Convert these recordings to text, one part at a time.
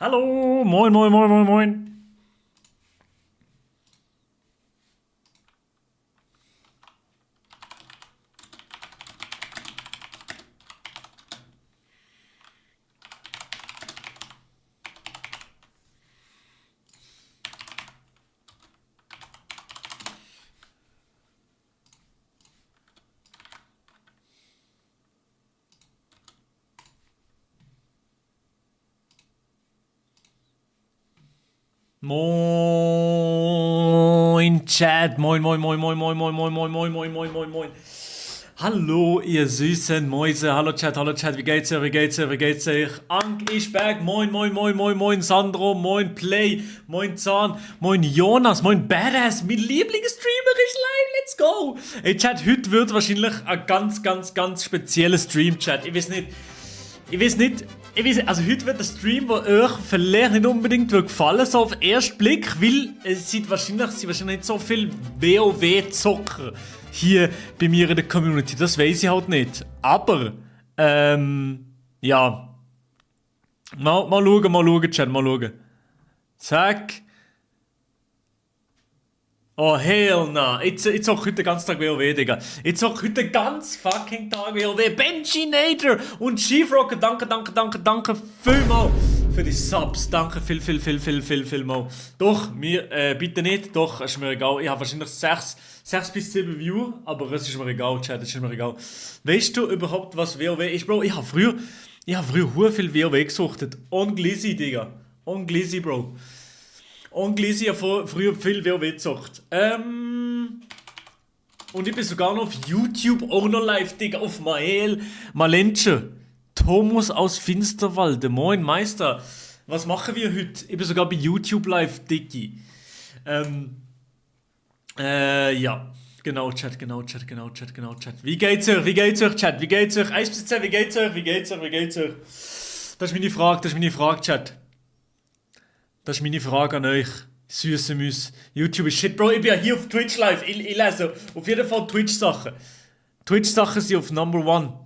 Hallo, moin, moin, moin, moin, moin. Moin, Chat. Moin, moin, moin, moin, moin, moin, moin, moin, moin, moin, moin, moin, moin. Hallo, ihr süßen Mäuse. Hallo, Chat, hallo, Chat. Wie geht's euch, wie geht's euch, wie geht's euch? Ank ist back. Moin, moin, moin, moin, moin, Sandro. Moin, Play. Moin, Zahn. Moin, Jonas. Moin, Badass. Mein Lieblingsstreamer ist live. Let's go. Hey, Chat, heute wird wahrscheinlich ein ganz spezieller Stream, Chat. Ich weiß nicht, also heute wird ein Stream, der euch vielleicht nicht unbedingt gefallen, so auf den ersten Blick, weil es sind wahrscheinlich nicht so viele WoW-Zocker hier bei mir in der Community, das weiß ich halt nicht. Aber, ja, mal schauen, Chat, mal schauen. Zack. Oh, hell no. Ich zock heute den ganzen Tag WoW, Digga. Ich zock heute den ganzen fucking Tag WoW. Benchinator und Chiefrocker, danke vielmal für die Subs. Danke vielmal. Doch, mir, bitte nicht. Doch, ist mir egal. Ich habe wahrscheinlich 6 bis 7 Views, aber es ist mir egal, Chat, es ist mir egal. Weißt du überhaupt, was WoW ist, Bro? Ich habe früher viel WoW gesuchtet. Unglazy, Digga. Unglazy, Bro. Unglazy, ich habe früher viel WoW gezockt. Und ich bin sogar noch auf YouTube auch noch live, Digga, auf Malentsche. Thomas aus Finsterwalde. Moin, Meister. Was machen wir heute? Ich bin sogar bei YouTube live, Diggi. Ja. Genau, Chat. Wie geht's euch, Chat? Wie geht's euch? 1 bis 10, wie geht's euch? Das ist meine Frage, Chat. Das ist meine Frage an euch. Süße Müs. YouTube ist shit, Bro. Ich bin ja hier auf Twitch live. Ich lese auf jeden Fall Twitch-Sachen. Twitch-Sachen sind auf Number One.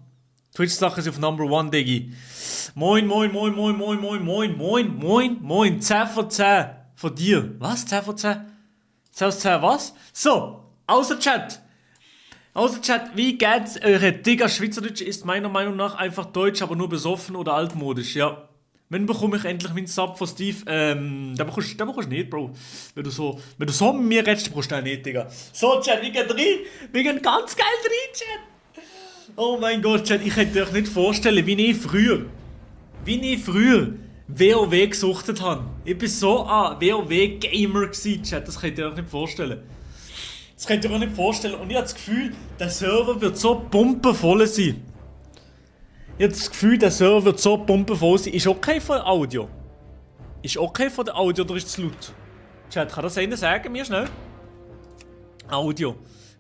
Diggi. Moin. 10 von 10 von dir. Was? 10 von 10? 10 aus 10, was? So, außer Chat, wie geht's euch? Digga, Schweizerdeutsch ist meiner Meinung nach einfach Deutsch, aber nur besoffen oder altmodisch, ja. Wann bekomme ich endlich meinen Sub von Steve? Den bekommst du nicht, Bro. Wenn du so mit mir redest, bekommst du den nicht, Digga. So, Chat, wir gehen rein. Wir gehen ganz geil rein, Chat. Oh mein Gott, Chat, ich könnte euch nicht vorstellen, wie ich früher WoW gesuchtet habe. Ich bin so ein WoW-Gamer gewesen, Chat, das könnt ihr euch nicht vorstellen. Und ich habe das Gefühl, der Server wird so pumpenvoll sein. Ist okay von Audio? Oder ist es zu laut? Chat, kann das einer sagen, mir schnell? Audio.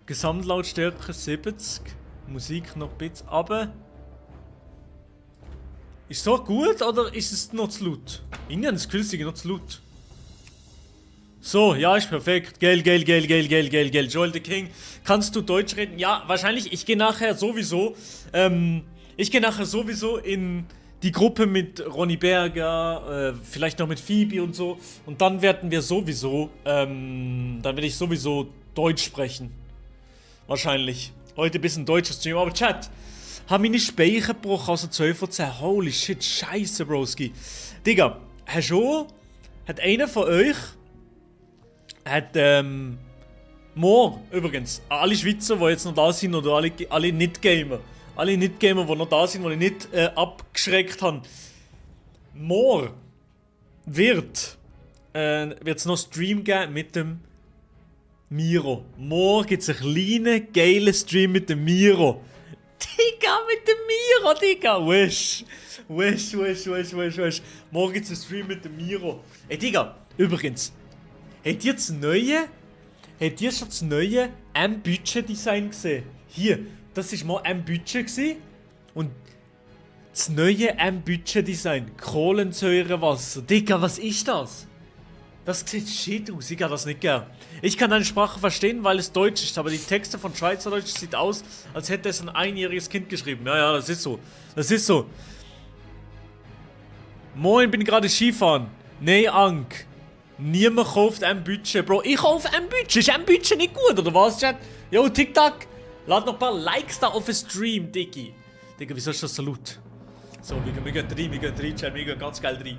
Gesamtlautstärke 70. Musik noch ein bisschen runter. Ist es so gut oder ist es noch zu laut? Ich habe das Gefühl, es ist noch zu laut. So, ja, ist perfekt. Geil. Joel the King. Kannst du Deutsch reden? Ja, wahrscheinlich. Ich gehe nachher sowieso in die Gruppe mit Ronny Berger, vielleicht noch mit Phoebe und so. Und dann werde ich sowieso Deutsch sprechen. Wahrscheinlich. Heute ein bisschen deutsches Stream. Aber Chat, haben meine Speicher gebrochen aus der 12 von 10. Holy shit, scheiße, Broski. Digga, hat einer von euch, morgen übrigens, alle Schweizer, die jetzt noch da sind, oder alle Nicht-Gamer, die noch da sind, die ich nicht abgeschreckt habe. Morgen wird es noch Stream geben mit dem Miro. Morgen gibt es einen kleinen, geilen Stream mit dem Miro. Digga, mit dem Miro, Digga. Wish. Morgen gibt es einen Stream mit dem Miro. Ey, Digga, übrigens, habt ihr schon das neue M-Budget-Design gesehen? Hier, das war mal M-Budget gewesen. Und das neue M-Budget-Design. Kohlensäurewasser. Digga, was ist das? Das sieht shit aus, ich kann das nicht gern. Ich kann deine Sprache verstehen, weil es Deutsch ist, aber die Texte von Schweizerdeutsch sieht aus, als hätte es ein einjähriges Kind geschrieben. Ja, das ist so. Moin, bin gerade Skifahren. Nee, Ank. Niemand kauft ein Budget, Bro. Ich kaufe ein Budget. Ist ein Budget nicht gut, oder was, Chat? Yo, TikTok. Lad noch ein paar Likes da auf den Stream, Diggi. Digga, wieso ist das so laut? So, wir gehen rein, Chat. Wir gehen ganz geil rein.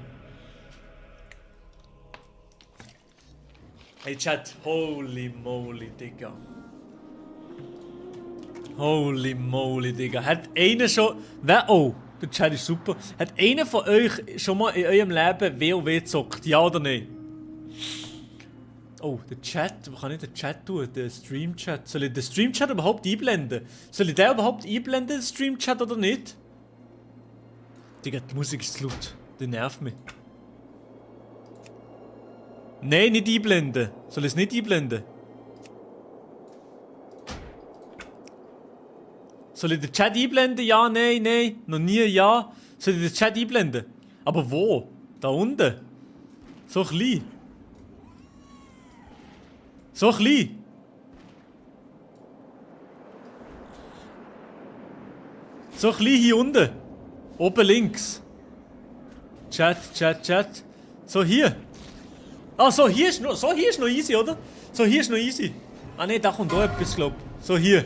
Hey, Chat. Holy moly, Digga. Holy moly, Digga. Hat einer schon... Oh, der Chat ist super. Hat einer von euch schon mal in eurem Leben WoW gezockt? Ja oder nein? Oh, der Chat. Wo kann ich den Chat tun? Den Stream-Chat. Soll ich den Stream-Chat überhaupt einblenden? Soll ich den überhaupt einblenden, den Stream-Chat, oder nicht? Digga, die Musik ist zu laut. Die nervt mich. Nein, nicht einblenden. Soll ich es nicht einblenden? Soll ich den Chat einblenden? Ja, nein, nein. Noch nie, ja. Soll ich den Chat einblenden? Aber wo? Da unten. So klein. So klein. So klein hier unten. Oben links. Chat. So hier. Ah, so hier ist noch easy, oder? So hier ist noch easy. Ah ne, da kommt auch etwas, glaub. So hier.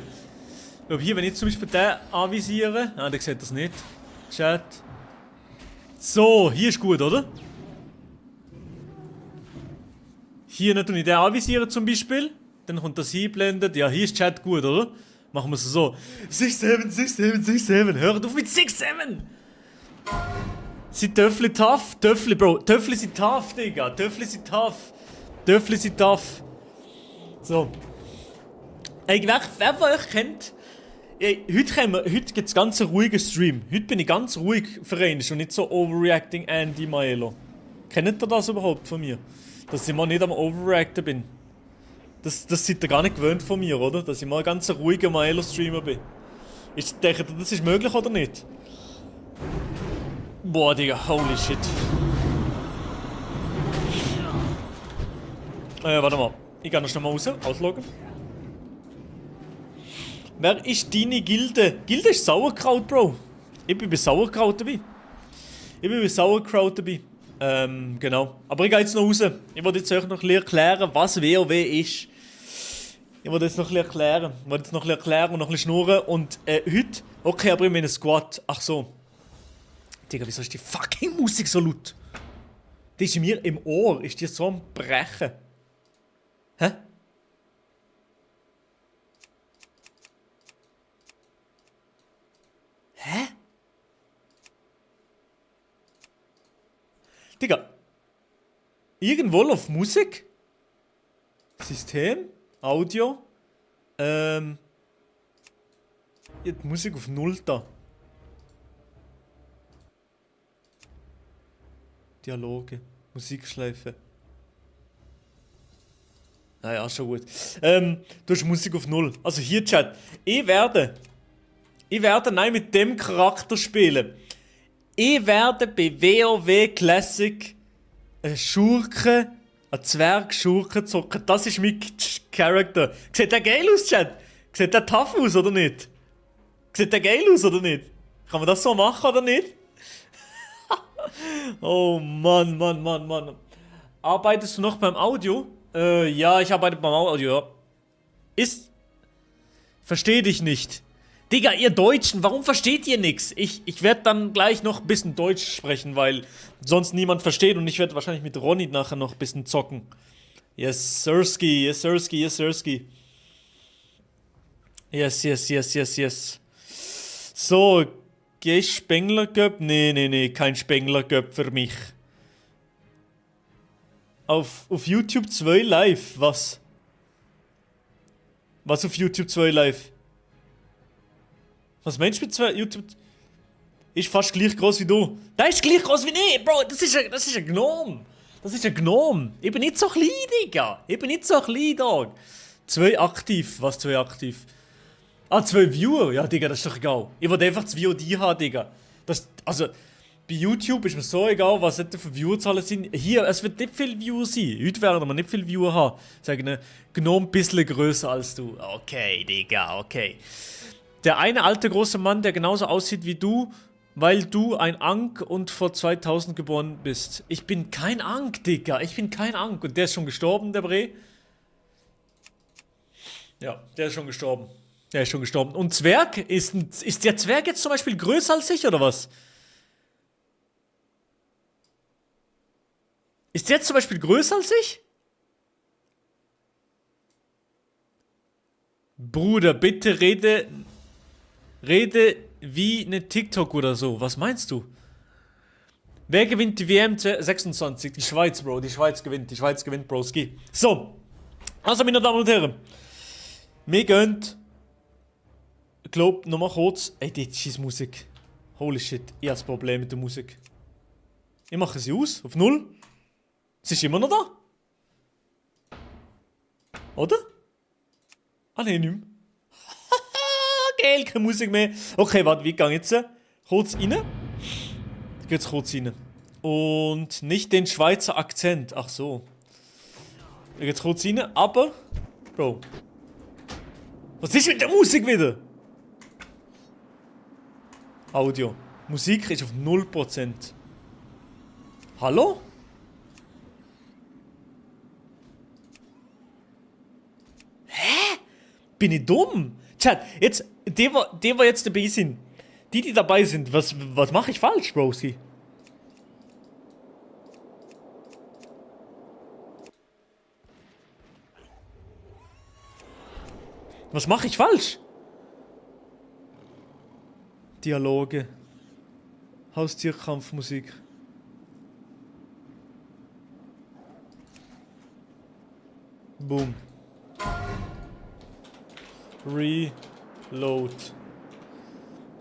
Ich glaube hier, wenn ich zum Beispiel den anvisiere. Ah, der sieht das nicht. Chat. So, hier ist gut, oder? Hier natürlich den anvisieren zum Beispiel. Dann kommt das einblendet. Ja, hier ist Chat gut, oder? Machen wir es so. 6-7. Hört auf mit 6-7! Sind Töffli tough? Töffli, Bro. Töffli sind tough, Digga. Töffli sind tough. So. Ey, wer von euch kennt... Heute gibt es ganz einen ruhigen Stream. Heute bin ich ganz ruhig vereinigt und nicht so overreacting Andy Maelo. Kennt ihr das überhaupt von mir? Dass ich mal nicht am Overreacten bin. Das seid ihr gar nicht gewöhnt von mir, oder? Dass ich mal ein ganz ruhiger Maelo-Streamer bin. Ich denke, das ist möglich oder nicht? Boah, Digga, holy shit. Warte mal. Ich kann noch schnell mal raus, ausloggen. Wer ist deine Gilde? Gilde ist Sauerkraut, Bro. Ich bin bei Sauerkraut dabei. Genau. Aber ich gehe jetzt noch raus. Ich wollte jetzt euch noch ein bisschen erklären, was WoW ist. Ich wollte jetzt noch ein bisschen erklären. Und noch ein bisschen schnurren. Und heute... Okay, aber ich meine Squad. Ach so. Digga, wieso ist die fucking Musik so laut? Die ist mir im Ohr. Ist die so am Brechen? Hä? Hä? Digga. Irgendwo auf Musik? System? Audio? Die Musik auf 0 da. Dialoge. Musikschleife. Naja, schon gut. Du hast Musik auf 0. Also hier, Chat. Ich werde mit dem Charakter spielen. Ich werde bei WoW Classic einen Zwerg-Schurke zocken. Das ist mein Charakter. Sieht der geil aus, Chat? Sieht der tough aus, oder nicht? Sieht der geil aus, oder nicht? Kann man das so machen, oder nicht? Oh Mann. Arbeitest du noch beim Audio? Ja, ich arbeite beim Audio. Versteh dich nicht. Digga, ihr Deutschen, warum versteht ihr nix? Ich werde dann gleich noch ein bisschen Deutsch sprechen, weil sonst niemand versteht und ich werde wahrscheinlich mit Ronny nachher noch ein bisschen zocken. Yes, Sirski. Yes. So, geh Spengler-Göpp? Nee, kein Spengler-Göpp für mich. Auf YouTube 2 live, was? Was auf YouTube 2 live? Was meinst du mit YouTube? Ist fast gleich groß wie du. Der ist gleich groß wie ich, Bro. Das ist ein Gnome. Ich bin nicht so klein, Digga. Dog. 2 aktiv. Was 2 aktiv? Ah, 2 Viewer. Ja, Digga, das ist doch egal. Ich wollte einfach das VOD haben, Digga. Also, bei YouTube ist mir so egal, was das für Viewerzahlen sind. Hier, es wird nicht viel Viewer sein. Heute werden wir nicht viel Viewer haben. Sagen, Gnome ein bisschen größer als du. Okay, Digga, okay. Der eine alte große Mann, der genauso aussieht wie du, weil du ein Ank und vor 2000 geboren bist. Ich bin kein Ank, Digga. Ich bin kein Ank. Und der ist schon gestorben, der Bre. Ja, der ist schon gestorben. Der ist schon gestorben. Und Zwerg? Ist der Zwerg jetzt zum Beispiel größer als ich, oder was? Ist der jetzt zum Beispiel größer als ich? Bruder, bitte rede wie eine TikTok oder so. Was meinst du? Wer gewinnt die WM 26? Die Schweiz, Bro. Die Schweiz gewinnt, Broski. So. Also, meine Damen und Herren. Mir gönnt. Ich glaube, nochmal kurz. Ey, die Scheiß-Musik. Holy shit. Ich habe das Problem mit der Musik. Ich mache sie aus. Auf 0. Sie ist immer noch da. Oder? Ah, nein, nicht mehr. Geil, keine Musik mehr. Okay, warte, wie gehe jetzt? Kurz rein. Ich gehe jetzt kurz rein. Und nicht den Schweizer Akzent. Ach so. Ich gehe jetzt kurz rein, aber... Bro. Was ist mit der Musik wieder? Audio. Musik ist auf 0%. Hallo? Bin ich dumm? Chat, jetzt, die jetzt dabei sind, die dabei sind, was mache ich falsch, Broski? Was mache ich falsch? Dialoge. Haustierkampfmusik. Boom. Reload.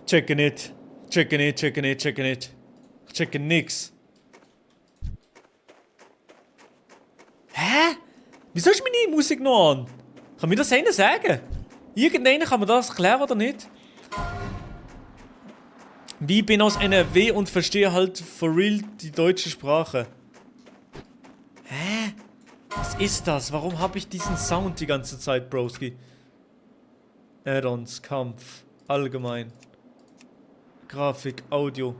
Checken it. Checken nix. Hä? Wieso ist meine Musik noch an? Kann mir das einer sagen? Irgendeiner kann mir das erklären oder nicht? Wie bin aus NRW und verstehe halt for real die deutsche Sprache. Hä? Was ist das? Warum habe ich diesen Sound die ganze Zeit, Broski? Add-ons, Kampf, allgemein. Grafik, Audio.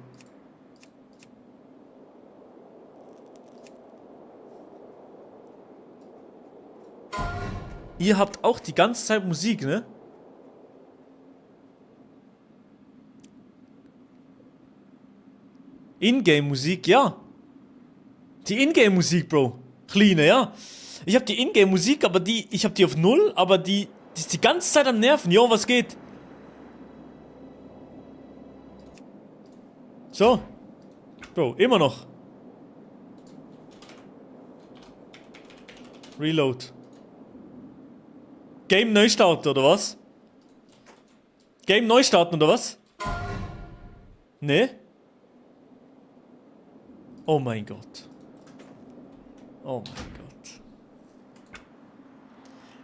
Ihr habt auch die ganze Zeit Musik, ne? Ingame-Musik, ja. Die Ingame-Musik, Bro. Kleine, ja. Ich hab die Ingame-Musik, aber ich hab die auf 0, aber die ist die ganze Zeit am Nerven. Jo, was geht? So. Bro, immer noch. Reload. Game neu starten, oder was? Game neu starten, oder was? Ne? Oh mein Gott. Oh mein Gott.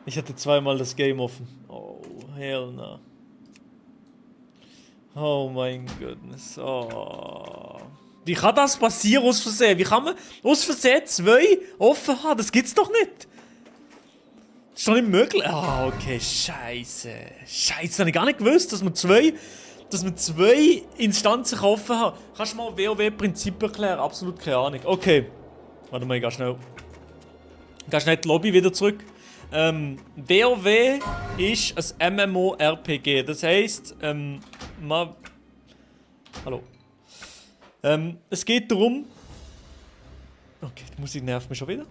Ich hatte zweimal das Game offen. Oh, hell no. Oh mein Goodness. Oh. Wie kann das passieren aus Versehen? Wie kann man aus Versehen 2 offen haben? Das gibt's doch nicht. Das ist doch nicht möglich. Ah, okay, scheiße. Scheiße, habe ich gar nicht gewusst, dass man zwei Instanzen offen haben. Kannst du mal WoW-Prinzip erklären? Absolut keine Ahnung. Okay. Warte mal, ich gehe schnell. Die Lobby wieder zurück. WoW ist ein MMORPG. Das heisst, hallo. Es geht darum. Okay, die Musik nervt mich schon wieder.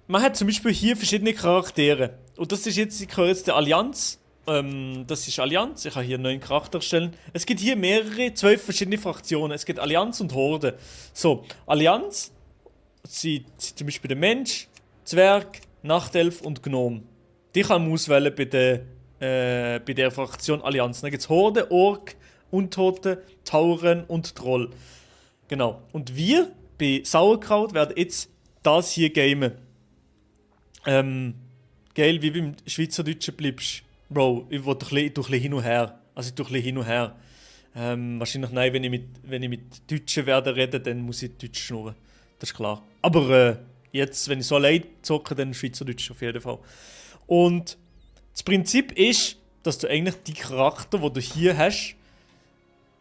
Man hat zum Beispiel hier verschiedene Charaktere. Und das ist jetzt, ich gehöre jetzt der Allianz. Das ist Allianz. Ich kann hier einen neuen Charakter erstellen. Es gibt hier 12 verschiedene Fraktionen. Es gibt Allianz und Horde. So, Allianz sind zum Beispiel der Mensch, Zwerg, Nachtelf und Gnome. Die kann man auswählen bei der Fraktion Allianz. Dann gibt es Horde, Ork, Untote, Tauren und Troll. Genau. Und wir bei Sauerkraut werden jetzt das hier gamen. Geil, wie beim Schweizerdeutschen bleibst. Bro, ich will doch ein bisschen hin und her. Also ich tue ein bisschen hin und her. Wahrscheinlich nein, wenn ich mit Deutschen werde reden, dann muss ich Deutsch schnurren. Das ist klar. Aber jetzt, wenn ich so allein zocke, dann Schweizerdeutsch auf jeden Fall. Und das Prinzip ist, dass du eigentlich die Charakter, den du hier hast,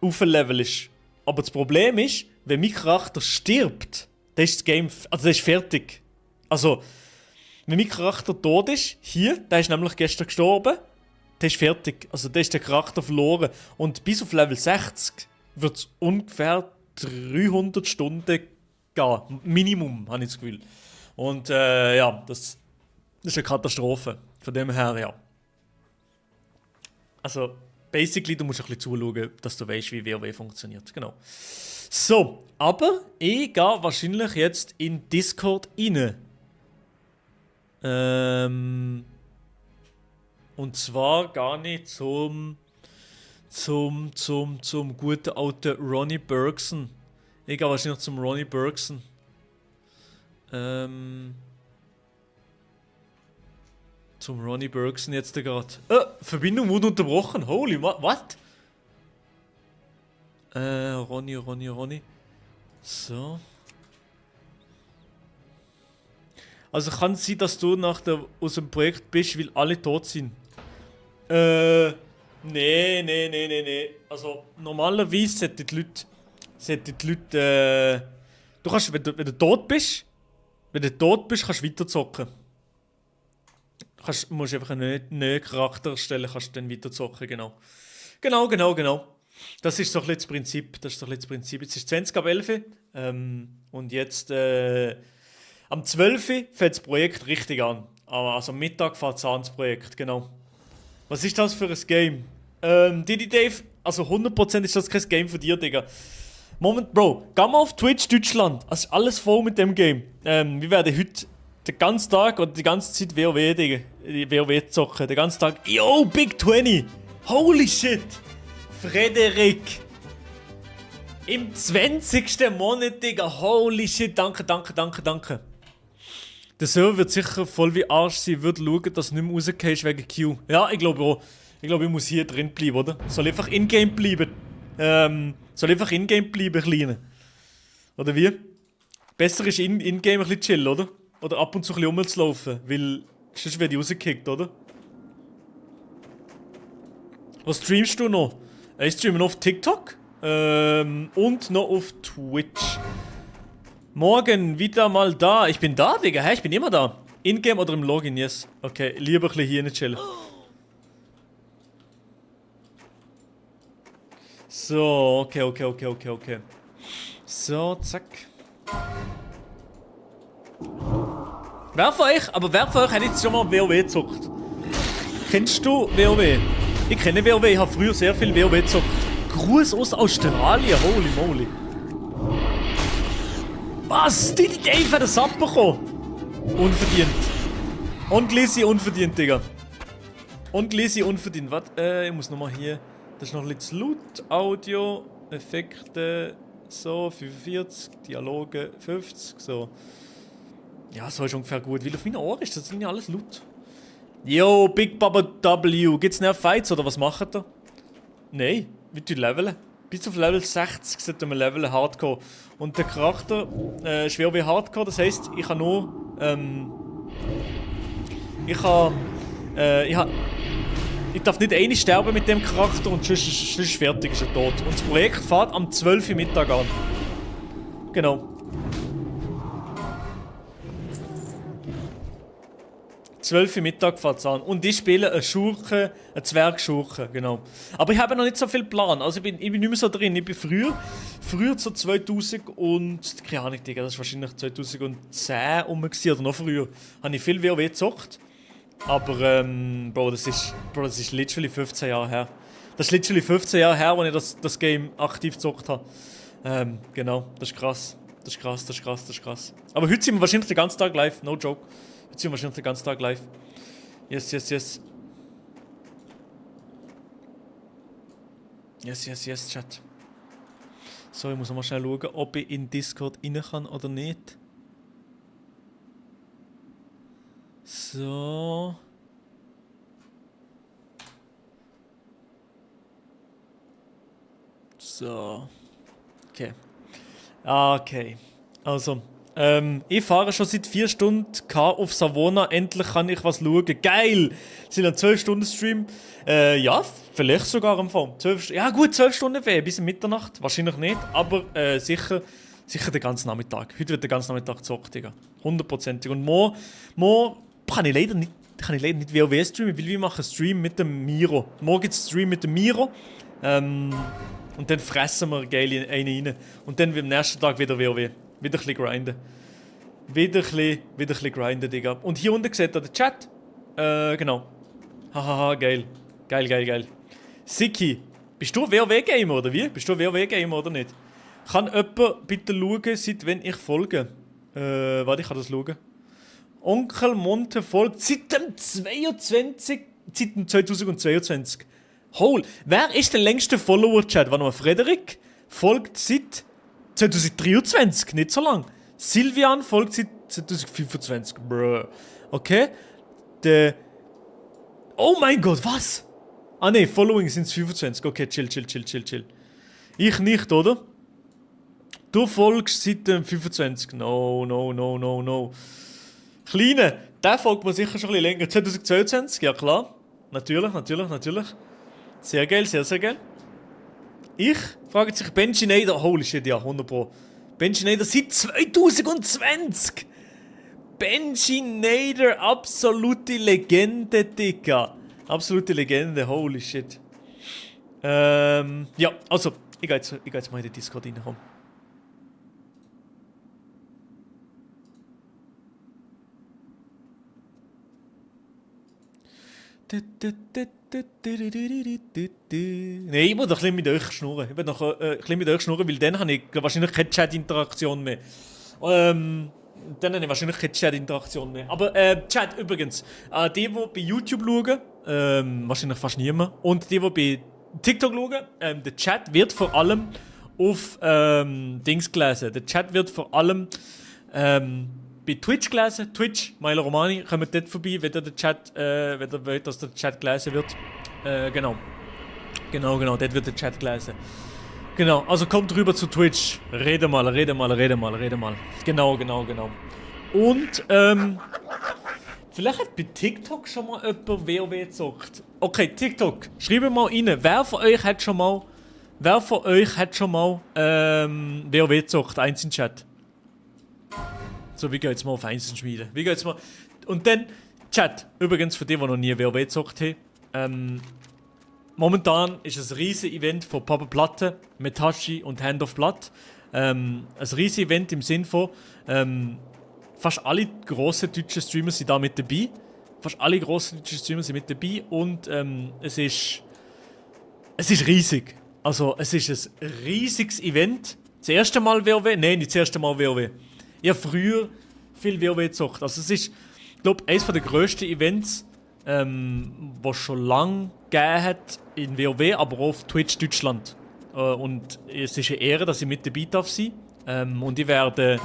auflevelst. Aber das Problem ist, wenn mein Charakter stirbt, dann ist das Game, also dann ist fertig. Also, wenn mein Charakter tot ist, hier, der ist nämlich gestern gestorben, der ist fertig. Also der ist der Charakter verloren. Und bis auf Level 60 wird es ungefähr 300 Stunden gehen. Minimum, habe ich das Gefühl. Und ja, das ist eine Katastrophe. Von dem her, ja. Also, basically, du musst ein bisschen zuschauen, dass du weißt, wie WoW funktioniert. Genau. So, aber ich gehe wahrscheinlich jetzt in Discord rein. Und zwar gar nicht zum guten alten Ronnie Bergson. Ich gehe wahrscheinlich zum Ronnie Bergson. Zum Ronnie Bergson jetzt gerade. Verbindung wurde unterbrochen. Holy, what? Ronnie. So. Also kann es sein, dass du aus dem Projekt bist, weil alle tot sind? Nee. Also normalerweise sollten die Leute, du kannst, wenn du tot bist, kannst du weiterzocken. Musst einfach einen neuen Charakter erstellen, kannst du dann weiterzocken, genau. Genau. Das ist so ein bisschen das Prinzip. Jetzt ist 20 ab 11. Und jetzt, am 12. fängt das Projekt richtig an. Also am Mittag fängt es an, das Projekt, genau. Was ist das für ein Game? Didi Dave, also 100% ist das kein Game von dir, Digga. Moment, Bro, geh mal auf Twitch Deutschland. Es ist alles voll mit dem Game. Wir werden heute den ganzen Tag oder die ganze Zeit WoW, Digga. WoW zocken. Den ganzen Tag. Yo, Big 20! Holy shit! Frederik! Im 20. Monat, Digga. Holy shit, danke. Der Server wird sicher voll wie Arsch sein, wird schauen, dass du nicht mehr rausgehst wegen Q. Ja, ich glaube auch. Ich muss hier drin bleiben, oder? Soll einfach in-game bleiben. Kleine. Oder wie? Besser ist in-game ein bisschen chillen, oder? Oder ab und zu ein bisschen rumzulaufen, weil sonst werde ich rausgekickt, oder? Was streamst du noch? Ich streame noch auf TikTok. Und noch auf Twitch. Morgen wieder mal da. Ich bin da, Digga. Hä? Ich bin immer da. In-game oder im Login, yes. Okay, lieber ein bisschen hier nicht chillen. So, okay. So, zack. Wer von euch hat jetzt schon mal WoW gezockt? Kennst du WoW? Ich kenne WoW, ich habe früher sehr viel WoW gezockt. Gruß aus Australien, holy moly. Was? Die Dave hat einen Sub bekommen. Unverdient. Und Lizzie unverdient, Digga. Warte, ich muss nochmal hier. Das ist noch ein bisschen Loot, Audio, Effekte, so, 45, Dialoge, 50, so. Ja, so ist ungefähr gut, weil auf meinen Ohren ist das alles Loot. Yo, Big Baba W, gibt's noch Fights oder was macht ihr? Nein, wir leveln. Bis auf Level 60 sollten wir leveln, Hardcore. Und der Charakter ist wie Hardcore, das heisst, ich habe nur, ich darf nicht einmal sterben mit dem Charakter und sonst ist fertig, ist er tot. Und das Projekt fährt am 12. Uhr Mittag an. Genau. 12 Uhr Mittag fängt es an. Und ich spiele einen Schurke, einen Zwergschurke, genau. Aber ich habe noch nicht so viel Plan. Also ich bin nicht mehr so drin. Ich bin früher so 2000 und... Keine Ahnung, Digga, das war wahrscheinlich 2010 oder noch früher. Habe ich viel WoW gezockt. Aber, Bro, das ist literally 15 Jahre her. Das ist literally 15 Jahre her, als ich das Game aktiv gezockt habe. Genau, das ist krass. Das ist krass. Aber heute sind wir wahrscheinlich den ganzen Tag live, no joke. Heute sind wir wahrscheinlich den ganzen Tag live. Yes. Yes, Chat. So, ich muss mal schnell schauen, ob ich in Discord rein kann oder nicht. So. Okay. Also, Ich fahre schon seit 4 Stunden auf Savona. Endlich kann ich was schauen. Geil! Sind ein 12-Stunden-Stream. Ja, vielleicht sogar am Anfang. Ja gut, 12 Stunden wäre bis Mitternacht. Wahrscheinlich nicht, aber sicher den ganzen Nachmittag. Heute wird der ganze Nachmittag gezockt, Digga. 100%. Und morgen kann ich leider nicht WoW streamen, weil wir machen einen Stream mit dem Miro. Morgen gibt es einen Stream mit dem Miro. Und dann fressen wir geil einen rein. Und dann am nächsten Tag wieder WoW. Wieder ein bisschen grinden. Wieder ein bisschen grinden, Digga. Und hier unten seht ihr den Chat. Genau. Hahaha, geil. Geil. Siki, bist du WoW-Gamer oder wie? Bist du WoW-Gamer oder nicht? Kann jemand bitte schauen, seit wann ich folge? Warte, ich kann das schauen. Onkel Monte folgt seit dem 2022. Wer ist der längste Follower-Chat? War noch Frederik? Folgt seit 2023, nicht so lang. Silvian folgt seit 2025. Bruh. Okay. Oh mein Gott, was? Ah ne, Following sind 25. Okay, chill. Ich nicht, oder? Du folgst seit dem 25. No. Kleine, der folgt mir sicher schon ein bisschen länger. 2022, ja klar. Natürlich. Sehr geil. Ich frage sich Benji Nader. Holy shit, ja, 100 Pro. Benji Nader seit 2020. Benji Nader, absolute Legende, Digga. Absolute Legende, holy shit. Ja, also, ich gehe jetzt mal in den Discord rein, komm. Nein, ich muss noch ein bisschen mit euch schnurren. Ich will noch ein bisschen mit euch schnurren, weil dann habe ich wahrscheinlich keine Chat-Interaktion mehr. Dann habe ich wahrscheinlich keine Chat-Interaktion mehr. Aber Chat übrigens, die bei YouTube schauen, wahrscheinlich fast niemand. Und die bei TikTok schauen, der Chat wird vor allem auf Dings gelesen. Der Chat wird vor allem bei Twitch gelesen. Twitch, Milo Romani, kommt dort vorbei, wenn ihr den Chat, wenn ihr wollt, dass der Chat gelesen wird. Genau, dort wird der Chat gelesen. Genau, also kommt rüber zu Twitch. Rede mal. Genau. Und, vielleicht hat bei TikTok schon mal jemand WoW gezockt. Okay, TikTok, schreibt mal rein, wer von euch hat schon mal WoW gezockt? Eins in den Chat. So, wie geht's mal auf Einzeln schmieden? Wie geht's mal? Und dann, Chat, übrigens für die noch nie WoW gezockt haben. Momentan ist es ein riesiges Event von Papa Platte, Metashi und Hand of Blood. Ein riesiges Event im Sinn von, fast alle grossen deutschen Streamer sind da mit dabei. Und es ist riesig. Also, es ist ein riesiges Event. Das erste Mal WoW? Nein, nicht das erste Mal WoW. Ich habe früher viel WoW gezockt. Also es ist, ich glaube, eines der grössten Events, was es schon lange gegeben hat in WoW, aber auch auf Twitch Deutschland. Und es ist eine Ehre, dass ich mit dabei darf sein. Und ich werde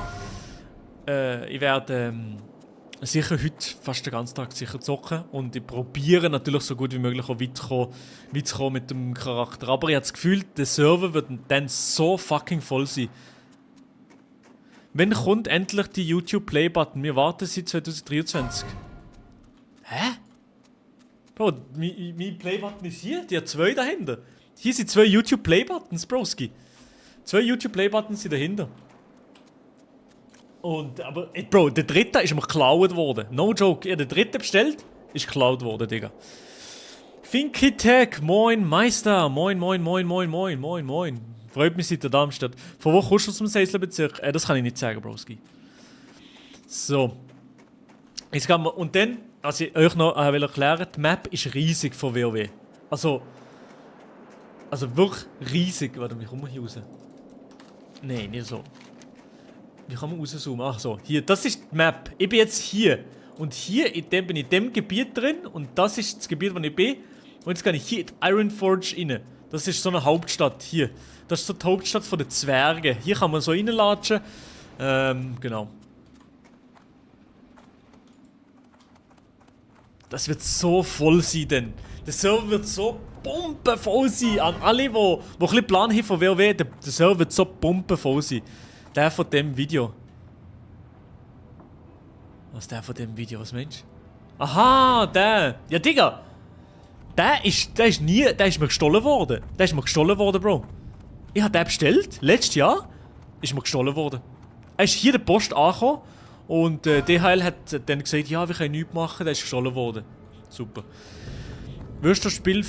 sicher heute fast den ganzen Tag sicher zocken. Und ich probiere natürlich so gut wie möglich auch weit zu kommen mit dem Charakter. Aber ich habe das Gefühl, der Server wird dann so fucking voll sein. Wann kommt endlich die YouTube Play-Button? Wir warten seit 2023. Hä? Bro, mein Play-Button ist hier. Die hat 2 dahinter. Hier sind 2 YouTube Play-Buttons, Broski. 2 YouTube Play-Buttons sind dahinter. Aber, Bro, der dritte ist mir geklaut worden. No joke. Ich habe den dritten bestellt, ist geklaut worden, Digga. Finky Tech, moin Meister. Moin. Freut mich, seid ihr da am Start. Von wo kommst du aus dem Seisler-Bezirk? Das kann ich nicht sagen, Broski. So. Jetzt kann man, und dann, als ich euch noch erklären, die Map ist riesig von WoW. Also wirklich riesig. Warte, wie kommen wir hier raus? Nein, nicht so. Wie kann man rauszoomen? Ach so, hier, das ist die Map. Ich bin jetzt hier. Und hier bin ich in dem Gebiet drin. Und das ist das Gebiet, wo ich bin. Und jetzt kann ich hier in Ironforge rein. Das ist so eine Hauptstadt hier. Das ist so die Hauptstadt der Zwerge. Hier kann man so reinlatschen. Genau. Das wird so voll sein denn. Der Server wird so pumpenvoll sein. An alle, die ein bisschen Plan haben von WoW, der Server wird so pumpenvoll sein. Der von dem Video. Was ist der von dem Video? Was meinst du? Aha, der. Ja, Digga. Der ist mir gestohlen worden. Der ist mir gestohlen worden, Bro. Ich habe den bestellt. Letztes Jahr ist mir gestohlen worden. Er ist hier der Post angekommen. Und DHL hat dann gesagt, ja, wir können nichts machen. Der ist gestohlen worden. Super. Würdest du das Spiel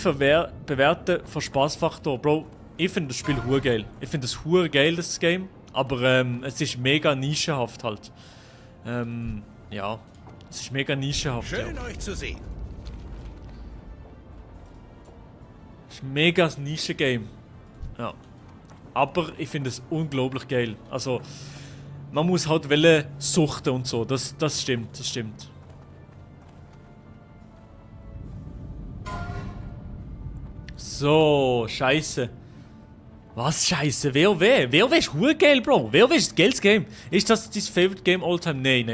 bewerten von Spaßfaktor? Bro, ich finde das Spiel geil. Ich finde das geil, das Game. Aber es ist mega nischenhaft halt. Ja. Es ist mega nischenhaft. Schön, euch zu sehen. Es ist ein mega Nischen-Game. Ja. Aber ich finde es unglaublich geil. Also, man muss halt suchten und so. Das stimmt, das stimmt. So, scheiße. Was scheiße? WoW? WoW ist geil, Bro. WoW ist ein geiles Game. Ist das dein Favorite Game all time? Nein.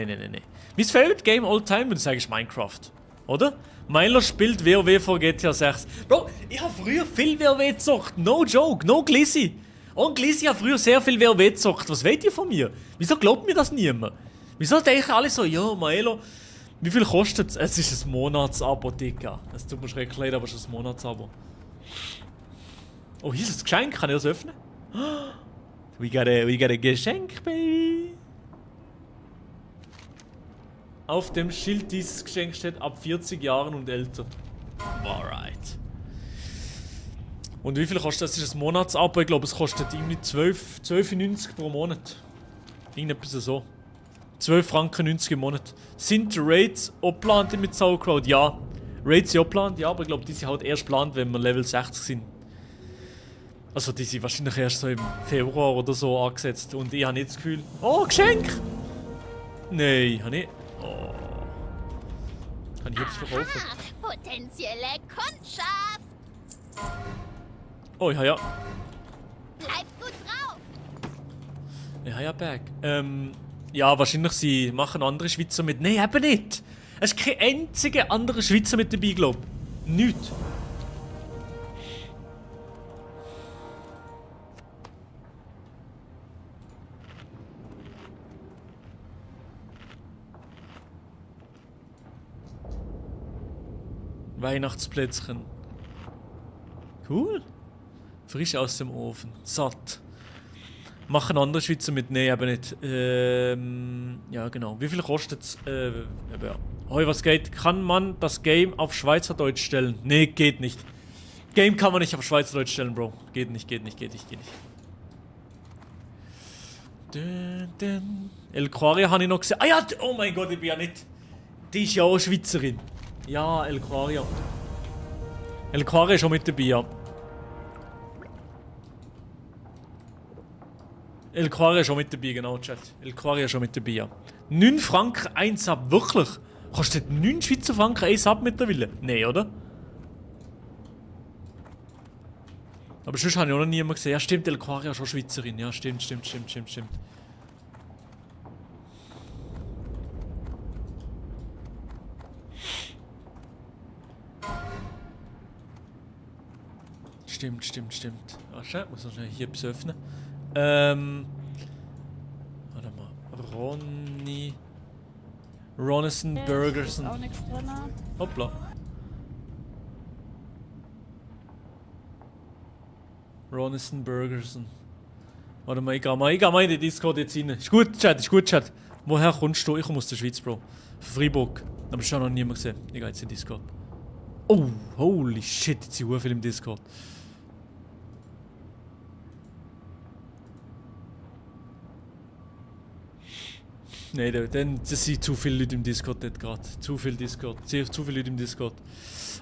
Mein Favorite Game all time, würde ich sagen, ist Minecraft. Oder? Milo spielt WoW vor GTA 6. Bro, ich habe früher viel WoW gezockt. No joke, no Glizzy. Und Glizzy hat früher sehr viel WoW gezockt. Was wollt ihr von mir? Wieso glaubt mir das niemand? Wieso denken alle so, ja, Milo, wie viel kostet es? Es ist ein Monatsabo, Digga. Es tut mir schrecklich leid, aber es ist ein Monatsabo. Oh, hier ist ein Geschenk. Kann ich das öffnen? We got a Geschenk, baby. Auf dem Schild dieses Geschenk steht ab 40 Jahren und älter. Alright. Und wie viel kostet das? Das ist ein Monatsabo. Ich glaube, es kostet irgendwie 12,90 pro Monat. Irgendetwas so. 12 Franken 90 im Monat. Sind die Raids auch geplant mit Sauerkraut? Ja. Raids sind auch geplant, ja, aber ich glaube, die sind halt erst geplant, wenn wir Level 60 sind. Also die sind wahrscheinlich erst so im Februar oder so angesetzt. Und ich habe nicht das Gefühl... Oh, Geschenk! Nein, habe ich... Oh. Kann ich jetzt verkaufen? Potenzielle Kundschaft! Oh, ich habe ja... Bleibt gut drauf! Ich habe ja Bag. Ja, wahrscheinlich sie machen andere Schweizer mit... Nein, eben nicht! Es ist kein einziger anderer Schweizer mit dabei, glaube ich. Nichts. Weihnachtsplätzchen. Cool. Frisch aus dem Ofen. Satt. Machen andere Schweizer mit? Nein, aber nicht. Ja, genau. Wie viel kostet es? Ja. Hoi, was geht? Kann man das Game auf Schweizerdeutsch stellen? Nee, geht nicht. Game kann man nicht auf Schweizerdeutsch stellen, Bro. Geht nicht. El Quaria habe ich noch gesehen. Ah ja, oh mein Gott, ich bin ja nicht. Die ist ja auch Schweizerin. Ja, El Quaria. El Quaria ist schon mit dabei, ja. El Quaria ist schon mit dabei, genau, Chat. El Quaria ist schon mit dabei, ja. 9 Franken 1 Sub, wirklich? Kostet 9 Schweizer Franken 1 Sub mittlerweile? Nein, oder? Aber sonst habe ich auch noch niemanden gesehen. Ja, stimmt, El Quaria ist schon Schweizerin. Ja, stimmt. Stimmt. Ach, schau, muss noch schnell hier etwas öffnen. Warte mal. Ronison Burgerson. Auch nichts drin. Hoppla. Ronison Burgerson. Warte mal, ich geh mal in die Discord jetzt rein. Ist gut, Chat. Woher kommst du? Ich komme aus der Schweiz, Bro. Von Freiburg. Aber ich habe noch niemand gesehen. Ich gehe jetzt in Discord. Oh, holy shit, jetzt sind viele im Discord. Nein, das sind zu viele Leute im Discord dort gerade. Zu viele Leute im Discord.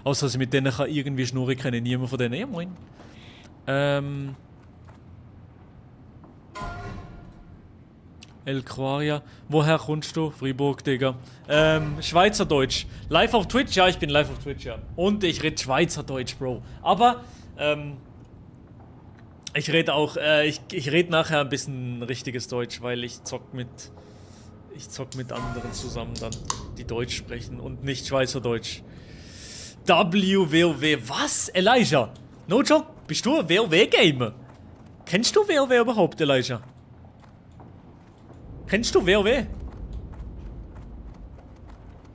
Außer dass ich mit denen kann irgendwie schnurren kann. Niemand von denen. Ja, moin. El Quaria. Woher kommst du? Freiburg, Digga. Schweizerdeutsch. Live auf Twitch? Ja, ich bin live auf Twitch, ja. Und ich rede Schweizerdeutsch, Bro. Aber, ich rede auch, ich rede nachher ein bisschen richtiges Deutsch, weil ich zock mit anderen zusammen dann, die Deutsch sprechen und nicht Schweizerdeutsch. WoW. Was? Elijah? No joke? Bist du ein WoW-Gamer? Kennst du WoW überhaupt, Elijah? Kennst du WoW?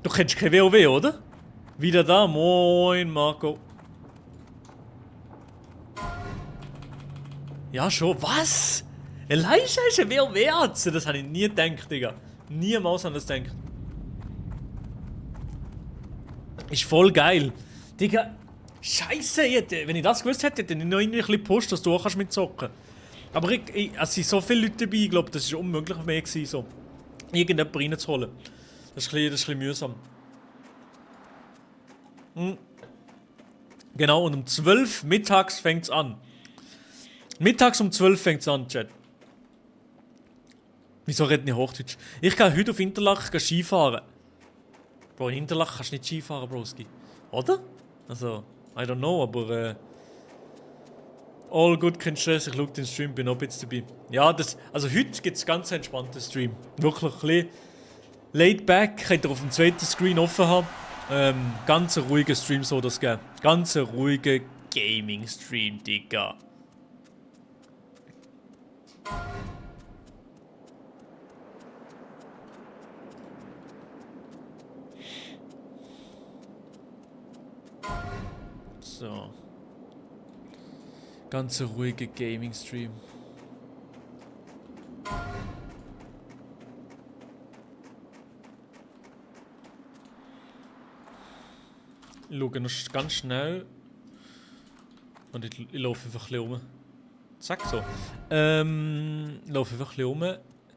Du kennst kein WoW, oder? Wieder da. Moin, Marco. Ja, schon. Was? Elijah ist ein WoW-Arzt? Das habe ich nie gedacht, Digga. Niemals an das gedacht. Ist voll geil. Digga, Scheiße, wenn ich das gewusst hätte, hätte ich noch irgendwie ein bisschen gepusht, dass du auch kannst mitzocken. Aber es sind so viele Leute dabei, ich glaube, das war unmöglich mehr gewesen, so irgendjemanden reinzuholen. Das ist ein bisschen mühsam. Genau, und um 12 mittags fängt es an. Mittags um 12 fängt es an, Chat. Wieso reden ich Hochdeutsch? Ich gehe heute auf Interlaken Skifahren. Bro, in Interlaken kannst du nicht Skifahren, Broski. Oder? Also, I don't know, aber all good, kein Stress, ich schaue den Stream, bin auch jetzt dabei. Ja, also heute gibt es ganz entspannten Stream. Wirklich ein bisschen laid back, könnt ihr auf dem zweiten Screen offen haben. Ganz ein ruhiger Stream soll das geben. Ganz ein ruhiger Gaming-Stream, Digga. So. Ganz ein ruhiger Gaming-Stream. Ich schaue noch ganz schnell. Und ich laufe einfach ein bisschen rum. Zack so. Ich laufe einfach ein bisschen rum.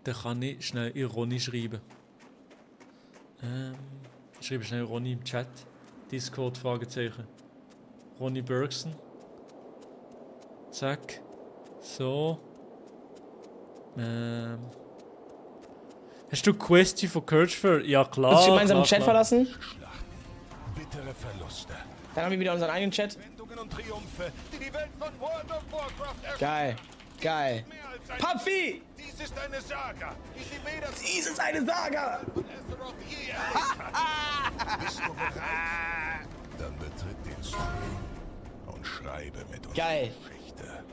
Dann kann ich schnell in Ronny schreiben. Ich schreibe schnell Ronny im Chat. Discord, Fragezeichen. Ronny Bergson. Zack. So. Hast du Question von Kirchfer? Ja klar. Willst du gemeinsam den Chat verlassen? Bittere Verluste. Dann haben wir wieder unseren eigenen Chat. Wendungen und Triumphe, die die Welt von World of Warcraft erfüllen. Geil. Geil. Mehr als ein Papi! Dies ist eine Saga, wie sie weder Dies ist eine Saga! von Azeroth je erlebt hat. Bist du bereit? Dann betritt den Stream und schreibe mit uns Geil. Geschichte.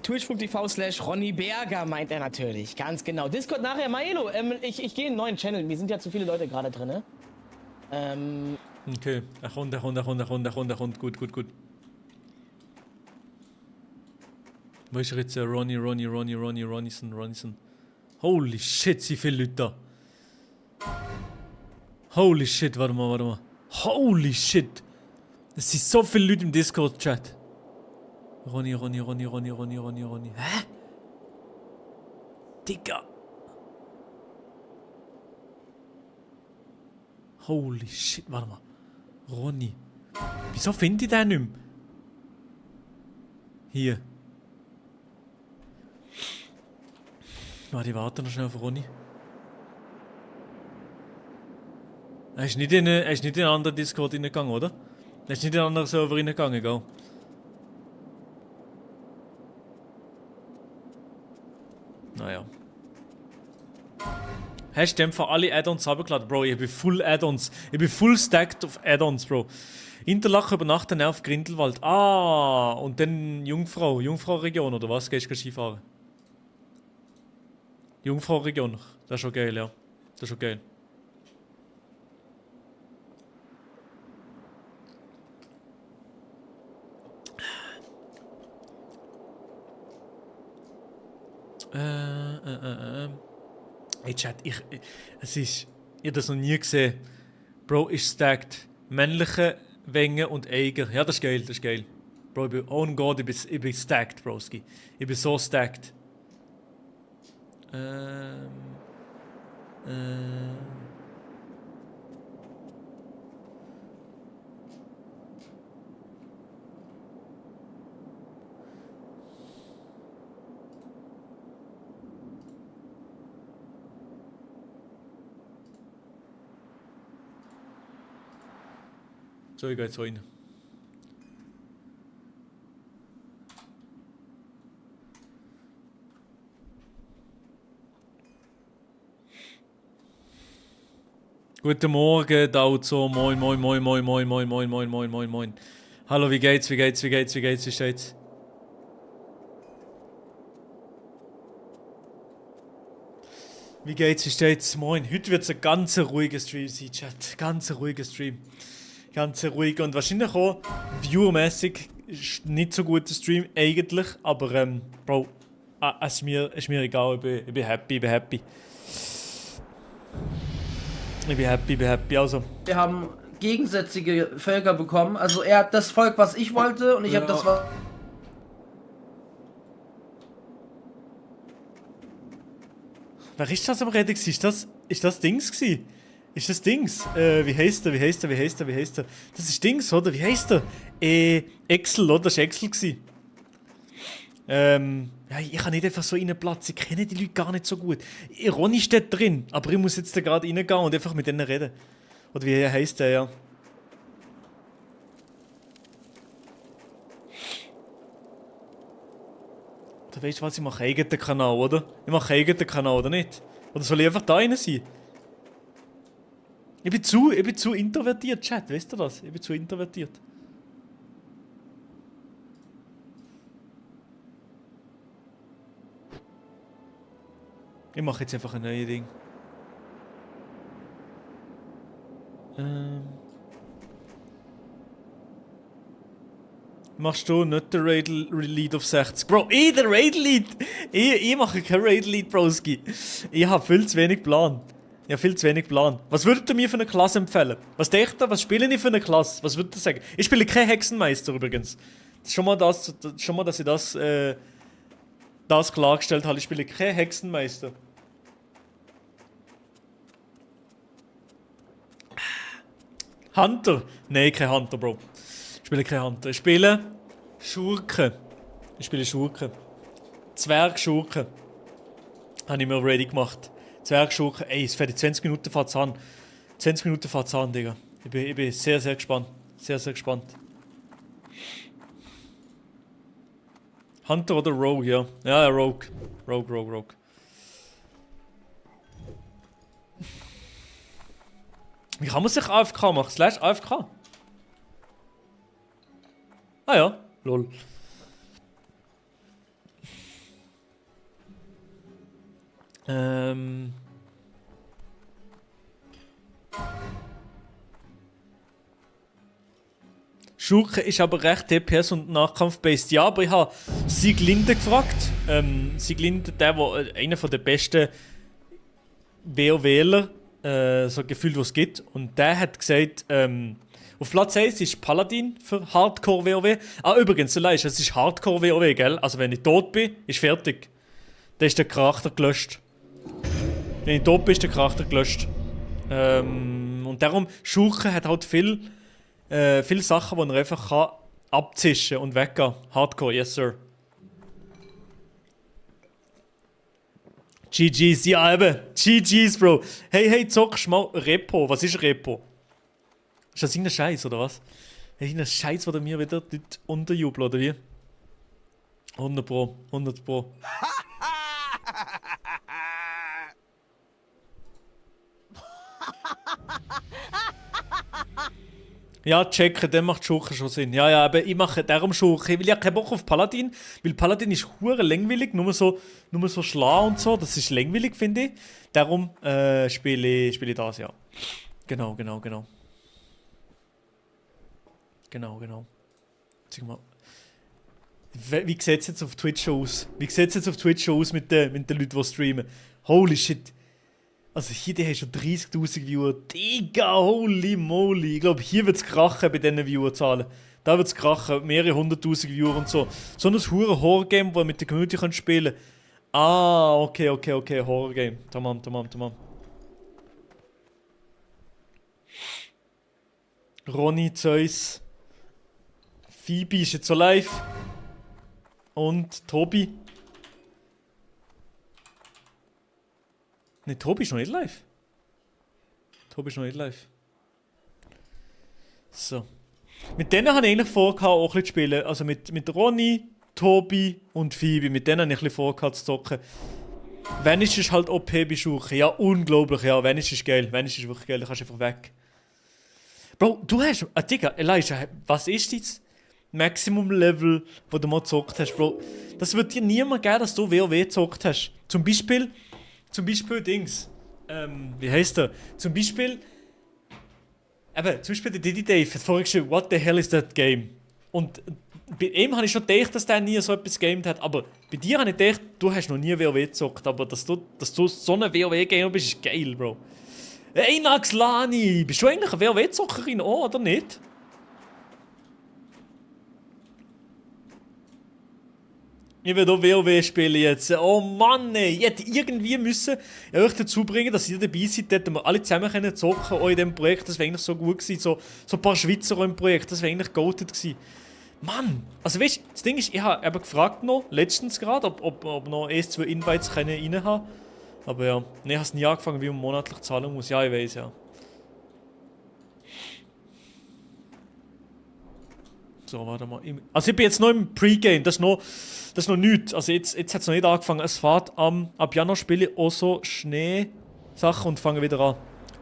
Twitch.tv/Ronny Berger meint er natürlich. Ganz genau. Discord nachher, Maelo. Ich gehe in einen neuen Channel. Mir sind ja zu viele Leute gerade drin, ne? Okay, er kommt. Gut. Wo ist er jetzt? Ronnyson. Holy shit, so viele Leute da. Holy shit, warte mal. Holy shit. Es sind so viele Leute im Discord-Chat. Ronny. Hä? Digga. Holy shit, warte mal. Ronny. Wieso finde ich den nicht mehr? Hier. Warte, ich warte noch schnell auf Ronny. Er ist nicht in einen anderen Discord reingegangen, oder? Er ist nicht in einen anderen Server reingegangen, gell? Naja. Hast du für alle Add-ons runtergeladen? Bro, ich bin full Add-ons. Ich bin full stacked auf Add-ons, Bro. Interlaken übernachten auf Grindelwald. Ah, und dann Jungfrau-Region, oder was? Gehst du Skifahren? Jungfrau-Region. Das ist schon geil, ja. Das ist schon geil. Hey Chat, ich hab das noch nie gesehen. Bro, ist stacked. Männliche Wengen und Eiger. Ja, das ist geil. Bro, oh Gott, ich bin stacked, Broski. Ich bin so stacked. So, ich gehe jetzt rein. Guten Morgen, Dauzo. Moin. Hallo, wie geht's? Wie steht's? Wie geht's? Wie steht's? Moin. Heute wird es ein ganz ruhiger Stream sein, Chat. Ganz ruhiger Stream. Ganz ruhig und wahrscheinlich auch viewermäßig nicht so guter Stream eigentlich, aber Bro, es ist mir egal, ich bin happy, ich bin happy. Ich bin happy, also. Wir haben gegensätzliche Völker bekommen. Also er hat das Volk, was ich wollte, und ich habe das, was... Wer ist das am Reden gewesen? Ist das Dings gewesen? Ist das Dings? Wie heisst er? Das ist Dings, oder? Wie heisst er? Excel, oder? Das war Excel gewesen. Ja, ich kann nicht einfach so reinplatzen. Ich kenne die Leute gar nicht so gut. Ronny steht drin, aber ich muss jetzt da gerade reingehen und einfach mit denen reden. Oder wie heisst der, ja? Du weißt was, ich mache eigenen Kanal, oder? Ich mache eigenen Kanal, oder nicht? Oder soll ich einfach da rein sein? Ich bin zu introvertiert, Chat, weißt du das? Ich bin zu introvertiert. Ich mache jetzt einfach ein neues Ding. Machst du nicht den Raid-Lead auf 60? Bro, der Raid-Lead! Ich mache kein Raid-Lead, Broski. Ich habe viel zu wenig Plan. Was würdet ihr mir für eine Klasse empfehlen? Was denkt ihr? Was spiele ich für eine Klasse? Was würdet ihr sagen? Ich spiele kein Hexenmeister übrigens. Das ist schon mal, dass ich das klargestellt habe. Ich spiele kein Hexenmeister. Hunter? Nein, kein Hunter, Bro. Ich spiele kein Hunter. Ich spiele Schurken. Zwergschurken. Habe ich mir ready gemacht. Zwergschurken. Ey, es fährt in 20 Minuten fährt's an. 20 Minuten fährt's an, Digga. Ich bin sehr, sehr gespannt. Sehr, sehr gespannt. Hunter oder Rogue, ja. Ja, Rogue. Rogue. Wie kann man sich AFK machen? / AFK? Ah ja, lol. Schurke ist aber recht DPS und Nahkampf-based. Ja, aber ich habe Sieglinde gefragt. Sieglinde, einer der besten WoWler, so gefühlt, was es gibt. Und der hat gesagt, auf Platz 1 ist Paladin für Hardcore-WoW. Ah, übrigens, es ist Hardcore-WoW, gell? Also wenn ich tot bin, ist fertig. Dann ist der Charakter gelöscht. Wenn ich tot bin, ist der Charakter gelöscht. Und darum, Schurke hat halt viele Sachen, die er einfach abzischen und weggehen kann. Hardcore, yes sir. GG's, ja eben. GG's, Bro. Hey, zockst mal Repo. Was ist Repo? Ist das irgendein Scheiß, oder was? Irgendein Scheiß, der mir wieder dort unterjubelt, oder wie? 100 Pro. Ja, checken, dann macht Schurken schon Sinn. Ja, aber ich mache darum Schurken. Ich will ja keinen Bock auf Paladin, weil Paladin ist hure langweilig, nur so schlau und so. Das ist langweilig, finde ich. Darum spiele ich das, ja. Genau. Sag mal. Wie sieht es jetzt auf Twitch aus? Mit den Leuten, die streamen? Holy shit. Also hier, die haben schon 30'000 Viewer. Digga, holy moly. Ich glaube, hier wird es krachen bei diesen Viewerzahlen. Da wird es krachen. Mehrere 100'000 Viewer und so. So ein hure Horror-Game, wo ihr mit der Community spielen könnt. Ah, okay. Horror-Game. Tamam. Ronny, Zeus. Phoebe ist jetzt so live. Und Tobi. Ne, Tobi ist noch nicht live. So. Mit denen habe ich eigentlich vor, auch ein bisschen zu spielen. Also mit Ronny, Tobi und Phoebe. Mit denen habe ich ein bisschen vor, zu zocken. Vanish ist halt OP bei Schurken. Ja, unglaublich, ja. Vanish ist geil. Vanish ist wirklich geil. Da kannst du einfach weg. Bro, du hast... Digga, Elijah, was ist jetzt Maximum-Level, wo du mal gezockt hast, Bro? Das wird dir niemand geben, dass du WoW gezockt hast. Zum Beispiel zum Beispiel Dings. Wie heißt der? Zum Beispiel der Diddy Dave hat vorhin geschrieben, what the hell is that game? Und bei ihm habe ich schon gedacht, dass der nie so etwas gegamed hat, aber bei dir habe ich gedacht, du hast noch nie WoW gezockt, aber dass du so ein WoW-Gamer bist, ist geil, Bro. Ey, Naxlani, bist du eigentlich eine WoW-Zockerin, oder nicht? Ich will auch WoW spielen jetzt. Oh Mann, ey. Ich hätte irgendwie müssen euch dazu bringen, dass ihr dabei seid, hätten wir alle zusammen können zocken auch in diesem Projekt. Das wäre eigentlich so gut gewesen. So ein paar Schweizer im Projekt, das wäre eigentlich goated gewesen. Mann! Also weißt du, das Ding ist, ich habe eben gefragt noch, letztens gerade, ob noch erst 2 Invites rein haben. Aber ja, ich habe es nie angefangen, wie man monatlich zahlen muss. Ja, ich weiß ja. So, warte mal. Also ich bin jetzt noch im Pre-Game, das ist noch nichts. Also jetzt hat es noch nicht angefangen. Es fährt ab Januar spiele ich auch so Schneesachen und fange wieder an.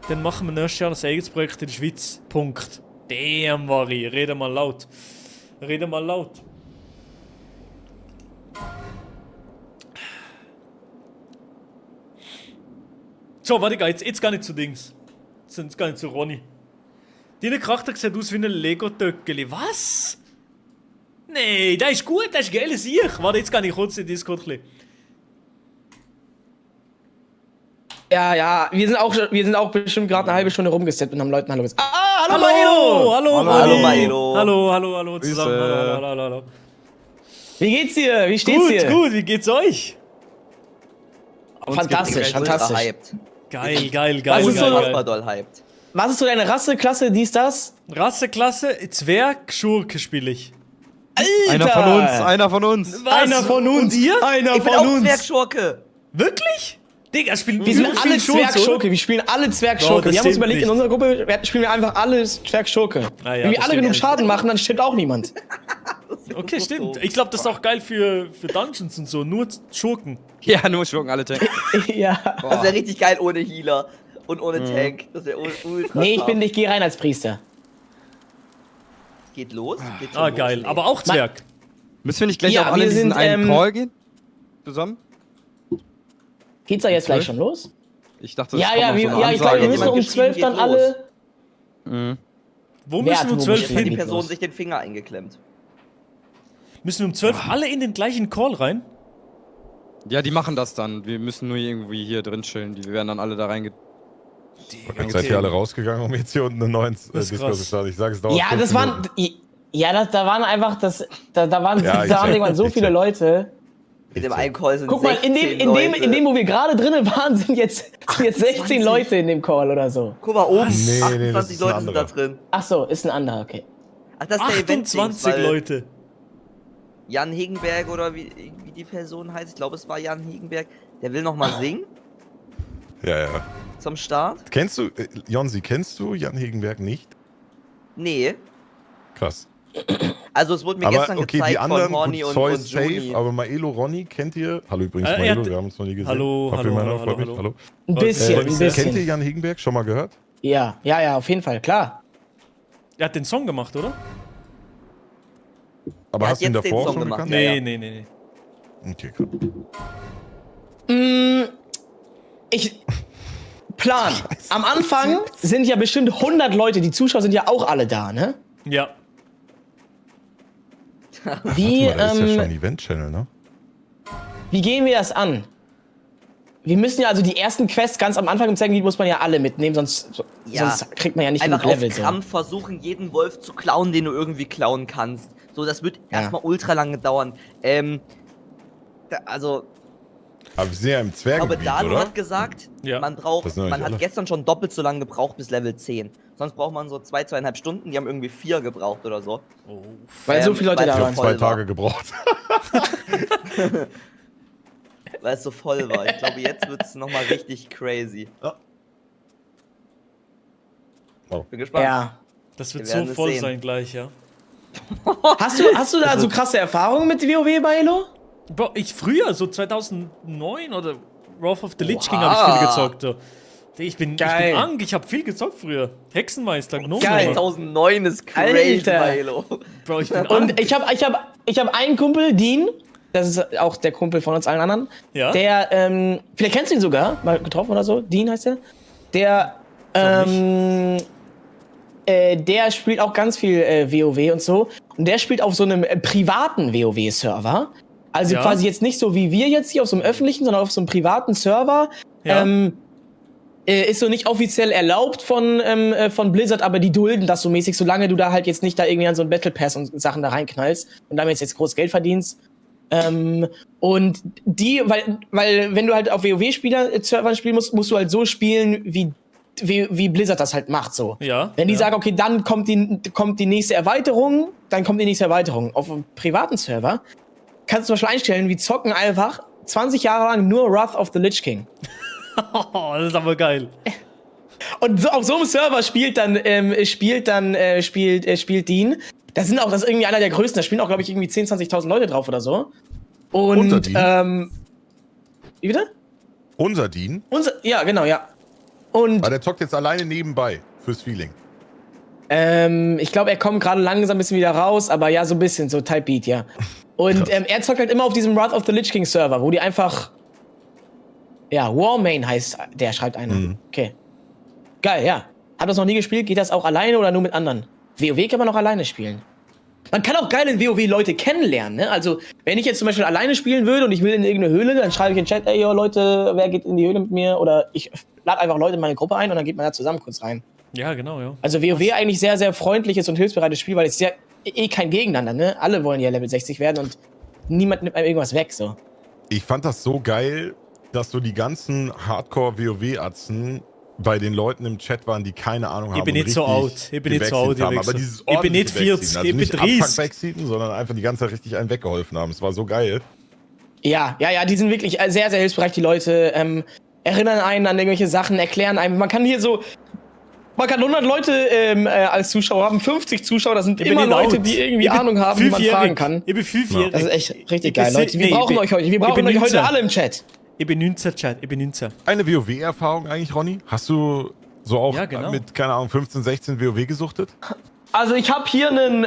Dann machen wir nächstes Jahr ein eigenes Projekt in der Schweiz. Punkt. Damn, Vari. Rede mal laut. Rede mal laut. So, warte, jetzt gar nicht zu Dings. Jetzt gar nicht zu Ronny. Deine Charakter sieht aus wie ein Lego-Töckeli. Was? Nee, der ist gut, der ist geil Sieg. Warte, jetzt kann ich kurz in Discord ein bisschen. Ja, wir sind auch bestimmt gerade eine halbe Stunde rumgesteppt und haben Leuten Hallo gesagt. Ah, hallo, Hallo, hallo, Hallo, Maelo. Hallo zusammen. Hallo. Wie geht's dir? Wie steht's dir? Gut, wie geht's euch? Fantastisch. Hyped. Geil. Unfassbar doll hyped. Was ist so deine Rasse, Klasse, dies, das? Rasseklasse, Zwerg, Schurke spiele ich. Alter! Einer von uns. Was? Einer von uns! Und ihr? Einer Ich bin von auch uns! Zwergschurke. Wirklich? Digga, spielen Wir sind übel alle viel Schurke, Zwergschurke, wir spielen alle Zwergschurke. Bro, das Wir haben uns stimmt überlegt, in nicht. unserer Gruppe spielen wir einfach alle Zwergschurke. Ah ja, Wenn wir das alle stimmt. genug Schaden machen, dann stimmt auch niemand. Okay, stimmt. Ich glaube, das ist auch geil für Dungeons und so. Nur Schurken. Ja, nur Schurken, alle Tank. Ja. Das wäre richtig geil ohne Healer und ohne Tank. Das wäre ultra Nee, scharf. ich gehe rein als Priester. Geht los. Geht schon Ah, los. geil. Nee. Aber auch Zwerg. Müssen wir nicht gleich Ja, auch alle wir in diesen sind, einen Call gehen? Zusammen? Geht's da jetzt gleich schon los? Ich dachte, das Ja, kommt ja, noch so eine ich glaube, wir Ansage. müssen jemand um geschrieben, 12 geht dann los. alle. Wo Wer müssen hat wir um wo 12 geschrieben? Hat die hin? Person los. sich den Finger eingeklemmt. Müssen wir um 12 alle in den gleichen Call rein? Ja, die machen das dann. Wir müssen nur irgendwie hier drin chillen. Wir werden dann alle da reinge... Jetzt seid ihr alle rausgegangen, um jetzt hier unten einen neuen Das ist Discord krass. zu starten. Ich sage es dauert Ja, 5 das waren. Minuten. Da waren einfach da waren Ja, ich irgendwann check, so ich viele check. Leute. In dem einen Call sind Guck mal, in 16 Leute. dem, wo wir gerade drinnen waren, sind jetzt 16 Leute in dem Call oder so. Guck mal, oben. Nee, 28 das ist ein Leute sind da anderer. drin. Ach so, ist ein anderer, okay. Ach, das ist der Event. 28 Leute. Jan Hegenberg oder wie die Person heißt, ich glaube es war Jan Hegenberg, der will noch mal singen Ja. zum Start. Kennst du, Jonsi, kennst du Jan Hegenberg nicht? Nee, Krass. also es wurde mir Aber gestern okay, die gezeigt anderen, von Horny gut, und Zoe ist Juni. safe, aber Maelo Ronny kennt ihr? Hallo übrigens, Er Maelo, hat- wir haben uns noch nie gesehen. Hallo, Apfelmänner, hallo, freut mich. hallo. Hallo. Ein bisschen, ein Kennt Kennt ihr bisschen. Jan Hegenberg? Schon mal gehört? Ja, auf jeden Fall, klar. Er hat den Song gemacht, oder? Aber Er hat hast du ihn jetzt den davor Song schon gemacht, gekannt? ja. Nee. Okay, krass. Plan. Am Anfang sind ja bestimmt 100 Leute, die Zuschauer sind ja auch alle da, ne? Ja. Wie, Guck mal, da ist ja schon ein Event-Channel, ne? wie gehen wir das an? Wir müssen ja also die ersten Quests ganz am Anfang im Zeigen, muss man ja alle mitnehmen, sonst kriegt man ja nicht Einfach genug auf Level. So. Krampf versuchen, jeden Wolf zu klauen, den du irgendwie klauen kannst. So, das wird Ja. erstmal ultra lange dauern. Also, Aber wir sind ja im ich glaube, Zwergengebiet, Dalu oder? hat gesagt, Ja. man Das sind ja hat nicht alle. gestern schon doppelt so lange gebraucht bis Level 10. Sonst braucht man so 2,5 Stunden, die haben irgendwie 4 gebraucht oder so. Weil so viele Leute weil da so Ich waren. habe voll 2 war. Tage gebraucht. Weil es so voll war. Ich glaube, jetzt wird es nochmal richtig crazy. Bin gespannt. Ja. Das wird Wir so werden es voll sehen. sein gleich, ja. Hast du da so krasse Erfahrungen mit WoW, Bailo? Bro, ich früher, so 2009 oder Wrath of the Lich King Oha. habe ich viel gezockt. So. Ich bin Geil. Ang, ich habe viel gezockt früher. Hexenmeister, Gnome. Geil. 2009 ist crazy, Alter. Milo. Bro, ich bin Ang. Und ich hab einen Kumpel, Dean, Das ist auch der Kumpel von uns allen anderen. Ja. Der, vielleicht kennst du ihn sogar, mal getroffen oder so. Dean heißt er. Der spielt auch ganz viel WoW und so. Und der spielt auf so einem privaten WoW-Server. Also Ja. quasi jetzt nicht so wie wir jetzt hier auf so einem öffentlichen, sondern auf so einem privaten Server. Ja. Ist so nicht offiziell erlaubt von Blizzard, aber die dulden das so mäßig, solange du da halt jetzt nicht da irgendwie an so einen Battle Pass und Sachen da reinknallst und damit jetzt groß Geld verdienst. Und die, weil wenn du halt auf WoW-Servern spielen musst du halt so spielen, wie Blizzard das halt macht, so. Ja. Wenn die ja. sagen, okay, dann kommt die nächste Erweiterung, dann kommt die nächste Erweiterung. Auf einem privaten Server kannst du zum Beispiel einstellen, wir zocken einfach 20 Jahre lang nur Wrath of the Lich King. Oh, das ist aber geil. Und so, auf so einem Server spielt Dean. Das ist irgendwie einer der größten. Da spielen auch, glaube ich, irgendwie 10.000, 20.000 Leute drauf oder so. Und, Unser Dean? Wie bitte? Unser Dean? Ja, genau, ja. Und Aber der zockt jetzt alleine nebenbei, fürs Feeling. ich glaube, er kommt gerade langsam ein bisschen wieder raus, aber ja, so ein bisschen, so Type Beat, ja. Und er zockt halt immer auf diesem Wrath of the Lich King Server, wo die einfach. Ja, Warmain heißt der, schreibt einer. Okay. Geil, ja. Hab das noch nie gespielt, geht das auch alleine oder nur mit anderen? WoW kann man auch alleine spielen. Man kann auch geil in WoW Leute kennenlernen, ne? Also, wenn ich jetzt zum Beispiel alleine spielen würde und ich will in irgendeine Höhle, dann schreibe ich in den Chat, ey, yo, Leute, wer geht in die Höhle mit mir? Oder ich lade einfach Leute in meine Gruppe ein und dann geht man da zusammen kurz rein. Ja, genau, ja. Also WoW eigentlich sehr, sehr freundliches und hilfsbereites Spiel, weil es ist ja kein Gegeneinander, ne? Alle wollen ja Level 60 werden und niemand nimmt einem irgendwas weg, so. Ich fand das so geil, dass so die ganzen Hardcore-WoW-Atzen bei den Leuten im Chat waren, die keine Ahnung haben. Ich bin und nicht so richtig alt. Ich bin nicht so alt, gebackseatet haben. ich Aber wechsle. dieses Ich bin nicht ordentliche 40, Backseaten, ich bin nicht 30. Abfuck-Backseaten, sondern einfach die ganze Zeit richtig einen weggeholfen haben. Es war so geil. Ja, die sind wirklich sehr, sehr hilfsbereit, die Leute. Erinnern einen an irgendwelche Sachen, erklären einem. Man kann 100 Leute als Zuschauer haben, 50 Zuschauer, das sind Ich bin immer nicht Leute, alt. die irgendwie Ich bin Ahnung haben, die man 5-jährig. fragen kann. Ich bin 5-jährig. Das ist echt richtig Ich bin geil, Leute. Wir nee, brauchen ich euch heute. Wir bin brauchen euch 19. heute alle im Chat. Ich bin 19, Chat. Ich bin 19. Eine WoW-Erfahrung eigentlich, Ronny? Hast du so auch Ja, genau. mit, keine Ahnung, 15, 16 WoW gesuchtet? Also ich habe hier einen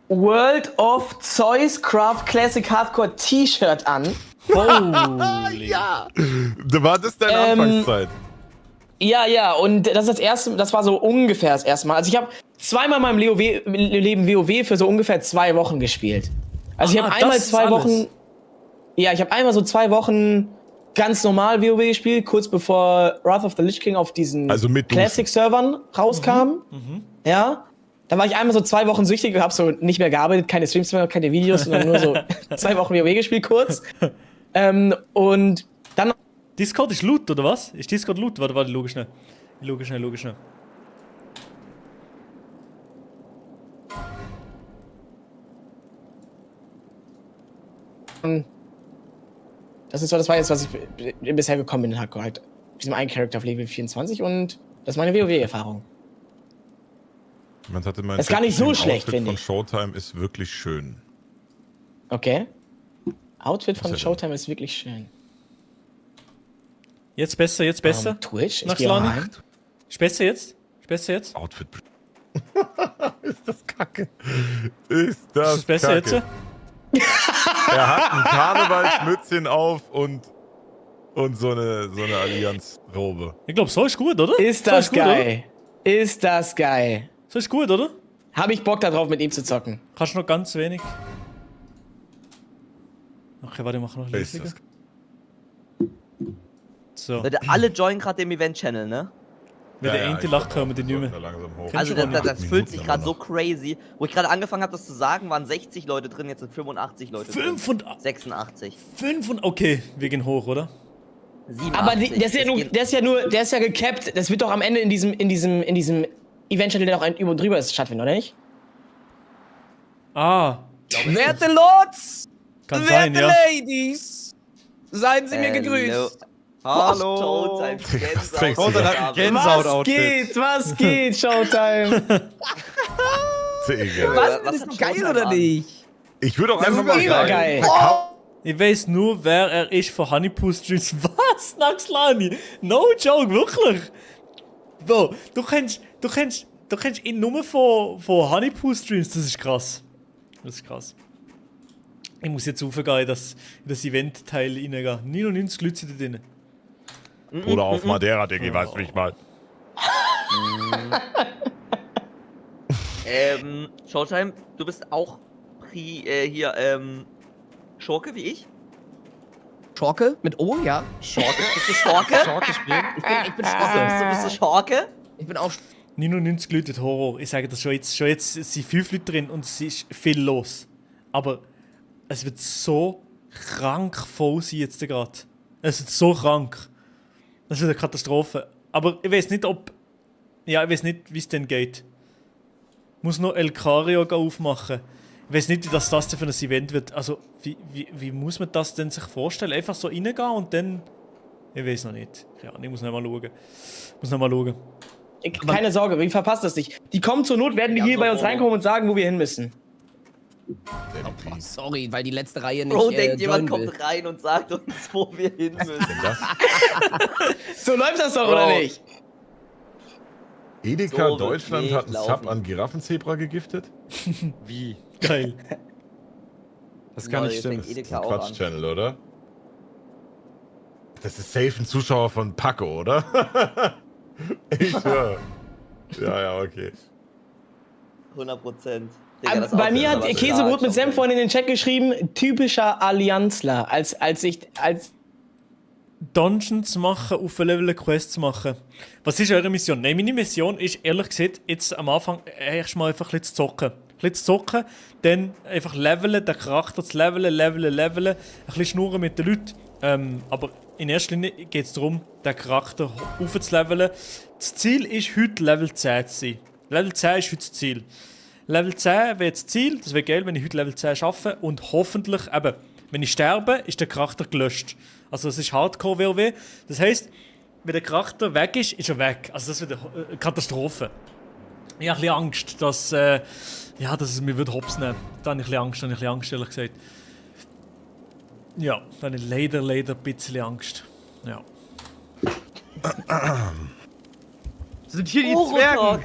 World of Zeus Craft Classic Hardcore T-Shirt an. Holy. War das deine Anfangszeit? Ja, und das war so ungefähr das erste Mal. Also ich habe zweimal in meinem Leben WoW für so ungefähr 2 Wochen gespielt. Also ich habe das einmal ist 2 alles. Wochen. Ja, ich habe einmal so 2 Wochen ganz normal WoW gespielt, kurz bevor Wrath of the Lich King auf diesen Also mit Duschen. Classic-Servern rauskam. Ja. Da war ich einmal so 2 Wochen süchtig und hab so nicht mehr gearbeitet, keine Streams mehr, keine Videos, sondern nur so 2 Wochen WoW gespielt kurz. Und dann Discord ist laut, oder was? Ist Discord laut? Warte, logisch schnell. Logisch schnell. das war jetzt, was ich bisher gekommen bin in Hardcore halt. Mit diesem einen Charakter auf Level 24 und das ist meine WoW-Erfahrung. Man hatte mein Das ist gar nicht so Outfit schlecht, finde von ich. Showtime ist wirklich schön. Okay. Outfit von Was ist Showtime ist wirklich schön. Jetzt besser? Twitch? Ich Nach geh mal Slani? rein. Ist besser jetzt? Outfit. Ist das kacke? Ist das Ist es besser kacke? jetzt? Er hat ein Karnevalsmützchen auf und so eine Allianz-Robe. Ich glaube, so ist gut, oder? Ist so das gut, geil? Ist das geil? Oder? So ist gut, oder? Hab ich Bock darauf, mit ihm zu zocken. Kannst du noch ganz wenig. Okay, warte, ich mach noch Ist leisiger. das So. Leute, alle joinen gerade dem Event-Channel, ne? Wenn der eine lacht, kommen die nicht mehr. Also schon das füllt sich gerade so noch. crazy. Wo ich gerade angefangen habe, das zu sagen, waren 60 Leute drin, jetzt sind 85 Leute drin. 86. Okay, wir gehen hoch, oder? 87. Aber der ist ja gecapped. Das wird doch am Ende in diesem Event-Channel noch ein Über- und Drüber stattfinden, oder nicht? Ah, Werte Lords! kann sein, ja. Ladies! Seien Sie mir gegrüßt! Hallo! Was trägst du Oh, dann da? hat ein Gänsehaut-Outfit. Was geht, Showtime? Digga. Was? Was Das hat ist geil Showtime oder an? nicht? Ich würde auch Das einfach ist mal mega sagen, geil. Ich weiß nur, wer er ist von Honeypoo Streams. Was? Naxlani? No joke, wirklich? Bro, du kennst ihn nur von Honeypoo Streams. Das ist krass. Das ist krass. Ich muss jetzt raufgehen, in das Event-Teil reingehen. 99 Leute sind da drin. Oder auf Madeira, Diggi, weißt du, wie ich mein. Showtime, du bist auch Schurke wie ich? Schorke mit O, ja. Schurke? Bist du Schurke? Schorke spielen. Ich bin Schorke. Bist du Schurke? Ich bin auch 99 Leute hat Horror. Ich sage das schon jetzt sind 5 Leute drin und es ist viel los. Aber es wird so krank voll sein jetzt gerade. Es wird so krank. Das wird eine Katastrophe. Aber ich weiß nicht, ich weiß nicht, wie es denn geht. Ich muss noch El Cario aufmachen. Ich weiß nicht, wie das denn für ein Event wird. Also, wie muss man das denn sich vorstellen? Einfach so reingehen und dann... Ich weiß noch nicht. Ja, ich muss noch mal schauen. Keine Sorge, wir verpassen das nicht. Die kommen zur Not, werden die hier bei uns reinkommen und sagen, wo wir hin müssen. sorry, weil die letzte Reihe nicht. Bro, denkt jemand joinen will. kommt rein und sagt uns, wo wir hin müssen. So läuft das doch, oder nicht? Edeka So Deutschland wird hat einen nicht Sub laufen. an Giraffenzebra gegiftet? Wie? Geil. Das kann nicht Jetzt stimmen. fängt Edeka Ein auch an. Quatsch-Channel, oder? Das ist safe ein Zuschauer von Paco, oder? Ich schwör. Ja, okay. 100%. Bei mir hat Käsebrot mit Senf vorhin in den Chat geschrieben, typischer Allianzler. Als Dungeons machen, auf Level Quests machen. Was ist eure Mission? Nein, meine Mission ist, ehrlich gesagt, jetzt am Anfang erstmal einfach ein bisschen zu zocken. Ein bisschen zu zocken, dann einfach leveln, den Charakter zu leveln, ein bisschen schnurren mit den Leuten. Aber in erster Linie geht es darum, den Charakter aufzuleveln. Das Ziel ist, heute Level 10 zu sein. Level 10 ist heute das Ziel. Level 10 wäre das Ziel, das wäre geil, wenn ich heute Level 10 schaffe und hoffentlich eben, wenn ich sterbe, ist der Charakter gelöscht. Also das ist Hardcore-WoW. Das heisst, wenn der Charakter weg ist, ist er weg. Also das wird eine Katastrophe. Ich habe ein bisschen Angst, dass es mir hops nehmen würde. Da habe ich ein bisschen Angst, ehrlich gesagt. Ja, da habe ich leider ein bisschen Angst. Ja. Sind hier die Zwerge?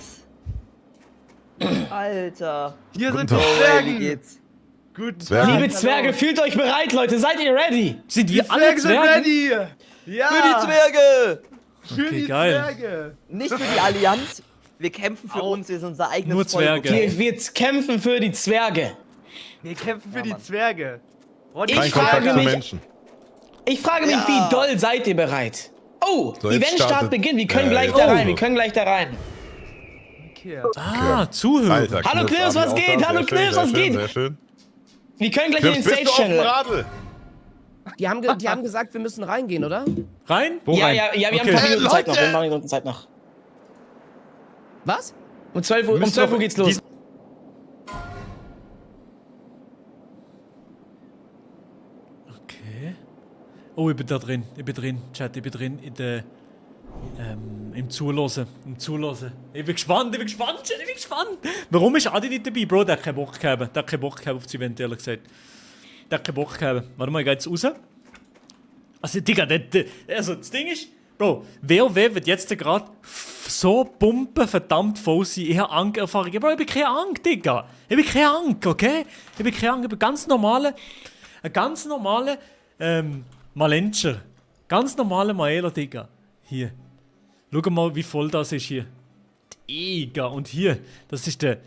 Alter. Hier Guten sind die Tag. Wie Zwerge. geht's? Guten Zwerge. Tag. liebe Zwerge, fühlt euch bereit, Leute. Seid ihr ready? Sind Die wir alle Zwerge sind Zwerge? ready. Ja. Für die Zwerge! Für Okay, die geil. Zwerge. Nicht für die Allianz. Wir kämpfen für uns, wir sind unser eigenes Nur Volk. Zwerge. Wir kämpfen für die Zwerge. Wir kämpfen für Ja, die Mann. Zwerge. Oh, Ich Kein frage Kontakt zu mich- Menschen. Ich frage mich, wie doll seid ihr bereit? Oh, So, jetzt Eventstart startet- beginnt. Wir können Ja, gleich jetzt- da Oh. rein. Wir können gleich da rein. Okay. Ah, Zuhören. Alter, Hallo, Knips, Knips, was auch geht? da. Hallo, Sehr schön, Knips, was sehr schön, geht? Sehr schön. Wir können gleich in Knips, den bist du auf dem Stage-Channel. Radl? Die haben gesagt, wir müssen reingehen, oder? Rein? Wo Ja, rein? ja, wir haben Okay. ein paar Minuten Zeit noch. Leute! Wir haben ein paar Minuten Zeit noch. Was? Um 12 Uhr, Müssen wir- geht's los. Okay. Oh, ich bin da drin. Chat, ich bin drin in der... im Zuhören. Ich bin gespannt, Chat. Warum ist Adi nicht dabei? Bro, der hat keinen Bock gehabt. Der hat keinen Bock gehabt auf das Event, ehrlich gesagt. Der hat keinen Bock gehabt. Warte mal, ich gehe jetzt raus. Also, Digga, also das Ding ist... Bro, WoW wird jetzt gerade so pumpen verdammt voll sein. Ich habe Ang-Erfahrungen. Bro, ich bin keine Ang, Digga. Ich bin keine Ang, okay? Ich bin keine Ang, ich bin ein ganz normaler Malenscher. Ganz normaler Maela, Digga. Hier. Schau mal, wie voll das ist hier. Digga. Und hier, das ist der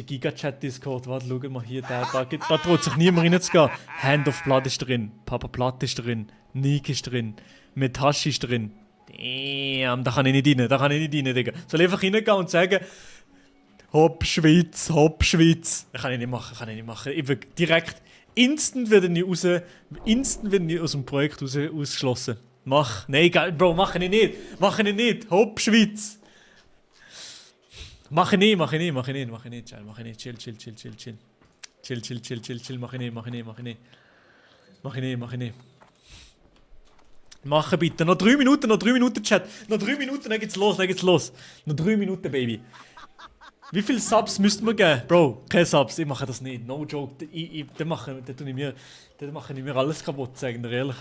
Giga-Chat-Discord. Warte, schau mal hier. Da traut sich niemand reinzugehen. Hand of Blood ist drin. Papa Platt ist drin. Nick ist drin. Metashi ist drin. Damn, da kann ich nicht rein, Digga. Soll ich einfach reingehen und sagen, Hopp Schweiz. Das kann ich nicht machen. Ich will direkt, instant werde ich aus dem Projekt ausgeschlossen. Nein, Bro, mach ich nicht. Hopp Schweiz. Mach ich nicht. Chill. Mach ich nicht. Machen bitte. Noch 3 Minuten, Chat. Noch 3 Minuten, dann geht's los. Noch 3 Minuten, Baby. Wie viele Subs müssten wir geben? Bro, keine Subs, ich mache das nicht. No joke. Dann mache ich mir alles kaputt, sagen wir ehrlich.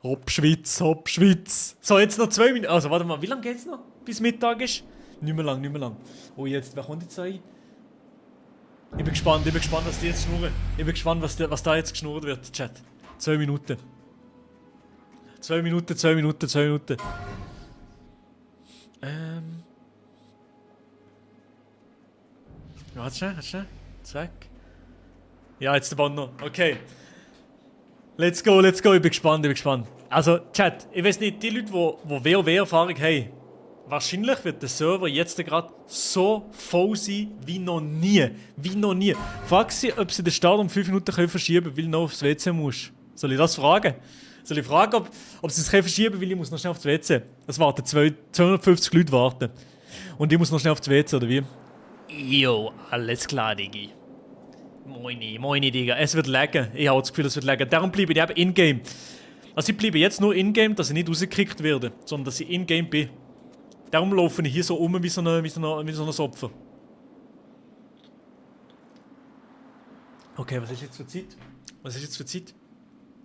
Hopp Schweiz. So, jetzt noch 2 Minuten. Also, warte mal, wie lange geht's noch? Bis Mittag ist? Nicht mehr lang. Oh, jetzt, wer kommt jetzt rein? Ich bin gespannt, was die jetzt schnurren. Ich bin gespannt, was da jetzt geschnurrt wird, Chat. 2 Minuten. 2 Minuten. Warte schnell. Zack. Ja, jetzt der Banner. Okay. Let's go. Ich bin gespannt. Also, Chat, ich weiß nicht, die Leute, die WoW-Erfahrung haben, wahrscheinlich wird der Server jetzt gerade so voll sein wie noch nie. Frag sie, ob sie den Start um 5 Minuten verschieben können, weil du noch aufs WC musst. Soll ich das fragen? Soll ich fragen, ob sie es verschieben können, weil ich muss noch schnell aufs WC? Es warten 250 Leute warten. Und ich muss noch schnell aufs WC, oder wie? Jo, alles klar, Digi. Moini, Digga. Es wird laggen. Ich habe das Gefühl, es wird laggen. Darum bleibe ich eben in-game. Also ich bleibe jetzt nur in-game, dass ich nicht rausgekickt werde, sondern dass ich in-game bin. Darum laufe ich hier so wie so ein Opfer. Okay, was ist jetzt für Zeit?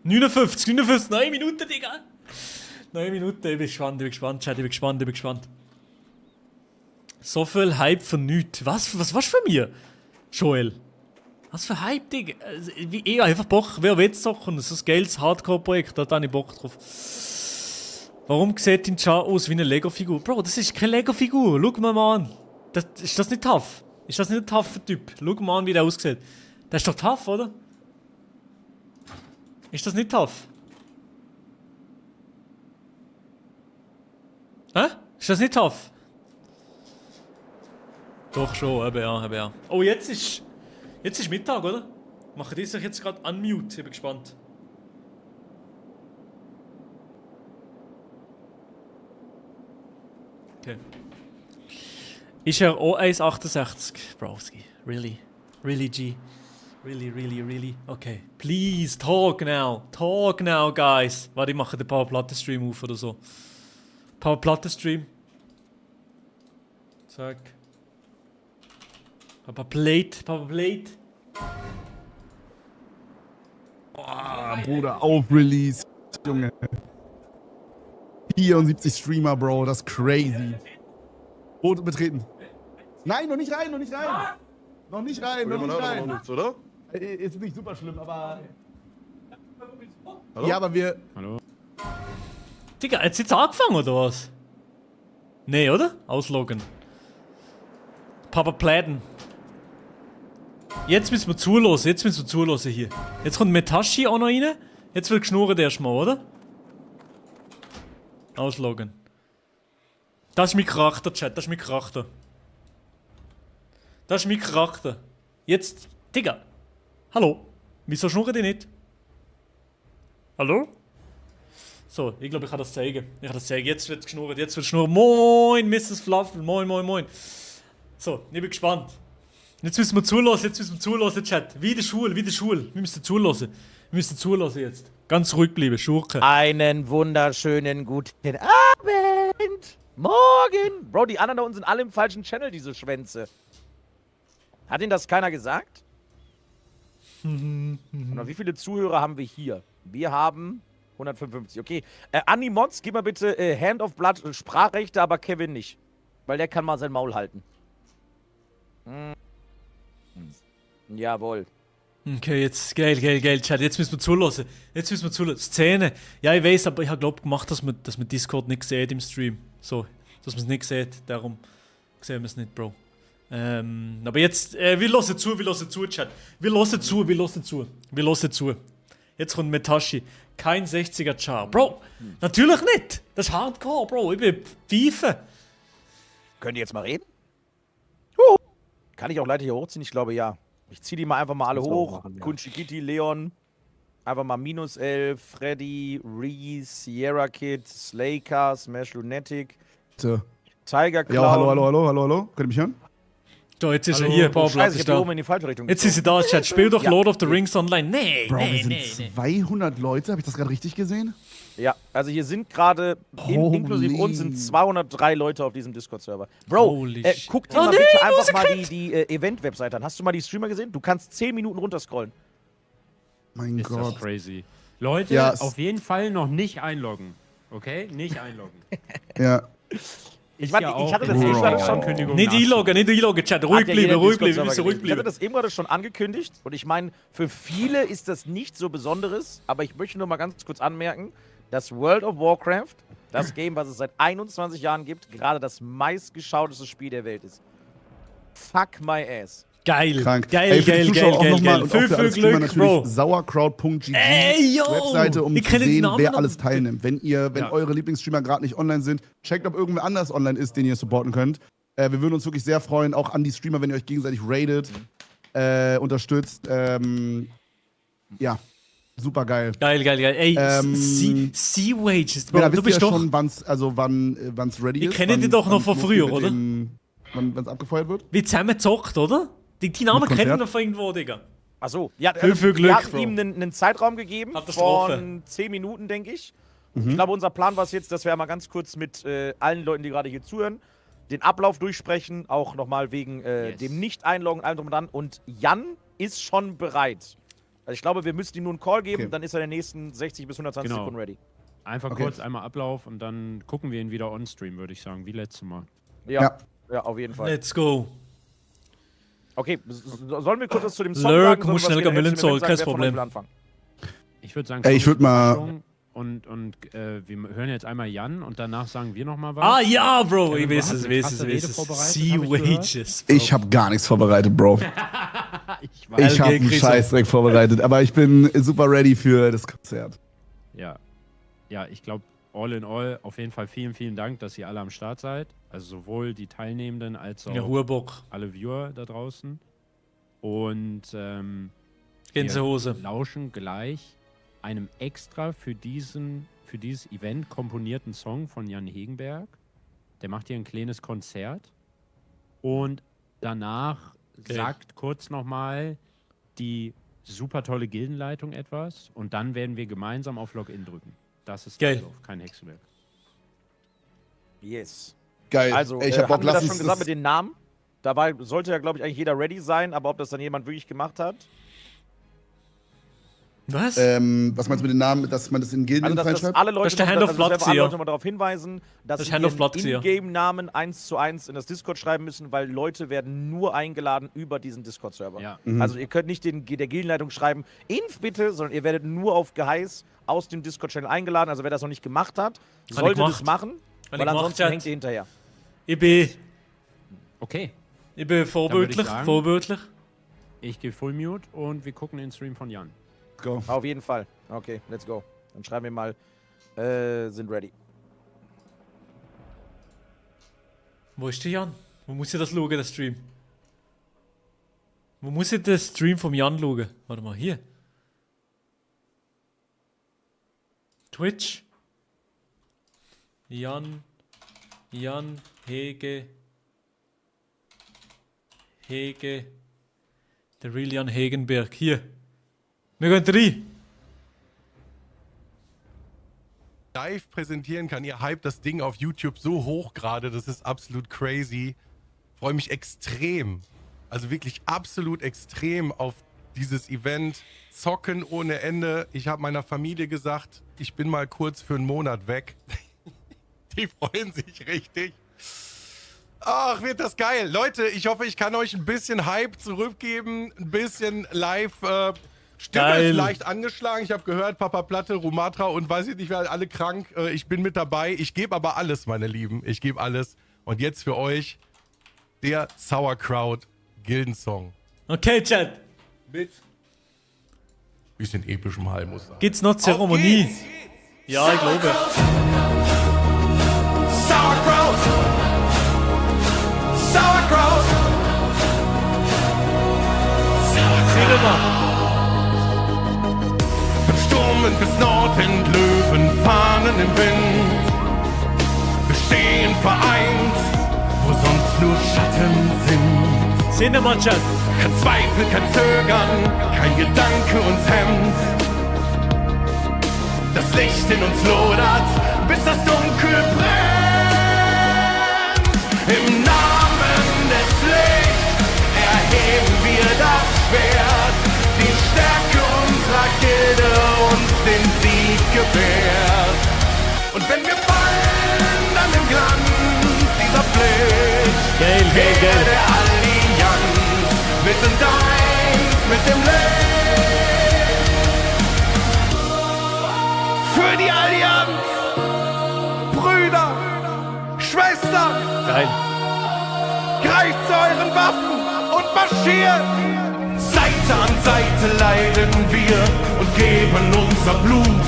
59, 9 Minuten, Digga! 9 Minuten, ich bin gespannt, Chat, ich bin gespannt. So viel Hype für nichts. Was für mir? Joel? Was für Hype, Digga? Ich habe einfach Bock, wer will zocken? Das ist ein geiles Hardcore-Projekt, da habe ich Bock drauf. Warum sieht dein Char aus wie eine Lego-Figur? Bro, das ist keine Lego-Figur. Schau mal an. Ist das nicht tough? Ist das nicht ein tougher Typ? Schau mal an, wie der aussieht. Der ist doch tough, oder? Ist das nicht tough? Hä? Ist das nicht tough? Doch schon, eben ja. Oh, jetzt ist Mittag, oder? Machen die sich jetzt gerade unmute? Ich bin gespannt. Okay. Ist er auch 1,68? Browski. Really? Really, G? Really? Okay. Please, talk now, guys. Warte, ich mache den Power-Platte-Stream auf oder so. Power-Platte-Stream. Zack. Papa Plate. Boah, Bruder, auf Release. Junge. 74 Streamer, Bro, das ist crazy. Boot betreten. Nein, noch nicht rein. Noch nicht rein. Noch nicht rein. Nichts, oder? Ist nicht super schlimm, aber... Hallo? Ja, aber wir... Hallo? Digga, hat's jetzt angefangen oder was? Nee, oder? Ausloggen. Papa Pläden. Jetzt müssen wir zulassen hier. Jetzt kommt Metashi auch noch rein. Jetzt wird geschnurrt erstmal, oder? Ausloggen. Das ist mein Charakter, Chat. Das ist mein Charakter. Jetzt, Digga. Hallo. Wieso schnurren die nicht? Hallo? So, ich glaube, ich kann das zeigen. Jetzt wird geschnurrt. Moin, Mrs. Fluffel. Moin. So, ich bin gespannt. Jetzt müssen wir zulassen, Chat. Wie in der Schule. Wir müssen zulassen jetzt. Ganz ruhig bleiben, Schurke. Einen wunderschönen guten Abend. Morgen. Bro, die anderen da unten sind alle im falschen Channel, diese Schwänze. Hat Ihnen das keiner gesagt? Und wie viele Zuhörer haben wir hier? Wir haben 155. Okay. Animods, gib mal bitte Hand of Blood Sprachrechte, aber Kevin nicht. Weil der kann mal sein Maul halten. Jawohl. Okay, jetzt geil, Chat. Jetzt müssen wir zulassen. Szene. Ja, ich weiß, aber ich habe gemacht, dass man Discord nicht sieht im Stream. So, dass man es nicht sieht. Darum sehen wir es nicht, Bro. Aber jetzt, wir hören zu, Chat. Wir hören zu. Jetzt kommt Metashi. Kein 60er Char. Bro, natürlich nicht. Das ist Hardcore, Bro. Ich bin Pfeife. Könnt ihr jetzt mal reden? Kann ich auch Leute hier hochziehen? Ich glaube, ja. Ich ziehe die mal einfach mal alle hoch. Ja. Kunchikiti, Leon. Einfach mal -11. Freddy, Reese, Sierra Kid, Slaker, Smash Lunatic. Tiger Clown. Ja, hallo. Könnt ihr mich hören? So, jetzt ist er hier. Scheiße, ich hab die oben in die falsche Richtung jetzt ist sie da, Chat. Spiel doch Lord of the Rings online. Nee, Bro, wir sind 200 Leute. Habe ich das gerade richtig gesehen? Ja, also hier sind gerade, inklusive uns, sind 203 Leute auf diesem Discord-Server. Bro, guck dir mal bitte einfach mal die Event-Webseite an. Hast du mal die Streamer gesehen? Du kannst 10 Minuten runterscrollen. Mein Ist Gott. das crazy. Leute, Ja, auf jeden Fall noch nicht einloggen. Okay? Nicht einloggen. Ja. Ich meine, ich hatte das eben gerade schon. Nicht einloggen, Chat. Ruhig bleiben, wir müssen ruhig Ich hatte bleiben. das eben gerade schon angekündigt und ich meine, für viele ist das nichts so Besonderes, aber ich möchte nur mal ganz kurz anmerken, dass World of Warcraft, das Game, was es seit 21 Jahren gibt, gerade das meistgeschauteste Spiel der Welt ist. Fuck my ass. Geil, Krank. geil, Für die geil, Zuschauer geil, auch geil, nochmal geil. und auch Viel, für alle viel Streamer Glück, natürlich Bro. sauerkraut.gg Ey, yo! Webseite, um Wir zu kennen den sehen, Namen wer noch. alles teilnimmt. Wenn eure Lieblingsstreamer gerade nicht online sind, checkt, ob irgendwer anders online ist, den ihr supporten könnt. Wir würden uns wirklich sehr freuen, auch an die Streamer, wenn ihr euch gegenseitig raidet, unterstützt. Ja, super geil. Geil. Ey, Sea Wages, Bro, Ja, du wisst bist ihr doch... schon, wann's ready Wir ist? kennen die doch noch von früher, oder? Wann's abgefeuert wird? Wie zusammen gezockt, oder? Die Namen Mit kennen Konzert? wir von irgendwo, Digga. Achso, ja, Viel Glück, wir hatten Bro. ihm einen Zeitraum gegeben Katastrophe. von 10 Minuten, denke ich. Ich glaube, unser Plan war es jetzt, dass wir mal ganz kurz mit allen Leuten, die gerade hier zuhören, den Ablauf durchsprechen, auch nochmal wegen dem Nicht-Einloggen, allem drum und dran. Und Jan ist schon bereit. Also ich glaube, wir müssten ihm nur einen Call geben, Okay. dann ist er in den nächsten 60 bis 120 Genau. Sekunden ready. Einfach Okay. kurz einmal Ablauf und dann gucken wir ihn wieder on-stream, würde ich sagen, wie letztes Mal. Ja, auf jeden Fall. Let's go. Okay, sollen wir kurz was zu dem Song Lurk, sagen? muss Sollen wir schnell was generell Millen zu dem zurück, Event kein sagen? Wer von euch Problem. will anfangen? Ich würde sagen, Ey, ich würd mal- Überraschung und wir hören jetzt einmal Jan und danach sagen wir nochmal was. Ah ja, Bro, ich Kevin, weiß du es, hast eine weiß krasse es, Rede weiß es. vorbereitet, Sea hab ich gehört. Wages, Bro. Ich habe gar nichts vorbereitet, Bro. Ich weiß. Ich habe einen Chris. Scheißdreck vorbereitet, aber ich bin super ready für das Konzert. Ja, ich glaube, all in all, auf jeden Fall vielen Dank, dass ihr alle am Start seid. Also sowohl die Teilnehmenden als auch Ja, Hurbock. alle Viewer da draußen. Und Gänsehose. wir lauschen gleich einem extra für dieses Event komponierten Song von Jan Hegenberg. Der macht hier ein kleines Konzert. Und danach sagt kurz nochmal die super tolle Gildenleitung etwas. Und dann werden wir gemeinsam auf Login drücken. Das ist Geil. der Ablauf, kein Hexenwerk. Yes. Geil. Also, Ey, ich hab Bock, haben wir lass das uns schon gesagt mit den Namen? Dabei sollte ja, glaube ich, eigentlich jeder ready sein, aber ob das dann jemand wirklich gemacht hat? Was? Was meinst du mit den Namen, dass man das in Gilden Also, dass reinschreibt? alle Leute Das ist der noch- Hand of also, dass wir Blood alle hier. Leute mal darauf hinweisen, dass Das ist sie Hand of ihren Blood hier. Ingame-Namen 1:1 in das Discord schreiben müssen, weil Leute werden nur eingeladen über diesen Discord-Server. Ja. Also ihr könnt nicht der Gildenleitung schreiben, Inf bitte, sondern ihr werdet nur auf Geheiß aus dem Discord-Channel eingeladen. Also wer das noch nicht gemacht hat, sollte das gemacht. machen, Hab ich weil gemacht, ansonsten Chat. hängt ihr hinterher. Ich bin Okay, vorbildlich, sagen- vorbildlich. ich gehe Full Mute und wir gucken den Stream von Jan. Go. Auf jeden Fall. Okay, let's go. Dann schreiben wir mal, sind ready. Wo ist der Jan? Wo muss ich das schauen, der Stream? Wo muss ich den Stream vom Jan schauen? Warte mal, hier. Twitch. Jan Hege. Der Real Jan Hegenberg. Hier. Wir gehen 3. Live präsentieren kann. Ihr hypt das Ding auf YouTube so hoch gerade, das ist absolut crazy. Freue mich extrem, also wirklich absolut extrem auf dieses Event. Zocken ohne Ende. Ich habe meiner Familie gesagt, ich bin mal kurz für einen Monat weg. Die freuen sich richtig. Ach, wird das geil. Leute, ich hoffe, ich kann euch ein bisschen Hype zurückgeben, ein bisschen live. Stimme Geil. ist leicht angeschlagen. Ich habe gehört, Papa Platte, Rumatra und weiß ich nicht, wer alle krank. Ich bin mit dabei. Ich gebe aber alles, meine Lieben. Ich gebe alles. Und jetzt für euch der Sauerkraut Gildensong. Okay, Chat. Mit bisschen epischem Hall, muss sein. Gibt's noch Zeremonie? geht's. Ja, ich glaube. Sauerkraut! Sauerkraut! Sing mal. Von Sturmen bis Nordwind, Löwen, Fahnen im Wind. Wir stehen vereint, wo sonst nur Schatten sind. Sing mal, Chat. Kein Zweifel, kein Zögern, kein Gedanke uns hemmt. Das Licht in uns lodert, bis das Dunkel brennt. Im Namen des Lichts erheben wir das Schwert. Die Stärke unserer Gilde uns den Sieg gewährt. Und wenn wir fallen, dann im Glanz dieser Geil, geil, geil. Der Allianz, wir sind eins mit dem Leben. Für die Allianz, Brüder, Schwestern, Geil. greift zu euren Waffen und marschiert. Seite an Seite leiden wir und geben unser Blut.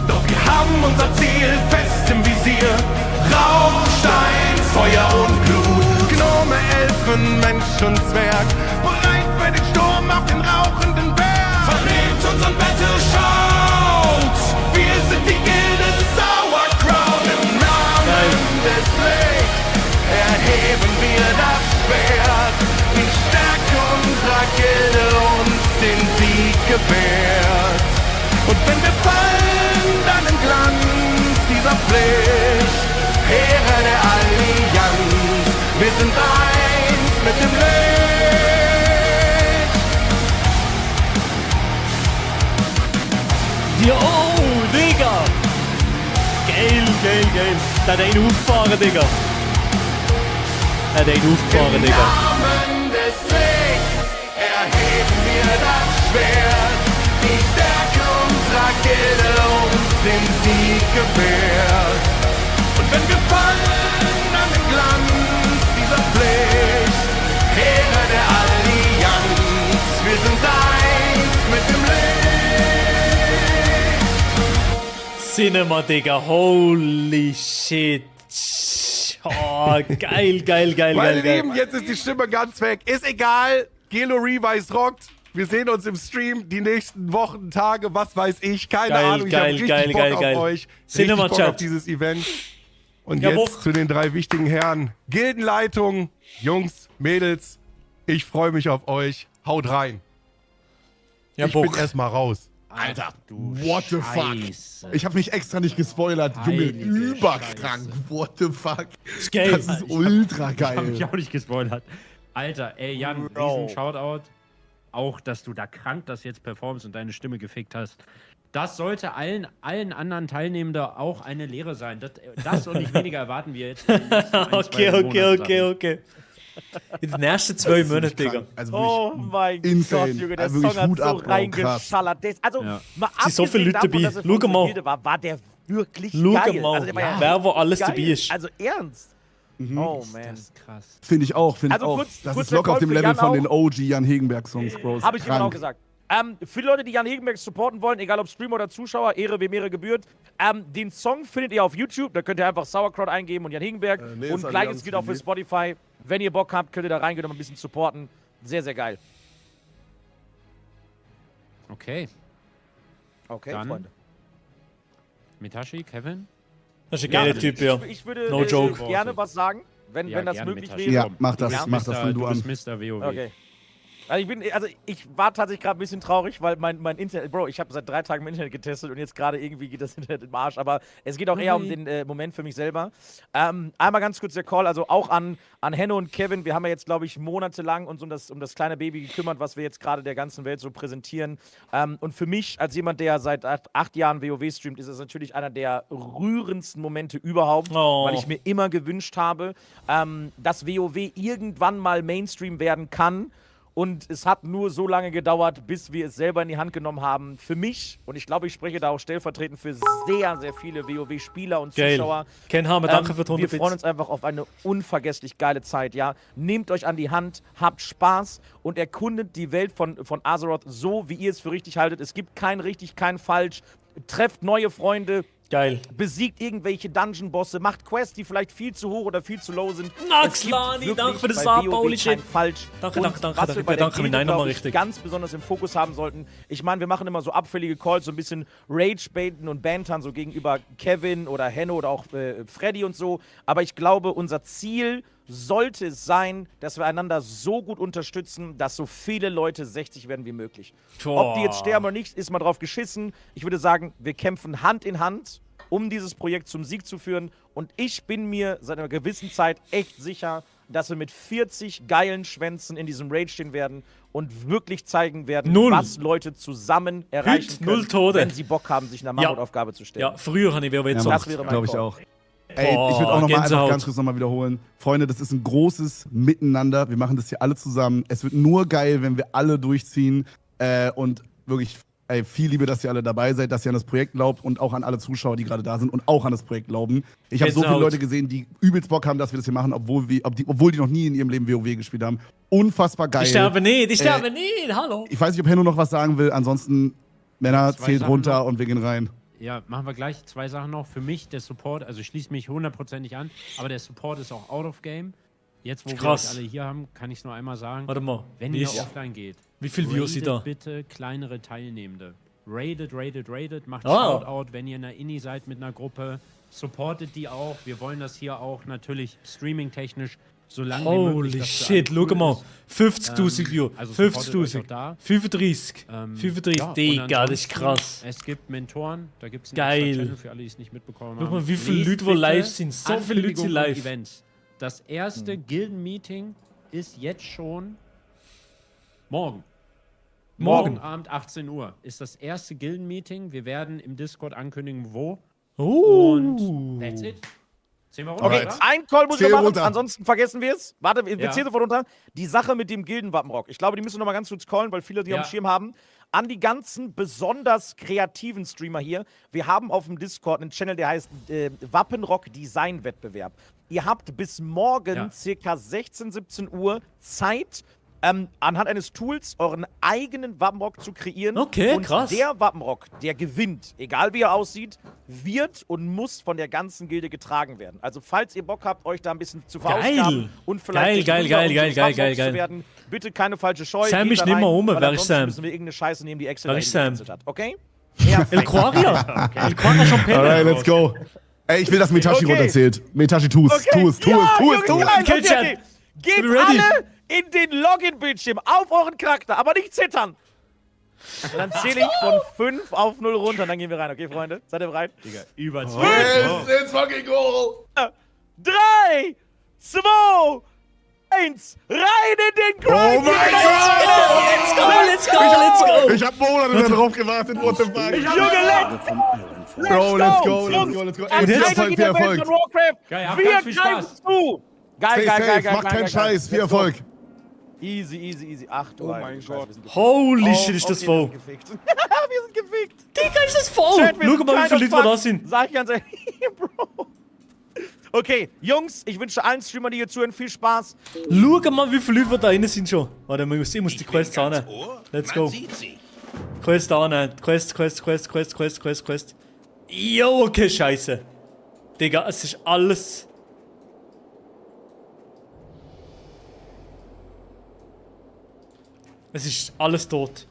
Doch wir haben unser Ziel fest im Visier. Rauch, Stein, Feuer und Glut. Gnome, Elfen, Mensch und Zwerg. Bereit für den Sturm auf den rauchenden Berg. Vernehmt uns und Battle schaut. Wir sind die Gilde Sauerkraut. Im Namen des Lichts erheben wir das Schwert. Die Stärke unserer Gilde uns den Sieg gewährt. Und wenn wir fallen, dann im Glanz dieser Pflicht. Heere der Allianz, wir sind eins mit dem Licht. Ja, oh, Digga. Geil, geil, geil. Da hat einen aufgefahren, Digga. Da hat einen aufgefahren, Digga. Im Namen des Lichts erheben wir das Schwert. Die Stärke unserer Gilde uns den Sieg gewährt. Und wenn wir fallen an den Glanz dieser Pflicht, Heere der Allianz, wir sind eins mit dem Licht. Cinema, Digga. Holy shit. Oh, geil, geil, geil, Meine geil, Lieben, geil. jetzt ist die Stimme ganz weg. Ist egal. Gelo Revice rockt. Wir sehen uns im Stream die nächsten Wochen, Tage, was weiß ich. Keine Geil, Ahnung. Ich hab geil, richtig geil, Bock geil, auf geil. euch. Richtig Cinema Bock Chat. auf dieses Event. Und Ja, jetzt Buch. zu den 3 wichtigen Herren. Gildenleitung, Jungs, Mädels. Ich freue mich auf euch. Haut rein. Ja, Ich bin Buch. erstmal raus. Alter, Du what the fuck? Scheiße. Ich habe mich extra nicht gespoilert. Junge, Heilige überkrank. Scheiße. What the fuck? Ist geil. Das ist ultra Ich hab geil. mich auch nicht gespoilert. Alter, ey, Jan, riesen Shoutout. Auch, dass du da krank das jetzt performst und deine Stimme gefickt hast. Das sollte allen anderen Teilnehmenden auch eine Lehre sein. Das und nicht weniger erwarten wir jetzt. Okay. In den nächsten 2 Monaten, Digga. Also Oh wirklich mein insane. Gott, Junge, der Also Song wirklich hat Hut so ab, Bro, reingeschallert. Also, Ja. mal sind so viele abgesehen Leute davon, dabei. dass er Schau von mal. Gilde war der wirklich Schau geil. mal, Also, der war ja wer wo alles geil. dabei ist. Also, ernst. Oh, man. Das ist krass. Finde ich auch, finde ich Also auch. kurz- Das kurz ist locker auf der dem Call für Level Jan von den auch. OG Jan Hegenberg-Songs, Bro. Habe ich immer auch Krank. gesagt. Für die Leute, die Jan Hegenberg supporten wollen, egal ob Streamer oder Zuschauer, Ehre wem Ehre gebührt, den Song findet ihr auf YouTube. Da könnt ihr einfach Sauerkraut eingeben und Jan Hegenberg. nee, Und ist gleiches Allianz gilt auch für Philipp. Spotify. Wenn ihr Bock habt, könnt ihr da reingehen und ein bisschen supporten. Sehr, sehr geil. Okay. Okay, Dann- Freunde. Mitashi, Kevin? Das ist ein geiler Typ, ja. Ich würde No joke. gerne was sagen, wenn das gerne, möglich Mitashi. wäre. Ja, mach das, Ja. mach das, fang du an. bist Mr. WoW. Okay. Also ich war tatsächlich gerade ein bisschen traurig, weil mein Internet, Bro, ich habe seit 3 Tagen mein Internet getestet und jetzt gerade irgendwie geht das Internet im Arsch, aber es geht auch eher um den Moment für mich selber. Einmal ganz kurz der Call, also auch an Henno und Kevin, wir haben ja jetzt, glaube ich, monatelang uns um das kleine Baby gekümmert, was wir jetzt gerade der ganzen Welt so präsentieren. Und für mich, als jemand, der seit 8 Jahren WoW streamt, ist es natürlich einer der rührendsten Momente überhaupt, Oh. weil ich mir immer gewünscht habe, dass WoW irgendwann mal Mainstream werden kann. Und es hat nur so lange gedauert, bis wir es selber in die Hand genommen haben. Für mich, und ich glaube, ich spreche da auch stellvertretend für sehr, sehr viele WoW-Spieler und Geil. Zuschauer. Ken Hammer, danke für die 100 Wir freuen Bits. uns einfach auf eine unvergesslich geile Zeit, ja. Nehmt euch an die Hand, habt Spaß und erkundet die Welt von Azeroth so, wie ihr es für richtig haltet. Es gibt kein richtig, kein falsch. Trefft neue Freunde, Geil. besiegt irgendwelche Dungeon-Bosse, macht Quests, die vielleicht viel zu hoch oder viel zu low sind. Naxlani, danke für das Sub, holy shit. Falsch. Danke, Und danke, danke, was danke, wir bei der danke, Gilde, nein, nochmal glaub ich, richtig. ganz besonders im Fokus haben sollten. Ich meine, wir machen immer so abfällige Calls, so ein bisschen Rage-Baiten und Bantern, so gegenüber Kevin oder Henno oder auch Freddy und so. Aber ich glaube, unser Ziel sollte es sein, dass wir einander so gut unterstützen, dass so viele Leute 60 werden wie möglich. Ob die jetzt sterben oder nicht, ist mal drauf geschissen. Ich würde sagen, wir kämpfen Hand in Hand, um dieses Projekt zum Sieg zu führen. Und ich bin mir seit einer gewissen Zeit echt sicher, dass wir mit 40 geilen Schwänzen in diesem Raid stehen werden und wirklich zeigen werden, Null. was Leute zusammen erreichen Hüt, können, null Tode. wenn sie Bock haben, sich einer Mammutaufgabe zu stellen. Ja, früher habe ich WoW Ja, gezockt. Das wäre mein glaube ich Call. auch. Ey, ich will auch nochmal einfach Gänsehaut. ganz kurz nochmal wiederholen. Freunde, das ist ein großes Miteinander. Wir machen das hier alle zusammen. Es wird nur geil, wenn wir alle durchziehen. Und wirklich, ey, viel Liebe, dass ihr alle dabei seid, dass ihr an das Projekt glaubt und auch an alle Zuschauer, die gerade da sind und auch an das Projekt glauben. Ich habe so viele Gänsehaut. Leute gesehen, die übelst Bock haben, dass wir das hier machen, obwohl die noch nie in ihrem Leben WoW gespielt haben. Unfassbar geil. Ich sterbe nicht, hallo. Ich weiß nicht, ob Henno noch was sagen will. Ansonsten, Männer, Zwei zählt Sachen runter noch. und wir gehen rein. Ja, machen wir gleich 2 Sachen noch. Für mich der Support, also ich schließe mich 100%ig an, aber der Support ist auch out of game. Jetzt, wo wir Krass. euch alle hier haben, kann ich es nur einmal sagen. Warte mal. Wenn Wie ihr ist- offline geht, Wie viel Views sind da? bitte kleinere Teilnehmende. Rated, macht Ah. Shoutout, wenn ihr in der Inni seid mit einer Gruppe, supportet die auch. Wir wollen das hier auch natürlich streaming-technisch so lange wie möglich. Holy dass für shit, alle schau cool mal. ist. 50.000 Views. Also supportet euch 50.000. auch da. 35. Ja, 35. und Digga, das ist ansonsten, krass. Es gibt Mentoren, da gibt es einen Geil. extra Channel für alle, die es nicht mitbekommen Guck haben. mal, wie viele Lest Leute, die bitte live sind. So viele Leute sind Ankündigungen und live. Events. Das erste Gilden-Meeting ist jetzt schon morgen. Morgen Abend 18 Uhr ist das erste Gilden-Meeting. Wir werden im Discord ankündigen, wo. Und that's it. Sehen wir runter, Okay, oder? ein Call muss ich Zähl noch machen, runter. ansonsten vergessen wir es. Warte, wir Ja. zählen sofort runter. Die Sache mit dem Gildenwappenrock. Ich glaube, die müssen wir noch mal ganz kurz callen, weil viele die Ja. am Schirm haben. An die ganzen besonders kreativen Streamer hier. Wir haben auf dem Discord einen Channel, der heißt Wappenrock Design Wettbewerb. Ihr habt bis morgen Ja. circa 16, 17 Uhr Zeit, anhand eines Tools euren eigenen Wappenrock zu kreieren. Okay, und krass. der Wappenrock, der gewinnt, egal wie er aussieht, wird und muss von der ganzen Gilde getragen werden. Also falls ihr Bock habt, euch da ein bisschen zu verausgaben und vielleicht Geil, durch geil, User und geil, so geil, Wappenrocks geil. zu werden, bitte keine falsche Scheu. Sam geht ist da nicht mehr rein, rum. weil Wer ist ansonsten Sam? müssen wir irgendeine Scheiße nehmen, die Excel Wer ist Sam? eingesetzt hat. Okay? El Quaria. El Quaria schon pennen. Alright, let's go. Ey, ich will, dass Metashi Okay. runterzählt. Metashi, tu es. Okay. Tu es. Junge, Tu es. geil, Okay, okay, Chat. okay. Geht Bin ready. alle in den Login-Bildschirm auf euren Charakter, aber nicht zittern. Und dann zähle ich von 5 auf 0 runter und dann gehen wir rein. Okay, Freunde? Seid ihr bereit? Digga, über It's fucking goal. 3, 2, 1, rein in den Grind! Oh mein Gott! Let's go. Ich hab Monate darauf gewartet. What the fuck? Junge, Bro, let's go. Ey, viel Erfolg, viel Erfolg. Geil, habt Wir ganz viel greifen Spaß. zu! Geil, Stay geil, geil, safe, geil. macht keinen Scheiß. Viel Erfolg. Easy, easy, easy. Ach du mein Gott. Holy shit, ist das voll. Wir sind gefickt. Digga, ist das voll. Chat, wir Schau sind mal, wie viele kleiner Leute Fuck. da sind. Sag ich ganz ehrlich, Bro. Okay, Jungs, ich wünsche allen Streamern, die hier zuhören, viel Spaß. Schau mal, wie viele Leute da drin sind schon. Warte, ich muss die Quest annehmen. Let's go. Quest annehmen. Quest. Jo, okay, scheiße. Digga, es ist alles... Es ist alles tot.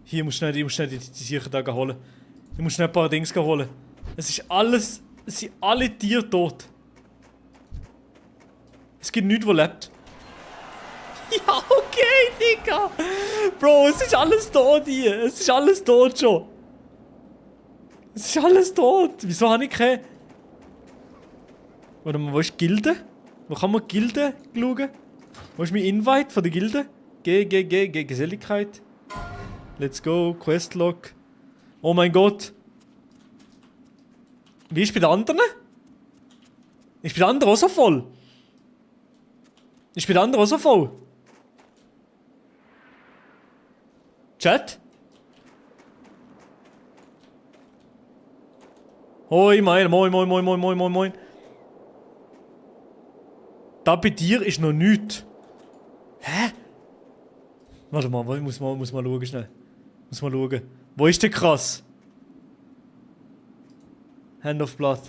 Hier musst du schnell die Sicher da holen. Du musst schnell ein paar Dings holen. Es ist alles... Es sind alle Tiere tot. Es gibt nichts, wo lebt. Ja, okay, Digga. Bro, es ist alles tot hier. Es ist alles tot schon. Es ist alles tot. Wieso habe ich keine... Warte mal, wo ist die Gilde? Wo kann man die Gilde schauen? Wo ist mein Invite von der Gilde? Geselligkeit. Let's go, Questlog. Oh mein Gott. Wie ist bei den anderen? Ist bei den anderen auch so voll? Ist bei den anderen auch so voll? Chat? Hoi, moin. Da bei dir ist noch nichts. Hä? Warte mal, muss mal schauen schnell. Muss mal schauen. Wo ist der krass? Hand of Blood.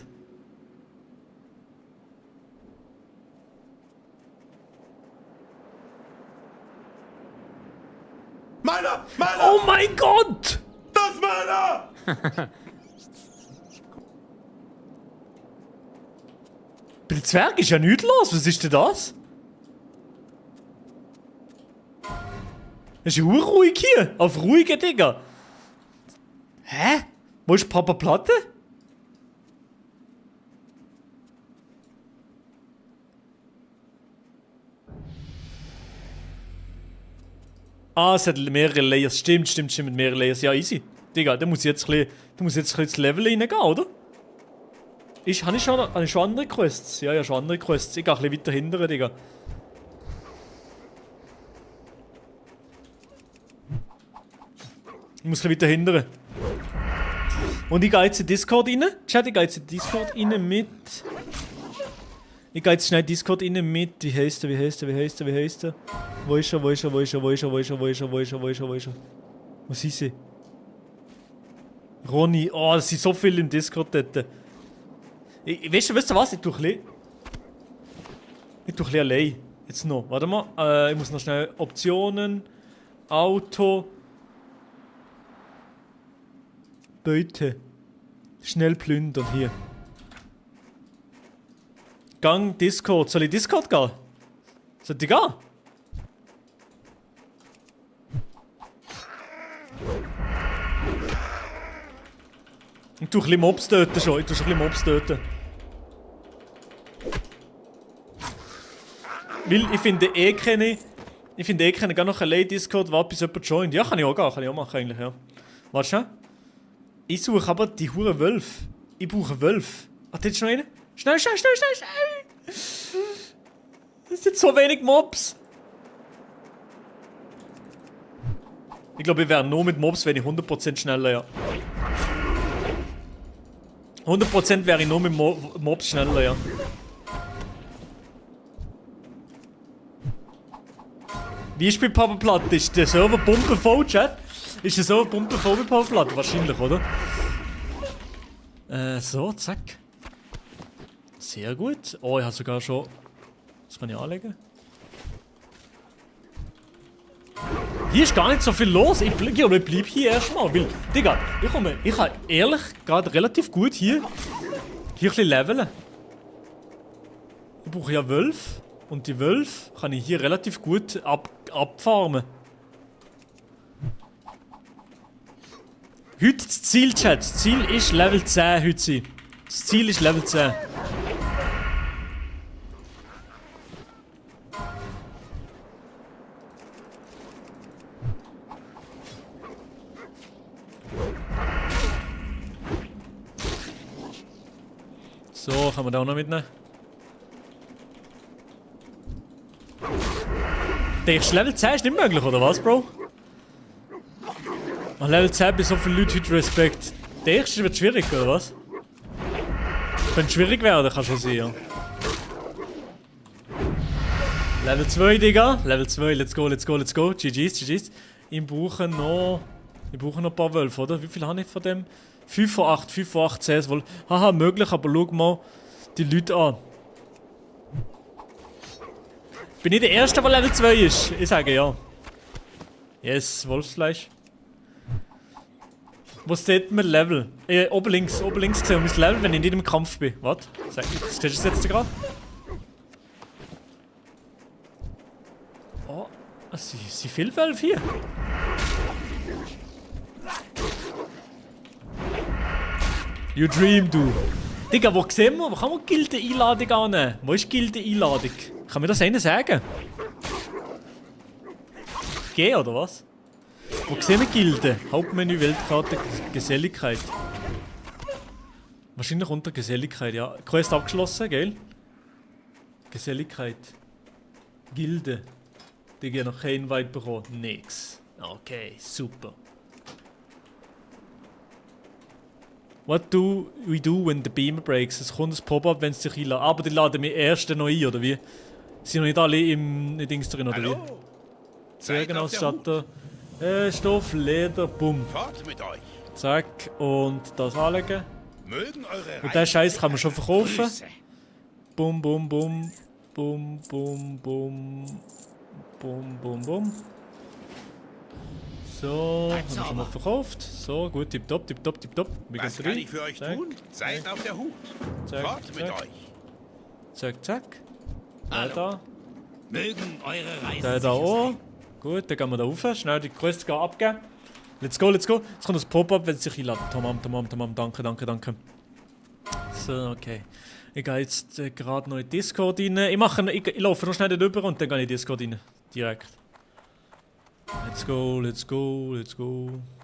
Meiner! Oh mein Gott! Das ist meiner! Bei den Zwergen ist ja nichts los. Was ist denn das? Es ist ja ruhig hier. Auf ruhige Digga. Hä? Wo ist Papa Platte? Ah, es hat mehrere Layers. Stimmt, mit mehreren Layers. Ja, easy. Digga, da muss jetzt ein bisschen das Level reingehen, oder? Habe ich schon andere Quests? Ja, schon andere Quests. Ich gehe ein bisschen weiter hinten, Digga. Ich muss ein bisschen weiter hinten. Und ich gehe jetzt in Discord rein. Chat, ich gehe jetzt in Discord rein mit... Ich gehe jetzt schnell in Discord rein mit... Wie heisst er? Wo ist er? Was ist sie? Ronny. Oh, das sind so viele im Discord dort. Weißt du was? Ich tue ein bisschen allein. Jetzt noch. Warte mal. Ich muss noch schnell Optionen. Auto. Beute. Schnell plündern. Hier. Gang Discord. Soll ich Discord gehen? Soll ich gehen? Ich tue ein bisschen Mobs töten schon. Weil ich finde keine gar noch allein Discord, warte bis jemand joint. Ja, kann ich auch machen eigentlich, ja. Warte schnell. Ich suche aber die Hure Wölfe. Ich brauche Wölfe. Ah, da ist noch einer? Schnell! Das sind so wenig Mobs. Ich glaube, wir wären nur mit Mobs, wenn ich 100% schneller, ja. 100% wäre ich nur mit Mobs schneller, ja. Wie ist bei Papa Platt? Ist der Server pumpenvoll, Chat? Ist der Server pumpenvoll bei Papa Platt? Wahrscheinlich, oder? So, zack. Sehr gut. Oh, ich habe sogar schon... Das kann ich anlegen. Hier ist gar nicht so viel los. Ich bleib hier erstmal, weil, Digga, ich kann ehrlich gerade relativ gut hier ein bisschen leveln. Ich brauche ja Wölfe und die Wölfe kann ich hier relativ gut abfarmen. Heute das Ziel, Chat. Das Ziel ist Level 10 heute sein. Das Ziel ist Level 10. So, kann man da auch noch mitnehmen. Denkst du, Level 10 ist nicht möglich, oder was, Bro? Ach, Level 10 bei so vielen Leuten heute Respekt. Denkst du, es wird schwierig, oder was? Könnte schwierig werden, kann schon sein, ja. Level 2, Digga. Level 2, let's go. GG's. Ich brauche noch ein paar Wölfe, oder? Wie viel habe ich von dem? 5 von 8 CS wohl. Haha, möglich, aber schau mal die Leute an. Bin ich der Erste, der Level 2 ist? Ich sage ja. Yes, Wolfsfleisch. Wo steht mein Level? Oben links gesehen, mein Level, wenn ich nicht im Kampf bin. Warte, siehst du das jetzt gerade? Oh, es sind viele Wölfe hier. You dream, du. Digga, wo sehen wir? Wo kann man Gilde-Einladung annehmen? Wo ist Gilde-Einladung? Kann mir das einer sagen? G oder was? Wo sehen wir Gilde? Hauptmenü, Weltkarte, Geselligkeit. Wahrscheinlich unter Geselligkeit, ja. Quest abgeschlossen, gell? Geselligkeit. Gilde. Die gehen noch kein Invite bekommen. Nix. Okay, super. What do we do when the beamer breaks? Es kommt ein Pop-up, wenn es sich einladen. Aber die laden mich erst noch ein, oder wie? Sind noch nicht alle im Dings drin, oder wie? Zwergenausstatter. Stoff, Leder, bumm. Fort mit euch. Zack, und das anlegen. Mögen eure Und den Scheiß kann man schon verkaufen. Bum, bum, bum. Bum, bum, bum. Bum, bum, bum. So, haben wir schon mal verkauft. So, gut, tipptopp. Was kann ich für euch tun? Seid auf der Hut. Fort mit euch. Zack. Da. Mögen eure Reise. Der da auch. Gut, dann gehen wir da rauf. Schnell die Quest abgeben. Let's go. Jetzt kommt das Pop-up, wenn es sich einladen. Tamam. Danke. So, okay. Ich gehe jetzt gerade noch in Discord rein. Ich laufe noch schnell rüber und dann gehe ich in Discord rein. Direkt. Let's go.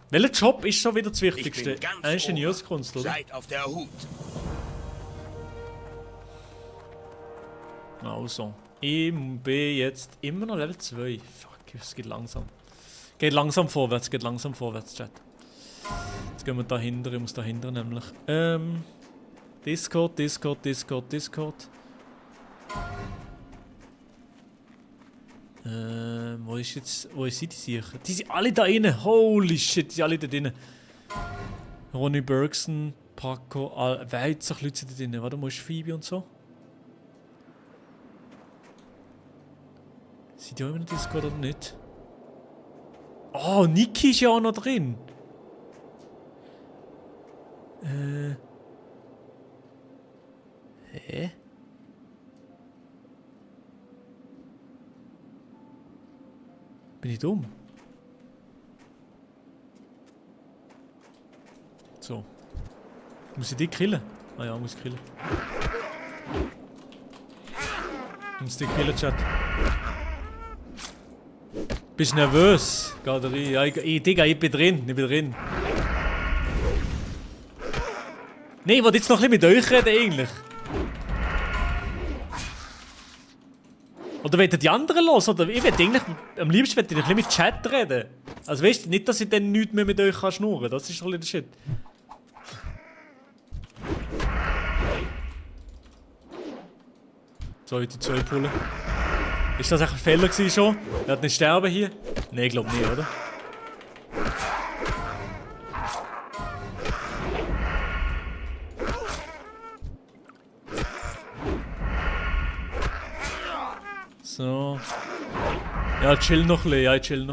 Welcher Job ist schon wieder das Wichtigste? Ingenieurskunst, oder? Seid auf der Hut. Also, ich bin jetzt immer noch Level 2. Fuck, es geht langsam. Geht langsam vorwärts, Chat. Jetzt gehen wir dahinter, ich muss dahinter nämlich. Discord. Wo sind die sicher? Die sind alle da innen. Holy shit, die sind alle da drinnen. Ronny Bergson, Paco, Weizer, Leute sind da drinnen. Warte, wo ist Phoebe und so? Sind die auch immer noch Discord oder nicht? Oh, Niki ist ja auch noch drin. Hä? Bin ich dumm? So. Muss ich die killen? Ah ja, muss ich killen. Muss die killen, Chat. Bist du nervös? Geht rein. Ja, Digga, ich bin drin. Nee, ich wollte jetzt noch ein bisschen mit euch reden, eigentlich. Oder wollt ihr die anderen los? Oder ich will eigentlich, am liebsten will ich ein bisschen mit Chat reden. Also weißt du, nicht, dass ich dann nichts mehr mit euch schnurren kann. Das ist doch ein bisschen Shit. So, die 2 pullen. Ist das echt ein Fehler gewesen schon? Er hat nicht sterben hier? Nein, ich glaube nicht, oder? So. Ja, chill noch ein bisschen,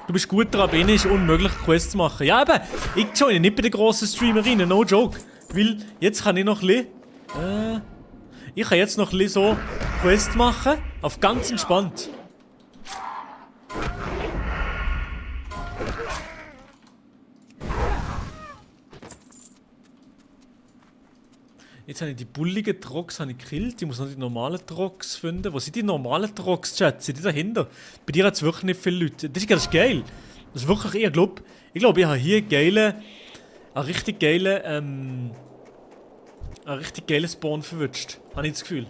Du bist gut daran, bin ist unmöglich Quests zu machen. Ja, aber ich joine nicht bei den grossen Streamerinnen, no joke. Weil jetzt kann ich noch ein bisschen. Ich kann jetzt noch ein bisschen so Quests machen, auf ganz entspannt. Jetzt habe ich die bulligen Trox gekillt. Ich muss noch die normalen Trox finden. Wo sind die normalen Trox, Chat? Sind die dahinter? Bei dir hat es wirklich nicht viele Leute. Das ist geil. Das ist wirklich, ich glaube, ich habe hier einen richtig geilen Spawn verwünscht. Habe ich das Gefühl.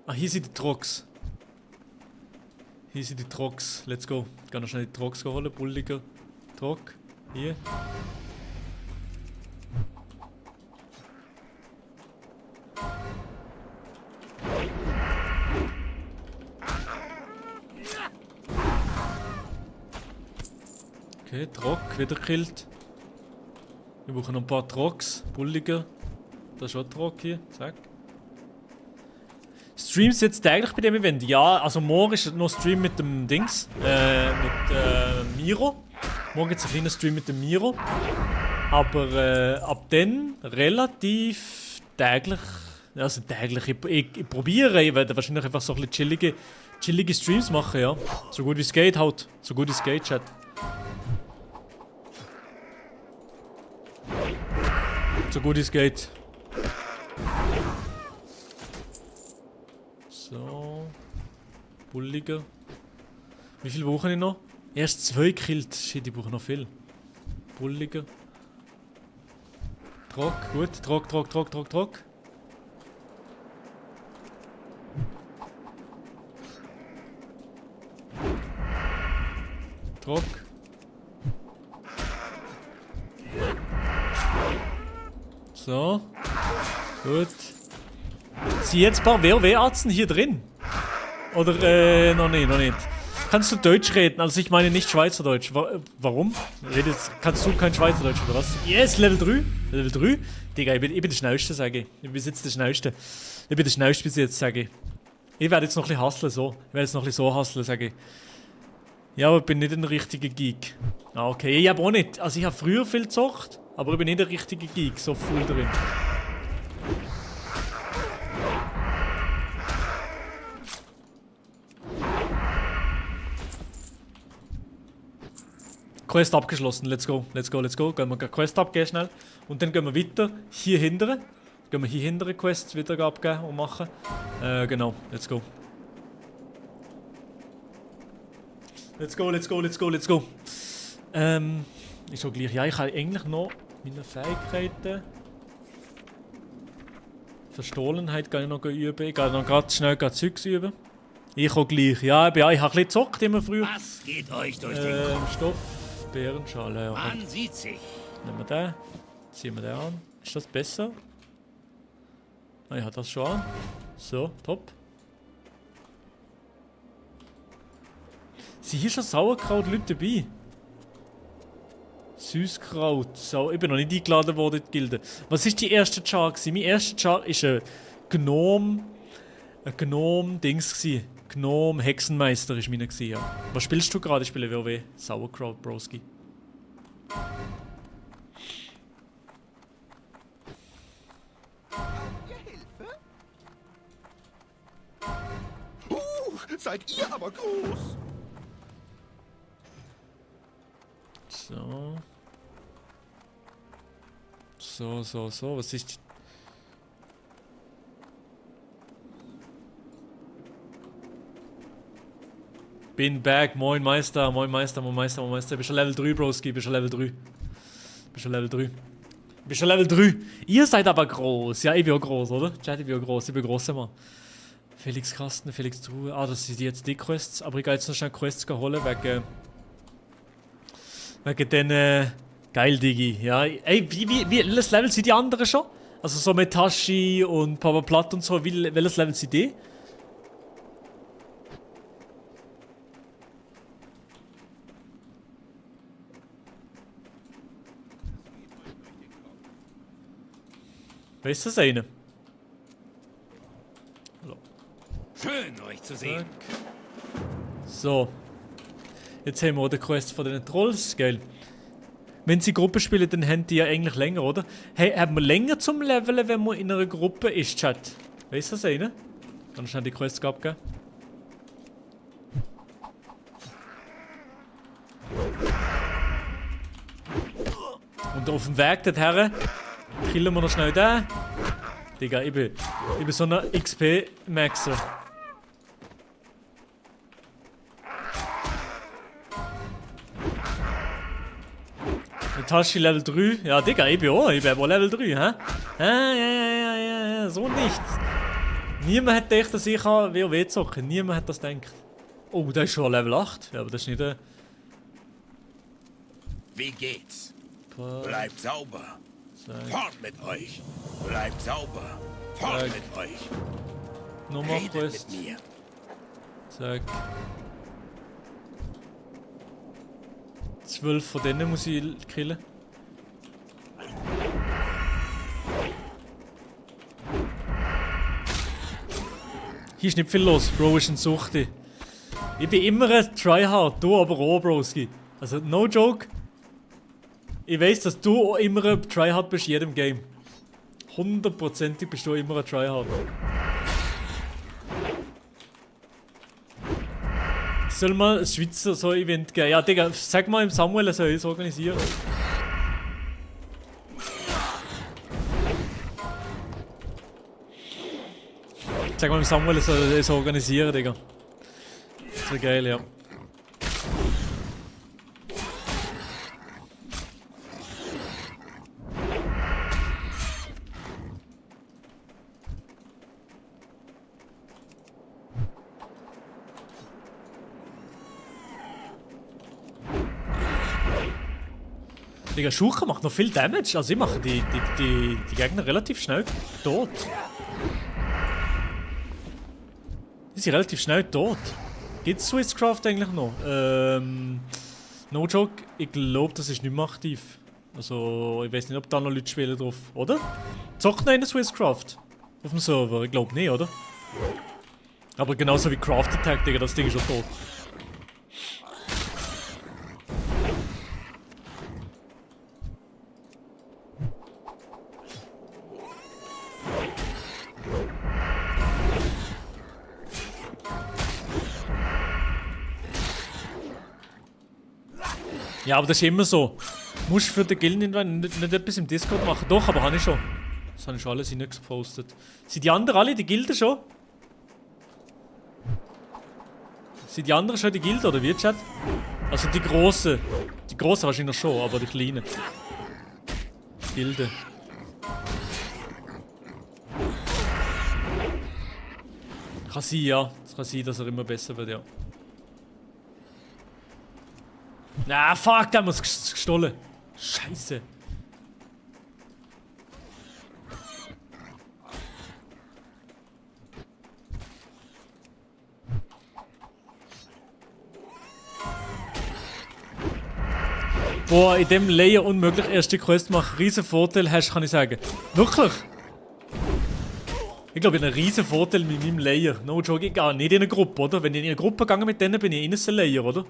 Ah, hier sind die Trox. Let's go. Ich kann noch schnell die Trox holen. Bulliger Trock. Hier. Okay, Trock, wieder gekillt. Wir brauchen noch ein paar Trocks, bulliger. Da ist auch ein Trock hier, zack. Streams jetzt täglich bei dem Event? Ja, also morgen ist noch Stream mit dem Dings, mit Miro. Morgen gibt es einen kleinen Stream mit dem Miro. Aber ab dann relativ täglich. Also täglich, ich probiere, ich werde wahrscheinlich einfach so ein bisschen chillige Streams machen, ja. So gut wie es geht halt, Chat. So gut es geht. So. Bulliger. Wie viel brauche ich noch? Erst 2 gekillt. Shit, ich brauche noch viel. Bulliger. Trock, gut. Trock. Trock. So. Gut. Sind jetzt ein paar WoW-Arzten hier drin? Oder, noch nicht. Kannst du Deutsch reden? Also ich meine nicht Schweizerdeutsch. Warum? Kannst du kein Schweizerdeutsch oder was? Yes, Level 3. Level 3? Digga, ich bin der Schnellste, sage ich. Ich bin jetzt der Schnellste. Ich bin der Schnellste bis jetzt, sage ich. Ich werde jetzt noch ein bisschen hustlen, so. Ich werde jetzt noch ein bisschen so hustlen, sage ich. Ja, aber ich bin nicht ein richtiger Geek. Ah, okay. Ich habe auch nicht. Also ich habe früher viel gezockt, aber ich bin nicht ein richtiger Geek, so full drin. Quest abgeschlossen, let's go. Gehen wir Quest abgeben schnell. Und dann gehen wir weiter hier hinten. Gehen wir hier hinten Quests wieder abgeben und machen. Genau, let's go. Let's go. Ist schon gleich. Ja, ich habe eigentlich noch meine Fähigkeiten. Verstohlenheit kann ich noch üben. Ich kann noch ganz schnell Zeugs üben. Ich auch gleich. Ja, ich habe ein bisschen gezockt immer früher. Was geht euch durch den Stoff, Bärenschale. Ja. Man sieht sich. Nehmen wir den. Ziehen wir den an. Ist das besser? Ah, ich habe das schon an. So, top. Sind hier schon Sauerkraut-Leute dabei? Süßkraut. So, ich bin noch nicht eingeladen worden in die Gilde. Was war die erste Char? Mein erster Char war ein Gnome. Ein Gnome-Dings. Gnome-Hexenmeister war meiner. Ja. Was spielst du gerade? Ich spiele WoW. Sauerkraut, Broski. Seid ihr aber groß. So. Was ist... Bin back. Moin Meister. Bist schon Level 3, Broski. Bist schon Level 3. Ihr seid aber groß. Ja, ich bin auch groß, oder? Chat, ich bin auch groß. Ich bin grosser Mann. Felix Kasten, Felix Truhe. Ah, das sind jetzt die Quests. Aber ich gehe jetzt noch schnell Quests holen wegen den geil, Digi. Ja, ey, welches Level sind die anderen schon? Also so mit Tashi und Papa Platt und so. Welches Level sind die? Wer ist das eine? Schön, euch zu sehen. So. Jetzt haben wir auch den Quest von den Trolls. Geil. Wenn sie Gruppe spielen, dann haben die ja eigentlich länger, oder? Hey, haben wir länger zum Leveln, wenn man in einer Gruppe ist, Chat? Weißt du das eine? Kann ich schnell die Quest abgeben? Und auf dem Weg dorthin killen wir noch schnell den. Digga, ich bin so ein XP-Maxer. Tashi Level 3. Ja, Digga, ich bin auch Level 3, hä? Ja, so nichts. Niemand hat gedacht, dass ich WoW zocken. Niemand hat das gedacht. Oh, der ist schon Level 8. Ja, aber das ist nicht Wie geht's? Bleibt sauber. Fort mit euch. Bleibt sauber. Fort mit euch. Nochmal Quest. Mit mir. Zack. 12 von denen muss ich killen. Hier ist nicht viel los, Bro ist ein Suchti. Ich bin immer ein Tryhard, du aber auch, Broski. Also, no joke. Ich weiss, dass du auch immer ein Tryhard bist in jedem Game. 100%ig bist du immer ein Tryhard. Soll mal ein Schweizer so Event geben? Ja, Digga, sag mal im Samuel, er soll es organisieren. Sag mal im Samuel, er soll es organisieren, Digga. Das wäre geil, ja. Digga, Schucher macht noch viel Damage. Also ich mache die Gegner relativ schnell tot. Die sind relativ schnell tot. Gibt's Swisscraft eigentlich noch? No joke, ich glaube, das ist nicht mehr aktiv. Also, ich weiß nicht, ob da noch Leute spielen drauf, oder? Zockt noch eine Swisscraft? Auf dem Server? Ich glaube nicht, oder? Aber genauso wie Craft Attack, Digga, das Ding ist schon tot. Ja, aber das ist immer so. Du musst für den Gilden nicht etwas im Discord machen. Doch, aber habe ich schon. Das habe ich schon alles hineingepostet. Sind die anderen alle in der Gilde schon? Sind die anderen schon die Gilde oder wie, Chat? Also die grossen. Die grossen wahrscheinlich schon, aber die kleinen. Gilde. Kann sein, ja. Es kann sein, dass er immer besser wird, ja. Na, fuck, der muss gestohlen. Scheiße. Boah, in dem Layer unmöglich erste Quest machen. Riesen Vorteil hast, kann ich sagen. Wirklich? Ich glaube, ich habe einen riesen Vorteil mit meinem Layer. No joke, ich gehe nicht in eine Gruppe, oder? Wenn ich in eine Gruppe gehe mit denen, bin ich in einem Layer, oder?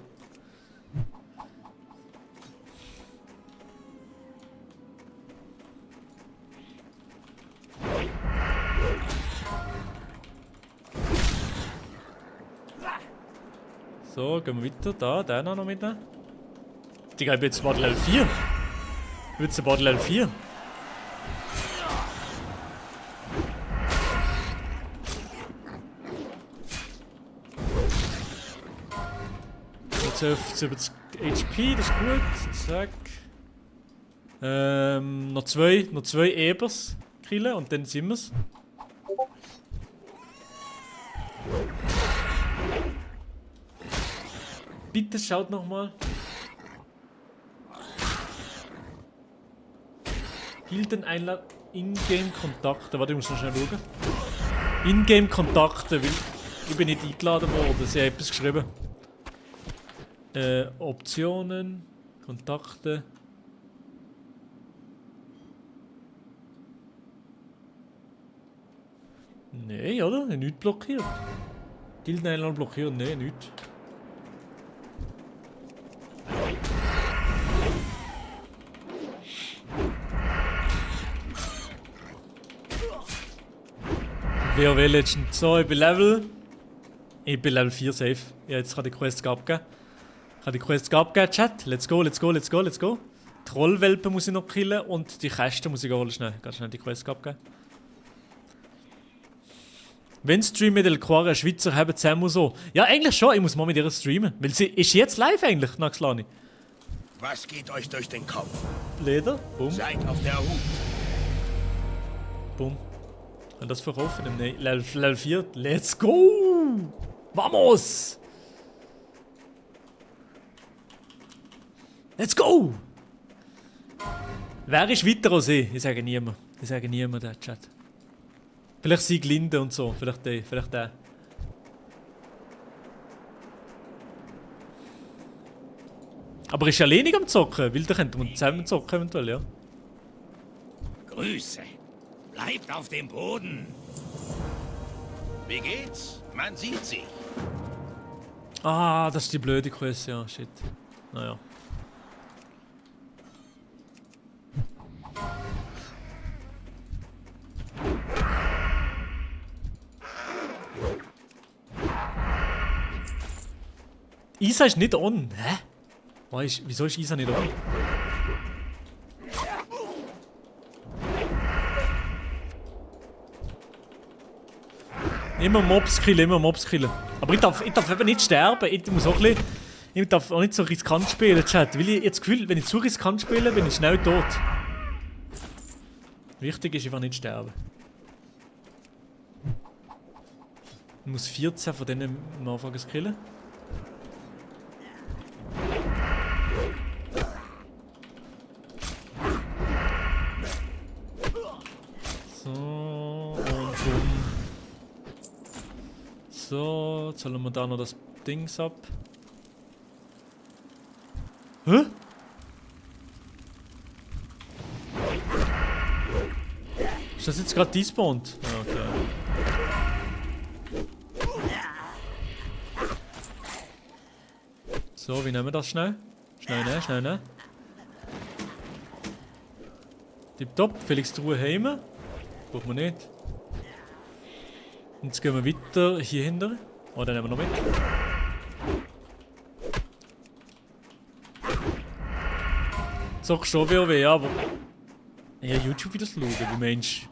So, gehen wir weiter. Da, den noch mitnehmen. Digga, ich bin jetzt bald Level 4. Ich bin jetzt bald Level 4. Jetzt auf 70 HP, das ist gut. Zack. Noch zwei Ebers killen und dann sind wir's. Bitte schaut nochmal. Gildeneinladung, Ingame-Kontakte. Warte, ich muss noch schnell schauen. Ingame-Kontakte, weil ich bin nicht eingeladen worden. Sie haben etwas geschrieben. Optionen, Kontakte. Nein, oder? Ich habe nichts blockiert. Gildeneinladung blockiert? Nein, nichts. WoW Legend. So, ich bin Level 4 safe. Ja, jetzt kann die Quest abgeben. Chat. Let's go, let's go, let's go, let's go. Trollwelpen muss ich noch killen und die Kästen muss ich holen schnell. Ganz schnell die Quest abgeben. Wenn Stream mit El Quara Schweizer haben zusammen so. Ja, eigentlich schon. Ich muss mal mit ihr streamen. Weil sie ist jetzt live eigentlich, Naxlani. Was geht euch durch den Kopf? Leder. Boom. Seid auf der Hut. Boom. Und das verkaufen im Level 4. Let's go! Vamos! Let's go! Wer ist weiter als ich? Ich sage niemand. Ich sage niemand, der Chat. Vielleicht Sieg Linde und so. Vielleicht der. Vielleicht der. Aber ist alleinig am Zocken? Weil da könnte man zusammen zocken eventuell, ja. Grüße. Bleibt auf dem Boden. Wie geht's? Man sieht sie. Ah, das ist die blöde Quest, ja, shit. Naja. Isa ist nicht on. Hä? Wieso ist Isa nicht on? Immer Mobs killen. Aber ich darf eben nicht sterben. Ich muss auch ein bisschen, ich darf auch nicht so riskant spielen, Chat. Weil ich jetzt das Gefühl, wenn ich zu riskant spiele, bin ich schnell tot. Wichtig ist einfach nicht sterben. Ich muss 14 von denen am Anfang killen. So, und boom. So, jetzt holen wir da noch das Dings ab. Hä? Ist das jetzt gerade despawned? Ah, okay. So, wie nehmen wir das schnell? Schnell nehmen. Tipptopp, Felix Truhe heim. Braucht man nicht. Und jetzt gehen wir weiter hier hinter. Oh, dann nehmen wir noch mit. Zock schon WoW, ja, aber... Ja, YouTube wieder schauen, wie Mensch.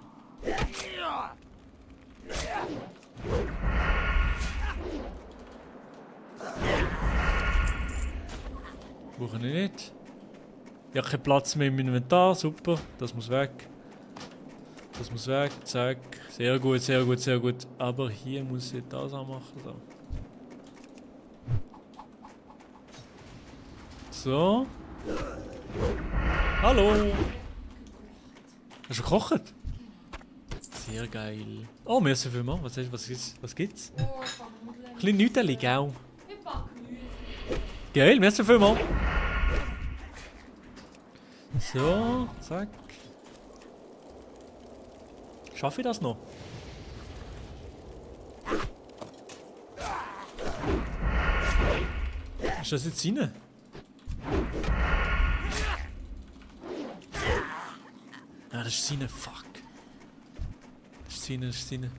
Brauche ich nicht. Ich habe keinen Platz mehr im Inventar, super. Das muss weg. Das muss weg, zack. Sehr gut, sehr gut, sehr gut. Aber hier muss ich das auch machen. So. Hallo. Hast du gekocht? Sehr geil. Oh, merci vielmals. Was gibt's? Ein bisschen Nüteli, gell? Geil, merci vielmals. So, zack. Schaffe ich das noch? Ist das jetzt rein? Ah, das ist rein, fuck. Das ist rein, das ist rein.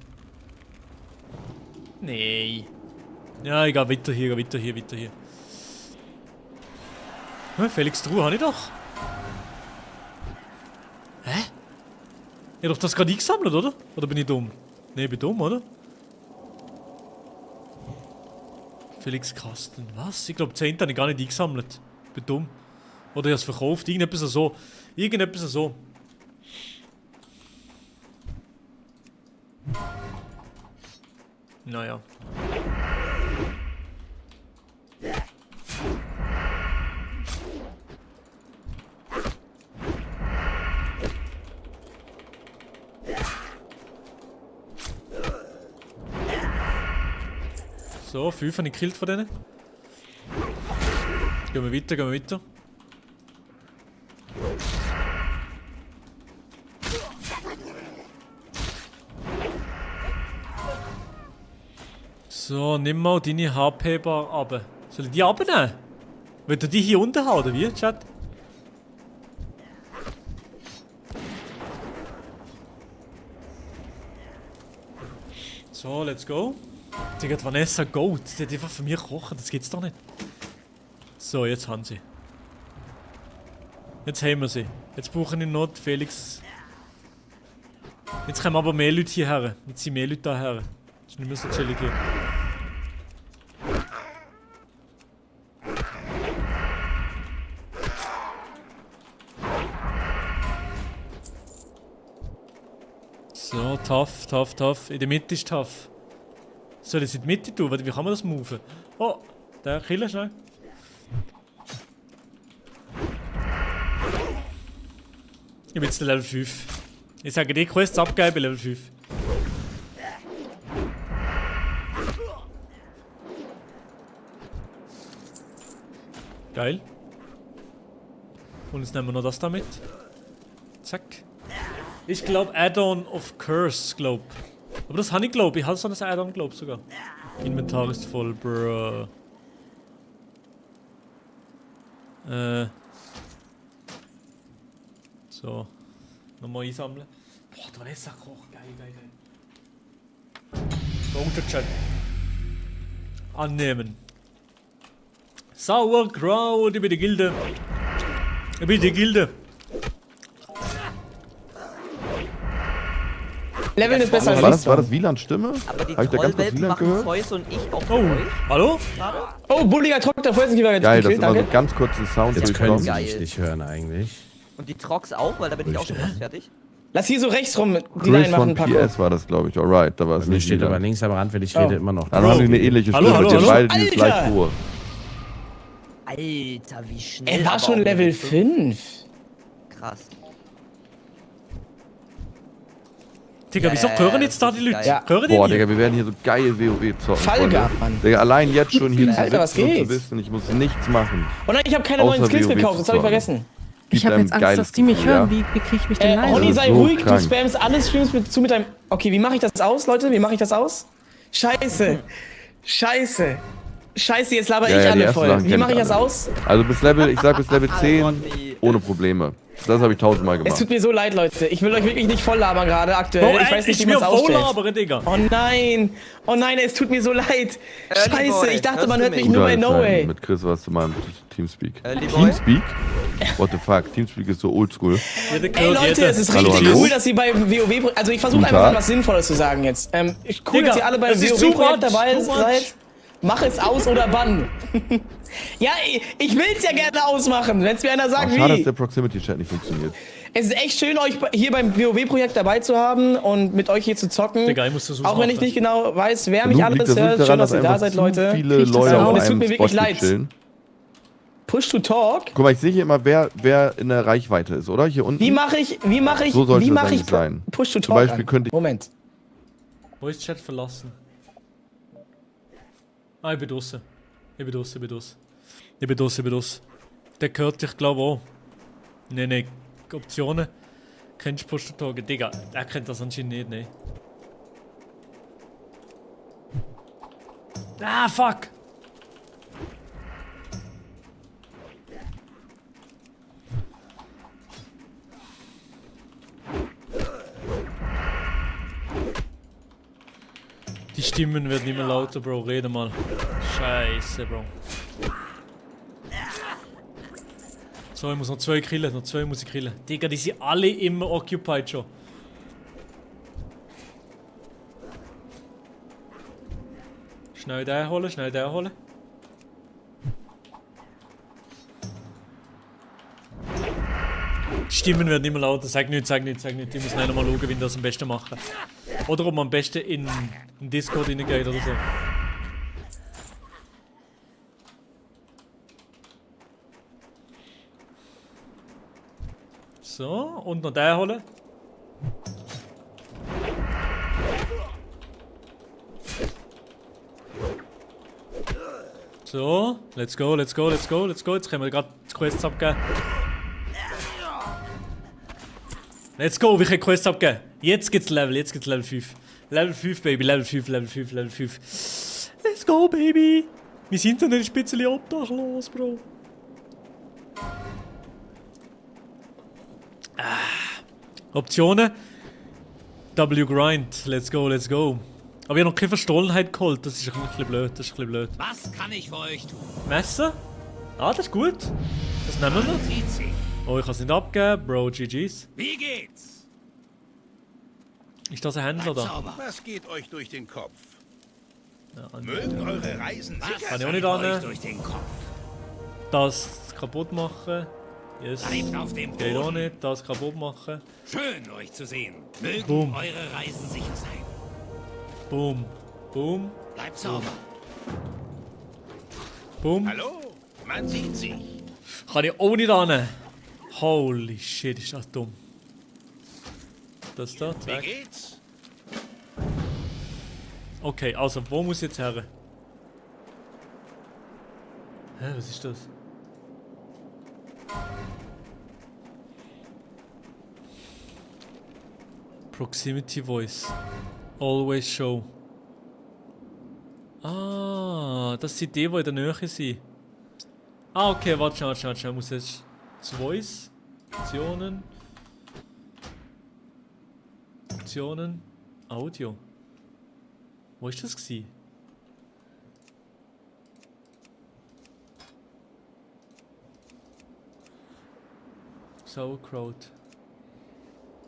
Nee. Ja, ich gehe weiter hier, weiter hier. Felix Truhe habe ich doch. Hä? Ich hab doch das gerade eingesammelt, oder? Oder bin ich dumm? Ne, ich bin dumm, oder? Felix Kasten. Was? Ich glaube, 10 habe ich gar nicht eingesammelt. Ich bin dumm. Oder ich habe es verkauft. Irgendetwas so. Naja. So, 5 habe ich gekillt von denen. Gehen wir weiter, So, nimm mal deine HP-Bar ab. Soll ich die abnehmen? Wollt ihr die hier unten haben, oder wie, Chat? So, let's go. Die hat Vanessa Gold. Die hat einfach für mich kochen, das gibt's doch nicht. So, jetzt haben sie. Jetzt haben wir sie. Jetzt brauchen wir noch Felix. Jetzt kommen aber mehr Leute hierher. Jetzt sind mehr Leute daher. Das ist nicht mehr so chillig hier. So, tough. In der Mitte ist tough. Soll ich es in die Mitte tun? Wie kann man das moven? Oh, der killen schnell. Ich bin jetzt Level 5. Ich sage die Quests abgeben, Level 5. Geil. Und jetzt nehmen wir noch das da mit. Zack. Ich glaube Add-on of Curse, glaub. Aber das habe ich glaube. Ich habe so ein Add-on, glaube sogar. Inventar ist voll, bruh. So. Nochmal einsammeln. Boah, da war das Koch. Geil. Unterchat. Annehmen. Sauerkraut, ich bin die Gilde. Leveln ist besser als War das WLAN-Stimme? Aber die Hab ich da ganz kurz Trollwelpen WLAN machen gehört? Zeus und ich auch für Oh, euch. hallo? Oh, bulliger Trock, der Feuerwehr Geil, das ist immer so ganz kurzen Sound Jetzt durchkommen. können Sie mich nicht hören eigentlich. Und die Trox auch, weil da bin ich auch schon fast fertig. Lass hier so rechts rum die Chris Line von machen, Paco. PS war das, glaube ich. Alright, da war es Mir nicht steht aber WLAN. links am Rand, weil ich rede immer noch. Dann haben die eine ähnliche Hallo, Stimme. hallo, Die beide, die ist Alter! leicht hohe. Alter, wie schnell. Er war aber schon auch Level mit 5. Krass. Digga, wieso hören jetzt da die Leute? Ja. Hören die Boah, nicht? Digga, wir werden hier so geil WoW zocken. Fallgas, Freunde. Mann. Digga, allein jetzt schon hier zu Alter, was sitzen und geht? zu wissen, ich muss nichts machen. Oh nein, ich habe keine Außer neuen Skills WoW gekauft, das habe ich zocken. vergessen. Gibt Ich habe einem jetzt Angst, geiles dass die mich Gefühl, hören. ja? Wie kriege ich mich denn leise? Honey, sei so ruhig, krank. du spammst alle Streams mit deinem... Okay, wie mache ich das aus, Leute? Wie mache ich das aus? Scheiße, jetzt laber Ja, ich ja, die alle ersten voll. Sachen Wie kenn mache ich ich das alle. aus? Also bis Level, ich sag bis Level 10 ohne Probleme. Das habe ich 1000-mal Es gemacht. tut mir so leid, Leute. Ich will euch wirklich nicht voll labern gerade aktuell. Oh, ich weiß nicht, wie mir man es voll ausstellt. labern, Digga. Oh nein, es tut mir so leid. Early Scheiße, Boy, ich dachte, hörst man du hört mich mich? nur bei Guter No sein. Way. Mit Chris warst du mal im Teamspeak. Boy? Teamspeak? What the fuck? Teamspeak ist so oldschool. Ey Leute, es ist Hallo, richtig hallo. cool, dass ihr bei WoW... Also ich versuche Guten einfach mal Tag. was Sinnvolles zu sagen jetzt. Cool, Digga, dass ihr alle beim das ist too WoW-Projekt much, dabei too much. seid. Mach es aus oder bann. Ja, ich will's ja gerne ausmachen, wenn's mir einer sagt, Schade, dass wie. der Proximity-Chat nicht funktioniert. Es ist echt schön, euch hier beim WoW-Projekt dabei zu haben und mit euch hier zu zocken. Digga, ich muss das Auch wenn ich nicht genau weiß, wer mich Nun alles liegt das hört. nicht Schön, daran, dass ihr da einfach seid, zu Leute. viele Leute auf Und es tut einem mir wirklich Spot leid. chillen. Push to talk. Guck mal, ich sehe hier immer, wer in der Reichweite ist, oder? Hier unten. Wie mache ich So sollte das ich eigentlich sein. Push to talk Zum Beispiel an? könnte ich... Moment. Voice Chat verlassen. Ah, ich bin draussen. Ich bin draussen. Der gehört dich, glaube ich, auch. Nee, Optionen. Kennst du Push-to-Talk? Digga, er kennt das anscheinend nicht, ne. Ah, fuck! Die Stimmen werden immer lauter, Bro. Rede mal. Scheiße, Bro. So, ich muss noch 2 killen. Noch 2 muss ich killen. Digga, die sind alle immer occupied schon. Schnell den holen, Die Stimmen werden immer lauter. Sag nicht. Ich muss noch mal schauen, wie ich das am besten mache. Oder ob man am besten in Discord reingeht oder so. So, und noch den holen. So, let's go. Jetzt können wir gerade die Quests abgeben. Let's go, wir können Quests abgeben. Jetzt geht's Level 5. Level 5, Baby, Level 5. Let's go, Baby. Wir sind dann ein bisschen obdachlos, Bro. Optionen. W-Grind. Let's go. Aber ich habe noch keine Verstohlenheit geholt. Das ist ein bisschen blöd. Was kann ich für euch tun? Messer? Ah, das ist gut. Das nehmen wir noch. Oh, ich kann es nicht abgeben. Bro, GG's. Wie geht's? Ist das ein Händler da? Was geht euch durch den Kopf? Ja, Mögen eure Reisen sicher kann ich auch sein nicht euch annehmen. durch den Kopf. Das kaputt machen. Yes. Bleibt auf dem Geht auch Boden. nicht. Das kaputt machen. Schön, euch zu sehen. Mögen Boom. eure Reisen sicher sein. Boom. Bleibt sauber. Boom. Hallo, man sieht sich. Kann ich auch nicht annehmen. Holy shit, ist das dumm. Das da, Wie zack. geht's? Okay, also, wo muss ich jetzt her? Hä, was ist das? Proximity Voice. Always Show. Ah, das sind die in der Nähe sind. Ah, okay, warte, ich muss jetzt das Voice. Optionen. Audio. Wo ist das gewesen? Sauerkraut.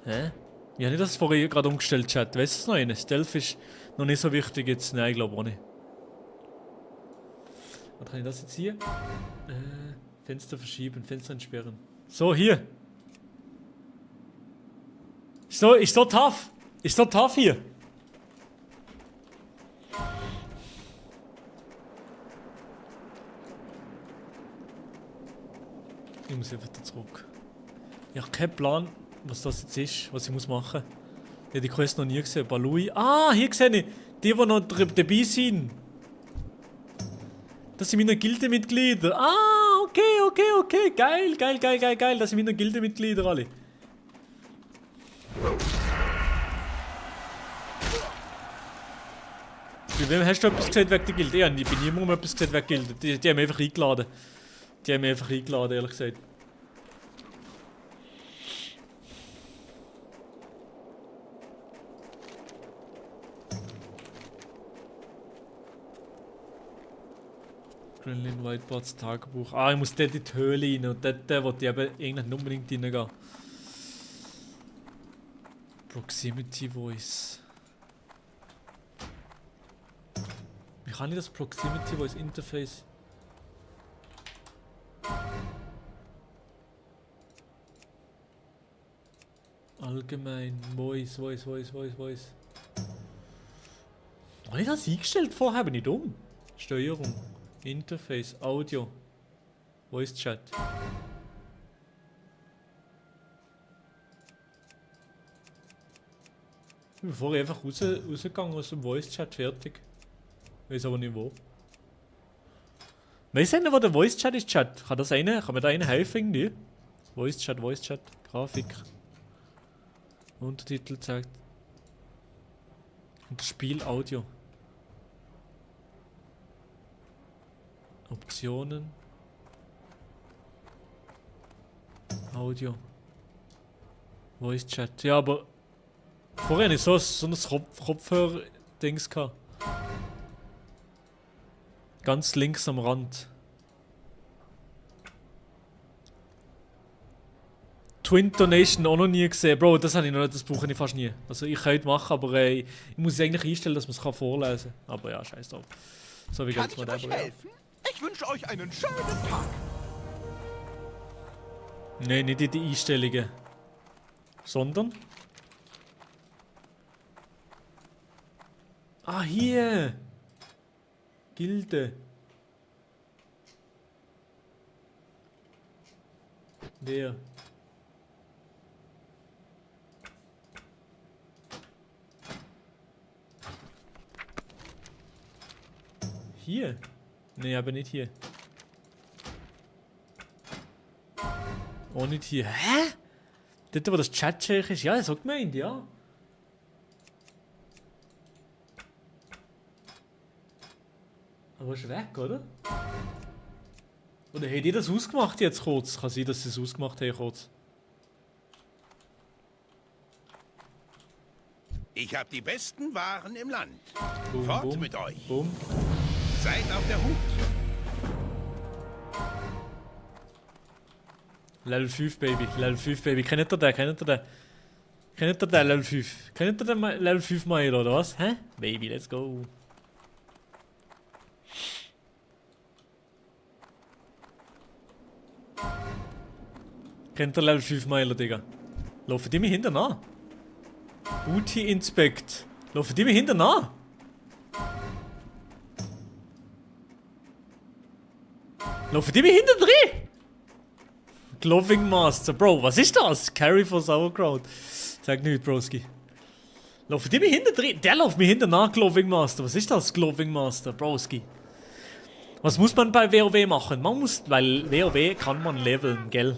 Hä? Ich habe nicht das vorher gerade umgestellt, Chat. Weißt du es noch einer? Stealth ist noch nicht so wichtig jetzt. Nein, ich glaube auch nicht. Was kann ich das jetzt hier? Fenster verschieben, Fenster entsperren. So, hier. Ist so tough. Ist so tough hier. Ich muss einfach da zurück. Ich habe keinen Plan, was das jetzt ist, was ich muss machen. Ich habe die Quest noch nie gesehen. Balui. Ah, hier sehe ich. Die noch dabei sind. Das sind meine Gildemitglieder. Ah, okay. Geil. Das sind meine Gildemitglieder alle. Bei wem hast du etwas gesehen wegen der Gilde? Ja, ich bin niemandem etwas gesehen wegen der Gilde. Die haben mich einfach eingeladen. Ehrlich gesagt. Gremlin Whiteboards Tagebuch. Ah, ich muss dort in die Höhle rein und dort wollte ich eben eigentlich nicht unbedingt reingehen. Proximity Voice. Wie kann ich das Proximity Voice Interface? Allgemein, Voice. Habe ich das eingestellt vorher? Bin ich dumm? Steuerung, Interface, Audio, Voice Chat. Ich bin vorher einfach rausgegangen aus dem Voice Chat, fertig. Weiß aber nicht wo. Weiss einer, wo der Voice Chat ist, Chat? Kann mir da einer helfen irgendwie? Voice Chat, Grafik. Untertitel zeigt. Und das Spiel Audio. Optionen. Audio. Voice Chat. Ja, aber vorher hatte ich so ein Kopfhörer-Dings gehabt. Ganz links am Rand. Twin Donation auch noch nie gesehen. Bro, das habe ich noch nicht, das brauche ich fast nie. Also ich könnte machen, aber ich muss eigentlich einstellen, dass man es vorlesen kann. Aber ja, scheiß drauf. So, wie geht's mir da? Ich wünsche euch einen schönen Tag. Nein, nicht in die Einstellungen. Sondern... Ah, hier! Gilde. Der. Hier? Nee, aber nicht hier. Auch nicht hier. Hä? Dort, wo das Chat-Check ist? Ja, so gemeint, ja. Aber ist weg, oder? Oder hättet ihr das ausgemacht jetzt kurz? Kann sein, dass sie es ausgemacht haben kurz. Ich habe die besten Waren im Land. Boom, Fort boom, mit euch. Boom. Seid auf der Hut. Level 5, Baby. Level 5, Baby. Kennt ihr den? Kennt ihr den Level 5? Kennt ihr den Level 5 Meiler, oder was? Hä? Baby, let's go. Kennt ihr Level 5 Meiler, Digga? Laufen die mir hinten an? Booty Inspect. Laufen die mir hinten an? Laufen die mir hinten drin? Gloving Master. Bro, was ist das? Carry for Sauerkraut. Sag nicht, Broski. Laufen die mir hinten drin? Der läuft mir hinten an, Gloving Master. Was ist das, Gloving Master, Broski? Was muss man bei WoW machen? Man muss, weil WoW kann man leveln, gell?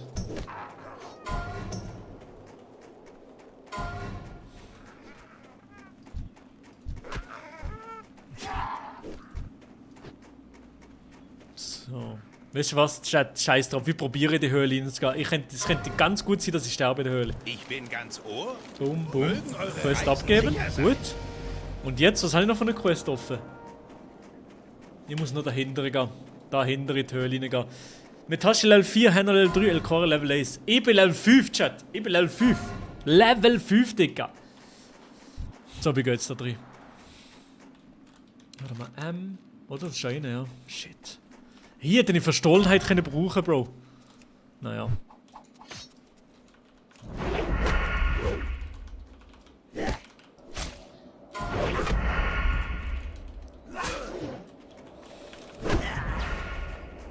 So. Weißt du was, Chat, scheiß drauf, wir probieren in die Höhle hineinzugehen. Es könnte ganz gut sein, dass ich sterbe in der Höhle. Ich bin ganz Ohr. Boom, boom. Quest abgeben, gut. Und jetzt, was habe ich noch von der Quest offen? Ich muss noch dahinter gehen. Dahinter in die Höhle hineingehen. Mit Tasche Level 4, Henner Level 3, El Core Level 1. Ich bin Level 5, Chat. Ich bin Level 5. Level 5, Digga. So, wie geht's da drin? Warte mal, oder das ist eine, ja. Shit. Hier hätte ich Verstohlenheit können brauchen, Bro. Naja.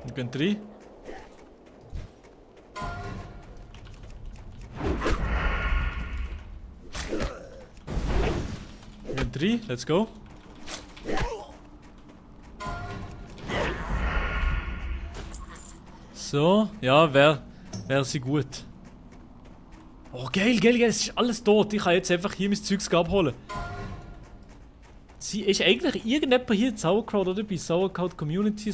Wir gehen 3. Wir gehen 3, let's go. So, ja, wär sie gut. Oh, geil, es ist alles tot. Ich kann jetzt einfach hier mein Zeugs abholen. Sie ist eigentlich irgendjemand hier in Sauerkraut, oder? Bei Sauerkraut Community.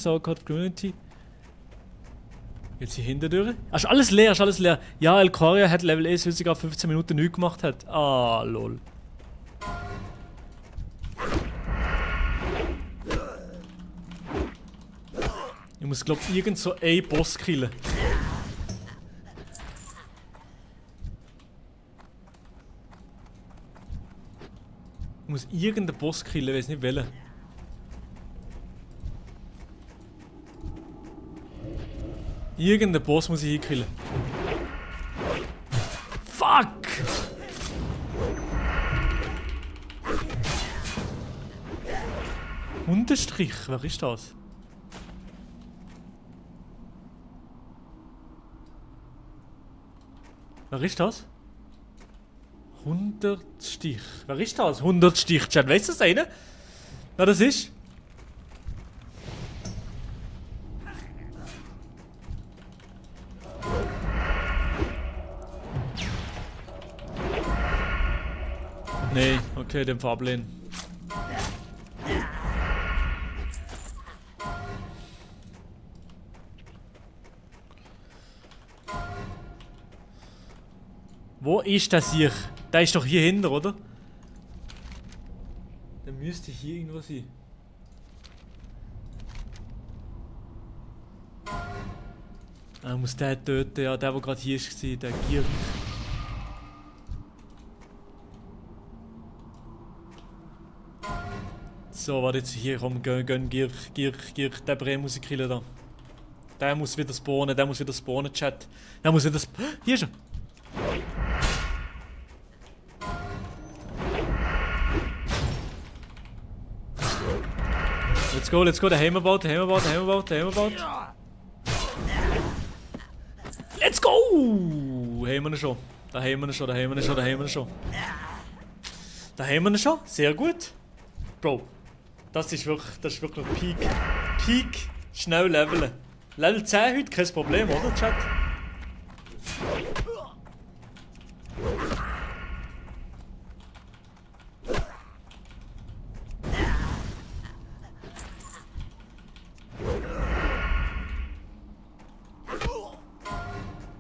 Jetzt hier hinten durch. Ist alles leer, Ja, El Coria hat Level 1, weil sie gerade 15 Minuten nichts gemacht hat. Ah, lol. Ich muss, glaub ich, irgend so einen Boss killen. Ich muss irgendeinen Boss killen, weiß nicht welchen. Irgendeinen Boss muss ich hinkillen. Fuck! Hundestrich, wer ist das? Wer ist das? 100 Stich. Wer ist das? 100 Stich. Chat, weißt du das einer? Wer das ist? Nee, okay, den ablehnen. Wo ist das hier? Der ist doch hier hinten, oder? Der müsste hier irgendwo sein. Ah, muss der töten, ja, der gerade hier war, der Gier. So, warte jetzt hier, komm, gönn Gier, der Bre muss ich killen da. Der muss wieder spawnen, Chat. Der muss wieder hier ist er! Let's go, der Hammerbaut. Let's go! Haben wir ihn schon. Da haben wir ihn schon. Sehr gut. Bro, das ist wirklich Peak. Schnell leveln. Level 10 heute, kein Problem, oder, Chat?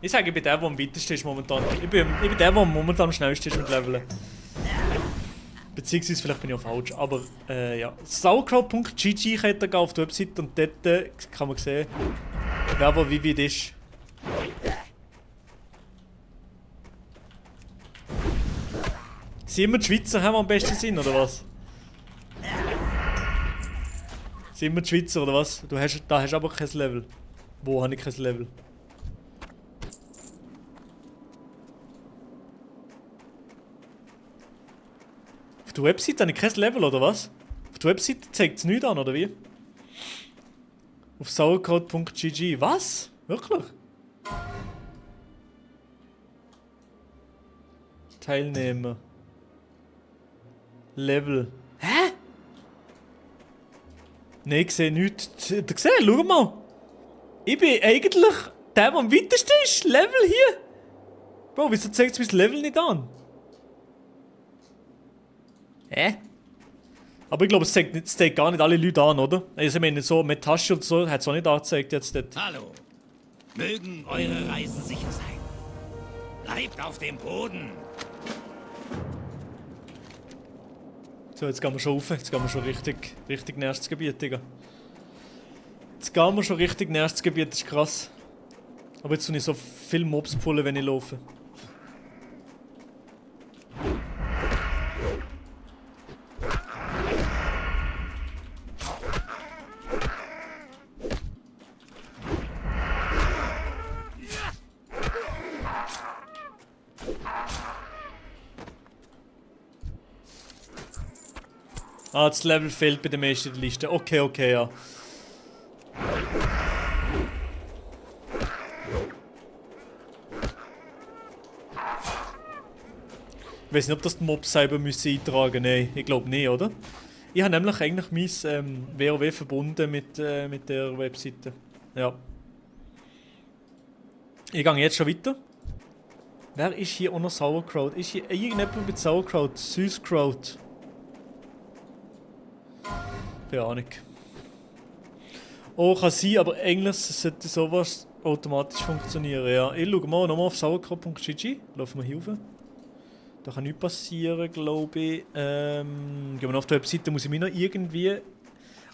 Ich sage, ich bin der am weitesten ist momentan. Ich bin der momentan am schnellsten ist mit Leveln. Beziehungsweise vielleicht bin ich auch falsch, aber ja. Sauerkraut.gg könnt ihr auf die Website und dort kann man sehen, wer wo wie weit ist. Sind wir die Schweizer, haben wir am besten Sinn, oder was? Sind wir die Schweizer, oder was? Da hast du aber kein Level. Wo habe ich kein Level? Auf der Website habe ich kein Level, oder was? Auf der Website zeigt es nichts an, oder wie? Auf sauerkraut.gg. Was? Wirklich? Teilnehmer. Level. Hä? Nein, ich sehe nichts. Schau mal. Ich bin eigentlich der am weitesten ist. Level hier. Bro, wieso zeigt es mein Level nicht an? Hä? Aber ich glaube, es zeigt gar nicht alle Leute an, oder? Also ich meine, so mit Tasche und so hat es auch nicht angezeigt jetzt dort. Hallo. Mögen eure Reisen sicher sein. Bleibt auf dem Boden. So, jetzt gehen wir schon rauf. Jetzt gehen wir schon richtig nächstes Gebiet, Digga. Jetzt gehen wir schon richtig nächstes Gebiet, das ist krass. Aber jetzt tue ich so viel Mobs pullen, wenn ich laufe. Ah, das Level fehlt bei den meisten der Liste. Okay, ja. Ich weiß nicht, ob das die Mobs selber müssen eintragen müssen. Nein, ich glaube nicht, oder? Ich habe nämlich eigentlich mein WoW verbunden mit der Webseite. Ja. Ich gehe jetzt schon weiter. Wer ist hier auch noch Sauerkraut? Ist hier irgendjemand mit Sauerkraut? Süßkraut? Keine Ahnung. Oh, kann sein, aber eigentlich sollte sowas automatisch funktionieren. Ja, ich schaue mal nochmal auf sauerkraut.gg. Laufen wir hier rauf. Da kann nichts passieren, glaube ich. Gehen wir noch auf die Webseite, muss ich mich noch irgendwie...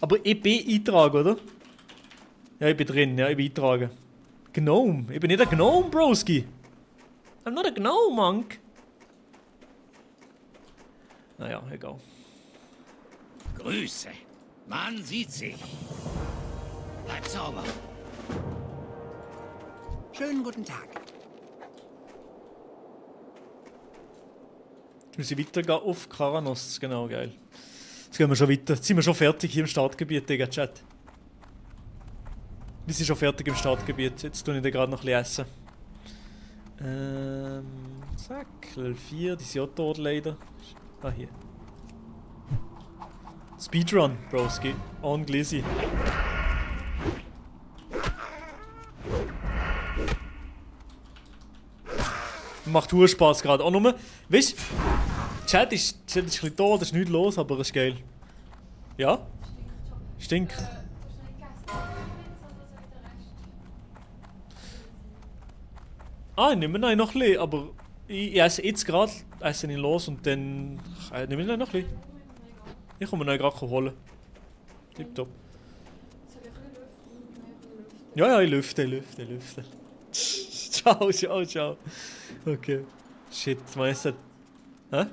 Aber ich bin eingetragen, oder? Ja, ich bin drin, ja, ich bin eingetragen. Gnome. Ich bin nicht ein Gnome, Broski. I'm not a Gnome, Monk. Naja, egal. Grüße. Man sieht sich. Bleib sauber. Schönen guten Tag. Jetzt müssen wir weitergehen auf Karanos. Genau, geil. Jetzt gehen wir schon weiter. Jetzt sind wir schon fertig hier im Startgebiet, Digga, Chat. Wir sind schon fertig im Startgebiet. Jetzt tue ich den gerade noch ein bisschen essen. Zack, Level 4, die sind auch tot leider. Ah, hier. Speedrun, Broski. On Glizzy. Macht hohen Spaß gerade. Auch nur, weißt du, Chat ist ein bisschen da, da ist nichts los, aber es ist geil. Ja? Stinkt. Ich nehme noch ein bisschen, aber ich esse jetzt gerade, esse ich los und dann nehme ich noch ein bisschen. Ich komme noch gerade holen. Tipptopp. Ja, ich lüfte. Ciao. Okay. Shit, was ist das? Hä?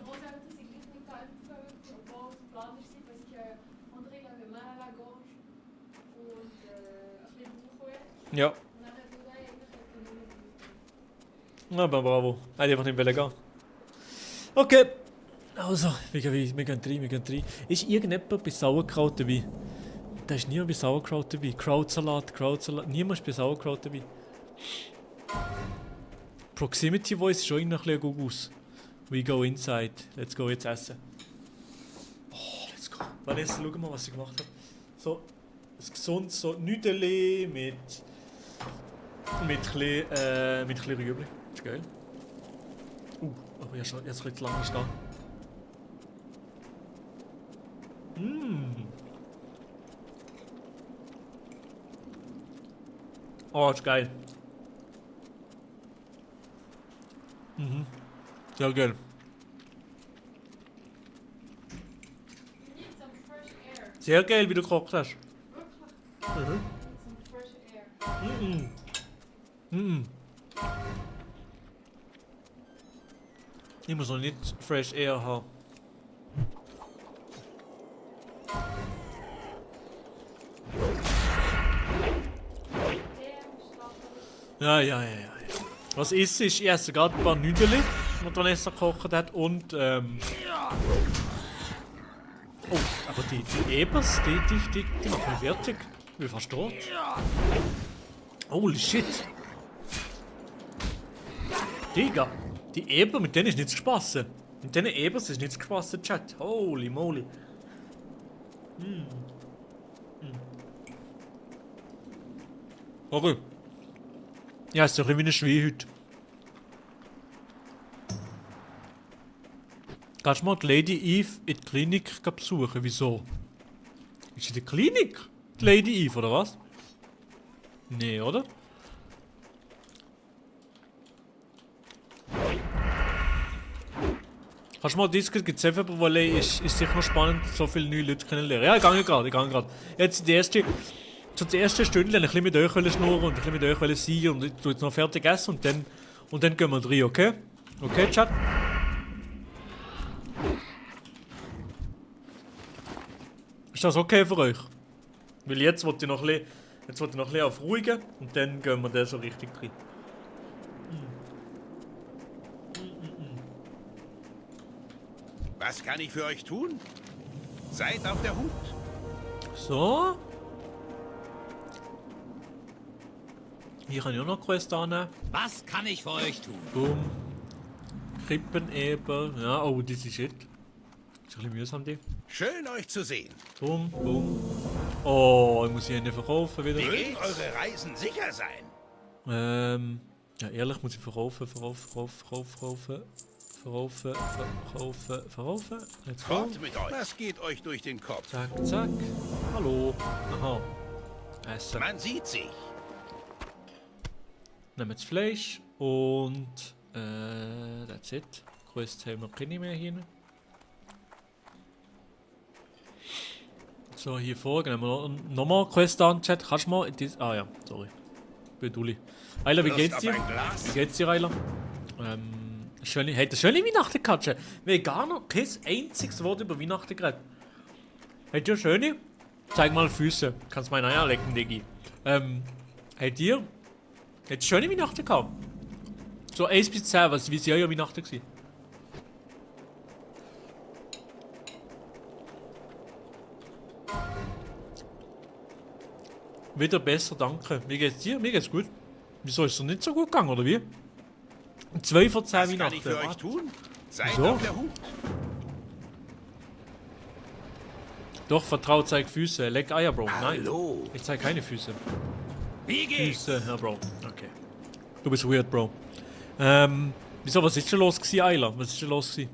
Ja. Na, aber bravo. Hätte einfach nicht gehen. Okay. Also, wir gehen rein. Ist irgendjemand bei Sauerkraut dabei? Da ist niemand bei Sauerkraut dabei. Krautsalat. Niemand ist bei Sauerkraut dabei. Proximity Voice ist schon irgendwie ein bisschen gut aus. We go inside. Let's go jetzt essen. Oh, let's go. Vanessa, schau mal, was ich gemacht habe. So, ein gesundes so Nüdeli mit bisschen Rüebli. Ist geil. Aber jetzt ein bisschen zu lange stehen. Oh, ist geil. Sehr geil. Sehr geil, wie du gekocht hast. Ich muss noch nicht Fresh Air haben. Ja. Was ist, ich esse gerade ein paar Nüdeli, die Vanessa gekocht hat und oh, aber die Ebers, die machen mich fertig. Wie versteht? Holy shit. Digga, die Eber, mit denen ist nichts gespassen. Mit denen Ebers ist nichts gespassen, Chat. Holy moly. Okay. Ja, ist doch ein bisschen wie eine Schwein heute. Kannst du mal die Lady Eve in die Klinik besuchen? Wieso? Ist sie in der Klinik? Die Lady Eve, oder was? Nee, oder? Kannst du mal Discord gezählt, weil ist sicher noch spannend, so viele neue Leute kennenlernen. Ja, ich gehe gerade. Jetzt die erste Stunde ein bisschen mit euch schnurren und ein bisschen mit euch sein und ich tue jetzt noch fertig essen und dann gehen wir rein, okay? Okay, Chat? Ist das okay für euch? Weil jetzt wollte ich noch ein bisschen aufruhigen und dann gehen wir da so richtig rein. Was kann ich für euch tun? Seid auf der Hut. So. Hier kann ich auch noch Quest annehmen. Was kann ich für euch tun? Boom. Krippeneber. Ja, oh, das ist shit. Ist ein bisschen mühsam, die. Schön euch zu sehen. Boom. Oh, ich muss hier nicht verkaufen wieder. Mögen eure Reisen sicher sein. Ja, ehrlich muss ich verkaufen. Let's go. Fort mit euch. Was geht euch durch den Kopf? Zack. Hallo. Aha. Essen. Man sieht sich. Nehmen jetzt Fleisch und that's it. Quest haben wir keine mehr hier. So, hier vorne nehmen wir nochmal Quest an, Chat. Kannst du mal ah ja, sorry. Bedulli. Ayla, wie geht's dir? Ayla? Schöne Weihnachten gehabt, Chat. Wir haben gar noch kein einziges Wort über Weihnachten geredet. Habt ihr schöne? Zeig mal Füße. Kannst meine Eier lecken, Diggi. Habt ihr Jetzt schöne Weihnachten gehabt. So 1 bis 10, wie sie ja Weihnachten gewesen. Wieder besser, danke. Wie geht's dir? Mir geht's gut. Wieso ist es nicht so gut gegangen, oder wie? 2 von 10 Weihnachten. Was kann ich für euch tun? Seid Wieso? auf der Hut. Doch, Vertraut zeigt Füße. Leck Eier, Bro. Nein. Hallo. Ich zeig keine Füße. Wie geht's? Füße, ja, Bro. Okay. Du bist weird, Bro. Wieso, was ist denn los gewesen, Eiler? Was ist denn los gewesen?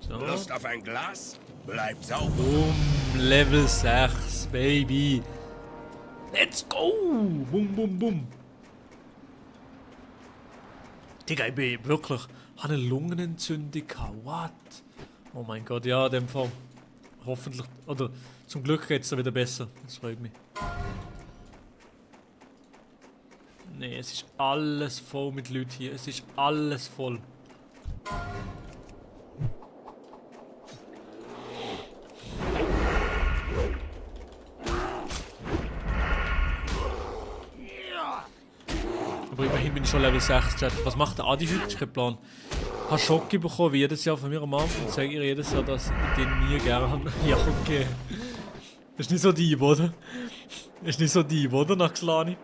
So. Lust auf ein Glas? Bleib sauber. Boom, Level 6, Baby. Let's go! Bum, bum, bum. Digga, ich bin wirklich... habe eine Lungenentzündung gehabt. What? Oh mein Gott, ja, in dem Fall. Hoffentlich... Oder zum Glück geht es dann wieder besser. Das freut mich. Nee, es ist alles voll mit Leuten hier. Es ist alles voll. Aber immerhin bin ich schon Level 6, Chat. Was macht der Adi heute? Ich habe Plan. Ich habe Schocke bekommen, wie jedes Jahr von mir am Anfang. Und sage ihr jedes Jahr, dass ich den nie gerne habe. Ja, okay. Das ist nicht so deep, oder? Das ist nicht so deep, oder, Naxlani?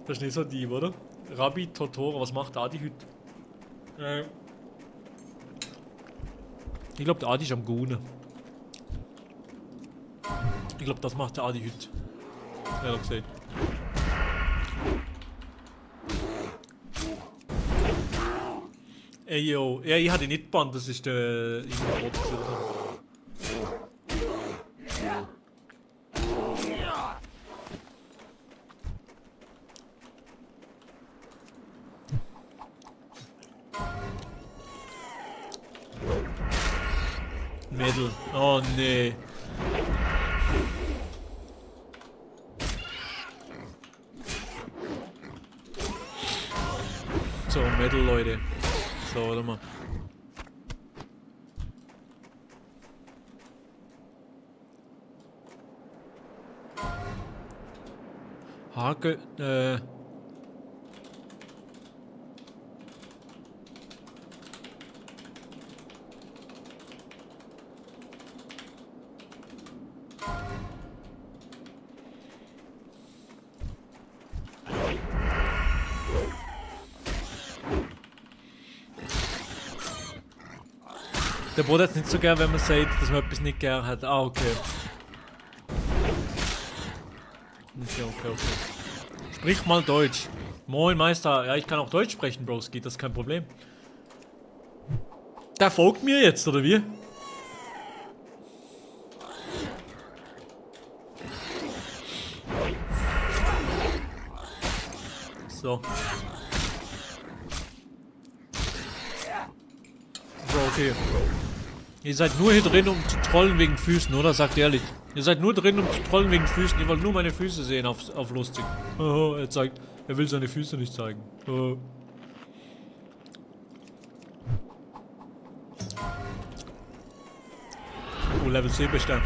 Das ist nicht so deep, oder? Rabbi Totoro, was macht der Adi heute? Ich glaube, der Adi ist am Gunen. Ich glaube, das macht der Adi heute. Ehrlich gesagt. Ey, yo. Ja, ich hatte nicht gebannt, das ist der... Mädel. Oh, nee. So, Mädel, Leute. So, warte mal. Hake, der Bruder hat es nicht so gern, wenn man sagt, dass man etwas nicht gern hat. Ah, okay. Okay. Sprich mal Deutsch. Moin, Meister. Ja, ich kann auch Deutsch sprechen, Broski. Das ist kein Problem. Der folgt mir jetzt, oder wie? So. Bro, okay. Ihr seid nur hier drin, um zu trollen wegen Füßen, oder? Sagt ehrlich. Ihr seid nur drin, um zu trollen wegen Füßen. Ihr wollt nur meine Füße sehen auf lustig. Oh, er will seine Füße nicht zeigen. Oh. Oh, Level 7 ist der.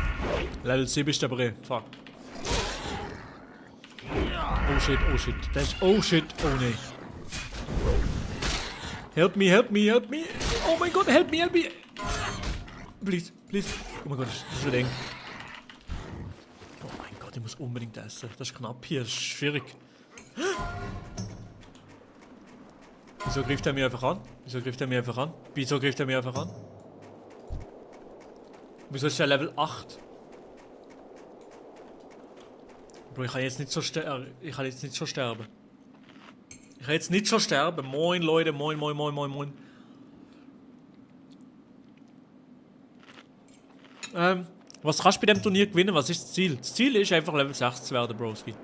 Level 7 ist der Bre. Fuck. Oh shit, oh shit. Das ist, oh shit, oh nee. Help me, help me, help me. Oh mein Gott, help me, help me. Please, please. Oh mein Gott, das wird eng. Oh mein Gott, ich muss unbedingt essen. Das ist knapp hier, das ist schwierig. Wieso greift er mir einfach an? Wieso greift er mir einfach an? Wieso greift er mir einfach an? Wieso ist er Level 8? Bro, ich kann jetzt nicht so sterben. Ich kann jetzt nicht so sterben. Ich kann jetzt nicht so sterben. Moin Leute, moin, moin, moin, moin, moin. Was kannst du bei dem Turnier gewinnen? Was ist das Ziel? Das Ziel ist einfach Level 6 zu werden, Broski.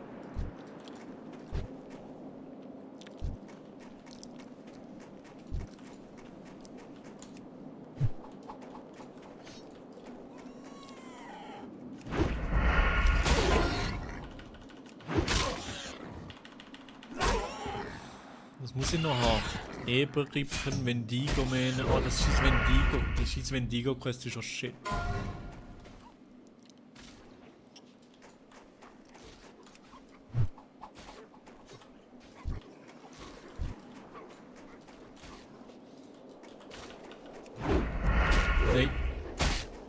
Das muss ich noch haben. Eberrippen, Wendigo-Mähne. Oh, das schießt Wendigo. Das schießt Wendigo-Quest ist schon shit.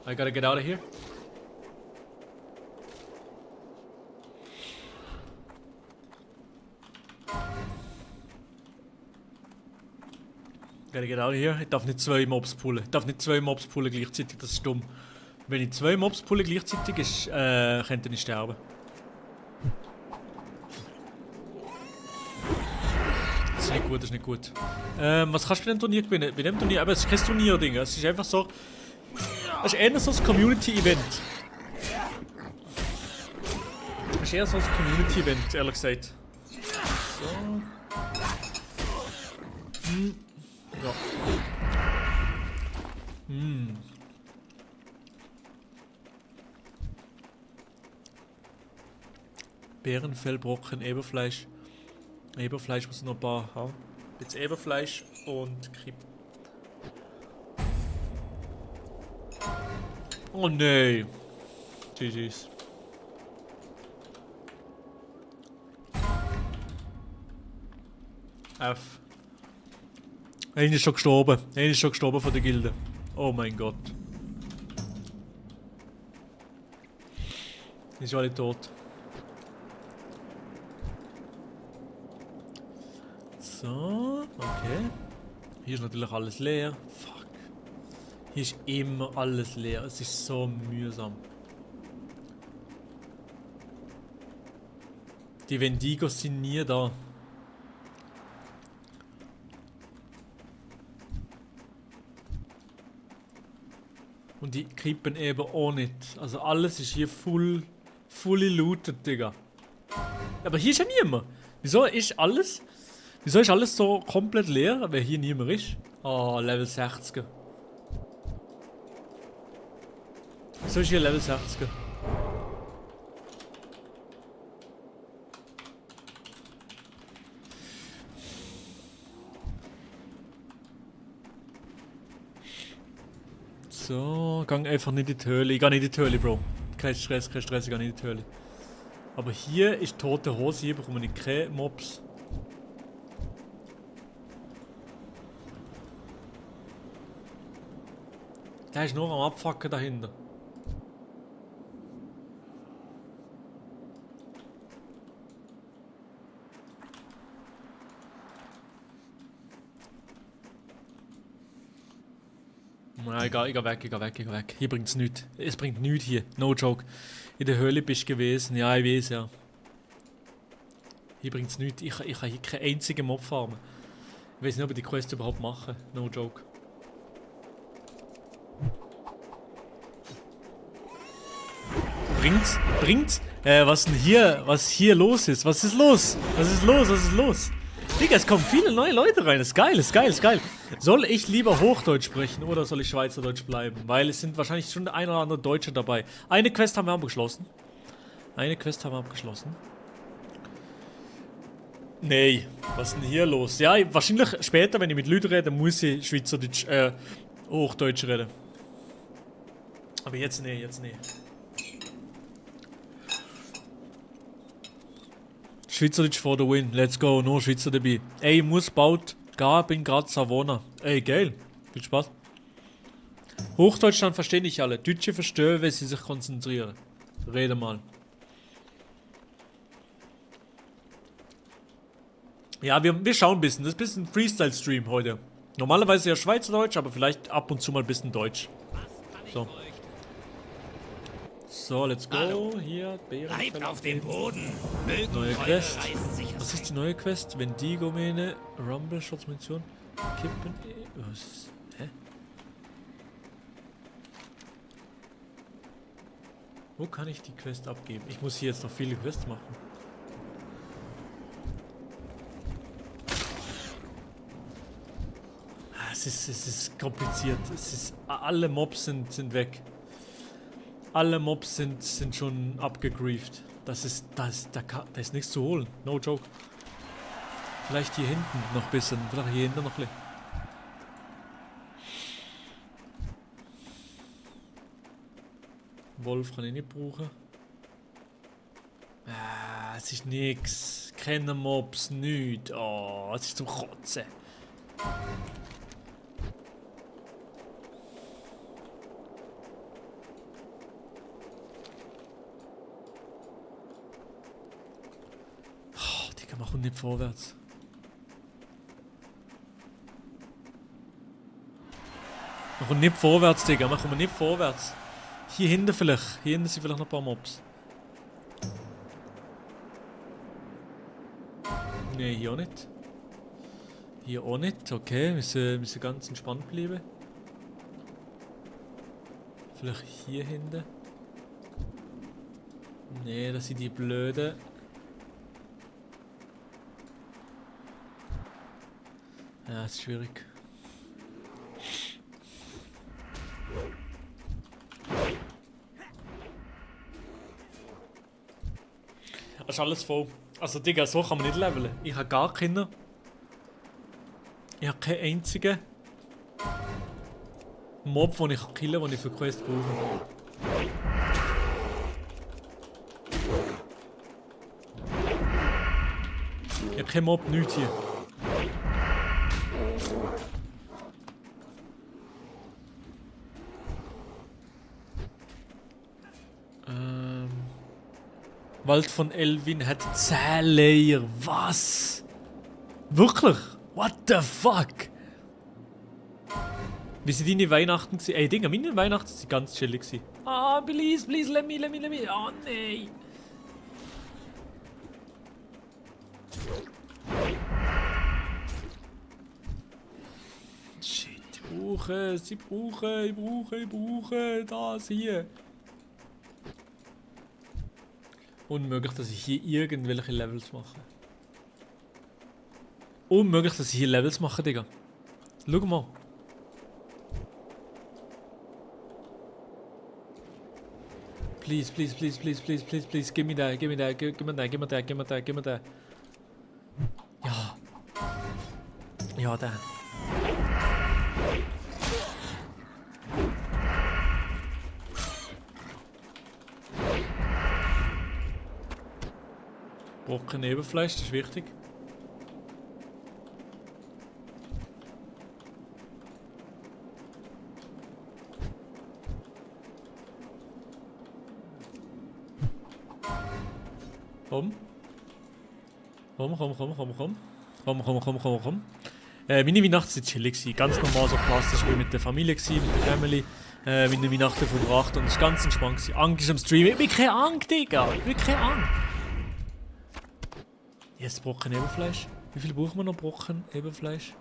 I gotta get out of here. Gotta get out of here. Ich darf nicht 2 Mobs pullen. Ich darf nicht 2 Mobs pullen gleichzeitig, das ist dumm. Wenn ich 2 Mobs pulle gleichzeitig, könnte ich sterben. Das ist nicht gut, das ist nicht gut. Was kannst du bei dem Turnier gewinnen? Bei dem Turnier, aber es ist kein Turnier-Ding. Es ist einfach so. Es ist eher so ein Community-Event. Es ist eher so ein Community-Event, ehrlich gesagt. So. Ja. Bärenfellbrocken, Eberfleisch. Eberfleisch muss noch ein paar haben. Jetzt Eberfleisch und Kripp. Oh nee. GG's. F. Einer ist schon gestorben. Einer ist schon gestorben von der Gilde. Oh mein Gott. Die sind alle tot. So, okay. Hier ist natürlich alles leer. Fuck. Hier ist immer alles leer. Es ist so mühsam. Die Wendigos sind nie da. Und die krippen eben auch nicht. Also alles ist hier fully looted, Digga. Aber hier ist ja niemand. Wieso ist alles so komplett leer, weil hier niemand ist? Oh, Level 60. Wieso ist hier Level 60? So, gang einfach nicht in die Höhle. Ich geh nicht in die Höhle, Bro. Kein Stress, ich geh nicht in die Höhle. Aber hier ist tote Hose, hier bekomme ich keine Mobs. Der ist nur am Abfucken dahinter. Nein, ich geh weg. Hier bringt's nichts. Es bringt nichts hier. No joke. In der Höhle bist du gewesen. Ja, ich weiß, ja. Hier bringt's nichts. Ich kann hier keinen einzigen Mob farmen. Ich weiß nicht, ob ich die Quest überhaupt mache. No joke. Bringt's? Was denn hier? Was hier los ist? Was ist los? Was ist los? Digga, es kommen viele neue Leute rein. Das ist geil. Soll ich lieber Hochdeutsch sprechen oder soll ich Schweizerdeutsch bleiben? Weil es sind wahrscheinlich schon der ein oder andere Deutsche dabei. Eine Quest haben wir abgeschlossen. Nee, was ist denn hier los? Ja, wahrscheinlich später, wenn ich mit Leuten rede, muss ich Schweizerdeutsch, Hochdeutsch reden. Aber jetzt nicht. Schweizerdeutsch for the win. Let's go. Nur Schweizer dabei. Ey, ich muss bald gehen. Bin gerade Savona. Ey, geil. Viel Spaß. Hochdeutsch dann verstehe ich alle. Deutsche verstehen, wenn sie sich konzentrieren. Rede mal. Ja, wir schauen ein bisschen. Das ist ein bisschen Freestyle-Stream heute. Normalerweise ja Schweizerdeutsch, aber vielleicht ab und zu mal ein bisschen Deutsch. So. So, let's go. Hallo. Hier, Bleibt auf dem Boden. Mögen neue eure Quest. Reisen sicher Was sein. ist die neue Quest? Wendigo-Mähne, Rumble, Schutzmunition, Kippen. Was ist. Hä? Wo kann ich die Quest abgeben? Ich muss hier jetzt noch viele Quests machen. Es ist kompliziert. Alle Mobs sind weg. Alle Mobs sind schon abgegrieft. Da ist nichts zu holen. No joke. Vielleicht hier hinten noch ein bisschen. Vielleicht hier hinten noch ein bisschen. Wolf kann ich nicht brauchen. Es ist nix. Keine Mobs, nichts. Oh, es ist zum Kotzen. kommt nicht vorwärts. Man kommt nicht vorwärts, Digga. Man kommt nicht vorwärts. Hier hinten vielleicht. Hier hinten sind vielleicht noch ein paar Mobs. Ne, hier auch nicht. Hier auch nicht. Okay, müssen ganz entspannt bleiben. Vielleicht hier hinten. Ne, das sind die Blöden. Ja, ist schwierig. Das ist alles voll. Also Digga, so kann man nicht leveln. Ich habe gar keine. Ich habe keinen einzigen Mob, den ich killen kann, den ich für Quest brauche. Ich habe keinen Mob, nichts hier. Wald von Elvin hat 10 Layer. Was? Wirklich? What the fuck? Wie sind deine Weihnachten gewesen? Ey, Digga, meine Weihnachten sind ganz chillig gewesen. Ah, please, let me. Oh, nein. Shit, ich brauche das hier. Unmöglich, dass ich hier irgendwelche Levels mache. Unmöglich, dass ich hier Levels mache, Digga. Schau mal. Please. Give me that. Ja. Ja, der. Brocken Ebenfleisch, das ist wichtig. Komm. Meine Weihnachten sind chillig. Ganz normal, so klassisch wie mit der Familie, mit der Family. Meine Weihnachten verbracht und es war ganz entspannt. Ang ist am Stream. Ich bin keine Ang, Digga. Ich bin keine Ang. Jetzt Brocken Ebenfleisch. Wie viel brauchen wir noch Brocken Ebenfleisch?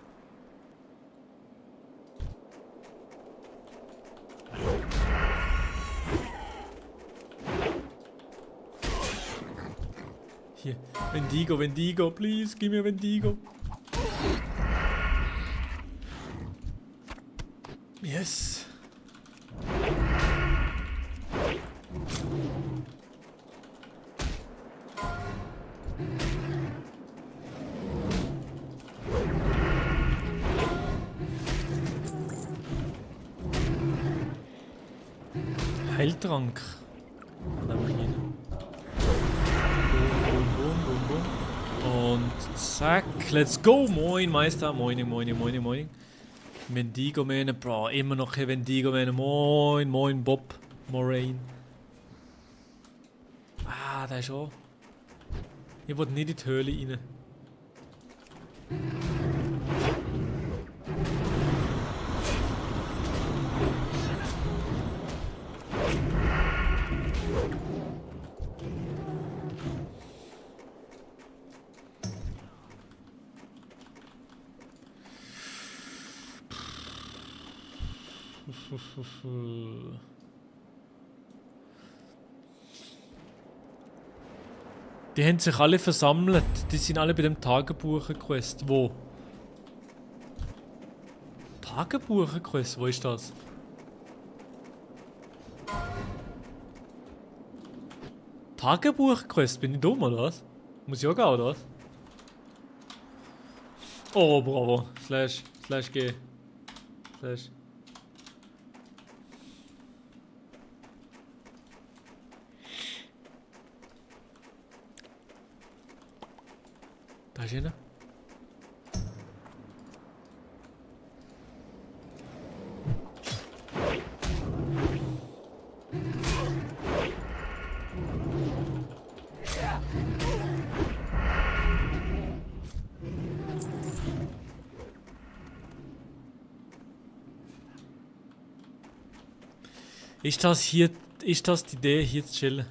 Hier. Wendigo, please, gib mir Wendigo. Yes. Heiltrank. Und zack, let's go. Moin Meister, moin. Wendigo Mähne, Bro, immer noch kein Wendigo Mähne. Moin Bob Moraine. Ah, der ist auch. Ich wollte nicht in die Höhle rein. Die haben sich alle versammelt. Die sind alle bei dem Tagebuch-Quest. Wo? Tagebuch-Quest? Wo ist das? Tagebuch-Quest? Bin ich dumm oder was? Muss ich auch gehen oder was? Oh, bravo. Slash G. Slash. Da ist einer. Ist das hier... Ist das die Idee, hier zu chillen?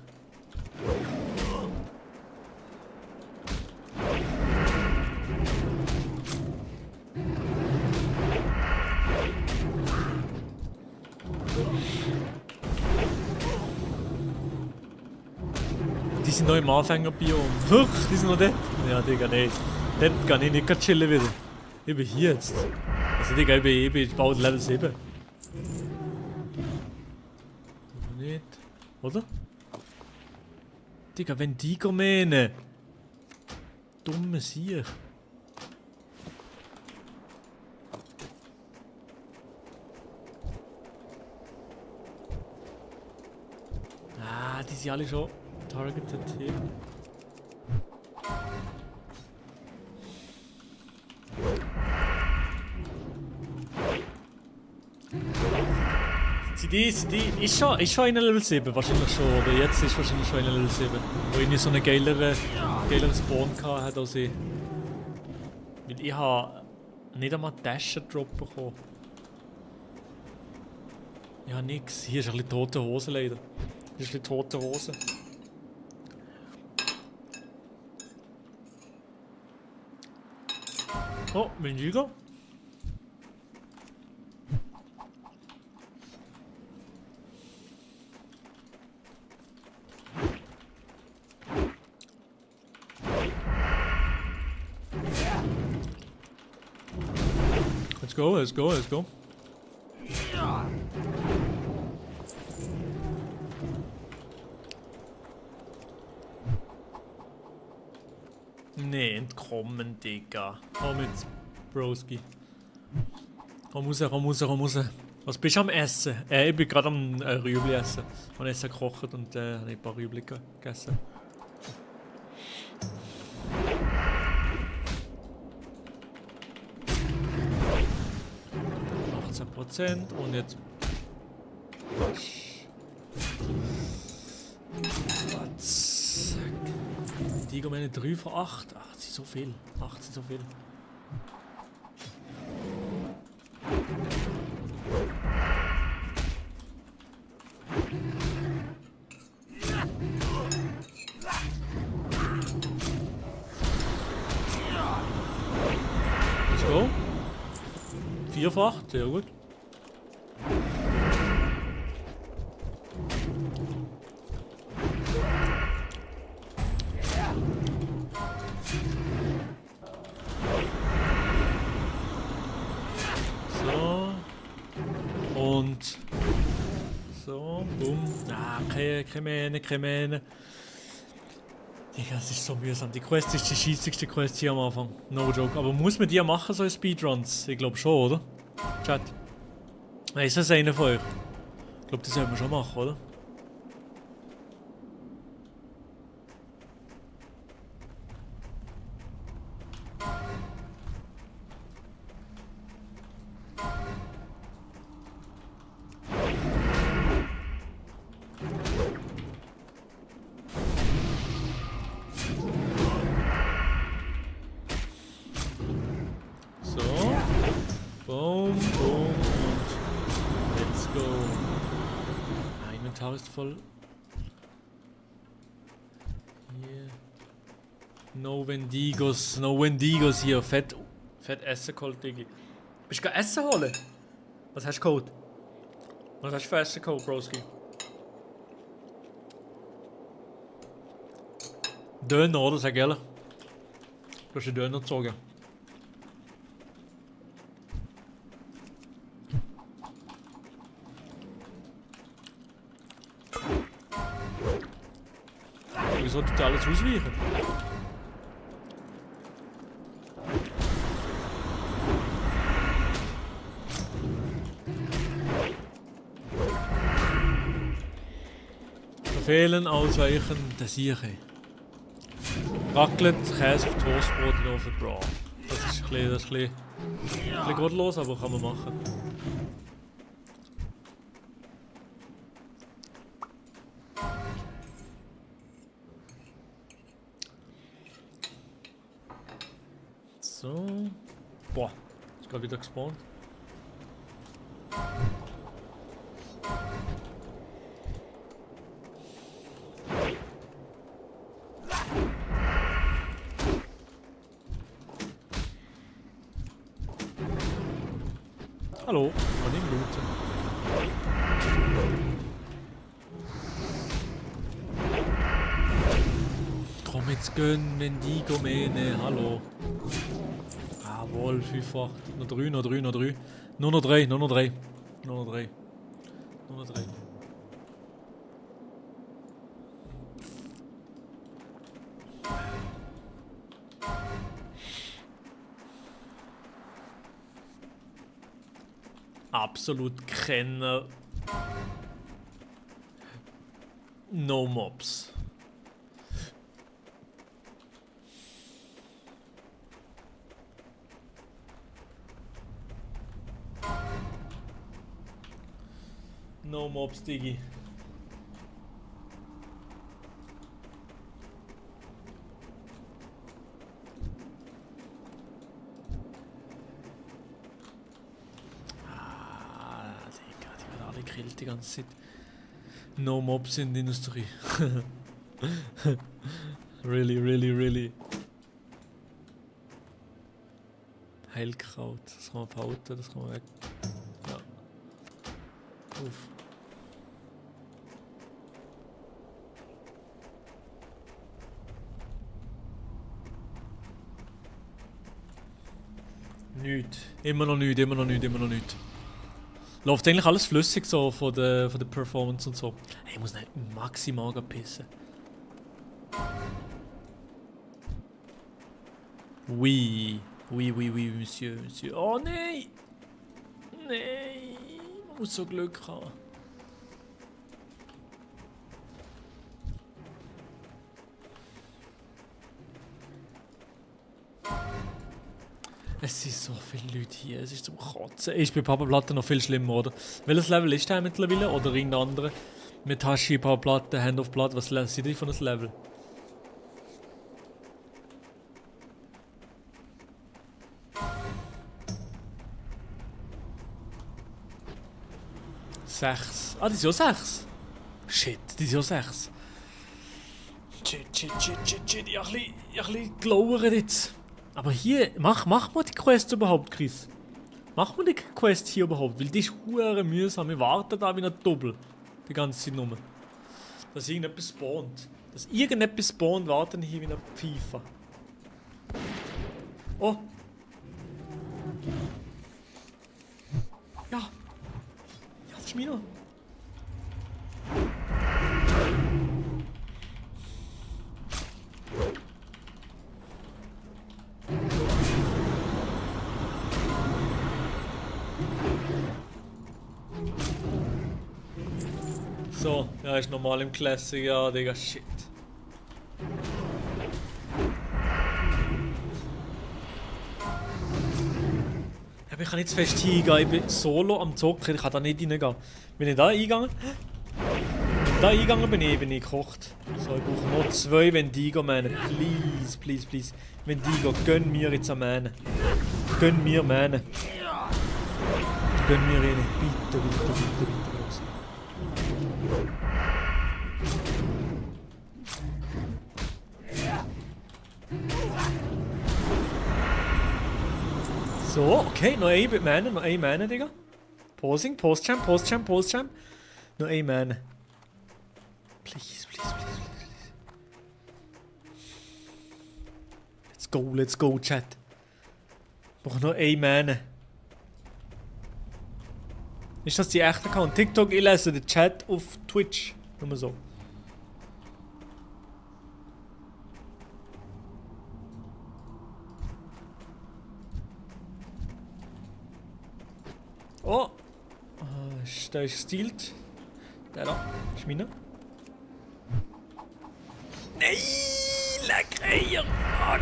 Die sind noch im Anfängerbiom. Huch, die sind noch dort. Ja, Digga, nee. Dort kann ich nicht grad chillen wieder. Ich bin hier jetzt. Also, Digga, ich bin bald Level 7. Nicht. Oder? Digga, wenn die meinen. Dumme Sieg. Ah, die sind alle schon targeted hier. Sind die, ist schon in Level 7, wahrscheinlich schon, oder jetzt ist wahrscheinlich schon in Level 7. Wo ich nicht so einen geileren Spawn hatte als ich. Weil ich habe nicht einmal Taschen-Drop bekommen. Ich habe nix. Hier ist ein bisschen tote Hose leider. Hier ist ein bisschen tote Hose. Oh, mein Giga. Let's go, let's go, let's go. Nee, entkommen, Digga. Komm jetzt, Broski. Komm raus, komm raus, komm raus. Was bist du am Essen? Ich bin gerade am Rüebli essen. Ich habe Essen gekocht und habe ein paar Rüebli gegessen. Und jetzt. Was? Die gehen meine 3 von 8. Ach, das ist so viel. 8 sind so viel. Let's go. 4 von 8, sehr gut. So, boom. Ah, keine Mähne. Digga, das ist so mühsam. Die Quest ist die scheissigste Quest hier am Anfang. No joke. Aber muss man die machen, so Speedruns? Ich glaube schon, oder? Chat. Ist das einer von euch? Ich glaube, das sollten wir schon machen, oder? Ist voll. Hier. No Wendigos hier. Fett Essen geholt, Diggi. Bist du Essen holen? Was hast du geholt? Was hast du für Essen geholt, Broski? Döner, oder? Sag ehrlich. Du hast einen Döner gezogen. Wieso tut alles ausweichen? Verfehlen, ausweichen, der Sieche. Raclette, Käse auf Toastbrot und auf den Bra. Das ist ein bisschen gottlos, aber kann man machen. So. Boah, ist gerade wieder gespawnt. Hallo, kann ich looten? Komm jetzt gönn, Mendigo Mene, hallo. Jawohl, 5-8. Noch 3, noch 3, noch 3. Nur noch 3, nur noch 3. Nur noch 3. Nur noch 3. Absolut keine No Mobs. No Mobs, Diggi. Digga, die werden alle gekillt die ganze Zeit. No Mobs in der Industrie. Really, really, really. Heilkraut, das kann man behalten, das kann man weg. Ja. Uff. Nicht. Immer noch nicht, immer noch nicht, immer noch nicht. Läuft eigentlich alles flüssig so von der Performance und so. Hey, ich muss nicht maximal pissen. Oui. Oui, oui, oui, Monsieur, Monsieur. Oh nein! Nein! Man muss so Glück haben. Es sind so viele Leute hier, es ist zum Kotzen. Ist bei Papa Platte noch viel schlimmer, oder? Welches Level ist der mittlerweile? Oder irgendein anderer? Mit Hashi, Papa Platte, Hand of Blood, was sind die von das Level? Sechs. Ah, die sind auch 6. Shit, die sind auch 6. Shit. Ich hab ein bisschen gelauert jetzt. Aber hier, mach mal die Quest überhaupt, Chris. Mach mal die Quest hier überhaupt, weil die ist hure mühsam. Wir warten da wie ein Doppel. Die ganze Zeit nur. Dass irgendetwas spawnt. Dass irgendetwas spawnt, warten hier wie ein Pfeifer. Oh. Ja. Ja, das ist meiner. So, ja, ist normal im Classic, ja, Digga, shit. Aber ich kann nicht zu fest hingehen, ich bin solo am Zocken, ich kann da nicht reingehen. Bin ich da eingegangen? Da eingegangen bin ich gekocht. So, ich brauche noch 2 Wendigo, Mähne. Please, please, please. Wendigo, gönn mir jetzt am Mähne. Gönn mir Mähne. Gönn mir rein. Bitte, bitte, bitte, bitte. So, okay, noch ein Mähne, Digga. Posing, Post-Champ. Noch ein Mähne. Please. Let's go, Chat. Ich brauche noch ein Mähne. Ist das die echte Account? TikTok, ich lese den Chat auf Twitch. Nur so. Oh! Der ist gestealt. Der da. Ist meiner. Nein! Leck Eier! Fuck!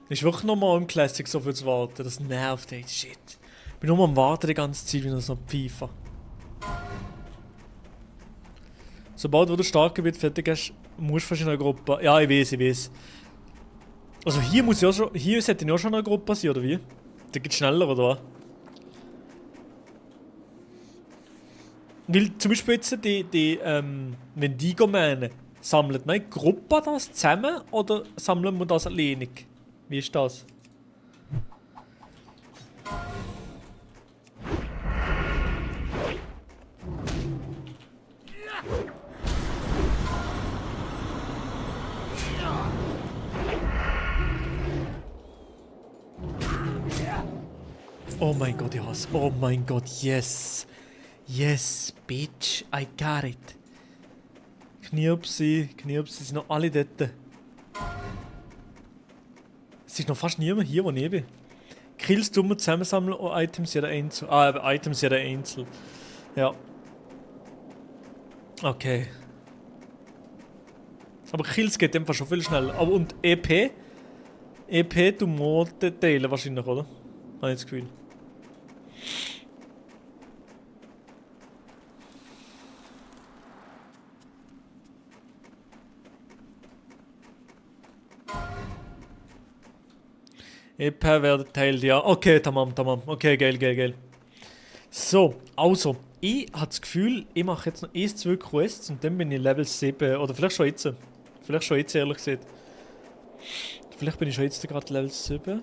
Ist wirklich nochmal im Classic so viel zu warten. Das nervt, ey. Shit. Ich bin nur am Warten die ganze Zeit, wie das noch FIFA. Sobald du stark Gebiet fertig hast, musst du fast in einer Gruppe. Ja, ich weiß. Also hier muss ja schon. Hier sollte ja schon eine Gruppe passieren, oder wie? Der geht schneller, oder was? Weil zum Beispiel jetzt die Wendigo-Mähne Sammelt meine Gruppe das zusammen oder sammeln wir das alleinig? Wie ist das? Oh mein Gott, ja. Oh mein Gott, yes. Yes, bitch, I got it. Knirpsi, sind noch alle dort. Es ist noch fast niemand hier, wo ich bin. Kills tun wir zusammensammeln und Items jeder Einzel. Ah, Items jeder Einzel. Ja. Okay. Aber Kills geht einfach schon viel schneller. Aber und EP? EP tun wir teilen wahrscheinlich, oder? Habe ich das Gefühl. EP werden teilt, ja. Okay, tamam. Okay, geil. So, also, ich habe das Gefühl, ich mache jetzt noch 1-2 Quests und dann bin ich Level 7. Oder vielleicht schon jetzt. Ehrlich gesagt. Vielleicht bin ich schon jetzt gerade Level 7.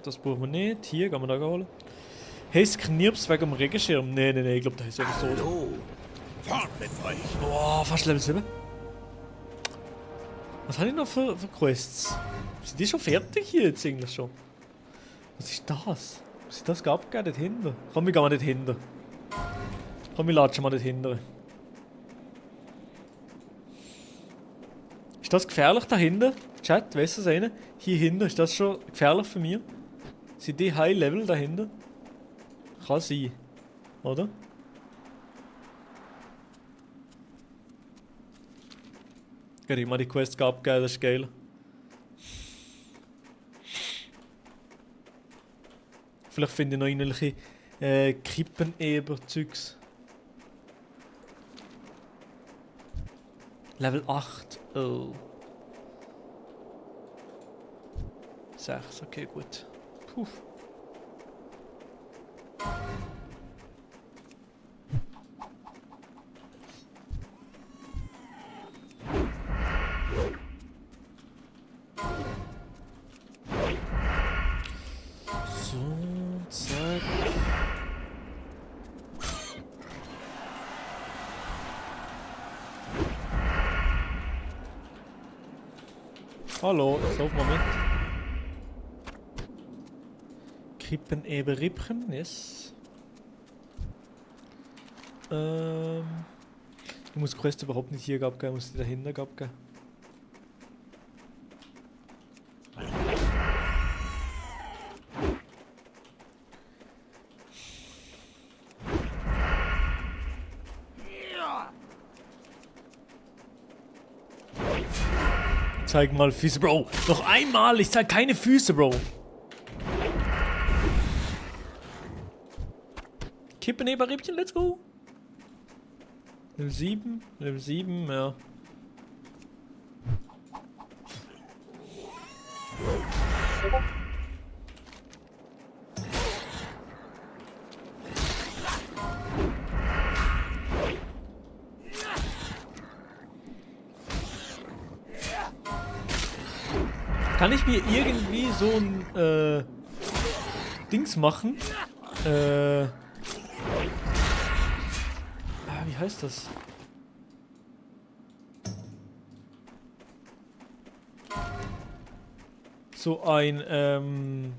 Das brauchen wir nicht. Hier, gehen wir da holen. Heißt Knirps wegen dem Regenschirm? Nein, ich glaube, das ist einfach so. Hallo, fort mit euch. Boah, fast Level 7. Was habe ich noch für Quests? Sind die schon fertig hier jetzt eigentlich schon? Was ist das? Was ist das abgegeben dort hinten? Komm, wir gehen mal dort hinten. Komm, wir latschen mal dort hinten. Ist das gefährlich da hinten? Chat, weißt du das eine? Hier hinten, ist das schon gefährlich für mich? Sind die High Level da hinten? Kann sein. Oder? Ich mal die Quest abgegeben, das ist geil. Vielleicht finde ich noch irgendwelche Kippeneber-Zeugs. Level 8. Oh. 6, okay, gut. Puh. So, zack. Hallo, jetzt lauf mal mit. Kippen eben Rippchen, yes. Ich muss die Quest überhaupt nicht hier abgeben, ich muss die dahinter abgeben. Zeig mal Füße, Bro. Noch einmal, ich zeig keine Füße, Bro. Kippeneberriebchen, let's go. Level 7, ja. Kann ich mir irgendwie so ein Dings machen? Wie heißt das? So ein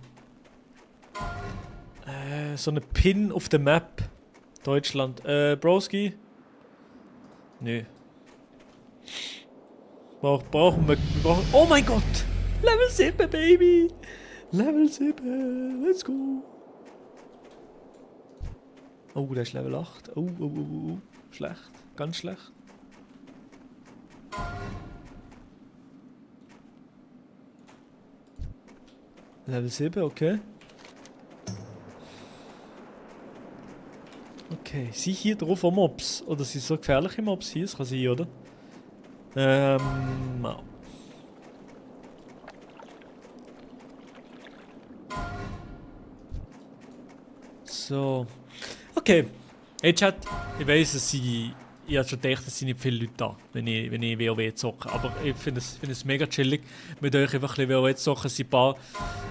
so eine Pin auf der Map Deutschland. Broski? Nö. Brauchen wir. Oh mein Gott! Level 7, Baby! Level 7, let's go! Oh, der ist Level 8. Oh. Schlecht, ganz schlecht. Level 7, okay. Okay, sind hier drauf auch Mobs? Oder sind so gefährliche Mobs hier? Das kann sein, oder? So. Okay. Hey Chat, ich weiss, dass ich ich habe schon gedacht, es sind nicht viele Leute da, wenn ich WoW zocke. Aber ich finde es mega chillig, mit euch einfach ein bisschen WoW zu zocken. Es sind ein paar,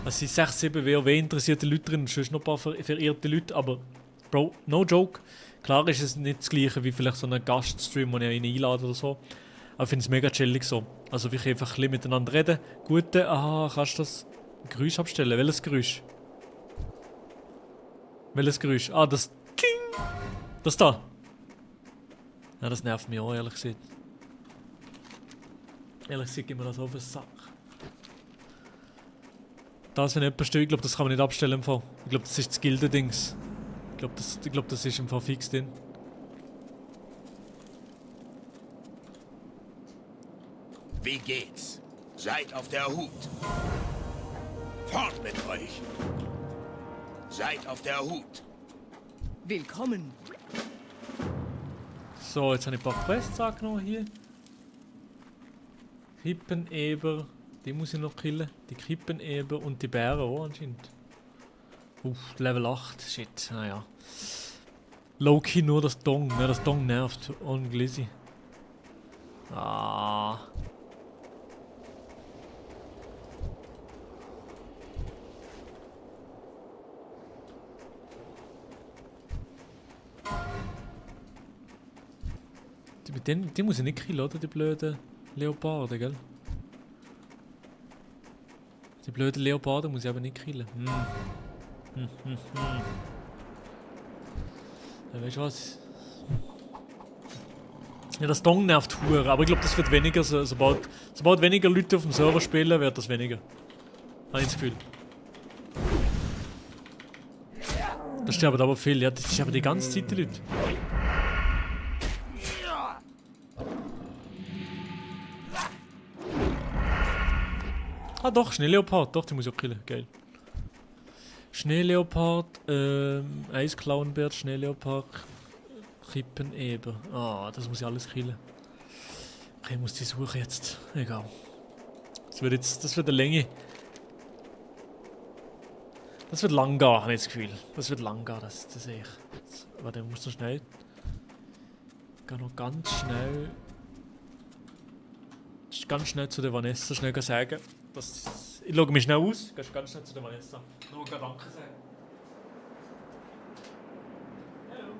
es sind 6, 7 WoW-interessierte Leute drin und sonst noch ein paar verirrte Leute. Aber, Bro, no joke. Klar ist es nicht das gleiche wie vielleicht so ein Gaststream, wo ich ihn einlade oder so. Aber ich finde es mega chillig so. Also wirklich einfach ein bisschen miteinander reden. Gute, aha, kannst du das Geräusch abstellen? Welches Geräusch? Welches Geräusch? Ah, das... King! Das da. Ja, das nervt mich auch, ehrlich gesagt. Ehrlich gesagt geht mir das auf den Sack. Das, wenn jemand steht, ich glaube, das kann man nicht abstellen im Fall. Ich glaube, das ist das Gilde-Dings. Ich glaube, das ist im Fall fix drin. Wie geht's? Seid auf der Hut. Fort mit euch. Seid auf der Hut. Willkommen. So, jetzt habe ich ein paar Quests angenommen hier. Krippeneber, die muss ich noch killen. Die Krippeneber und die Bären auch anscheinend. Level 8, shit, naja. Low-key nur das Dong, ne, das Dong nervt. Unglizzy. Ah. Die muss ich nicht killen, oder? Die blöden Leoparden, gell? Die blöden Leoparden muss ich aber nicht killen. Ja, weißt du was? Ja, das Dong nervt hure, aber ich glaube, das wird weniger, sobald weniger Leute auf dem Server spielen, wird das weniger. Habe ich das Gefühl. Da sterben aber viel, ja, das sterben die ganze Zeit die Leute. Ah doch, Schneeleopard, doch, die muss ich auch killen, geil. Schneeleopard, Eisklauenbärt, Schneeleopard, Krippeneber. Ah, das muss ich alles killen. Okay, ich muss die suchen jetzt. Egal. Das wird eine Länge. Das wird lang gehen, habe ich das Gefühl. Das wird lang gehen, das sehe ich. Warte, ich muss noch schnell. Ich kann noch ganz schnell. Ganz schnell zu der Vanessa schnell sagen. Ich logge mich schnell aus. Gehst ganz schnell zu der Vanessa. Nur Danke sagen. Hallo.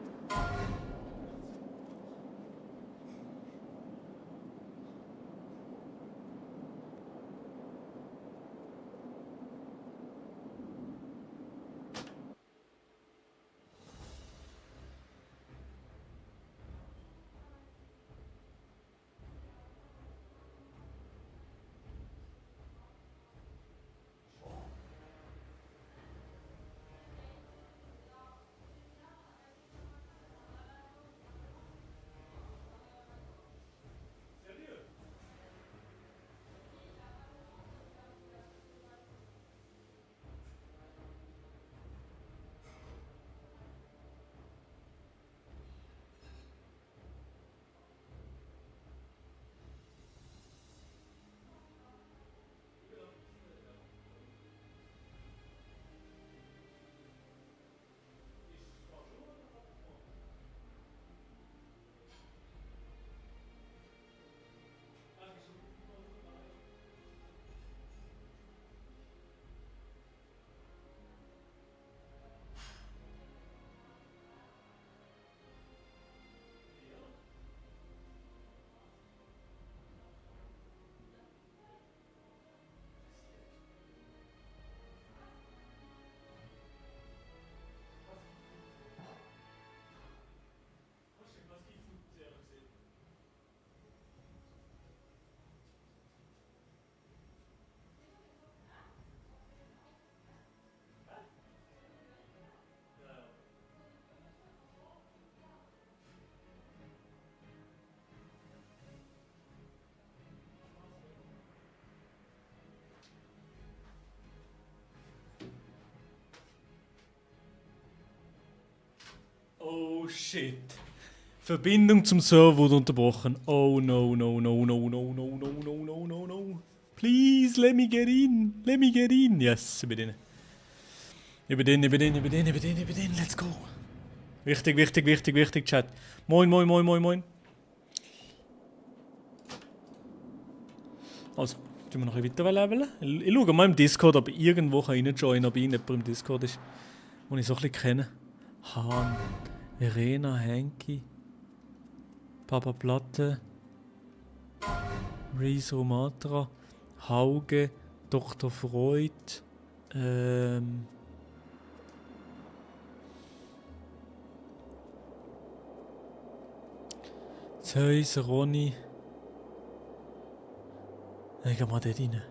Oh shit. Verbindung zum Server wurde unterbrochen. Oh no, no, no, no, no, no, no, no, no, no, no. Please, let me get in. Let me get in. Yes, ich bin drin. Ich bin drin. Let's go. Wichtig, Chat. Moin. Also, tun wir noch ein bisschen weiter leveln. Ich schaue mal im Discord, ob ich irgendwo reinjoinen kann, ob jemand im Discord ist, den ich so ein bisschen kenne. Han, Verena, Henki, Papa Platte, Reese Romatra, Hauge, Dr. Freud, Zeus, Ronny. Ich geh mal dort rein.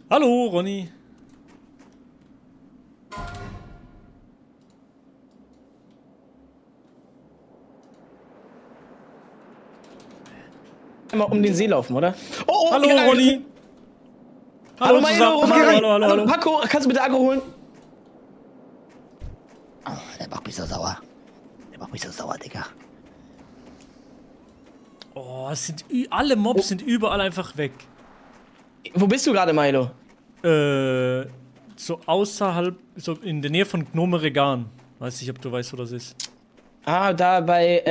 Hallo, Ronny. Einmal um den See laufen, oder? Oh, Hallo, ja, Ronny. Hallo, zusammen. Milo. Hallo. Paco, kannst du bitte Agro holen? Oh, der macht mich so sauer. Digga. Oh, alle Mobs sind überall einfach weg. Wo bist du gerade, Milo? So außerhalb, so in der Nähe von Gnome Regan. Weiß nicht, ob du weißt, wo das ist. Ah, da bei,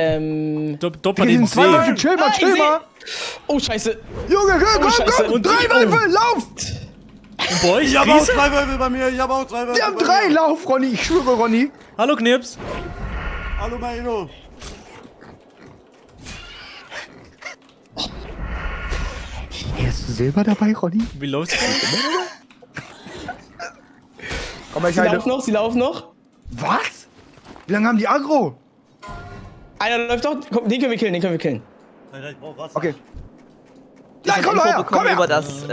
Dort bei dem See. Chill mal. Oh, scheiße. Junge, komm, Und 3 Wölfe, lauf! Und bei euch? Ich habe auch 2 Wölfe bei mir, Wir haben 3, lauf, Ronny, ich schwöre, Ronny. Hallo, Knirps. Hallo, Milo. Hast du Silber dabei, Ronny? Wie läuft's? Komm mal, Sie laufen noch. Was? Wie lange haben die Agro? Einer läuft doch. Komm, den können wir killen. Okay. Ich Nein, komm Info her, bekommen komm her. über das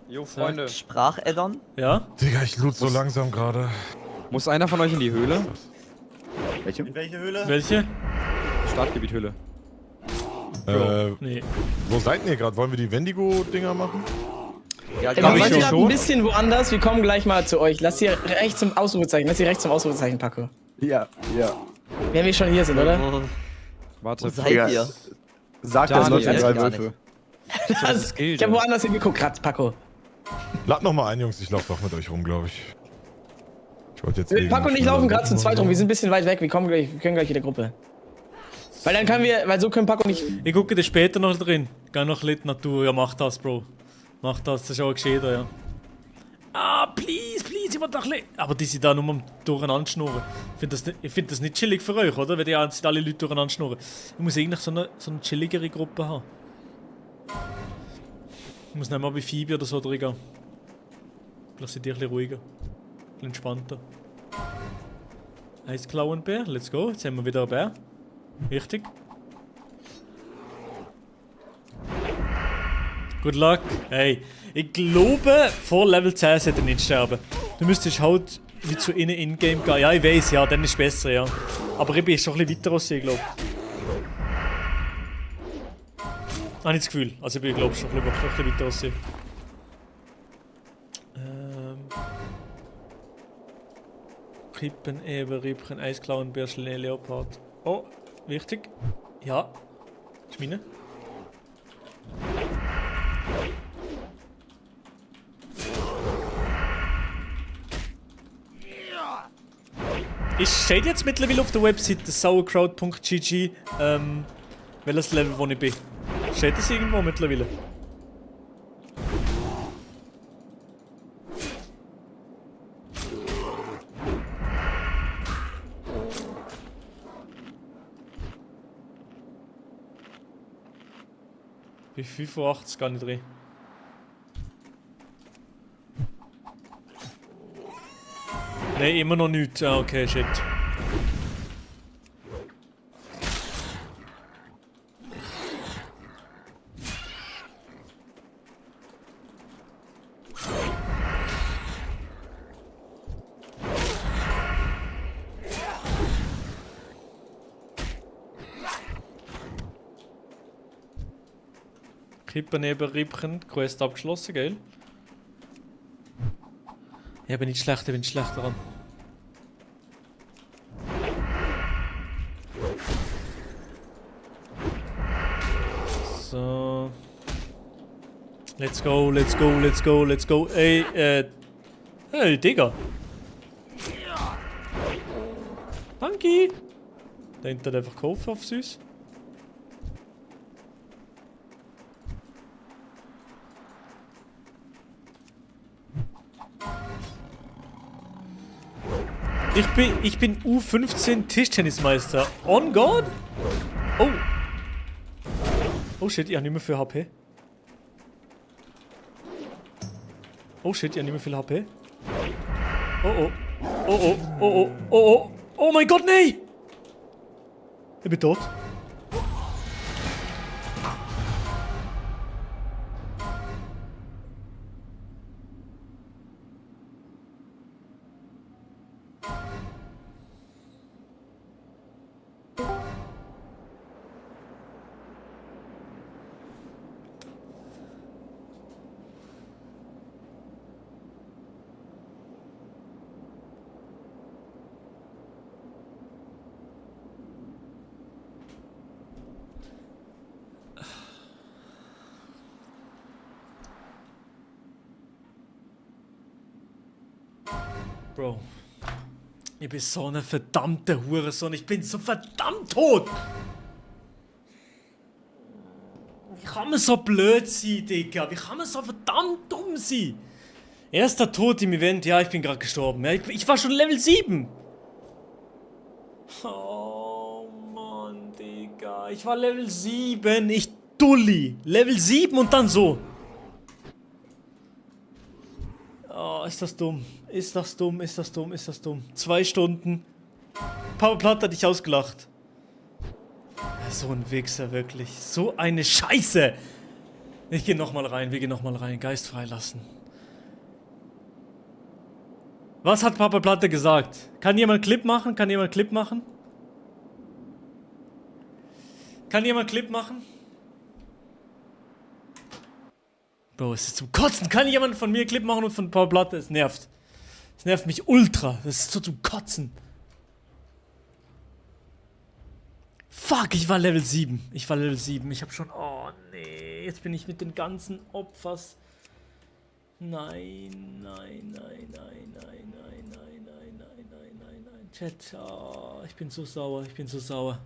Jo, Freunde. Sprach-Addon. Ja? Digga, ich loot so langsam gerade. Muss einer von euch in die Höhle? Welche? Welche? Startgebiet-Höhle. Nee. Wo seid ihr gerade? Wollen wir die Wendigo-Dinger machen? Ja, Wir glaub ich sind gerade schon. ein bisschen woanders. Wir kommen gleich mal zu euch. Lass hier rechts zum Ausrufezeichen. Paco. Ja. Wenn wir schon hier sind, oder? Warte. Wo seid ihr? Sag das, läuft ja, 3 gar Wölfe. Also, ich habe woanders hingeguckt gerade, Paco. Lad noch mal ein, Jungs. Ich lauf doch mit euch rum, glaube ich. Ich wollte jetzt. Paco und ich laufen gerade zu zweit rum. Wir sind ein bisschen weit weg. Wir können gleich in der Gruppe. Weil so können Paco nicht. Ich gucke dir später noch drin. Geh noch Lit Natur. Ja, mach das, Bro. Mach das ist auch geschehen, ja. Ah, please, ich will doch ein. Aber die sind da nur am durcheinander schnurren. Ich find das nicht chillig für euch, oder? Wenn die jetzt alle Leute durcheinander schnurren. Ich muss eigentlich so eine chilligere Gruppe haben. Ich muss nicht mal bei Phoebe oder so drücken. Lass sie dir ein bisschen ruhiger. Ein bisschen entspannter. Eisklauenbär, let's go. Jetzt haben wir wieder einen Bär. Richtig. Good luck. Hey, ich glaube, vor Level 10 sollte er nicht sterben. Du müsstest halt wie zu innen in-game gehen. Ja, ich weiß, ja, dann ist es besser, ja. Aber ich bin schon ein bisschen weiter als ich, glaube ich. Habe ich das Gefühl. Also ich bin, glaube ich, schon ein bisschen weiter als ich. Rippen, Eber, Rippchen, Eisklauen, Bärschel, Leopard. Oh, wichtig. Ja. Das ist meine. Ich steht jetzt mittlerweile auf der Webseite sauerkraut.gg, welches Level wo ich bin. Steht das irgendwo mittlerweile? Bei 85 gar nicht drin. Nein, immer noch nichts. Ah, okay, shit. Kippen neben Rippchen, Quest abgeschlossen, gell? Ich bin nicht schlecht, ich bin nicht schlecht daran. So. Let's go, let's go, let's go, let's go. Ey, hey, Digga. Danke. Da hinten hat einfach gekauft auf süß. Ich bin U15 Tischtennismeister. On God? Oh. Oh shit, ich habe nicht mehr viel HP. Oh shit, ich habe nicht mehr viel HP. Oh oh. Oh oh. Oh oh. Oh oh. Oh mein Gott, nee! Ich bin tot. Bro. Ich bin so eine verdammte Hurensohn. Ich bin so verdammt tot. Wie kann man so blöd sein, Digga? Wie kann man so verdammt dumm sein? Erster Tod im Event. Ja, ich bin gerade gestorben. Ja, ich war schon Level 7. Oh Mann, Digga. Ich war Level 7. Ich Dulli. Level 7 und dann so. Oh, ist das dumm. Ist das dumm, ist das dumm, ist das dumm. 2 Stunden. Papa Platt hat dich ausgelacht. So ein Wichser, wirklich. So eine Scheiße. Ich geh nochmal rein, wir gehen nochmal rein. Geist freilassen. Was hat Papa Platte gesagt? Kann jemand Clip machen? Kann jemand Clip machen? Kann jemand Clip machen? Bro, es ist zum Kotzen. Kann jemand von mir Clip machen und von Papa Platte? Es nervt. Es nervt mich ultra. Das ist so zum Kotzen. Fuck, ich war Level 7. Ich war Level 7. Ich hab schon... Oh, nee. Jetzt bin ich mit den ganzen Opfers... Nein, nein, nein, nein, nein, nein, nein, nein, nein, nein, nein, nein. Chat, oh, ich bin so sauer, ich bin so sauer.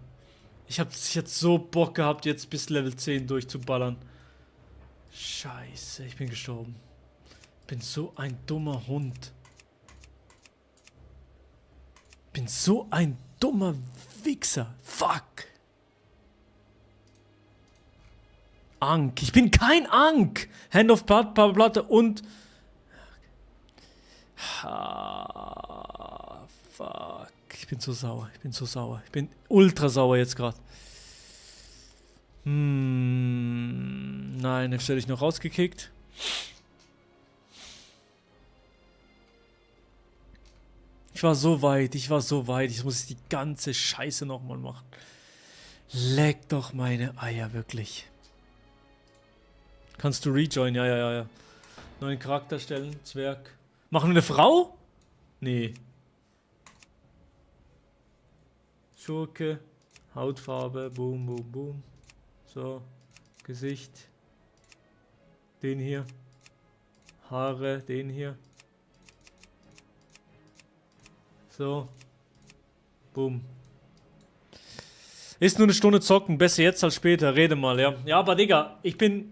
Ich hab jetzt so Bock gehabt, jetzt bis Level 10 durchzuballern. Scheiße, ich bin gestorben. Ich bin so ein dummer Hund. Ich bin so ein dummer Wichser. Fuck. Ank. Ich bin kein Ank. Hand of Blood, Papa Platte und... Ah, fuck. Ich bin so sauer. Ich bin so sauer. Ich bin ultra sauer jetzt gerade. Nein, jetzt werde ich noch rausgekickt. Ich war so weit. Ich war so weit. Ich muss die ganze Scheiße nochmal machen. Leck doch meine Eier, wirklich. Kannst du rejoin? Ja. Neuen Charakter stellen, Zwerg. Machen wir eine Frau? Nee. Schurke, Hautfarbe, boom, boom, boom. So, Gesicht. Den hier. Haare, den hier. So. Boom. Ist nur eine Stunde zocken, besser jetzt als später, rede mal, ja. Ja, aber Digga, ich bin...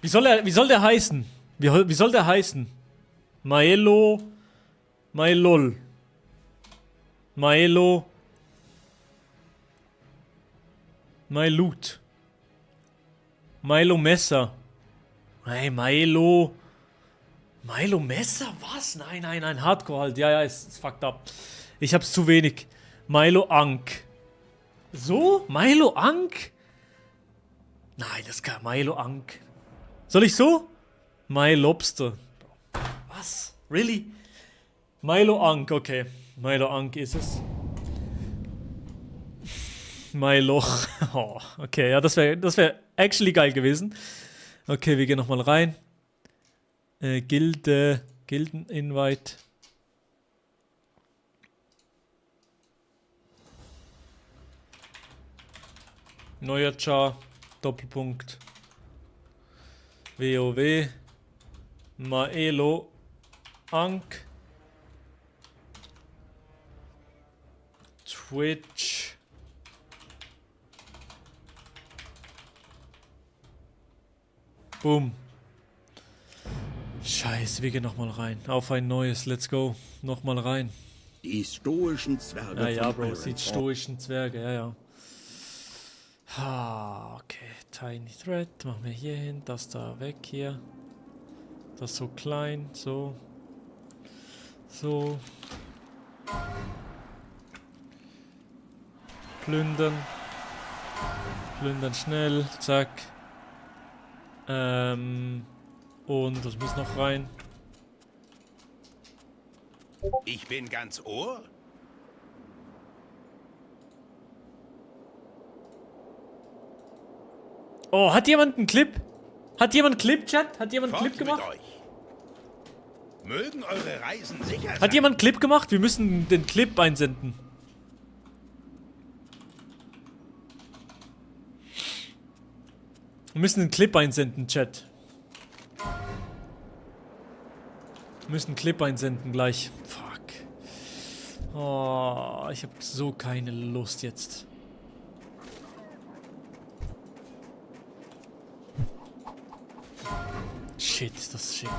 Wie soll der heißen? Wie soll der heißen? Maelo. Maelol. Maelo. Mailut. Milo Messer. Hey, Maelo. Milo Messer? Was? Nein, Hardcore halt. Ja, ist fucked up. Ich hab's zu wenig. Milo Ank. So? Milo Ank? Nein, das kann Milo Ank. Soll ich so? My Lobster. Was? Really? Milo Ank, okay. Milo Ank ist es. Mailoch. Oh, okay, ja, das wär actually geil gewesen. Okay, wir gehen nochmal rein. Gilden-Invite. Neuer Char. Doppelpunkt. WoW. Maelo Ank. Twitch. Boom. Scheiße, wir gehen nochmal rein. Auf ein neues, let's go. Nochmal rein. Die stoischen Zwerge. Ja, ja, von Bro, Iron sieht stoischen Zwerge, ja, ja. Okay, Tiny Thread, machen wir hier hin, das da weg hier. Das so klein, so. So. Plündern. Plündern schnell, zack. Und das muss noch rein. Ich bin ganz Ohr. Oh, hat jemand einen Clip? Hat jemand einen Clip, Chat? Hat jemand einen Fort Clip gemacht? mit euch. Mögen eure Reisen sicher sein. Hat jemand einen Clip gemacht? Wir müssen den Clip einsenden. Wir müssen einen Clip einsenden, Chat. Wir müssen einen Clip einsenden gleich. Fuck. Oh, ich habe so keine Lust jetzt. Shit, das ist Shit.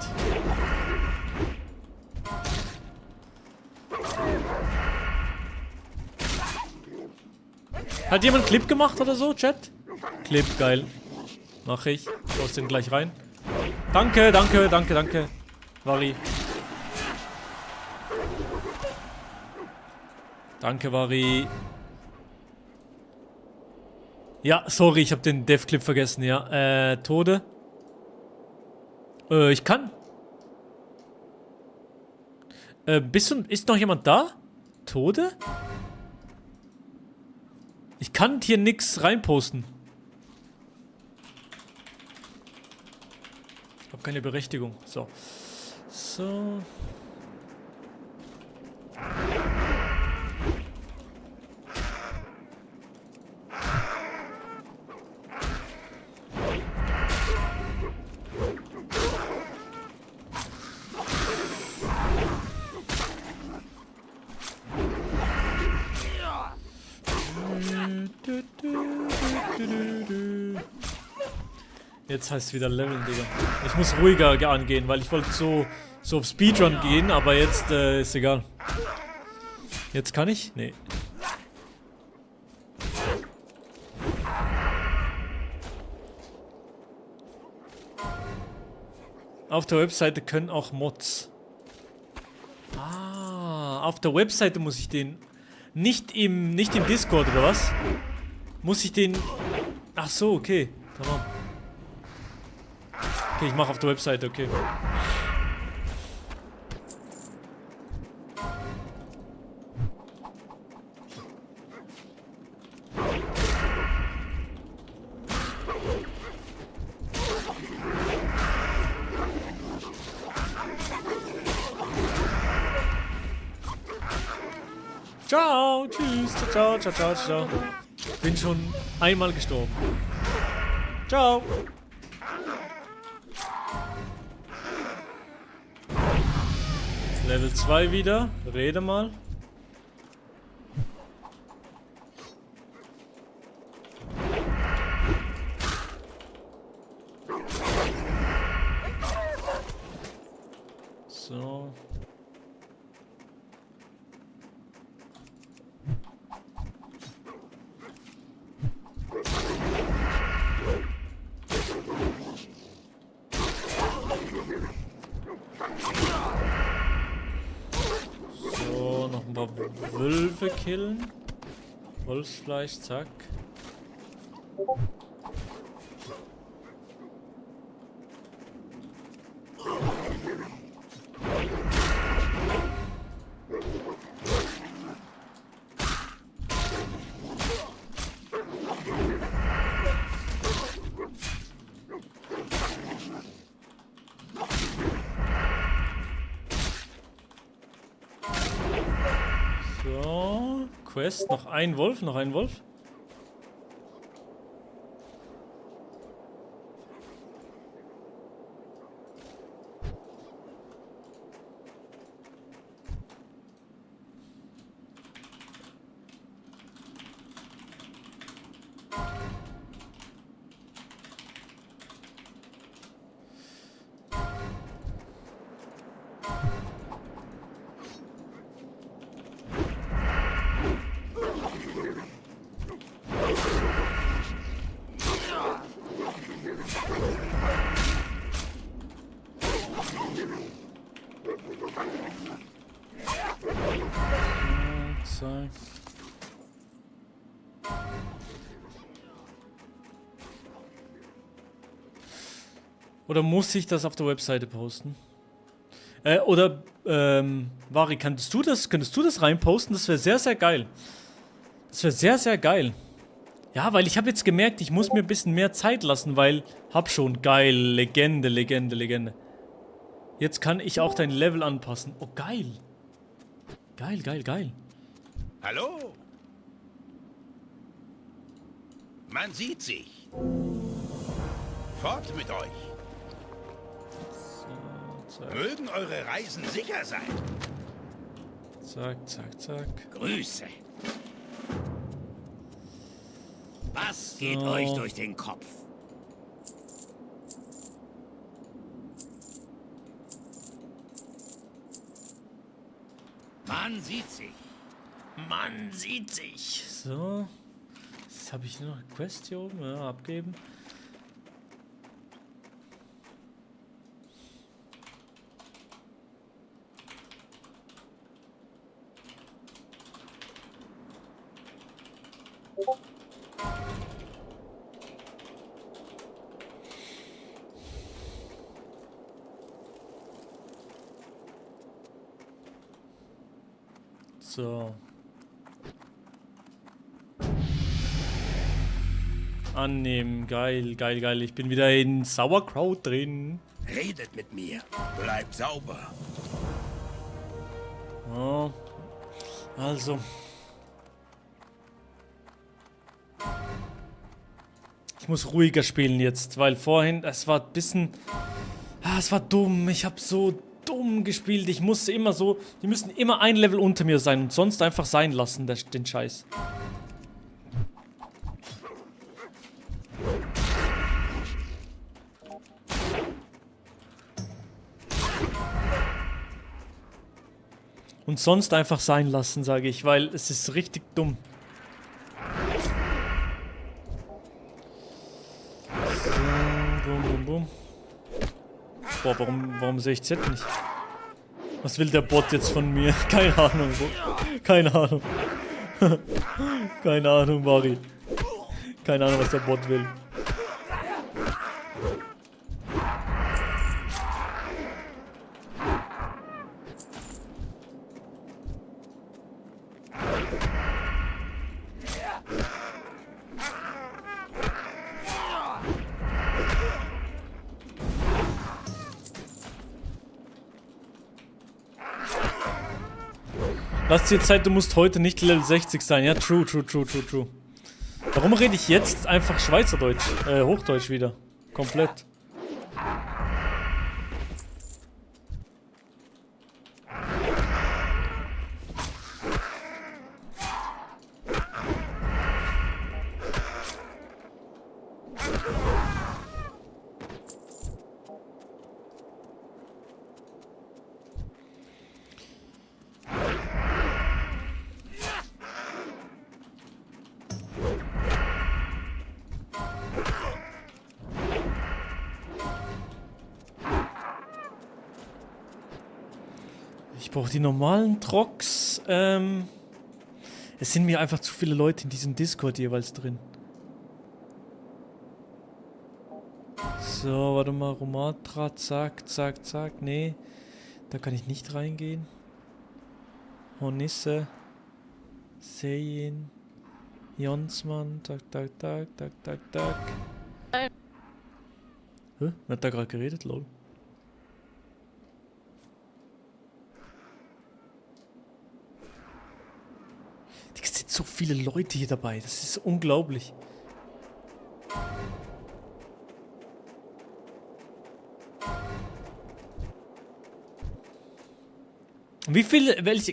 Hat jemand einen Clip gemacht oder so, Chat? Clip, geil. Mach ich. Post den gleich rein. Danke, danke, danke, danke. Vari. Danke, Vari. Ja, sorry, ich habe den Dev-Clip vergessen, ja. Tode. Ich kann. Ist noch jemand da? Tode? Ich kann hier nix reinposten. Ich habe keine Berechtigung. So. So. Jetzt heißt es wieder Leveln, Digga. Ich muss ruhiger angehen, weil ich wollte so auf Speedrun gehen, aber jetzt ist egal. Jetzt kann ich? Nee. Auf der Webseite können auch Mods. Ah, auf der Webseite muss ich den... Nicht im Discord, oder was? Muss ich den... Ach so, okay. Tamam. Okay, ich mache auf der Webseite, okay. Ciao, tschüss, ciao, ciao, ciao, ciao. Bin schon einmal gestorben. Ciao. Level 2 wieder. Rede mal. So. So, noch ein paar Wölfe killen. Wolfsfleisch, zack. So, Quest, noch ein Wolf, noch ein Wolf. Zack. Oder muss ich das auf der Webseite posten? Vari, könntest du das reinposten? Das wäre sehr, sehr geil. Das wäre sehr, sehr geil. Ja, weil ich habe jetzt gemerkt, ich muss mir ein bisschen mehr Zeit lassen, weil hab schon geil, Legende, Legende, Legende. Jetzt kann ich auch dein Level anpassen. Oh, geil. Geil, geil, geil. Hallo? Man sieht sich. Fort mit euch. So, zack. Mögen eure Reisen sicher sein. Zack, zack, zack. Grüße. Was geht So. euch durch den Kopf? Man sieht sich. Man sieht sich. So. Jetzt habe ich nur noch eine Quest hier oben. Ja, abgeben. So. Annehmen. Geil, geil, geil. Ich bin wieder in Sauerkraut drin. Redet mit mir. Bleibt sauber. Oh. Also. Ich muss ruhiger spielen jetzt, weil vorhin, es war ein bisschen... es war dumm. Ich habe so dumm gespielt. Ich musste immer so... Die müssen immer ein Level unter mir sein und sonst einfach sein lassen, den Scheiß. Und sonst einfach sein lassen, sage ich, weil es ist richtig dumm. So, bum, bum, bum. Boah, warum sehe ich Z nicht? Was will der Bot jetzt von mir? Keine Ahnung, keine Ahnung. Keine Ahnung, Vari. Keine Ahnung, was der Bot will. Lass dir Zeit, du musst heute nicht Level 60 sein. Ja, true. Warum rede ich jetzt einfach Schweizerdeutsch? Hochdeutsch wieder. Komplett. Ich brauche die normalen Trox. Es sind mir einfach zu viele Leute in diesem Discord jeweils drin. So, warte mal. Romatra, zack. Nee, da kann ich nicht reingehen. Hornisse. Seyin. Jonsmann. Tak. Hä? Wer hat da gerade geredet, lol? Es sind so viele Leute hier dabei. Das ist unglaublich.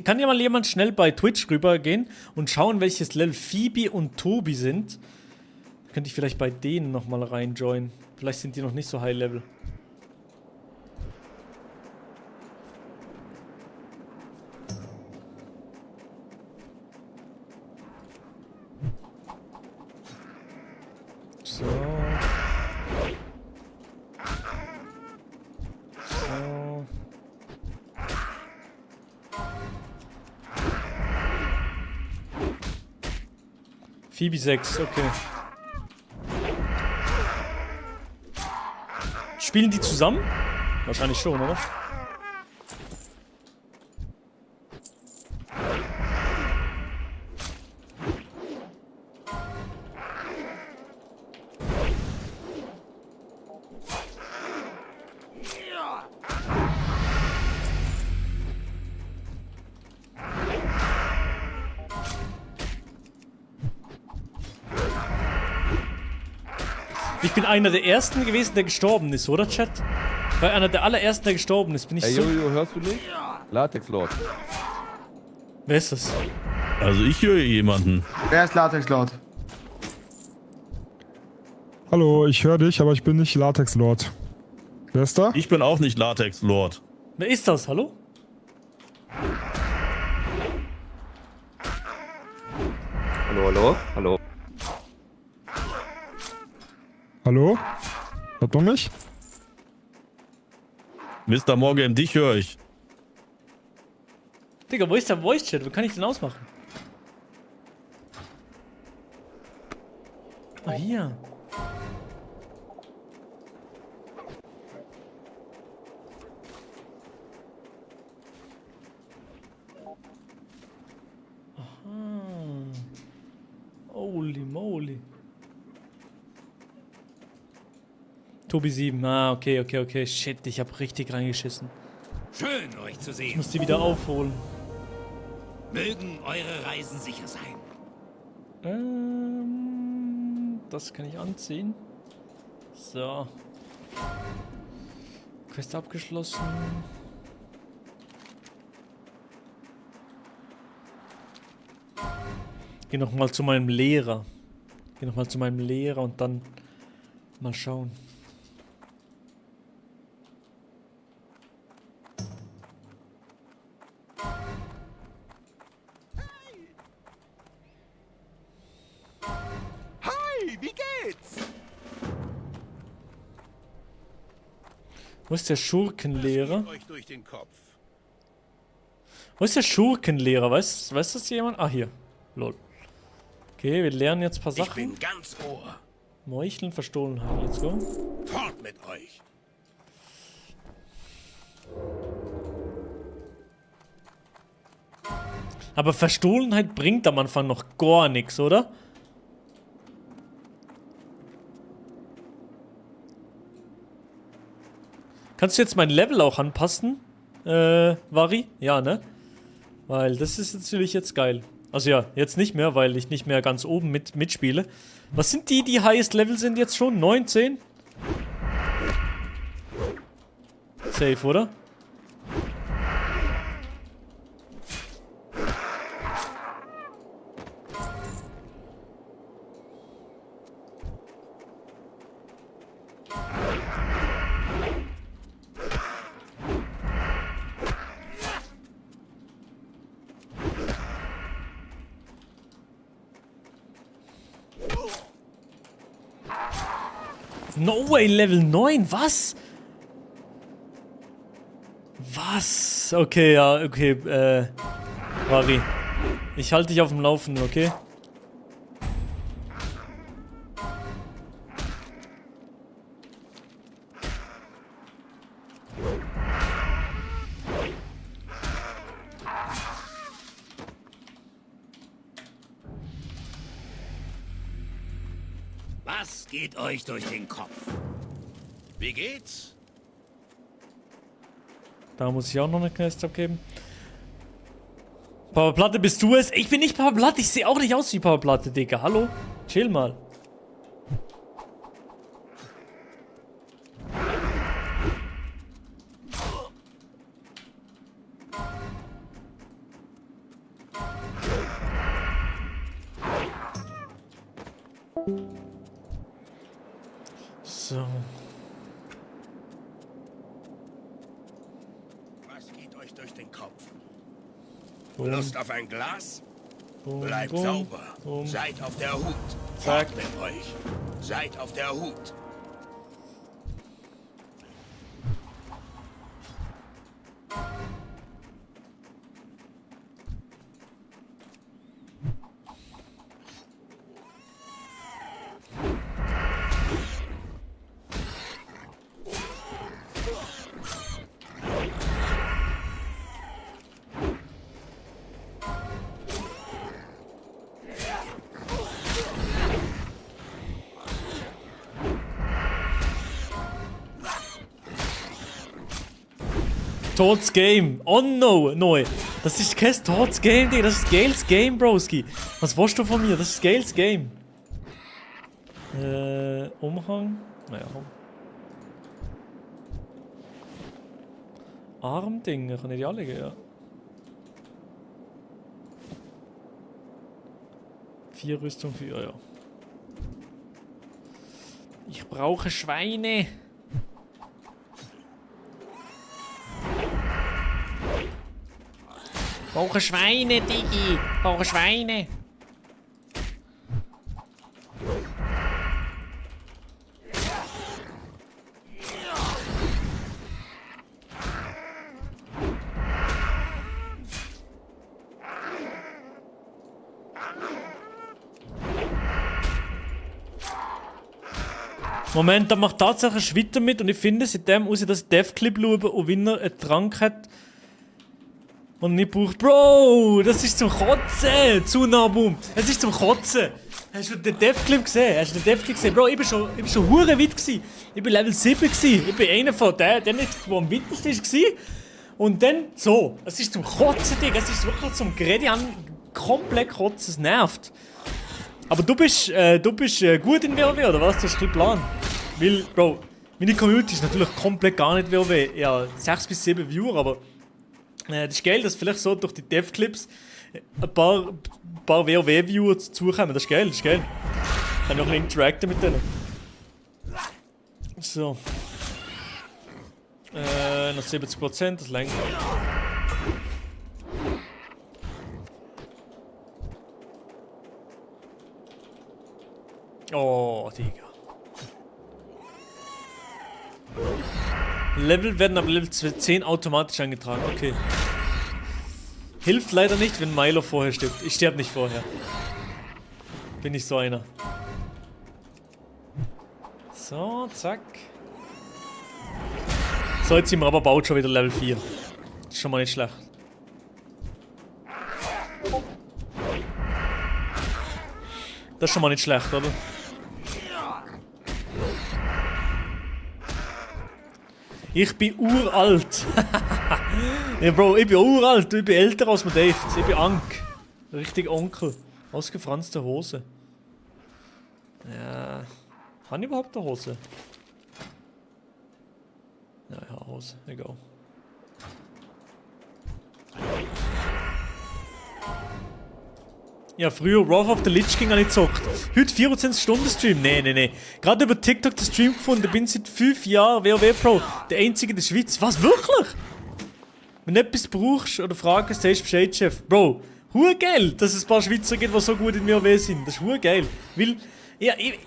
Kann ja mal jemand schnell bei Twitch rübergehen und schauen, welches Level Phoebe und Tobi sind? Könnte ich vielleicht bei denen nochmal reinjoinen. Vielleicht sind die noch nicht so High Level. So. Phoebe 6, okay. Spielen die zusammen? Wahrscheinlich schon, oder? Ich bin einer der ersten gewesen, der gestorben ist, oder, Chat? Weil einer der allerersten, der gestorben ist, bin ich Ey, so... Jojo, hörst du nicht? Latex Lord. Wer ist das? Also ich höre jemanden. Wer ist Latex Lord? Hallo, ich höre dich, aber ich bin nicht Latex Lord. Wer ist da? Ich bin auch nicht Latex Lord. Wer ist das? Hallo? Hallo, hallo, hallo. Hallo? Hört man mich? Mr. Morgan, dich höre ich. Digga, wo ist der Voice Chat? Wo kann ich den ausmachen? Ah, hier. Aha. Holy moly. Tobi 7, okay. Shit, ich hab richtig reingeschissen. Schön, euch zu sehen. Ich muss die wieder aufholen. Mögen eure Reisen sicher sein. Das kann ich anziehen. So. Quest abgeschlossen. Geh nochmal zu meinem Lehrer. Und dann mal schauen. Wie geht's? Wo ist der Schurkenlehrer? Euch durch den Kopf. Wo ist der Schurkenlehrer? Weiß das jemand? Ah, hier. Lol. Okay, wir lernen jetzt ein paar Sachen. Ich bin ganz Ohr. Meucheln, Verstohlenheit. Let's go. Fort mit euch. Aber Verstohlenheit bringt am Anfang noch gar nichts, oder? Kannst du jetzt mein Level auch anpassen, Vari? Ja, ne? Weil das ist natürlich jetzt geil. Also ja, jetzt nicht mehr, weil ich nicht mehr ganz oben mitspiele. Was sind die Highest Level sind jetzt schon? 9, 10? Safe, oder? No way, Level 9, was? Was? Okay, ja, okay, Vari. Ich halte dich auf dem Laufenden, okay? Was geht euch durch den Kopf? Wie geht's? Da muss ich auch noch eine Quest abgeben. Papa Platte, bist du es? Ich bin nicht Papa Platte, ich sehe auch nicht aus wie Papa Platte, Digga. Hallo? Chill mal. So. Was geht euch durch den Kopf? Boom. Lust auf ein Glas? Boom, Bleibt boom, sauber. boom. Seid auf der Hut. Zack. Fort mit euch. Seid auf der Hut. totes Game. Oh no, neu. Das ist kein totes Game, Digga. Das ist geiles Game, Broski. Was willst du von mir? Das ist geiles Game. Umhang. Naja. Armdinger, kann ich die alle geben? Ja. 4 Rüstung für, ja. Ich brauche Schweine. Ich brauche Schweine, Digi. Ich brauche Schweine. Moment, da macht tatsächlich Schwitter mit und ich finde, seitdem muss ich das Deathclip schauen und wenn er einen Trank hat und nicht braucht. Bro, das ist zum Kotzen! Tsunabum! Es ist zum Kotzen! Hast du den Deathclip gesehen? Hast du den Deathclip gesehen? Bro, ich bin schon hure weit gewesen. Ich bin Level 7 gewesen. Ich bin einer von denen, der am weitesten war. Und dann so. Es ist zum Kotzen, Digga. Es ist wirklich zum Gerede komplett kotzen. Es nervt. Aber du bist gut in WoW, oder was? Du hast ein Plan. Weil, Bro, meine Community ist natürlich komplett gar nicht WoW. Ja, 6 bis 7 Viewer, aber das ist geil, dass vielleicht so durch die Dev-Clips ein paar WoW-Viewer dazukommen. Das ist geil, das ist geil. Ich kann noch ein bisschen interacten mit denen. So. Noch 70%, das längt. Oh, Digga. Level werden ab Level 10 automatisch eingetragen, okay. Hilft leider nicht, wenn Milo vorher stirbt. Ich sterbe nicht vorher. Bin ich so einer. So, zack. So, jetzt sind wir aber baut schon wieder Level 4. Ist schon mal nicht schlecht. Das ist schon mal nicht schlecht, oder? Ich bin uralt. Ja, Bro, ich bin uralt. Ich bin älter als man denkt. Ich bin Ank. Richtig Onkel. Ausgefranste Hose. Ja. Habe ich überhaupt eine Hose? Ja, ja, Hose. Egal. Ja, früher Wrath of the Lich King habe ich gezockt. Heute 24-Stunden-Stream. Nee. Gerade über TikTok den Stream gefunden. Bin seit 5 Jahren WoW Pro. Der einzige in der Schweiz. Was, wirklich? Wenn du etwas brauchst oder fragst, sagst du Bescheid, Chef. Bro, geil, dass es ein paar Schweizer gibt, die so gut in WoW sind. Das ist geil. Weil, ja, ich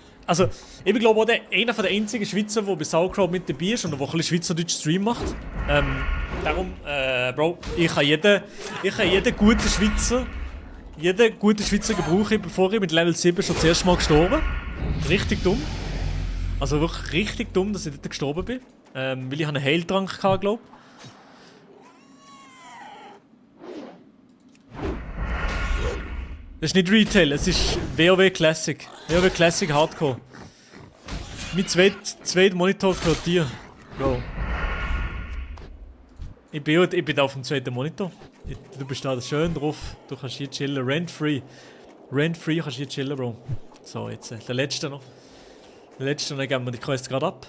glaube auch einer der einzigen Schweizer, der bei Sauerkraut mit dabei ist und der ein bisschen Schweizerdeutsch Stream macht. Darum, Bro, ich kann jeden guten Schweizer gebrauchen, bevor ich mit Level 7 schon das erste Mal gestorben. Richtig dumm. Also wirklich richtig dumm, dass ich dort gestorben bin. Weil ich einen Heiltrank hatte, glaube ich. Das ist nicht Retail, es ist WoW Classic. WoW Classic Hardcore. Mein zweiter Monitor gehört dir, Bro. Ich bin da auf dem zweiten Monitor. Du bist da schön drauf. Du kannst hier chillen. Rent-free. Rent-free kannst du hier chillen, Bro. So, jetzt der letzte noch. Der letzte, dann geben wir die Quest gerade ab.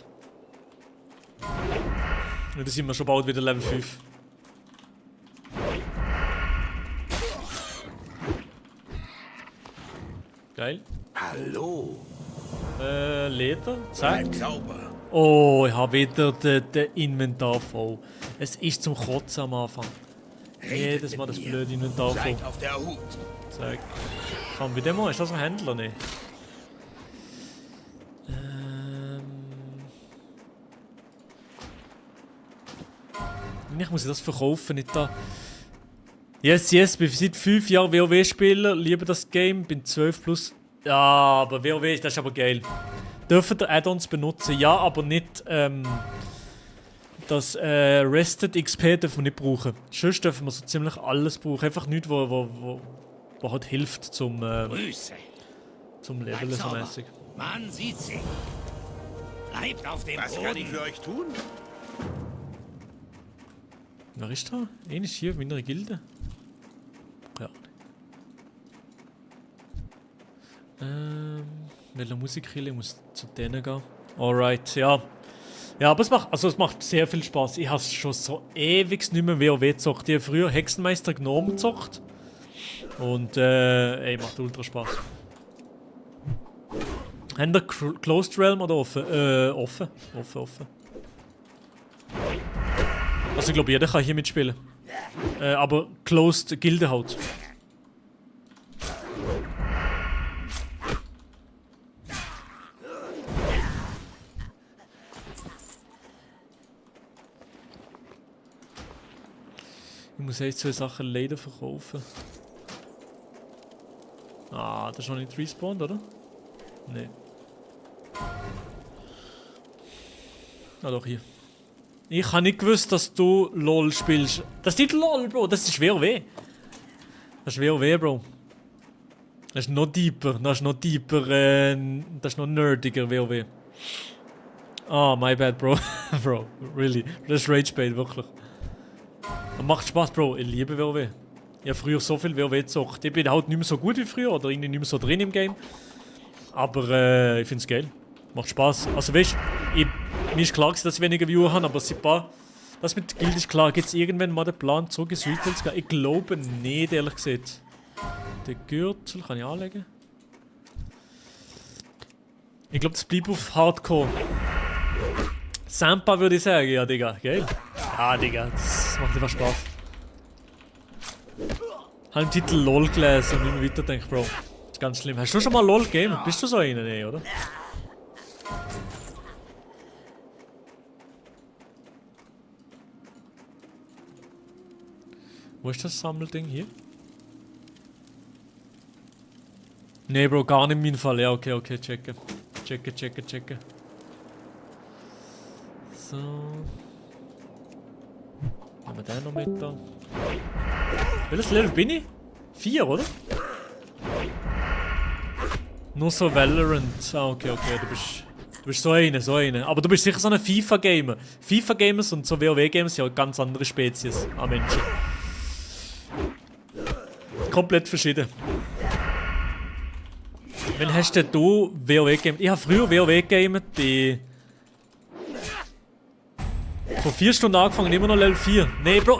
Und dann sind wir schon bald wieder Level 5. Geil. Hallo. Leder. Zack. Bleib sauber. Oh, ich habe wieder den Inventar voll. Es ist zum Kotzen am Anfang. Jedes Mal das blöde Inventar voll. Seid auf der Hut. Zack. Komm, bei dem mal, ist das ein Händler? Nee. Ich muss das verkaufen, nicht da. Yes, bin seit 5 Jahren WoW-Spieler, liebe das Game, bin 12 plus. Ja, aber WoW, das ist aber geil. Dürfen ihr Add-ons benutzen? Ja, aber nicht, das Rested XP dürfen wir nicht brauchen. Sonst dürfen wir so ziemlich alles brauchen. Einfach nichts, wo halt hilft zum Leveln so mäßig. Man sieht sie. Bleibt auf dem Boden. Was kann ich für euch tun? Wer ist da? Einer ist hier in meiner Gilde. Ja. Welche Musikkille muss zu denen gehen? Alright, ja. Ja, aber es macht sehr viel Spaß. Ich habe schon so ewig nicht mehr WoW gezockt. Ich habe früher Hexenmeister Gnome gezockt. Und macht ultra Spaß. Haben wir Closed Realm oder offen? Offen. Also ich glaube, jeder kann hier mitspielen. Aber Closed Gilde halt. Ich muss echt 2 Sachen leider verkaufen. Ah, das ist noch nicht respawned, oder? Nee. Ah doch, hier. Ich habe nicht gewusst, dass du LOL spielst. Das ist nicht LOL, Bro, das ist WoW. Das ist WoW, Bro. Das ist noch deeper, das ist noch nerdiger WoW. Ah, my bad, Bro. Bro, really. Das ist Ragebait, wirklich. Das macht Spaß, Bro. Ich liebe WoW. Ich habe früher so viel WoW gezockt. Ich bin halt nicht mehr so gut wie früher oder irgendwie nicht mehr so drin im Game. Aber ich finde es geil. Macht Spaß. Also weißt du, mir ist klar, dass ich weniger Viewer habe, aber das mit Guild ist klar. Gibt es irgendwann mal den Plan, zurück ins Retail zu gehen? Ich glaube nicht, ehrlich gesagt. Den Gürtel kann ich anlegen. Ich glaube, das bleibt auf Hardcore. Sampa würde ich sagen, ja, Digga. Geil. Ja, Digga, das macht einfach Spaß. Ich habe den Titel LOL gelesen und nicht mehr weiter denke, Bro. Das ist ganz schlimm. Hast du schon mal LOL gegeben? Bist du so einer? Nee, oder? Wo ist das Sammelding hier? Nee, Bro, gar nicht mein Fall. Ja, okay, checke. Checke. So. Nehmen wir den noch mit da. Welches Level bin ich? 4, oder? Nur so Valorant. Ah, okay, du bist so eine. Aber du bist sicher so ein FIFA-Gamer. FIFA-Gamers und so WoW-Gamers sind ja ganz andere Spezies an Menschen. Komplett verschieden. Wann hast denn du WoW gegamed? Ich habe früher WoW gegamet bei... Vor 4 Stunden angefangen, immer noch Level 4. Nee, Bro,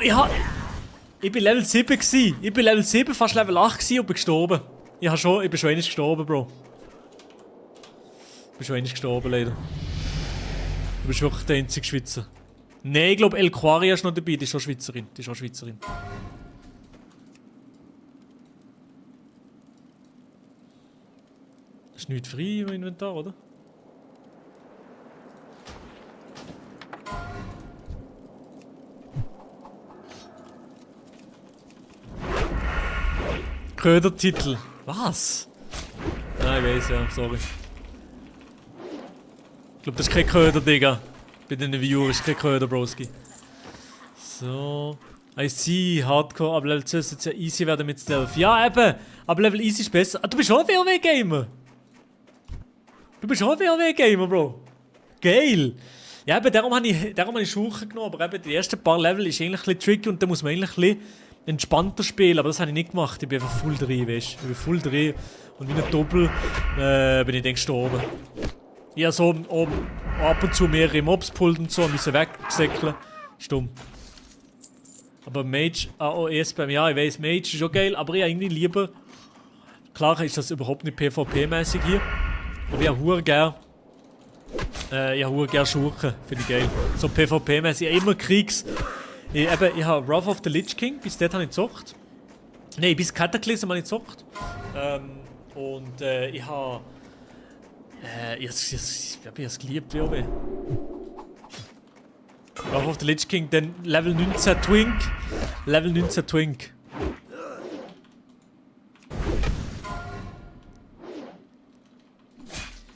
ich bin Level 7 gewesen. Ich bin Level 7, fast Level 8 gewesen und bin gestorben. Ich bin schon einmal gestorben, Bro. Ich bin schon einmal gestorben, leider. Du bist wirklich der einzige Schweizer. Nee, ich glaube, El Quaria ist noch dabei, die ist schon Schweizerin. Ist nicht frei im Inventar, oder? Ködertitel. Was? Nein, ich weiß ja, sorry. Ich glaube, das ist kein Köder, Digga. Bei den Viewern ist kein Köder, Broski. So. I see, Hardcore, aber Level 2 sollte ja easy werden mit Stealth. Ja, eben! Aber Level easy ist besser. Ah, du bist auch ein WoW-Gamer! Bro. Geil! Ja, eben, darum habe ich Schuhe genommen, aber eben die ersten paar Level ist eigentlich ein bisschen tricky und da muss man eigentlich ein bisschen entspannter spielen, aber das habe ich nicht gemacht. Ich bin einfach full drin, weißt du? Ich bin full drin und wie ein Doppel bin ich dann gestorben. Ich habe so ab und zu mehrere Mobs pullt und so und müssen wegsäckeln. Stumm. Aber Mage, AOS beim ja, ich weiß, Mage ist schon geil, aber ich irgendwie lieber. Klar ist das überhaupt nicht PvP-mäßig hier. Aber ich habe gern. Schurken, finde ich geil. So PvP-mäßig, immer Kriegs. Ich habe Wrath of the Lich King, bis dort habe ich gezockt. Nein, bis Cataclysm habe ich gezockt. Ich habe. Ich habe es geliebt, WoW. Wrath of the Lich King, dann Level 19 Twink.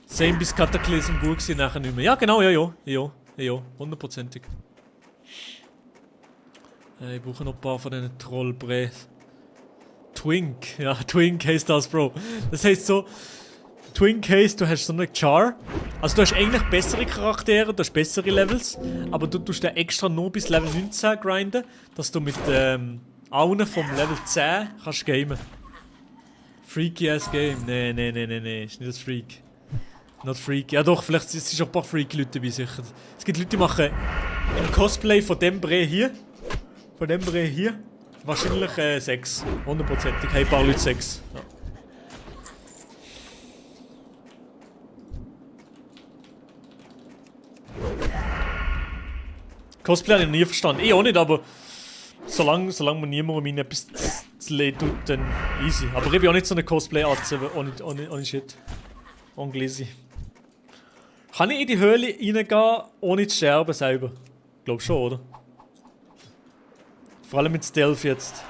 Same bis Cataclysm gut gewesen, nachher nicht mehr. Ja, genau, ja, 100%. Ich brauche noch ein paar von diesen Trollbräs. Twink, ja, Twink heisst das, Bro. Das heisst so, Twink heisst, du hast so eine Char Also du hast eigentlich bessere Charaktere, du hast bessere Levels, aber du tust den extra nur bis Level 19 grinden, dass du mit allen vom Level 10 kannst gamen. Freaky ass Game. Nee, ist nicht das Freak. Not Freak. Ja doch, vielleicht sind schon ein paar freaky Leute dabei, sicher. Es gibt Leute, die machen ein Cosplay von dem Bre hier. Von dem Bre hier. Wahrscheinlich 6. 100%. Ich habe ein paar Leute 6. Ja. Cosplay habe ich noch nie verstanden. Ich auch nicht, aber solange man niemandem etwas zu leid tut, dann easy. Aber ich bin auch nicht so eine Cosplay-Atze, ohne Shit. Unglazy. Kann ich in die Höhle reingehen, ohne zu sterben selber? Glaub schon, oder? Vor allem mit Stealth jetzt.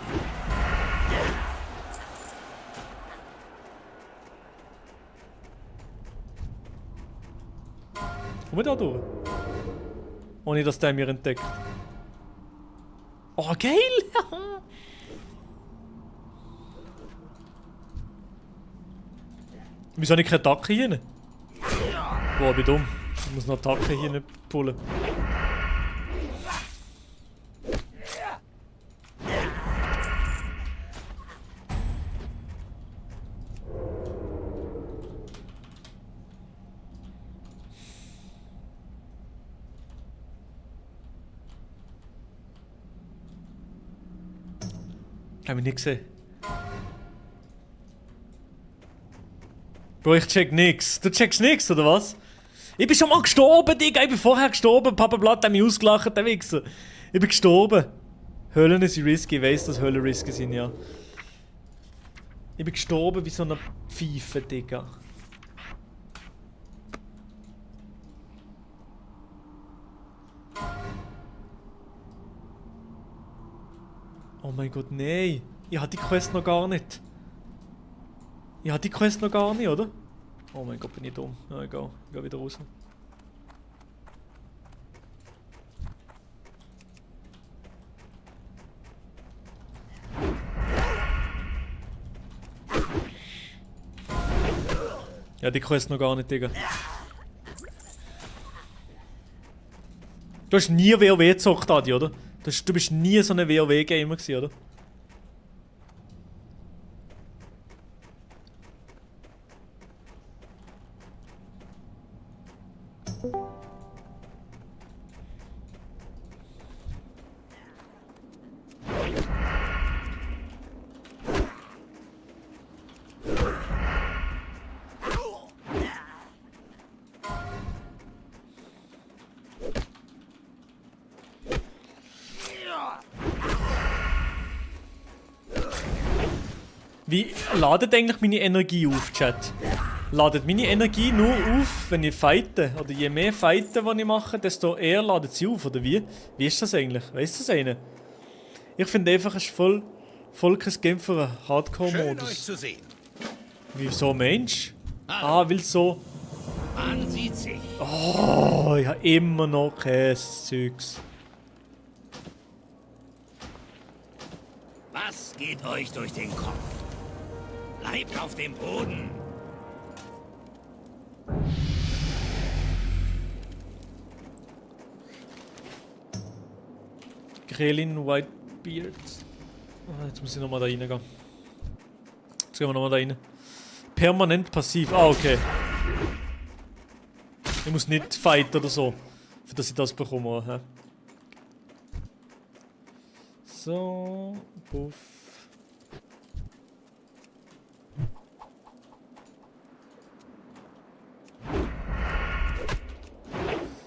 Komm da durch. Ohne dass der mir entdeckt. Oh, geil! Wieso habe ich keine Attacke hier? Boah, ich bin dumm. Ich muss noch Attacke hier nicht pullen. Hab ich nicht gesehen. Bro, ich check nix. Du checkst nix, oder was? Ich bin schon mal gestorben, Digga. Ich bin vorher gestorben. Papa Blatt hat mich ausgelacht, der Wichser. Ich bin gestorben. Höhlen sind risky. Ich weiss, dass Höhlen risky sind, ja. Ich bin gestorben wie so eine Pfeife, Digga. Oh mein Gott, nein. Ich hatte die Quest noch gar nicht. Oder? Oh mein Gott, bin ich dumm. Ja, egal. Ich geh wieder raus. Ja, die Quest noch gar nicht, Digga. Du hast nie WoW gezockt, Adi, oder? Du bist nie so ein WoW-Gamer gewesen, oder? Wie ladet eigentlich meine Energie auf, Chat? Ladet meine Energie nur auf, wenn ich fighte? Oder je mehr fighten, die ich mache, desto eher ladet sie auf, oder wie? Wie ist das eigentlich? Weißt du das eine? Ich finde einfach, es ist voll kein Game für einen Hardcore-Modus. Wieso Mensch? Ah, weil so... Man sieht sich. Oh, ich habe immer noch kein Zeugs. Was geht euch durch den Kopf? Bleibt auf dem Boden. Krillin Whitebeard. Oh, jetzt muss ich nochmal da reingehen. Jetzt gehen wir nochmal da rein. Permanent passiv. Ah, okay. Ich muss nicht fighten oder so, für dass ich das bekomme. He? So, puff.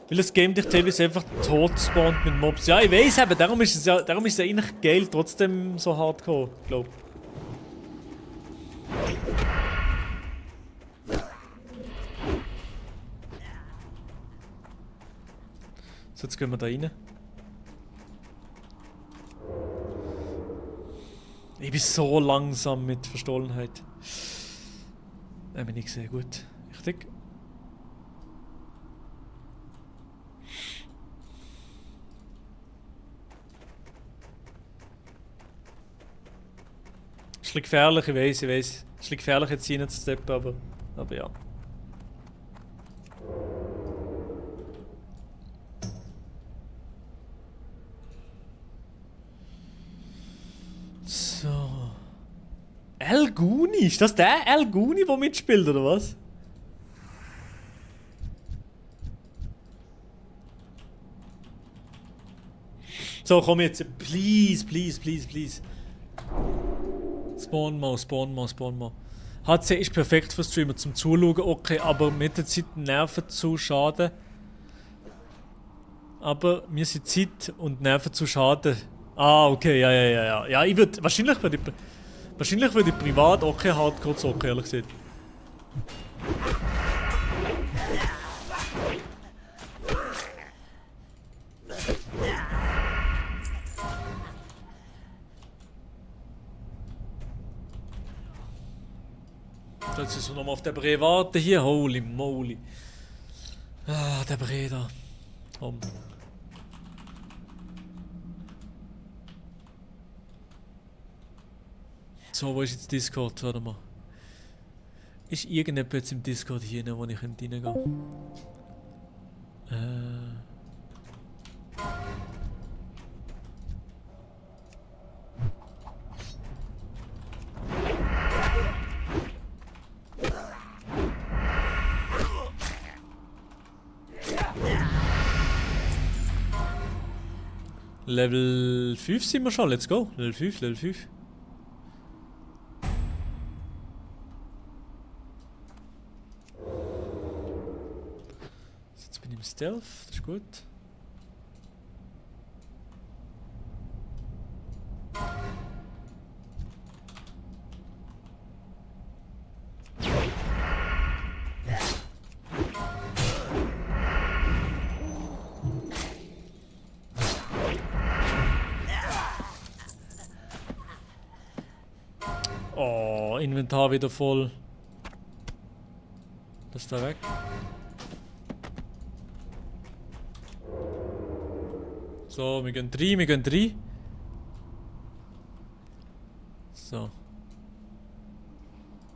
Weil das Game dich teilweise einfach tot spawnt mit Mobs. Ja, ich weiß eben, darum ist es ja eigentlich geil, trotzdem so hardcore, glaub. So, jetzt gehen wir da rein. Ich bin so langsam mit Verstohlenheit. Bin ich sehr gut. Richtig. Ist ein gefährlich, ich weiß. Ist ein gefährlich jetzt rein zu steppen, aber ja. El Guni? Ist das der El Guni, der mitspielt, oder was? So, komm jetzt. Please, please, please, please. Spawn mal. HC ist perfekt für Streamer zum Zuschauen, okay, aber mit der Zeit Nerven zu schade. Aber mir sind Zeit und Nerven zu schade. Ah, okay, ja. Ja, ich würde. Wahrscheinlich würde ich privat okay Hardcore zocken, ehrlich gesagt. Jetzt müssen wir nochmal auf den Bre warten hier. Holy moly. Ah, der Bre da. Komm. So, wo ist jetzt Discord? Warte mal. Ist irgendjemand jetzt im Discord hier, wo ich reingehen könnte? Level 5 sind wir schon, let's go. Level 5. Jetzt bin ich im Stealth, das ist gut. Oh, Inventar wieder voll. Das ist da weg. So, wir gehen 3. So.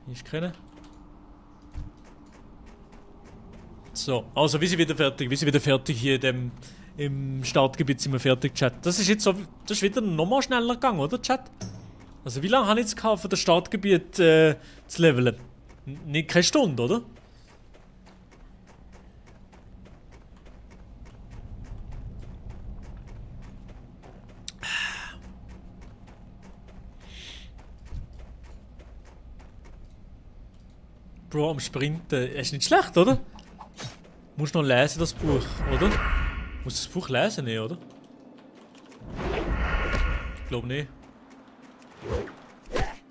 Hier ist keiner. So, also wir sind wieder fertig hier im Startgebiet sind wir fertig, Chat. Das ist jetzt so, das ist wieder nochmal schneller gegangen, oder Chat? Also wie lange habe ich jetzt gehabt, für das Startgebiet zu leveln? Nicht keine Stunde, oder? Bro, am Sprinten. Ist nicht schlecht, oder? Musst noch lesen, das Buch, oder? Musst das Buch lesen, nicht, oder? Ich glaube nicht.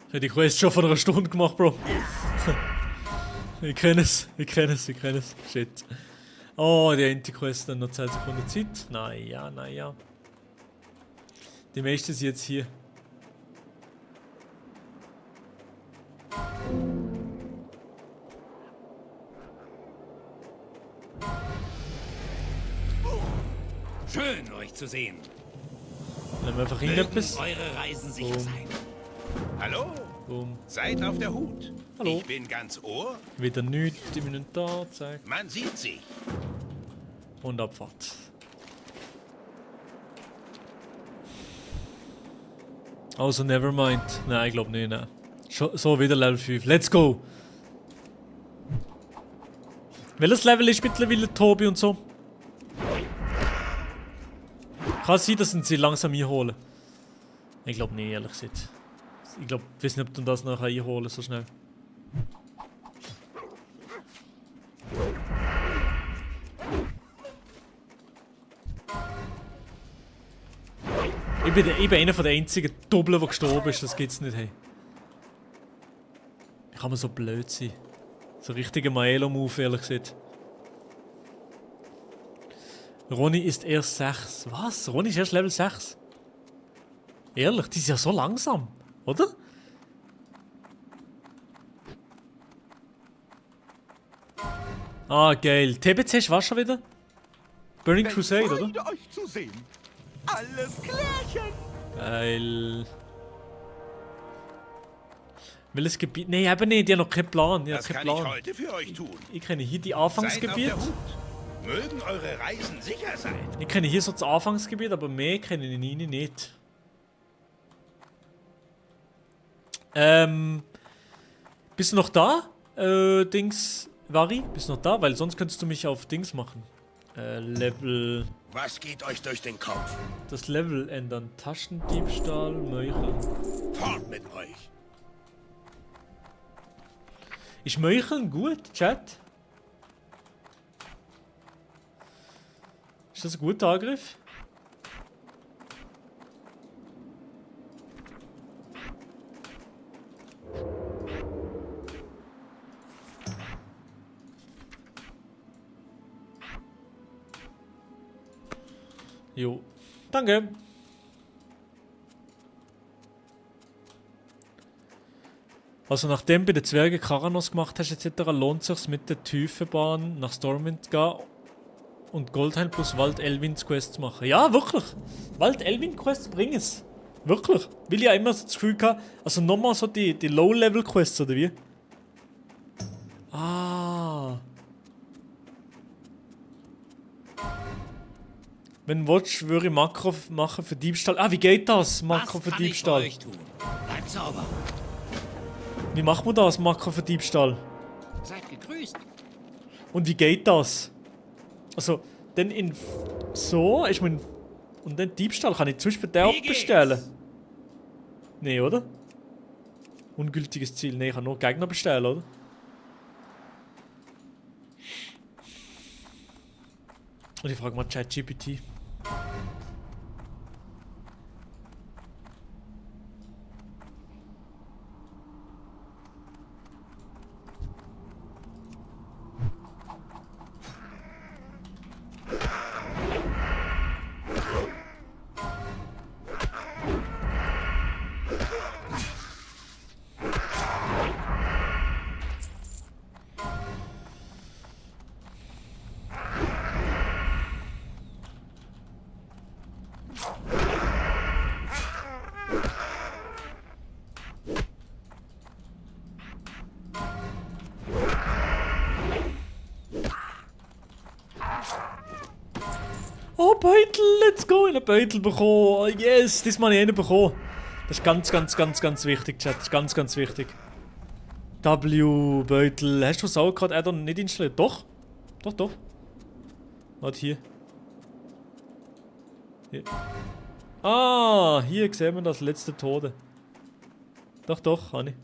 Ich habe die Quest schon vor einer Stunde gemacht, Bro. Ich kenne es. Shit. Oh, die Anti-Quest dann noch 10 Sekunden Zeit. Naja. Die meisten sind jetzt hier. Schön, euch zu sehen. Nehmen wir einfach Mögen irgendetwas. eure Reisen sicher sein. Hallo? Boom. Seid auf der Hut. Hallo. Ich bin ganz Ohr. Wieder nichts im Inventar, zack. Man sieht sich. Und Abfahrt. Also nevermind. Nein, ich glaube nicht, nein. So wieder Level 5. Let's go! Welches Level ist mittlerweile Tobi und so? Kann sein, dass sie langsam einholen. Ich glaube nicht, ehrlich gesagt. Ich glaube, ich weiß nicht, ob du das nachher einholen so schnell. Ich bin einer von den einzigen Doppeln, der gestorben ist. Das gibt's nicht, hey. Wie kann man so blöd sein? So ein richtiger Maelo-Move, ehrlich gesagt. Ronny ist erst 6. Was? Ronny ist erst Level 6? Ehrlich, die ist ja so langsam, oder? Ah, geil. TBC ist was schon wieder? Burning Crusade, oder? Euch zu sehen. Alles klärchen. Geil. Welches Gebiet? Nee, eben nicht, die haben noch keinen Plan. Das kann ich heute für euch tun. Ich kenne hier die Seid Anfangsgebiet. auf der Hut. Mögen eure Reisen sicher sein. Ich kenne hier so das Anfangsgebiet, aber mehr kenne ich nicht. Bist du noch da? Dings, Vari, bist du noch da? Weil sonst könntest du mich auf Dings machen. Level... Was geht euch durch den Kopf? Das Level ändern. Taschendiebstahl, Meucheln. Fort mit euch! Ist Meucheln gut, Chat? Ist das ein guter Angriff? Jo, danke. Also nachdem du bei den Zwergen Karanos gemacht hast etc., lohnt es sich mit der Tiefenbahn nach Stormwind zu gehen und Goldhain plus Wald-Elwind-Quest zu machen. Ja, wirklich. Wald-Elwind-Quests bringen es. Wirklich. Weil ich ja immer so das Gefühl hatte, also nochmal so die Low-Level-Quests, oder wie? Ah. Wenn du willst, würde ich Makro machen für Diebstahl. Ah, wie geht das? Makro für Diebstahl. Bleibt sauber. Wie macht man das, Makro für Diebstahl? Seid gegrüßt. Und wie geht das? Also, dann in so, ich meine, und dann Diebstahl kann ich zum Beispiel den bestellen. Nee, oder? Ungültiges Ziel. Nee, ich kann nur Gegner bestellen, oder? Und ich frage mal ChatGPT. Oh, Beutel, let's go! Ich habe Beutel bekommen. Yes, das habe ich einen bekommen. Das ist ganz wichtig, Chat. Das ist ganz wichtig. W, Beutel. Hast du Sauerkraut Add-on nicht installiert? Doch. Doch. Warte, hier. Ah, hier sehen wir das letzte Tode. Doch, habe ich.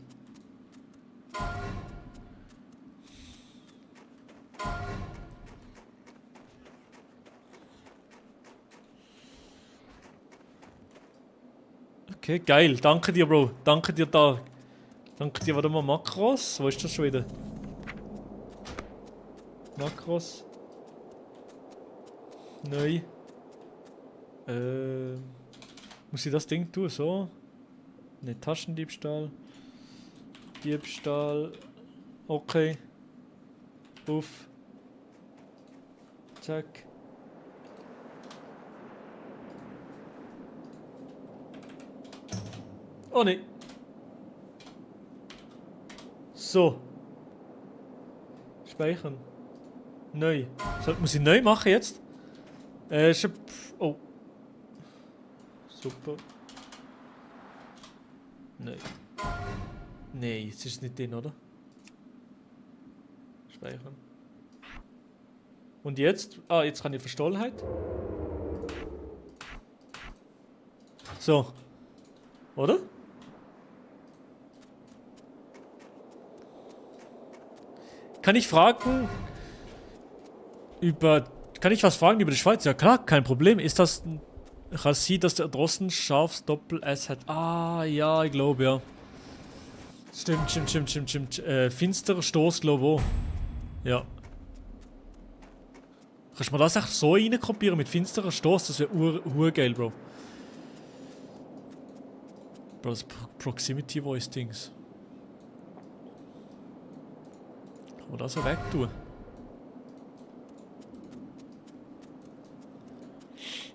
Okay, geil. Danke dir, Bro. Danke dir da. Danke dir, warte mal, Makros. Wo ist das schon wieder? Makros. Neu. Muss ich das Ding tun? So? Ne, Taschendiebstahl. Diebstahl. Okay. Uff. Zack. Oh ne. So. Speichern. Neu. Muss ich neu machen jetzt? Oh. Super. Neu. Nee, jetzt ist es nicht drin, oder? Speichern. Und jetzt? Ah, jetzt kann ich Verstohlenheit. So. Oder? Kann ich fragen über... Kann ich was fragen über die Schweiz? Ja klar, kein Problem. Ist das ein Rassi, dass der Drossen scharfs Doppel-S hat? Ah, ja, ich glaube, ja. Stimmt. Finsterer Stoß, glaube ich auch. Ja. Kannst du mir das echt so reinkopieren mit finsterer Stoß? Das wäre urgeil, Bro. Bro, das Proximity Voice Dings. Kann man das so wegtun?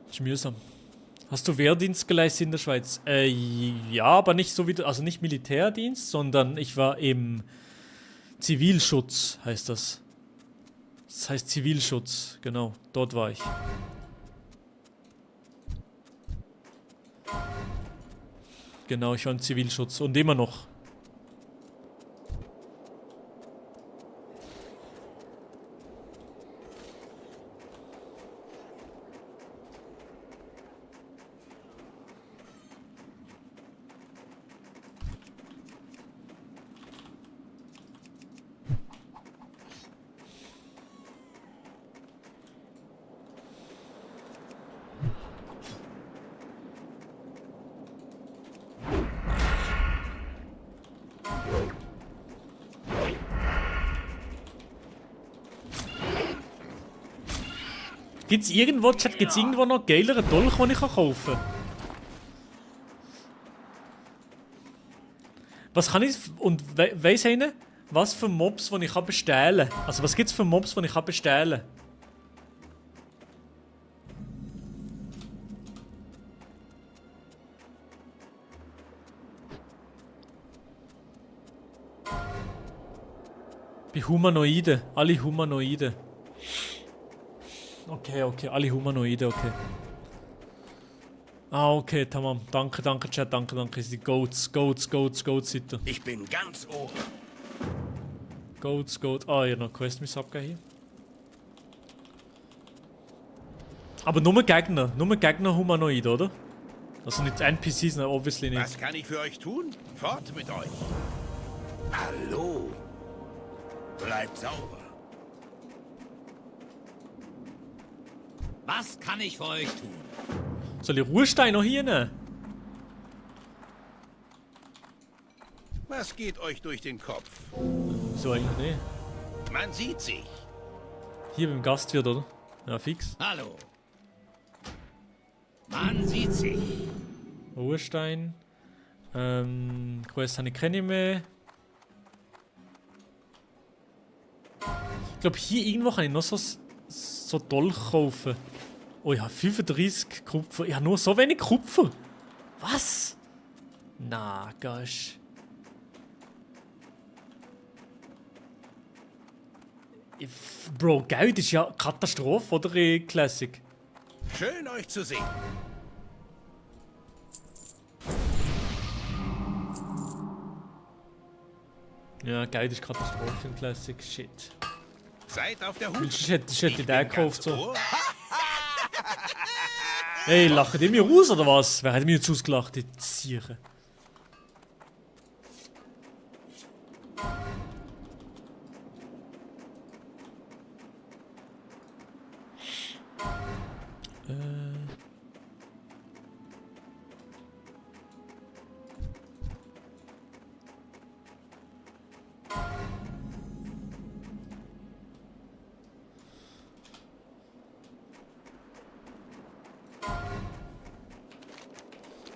Das ist mühsam. Hast du Wehrdienst geleistet in der Schweiz? Ja, aber nicht so wie, also nicht Militärdienst, sondern ich war im Zivilschutz, heißt das. Das heißt Zivilschutz, genau, dort war ich. Genau, ich war im Zivilschutz und immer noch. Gibt's irgendwo, Chat, gibt's irgendwo noch geilere Dolch, den ich kaufen kann? Was kann ich... Und weiss einer, was für Mobs, die ich bestellen kann? Also was gibt's für Mobs, die ich bestellen kann? Bei Humanoiden. Alle Humanoiden. Okay, alle Humanoiden, okay. Ah, okay, tamam. Danke, Chat, danke. Die Goats, Seite. Ich bin ganz oben. Goats. Ah, ja, noch Quest müssen abgeben hier. Aber nur Gegner Humanoid, oder? Also nicht NPCs, ne, obviously nicht. Was kann ich für euch tun? Fort mit euch. Hallo. Bleibt sauber. Was kann ich für euch tun? Soll ich Ruhestein noch hier nehmen? Was geht euch durch den Kopf? Wieso eigentlich nicht? Man sieht sich. Hier beim Gastwirt, oder? Ja, fix. Hallo. Man sieht sich. Ruhestein. Quest habe ich keine mehr. Ich glaube, hier irgendwo kann ich noch so Dolch kaufen. Oh, ich habe 35 Kupfer. Ich habe nur so wenig Kupfer. Was? Na, gosh. Bro, Geld ist ja Katastrophe, oder? Classic. Schön euch zu sehen. Ja, Geld ist Katastrophe im Classic. Shit. Seid auf der Hut. Ich hätte den gekauft so. Hey, lachen die mir aus oder was? Wer hat mir jetzt ausgelacht, die Ziere?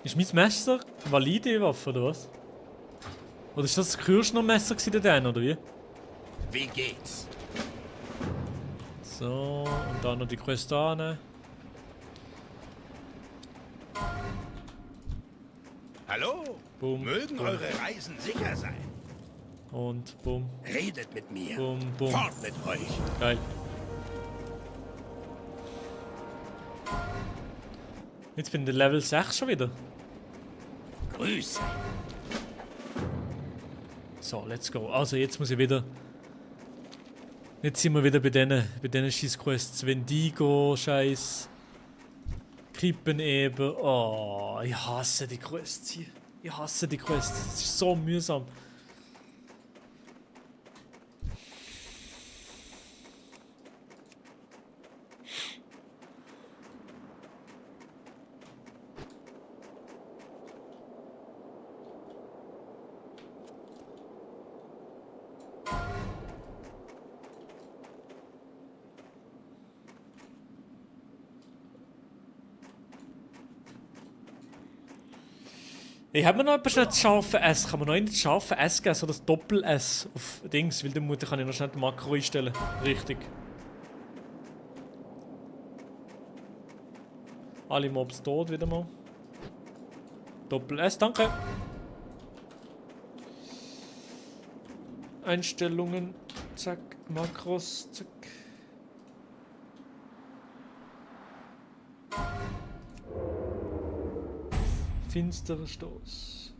Ist mein Messer valide Waffe oder was? Oder ist das Kirschner-Messer gewesen, oder wie? Wie geht's? So, und dann noch die Questane. Hallo? Boom, Mögen boom. eure Reisen sicher sein. Und bumm. Redet mit mir. Bumm. Fort mit euch. Geil. Jetzt bin ich Level 6 schon wieder. Grüße. So, let's go. Also jetzt muss ich wieder... Jetzt sind wir wieder bei denen Scheiß-Quests. Wendigo, Scheiß. Krippen eben. Oh, ich hasse die Quests hier. Ich hasse die Quests. Das ist so mühsam. Ich habe mir noch etwas das scharfe S. Kann man noch nicht das scharfe S geben, so das Doppel-S auf Dings, weil dann kann ich noch schnell den Makro einstellen. Richtig. Alle Mobs tot wieder mal. Doppel-S, danke. Einstellungen, zack, Makros, zack. Finsterer Stoß.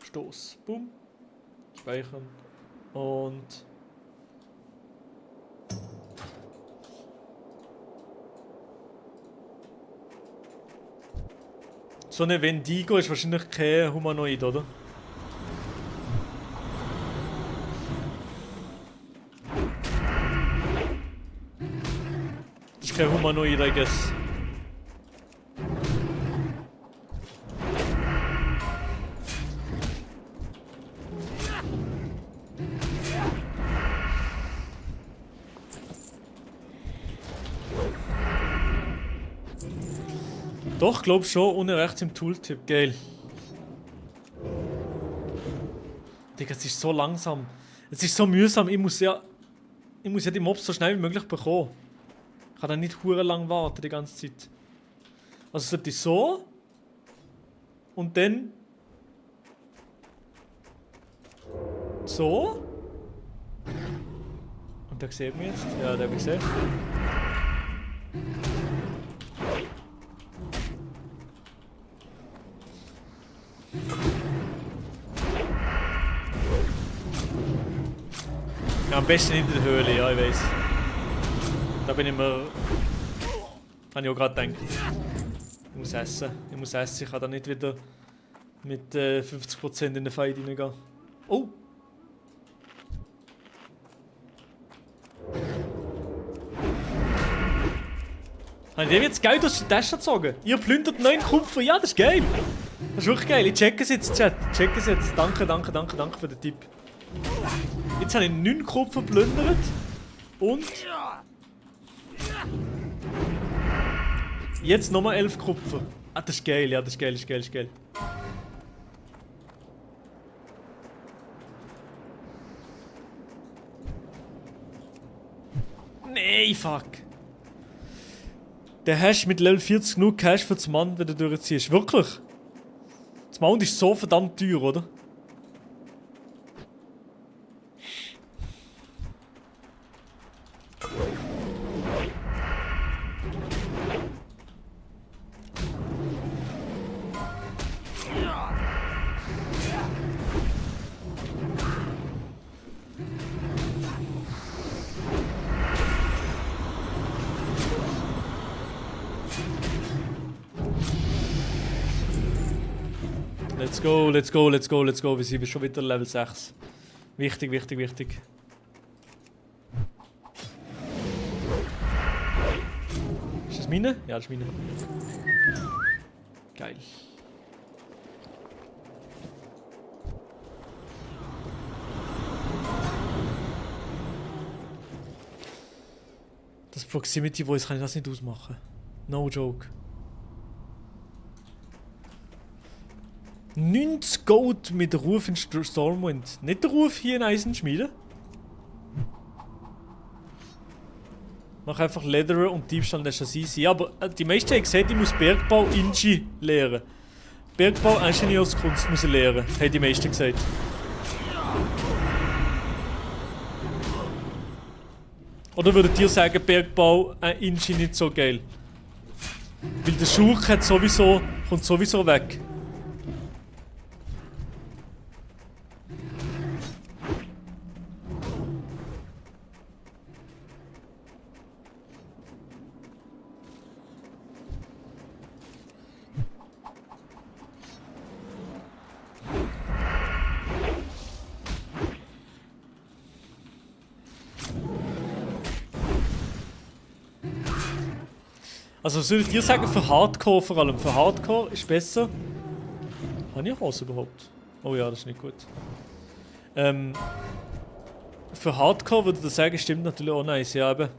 Stoß. Boom. Speichern. Und... So eine Wendigo ist wahrscheinlich kein Humanoid, oder? Kein Humanoid, I guess. Doch, glaub schon, unten rechts im Tooltip. Geil. Digga, es ist so langsam. Es ist so mühsam. Ich muss ja die Mobs so schnell wie möglich bekommen. Ich kann da nicht hure lang warten die ganze Zeit. Also sollte ich so. Und dann. So. Und der sieht mich jetzt. Ja, der habe ich gesehen. Ja, am besten in der Höhle, ja, ich weiß. Da bin ich mir. Habe ich auch gerade gedacht. Ich muss essen. Ich kann da nicht wieder mit 50% in den Fight reingehen. Oh! Habe ich dem jetzt Geld aus der Tasche gezogen? Ihr plündert 9 Kupfer. Ja, das ist geil. Das ist wirklich geil. Ich check es jetzt, Chat. Check es jetzt. Danke für den Tipp. Jetzt habe ich 9 Kupfer geplündert. Und... Jetzt nochmal 11 Kupfer. Ah, das ist geil. Ja, das ist geil. Nee, fuck. Der hast mit Level 40 genug Cash für das Mount, wenn du durchziehst. Wirklich? Das Mount ist so verdammt teuer, oder? Let's go. Wir sind schon wieder Level 6. Wichtig. Ist das meine? Ja, das ist meine. Geil. Das Proximity Voice kann ich das nicht ausmachen. No joke. 90 Gold mit der Ruf in Stormwind. Nicht der Ruf hier in Eisenschmiede. Mach einfach Lederer und Diebstahl, das ist das easy. Ja, aber die meisten haben gesagt, ich muss Bergbau Inji lehren. Bergbau Ingenieurskunst muss ich lehren, haben die meisten gesagt. Oder würdet ihr sagen, Bergbau Inji nicht so geil? Weil der Schurk kommt sowieso weg. Also was würdet ihr sagen für Hardcore vor allem? Für Hardcore ist besser. Habe ich Hose überhaupt? Oh ja, das ist nicht gut. Für Hardcore würde ich sagen, stimmt natürlich auch nice, ja eben.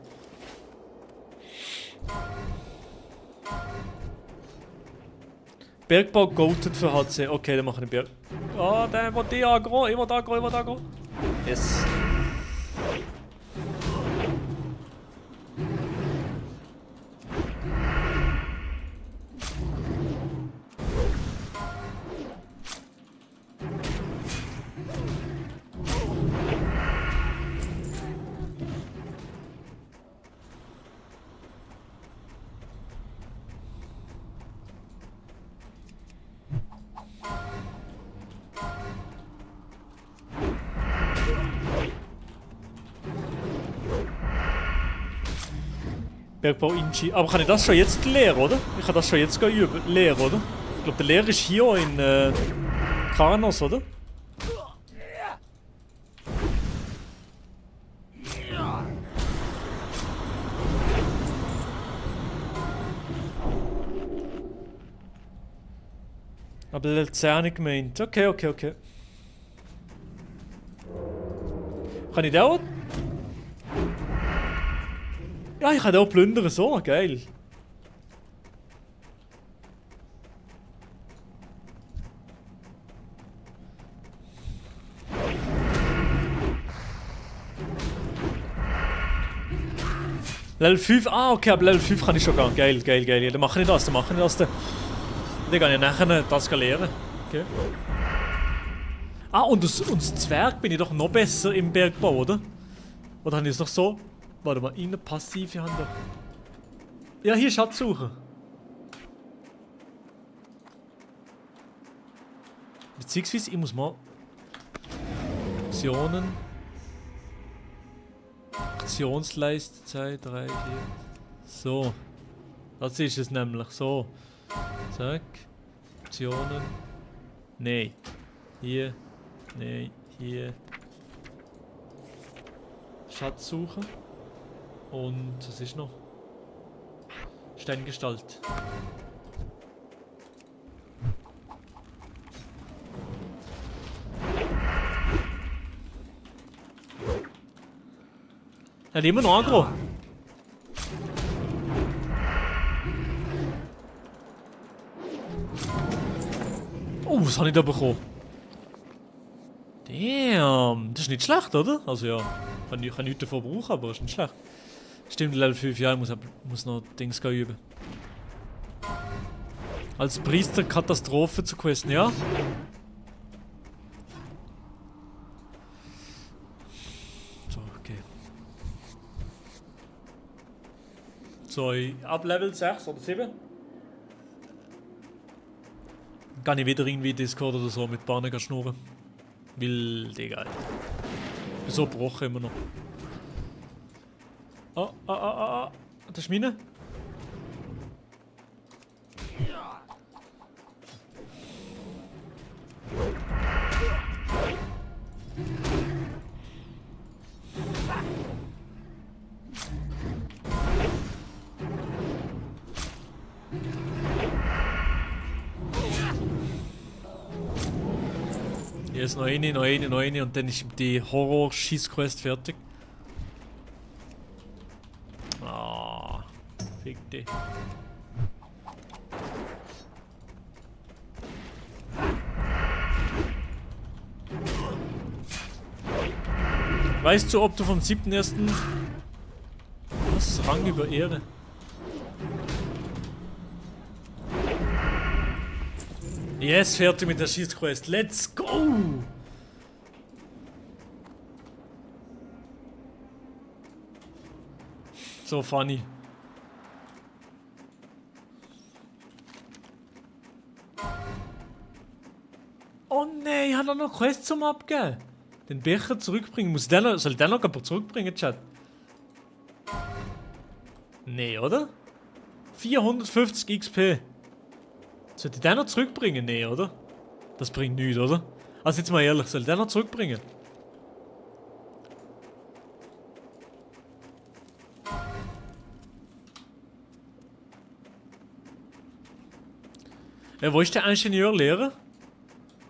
Bergbau goated für HC. Okay, dann machen wir Berg. Ah, der will die aggro. Ich will aggro. Yes. Bergbau Inchi. Aber kann ich das schon jetzt lehren, oder? Ich kann das schon jetzt lehren, oder? Ich glaube, der Lehrer ist hier in Karnos, oder? Aber Luzern gemeint. Okay. Kann ich den auch? Ja, ich kann den auch plündern, so, geil. Level 5, okay, aber Level 5 kann ich schon gehen. Geil, geil, geil. Dann mache ich das, dann kann ich nachher das lernen. Okay. Und als Zwerg bin ich doch noch besser im Bergbau, oder? Oder habe ich es doch so? Warte mal, in der Passive haben doch... Ja, hier Schatzsuche. Beziehungsweise, ich muss mal... Optionen... Aktionsleiste, 2, 3, 4... So. Das ist es nämlich, so. Zack. Optionen... Nein. Hier. Nein. Hier. Schatzsuche. Und was ist noch? Steingestalt. Er hat immer noch Agro. Oh, was habe ich da bekommen? Damn, das ist nicht schlecht, oder? Also ja, kann ich nichts davon brauchen, aber das ist nicht schlecht. Stimmt, Level 5, ja, ich muss noch Dings üben. Als Priester Katastrophe zu questen, ja? So, okay. So, ab Level 6 oder 7. Kann ich wieder irgendwie Discord oder so mit Bahnen schnurren. Weil, Digga. Ich bin so gebrochen immer noch. Das ist meine. Hier ist noch eine und dann ist die Horror-Schieß-Quest fertig. Fick dich. Weißt du, ob du vom 7.1. Was? Rang über Ehre? Yes, fertig mit der Schießquest. Let's go! So funny. Oh nein, ich habe noch eine Quest zum Abgeben. Den Becher zurückbringen. Soll ich den noch zurückbringen, Chat? Nee, oder? 450 XP. Soll ich den noch zurückbringen? Nee, oder? Das bringt nichts, oder? Also jetzt mal ehrlich, soll ich den noch zurückbringen? Wo ist der Ingenieurlehrer?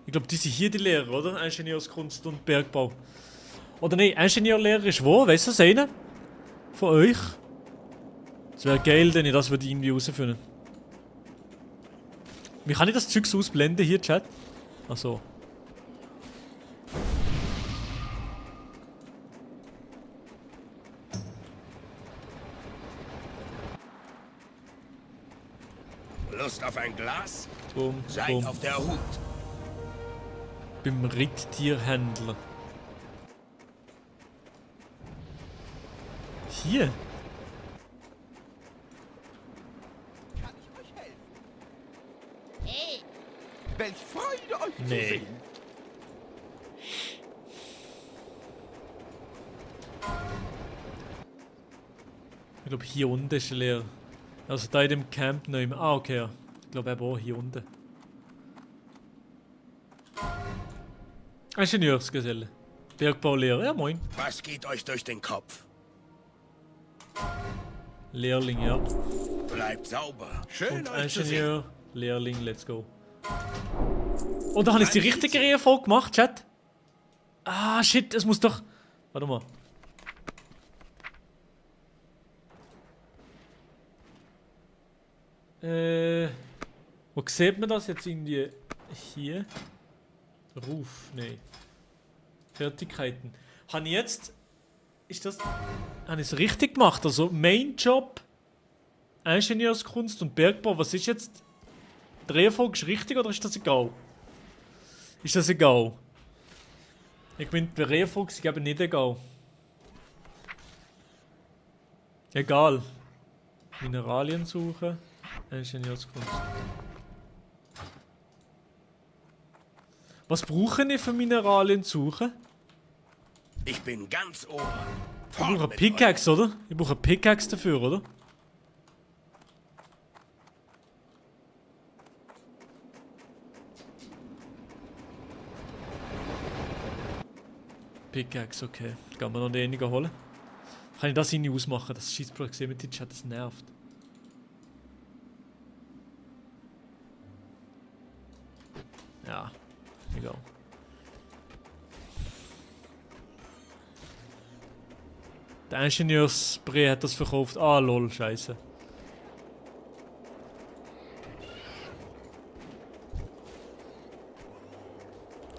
Ich glaube, die sind hier die Lehrer, oder? Ingenieurskunst und Bergbau. Oder nein, Ingenieurlehrer ist wo? Weißt du das einer? Von euch? Es wäre geil, wenn ich das irgendwie herausfinden. Wie kann ich das Zeugs ausblenden hier, Chat? Achso. Lust auf ein Glas? Boom, Seid boom. auf der Hut. Beim Ricktierhändler. Hier? Kann ich euch helfen? Hey! Welch Freude, euch zu Nee. sehen! Ich glaube, hier unten ist leer. Also da in dem Camp noch immer. Ah, okay, ja. Ich glaube eben auch hier unten. Ingenieursgeselle. Bergbaulehrer, ja moin. Was geht euch durch den Kopf? Lehrling, ja. Bleibt sauber. Schön, Und euch zu sehen. Ingenieur, Lehrling, let's go. Und da habe ich die richtige Reihenfolge gemacht, Chat. Ah, shit, es muss doch... Warte mal. Wo sieht man das jetzt irgendwie? Hier? Ruf, nee. Fertigkeiten. Habe ich jetzt ist das... Habe ich es richtig gemacht? Also Main-Job, Ingenieurskunst und Bergbau. Was ist jetzt... Die Reihenfolge ist richtig oder ist das egal? Ist das egal? Ich bin bei Reihenfolge ist eben nicht egal. Egal. Mineralien suchen. Ingenieurskunst. Was brauche ich für Mineralien suchen? Ich bin ganz ohr. Ich brauche eine Pickaxe, oder? Ich brauche eine Pickaxe dafür, oder? Pickaxe, okay. Kann man noch weniger holen. Kann ich das hier nicht ausmachen? Das scheiß Proximity-Chat, das nervt. Ja, egal. Der Ingenieursbrei hat das verkauft. Ah, lol, scheiße.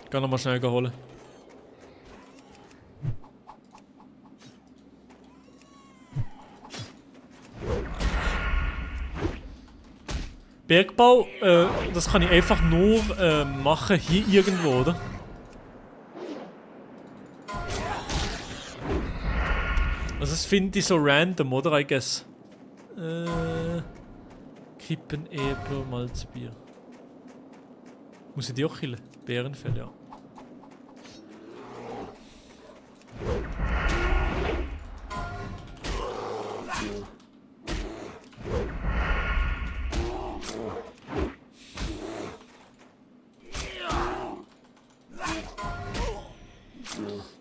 Ich kann nochmal schnell holen. Bergbau, das kann ich einfach nur machen hier irgendwo, oder? Also das finde ich so random, oder? I guess. Kippen, Eber, Malzbier. Muss ich die auch killen? Bärenfell, ja.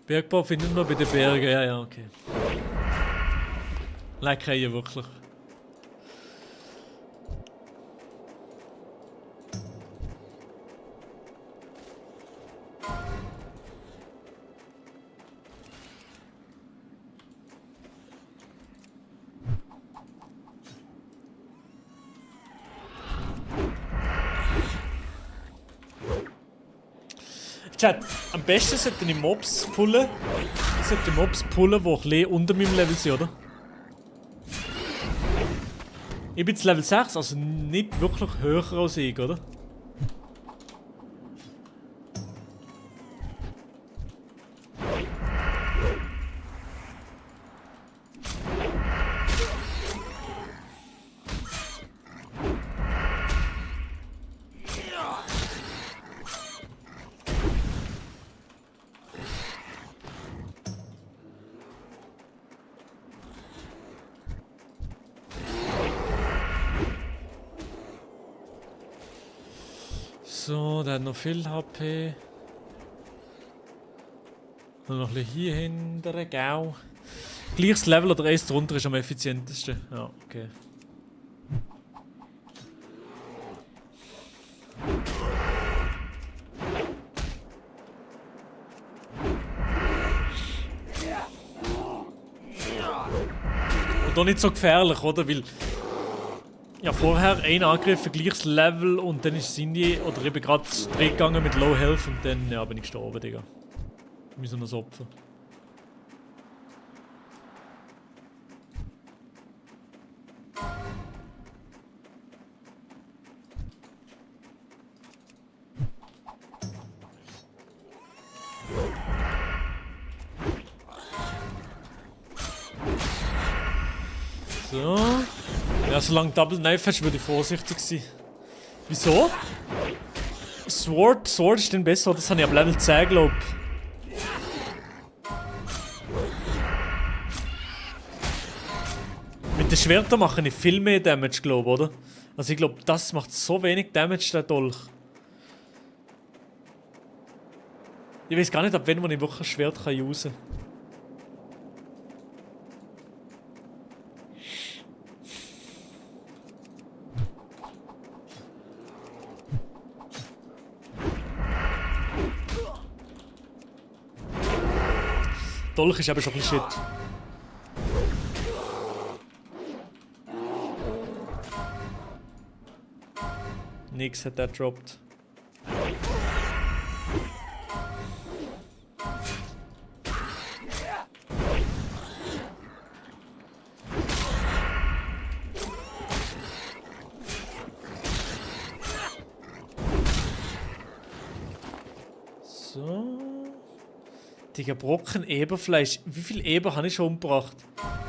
Bergbau findet man bei den Bergen, ja, okay. Lecker hier wirklich. Chat, am besten sollten die Mobs pullen. Ich sollte die Mobs pullen, die ein bisschen unter meinem Level sind, oder? Ich bin jetzt Level 6, also nicht wirklich höher als ich, oder? So, der hat noch viel HP. Und noch ein bisschen hier hinten, gau. Gleiches Level oder eins drunter ist am effizientesten. Ja, okay. Und doch nicht so gefährlich, oder? Weil ja, vorher ein Angriff, gleiches Level und dann ist Cindy oder eben gerade gegangen mit Low Health und dann ja, bin ich gestorben, Digga. Wie so ein Opfer. So. Ja, solange Double Knife hast, würde ich vorsichtig sein. Wieso? Sword ist denn besser, das habe ich ab Level 10, glaube ich. Mit den Schwertern mache ich viel mehr Damage, glaube ich, oder? Also ich glaube, das macht so wenig Damage, der Dolch. Ich weiß gar nicht, ab wann man wirklich ein Schwert kann usen kann. Dolch ist aber schon ein bisschen shit. Nix hat der droppt. So. Digga, Brocken Eberfleisch. Wie viel Eber habe ich schon umgebracht?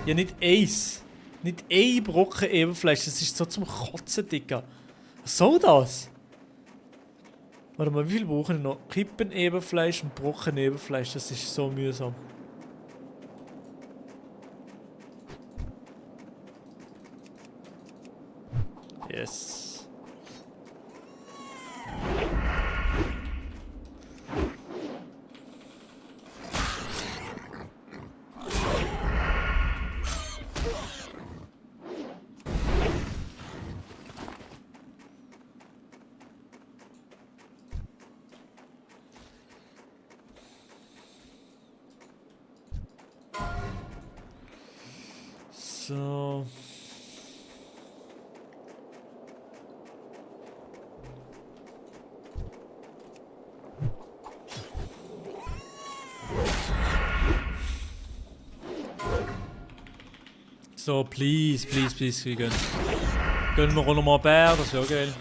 Ja, nicht eins. Nicht ein Brocken Eberfleisch. Das ist so zum Kotzen, Digga. Was soll das? Warte mal, wie viel brauche ich noch? Kippen Eberfleisch und Brocken Eberfleisch. Das ist so mühsam. Yes. So. So, please, please, please, wir gönnen. Gönnen wir auch nochmal Bär, das wäre geil.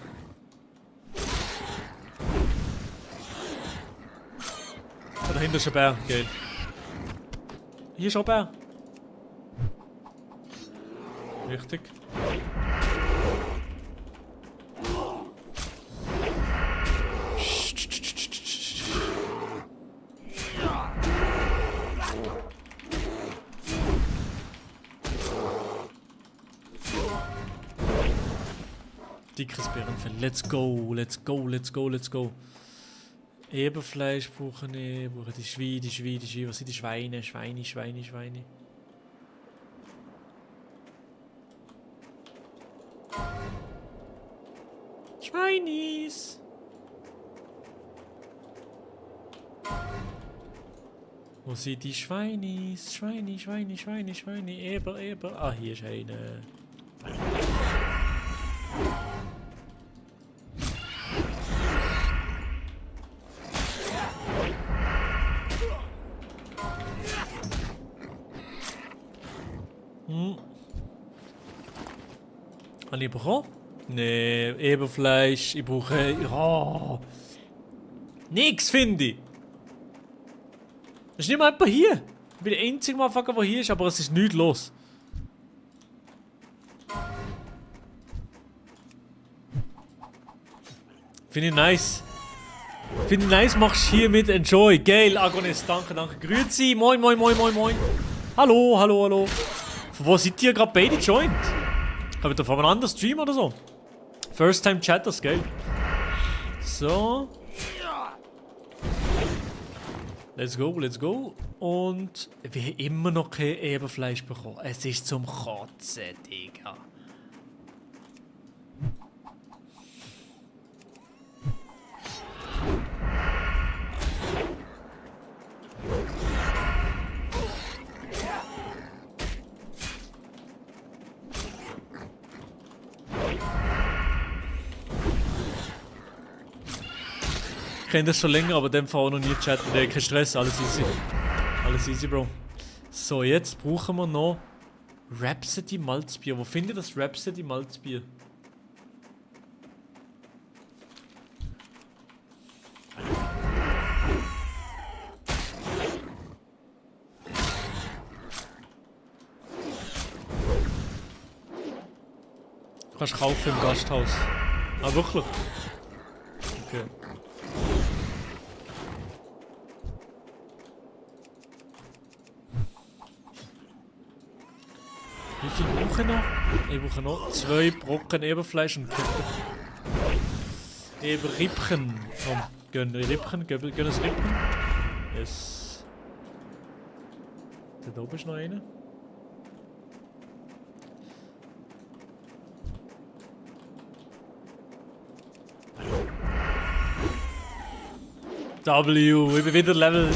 Da dahinter ist ein Bär, geil. Hier ist auch ein Bär. Richtig. Dickes Bärenfell. Let's go, let's go, let's go, let's go. Eberfleisch brauchen wir, brauchen die Schweine, was sind die Schweine? Schweine. Schweinis! Wo sind die Schweinis? Schweine, Eber. Ah, hier ist eine. Habe ich bekommen? Nee, Eberfleisch, ich brauche... Oh. Nix finde ich! Es ist nicht mal jemand hier! Ich bin der einzige Motherfucker, der hier ist, aber es ist nichts los. Finde ich nice. Machst du hier mit, enjoy. Geil, Agonist, danke. Grüezi, moin. Hallo. Von wo seid ihr gerade beide joined? Kommt ihr von einem anderen Stream oder so? First time Chatters, gell? So. Let's go. Und wir haben immer noch kein Eberfleisch bekommen. Es ist zum Kotzen, Digga. Ich kenne das schon länger, aber in dem Fall auch noch nie chatten. Nee, kein Stress, alles easy. Alles easy, Bro. So, jetzt brauchen wir noch Rhapsody Malzbier. Wo findet ihr das Rhapsody Malzbier? Du kannst kaufen im Gasthaus. Ah, wirklich? Okay. Wie viel brauche ich noch? Ich brauche noch 2 Brocken Eberfleisch und Kippen. Eberrippchen. Komm, gönn Rippchen, gönn es Rippchen. Yes. Da oben ist noch einer. W, ich bin wieder Level,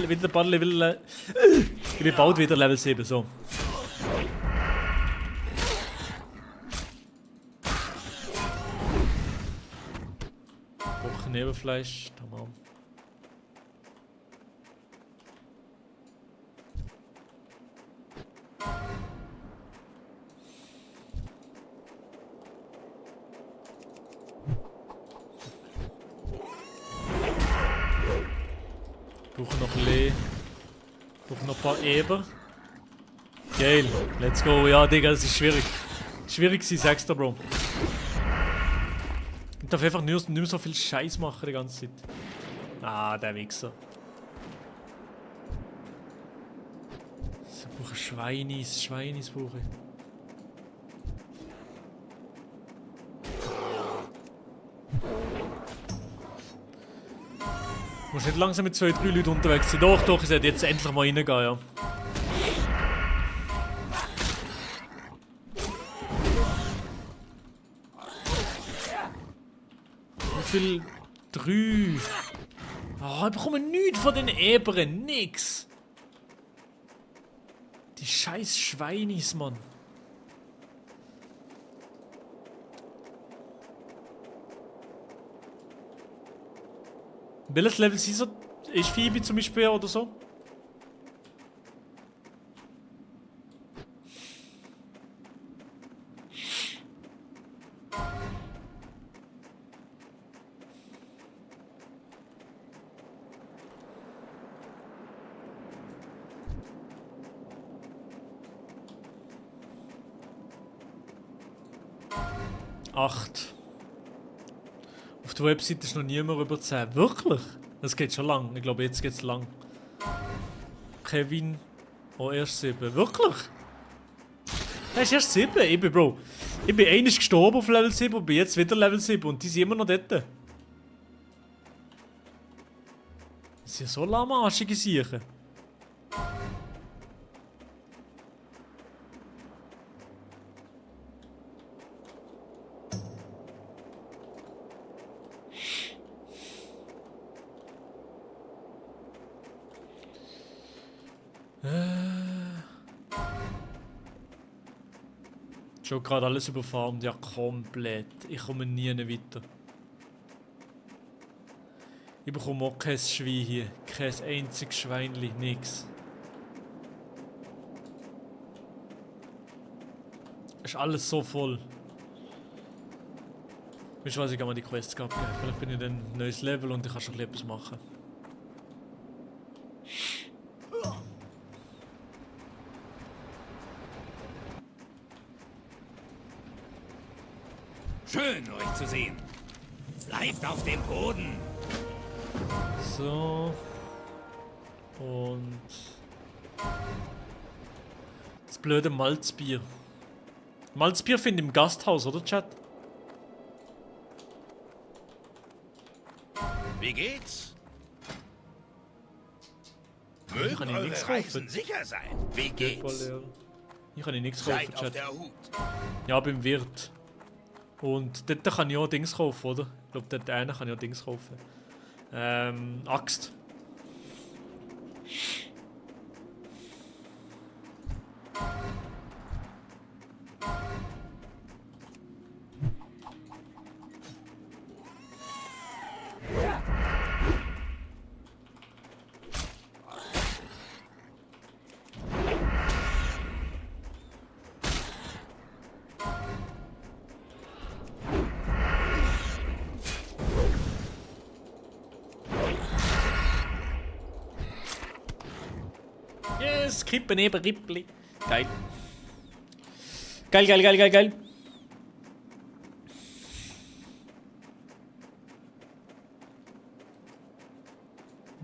wieder bald Level, ich bin bald wieder Level 7, so. Brocken Eberfleisch, tamam. brauche noch Lee. Ich brauche noch ein paar Eber. Geil, let's go. Ja, Digga, das ist schwierig. Schwierig sein, sagst du, Bro. Ich darf einfach nicht mehr so viel Scheiß machen die ganze Zeit. Ah, der Wichser. Ich brauche Schweinis brauche ich. Ich muss nicht langsam mit 2, 3 Leuten unterwegs sein. Doch, ich sollte jetzt endlich mal reingehen, ja. Wie viel? 3. Oh, ich bekomme nichts von den Eberen. Nix. Die scheiß Schweinis, Mann. Welches Level ist Phoebe zum Beispiel oder so? Acht. Auf der Website ist noch niemand über 10. Wirklich? Das geht schon lang. Ich glaube, jetzt geht's lang. Kevin. Oh, erst 7. Wirklich? Das ist erst 7. Ich bin, Bro. Ich bin einmal gestorben auf Level 7 und bin jetzt wieder Level 7 und die sind immer noch dort. Das sind so lahmarschige Sachen. Schon gerade alles überfarmt, ja komplett. Ich komme nie weiter. Ich bekomme auch kein Schwein hier. Kein einziges Schweinchen, nix. Ist alles so voll. Weißt du was, ich kann mal die Quests abgeben. Vielleicht bin ich dann ein neues Level und ich kann schon etwas machen. Schön, euch zu sehen. Bleibt auf dem Boden. So. Und das blöde Malzbier. Malzbier finde ich im Gasthaus, oder Chat? Wie geht's? Hier Mögen kann ich eure nichts Reisen kaufen. sicher sein. Wie geht's? Hier kann ich nichts kaufen, Seid auf Chat. der Hut. Ja, beim Wirt. Und dort kann ich auch Dings kaufen, oder? Ich glaube, dort einen kann ich auch Dings kaufen. Axt. Yes, Kippen neben Rippli. Geil. Geil, geil, geil, geil, geil.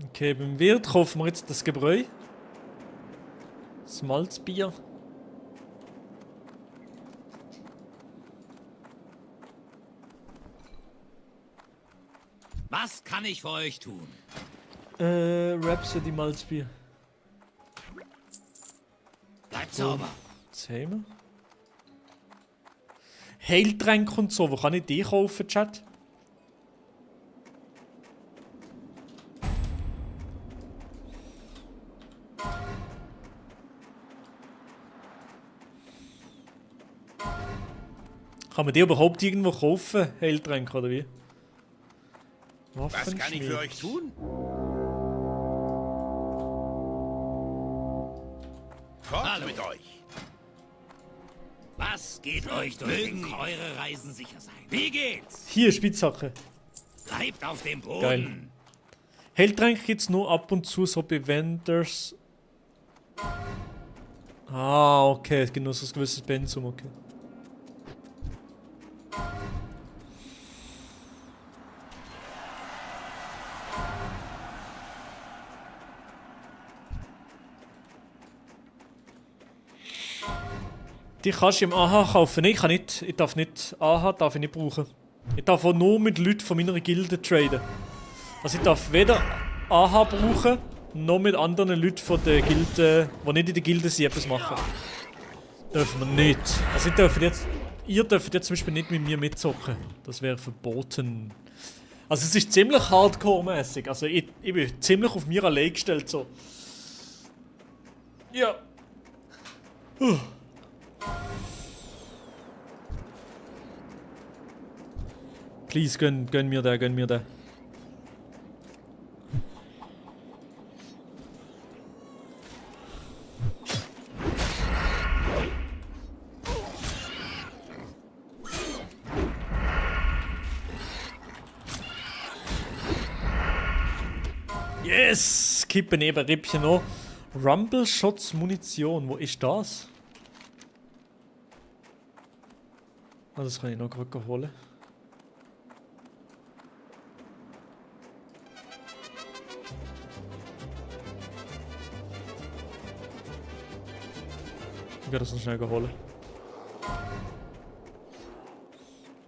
Okay, beim Wirt kaufen wir jetzt das Gebräu. Das Malzbier. Was kann ich für euch tun? Rhapsody Malzbier. Bleibt sauber. Was haben wir? Heiltränke und so. Wo kann ich die kaufen, Chat? Kann man die überhaupt irgendwo kaufen? Heiltränke oder wie? Was kann ich für euch tun? Fort mit euch. Was geht euch durch? Mögen eure Reisen sicher sein. Wie geht's? Hier, Spitzhacke. Bleibt auf dem Boden. Geil. Heldtränke gibt es nur ab und zu so bei Vendors. Ah, okay, es gibt nur so ein gewisses Pensum, okay. Die kannst du im AHA kaufen. Nein, ich darf nicht AHA darf ich nicht brauchen. Ich darf auch nur mit Leuten von meiner Gilde traden. Also ich darf weder AHA brauchen, noch mit anderen Leuten von der Gilde, die nicht in der Gilde sind, etwas machen. Dürfen wir nicht. Also ihr dürft jetzt zum Beispiel nicht mit mir mitzocken. Das wäre verboten. Also es ist ziemlich hardcore-mäßig. Also ich bin ziemlich auf mir allein gestellt so. Ja. Please, gönn mir den, gönn mir den. Yes! Kippen eben Rippchen noch. Rumble Shots Munition, wo ist das? Ah, das kann ich noch gerade holen. Ich werde das noch schnell holen.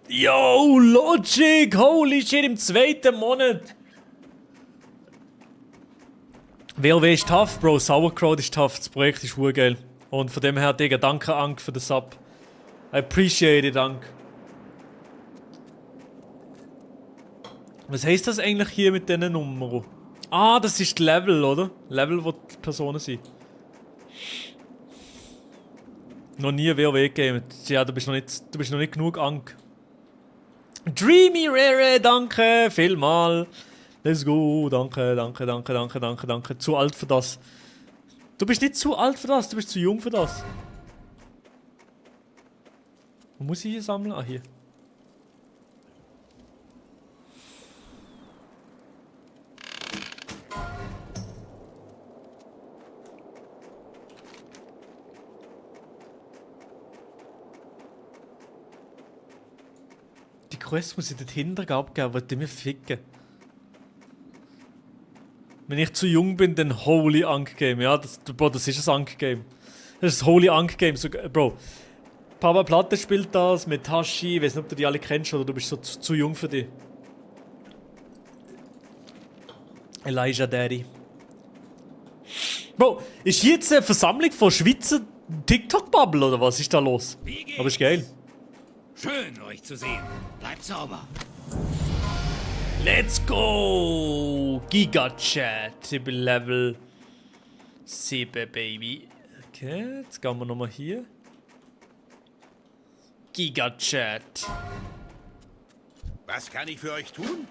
Yo, Logic! Holy shit, im 2. Monat! WoW ist tough, Bro. Sauerkraut ist tough. Das Projekt ist geil. Und von dem her, Digga, danke Ank für den Sub. I appreciate it, Ank. Was heisst das eigentlich hier mit diesen Nummern? Ah, das ist Level, oder? Level, wo die Personen sind. Noch nie WoW gegeben. Ja, du bist noch nicht genug Ank. Dreamy Rare, danke vielmal. Let's go, danke. Zu alt für das. Du bist nicht zu alt für das, du bist zu jung für das. Wo muss ich hier sammeln? Ah, hier. Die Quest muss ich dort hinten abgeben, weil die mir ficken. Wenn ich zu jung bin, dann Holy Ankh Game. Ja, das ist ein Ankh Game. Das ist das Holy Ankh Game. So, Bro, Papa Platte spielt das mit Tashi. Ich weiß nicht, ob du die alle kennst oder du bist so zu jung für die. Elijah Daddy. Bro, ist hier jetzt eine Versammlung von Schweizer TikTok-Bubble oder was ist da los? Aber ist geil. Schön, euch zu sehen. Bleibt sauber. Let's go! Giga-Chat. Ich bin Level 7, Baby. Okay, jetzt gehen wir nochmal hier. Giga-Chat. Was kann ich für euch tun?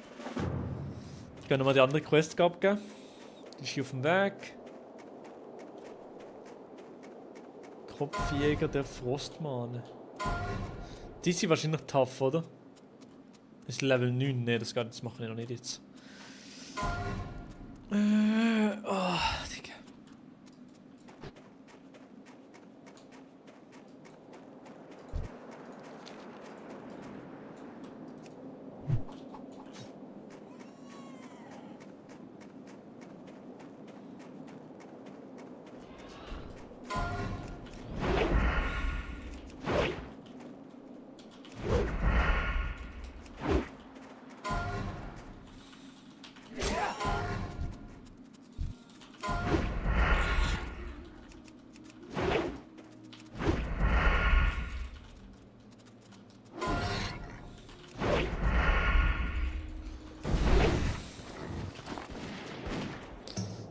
Ich kann nochmal die andere Quest abgeben. Die ist hier auf dem Weg. Kopfjäger der Frostmane. Die sind wahrscheinlich tough, oder? Das ist Level 9. Ne, das machen wir noch nicht jetzt. Oh, Digga.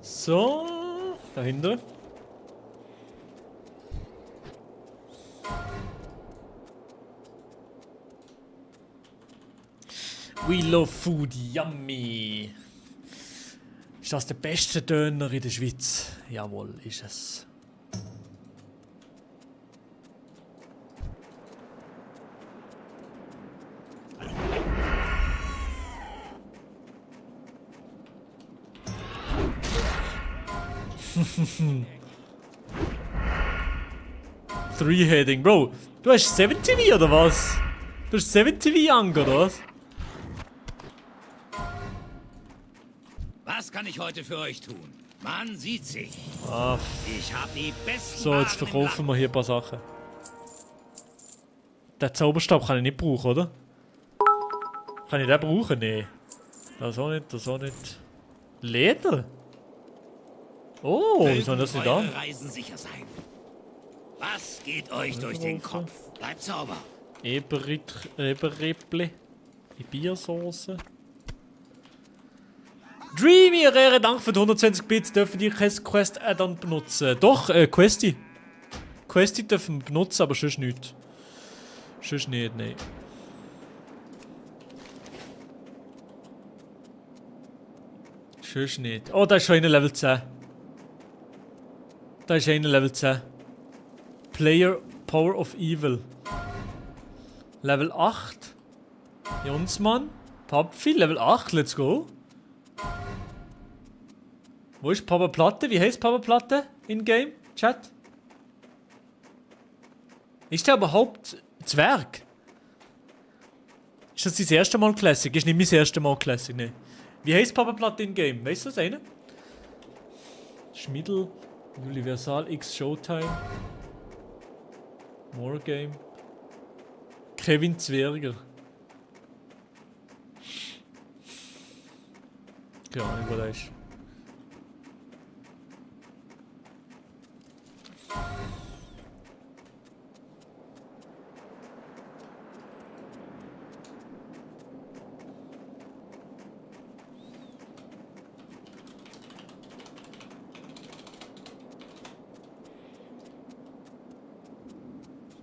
So, dahinter. We love food, yummy. Ist das der beste Döner in der Schweiz? Jawohl, ist es. Three-Heading. Bro, du hast 7TV oder was? Du hast 7TV Angst, oder was? Was kann ich heute für euch tun? Man sieht sich. Ah, Ich habe die besten so, jetzt Waren im verkaufen wir hier ein paar Sachen. Den Zauberstab kann ich nicht brauchen, oder? Kann ich den brauchen? Nee. Das auch nicht, das auch nicht. Leder? Oh, Mögen wieso das nicht eure an? Reisen sicher sein. Was geht euch durch den Kopf? Bleibt sauber. Eberrippli. Die Biersauce. Dreamy, Ehre, Dank für die 120 Bits. Dürfen die Quest Add-on benutzen? Doch, Questy. Questy dürfen wir benutzen, aber sonst nicht. Sonst nicht, nein. Sonst nicht. Oh, da ist schon einer Level 10. Da ist einer Level 10. Player Power of Evil. Level 8. Jonsmann. Papfi, Level 8, let's go. Wo ist Papa Platte? Wie heißt Papa Platte in-game? Chat? Ist der überhaupt Zwerg? Ist das das erste Mal Classic? Ist nicht mein erstes Mal Classic, ne. Wie heißt Papa Platte in-game? Weißt du das eine? Schmiedel, Universal X Showtime. More Game. Kevin Zwerger. Keine Ahnung, wo der ist.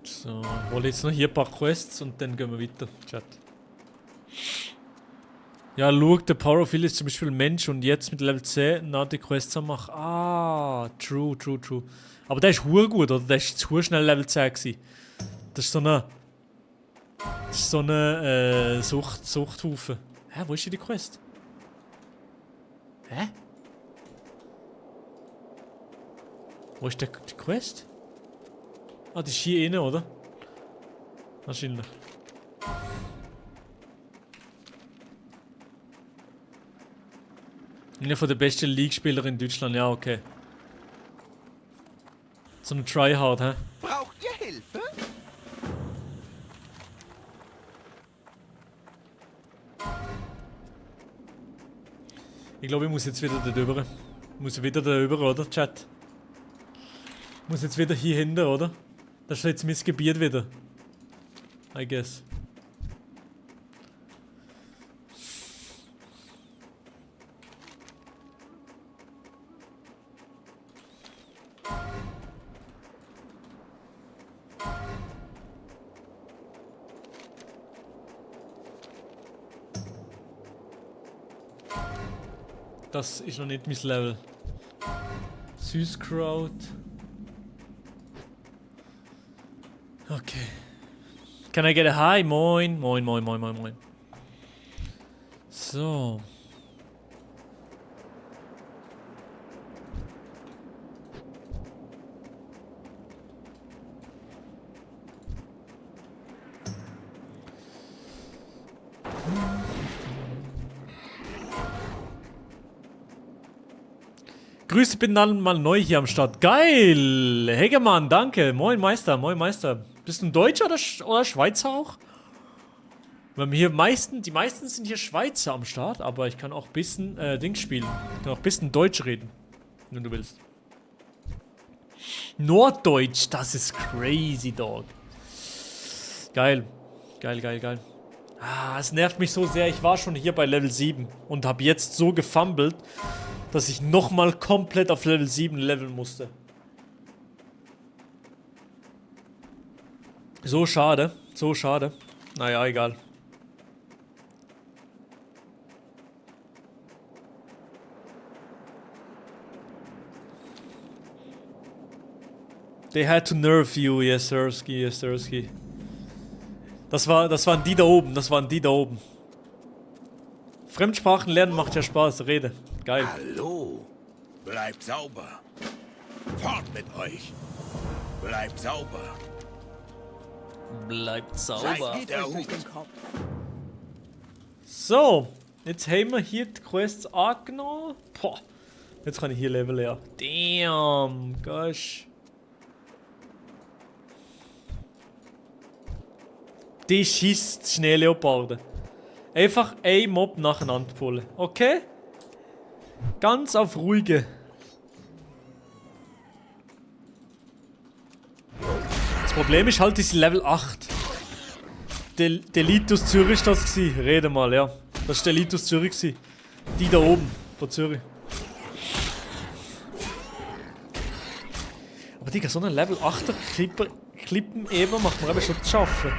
So, ich hole jetzt noch hier ein paar Quests und dann gehen wir weiter. Chat. Ja, schau, der Power of Will ist zum Beispiel Mensch und jetzt mit Level 10 noch die Quests am machen. Ah, true. Aber der ist gut, oder? Der ist zu schnell Level 10 gewesen. Das ist so eine... Das ist so eine Suchthaufen. Hä, wo ist hier die Quest? Hä? Wo ist die Quest? Ah, die ist hier innen, oder? Wahrscheinlich. Einer von der besten League-Spieler in Deutschland, ja, okay. So ein Tryhard, hä? Braucht ihr Hilfe? Ich glaube, ich muss jetzt wieder da drüber. Ich muss wieder da drüber, oder, Chat? Ich muss jetzt wieder hier hinten, oder? Das ist jetzt mein Gebiet wieder. I guess. Das ist noch nicht mein Level. Süßkraut. Okay. Can I get a hi? Moin. Moin. So. Grüße, bin dann mal neu hier am Start. Geil! Hegemann, danke. Moin Meister. Bist du ein Deutscher oder Schweizer auch? Weil hier die meisten sind hier Schweizer am Start, aber ich kann auch ein bisschen Dings spielen. Ich kann auch ein bisschen Deutsch reden, wenn du willst. Norddeutsch, das ist crazy, dog. Geil. Ah, es nervt mich so sehr. Ich war schon hier bei Level 7 und habe jetzt so gefummelt, dass ich nochmal komplett auf Level 7 leveln musste. So schade. Naja, egal. They had to nerf you, yes, Sirski. Das waren die da oben. Fremdsprachen lernen macht ja Spaß, Rede. Geil. Hallo. Bleibt sauber. Fort mit euch. Bleibt sauber. Bleibt Seid sauber. der Hut. So, jetzt haben wir hier die Quests angenommen. Boah, jetzt kann ich hier leveln, ja. Damn, gosh. Die schießt Schneeleoparden. Einfach ein Mob nacheinander pullen, okay? Ganz auf ruhige. Das Problem ist halt, diese Level 8. Der Litus Zürich ist das gewesen. Rede mal, ja. Das ist der Litus Zürich gewesen. Die da oben, von Zürich. Aber Digga, so einen Level 8er Klippen-Eber macht man eben schon zu schaffen.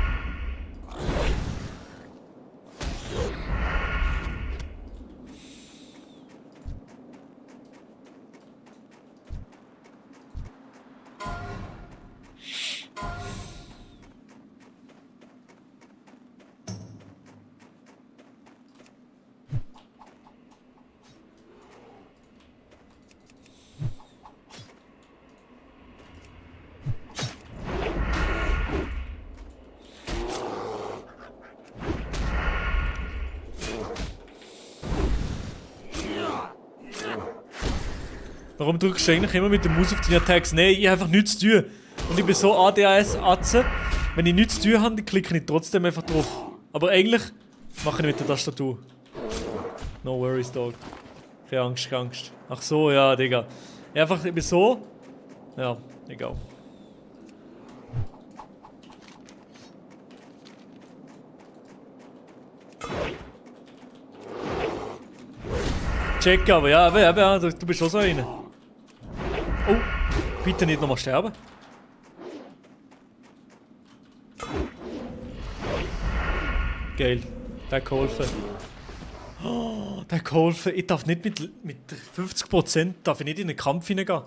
Warum drückst du eigentlich immer mit der Maus auf deine Attacks? Nein, ich habe einfach nichts zu tun. Und ich bin so ADHS-Atze. Wenn ich nichts zu tun habe, dann klicke ich trotzdem einfach drauf. Aber eigentlich mache ich mit der Tastatur. No worries, Dog. Keine Angst, keine Angst. Ach so, ja, Digga. Einfach, ich bin so. Ja, egal. Check aber, ja, du bist schon so einer. Oh, bitte nicht nochmal sterben. Geil, der hat geholfen. Oh, der hat geholfen. Ich darf nicht mit 50% darf ich nicht in den Kampf hineingehen.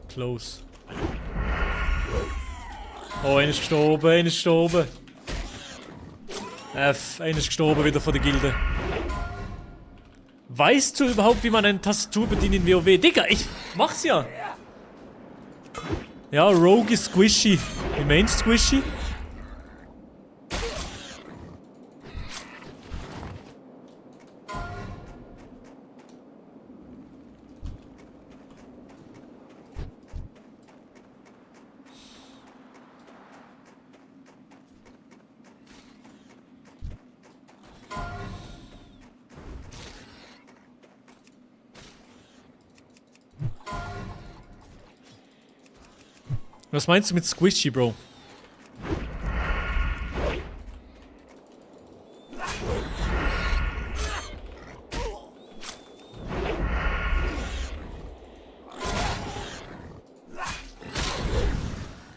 Close. Oh, einer ist gestorben, einer ist gestorben. F, einer ist gestorben wieder von der Gilde. Weißt du überhaupt, wie man eine Tastatur bedient in WoW? Digga, ich mach's ja. Ja, Rogue ist squishy. Wie meinst du squishy? Was meinst du mit squishy, Bro?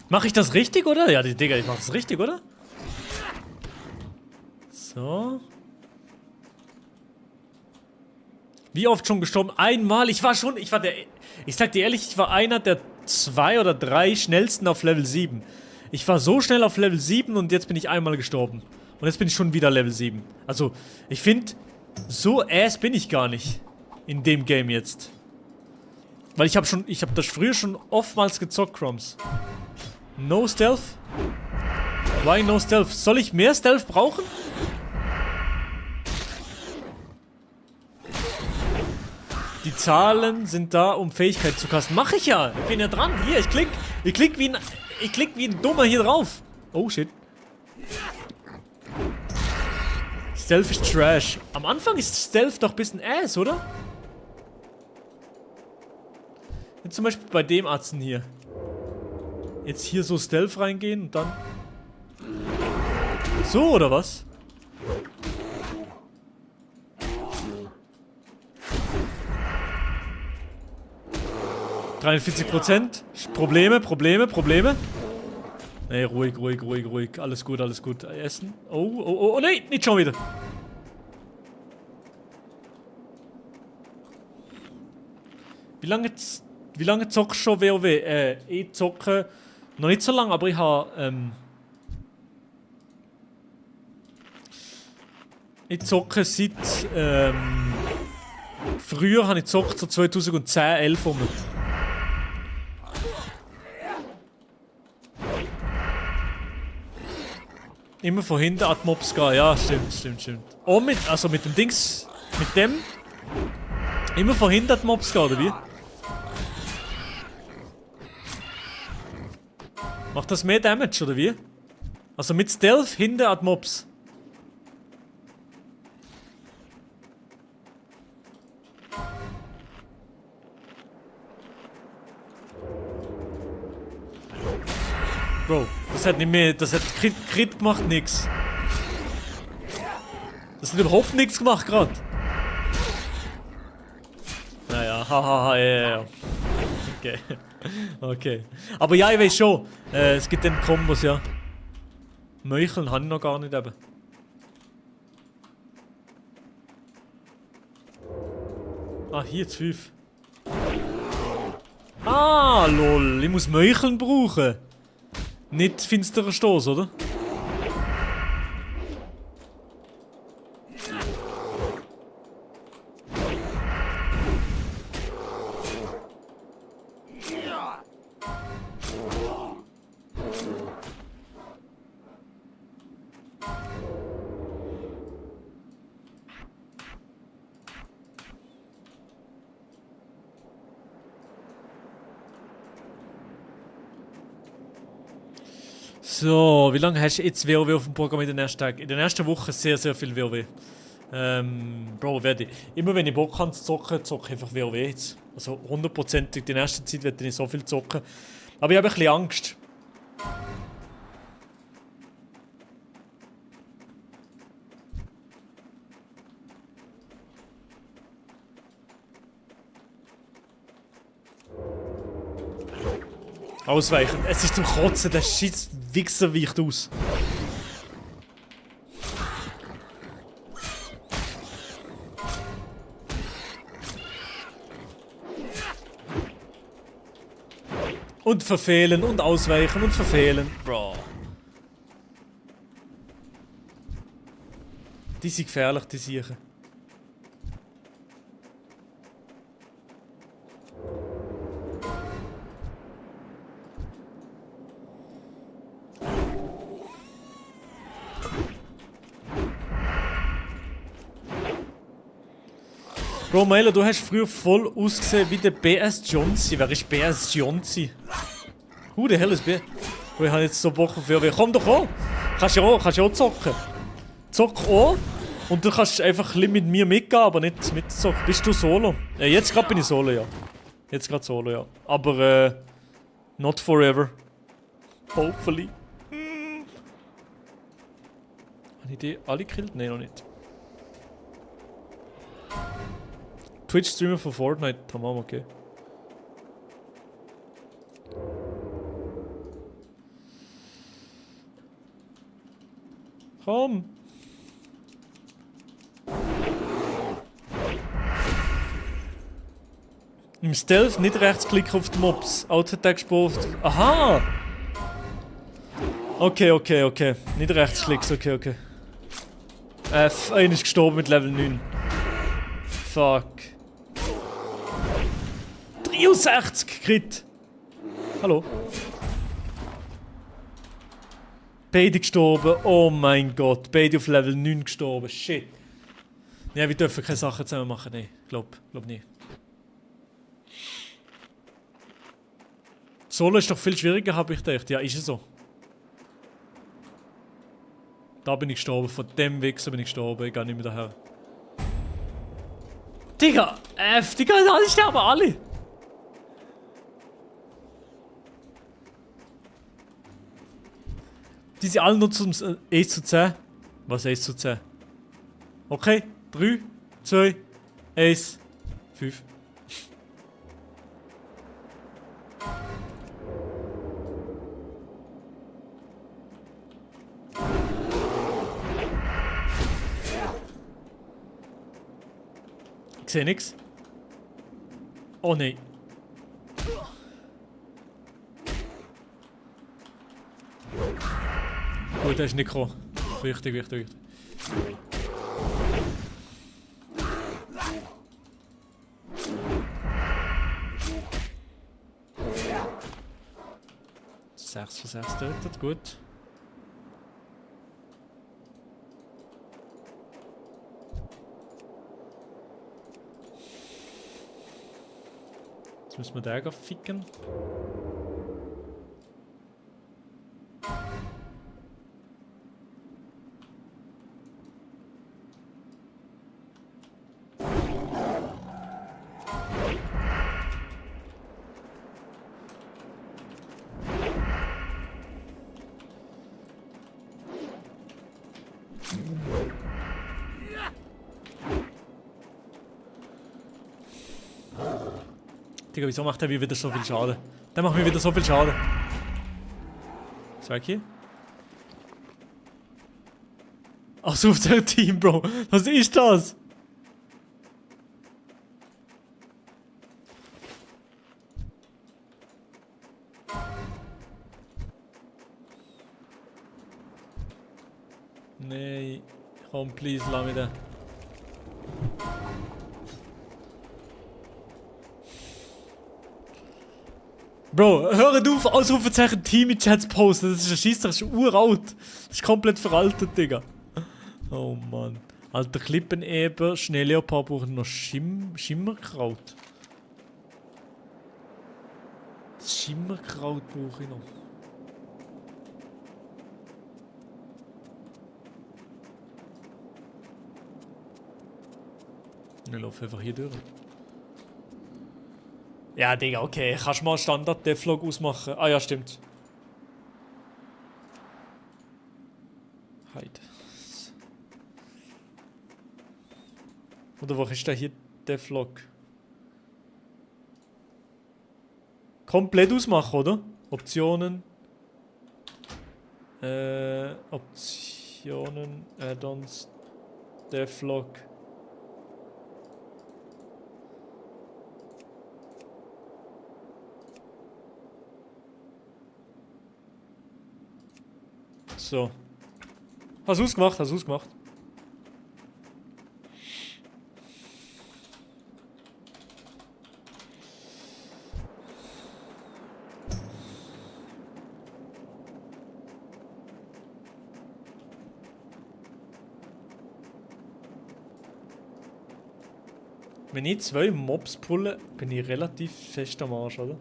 Mach ich das richtig, oder? Ja, Digga, ich mach das richtig, oder? So. Wie oft schon gestorben? Einmal. Ich sag dir ehrlich, ich war einer der 2 oder 3 schnellsten auf Level 7. Ich war so schnell auf Level 7 und jetzt bin ich einmal gestorben. Und jetzt bin ich schon wieder Level 7. Also, ich finde, so ass bin ich gar nicht. In dem Game jetzt. Weil ich hab das früher schon oftmals gezockt, Crumbs. No Stealth? Why no Stealth? Soll ich mehr Stealth brauchen? Die Zahlen sind da, um Fähigkeit zu kasten. Mach ich ja! Ich bin ja dran. Hier, ich klick wie ein Dummer hier drauf. Oh shit. Stealth ist Trash. Am Anfang ist Stealth doch ein bisschen ass, oder? Jetzt zum Beispiel bei dem Atzen hier. Jetzt hier so Stealth reingehen und dann... So, oder was? %. Probleme. Nee, ruhig. Alles gut. Essen. Oh, nee, nicht schon wieder. Wie lange zockst du schon WoW? Ich zocke noch nicht so lange, aber ich habe... ich zocke seit... früher habe ich gezockt, so 2010, 11 rum. Immer von hinten an die Mobs gehen, ja, stimmt. Oh, also mit dem Dings... Mit dem... Immer von hinten an die Mobs gehen, oder wie? Macht das mehr Damage, oder wie? Also mit Stealth hinten an die Mobs. Bro, das hat nicht mehr... Das hat Crit gemacht, nix. Das hat überhaupt nichts gemacht gerade. Naja, hahaha, ja. Okay. Okay. Aber ja, ich weiß schon. Es gibt dann Kombos, ja. Meucheln habe ich noch gar nicht eben. Ah, hier 5. Ah, lol. Ich muss Meucheln brauchen. Nicht finsterer Stoß, oder? So, wie lange hast du jetzt WoW auf dem Programm in den ersten Tagen? In den ersten Wochen sehr viel WoW. Bro, werde ich. Immer wenn ich Bock habe zu zocken, zocke ich einfach WoW jetzt. Also 100%. Die nächste Zeit werde ich nicht so viel zocken. Aber ich habe ein bisschen Angst. Ausweichen. Es ist zum Kotzen, der scheiß Wichser weicht aus. Und verfehlen und ausweichen und verfehlen. Bro. Die sind gefährlich, die Siechen. Bro, Milo, du hast früher voll ausgesehen wie der B.S. Johnsy. Wer ist B.S. Johnsy? Who the hell ist B? Bro, ich habe jetzt so Bock auf WoW. Komm doch an! Kannst ja auch zocken. Zock an. Und du kannst einfach ein bisschen mit mir mitgehen, aber nicht mitzocken. Bist du solo? Jetzt gerade bin ich solo, ja. Jetzt gerade solo, ja. Aber, not forever. Hopefully. Habe ich die alle gekillt? Nein, noch nicht. Twitch-Streamer von Fortnite, tamam, okay. Komm! Im Stealth nicht rechtsklicken auf die Mobs. Auto-Attack spurt. Aha! Okay. Nicht rechtsklicks, okay. Einer ist gestorben mit Level 9. Fuck. 63 Crit. Hallo. Beide gestorben. Oh mein Gott. Beide auf Level 9 gestorben. Shit. Ja, wir dürfen keine Sachen zusammen machen. Nee, glaub nicht. Solo ist doch viel schwieriger, habe ich gedacht. Ja, ist es so. Da bin ich gestorben. Von dem Wichser bin ich gestorben. Ich gehe nicht mehr daher. Digga! Digga, alle sterben alle! Die sind alle nur zum 1 zu 10. Was 1 zu 10? Okay, 3, 2, 1, 5. Ich sehe nix. Oh nein. Gut, er ist nicht gekommen. Wichtig, wichtig, wichtig. Sechs von 6 tötet, gut. Jetzt müssen wir den ficken. Digga, wieso macht der wieder so viel Schaden? Der macht mir wieder so viel Schaden. Ist weg hier? Ach, so auf der Team, Bro. Was ist das? Nee, komm, please, lass mich da. Bro, hört auf, Ausrufezeichen Team in Chats posten. Das ist ein Scheissdreck, das ist uralt. Das ist komplett veraltet, Digga. Oh Mann. Alter, Klippeneber, Schneeleopard brauchen noch Schimmerkraut. Das Schimmerkraut brauche ich noch. Ich laufe einfach hier durch. Ja, Digga, okay. Kannst du mal Standard-Devlog ausmachen? Ah ja, stimmt. Heide. Oder wo ist der hier Devlog? Komplett ausmachen, oder? Optionen. Optionen, Add-ons, Devlog. So. Hast du ausgemacht? Hast du ausgemacht? Wenn ich 2 Mobs pulle, bin ich relativ fest am Arsch, oder?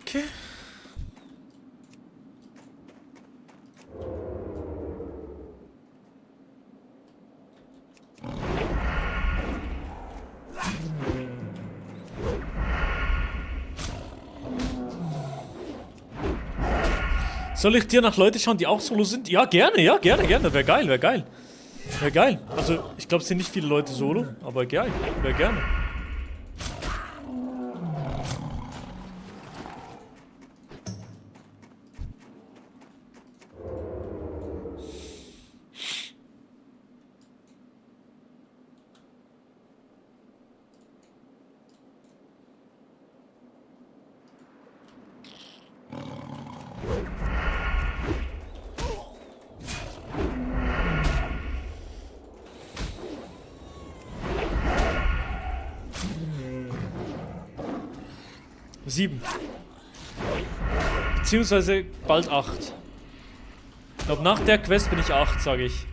Okay. Soll ich dir nach Leute schauen, die auch Solo sind? Ja, gerne, ja, gerne, gerne. Wäre geil, wäre geil. Wäre geil. Also, ich glaube, es sind nicht viele Leute Solo, aber geil, wäre gerne. Sieben. Beziehungsweise bald 8. Ich glaube, nach der Quest bin ich 8, sage ich.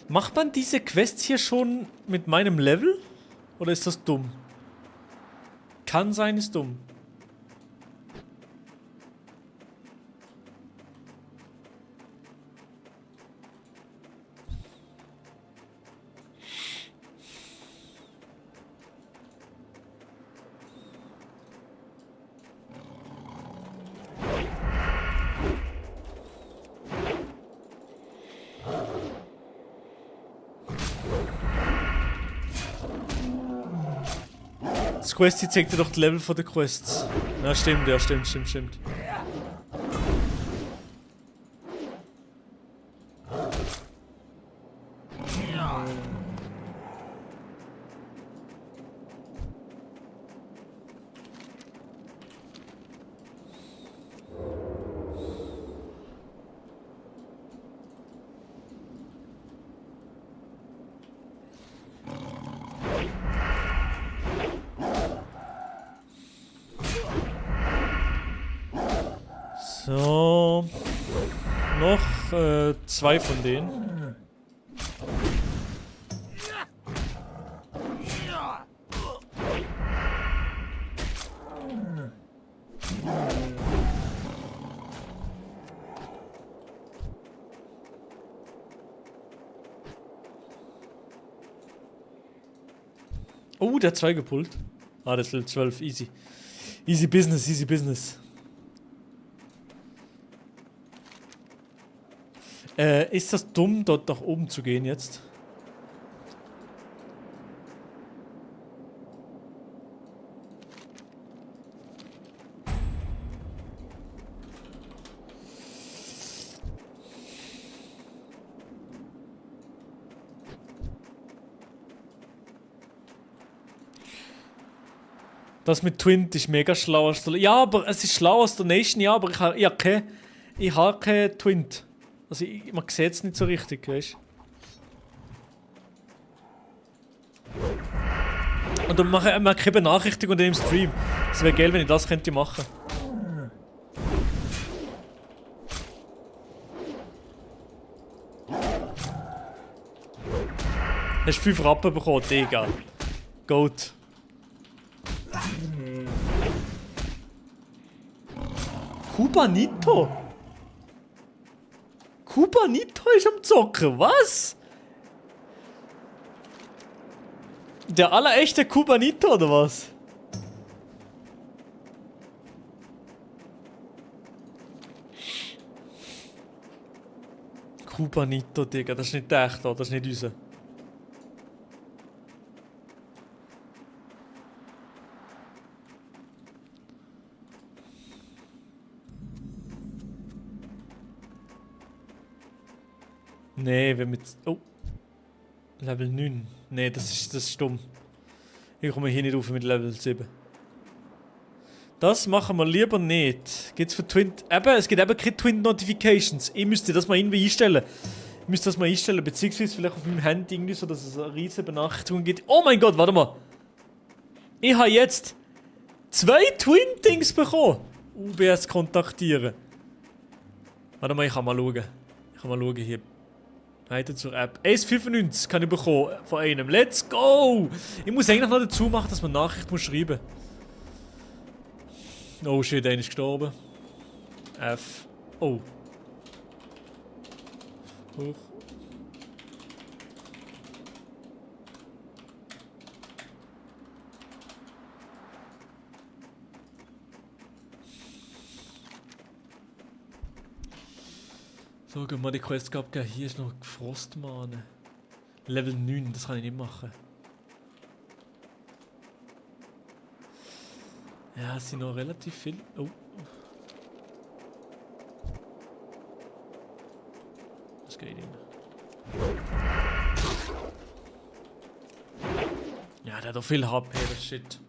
Macht man diese Quests hier schon mit meinem Level? Oder ist das dumm? Kann sein, ist dumm. Das Quest zeigt dir doch die Level von den Quests. Ja, stimmt, ja, stimmt. So. Noch 2 von denen. Oh, der hat 2 gepullt. Ah, das ist Level 12, easy. Easy business, easy business. Ist das dumm, dort nach oben zu gehen jetzt? Das mit Twint ist mega schlau. Ja, aber es ist schlau aus der Nation, ja, aber ich habe keine Twint. Also man sieht es nicht so richtig, weißt du? Und dann mache ich keine Benachrichtigung im Stream. Es wäre geil, wenn ich das könnte machen. Hast 5 Rappen bekommen, Digga. Goat. Kubanito? Kubanito ist am Zocken, was? Der allerechte Kubanito oder was? Kubanito, Digga, das ist nicht echt, das ist nicht unser. Nee, wenn mit. Oh. Level 9. Nee, das ist dumm. Ich komme hier nicht rauf mit Level 7. Das machen wir lieber nicht. Geht's für Twint. Es gibt eben keine Twint Notifications. Ich müsste das mal irgendwie einstellen. Ich müsste das mal einstellen, beziehungsweise vielleicht auf meinem Handy irgendwie so, dass es eine riesige Benachrichtigung gibt. Oh mein Gott, warte mal. Ich habe jetzt 2 Twin-Dings bekommen. UBS kontaktieren. Warte mal, ich kann mal schauen. Hier. Weiter zur App. 1,95 kann ich bekommen von einem. Let's go! Ich muss eigentlich noch dazu machen, dass man Nachricht muss schreiben. Oh shit, einer ist gestorben. F. Oh. Hoch. So, gehen wir die Quest abgeben. Hier ist noch Frostmane. Level 9, das kann ich nicht machen. Ja, es sind noch relativ viel. Oh. Das geht nicht. Ja, der hat doch viel HP, das Shit.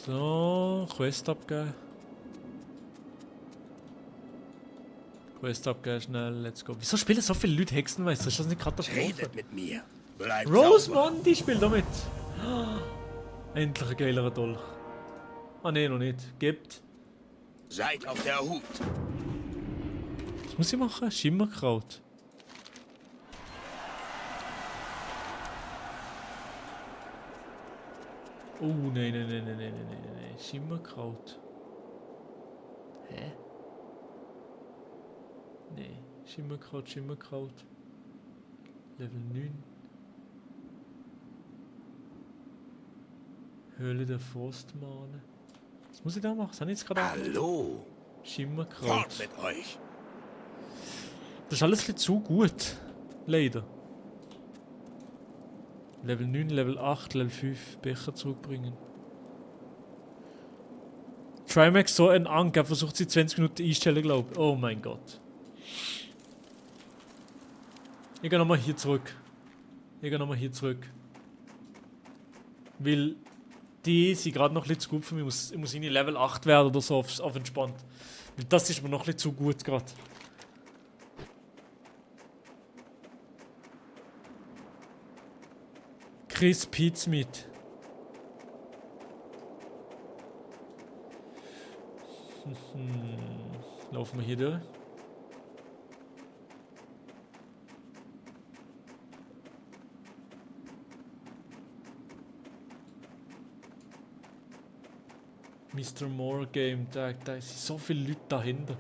So, Quest abgeben. Quest abgeben, schnell, let's go. Wieso spielen so viele Leute Hexenmeister? Ist das nicht Katastrophe? Redet mit mir. Bleibt Rose, sauber. Mann, die spielt damit. Endlich ein geilerer Dolch. Ah, ne, noch nicht. Gibt. Seid auf der Hut. Was muss ich machen? Schimmerkraut. Oh, nein. Schimmerkraut. Hä? Nee. Schimmerkraut. Level 9. Höhle der Forstmane. Was muss ich da machen? Was habe ich jetzt gerade Hallo. Schimmerkraut. Fort mit euch. Das ist alles ein bisschen zu gut. Leider. Level 9, Level 8, Level 5 Becher zurückbringen. Trimax so ein Ank, er versucht sie 20 Minuten einstellen, glaube ich. Oh mein Gott. Ich gehe nochmal hier zurück. Weil die sind gerade noch ein bisschen zu gut für mich. Ich muss in Level 8 werden oder so auf entspannt. Weil das ist mir noch ein bisschen zu gut gerade. Chris Pitts mit. Laufen wir hier durch. Mr. Moore Game, da sind so viele Leute dahinter.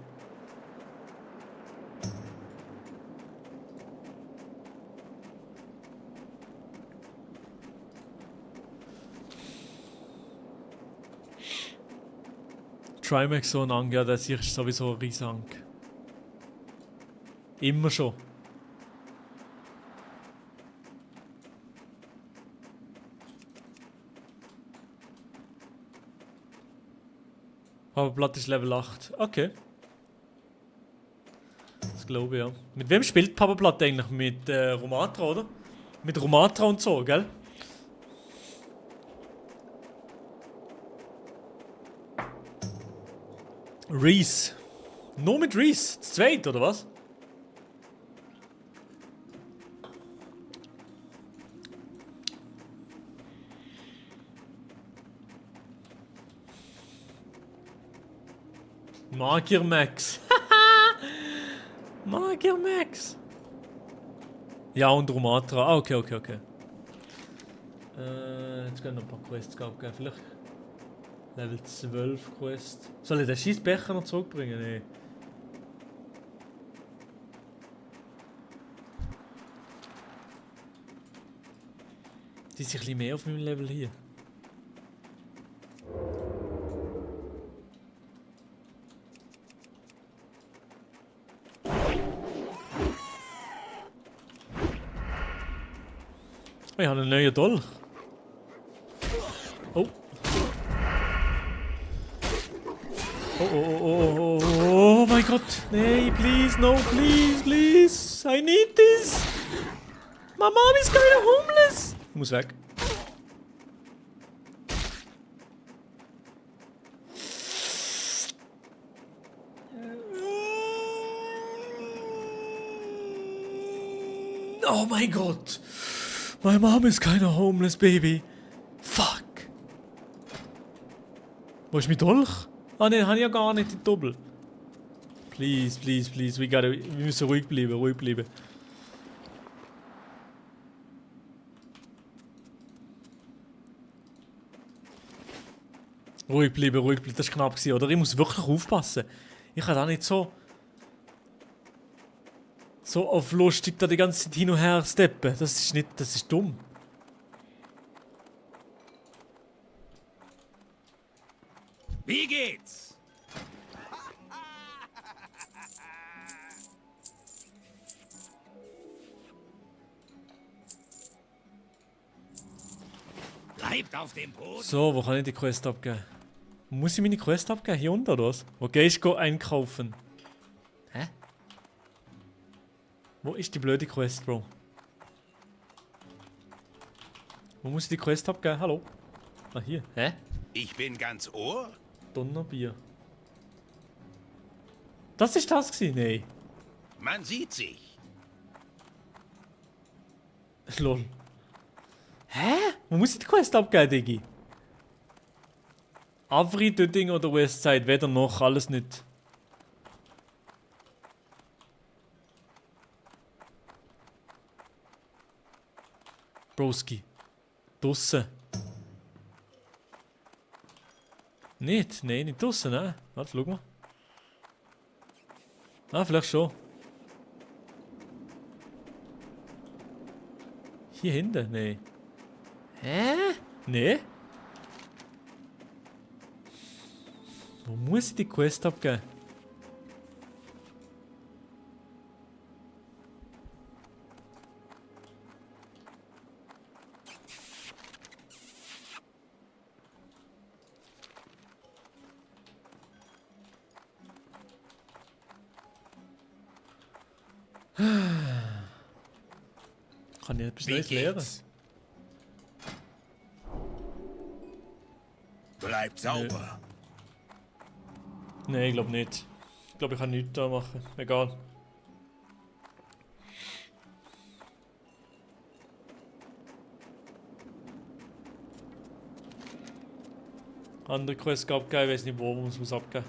Trimax so ein Ang, ja, das hier ist sowieso ein Riesenank. Immer schon. Aber Blatt ist Level 8. Okay. Das glaube ich, ja. Mit wem spielt Papa Blatt eigentlich? Mit Romatra, oder? Mit Romatra und so, gell? Reese. Nur mit Reese? Das zweite, oder was? Magier Max. Magier Max. Ja, und Romatra. Ah, okay. Jetzt gehen noch ein paar Quests abgeben. Vielleicht Level 12 Quest. Soll ich den Schießbecher noch zurückbringen? Nee. Die sind ein bisschen mehr auf meinem Level hier. Ich habe einen neuen Dolch. Oh. Oh mein Gott. Nee, please, no, please. I need this. My mom is kind of homeless. Ich muss weg. Oh mein Gott. My mom is kind of homeless, baby. Fuck. Wo ist mein Dolch? Ah ne, habe ich ja gar nicht, die Doppel. Please. Wir müssen ruhig bleiben. Ruhig bleiben. Das war knapp, oder? Ich muss wirklich aufpassen. Ich kann da nicht so auf lustig da die ganze Zeit hin und her steppen. Das ist dumm. Wie geht's? Bleibt auf dem Boden. So, wo kann ich die Quest abgeben? Muss ich meine Quest abgeben? Hier unten oder was? Wo gehst du einkaufen? Hä? Wo ist die blöde Quest, Bro? Wo muss ich die Quest abgeben? Hallo? Ah, hier. Hä? Ich bin ganz Ohr. Donnerbier. Das ist das gewesen? Nein. Man sieht sich. Lol. Hä? Wo muss ich die Quest abgeben, Diggi? Avri, Döding oder Westside? Weder noch, alles nicht. Broski. Dusse. Nicht? Nein, nicht draussen, ne? Warte, schau mal. Ah, vielleicht schon. Hier hinten? Nee. Hä? Nee? Wo muss ich die Quest abgeben? Kann ich etwas Neues lernen? Bleibt sauber. Nee, ich glaube nicht. Ich glaube, ich kann nichts da machen. Egal. Andere Quest abgeben, ich weiß nicht, wo man es abgeben.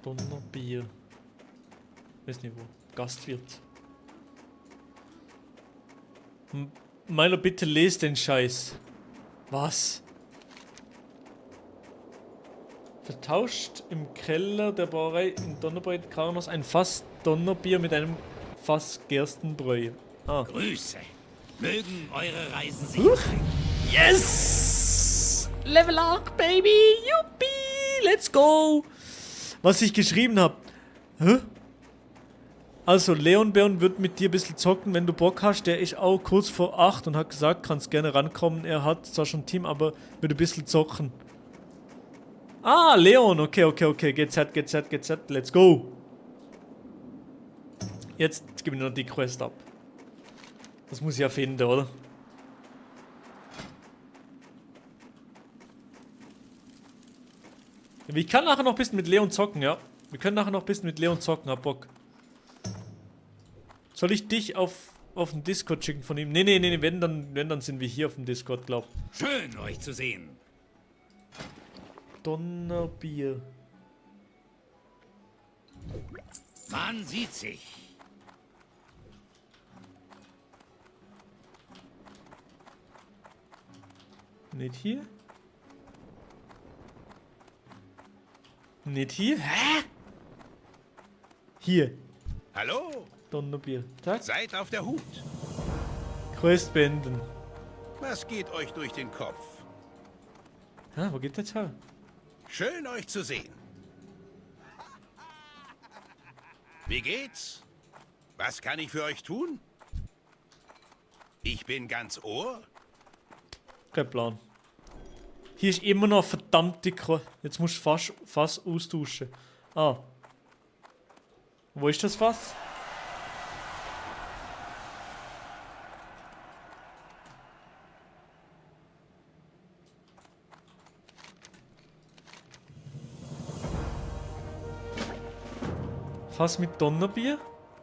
Donnerbier. Weiß nicht wo. Gastwirt. Milo, bitte lest den Scheiß. Was? Vertauscht im Keller der Brauerei in Donnerbreit Karnos ein Fass Donnerbier mit einem Fass Gerstenbräu. Ah. Grüße. Mögen eure Reisen sicher sein. Yes! Level Up, Baby! Yuppie! Let's go! Was ich geschrieben habe. Hä? Also, Leonbeon wird mit dir ein bisschen zocken, wenn du Bock hast. Der ist auch kurz vor 8 und hat gesagt, kannst gerne rankommen. Er hat zwar schon ein Team, aber wird ein bisschen zocken. Ah, Leon. Okay. GZ. Let's go. Jetzt gebe ich noch die Quest ab. Das muss ich ja finden, oder? Ich kann nachher noch ein bisschen mit Leon zocken, ja. Wir können nachher noch ein bisschen mit Leon zocken, hab Bock. Soll ich dich auf den Discord schicken von ihm? Nee, wenn dann sind wir hier auf dem Discord, glaub. Schön, euch zu sehen. Donnerbier. Man sieht sich. Nicht hier? Nicht hier? Hä? Hier. Hallo? Donnerbier. Tag. Seid auf der Hut. Quest beenden. Was geht euch durch den Kopf? Wo geht der Teil? Schön, euch zu sehen. Wie geht's? Was kann ich für euch tun? Ich bin ganz Ohr. Kein Plan. Hier ist immer noch verdammt dicker. Jetzt musst du Fass austauschen. Ah. Wo ist das Fass? Fass mit Donnerbier.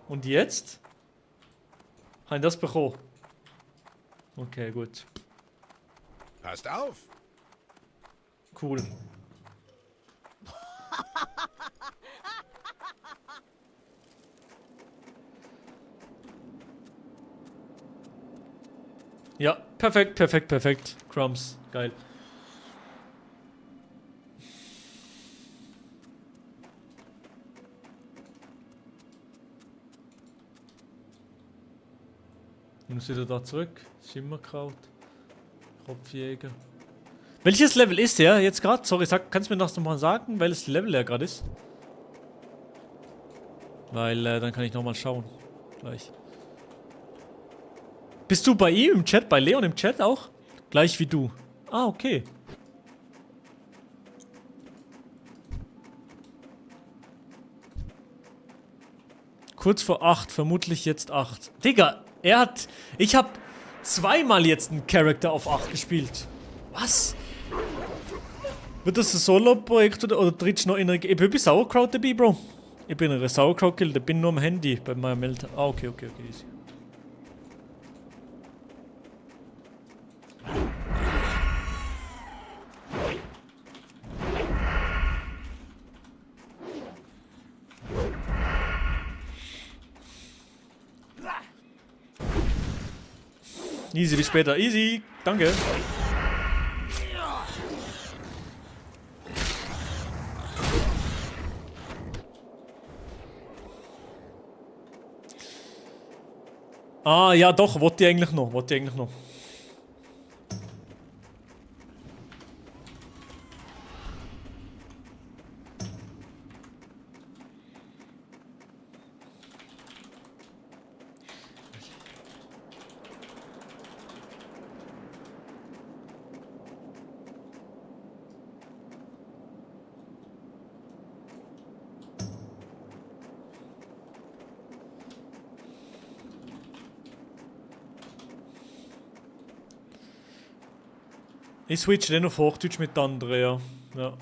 Und jetzt? Haben das bekommen? Okay, gut. Passt auf. Cool. Ja, perfekt. Crumbs, geil. Ich muss wieder da zurück. Schimmerkraut. Kopfjäger. Welches Level ist der jetzt gerade? Sorry, kannst du mir das nochmal sagen, welches Level er gerade ist? Weil, dann kann ich nochmal schauen. Gleich. Bist du bei ihm im Chat? Bei Leon im Chat auch? Gleich wie du. Ah, okay. Kurz vor 8, vermutlich jetzt 8. Digga, ich hab zweimal jetzt einen Charakter auf 8 gespielt. Was? Wird das ein Solo-Projekt oder trittst du noch in einer... Ich bin bei Sauerkraut dabei, Bro. Ich bin in einer Sauerkraut-Gilde, bin nur am Handy bei meinem Eltern. Ah, okay, easy. Easy, bis später. Easy, danke. Ah, ja doch, wollte ich eigentlich noch. Ich switche dann auf Hochdeutsch mit anderen, ja.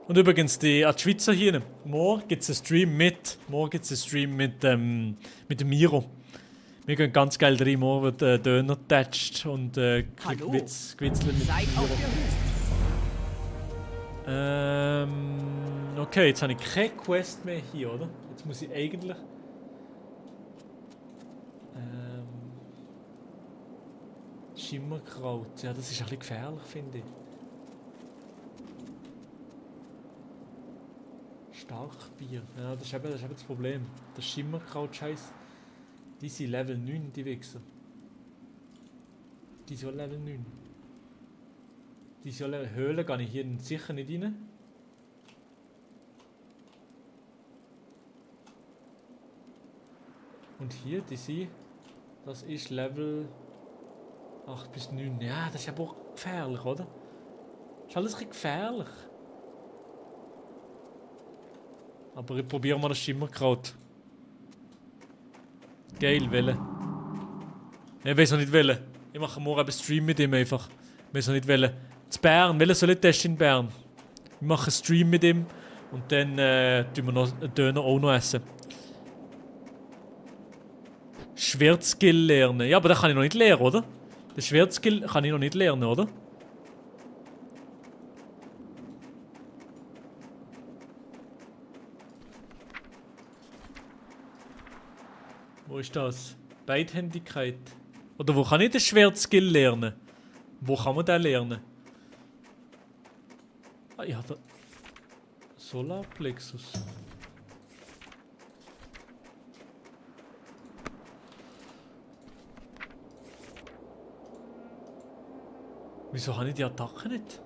Und übrigens, die Schweizer hier, morgen gibt es einen Stream mit dem Miro. Wir gehen ganz geil rein, morgen wird Döner getatscht und Gewitzelt mit Miro. Okay, jetzt habe ich keine Quest mehr hier, oder? Jetzt muss ich eigentlich... Schimmerkraut, ja, das ist ein bisschen gefährlich, finde ich. Starkbier. Ja, das ist eben das Problem. Das Schimmerkraut-Scheiß. Die sind Level 9, die Wichser. Die sind Level 9. Die sind Level Höhle, gehe ich hier sicher nicht rein. Und hier, die sind... Das ist Level 8 bis 9. Ja, das ist aber auch gefährlich, oder? Das ist alles ein bisschen gefährlich. Aber ich probiere mal das Schimmerkraut. Geil, Welle. Ich weiß noch nicht Welle. Ich mache morgen einen Stream mit ihm einfach. Ich weiß noch nicht Welle. Zu Bern, Welle soll ich testen in Bern. Wir machen einen Stream mit ihm und dann tun wir noch einen Döner auch noch essen. Schwertskill lernen. Ja, aber das kann ich noch nicht lernen, oder? Den Schwertskill kann ich noch nicht lernen, oder? Wo ist das? Beidhändigkeit. Oder wo kann ich den Schwertskill lernen? Wo kann man den lernen? Ah, ich habe Solarplexus. Wieso habe ich die Attacke nicht?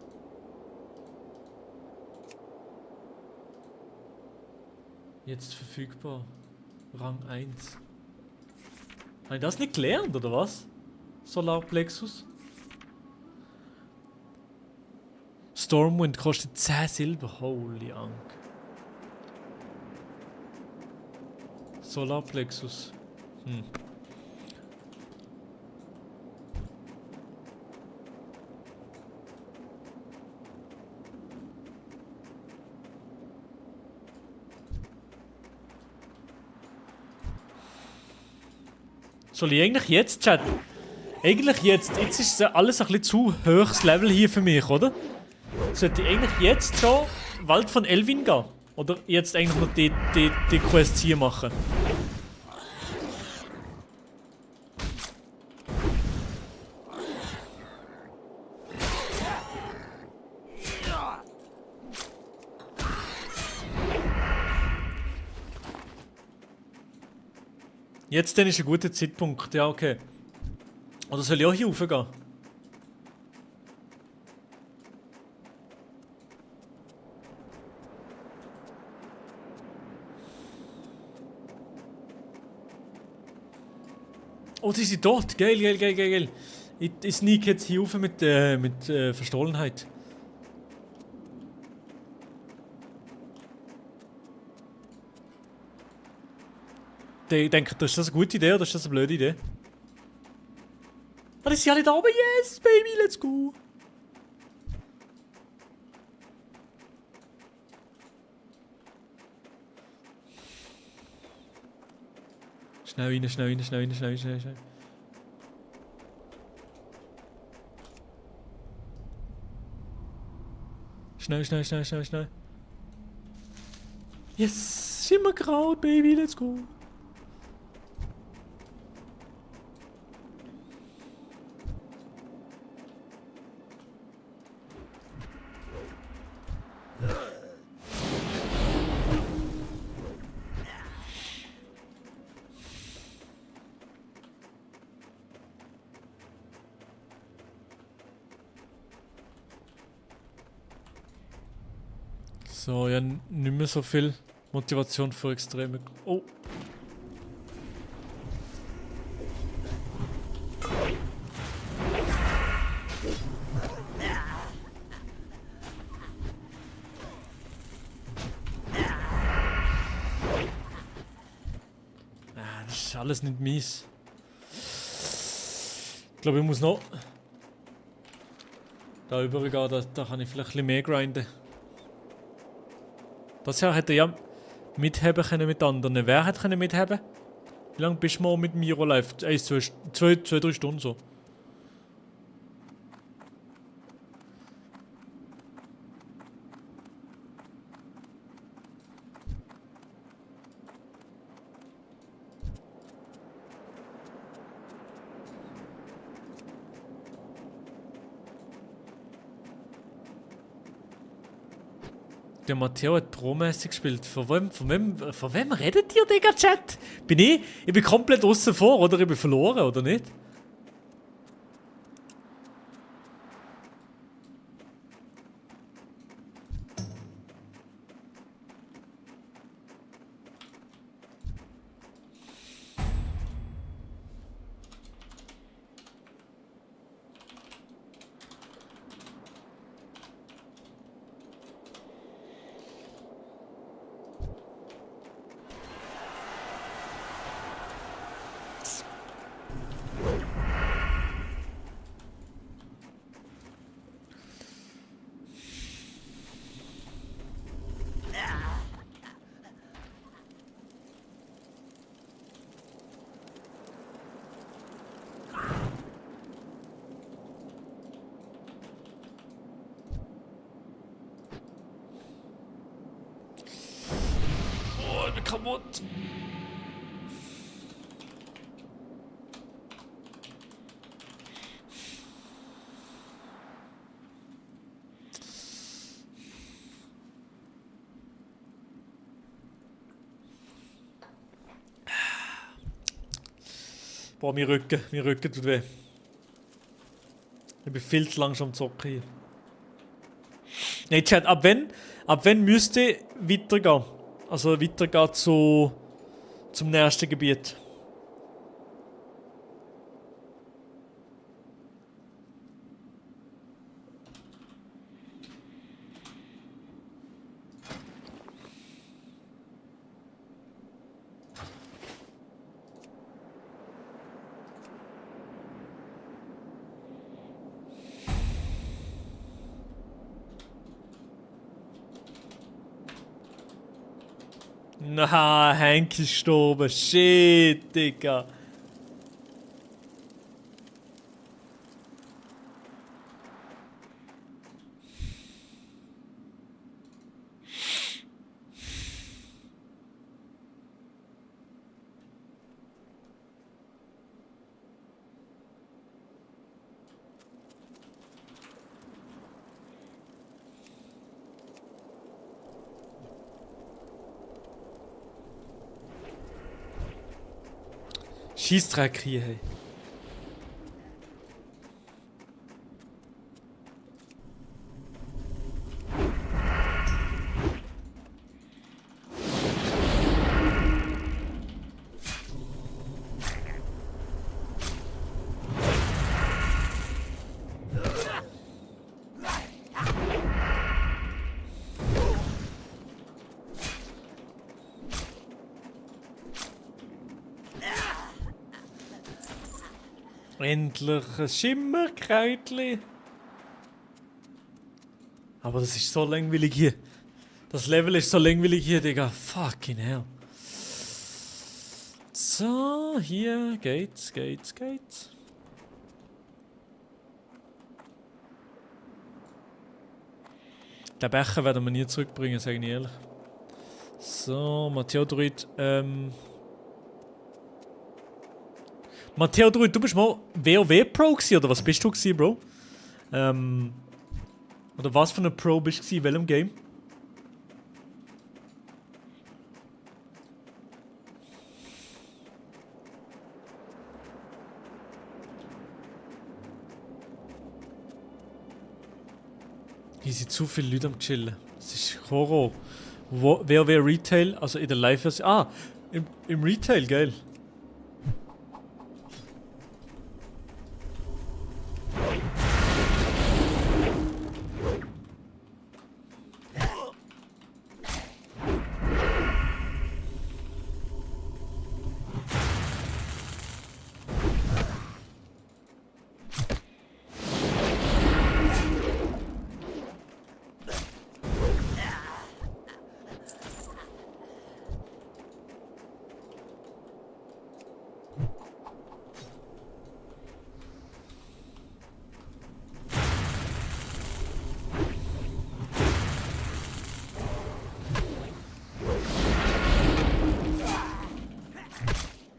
Jetzt verfügbar. Rang 1. Habe ich das nicht gelernt, oder was? Solarplexus. Stormwind kostet 10 Silber. Holy Ank. Solarplexus. Soll ich eigentlich jetzt, Chat? Eigentlich jetzt. Jetzt ist alles ein bisschen zu hohes Level hier für mich, oder? Sollte ich eigentlich jetzt schon Wald von Elvin gehen? Oder jetzt eigentlich noch die Quests hier machen? Jetzt dann ist ein guter Zeitpunkt, ja okay. Oder soll ich auch hier raufgehen? Oh, die sind dort. Geil, geil, geil, geil, geil. Ich sneak jetzt hier rauf mit Verstohlenheit. Ich denke, ist das eine gute Idee oder ist das eine blöde Idee? Ah, die sind alle da oben. Yes, baby, let's go. Schnell rein, schnell rein, schnell rein, schnell rein, schnell rein, schnell rein. Schnell, schnell, schnell, schnell, schnell. Yes, Schimmerkraut, baby, let's go. So, ja, nicht mehr so viel Motivation für Extreme. Oh. Das ist alles nicht mies. Ich glaube, ich muss noch da übergehen, da kann ich vielleicht ein bisschen mehr grinden. Das Jahr hätte ja mitheben können mit anderen. Wer hätte können mitheben? Wie lange bist du mal mit Miro live? 2-3 Stunden so. Der Matteo hat Pro-mäßig gespielt. Von wem redet ihr, Digga, Chat? Ich bin komplett außen vor, oder? Ich bin verloren, oder nicht? Kaputt. Boah, mein Rücken tut weh. Ich bin viel zu langsam zocken hier. Nee, Chat, ab wann müsste weitergehen? Also weitergehen zum nächsten Gebiet. Na, Hank ist gestorben. Shit, Digga. Scheissdreck hier, hey. Endlich ein Schimmerkräutli. Aber das ist so langweilig hier. Das Level ist so langweilig hier, Digga. Fucking hell. So, hier geht's. Den Becher werden wir nie zurückbringen, sage ich ehrlich. So, Matteo Druid. Matteo Druid, du bist mal WoW Pro gewesen, oder was bist du gewesen, Bro? Oder was für ein Pro bist du gewesen, in welchem Game? Hier sind zu viele Leute am Chillen. Das ist Horror. WoW Retail, also in der Live-Version. Ah, im Retail, geil.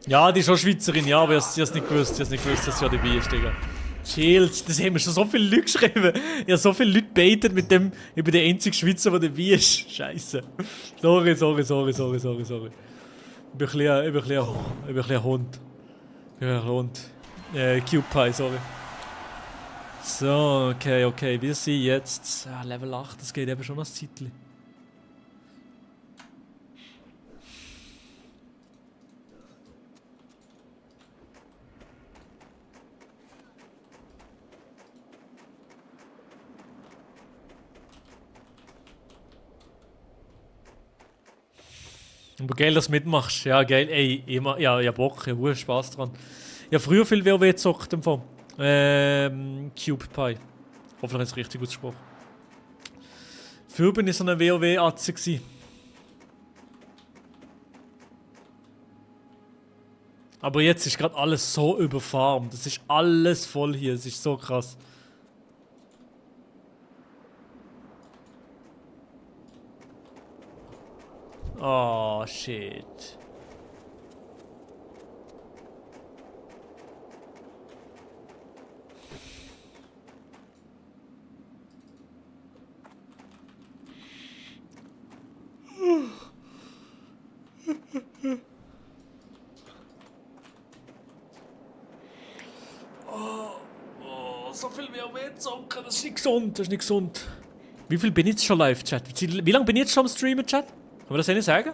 Ja, die ist schon Schweizerin, ja, aber ich hab's nicht gewusst, dass sie ja dabei ist, Digga. Shields, das haben mir schon so viele Leute geschrieben. Ich habe so viele Leute baitet mit dem, ich bin der einzige Schweizer, der dabei ist. Scheiße. Sorry. Ich bin ein bisschen Hund. Cube Pie, sorry. So, okay. Wir sind jetzt Level 8, das geht eben schon als Zeitli. Aber geil, dass du mitmachst. Ja, geil. Ey, immer, ja, Bock, ich habe Spaß dran. Ich habe früher viel WoW gezockt im Fall. Cube Pie. Hoffentlich ist es richtig gut gesprochen. Früher bin ich so eine WoW-Atze gewesen. Aber jetzt ist gerade alles so überfarmt. Das ist alles voll hier. Es ist so krass. Oh, shit. So viel WoW zocken, das ist nicht gesund, Wie viel bin ich jetzt schon live, Chat? Wie lange bin ich jetzt schon am Streamen, Chat? Kann man das nicht sagen?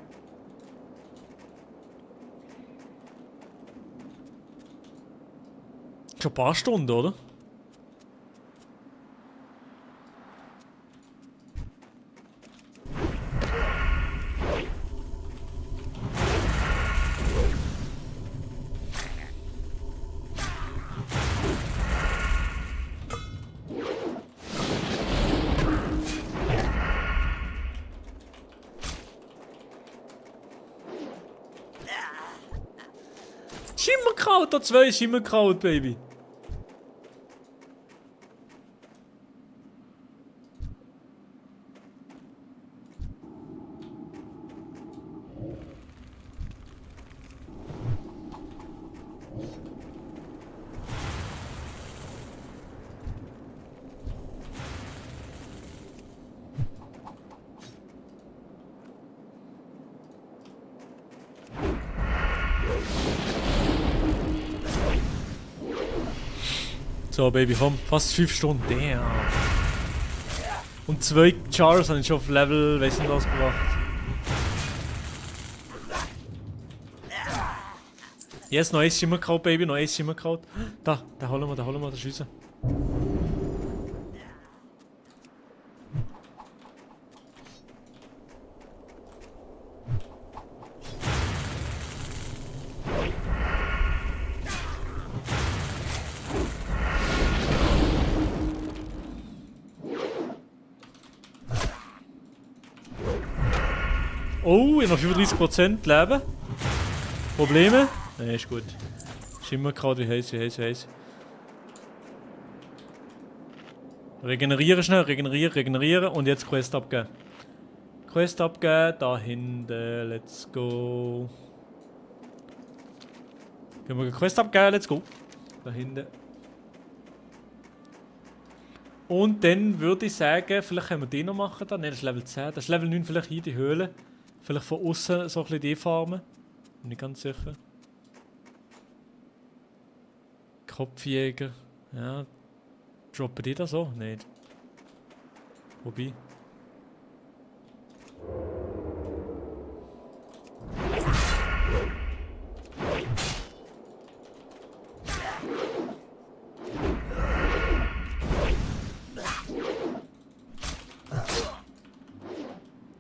Schon ein paar Stunden, oder? Schimmerkraut, da 2 Schimmerkraut, Baby. So, Baby, komm, fast 5 Stunden. Damn. Und 2 Chars habe ich schon auf Level, weiss nicht was gebracht. Yes, noch 1 Schimmerkraut, Baby, noch 1 Schimmerkraut. Da holen wir, da schiessen. Oh, ich habe noch 35% Leben. Probleme? Nein, ist gut. Ist immer gerade wie heiß. Regenerieren schnell, regenerieren und jetzt Quest abgeben. Quest abgeben, da hinten, let's go. Können wir Quest abgeben, let's go. Da hinten. Und dann würde ich sagen, vielleicht können wir den noch machen. Nein, das ist Level 10. Das ist Level 9 vielleicht hier, die Höhle. Vielleicht von außen so ein bisschen die farmen. Bin nicht ganz sicher. Kopfjäger. Ja. Droppen die da so? Nicht. Wobei.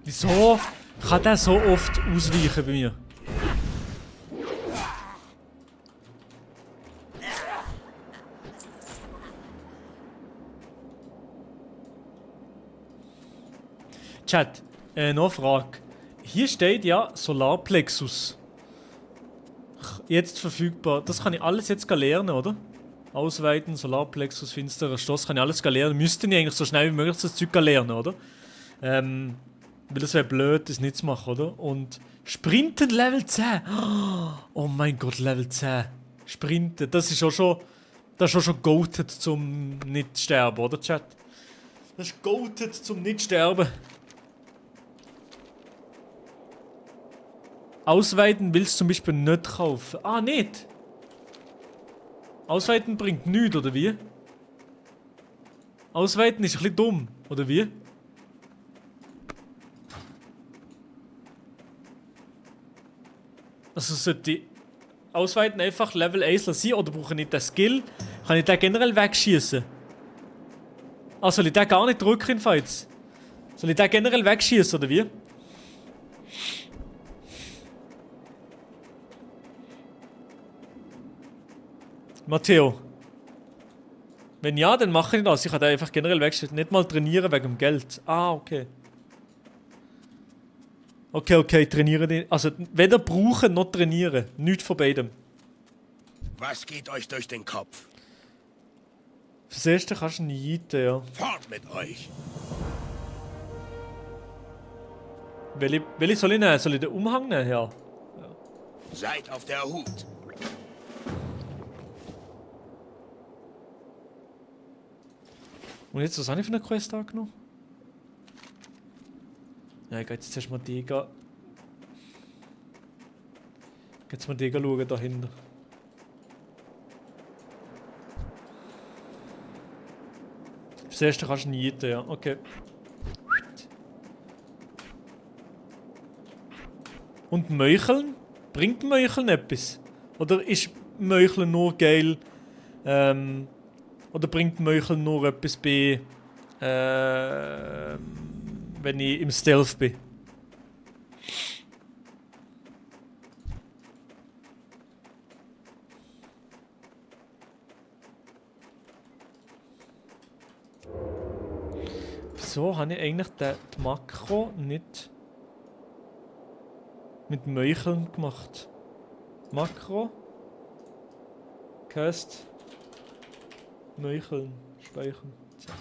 Wieso kann der so oft ausweichen bei mir? Chat, noch eine Frage. Hier steht ja Solarplexus. Jetzt verfügbar. Das kann ich alles jetzt lernen, oder? Ausweiten, Solarplexus, finsterer Stoß, kann ich alles lernen. Müsste ich eigentlich so schnell wie möglich das Zeug lernen, oder? Weil das wäre blöd, das nicht zu machen, oder? Und Sprinten Level 10! Oh mein Gott, Level 10. Sprinten, das ist auch schon goated zum nicht sterben, oder Chat? Das ist goated zum nicht sterben. Ausweiten willst du zum Beispiel nicht kaufen. Ah, nicht! Ausweiten bringt nichts, oder wie? Ausweiten ist ein bisschen dumm, oder wie? Also sollte ich Ausweiten einfach Level 1 sein oder brauche ich den Skill? Kann ich den generell wegschießen? Ah, soll ich den gar nicht drücken in Fights? Soll ich den generell wegschießen, oder wie? Matteo. Wenn ja, dann mache ich das. Ich kann den einfach generell wegschießen. Nicht mal trainieren wegen dem Geld. Ah, okay. Okay, trainieren den. Also, weder brauchen noch trainieren. Nichts von beidem. Was geht euch durch den Kopf? Fürs Erste kannst du nicht, ja. Fort mit euch! Welche soll ich nehmen? Soll ich den Umhang nehmen? Ja. Seid auf der Hut! Und jetzt, was habe ich für eine Quest angenommen? Ja, ich gehe jetzt erstmal die schauen. Jetzt mal die schauen dahinter. Das erste kannst du nicht, ja. Okay. Und Meucheln? Bringt Meucheln etwas? Oder ist Meucheln nur geil? Oder bringt Meucheln nur etwas bei, wenn ich im Stealth bin? Wieso habe ich eigentlich die Makro nicht mit Meucheln gemacht? Makro, Cast, Meucheln, speichern. Zack.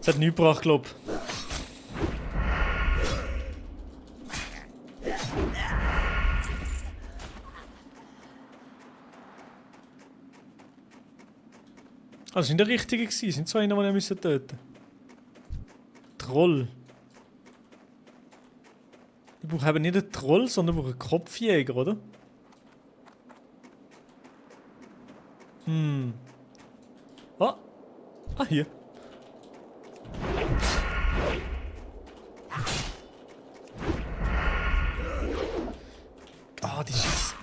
Es hat nichts gebracht, glaube ich. Also sind der Richtige gewesen, sind so einer, den wir töten müssen. Troll. Ich brauche eben nicht einen Troll, sondern ich brauche einen Kopfjäger, oder? Ah! Ah, hier. Ah, die Scheiße.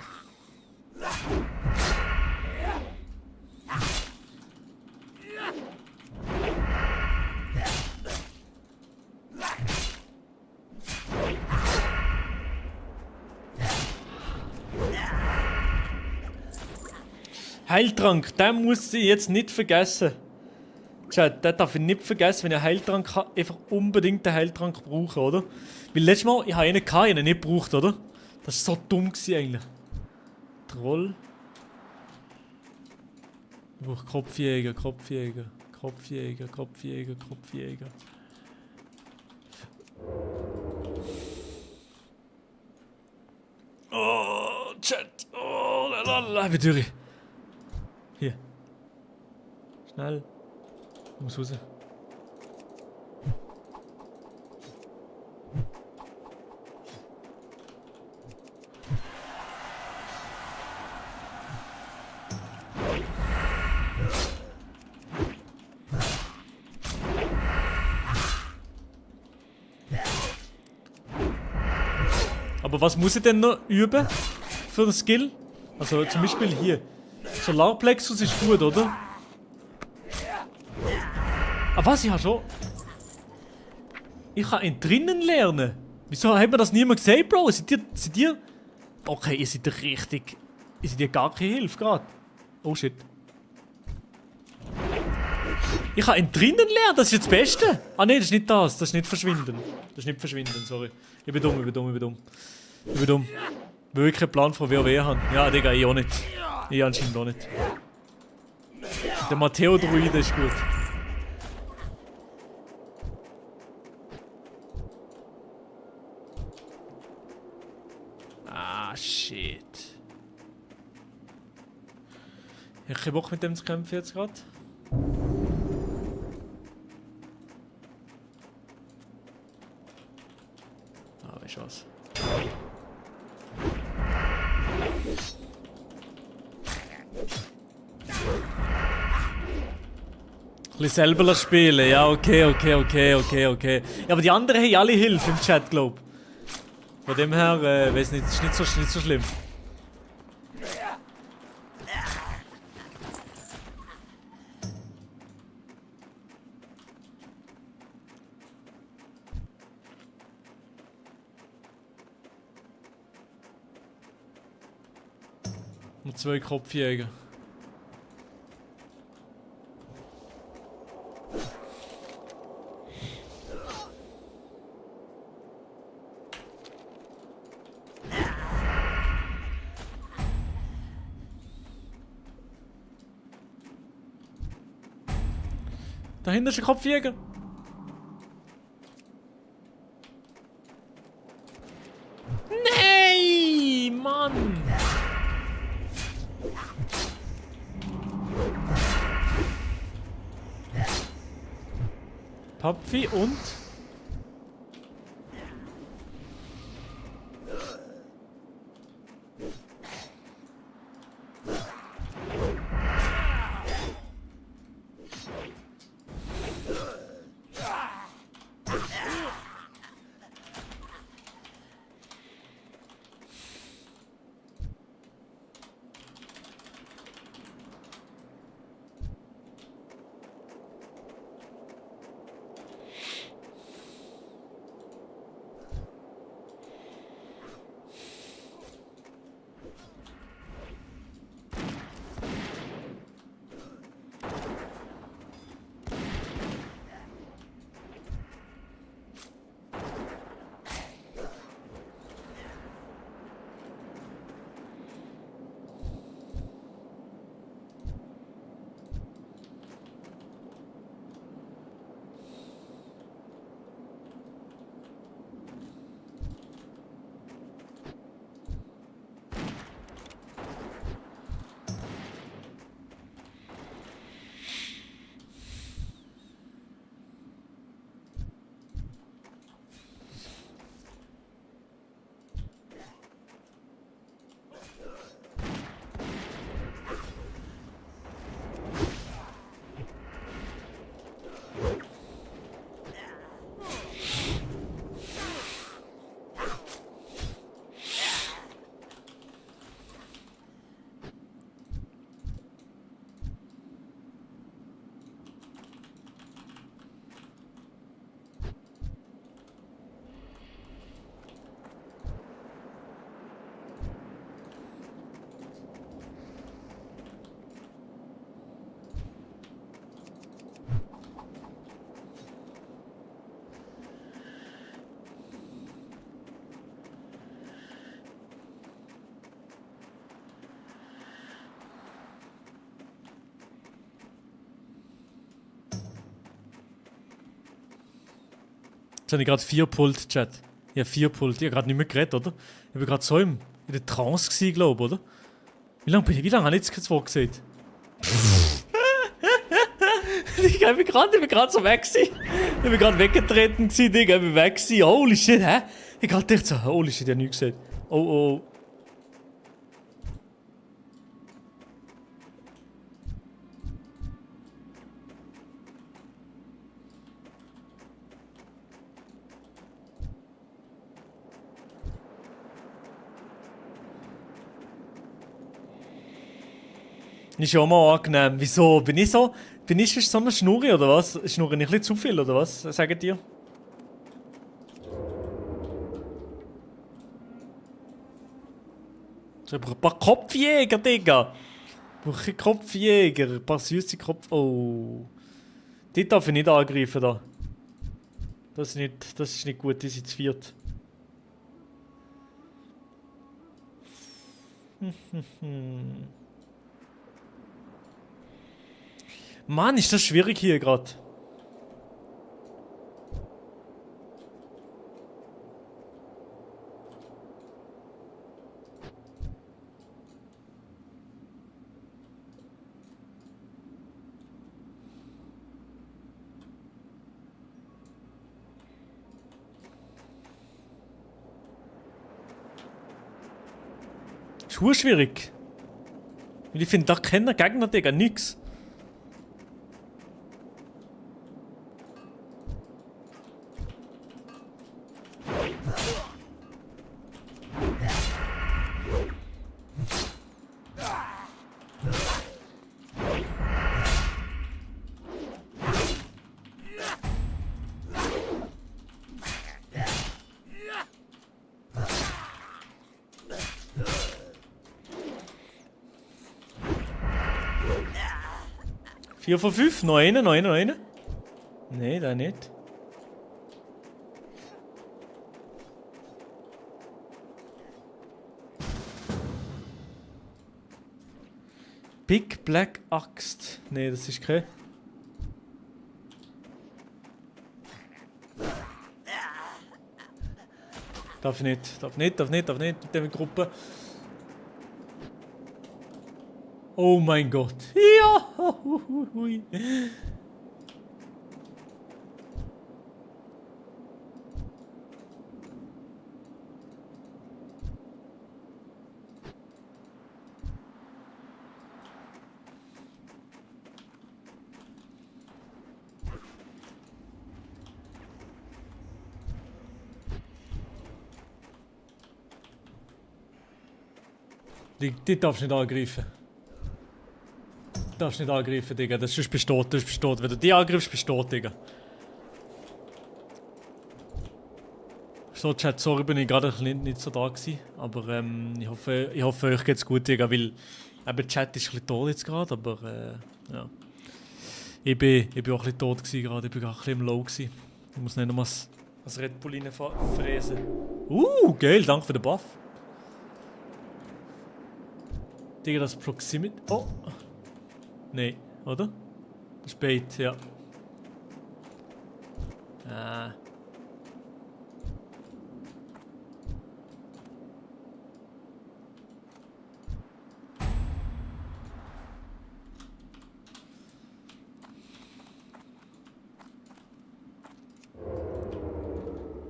Heiltrank, den muss ich jetzt nicht vergessen. Chat, den darf ich nicht vergessen, wenn ich einen Heiltrank habe, einfach unbedingt den Heiltrank brauchen, oder? Weil letztes Mal, ich habe einen gehabt, ich habe ihn nicht gebraucht, oder? Das war so dumm gewesen, eigentlich. Troll. Ich brauche Kopfjäger, Kopfjäger, Kopfjäger, Kopfjäger, Kopfjäger. Oh, Chat. Oh, lalala. Ich bin durch. Hier. Schnell. Ich muss raus. Aber was muss ich denn noch üben für den Skill? Also zum Beispiel hier. Solarplexus ist gut, oder? Ah was, ich habe schon... Ich kann ihn drinnen lernen. Wieso hat mir das niemand gesagt, Bro? Seid ihr... Okay, ihr seid richtig... Ihr seid ja gar keine Hilfe gerade. Oh shit. Ich kann ihn drinnen lernen, das ist jetzt das Beste. Ah ne, das ist nicht das. Das ist nicht verschwinden. Das ist nicht verschwinden, sorry. Ich bin dumm, ich bin dumm, ich bin dumm. Ich bin dumm. Ich will wirklich keinen Plan von WoW haben. Ja, Digga, ich auch nicht. Ich anscheinend auch nicht. Der Matteo-Druide ist gut. Ah, shit. Ich hab keinen Bock mit dem zu kämpfen jetzt gerade. Ah, weißt du was? Ein bisschen selber spielen, ja, okay. Ja, aber die anderen haben alle Hilfe im Chat, glaub. Von dem her, weiß nicht, ist nicht so schlimm. Nur 2 Kopfjäger. Dahinter ist ein Kopfjäger. Nein, Mann. Papfi und... Jetzt habe ich gerade 4 Pult, Chat. Ja, 4 Pult. Ich habe gerade nicht mehr geredet, oder? Ich war gerade so in der Trance gewesen, glaube ich, oder? Wie lange habe ich jetzt kein Wort gesehen? Ich bin gerade so weg gewesen. Ich bin gerade weggetreten gewesen, Digga. Ich bin weg gewesen. Holy shit, hä? Ich gerade gedacht so, holy shit, ich habe nichts gesehen. Oh, oh. Ist ja auch mal angenehm. Wieso? Bin ich so eine Schnurri oder was? Schnurre ich ein bisschen zu viel oder was? Sagt ihr? Ich brauche ein paar Kopfjäger, Digga. Ich brauche Kopfjäger. Ein paar süße Kopf... Oh. Die darf ich nicht angreifen da. Das ist nicht gut, die sind zu viert. Mann, ist das schwierig hier gerade. Ist schwierig. Weil ich finde, da kennen Gegner, Digga, nix. Vier von 5, noch einen. Nein, da nicht. Big Black Axt. Nein, das ist kein. Darf nicht mit der Gruppe. Oh mein Gott. Ja. Hui. Die darfst du nicht angreifen. Darfst nicht angreifen, Digga. Das ist besteht. Wenn du die angreifst, besteht, Digga. So, Chat, sorry, bin ich gerade nicht so da gewesen. Aber ich hoffe, euch geht's gut, Digga, weil eben Chat ist ein bisschen tot jetzt gerade, aber ja. Ich bin auch ein bisschen tot gewesen gerade, ich bin auch ein bisschen im Low gewesen. Ich muss nicht noch mal das Red Bull reinfräsen. Geil, danke für den Buff. Digga, das Proximity... Oh! Nein, oder? Das ist Bait, ja.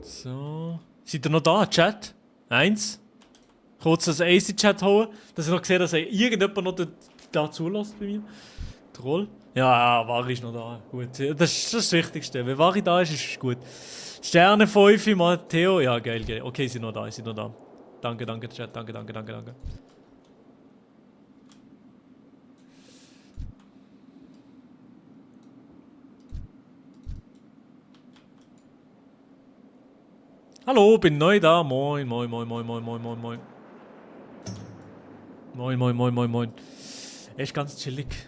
So. Seid ihr noch da, Chat? 1. Kurz das AC-Chat holen, dass ich noch sehe, dass irgendjemand noch da zulässt bei mir. Troll. Ja, Vari ist noch da. Gut. Das ist das Wichtigste. Wenn Vari da ist, ist es gut. Sterne 5, Matteo. Ja, geil. Okay, sie sind noch da. Danke, Chat. Danke. Hallo, bin neu da. Moin. Moin. Er ist ganz chillig.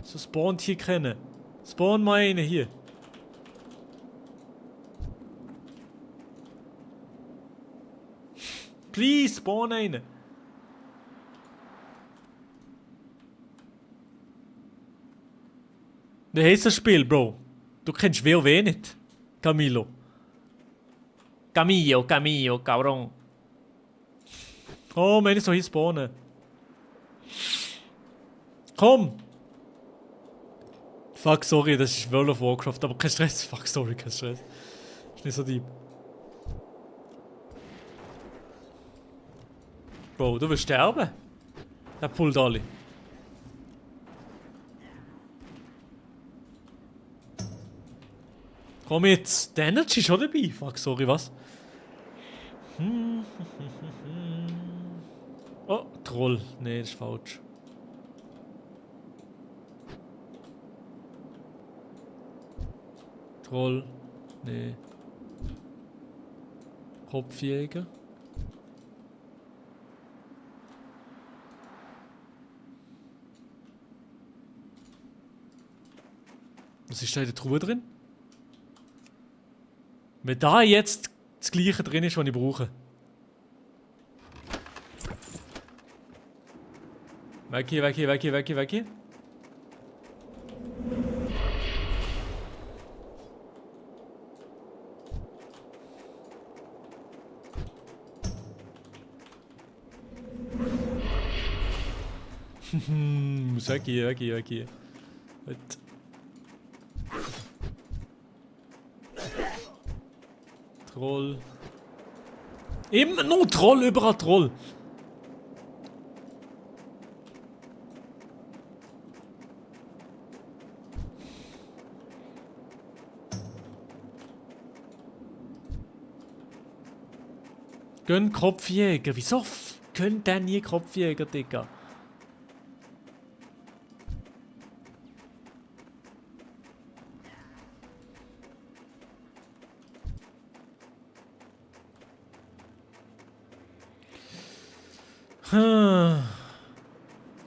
So spawnt hier kennen. Spawn mal eine hier. Please, spawn eine. Wie heißt das Spiel, Bro? Du kennst WoW nicht, Camilo. Camillo, cabrón. Oh, meine so hier spawnen. Komm! Fuck, sorry, das ist World of Warcraft, aber kein Stress. Fuck, sorry, kein Stress. Ist nicht so deep. Bro, du willst sterben? Der pullt alle. Komm jetzt, der Energy ist schon dabei. Fuck, sorry, was? Oh, Troll. Nee, das ist falsch. Troll. Nee. Kopfjäger. Was ist da in der Truhe drin? Wenn da jetzt das Gleiche drin ist, was ich brauche. Weg hier, weg hier, weg hier, weg hier, weg hier. Muss weg hier, weg hier, weg hier. Troll. Immer nur Troll, überall Troll. Gönn Kopfjäger. Wieso gönnt der nie Kopfjäger, Digga?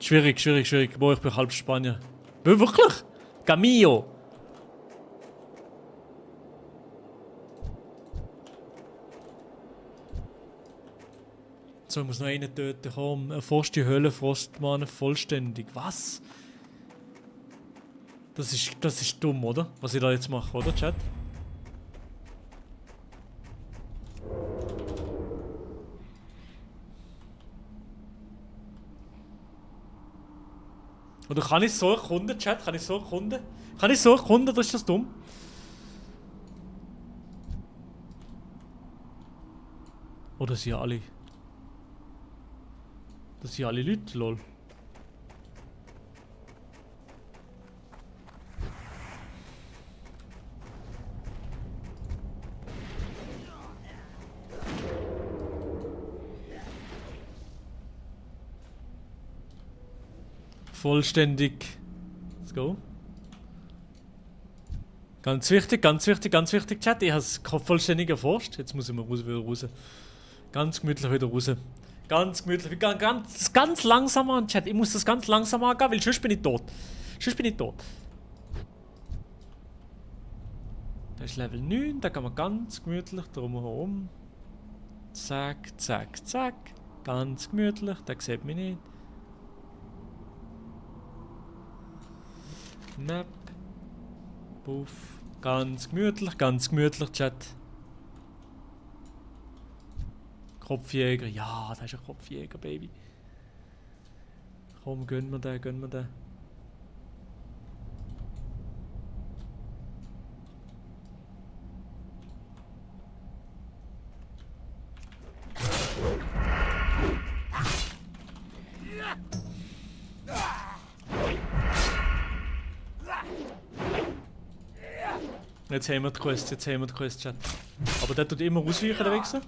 Schwierig, schwierig, schwierig. Boah, ich bin halb Spanier. Wirklich? Camillo. So, ich muss noch einen töten. Komm, erforscht die Höhlenfrostmane vollständig. Was? Das ist dumm, oder? Was ich da jetzt mache, oder, Chat? Oder kann ich so erkunden, Chat? Kann ich so erkunden? Kann ich so erkunden, oder ist das dumm? Oder sind alle... Das sind alle Leute, lol. Vollständig. Let's go. Ganz wichtig, ganz wichtig, ganz wichtig, Chat. Ich habe es vollständig erforscht. Jetzt muss ich mal wieder raus. Ganz gemütlich wieder raus. Ganz gemütlich. Ganz langsam an, Chat. Ich muss das ganz langsam angehen, weil sonst bin ich tot. Sonst bin ich tot. Da ist Level 9. Da kann man ganz gemütlich drumherum. Zack, zack, zack. Ganz gemütlich. Der sieht mich nicht. Map. Puff. Ganz gemütlich, Chat. Kopfjäger. Ja, das ist ein Kopfjäger, Baby. Komm, gönn mir den, gönn mir den. Jetzt haben wir die Quest, Chat. Aber der tut immer ausweichen, der Wichser.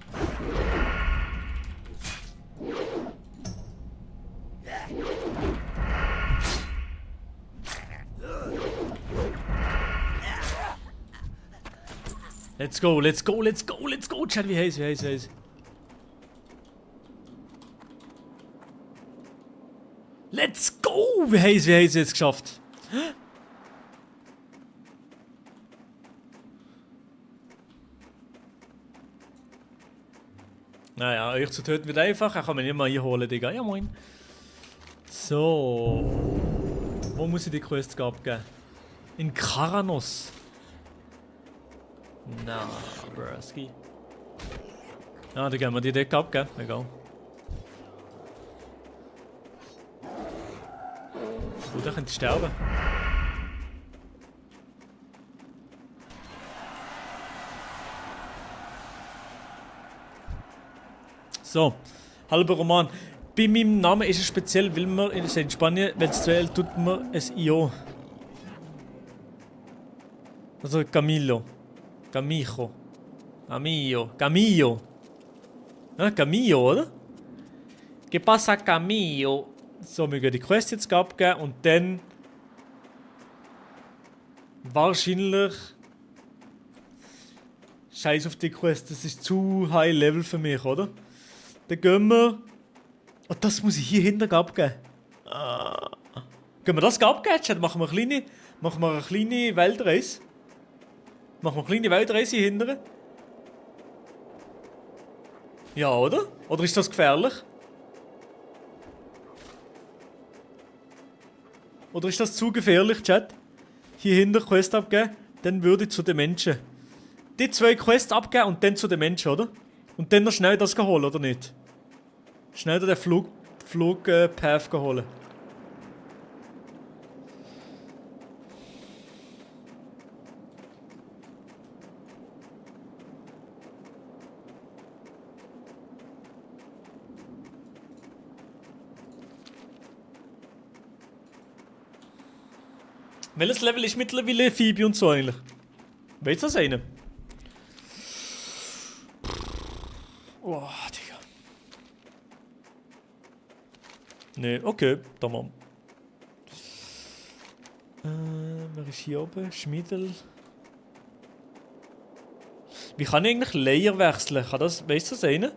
Let's go, let's go, let's go, let's go, Chat. Wie heiß, wie heiß, wie heiß. Let's go! Wie heiß, jetzt geschafft. Naja, euch zu töten wird einfach. Er kann mich nicht mal einholen, Digga. Ja, moin. So. Wo muss ich die Quest abgeben? In Karanos. Na, Brusky. Ja, dann gehen wir die Decke ab, gell? Egal. Gut, dann könnt ihr sterben. So, halber Roman. Bei meinem Namen ist es speziell, weil man in Spanien, wenn es wählt, tut man es IO. Also Camillo. Camijo. Camillo. Camillo. Ja, Camillo, oder? ¿Qué pasa, Camillo? So, wir gehen die Quest jetzt abgeben und dann wahrscheinlich Scheiß auf die Quest, das ist zu high level für mich, oder? Dann gehen wir. Oh, das muss ich hier hinten abgeben. Gehen wir das abgeben? Chat? Machen wir eine kleine Weltreise. Machen wir eine kleine Weltreise hier hinten? Ja, oder? Oder ist das gefährlich? Oder ist das zu gefährlich, Chat? Hier hinten Quest abgeben, dann würde ich zu den Menschen. Die 2 Quests abgeben und dann zu den Menschen, oder? Und dann noch schnell das holen, oder nicht? Schnell den Flugpath holen. Welches Level ist mittlerweile Phoebe und so eigentlich? Weißt du das eine? Oh, Digga. Nee, okay, tamam. Wer ist hier oben? Schmiedel. Wie kann ich eigentlich Layer wechseln? Weißt du das eine?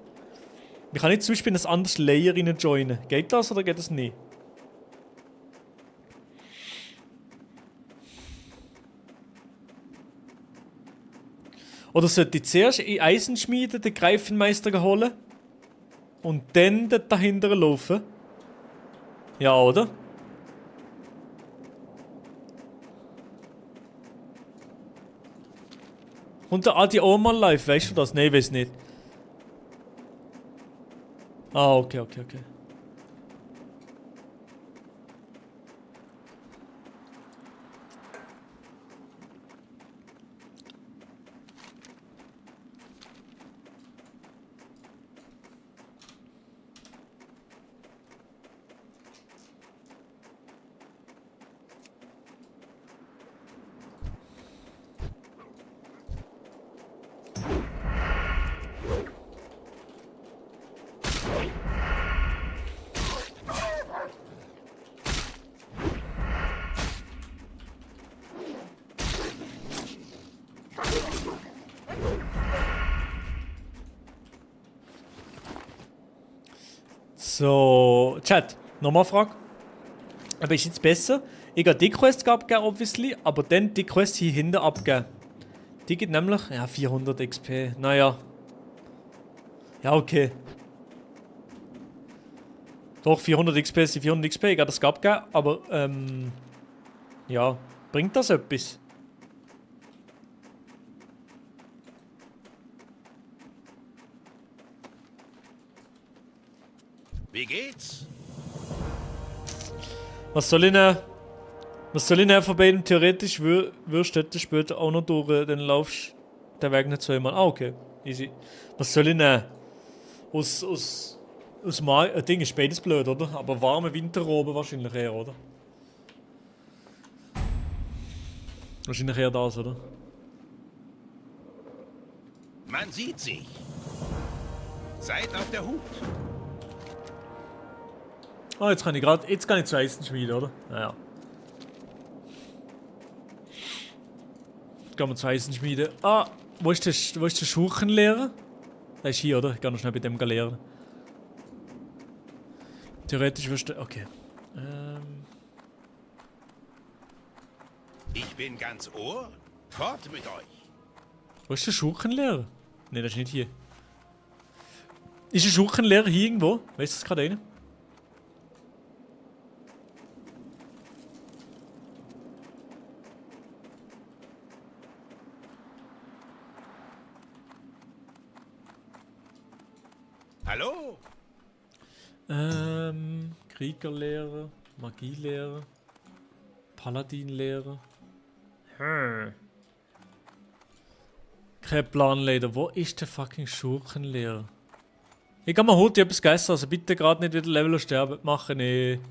Wie kann ich zum Beispiel in ein anderes Layer rein joinen? Geht das oder geht das nicht? Oder sollte ich zuerst in Eisenschmiede den Greifenmeister holen und dann dort dahinter laufen? Ja, oder? Und der Adi auch mal live, weißt du das? Nein, weiß nicht. Ah, okay. So, Chat, nochmal eine Frage. Aber ist jetzt besser? Ich gehe die Quest abgeben, obviously, aber dann die Quest hier hinten abgeben. Die geht nämlich, ja, 400 XP. Naja. Ja, okay. Doch, 400 XP ist 400 XP, ich gehe das abgeben, aber, ja, bringt das etwas? Wie geht's? Was soll ich denn von beiden? Theoretisch wirst du später auch noch durch, dann laufst du den Weg nicht zweimal. Ah, okay. Easy. Was soll ich denn? Aus Ding ist beides blöd, oder? Aber warme Winterrobe wahrscheinlich eher, oder? Wahrscheinlich eher das, oder? Man sieht sich. Seid auf der Hut. Ah, jetzt kann ich zu Eisenschmiede, oder? Naja. Jetzt gehen wir zu Eisenschmiede. Ah, wo ist der Schurchenlehrer? Der ist hier, oder? Ich kann noch schnell bei dem lernen. Theoretisch wirst du... Okay. Ich bin ganz Ohr. Fort mit euch. Wo ist der Schurchenlehrer? Ne, das ist nicht hier. Ist der Schurchenlehrer hier irgendwo? Weißt du das gerade einer? Hallo? Kriegerlehre, Magielehre, Paladinlehre. Kein Plan leider. Wo ist der fucking Schurkenlehrer? Ich kann mal heute etwas gegessen, also bitte gerade nicht wieder Level sterben machen. Nee.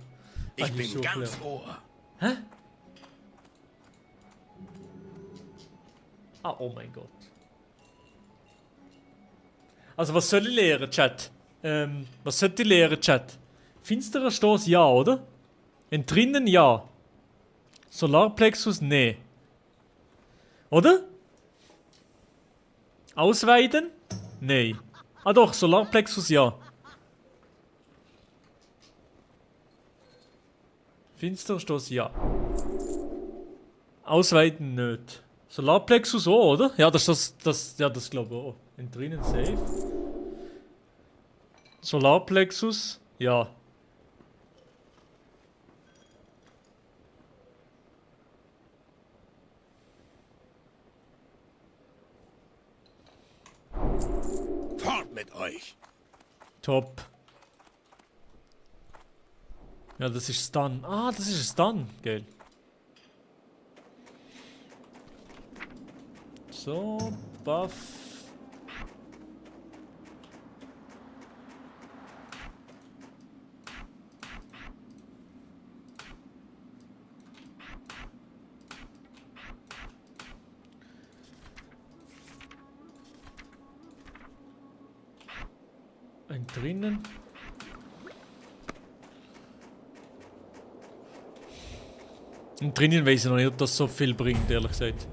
Ich bin ganz Ohr. Hä? Ah, oh mein Gott. Also was soll ich lehren, Chat? Was sollte ich lehren, Chat? Finsterer Stoß ja, oder? Entrinnen ja. Solarplexus nee. Oder? Ausweiden? Nee. Ah doch, Solarplexus ja. Finsterer Stoß ja. Ausweiten nicht. Solarplexus auch, oder? Ja, das glaube ich auch. Entrinnen safe. Solarplexus, ja. Fort mit euch. Top. Ja, das ist Stun. Ah, das ist Stun. Geil. So, Buff. Ein drinnen. Und drinnen weiß ich noch nicht, ob das so viel bringt, ehrlich gesagt.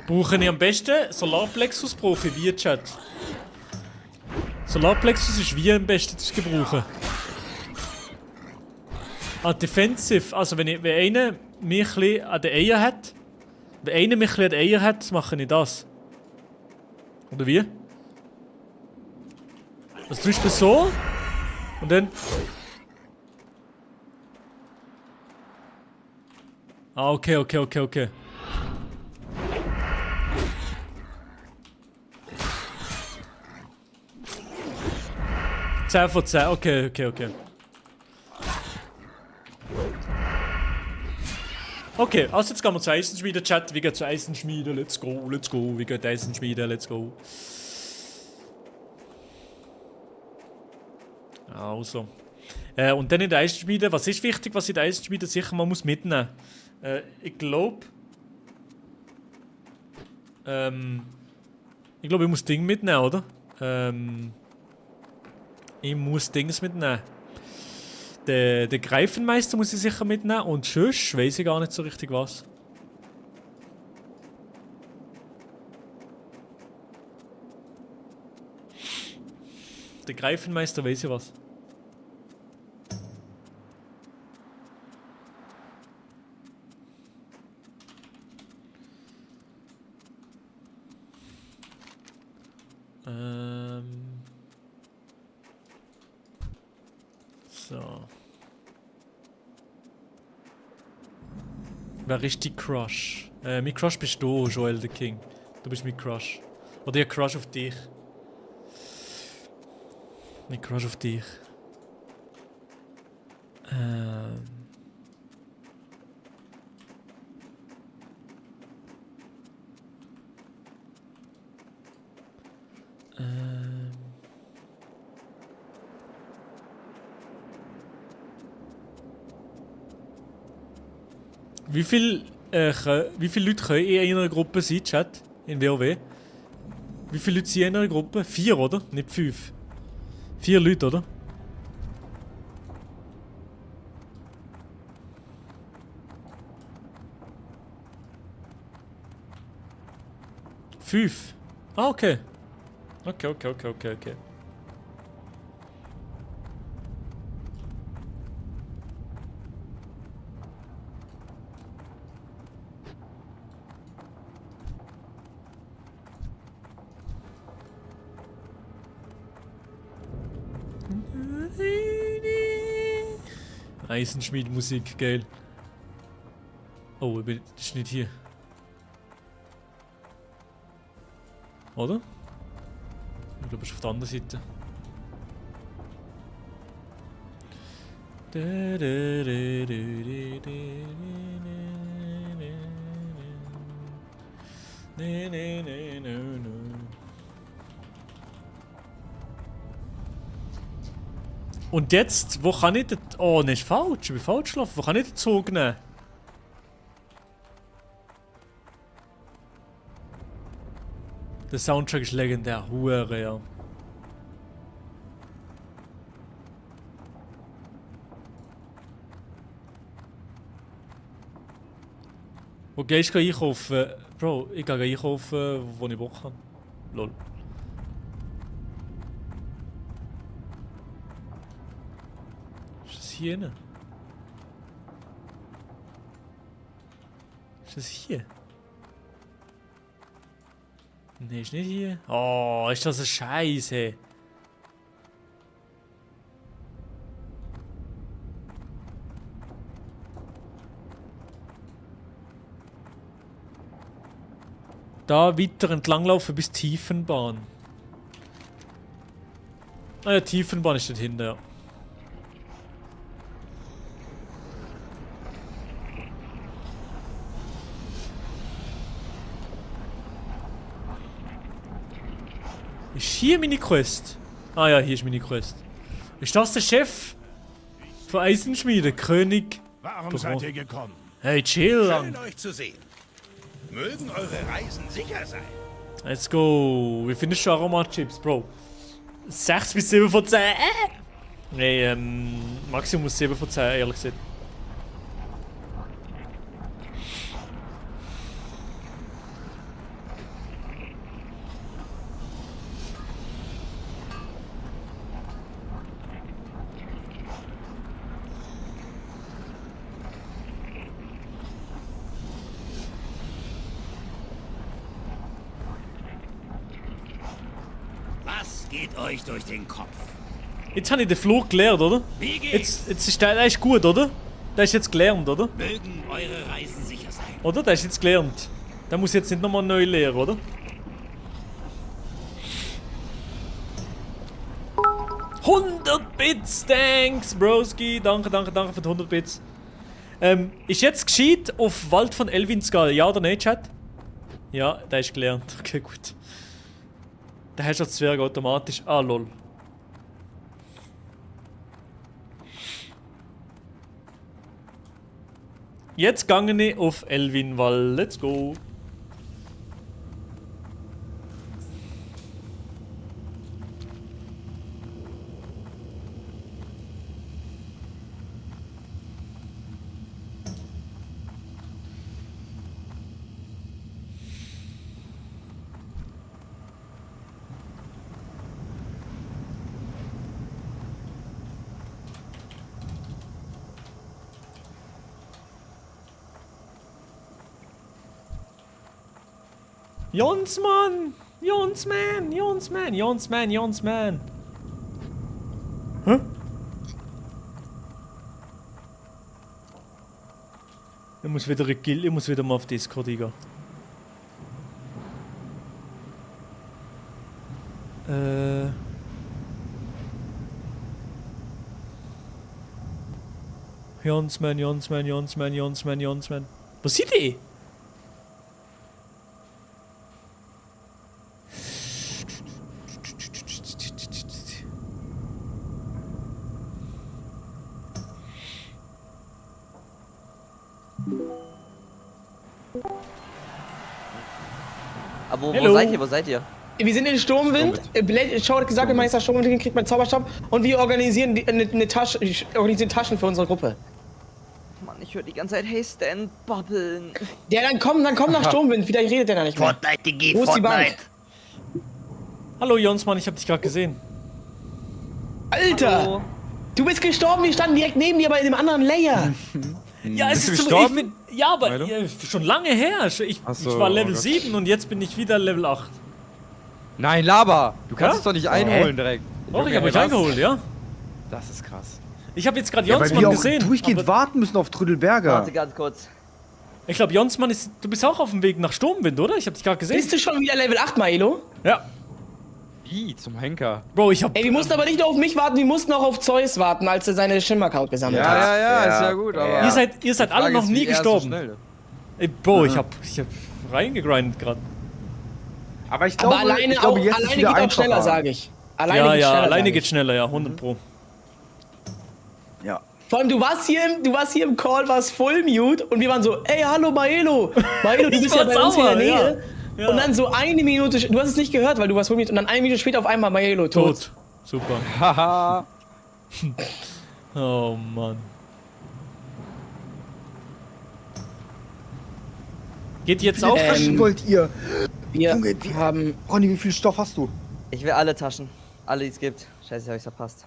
Brauche ich am besten Solarplexus, brauche ich wie, Chat. Solarplexus ist wie am besten zu gebrauchen. Ah, Defensive. Also wenn einer mich ein bisschen an den Eiern hat, wenn einer mich ein bisschen an den Eiern hat, mache ich das. Oder wie? Also zum Beispiel so. Und dann... Ah, okay. 10 von 10, okay. Okay, also jetzt gehen wir zur Eisenschmiede, Chat. Wir gehen zur Eisenschmiede, let's go. Wir gehen zur Eisenschmiede, let's go. Also. Und dann in der Eisenschmiede, was ist wichtig, was in der Eisenschmiede sicher man muss mitnehmen? Ich glaube, ich muss Ding mitnehmen, oder? Ich muss Dings mitnehmen. Den Greifenmeister muss ich sicher mitnehmen und sonst weiß ich gar nicht so richtig was. Der Greifenmeister weiß ich was. So. Wer ist die Crush? Mein Crush bist du, Joel the King. Du bist mein Crush. Oder ich Crush auf dich. Mein Crush auf dich. Wie viele Leute können in einer Gruppe sein, Chat? In WoW? Wie viele Leute sind in einer Gruppe? 4, oder? Nicht 5. 4 Leute, oder? Fünf. Ah, okay. Okay. Eisenschmied-Musik, geil. Oh, das ist nicht hier. Oder? Ich glaube, es ist auf der anderen Seite. Und jetzt, wo kann ich den... Oh, ne, ist falsch. Ich bin falsch gelaufen. Wo kann ich den Zug nehmen? Der Soundtrack ist legendär. Hure, ja. Wo gehst du einkaufen? Bro, ich gehe einkaufen, wo ich Bock habe. Lol. Ist das hier hin? Ist das hier? Nee, ist nicht hier. Oh, ist das eine Scheiße. Da weiter entlanglaufen bis Tiefenbahn. Ah ja, Tiefenbahn ist dort hinten, ja. Ist hier meine Quest? Ah ja, hier ist meine Quest. Ist das der Chef von Eisenschmiede, König? Warum seid ihr gekommen? Hey, chill. Schön euch zu sehen. Mögen eure Reisen sicher sein. Let's go. Wie findest du Aromat-Chips, Bro? 6 bis 7 von 10. Nee, Maximum 7 von 10, ehrlich gesagt. Was geht euch durch den Kopf? Jetzt habe ich den Flug gelernt, oder? Wie geht's? Jetzt ist der ist gut, oder? Der ist jetzt gelernt, oder? Mögen eure Reisen sicher sein. Oder? Der ist jetzt gelernt. Der muss jetzt nicht nochmal neu lernen, oder? $100 Bits, thanks, Broski. Danke für die 100 Bits. Ist jetzt gescheit auf Wald von Elvin zu gehen? Ja oder nein, Chat? Ja, der ist gelernt. Okay, gut. Der hast du als Zwerg automatisch. Ah, lol. Jetzt gehe ich auf Elvinwald. Let's go. Jonsmann! Jonsmann! Hä? Ich muss wieder mal auf Discord gehen. Jonsmann. Was sind die? Aber Hello. wo seid ihr? Wir sind in Sturmwind. Schau hat gesagt, Meister Sturmwind kriegt meinen Zauberstab. Und wir organisieren eine Tasche. Ich organisiere Taschen für unsere Gruppe. Mann, ich höre die ganze Zeit Hey Stan babbeln. Ja, dann komm nach Sturmwind. Wieder redet der da nicht mehr. Fortnite, Digi, Wo ist die Fortnite. Bank? Hallo Jonsmann, ich hab dich gerade gesehen. Alter! Hallo. Du bist gestorben, wir standen direkt neben dir, aber in einem anderen Layer. Ja, es ist gestorben? Ja, aber Milo? schon lange her. Ich war Level 7 und jetzt bin ich wieder Level 8. Nein, Laber! Du kannst Ja? es doch nicht einholen direkt. Doch, ich hab mich eingeholt, ja. Das ist krass. Ich habe jetzt gerade Ja, weil Jonsmann wir auch gesehen. durchgehend warten müssen auf Trödelberger. Warte ganz kurz. Ich glaube, Jonsmann ist. Du bist auch auf dem Weg nach Sturmwind, oder? Ich habe dich gerade gesehen. Bist du schon wieder Level 8, Maelo? Ja. Wie? Zum Henker. Bro, ich hab. Ey, wir mussten aber nicht nur auf mich warten, wir mussten auch auf Zeus warten, als er seine Schimmerkraut gesammelt hat. Ja, ist ja gut, aber. Ihr seid alle noch nie gestorben. Ey, Bro, ich hab reingegrindet gerade. Aber ich glaube, Aber alleine, jetzt ist alleine wieder geht auch einfacher. schneller, sage ich. Alleine Ja, geht ja, schneller, alleine sag geht ich. schneller, ja, 100 Pro. Ja. Vor allem, du warst hier im Call, warst voll mute und wir waren so, ey, hallo Maelo. Maelo, du Ich bist ja war bei uns in der sauer, Nähe. ja. Und dann so eine Minute, du hast es nicht gehört, weil du warst voll mute. Und dann eine Minute später auf einmal Maelo tot. Super. Haha. Oh Mann. Geht jetzt auf? Taschen wollt ihr? Wir Junge, haben... Ronny, wie viel Stoff hast du? Ich will alle Taschen. Alle, die es gibt. Scheiße, hab ich's verpasst.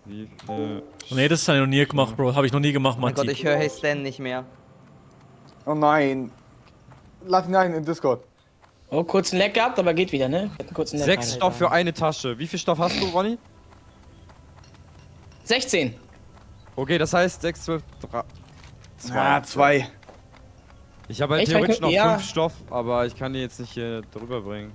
Nee, das habe ich noch nie gemacht, Bro. Habe ich noch nie gemacht, Oh mein Gott, Matti. ich höre Hey Stan nicht mehr. Oh nein. Lad ihn ein in Discord. Oh, kurzen Leck gehabt, aber geht wieder, ne? Wir hatten kurzen Leck. 6 Stoff für eine Tasche. Wie viel Stoff hast du, Ronny? 16. Okay, das heißt 6, 12, 3. 2. Ich habe halt Echt? theoretisch noch Ja. 5 Stoff, aber ich kann die jetzt nicht hier drüber bringen.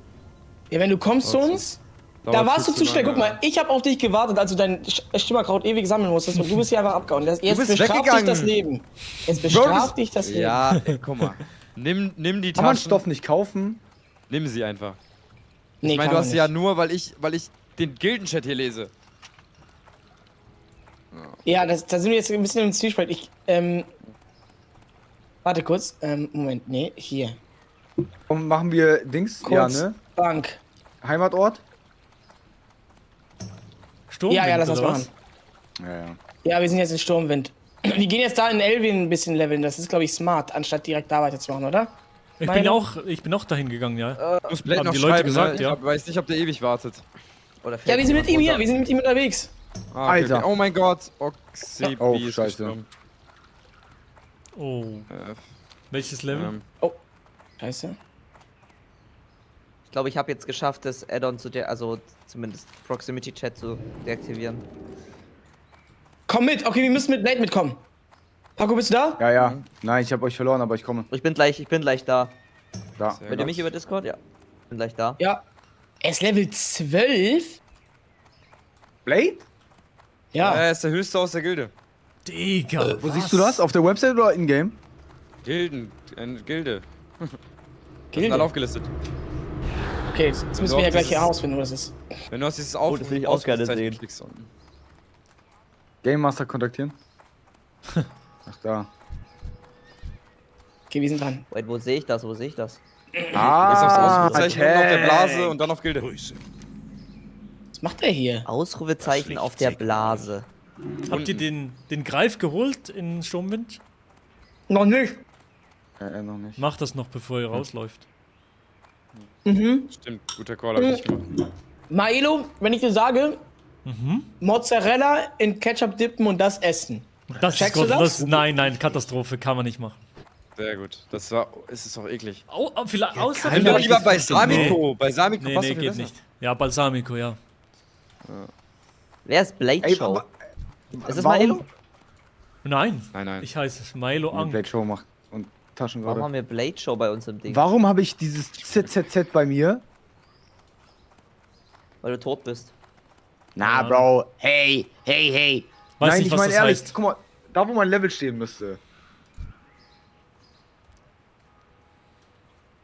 Ja, wenn du kommst zu uns, da warst du zu schnell. Guck mal, ich habe auf dich gewartet, als du dein Schimmerkraut ewig sammeln musstest und du bist hier einfach abgehauen. Jetzt bist bestraft dich weggegangen. das Leben. Jetzt bestraft dich das Leben. Ja, guck mal. Nimm die Kann man Taschen. Stoff nicht kaufen? Nimm sie einfach. Nee, Ich meine, kann du man hast sie ja nicht. nur, weil ich den Gildenchat hier lese. Ja, da sind wir jetzt ein bisschen im Zwiespalt. Warte kurz. Moment, nee, hier. Und machen wir Dings? Kurz. Ja, ne? Bank. Heimatort? Sturmwind, Ja, lass uns oder machen. Ja, ja. Ja, wir sind jetzt in Sturmwind. Wir gehen jetzt da in Elvin ein bisschen leveln. Das ist, glaube ich, smart, anstatt direkt da weiterzumachen, oder? Ich bin auch dahin gegangen, ja. Du musst Blade Haben noch die Leute schreiben, gesagt, ne? ja. Ich weiß nicht, ob der ewig wartet. Oder Ja, wir sind mit ihm hier. runter. Wir sind mit ihm unterwegs. Ah, okay, Alter. okay. Oh mein Gott. Oxebi Oh, ist scheiße. gestorben. Oh. Welches Level? Oh. Scheiße. Ich glaube, ich habe jetzt geschafft, das Add-on zu der, also zumindest Proximity Chat zu deaktivieren. Komm mit. Okay, wir müssen mit Blade mitkommen. Paco, bist du da? Ja, ja. Nein, ich habe euch verloren, aber ich komme. Ich bin gleich da. Da. Hört ihr mich über Discord? Ja. Bin gleich da. Ja. Er ist Level 12? Blade? Ja. Er ist der höchste aus der Gilde. Digga. Wo siehst du das? Auf der Website oder in-game? Gilde. Gilde? Sind alle aufgelistet. Okay, jetzt müssen du wir ja auf gleich hier dieses- herausfinden, wo das ist. Wenn du hast dieses das will ich auch gerne Ausrufezeichen sehen. klickst unten. Game Master kontaktieren? Ach, da. Okay, wir sind dran. Wait, wo sehe ich das? Wo sehe ich das? Gehst aufs Ausrufezeichen unten auf der Blase Tank. und dann auf Gilde. Was macht er hier? Ausrufezeichen auf der Blase. Habt ihr den Greif geholt in Sturmwind? Noch nicht. Noch nicht. Macht das noch, bevor ihr rausläuft. Mhm. Stimmt, guter Call hab ich nicht gemacht. Maelo, wenn ich dir sage, Mozzarella in Ketchup dippen und das essen. Das ist Checkst du Gott, das? nein, Katastrophe, kann man nicht machen. Sehr gut. Es ist doch eklig. Vielleicht außer Nimm doch vielleicht- lieber Balsamico. Nee. Balsamico Nee, passt nee, doch viel geht besser. nicht. Ja, Balsamico, ja. Wer ist Blade Ey, Show? aber- Ist das warum- Maelo? Nein. Nein. Ich heiße Milo Nee, Ang. Blade Show macht und Taschen Warum gerade. haben wir Blade Show bei uns im Ding? Warum habe ich dieses ZZZ bei mir? Weil du tot bist. Na, Bro. Hey. Weiß Nein, nicht, ich was meine das ehrlich, heißt. guck mal, da wo mein Level stehen müsste.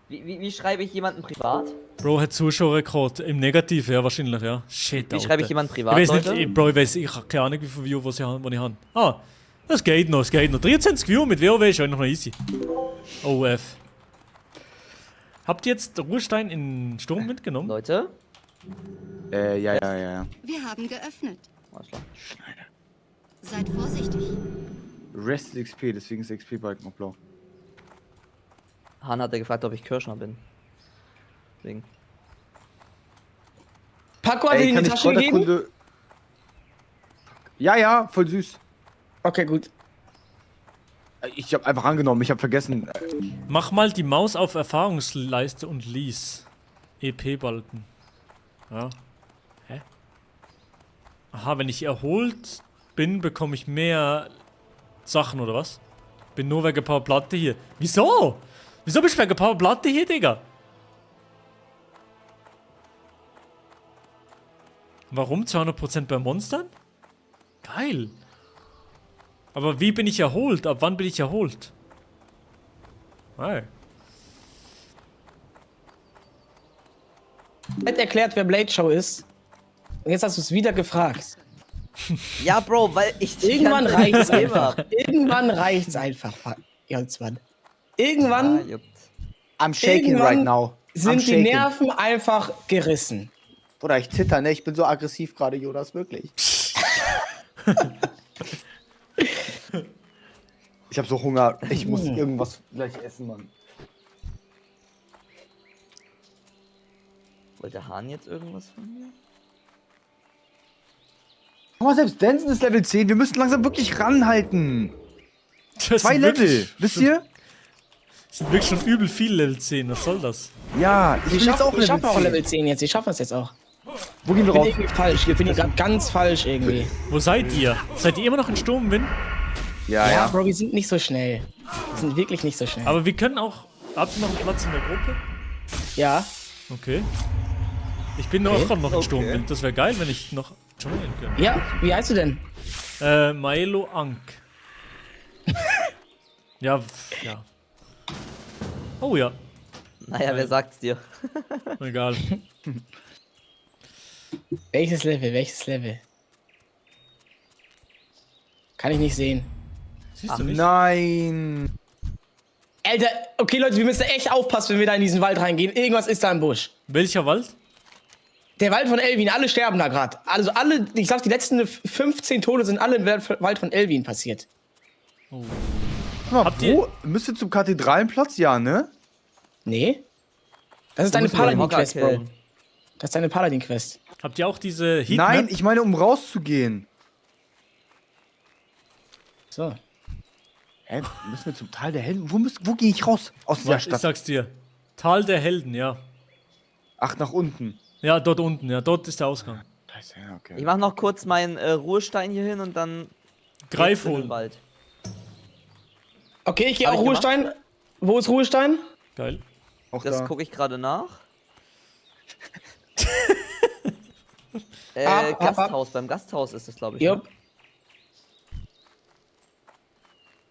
Wie schreibe ich jemanden privat? Bro hat Zuschauerrekord. Im Negativ, ja, wahrscheinlich, ja. Shit, Wie schreibe ich jemanden privat, Ich weiß Leute? nicht, Bro, ich habe keine Ahnung, wie viele Views was ich habe. Ah, das geht noch. 23 Views mit WoW ist eigentlich noch easy. OF. Habt ihr jetzt Ruhestein in Sturm mitgenommen? Leute? Ja. Wir haben geöffnet. Seid vorsichtig. Rest ist XP, deswegen ist XP-Balken auch blau. Han hat gefragt, ob ich Kirschner bin. Deswegen. Paco hat dir kann die ich Tasche gegeben? Kräuterkunde- Ja, voll süß. Okay, gut. Ich habe einfach angenommen, ich habe vergessen. Mach mal die Maus auf Erfahrungsleiste und lies. EP-Balken. Ja. Hä? Aha, wenn ich erholt bin, bekomme ich mehr Sachen, oder was? Bin nur wegen ein paar Platte hier. Wieso? Wieso bist du wegen ein paar Platte hier, Digga? Warum 200% bei Monstern? Geil. Aber wie bin ich erholt? Ab wann bin ich erholt? Hey. Hat erklärt, wer Blade Show ist. Und jetzt hast du es wieder gefragt. Ja, Bro, weil ich... Irgendwann reicht's einfach. Irgendwann reicht's einfach, Jonsmann. Irgendwann... I'm shaking right now. Sind I'm die shaking. Nerven einfach gerissen. Oder ich zitter, ne? Ich bin so aggressiv gerade, Jonas, wirklich. Ich habe so Hunger. Ich muss irgendwas gleich essen, Mann. Wollte Hahn jetzt irgendwas von mir? Guck mal, selbst Denson ist Level 10. Wir müssen langsam wirklich ranhalten. 2 Level, wisst ihr? Das sind wirklich schon übel viel Level 10. Was soll das? Ja, ich bin jetzt auch Wir schaffen auch Level Level 10 jetzt. Wir schaffen es jetzt auch. Wo gehen wir Ich bin raus? irgendwie falsch. Ich bin hier gerade ganz falsch irgendwie. Wo seid ihr? Seid ihr immer noch in Sturmwind? Ja, Bro, wir sind nicht so schnell. Wir sind wirklich nicht so schnell. Aber wir können auch... Habt ihr noch einen Platz in der Gruppe? Ja. Okay. Ich bin auch gerade noch in Sturmwind. Das wäre geil, wenn ich noch joinen könnte. Ja, wie heißt du denn? Maelo Ank. Ja. Oh ja. Naja, wer sagt's dir? Egal. Welches Level? Welches Level? Kann ich nicht sehen. Siehst du nicht? Nein. Alter, okay Leute, wir müssen echt aufpassen, wenn wir da in diesen Wald reingehen. Irgendwas ist da im Busch. Welcher Wald? Der Wald von Elvin, alle sterben da gerade. Also alle, ich sag, die letzten 15 Tode sind alle im Wald von Elvin passiert. Oh. Mal, wo? Müsst ihr zum Kathedralenplatz? Ja, ne? Nee. Das ist deine Paladin-Quest, Bro. Das ist deine Paladin-Quest. Habt ihr auch diese Heat Nein, ich meine, um rauszugehen. So. Hä? Müssen wir zum Tal der Helden? Wo gehe ich raus? Aus dieser Ich Stadt? sag's dir. Tal der Helden, ja. Ach, nach unten. Ja, dort unten, ja. Dort ist der Ausgang. Ja, okay. Ich mach noch kurz meinen Ruhestein hier hin und dann... Greif geht's in den holen. Wald. Okay, ich gehe Hab auch ich gemacht? Ruhestein. Wo ist Ruhestein? Geil. Auch Das da. gucke ich gerade nach. Ab. Gasthaus. Beim Gasthaus ist das, glaube ich. Jupp. Ne?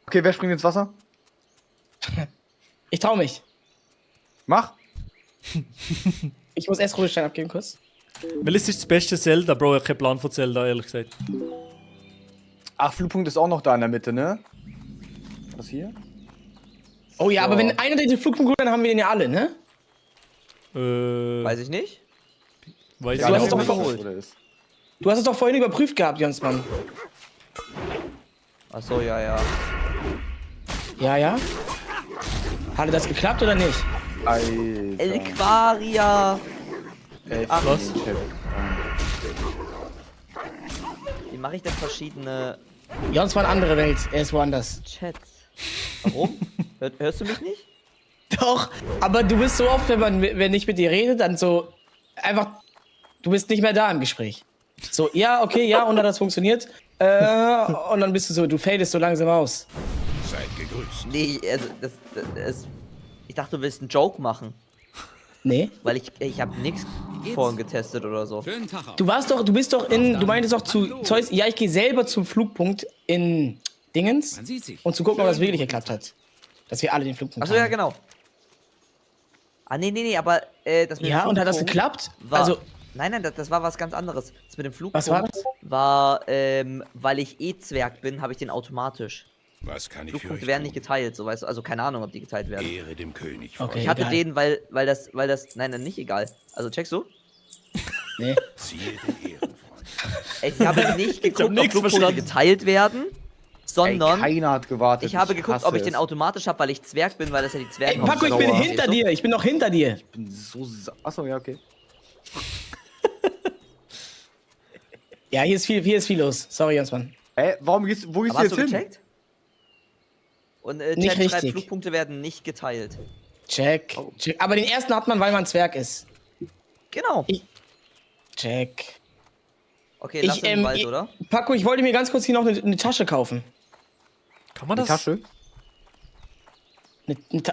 Okay, wer springt ins Wasser? Ich trau mich. Mach. Ich muss erst Ruhestein abgeben, kurz. Welches ist das beste Zelda, Bro? Ich hab keinen Plan von Zelda, ehrlich gesagt. Ach, Flugpunkt ist auch noch da in der Mitte, ne? Was hier? Oh ja, So. aber wenn einer den Flugpunkt holt, dann haben wir den ja alle, ne? Weiß ich nicht. Weiß Du ich hast es auch doch nicht. Du hast es doch vorhin überprüft gehabt, Jonsmann. Achso, ja. Ja. Hatte das geklappt oder nicht? Alter. Elquaria. Ach, Was? Wie mache ich denn verschiedene Jonsmann, andere Welt. Er ist woanders. Chats? Warum? Hörst du mich nicht? Doch, aber du bist so oft, wenn ich mit dir rede, dann so einfach, du bist nicht mehr da im Gespräch. So, ja, okay, ja, und hat das funktioniert. Und dann bist du so, du fadest so langsam aus. Seid gegrüßt. Nee, also ich dachte, du willst einen Joke machen. Nee. Weil ich habe nichts vorhin getestet oder so. Schönen Tag auch. Du meintest doch zu Zeus, ja, ich gehe selber zum Flugpunkt in Dingens Man sieht sich. und zu gucken, ob das wirklich geklappt hat. Dass wir alle den Flugpunkt Achso, ja, haben. genau. Ah, nee, aber das mit dem Ja, und hat das Flugpunkt geklappt? War, Also, nein, das war was ganz anderes. Das mit dem Flugpunkt was war das? war, weil ich Zwerg bin, habe ich den automatisch. Was kann ich für euch Flugpunkte werden tun? nicht geteilt, so weißt du, also keine Ahnung, ob die geteilt werden. Ehre dem König. Okay. Ich hatte egal. den, weil das, nein, nicht egal. Also checkst du? Nee. Ziehe den Ehrenfreund. Ich habe nicht geguckt, ob nichts Flugpunkte verstanden. geteilt werden, sondern keiner hat gewartet. ich habe geguckt, ob ich den Auto. automatisch habe, weil ich Zwerg bin, weil das ja die Ey, Zwerge Paco, ich bin hinter dir. Ich bin noch hinter dir. Achso, ja, okay. Ja, hier ist viel los. Sorry, Jonsmann. Wo gehst du Hast jetzt du hin? gecheckt? Und Nicht Chat schreibt, richtig. Flugpunkte werden nicht geteilt. Check. Check. Aber den ersten hat man, weil man Zwerg ist. Genau. Check. Okay, lass in den Wald, oder? Paco, ich wollte mir ganz kurz hier noch eine Tasche kaufen. Kann man Eine das? Tasche?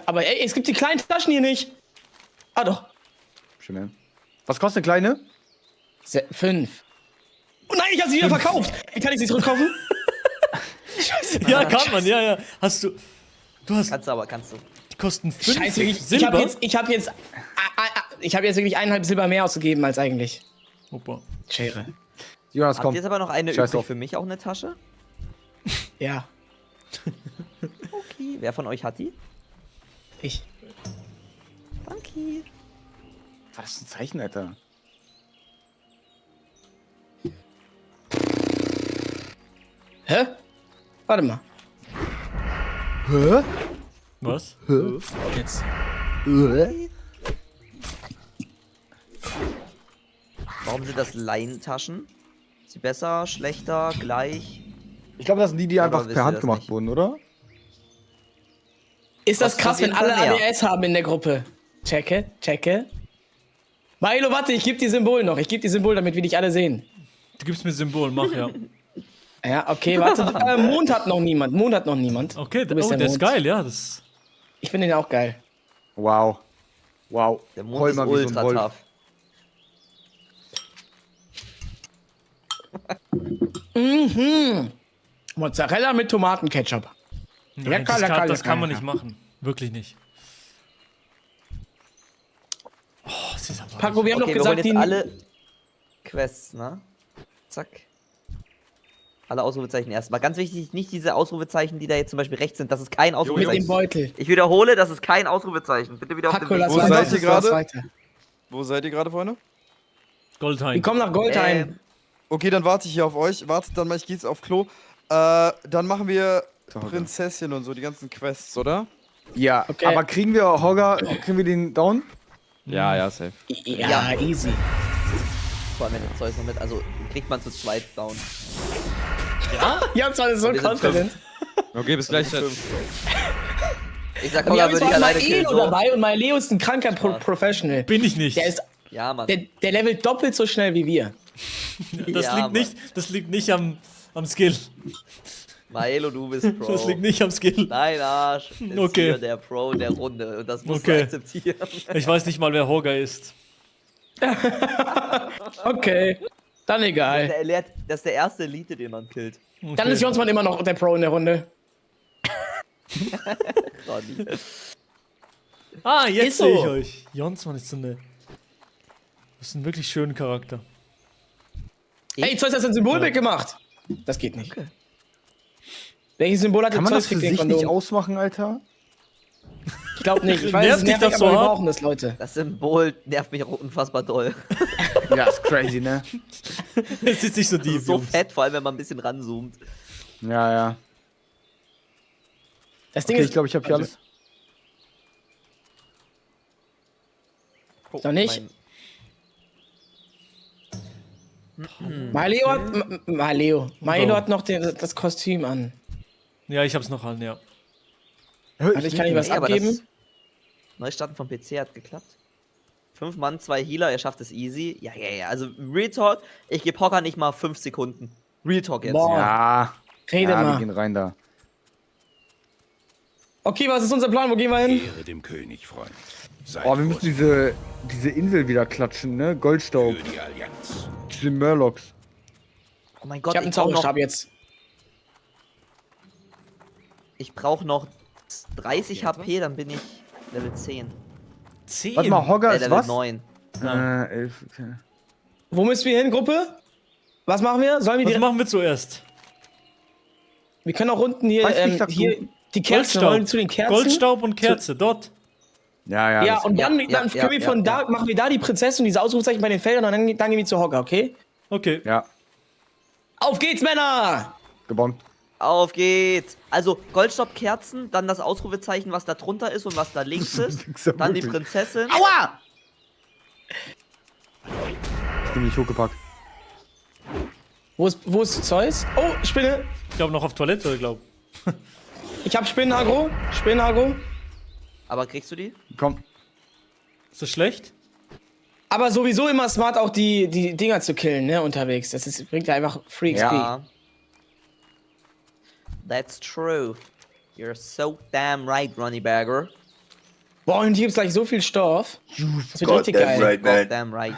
Aber ey, es gibt die kleinen Taschen hier nicht. Ah doch. Schön. Was kostet eine kleine? 5. Oh nein, ich habe sie wieder verkauft. Wie kann ich sie zurückkaufen? Scheiße. Ja, kann man, ja. Hast du. Du hast. Kannst du. Die kosten 5 Scheiße, Silber. ich habe jetzt wirklich 1,5 Silber mehr ausgegeben als eigentlich. Opa. Schere. Jonas, Habt komm. ihr jetzt aber noch eine Scheiß übrig drauf. für mich, auch eine Tasche? Ja. Okay. Wer von euch hat die? Ich. Danke. Was ist ein Zeichen, Alter? Hä? Warte mal. Hä? Was? Hä? Jetzt. Warum sind das Leinentaschen? Ist sie besser, schlechter, gleich? Ich glaube, das sind die, die Oder einfach wisst ihr per Hand das gemacht nicht? wurden, oder? Ist das Kostet krass, auf wenn jeden Fall alle mehr. ADS haben in der Gruppe? Checke. Milo, warte, ich gebe die Symbol noch. Ich gebe die Symbol, damit wir dich alle sehen. Du gibst mir Symbol, mach ja. Ja, okay, warte. Mond hat noch niemand. Okay, Du bist der ist Mond. geil, ja. Das Ich finde den auch geil. Wow. Wow. Der Mond Heul ist mal wie so ein ultra Wolf. tough. Mozzarella mit Tomatenketchup. Nein, das kann man nicht machen. Wirklich nicht. Oh, ist dieser Wein. Paco, wir haben Okay, doch gesagt, wir holen jetzt alle Quests, ne? Zack. Alle Ausrufezeichen erstmal. Ganz wichtig, nicht diese Ausrufezeichen, die da jetzt zum Beispiel rechts sind. Das ist kein mit Ausrufezeichen. dem Beutel. Ich wiederhole, das ist kein Ausrufezeichen. Bitte wieder auf Paco, den lass Weg. Wo mal seid ihr gerade? weiter. Wo seid ihr gerade, Freunde? Goldheim. Wir kommen nach Goldheim. Okay, dann warte ich hier auf euch. Wartet dann mal, ich gehe jetzt auf Klo. Dann machen wir Prinzessin und so, die ganzen Quests, oder? Ja, Okay. aber kriegen wir den down? Ja, safe. Ja, easy. Vor allem, wenn das Zeug noch mit. Also kriegt man zu zweit down. Ja, das war so Wir sind confident. Okay, bis gleich. Ich sag, Wir Holger haben würde jetzt ich auch alleine killen. Maelo So. dabei und Maelo ist ein kranker Professional. Bin ich nicht. Ja, Mann. Der levelt doppelt so schnell wie wir. Das liegt nicht am Skill. Maelo, du bist Pro. Das liegt nicht am Skill. Nein, Arsch. Ist Okay. hier der Pro der Runde. Und das musst du Okay. akzeptieren. Ich weiß nicht mal, wer Holger ist. Okay. Dann egal. Das ist der erste Elite, den man killt. Dann ist Jonsmann immer noch der Pro in der Runde. Ronny. Ah, jetzt Ist so. sehe ich euch. Jonsmann ist so eine. Das ist ein wirklich schöner Charakter. Ey, Zeus hat ein Symbol weggemacht. Das geht nicht. Welches Symbol hat Kann der man Zeus das für sich nicht ausmachen, Alter? Ich glaube nicht. Ich weiß, Nervt es dich nervig, das so aber wir hart? brauchen das, Leute. Das Symbol nervt mich auch unfassbar doll. Ja, ist crazy, ne? Es ist nicht so Das deep. ist so Jungs. fett, vor allem wenn man ein bisschen ranzoomt. Ja. Das Ding Okay, ist, ich glaube, ich habe hier alles. Noch nicht? Maelo hat noch das Kostüm an. Ja, ich hab's noch an, ja. Also ich kann ihm was aber abgeben. das Neustarten vom PC hat geklappt. 5 Mann, 2 Healer, er schafft es easy. Ja. Also Real Talk, ich gebe Hocker nicht mal 5 Sekunden. Real Talk jetzt. Boah. Ja. Rede Wir mal. gehen rein da. Okay, was ist unser Plan? Wo gehen wir hin? Ehre dem König, Freund. Seid Oh, wir müssen diese Insel wieder klatschen, ne? Goldstaub. für die Allianz. Diese Murlocs. Oh mein Gott, Ich habe einen brauch Zauberstab noch, jetzt. ich brauche noch 30 HP, dann bin ich Level 10. 10? Warte mal, Hogger ist Level was? 9. 11. Okay. Wo müssen wir hin, Gruppe? Was machen wir? Sollen wir Was die... machen wir zuerst? Wir können auch unten hier, Weiß nicht, sag hier du. die Kerzen wollen zu den Kerzen. Goldstaub und Kerze, dort. Ja. Ja, das- und dann, ja, dann können wir von da, machen wir da die Prinzessin und diese Ausrufezeichen bei den Feldern und dann gehen wir zu Hogger, okay? Okay. Ja, Auf geht's, Männer! gewonnen. Auf geht's! Also Goldstopp-Kerzen, dann das Ausrufezeichen, was da drunter ist und was da links ist. Dann die Prinzessin. Aua! Ich bin nicht hochgepackt. Wo ist Zeus? Oh, Spinne! Ich glaube noch auf Toilette, glaub. Ich hab Spinnen-Agro. Spinnen-Agro. Aber kriegst du die? Komm. Ist das schlecht? Aber sowieso immer smart, auch die Dinger zu killen, ne, unterwegs. Bringt ja einfach Free XP. Ja. That's true. You're so damn right, Ronnie Berger. Boah, und hier gibt's gleich so viel Stoff. Das wird richtig geil. Damn right.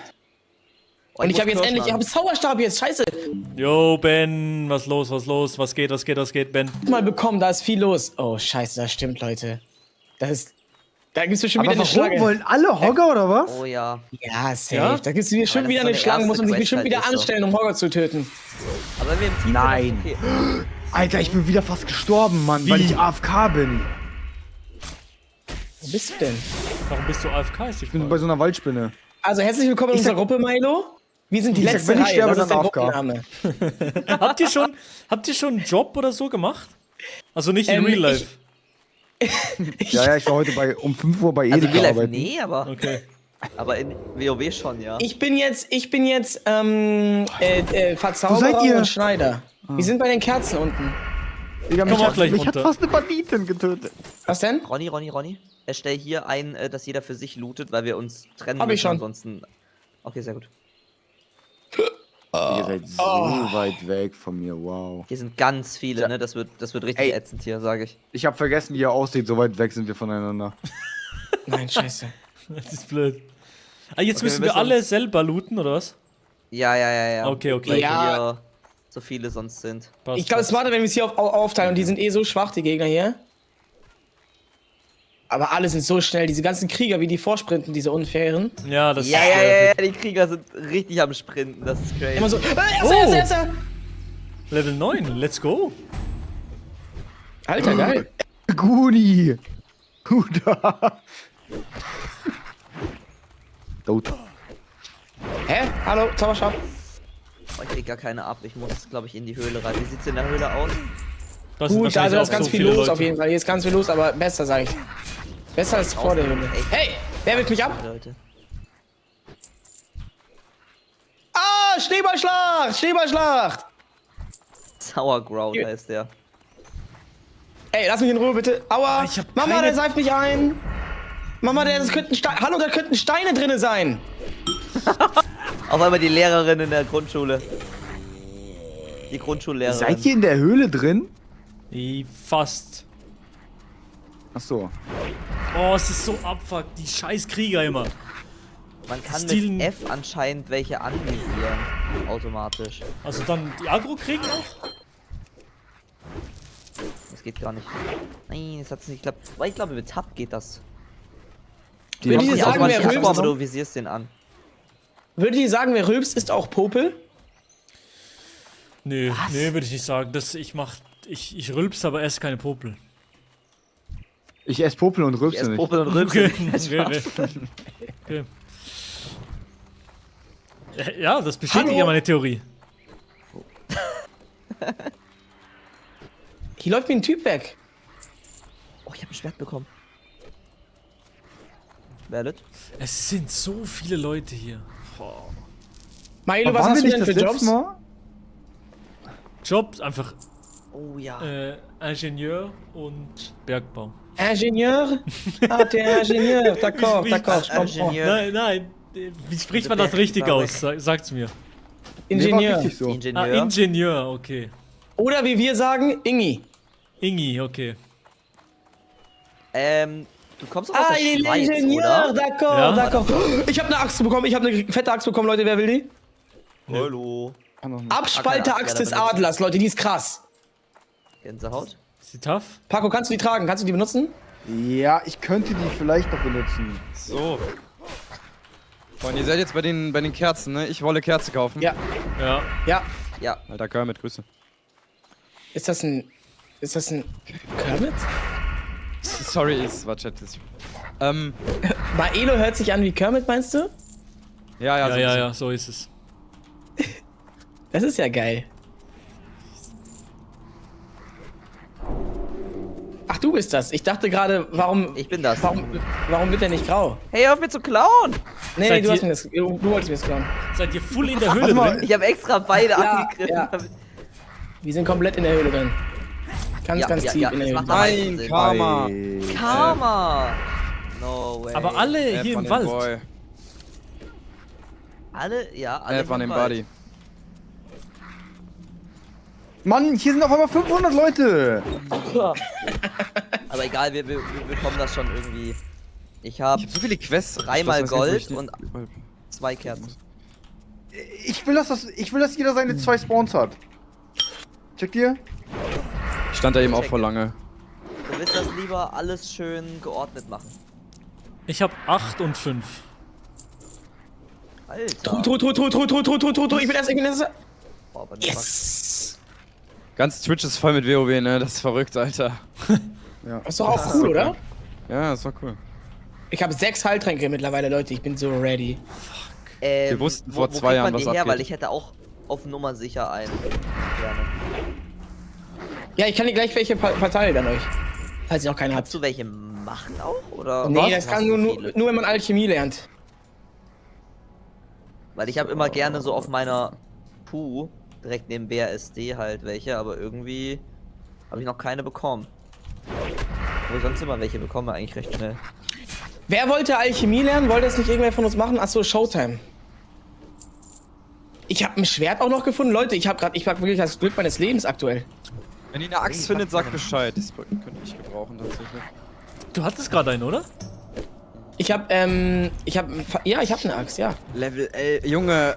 Oh, Und ich habe jetzt endlich, ich habe Zauberstab jetzt, scheiße. Yo, Ben, was los, was geht, Ben? Mal bekommen, da ist viel los. Oh, scheiße, das stimmt, Leute. Da gibt's bestimmt wieder Aber eine warum Schlange. wollen alle Hogger oder was? Oh ja. Ja, safe. Ja? Da gibt's bestimmt das wieder ist eine so Schlange, der muss man sich erste bestimmt Quest wieder halt, ist anstellen, um Hogger zu töten. Aber wenn wir im Team Nein. sind, ist okay. Alter, ich bin wieder fast gestorben, Mann, weil ich AFK bin. Wo bist du denn? Warum bist du AFK? Ich bin bei so einer Waldspinne. Also, herzlich willkommen in unserer Gruppe, Milo. Wir sind die Ich sag, letzte wenn ich Reihe, sterbe, das ist dann der AFK. Gruppenname. Habt ihr schon einen Job oder so gemacht? Also nicht in Real Life. Ja, ich war heute um 5 Uhr bei Also Edeka Real Life, arbeiten. nee, aber. Okay. Aber in WoW schon, ja. Ich bin jetzt Verzauberer Wo seid ihr? und Schneider. Wir sind bei den Kerzen unten. Digga, Komm auch gleich mich hat runter. fast eine Banditin getötet. Was denn? Ronny. Erstell hier ein, dass jeder für sich lootet, weil wir uns trennen Hab ich schon. ansonsten. Okay, sehr gut. Ihr seid so weit weg von mir, wow. Hier sind ganz viele, ne? Das wird richtig ätzend hier, sage ich. Ich habe vergessen, wie ihr aussieht, so weit weg sind wir voneinander. Nein, scheiße. Das ist blöd. Ah, jetzt Okay, müssen wir wir alle müssen- selber looten, oder was? Ja. Okay. Weil Ja. hier so viele sonst sind. Passt, Ich glaube, es ist smarter, wenn wir es hier aufteilen. Und die sind so schwach, die Gegner hier. Aber alle sind so schnell. Diese ganzen Krieger, wie die vorsprinten, diese unfairen. Ja, das Ja, ist die Krieger sind richtig am Sprinten, das ist crazy. Immer so, erster. Level 9, let's go. Alter, geil. Guni! Huda! Tot. Hä? Hallo, Zauberstab. Oh, ich krieg gar keine ab, ich muss, glaube ich, in die Höhle rein. Wie sieht's in der Höhle aus? Das sind Gut, wahrscheinlich also da ist auch ganz so viel viele los Leute. auf jeden Fall. Hier ist ganz viel los, aber besser, sag ich. Besser als vor der Höhle. Hey, wer will mich ab? Leute. Ah, Schneeballschlacht! Sauerground heißt der. Ey, lass mich in Ruhe, bitte. Aua! Ich hab Mama, keine- der seift mich ein! Mama, das könnten Hallo, da könnten Steine drinne sein! Auf einmal die Lehrerin in der Grundschule. Die Grundschullehrerin. Seid ihr in der Höhle drin? Fast. Achso. Oh, es ist so abfuck, die scheiß Krieger immer. Man kann Stealen- mit F anscheinend welche anvisieren. Automatisch. Also dann die Agro kriegen auch? Das geht gar nicht. Nein, das hat's nicht geklappt. Aber ich glaube, mit Tab geht das. Würdet ihr sagen, wer aber rülpst? du visierst den an. Würdet ihr sagen, wer rülpst, ist auch Popel? Nee, würde ich nicht sagen. Ich rülps, aber esse keine Popel. Ich esse Popel und Ich rülpse esse nicht. Popel und Rülpse. Okay. Ja, das bestätigt ja meine Theorie. Hier läuft mir ein Typ weg. Oh, ich habe ein Schwert bekommen. Valid. Es sind so viele Leute hier. Boah. Milo, Aber was waren hast wir du nicht denn für das Jobs? letzte Mal? Jobs einfach Oh ja. Ingenieur und Bergbau. Ingenieur? Ah, der Ingenieur. D'accord, Wie- d'accord, je comprends. Ingenieur. Nein. Wie spricht man das Berg- richtig Berg- aus? Sagt's mir. Nee, war Ingenieur. richtig so. Ingenieur. Ah, Ingenieur, okay. Oder wie wir sagen, Ingi. Ingi, okay. Du kommst doch aus der Schweiz, Ingenieur, oder? d'accord, Ja. d'accord. Ich habe eine Axt bekommen, ich habe eine fette Axt bekommen, Leute, wer will die? Hallo. Abspalter-Axt des benutzen. Adlers, Leute, die ist krass. Gänsehaut. Ist die tough? Paco, kannst du die tragen? Kannst du die benutzen? Ja, ich könnte die vielleicht noch benutzen. So. Freunde, ihr seid jetzt bei den Kerzen, ne? Ich wolle Kerze kaufen. Ja. Ja. Ja. Ja. Alter Kermit, Grüße. Ist das ein Kermit? Sorry, es war Chat. Maelo hört sich an wie Kermit, meinst du? Ja, so ein bisschen. So ist es. Das ist ja geil. Ach, du bist das. Ich dachte gerade, warum... Ich bin das. Warum wird der nicht grau? Hey, hör auf mir zu klauen! Nee, Seid du ihr- wolltest mir das klauen. Seid ihr full in der Höhle drin? Ich habe extra beide Ja, angegriffen. ja. Wir sind komplett in der Höhle drin. Ganz tief in der das Höhle. macht am meisten Nein, Sinn. Karma. Karma! No way. Aber alle hier im von dem Wald. Boy. Alle, ja, alle. Von dem Buddy. Mann, hier sind auf einmal 500 Leute. Aber egal, wir bekommen das schon irgendwie. Ich hab so viele Quests. 3-mal Gold und 2 Kerzen. Ich will, dass jeder seine 2 Spawns hat. Checkt ihr? Ich stand da eben auch vor lange. Du willst das lieber alles schön geordnet machen. Ich hab 8 und 5. Alter. Ich bin erst. Yes! Ganz Twitch ist voll mit WoW, ne? Das ist verrückt, Alter. Ja. Das ist doch auch cool, oder? Ja, das war cool. Ich habe 6 Heiltränke mittlerweile, Leute. Ich bin so ready. Wir wussten vor 2 Jahren, was abgeht. Weil ich hätte auch auf Nummer sicher einen. Gerne. Ja, ich kann dir gleich welche verteilen an euch. Falls ihr noch keine habt. Kannst du welche machen auch? Oder nee, das kann nur wenn man Alchemie lernt. Weil ich habe immer gerne so auf meiner Puh direkt neben BRSD halt welche, aber irgendwie habe ich noch keine bekommen. Wo sonst immer welche bekommen wir eigentlich recht schnell. Wer wollte Alchemie lernen? Wollte das nicht irgendwer von uns machen? Achso, Showtime. Ich habe ein Schwert auch noch gefunden. Leute, ich hab wirklich das Glück meines Lebens aktuell. Wenn ihr eine Axt findet, sagt Bescheid. Das könnte ich gebrauchen tatsächlich. Du hattest gerade einen, oder? Ich hab eine Axt, ja. Level 11, Junge,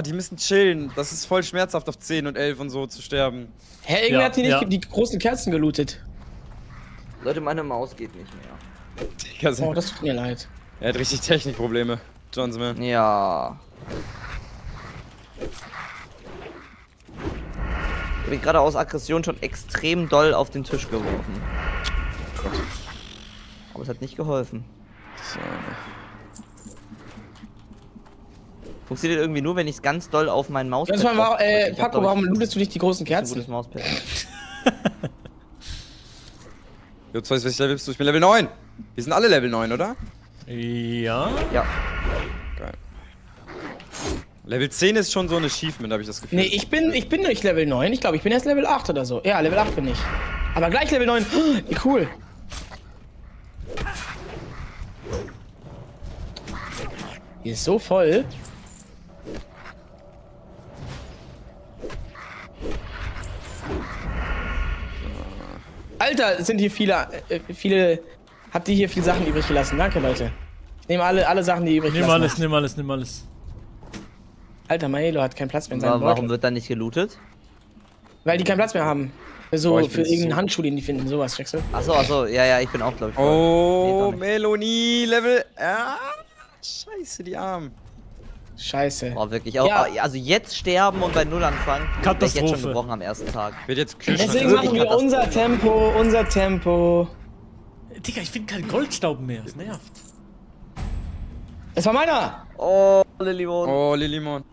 die müssen chillen. Das ist voll schmerzhaft auf 10 und 11 und so zu sterben. Hä, irgendwer hat hier nicht die großen Kerzen gelootet. Leute, meine Maus geht nicht mehr. Oh, das tut mir leid. Er hat richtig Technikprobleme, Johnsman. Ja. Ich bin gerade aus Aggression schon extrem doll auf den Tisch geworfen. Aber es hat nicht geholfen. So. Funktioniert irgendwie nur, wenn ich es ganz doll auf meinen Mauspad Paco, warum lootest du nicht die großen Kerzen? Gutes Mauspad. Jo, welches Level bist du? Ich bin Level 9. Wir sind alle Level 9, oder? Ja. Ja. Geil. Level 10 ist schon so ein Achievement, habe ich das Gefühl. Nee, ich bin nicht Level 9. Ich glaube, ich bin erst Level 8 oder so. Ja, Level 8 bin ich. Aber gleich Level 9. Wie cool. Hier ist so voll. Alter, sind hier viele. Habt ihr hier viele Sachen übrig gelassen? Danke, Leute. Ich nehme alle Sachen, die übrig gelassen habt. Nimm alles. Alter, Maelo hat keinen Platz mehr in seinem Beutel. Warum wird da nicht gelootet? Weil die keinen Platz mehr haben. Für irgendeinen Handschuh, den die finden, sowas, checkst du? Achso, ja, ich bin auch, glaube ich, voll. Oh, Melanie, Level. Scheiße, die Armen. Scheiße. Boah, wirklich auch. Ja. Also jetzt sterben und bei Null anfangen. Katastrophe. Ich jetzt schon gebrochen am ersten Tag. Wird jetzt Kühlschrank. Deswegen machen wir unser Tempo. Digga, ich finde keinen Goldstaub mehr. Das nervt. Das war meiner. Oh, Lillimon. Oh, Lillimon.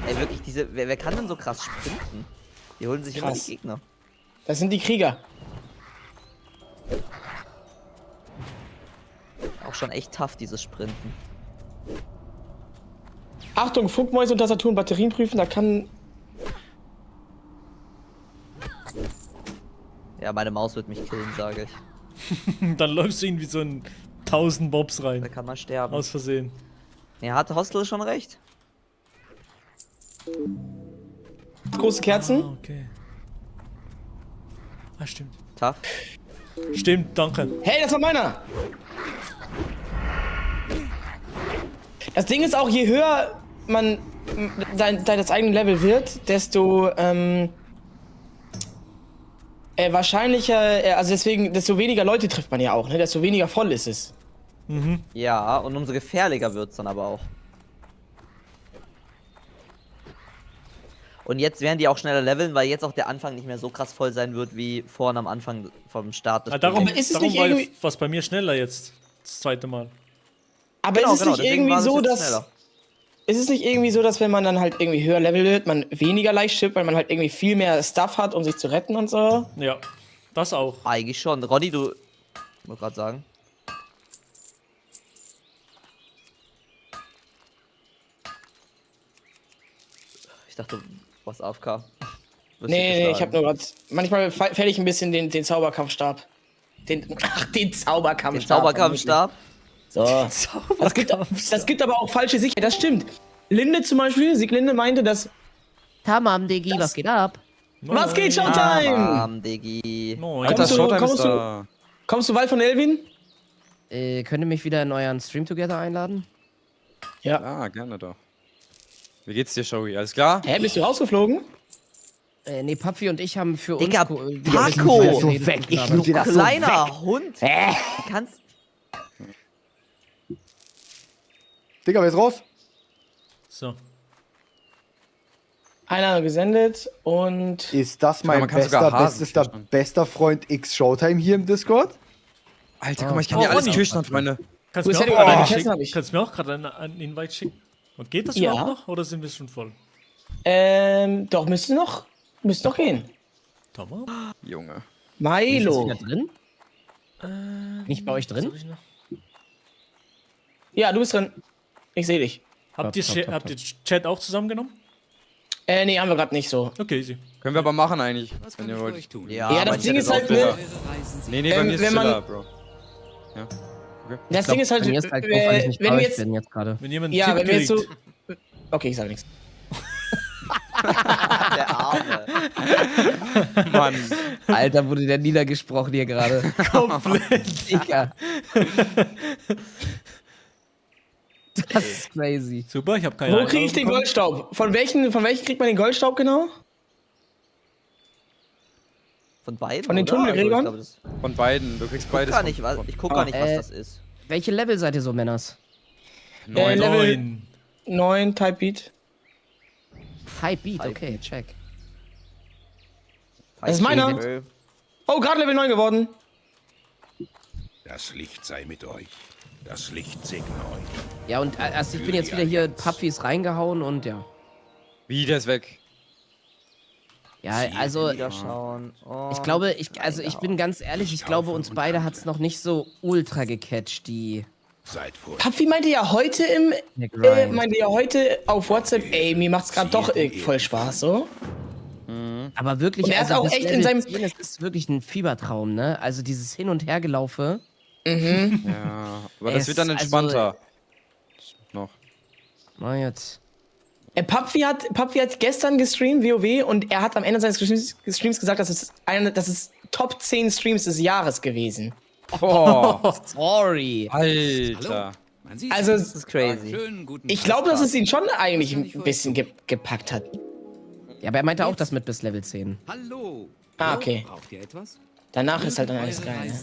Ey, wirklich, wer kann denn so krass sprinten? Die holen sich immer die Gegner. Das sind die Krieger. Auch schon echt tough, dieses Sprinten. Achtung, Funkmäuse und Tastatur und Batterien prüfen, da kann... Ja, meine Maus wird mich killen, sage ich. Dann läufst du ihn wie so ein 1000 Bobs rein. Da kann man sterben. Aus Versehen. Ja, hatte Hostel schon recht. Große Kerzen. Okay. Stimmt. Tough. Stimmt, danke. Hey, das war meiner! Das Ding ist auch, je höher man das eigene Level wird, desto wahrscheinlicher, also deswegen, desto weniger Leute trifft man ja auch, ne? Desto weniger voll ist es. Mhm. Ja, und umso gefährlicher wird's dann aber auch. Und jetzt werden die auch schneller leveln, weil jetzt auch der Anfang nicht mehr so krass voll sein wird wie vorhin am Anfang vom Start des Darum ist es darum nicht war irgendwie... was bei mir schneller jetzt. Das zweite Mal. Aber Genau, ist es nicht deswegen irgendwie war es so, jetzt dass... schneller. Ist es nicht irgendwie so, dass wenn man dann halt irgendwie höher Level wird, man weniger leicht stirbt, weil man halt irgendwie viel mehr Stuff hat, um sich zu retten und so? Ja, das auch. Eigentlich schon. Ronny, du... Ich wollte gerade sagen. Ich dachte, du warst AFK. Nee, ich hab nur grad... Manchmal fäll ich ein bisschen den Zauberkampfstab. Den Zauberkampfstab. Den Zauberkampfstab? So. Das gibt aber auch falsche Sicherheit. Das stimmt. Linde zum Beispiel, Sieglinde meinte, dass. Tamam, Diggi, was geht ab? Was geht, Showtime? Tamam, Diggi. Kommst du weit von Elvin? Könnt ihr mich wieder in euren Stream Together einladen? Ja. Ah, gerne doch. Wie geht's dir, Showy? Alles klar? Hä, bist du rausgeflogen? Nee, Papi und ich haben für Digga, uns... Paco! So weg, Du kleiner Hund! Kannst... Digga, wer ist raus? So. Einer gesendet und... Ist das mein bester Freund X Showtime hier im Discord? Alter, guck mal, ich kann dir alles Türchen, Freunde. Kannst du mir auch gerade einen Invite schicken? Und geht das überhaupt noch oder sind wir schon voll? Doch, müsste noch gehen. Thomas? Junge. Milo. Ist drin? Bin ich bei euch drin? Ja, du bist drin. Ich sehe dich. Habt ihr Chat auch zusammengenommen? Nee, haben wir gerade nicht so. Okay, easy. Können wir aber machen eigentlich, wenn ihr wollt. Ja, das Ding ist halt, ne? Nee, bei mir ist Chiller, Bro. Ja. Okay. Das Ding ist halt, wenn wir jetzt gerade. Wenn jemand wenn wir jetzt so... Okay, ich sage nichts. Der Arme. Mann. Alter, wurde der niedergesprochen hier gerade. Komplett. Digga. Das ist crazy. Super, ich habe keine Ahnung. Wo kriege ich den Goldstaub? Von welchen kriegt man den Goldstaub genau? Von beiden? Von den Tunnelgräbern? Von beiden. Du kriegst beides. Ich guck gar nicht, was das ist. Welche Level seid ihr so, Männers? Level 9, Type Beat. Type Beat, okay, check. Das ist meiner. Oh, gerade Level 9 geworden. Das Licht sei mit euch. Das Licht segne euch. Ja, und also ich bin jetzt wieder hier Puppies reingehauen und ja. Wie, der ist weg. Ja, also Oh, ich glaube, ich bin ganz ehrlich, ich glaube, uns beide hat's noch nicht so ultra gecatcht, die... Papi meinte ja heute auf WhatsApp, ey, mir macht's gerade doch voll Spaß, so. Aber wirklich, und er hat auch echt in seinem... Es ist wirklich ein Fiebertraum, ne? Also dieses Hin- und Hergelaufe. Ja, aber das wird dann entspannter. Noch. Na jetzt. Papi hat gestern gestreamt, WoW, und er hat am Ende seines Streams gesagt, das ist Top 10 Streams des Jahres gewesen. Oh, sorry. Alter. Also, das ist crazy. Ich glaube, dass es ihn schon eigentlich ein bisschen gepackt hat. Ja, aber er meinte auch das mit bis Level 10. Hallo. Ah, okay. Braucht ihr etwas? Danach ist halt dann alles geil, ne?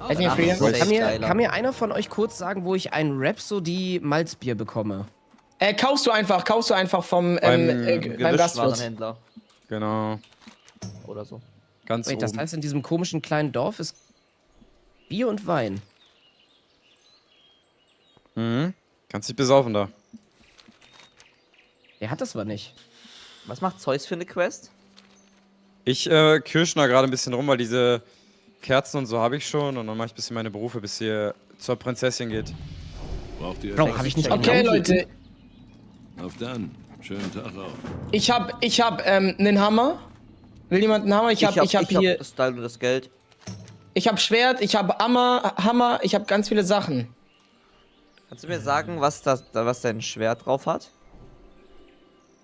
Kann mir einer von euch kurz sagen, wo ich ein Rhapsody Malzbier bekomme? Kaufst du einfach vom beim Gastwirt. Genau. Oder so. Ganz Wait, das heißt, in diesem komischen kleinen Dorf ist Bier und Wein. Mhm. Kannst dich besaufen da. Der hat das aber nicht. Was macht Zeus für eine Quest? Ich kirschner gerade ein bisschen rum, weil diese Kerzen und so habe ich schon. Und dann mache ich ein bisschen meine Berufe, bis ihr zur Prinzessin geht. Braucht ihr Bro, habe ich nicht. Okay, Leute. Auf dann. Schönen Tag auch. Ich hab einen Hammer. Will jemand einen Hammer? Ich hab hier das Teil und das Geld. Ich hab Schwert, ich hab Hammer, ich hab ganz viele Sachen. Kannst du mir sagen, was dein Schwert drauf hat?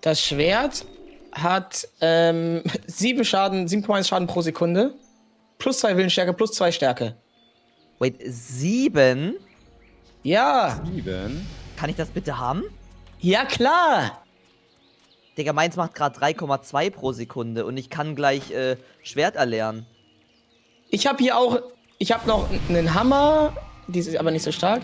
Das Schwert hat 7,1 Schaden pro Sekunde. Plus 2 Willensstärke, plus 2 Stärke. Wait, 7? Ja. 7? Kann ich das bitte haben? Ja, klar. Digga, meins macht gerade 3,2 pro Sekunde und ich kann gleich Schwert erlernen. Ich hab noch einen Hammer, die ist aber nicht so stark.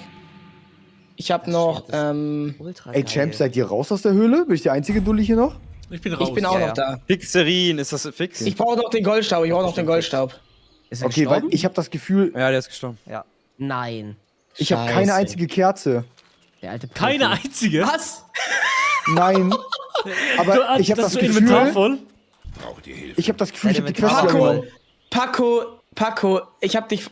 Ich hab noch, Ey, Champs, seid ihr raus aus der Höhle? Bin ich der einzige Dulli hier noch? Ich bin raus. Ich bin auch noch da. Fixerin, ist das fix? Ich brauche noch den Goldstaub, Ist er Okay, weil gestorben? ich habe das Gefühl, Ja, der ist gestorben. Ja. Nein. ich habe keine einzige Kerze. Der alte Keine einzige? Was? Nein. Aber ich habe das Gefühl, Braucht ihr Hilfe? ich habe das Gefühl, ich habe die Quest angenommen. Paco,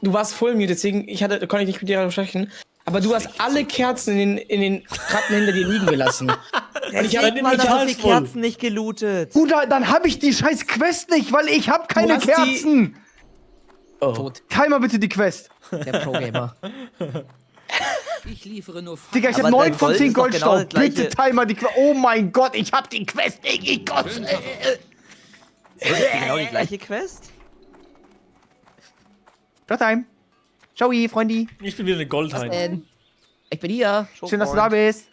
du warst voll mir, deswegen konnte ich nicht mit dir sprechen. Aber du hast alle Kerzen in den Ratten hinter dir liegen gelassen. Und ich habe mal so viele Kerzen nicht gelootet. Bruder, dann habe ich die scheiß Quest nicht, weil ich habe keine Kerzen. Tot. Timer bitte die Quest. Der Pro-Gamer. Ich liefere nur Digga, ich Aber hab 9 dein von Gold 10 ist doch genau Goldstaub. das Bitte gleiche. Timer die Quest. Oh mein Gott, ich hab die Quest nicht gekostet. Ist das genau die gleiche Quest? Showtime. Ciao, Freunde. Ich bin wieder eine Goldhain. Ich bin hier. Schön, dass du da bist.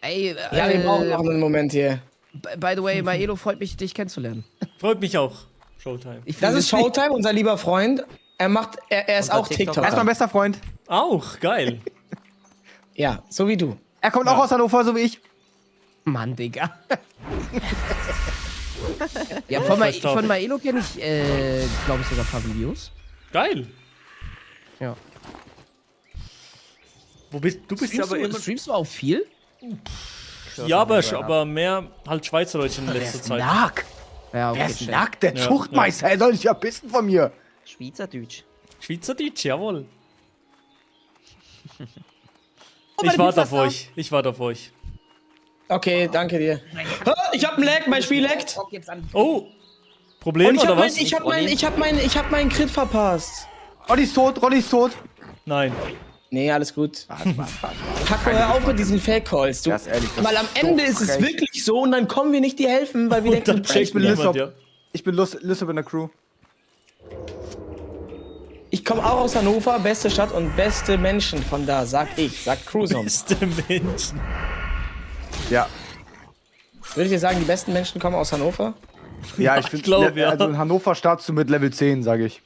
Ey, Ja, wir brauchen noch einen Moment hier. by the way, Maelo, freut mich, dich kennenzulernen. Freut mich auch. Showtime. Das ist Showtime, unser lieber Freund. Er ist Unser auch TikToker. Er ist mein bester Freund. Auch, geil. Ja, so wie du. Er kommt auch aus Hannover, so wie ich. Mann, Digga. Ja, von Maelo kenne ich, glaube ich, sogar ein paar Videos. Geil. Ja. Du bist ja aber immer... Streamst du auch viel? Ja, aber mehr halt Schweizerdeutsch in letzter Zeit. Nack. Ja, okay, Er ist check. nackt, der Ja, Zuchtmeister. Er soll sich ja bissen von mir. Schweizerdeutsch. Schweizerdeutsch, jawohl. Ich warte auf euch. Ich warte auf euch. Okay, danke dir. Ah, ich hab ein Lag, mein Spiel laggt. Oh! Problem Und oder was? ich hab meinen Crit verpasst. Rolli ist tot, Rolli ist tot. Nein. Nee, alles gut. Pack mal auf mit diesen Fake-Calls. Du. Ganz ehrlich, das Weil am ist so Ende ist es frech. wirklich so und dann kommen wir nicht dir helfen, weil wir Und denken, dann du checkt Ich bin niemand, Lissop. ja. Ich bin Lissop in der Crew. Ich komme auch aus Hannover, beste Stadt und beste Menschen von da, sagt Cruisom. Beste Menschen. Ja. Würde ich dir sagen, die besten Menschen kommen aus Hannover? Ja, ich finde, glaub, ja. also in Hannover startest du mit Level 10, sage ich.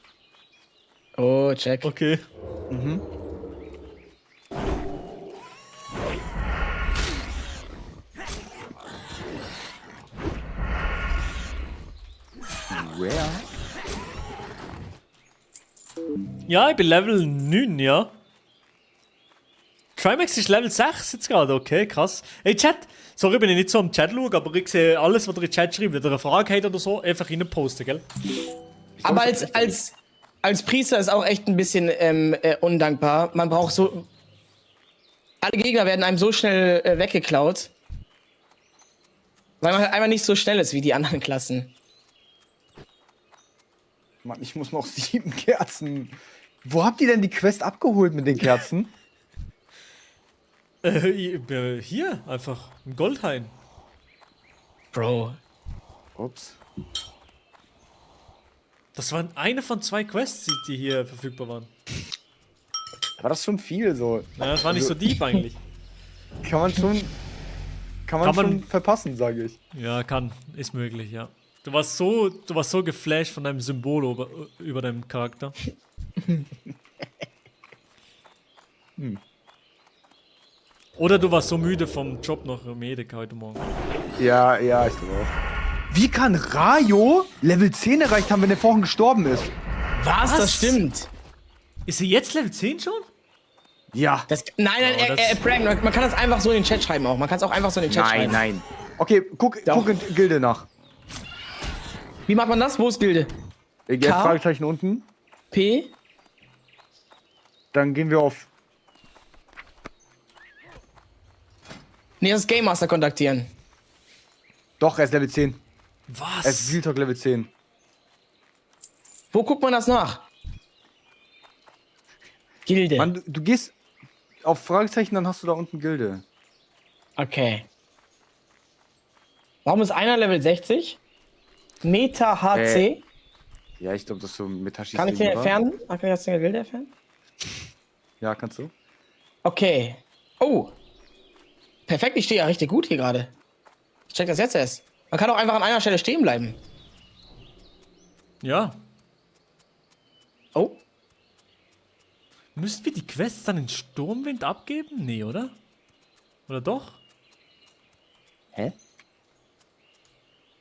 Oh, check. Okay. Mhm. Where? Ja, ich bin Level 9, ja. Trimax ist Level 6 jetzt gerade, okay, krass. Hey Chat, sorry, bin ich nicht so am Chat schauen, aber ich sehe alles, was ihr in den Chat schreibt. Wenn ihr eine Frage habt oder so, einfach reinposten, gell? Aber als Priester ist auch echt ein bisschen undankbar. Man braucht so... Alle Gegner werden einem so schnell weggeklaut. Weil man halt einfach nicht so schnell ist wie die anderen Klassen. Mann, ich muss noch 7 Kerzen. Wo habt ihr denn die Quest abgeholt mit den Kerzen? Hier, einfach. Ein Goldhain. Bro. Ups. Das waren eine von 2 Quests, die hier verfügbar waren. War das schon viel so? Ja, das war nicht so deep eigentlich. Kann man schon verpassen, sage ich. Ja, ist möglich, ja. Du warst so geflasht von deinem Symbol über deinem Charakter. Oder du warst so müde vom Job noch im Edeka heute Morgen. Ja, ich glaube auch. Wie kann Rayo Level 10 erreicht haben, wenn er vorhin gestorben ist? Was? Das stimmt. Ist er jetzt Level 10 schon? Ja. Nein, Prank, man kann das einfach so in den Chat schreiben auch. Man kann es auch einfach so in den Chat schreiben. Nein. Okay, guck in Gilde nach. Wie macht man das? Wo ist Gilde? Jetzt K? Fragezeichen unten. P? Dann gehen wir auf... Nee, das ist Game Master kontaktieren. Doch, er ist Level 10. Was? Er ist Real Talk Level 10. Wo guckt man das nach? Gilde. Mann, du gehst auf Fragezeichen, dann hast du da unten Gilde. Okay. Warum ist einer Level 60? Meta HC. Ja, ich glaube, das ist so Metashi. Kann ich den entfernen? Kann ich das Ding Gilde entfernen? Ja, kannst du. Okay. Oh. Perfekt, ich stehe ja richtig gut hier gerade. Ich check das jetzt erst. Man kann auch einfach an einer Stelle stehen bleiben. Ja. Oh. Müssten wir die Quests dann in Sturmwind abgeben? Nee, oder? Oder doch? Hä?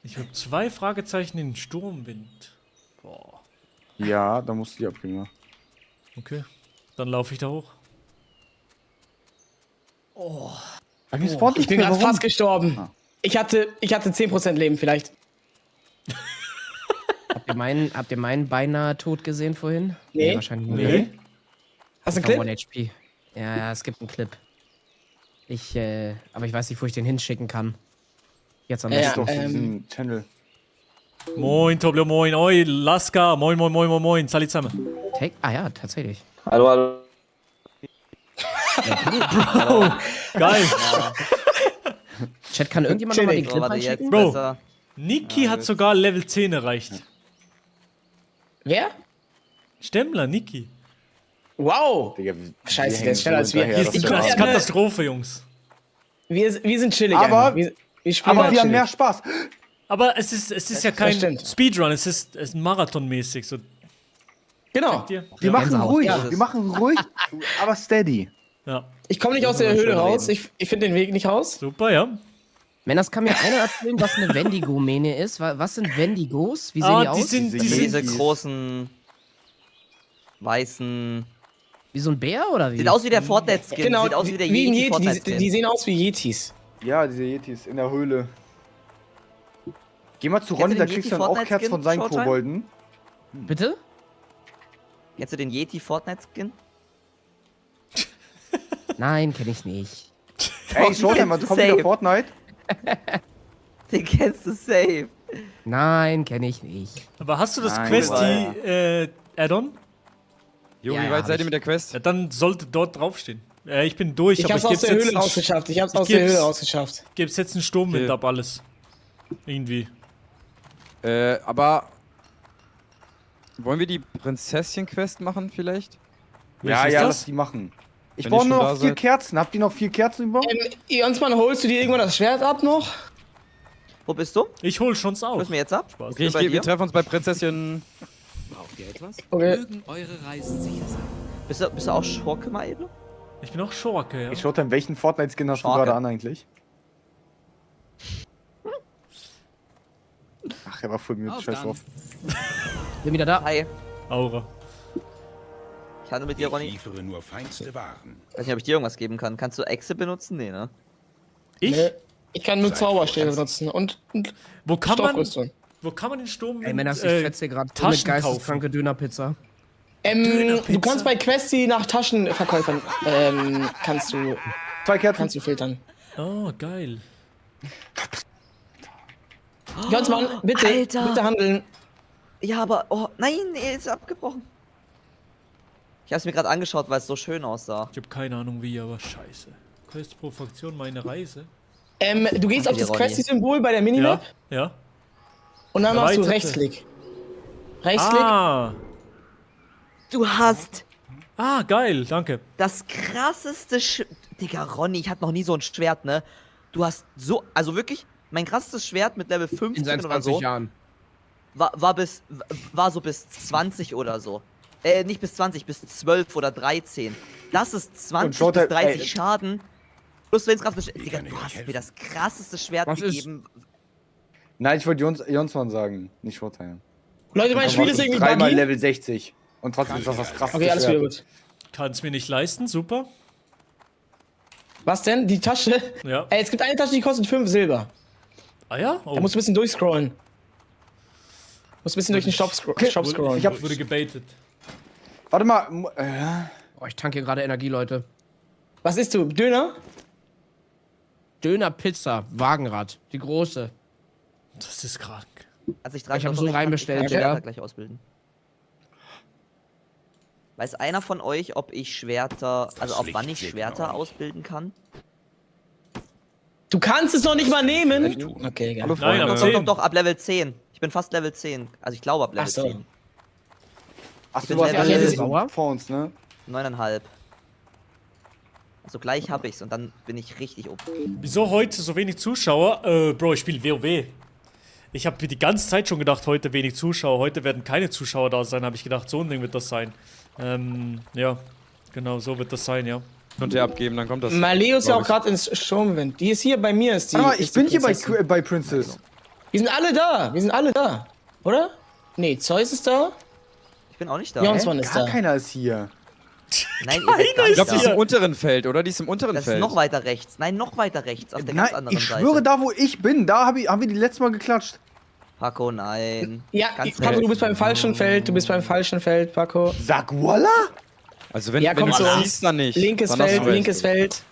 Ich habe 2 Fragezeichen in Sturmwind. Boah. Ja, da musst du die abgeben. Ja. Okay. Dann laufe ich da hoch. Oh. Ich bin gerade fast gestorben. Ah. Ich hatte 10% Leben vielleicht. Habt ihr meinen beinahe tot gesehen vorhin? Nee. Wahrscheinlich nur. Nee. Hast du einen Clip? 1 HP. Ja, es gibt einen Clip. Aber ich weiß nicht, wo ich den hinschicken kann. Jetzt am besten. Doch, diesen Channel. Moin, Toblio, moin. Oi, Laska. Moin, moin, moin, moin, moin. Salut zusammen. Ah ja, tatsächlich. Hallo, hallo. Bro, geil. Chat, kann irgendjemand nochmal den Clip einschicken? Bro, Niki hat sogar Level 10 erreicht. Wer? Stemmler, Niki. Wow. Scheiße, der ist schneller als wir. Hier ist die Katastrophe, Jungs. Wir sind chillig. Aber wir haben chillig. mehr Spaß. Aber es ist ja kein Speedrun, es ist marathonmäßig. So. Genau. Wir machen ruhig, aber steady. Ja. Ich komme nicht aus der Höhle raus. Ich finde den Weg nicht raus. Super, ja. Männers, kann mir einer erzählen, was eine Wendigo-Mähne ist? Was sind Wendigos? Wie sehen die aus? Diese großen, weißen... Wie so ein Bär oder wie? Sieht aus wie der Fortnite-Skin. Genau, Sieht aus wie der wie ein Yeti. Yeti. Die sehen aus wie Yetis. Ja, diese Yetis in der Höhle. Geh mal zu Ronny, da kriegst du dann auch Kerz von seinen Kobolden. Bitte? Kennst du den Yeti Fortnite-Skin? Nein, kenne ich nicht. Ey, Showtime, was kommt wieder Fortnite? Den kennst du safe. Nein, kenne ich nicht. Aber hast du das Questi-Add-on? Jo, wie weit seid ihr mit der Quest? Ja, dann sollte dort draufstehen. Ich bin durch. Ich hab's aus der Höhle rausgeschafft. Ich Gib's jetzt einen Sturmwind ab alles. Irgendwie. Aber wollen wir die Prinzesschen-Quest machen vielleicht? Ja, lass die machen. Ich brauche nur noch 4 Kerzen. Habt ihr noch 4 Kerzen über? Jonsmann, holst du dir irgendwann das Schwert ab noch? Wo bist du? Ich hol schon's auch. Holst mir jetzt ab? Spaß. Okay, wir treffen uns bei Prinzesschen. Braucht ihr etwas? Okay. Mögen eure Reisen sicher sein. Bist du auch Schurke, Maelo? Ich bin auch Schurke, ja. Ich schaue dann, welchen Fortnite-Skin hast du gerade an eigentlich? Ach, er war voll müde. Scheiß drauf. Bin wieder da. Hi. Aura. Ich handle mit dir, Ronny. Ich liefere nur feinste Waren. Weiß nicht, ob ich dir irgendwas geben kann. Kannst du Echse benutzen? Nee, ne? Ich? Nee, ich kann nur Zauberstäbe benutzen und Wo kann Stoffrüstung. Wo kann man den Sturm Ey, Männers, ich fetze hier gerade mit geisteskranke Dönerpizza. Du kannst bei Questi nach Taschenverkäufern kannst du 2 Kerzen. kannst du filtern. Oh, geil. Jonsmann, bitte, Alter. bitte handeln. Ja, aber... Oh, nein, er ist abgebrochen. Ich hab's mir gerade angeschaut, weil es so schön aussah. Ich habe keine Ahnung wie, aber scheiße. Quest pro Fraktion, meine Reise. Du gehst auf das Questi-Symbol bei der Minimap Ja. und dann machst du Erweiterte. Rechtsklick. Rechtsklick. Ah. Du hast... Ah, geil, danke. Das krasseste Digga, Ronny, ich hatte noch nie so ein Schwert, ne? Du hast so... Also wirklich, mein krassestes Schwert mit Level 15 In seinen oder 20 so... Jahren. War so bis 20 oder so. Nicht bis 20, bis 12 oder 13. Das ist 20 bis 30 Schaden. Plus wenn es gerade... Digga, du hast mir das krasseste Schwert gegeben. Nein, ich wollte Jonsmann sagen, nicht Showtime. Leute, mein Spiel ist irgendwie dreimal buggy. Level 60. Und trotzdem ist das krasseste Okay, alles wieder Schwert. gut. Kann's mir nicht leisten, super. Was denn? Die Tasche? Ja. Ey, es gibt eine Tasche, die kostet 5 Silber. Ah ja? Oh. Da musst du ein bisschen durchscrollen. Musst ein bisschen durch den Shop scrollen. Ich wurde gebaitet. Warte mal. Oh, ich tanke hier gerade Energie, Leute. Was isst du? Döner? Döner-Pizza, Wagenrad, die große. Das ist krank. Also Ich hab so reinbestellt, ja. ja. Gleich ausbilden. Weiß einer von euch, ob ich Schwerter, also ab wann ich Schwerter ausbilden kann? Du kannst es noch nicht mal nehmen? Okay, egal. Nein, ab 10. Doch, ab Level 10. Ich bin fast Level 10. Also ich glaube ab Level 10. Ach, Ich du bin warst Level ja vor uns, ne? 9,5. Also gleich habe ich's und dann bin ich richtig oben. Wieso heute so wenig Zuschauer? Bro, ich spiele WoW. Ich habe mir die ganze Zeit schon gedacht, heute wenig Zuschauer. Heute werden keine Zuschauer da sein, habe ich gedacht. So ein Ding wird das sein. Ja, genau, so wird das sein, ja. Könnt ihr abgeben, dann kommt das. Maleo ist ja auch gerade ins Sturmwind. Die ist hier bei mir. Ist die, Warte mal, ich ist die bin hier Prinzessin. bei Princess. Wir sind alle da. Wir sind alle da. Oder? Nee, Zeus ist da. Ich bin auch nicht da. Jonsmann ist Gar da. keiner ist hier. Nein, ihr seid gar Ich nicht glaube, die ist da. im unteren Feld, oder? Die ist im unteren Das ist Feld. noch weiter rechts. Nein, noch weiter rechts. Auf der ganz Nein, anderen ich Seite. schwöre, da wo ich bin, da haben wir die letzte Mal geklatscht. Paco, nein. Ja, Ganz Paco, du rechts. bist beim falschen Feld. Du bist beim falschen Feld, Paco. Sag voila! Also wenn, Ja, wenn komm du zu sie uns. siehst, dann nicht. Linkes Dann hast du Feld, recht. linkes Feld.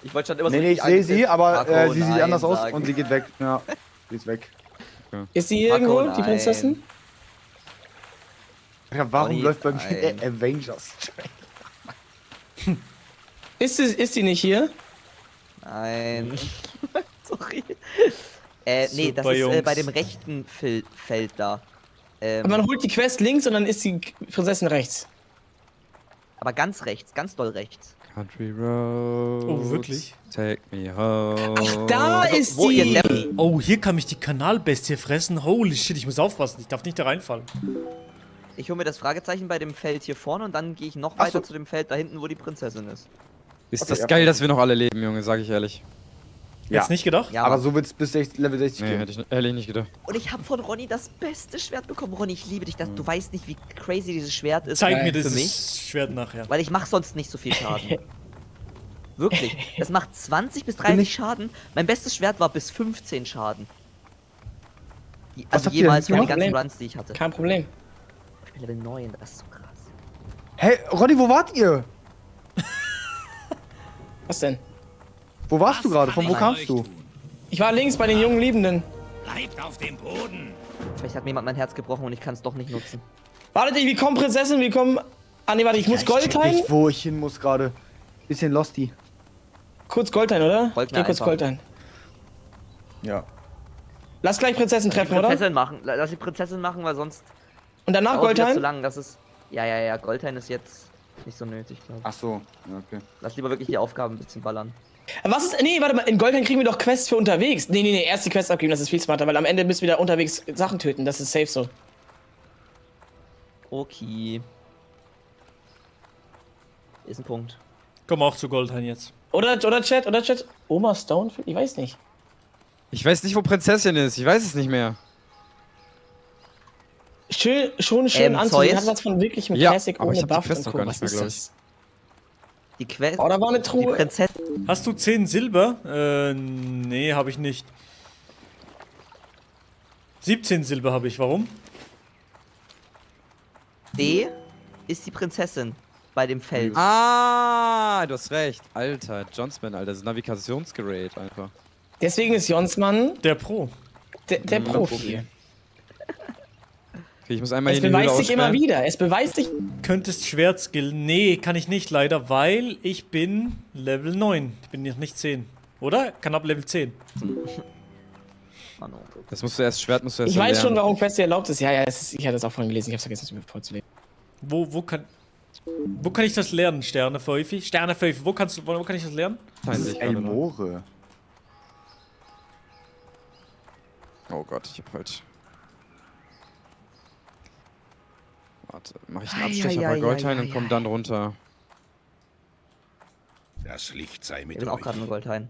Ich wollte schon immer so Nee, ich richtig sehe sie, aber Paco, sie sieht nein anders aus sagen. und sie geht weg. Ja, sie ist weg. Ist sie hier Paco, irgendwo, die nein. Prinzessin? Warum läuft bei mir der Avengers? Ist die nicht hier? Nein. Sorry. Nee, das Super, ist Jungs. bei dem rechten Feld da. Aber man holt die Quest links und dann ist die Prinzessin rechts. Aber ganz rechts, ganz doll rechts. Country Road. Oh, wirklich? Take me home. Ach, da Also, ist wo ihr die! Deppen- Oh, hier kann mich die Kanalbestie fressen. Holy shit, ich muss aufpassen. Ich darf nicht da reinfallen. Ich hole mir das Fragezeichen bei dem Feld hier vorne und dann gehe ich noch weiter zu dem Feld da hinten, wo die Prinzessin ist. Ist das geil, dass wir noch alle leben, Junge, sag ich ehrlich. Jetzt nicht gedacht? Ja, aber so wird's bis Level 60 Nee, gehen. hätte ich ehrlich nicht gedacht. Und ich habe von Ronny das beste Schwert bekommen. Ronny, ich liebe dich. Du weißt nicht, wie crazy dieses Schwert ist. Zeig mir für dieses mich. Schwert nachher. Weil ich mache sonst nicht so viel Schaden. Wirklich. Das macht 20 bis 30 Schaden. Mein bestes Schwert war bis 15 Schaden. Also habt ihr jemals denn von den gemacht? ganzen Runs, die ich hatte. Kein Problem. Ich bin Level 9, das ist so krass. Hey, Ronny, wo wart ihr? Was denn? Wo warst du gerade? Von wo kamst du? Ich war links bei den jungen Liebenden. Bleibt auf dem Boden. Vielleicht hat mir jemand mein Herz gebrochen und ich kann es doch nicht nutzen. Wartet, wie kommen Prinzessin? Wie kommen. Ah, nee, warte, ich muss Gold teilen. Nicht, wo ich hin muss gerade. Bisschen losty. Kurz Gold teilen, oder? Folgt Geh mir kurz einfach. Gold teilen. Ja. Lass gleich Prinzessin treffen, Die oder? Prinzessin machen. Lass die Prinzessin machen, weil sonst. Und danach dauert Gold wieder zu teilen? lang. Das ist. Ja. Goldteilen ist jetzt nicht so nötig, glaube ich. Ach so, ja, okay. Lass lieber wirklich die Aufgaben ein bisschen ballern. Was ist. Nee, warte mal, in Goldtime kriegen wir doch Quests für unterwegs. Nee, erst die Quests abgeben, das ist viel smarter, weil am Ende müssen wir da unterwegs Sachen töten. Das ist safe so. Okay. Ist ein Punkt. Komm auch zu Goldhain jetzt. Oder Chat? Oma Stone? Ich weiß nicht. Ich weiß nicht, wo Prinzessin ist. Ich weiß es nicht mehr. Schon schön anzusehen. Zeus? Hat was von wirklichem Ja, Classic aber ich ohne hab die Buff Quest und noch gar Co. nicht Was mehr, ist glaub ich. das? Die Quest. Oh, da war eine Die Truhe. Prinzessin. Hast du 10 Silber? Nee, habe ich nicht. 17 Silber habe ich. Warum? D ist die Prinzessin bei dem Feld. Ah, du hast recht. Alter, Johnsman, Alter. Das ist Navigationsgerät einfach. Deswegen ist Jonsmann Der Pro. der Profi. Okay, ich muss einmal Es hier in die Höhle beweist sich immer aussperren. wieder. Es beweist sich. Könntest Schwert skillen? Nee, kann ich nicht leider, weil ich bin Level 9. Ich bin noch nicht 10. Oder? Kann ab Level 10. Das musst du erst, Schwert musst du erst Ich weiß schon, lernen. warum Quest erlaubt ist. Ja, ich hatte das auch vorhin gelesen. Ich hab's vergessen, es mir vorzulesen. Wo kann ich das lernen, Sternefeufi? Sternefeufi, wo kann ich das lernen? Das ist gerade noch. Elmore. Oh Gott, ich hab falsch. Warte, mach ich einen Abstecher bei Goldhain und komm dann runter. Das Licht sei Ich mit bin auch euch. gerade in Goldhain.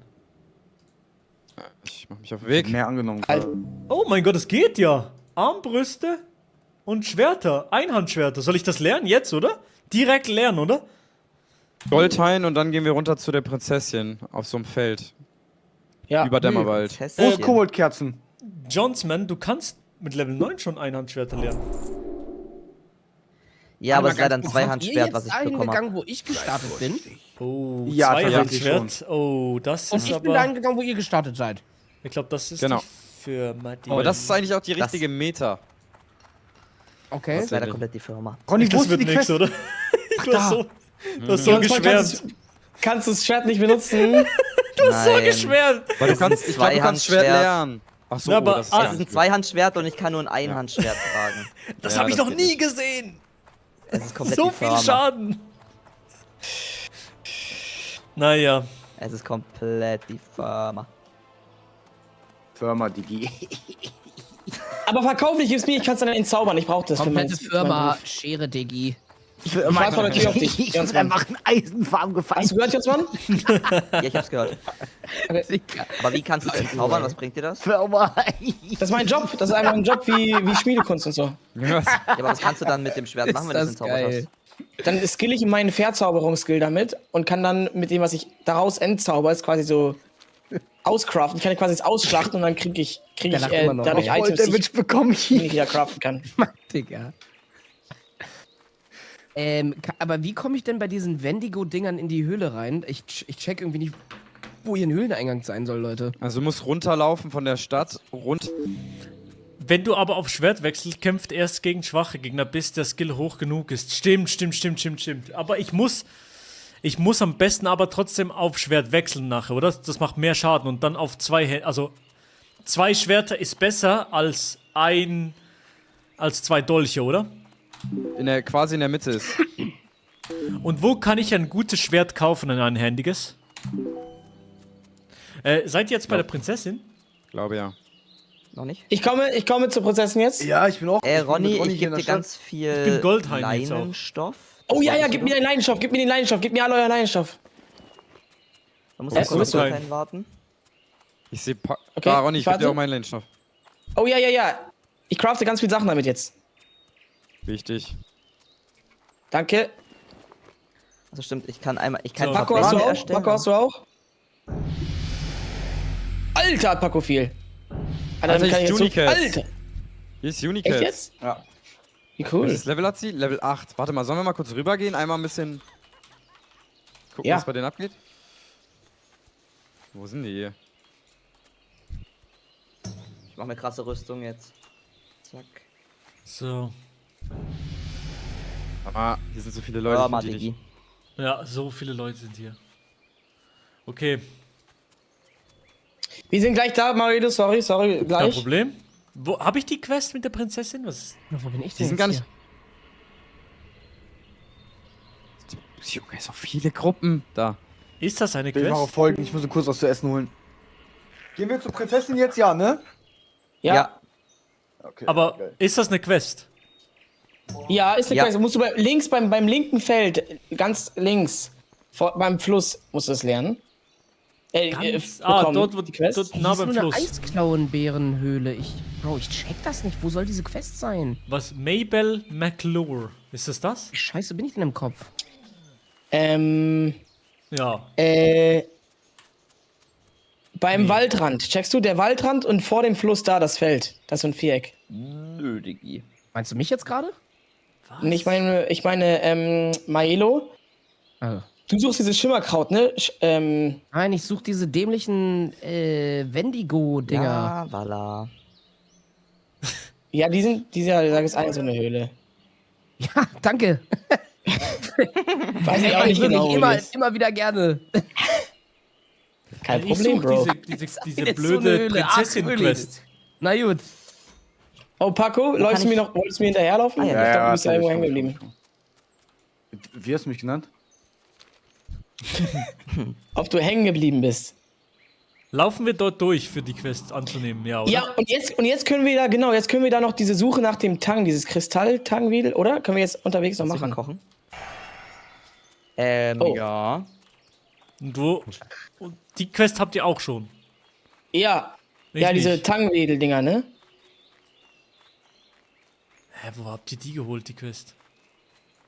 Ich mach mich auf den Weg. Mehr angenommen. Oh mein Gott, es geht ja. Armbrüste und Schwerter. Einhandschwerter. Soll ich das lernen jetzt, oder? Direkt lernen, oder? Goldhain und dann gehen wir runter zu der Prinzessin auf so einem Feld. Ja. Über Dämmerwald. Prinzessin. Wo ist Koboldkerzen? Johnsman, du kannst mit Level 9 schon Einhandschwerter lernen. Ja, aber es ist leider ein Seid ihr Zweihandschwert, jetzt was ich dahin bekommen habe. gegangen, wo ich gestartet bin? Oh, Ja, Zweihandschwert. Oh, das Und ist ich bin aber... dahin gegangen, wo ihr gestartet seid. Ich glaube, das ist Genau. die Firma, die... Aber das ist eigentlich auch die richtige Meta. Okay. Das ist leider komplett die Firma. Ronny, wo Das ist wird die nichts, Quest? oder? Du hast so Jonsmann, geschwärmt. kannst du das Schwert nicht benutzen? Du hast so Nein. geschwärmt. Weil du kannst, ich glaube, du kannst Schwert Zweihandschwert. lernen. Ach so, Ja, aber- das ist ah, Es ist ein Zweihandschwert und ich kann nur ein Einhandschwert tragen. Das Ja, habe ich das noch geht nie nicht. gesehen. Es ist komplett So die viel Firma. Schaden. Naja. Es ist komplett die Firma. Firma, Digi. Aber verkauf nicht, gib's mir, ich kann's dann entzaubern. Ich brauch das Komplette für Firma, Beruf. Schere, Diggi. Ich warte vor der Tür auf dich, Jonsmann. ein Eisenfarben gefallen. Hast du gehört, Jonsmann? Ja, ich hab's gehört. Aber wie kannst du es entzaubern? Was bringt dir das? Firma. Das ist mein Job. Das ist einfach ein Job wie Schmiedekunst und so. Ja, aber was kannst du dann mit dem Schwert machen, wenn du es Ist das entzaubert geil. hast? Dann skill ich meinen Verzauberungsskill damit und kann dann mit dem, was ich daraus entzauber, ist quasi so auscraften. Ich kann quasi jetzt ausschlachten und dann krieg ich Der lacht immer noch. dadurch Oh, Items, die ich bekomme ich. nicht wieder craften kann. Digga. Aber wie komme ich denn bei diesen Wendigo-Dingern in die Höhle rein? Ich check irgendwie nicht, wo hier ein Höhleneingang sein soll, Leute. Also du musst runterlaufen von der Stadt, Wenn du aber auf Schwert wechselst, kämpft erst gegen schwache Gegner, bis der Skill hoch genug ist. Stimmt. Aber ich muss am besten aber trotzdem auf Schwert wechseln nachher, oder? Das macht mehr Schaden und dann auf 2 Hände. Also 2 Schwerter ist besser als 2 Dolche, oder? Quasi in der Mitte ist. Und wo kann ich ein gutes Schwert kaufen, ein einhändiges? Seid ihr jetzt bei der Prinzessin? Glaube ja. Noch nicht? Ich komme zur Prinzessin jetzt. Ja, ich bin auch. Ronny, Ronny ich hier in gebe der dir Stadt. ganz viel Ich bin Goldhain jetzt auch. Leinenstoff. Oh ja, gib mir den Leinenstoff, gib mir alle euren Leinenstoff. Da musst du kurz auf Goldhain warten. Ich sehe. Okay, Ronny, ich gebe dir warte. auch meinen Leinenstoff. Oh ja. Ich crafte ganz viele Sachen damit jetzt. Wichtig. Danke. Also stimmt, ich kann Paco, hast du auch? Paco, hast du auch? Alter, hat Paco viel. Alter, kann ich jetzt Unicats. Alter. Hier ist Unicats. Echt jetzt? Ja. Wie cool. Welches Level hat sie? Level 8. Warte mal, sollen wir mal kurz rübergehen? Einmal ein bisschen gucken, Ja. was bei denen abgeht? Wo sind die hier? Ich mache mir krasse Rüstung jetzt. Zack. So. Aber hier sind so viele Leute. Ja, ich find die Digi. Ja, so viele Leute sind hier. Okay, Wir sind gleich da, Marido, sorry, kein gleich. Problem. Wo habe ich die Quest mit der Prinzessin? Was ist? Wo bin ich Die denn sind gar jetzt nicht. Junge, so viele Gruppen. Da. Ist das eine Ich mache Quest? Folgen, ich muss mir kurz was zu essen holen. Gehen wir zur Prinzessin jetzt, ja, ne? Ja. Okay, Aber geil. ist das eine Quest? Ja, ist eine Ja. Quest. Musst du links beim linken Feld, ganz links, beim Fluss, musst du es lernen. Bekommen, dort, wo die Quest. dort hier? nah Hier ist beim nur eine Fluss. Eisklauenbärenhöhle. Bro, ich check das nicht. Wo soll diese Quest sein? Was? Mabel McClure. Ist das das? Wie scheiße bin ich denn im Kopf? Ja. Beim Waldrand. Checkst du, der Waldrand und vor dem Fluss da das Feld. Das ist so ein Viereck. Nö, Digi. Meinst du mich jetzt gerade? Und ich meine, Maelo, Also. du suchst dieses Schimmerkraut, ne? Nein, ich suche diese dämlichen Wendigo-Dinger. Ja, voilà. Ja, die sind, da ist eine so eine Höhle. Ja, danke. Weiß ich auch nicht Wirklich genau. wo die ist. immer wieder gerne. Kein Ich Problem, such Bro. diese Jetzt so blöde eine Höhle. Ach, Prinzessin-Quest. Na gut. Oh, Paco, wolltest du mir hinterherlaufen? Ah, ja. Ich dachte, du bist ja, da irgendwo komm, hängen geblieben. Wie hast du mich genannt? Ob du hängen geblieben bist. Laufen wir dort durch, für die Quest anzunehmen, ja, oder? Ja, und jetzt können wir da, genau, jetzt können wir da noch diese Suche nach dem Tang, dieses Kristall-Tangwiedel, oder? Können wir jetzt unterwegs noch Kannst du machen? mal kochen? Oh. Ja. Und die Quest habt ihr auch schon. Ja. Ich Ja, diese nicht. Tangwiedel-Dinger, ne? Hä, wo habt ihr die geholt, die Quest?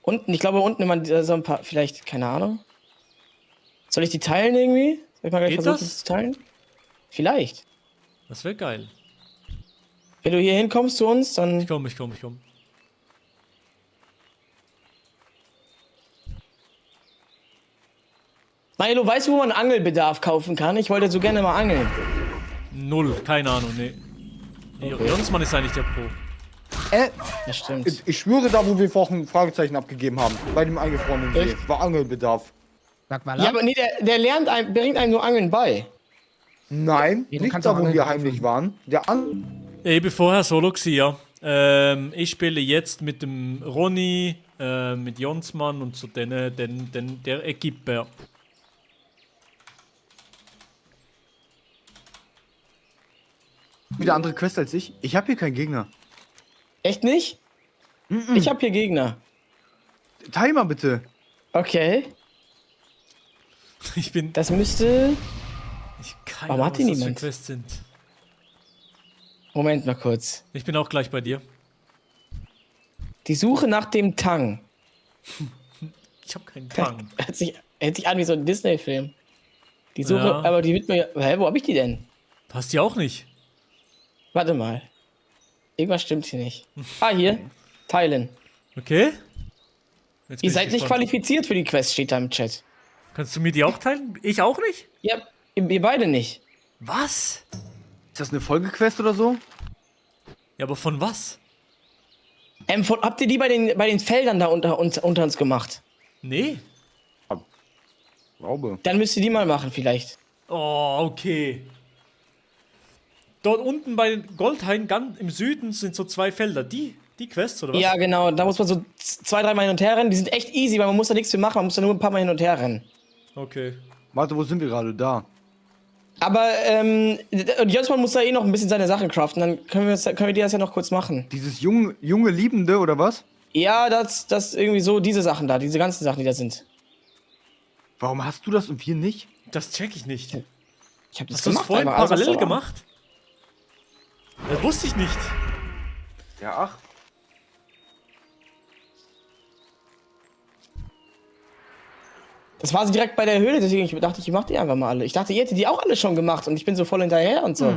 Unten, ich glaube, unten immer so ein paar, vielleicht, keine Ahnung. Soll ich die teilen irgendwie? Soll ich mal gleich Geht versuchen, das? zu teilen? Vielleicht. Das wäre geil. Wenn du hier hinkommst zu uns, dann. Ich komm. Milo, weißt du, wo man Angelbedarf kaufen kann? Ich wollte so gerne mal angeln. Null, keine Ahnung, nee. Jonsmann ist eigentlich der Pro. Das stimmt. Ich schwöre, da wo wir vorhin Fragezeichen abgegeben haben, bei dem eingefrorenen See, Echt? war Angelbedarf. Sag mal, Ja, aber nee, der bringt einem nur Angeln bei. Nein, Nee, du nicht kannst da, auch wo Angeln wir kaufen. heimlich waren. Ich bin vorher Solo gewesen, ja. Ich spiele jetzt mit dem Ronny, mit Jonsmann und so der Equipe, ja. Wieder andere Quest als ich. Ich habe hier keinen Gegner. Echt nicht? Ich hab hier Gegner. Teil mal bitte. Okay. Ich bin. Das müsste. Keine Warum Ahnung, hat die was das für niemand? Quests sind. Moment mal kurz. Ich bin auch gleich bei dir. Die Suche nach dem Tang. Ich habe keinen Tang. Hört sich an wie so ein Disney-Film. Die Suche, Ja. aber die wird mir. Hä, wo hab ich die denn? Passt die auch nicht? Warte mal. Irgendwas stimmt hier nicht. Ah, hier. Teilen. Okay. Jetzt bin Ihr ich seid nicht gespannt. qualifiziert für die Quest, steht da im Chat. Kannst du mir die auch teilen? Ich auch nicht? Ja, ihr beide nicht. Was? Ist das eine Folgequest oder so? Ja, aber von was? Habt ihr die bei den Feldern da unter uns gemacht? Nee. Glaube. Dann müsst ihr die mal machen, vielleicht. Oh, okay. Dort unten bei Goldhain, ganz im Süden, sind so 2 Felder. Die Quests, oder was? Ja, genau. Da muss man so 2-3 Mal hin und her rennen. Die sind echt easy, weil man muss da nichts für machen. Man muss da nur ein paar Mal hin und her rennen. Okay. Warte, wo sind wir gerade? Da. Aber, Jönsmann muss da eh noch ein bisschen seine Sachen craften. Dann können wir die das ja noch kurz machen. Dieses junge Liebende, oder was? Ja, das irgendwie so, diese Sachen da. Diese ganzen Sachen, die da sind. Warum hast du das und wir nicht? Das check ich nicht. Ich hab das Hast du das gemacht, vorhin einfach alles, was parallel da war. gemacht? Das wusste ich nicht. Ja, ach. Das war sie direkt bei der Höhle, deswegen dachte ich mach die einfach mal alle. Ich dachte, ihr hättet die auch alle schon gemacht und ich bin so voll hinterher und so.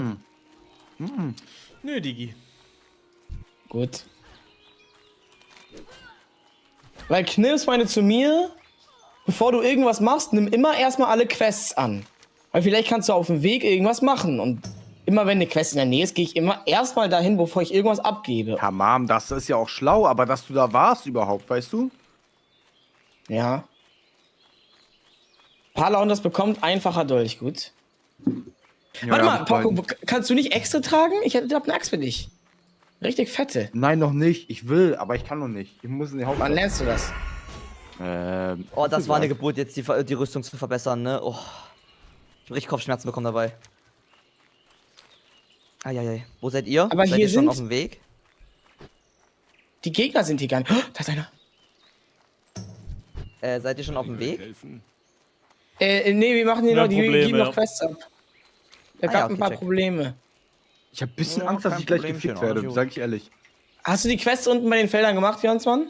Nö, Digi. Gut. Weil Knips meinte zu mir, bevor du irgendwas machst, nimm immer erstmal alle Quests an. Weil vielleicht kannst du auf dem Weg irgendwas machen. Und immer wenn eine Quest in der Nähe ist, gehe ich immer erstmal dahin, bevor ich irgendwas abgebe. Ja, Mom, das ist ja auch schlau, aber dass du da warst überhaupt, weißt du? Ja. Pala und das bekommt einfacher Dolch, gut. Ja, Warte ja, mal, Paco, kannst du nicht extra tragen? Ich hab eine Axt für dich. Richtig fette. Nein, noch nicht. Ich will, aber ich kann noch nicht. Ich muss in die Hauptstadt. Wann lernst du das? Oh, das war eine Geburt, jetzt die Rüstung zu verbessern, ne? Oh. Ich hab richtig Kopfschmerzen bekommen dabei. Eieiei. Wo seid ihr? Aber seid hier ihr schon sind- auf dem Weg? Die Gegner sind hier gar nicht. Oh, da ist einer. Seid ihr schon auf dem Weg? Nee, wir machen hier Ja, noch, die Probleme, geben noch ja. Quests ab. Da Ah, gab ja, okay, ein paar check. Probleme. Ich hab ein bisschen Ja, Angst, dass kein ich gleich Problemchen, gefickt alles werde, gut. sag ich ehrlich. Hast du die Quests unten bei den Feldern gemacht, Jonsmann?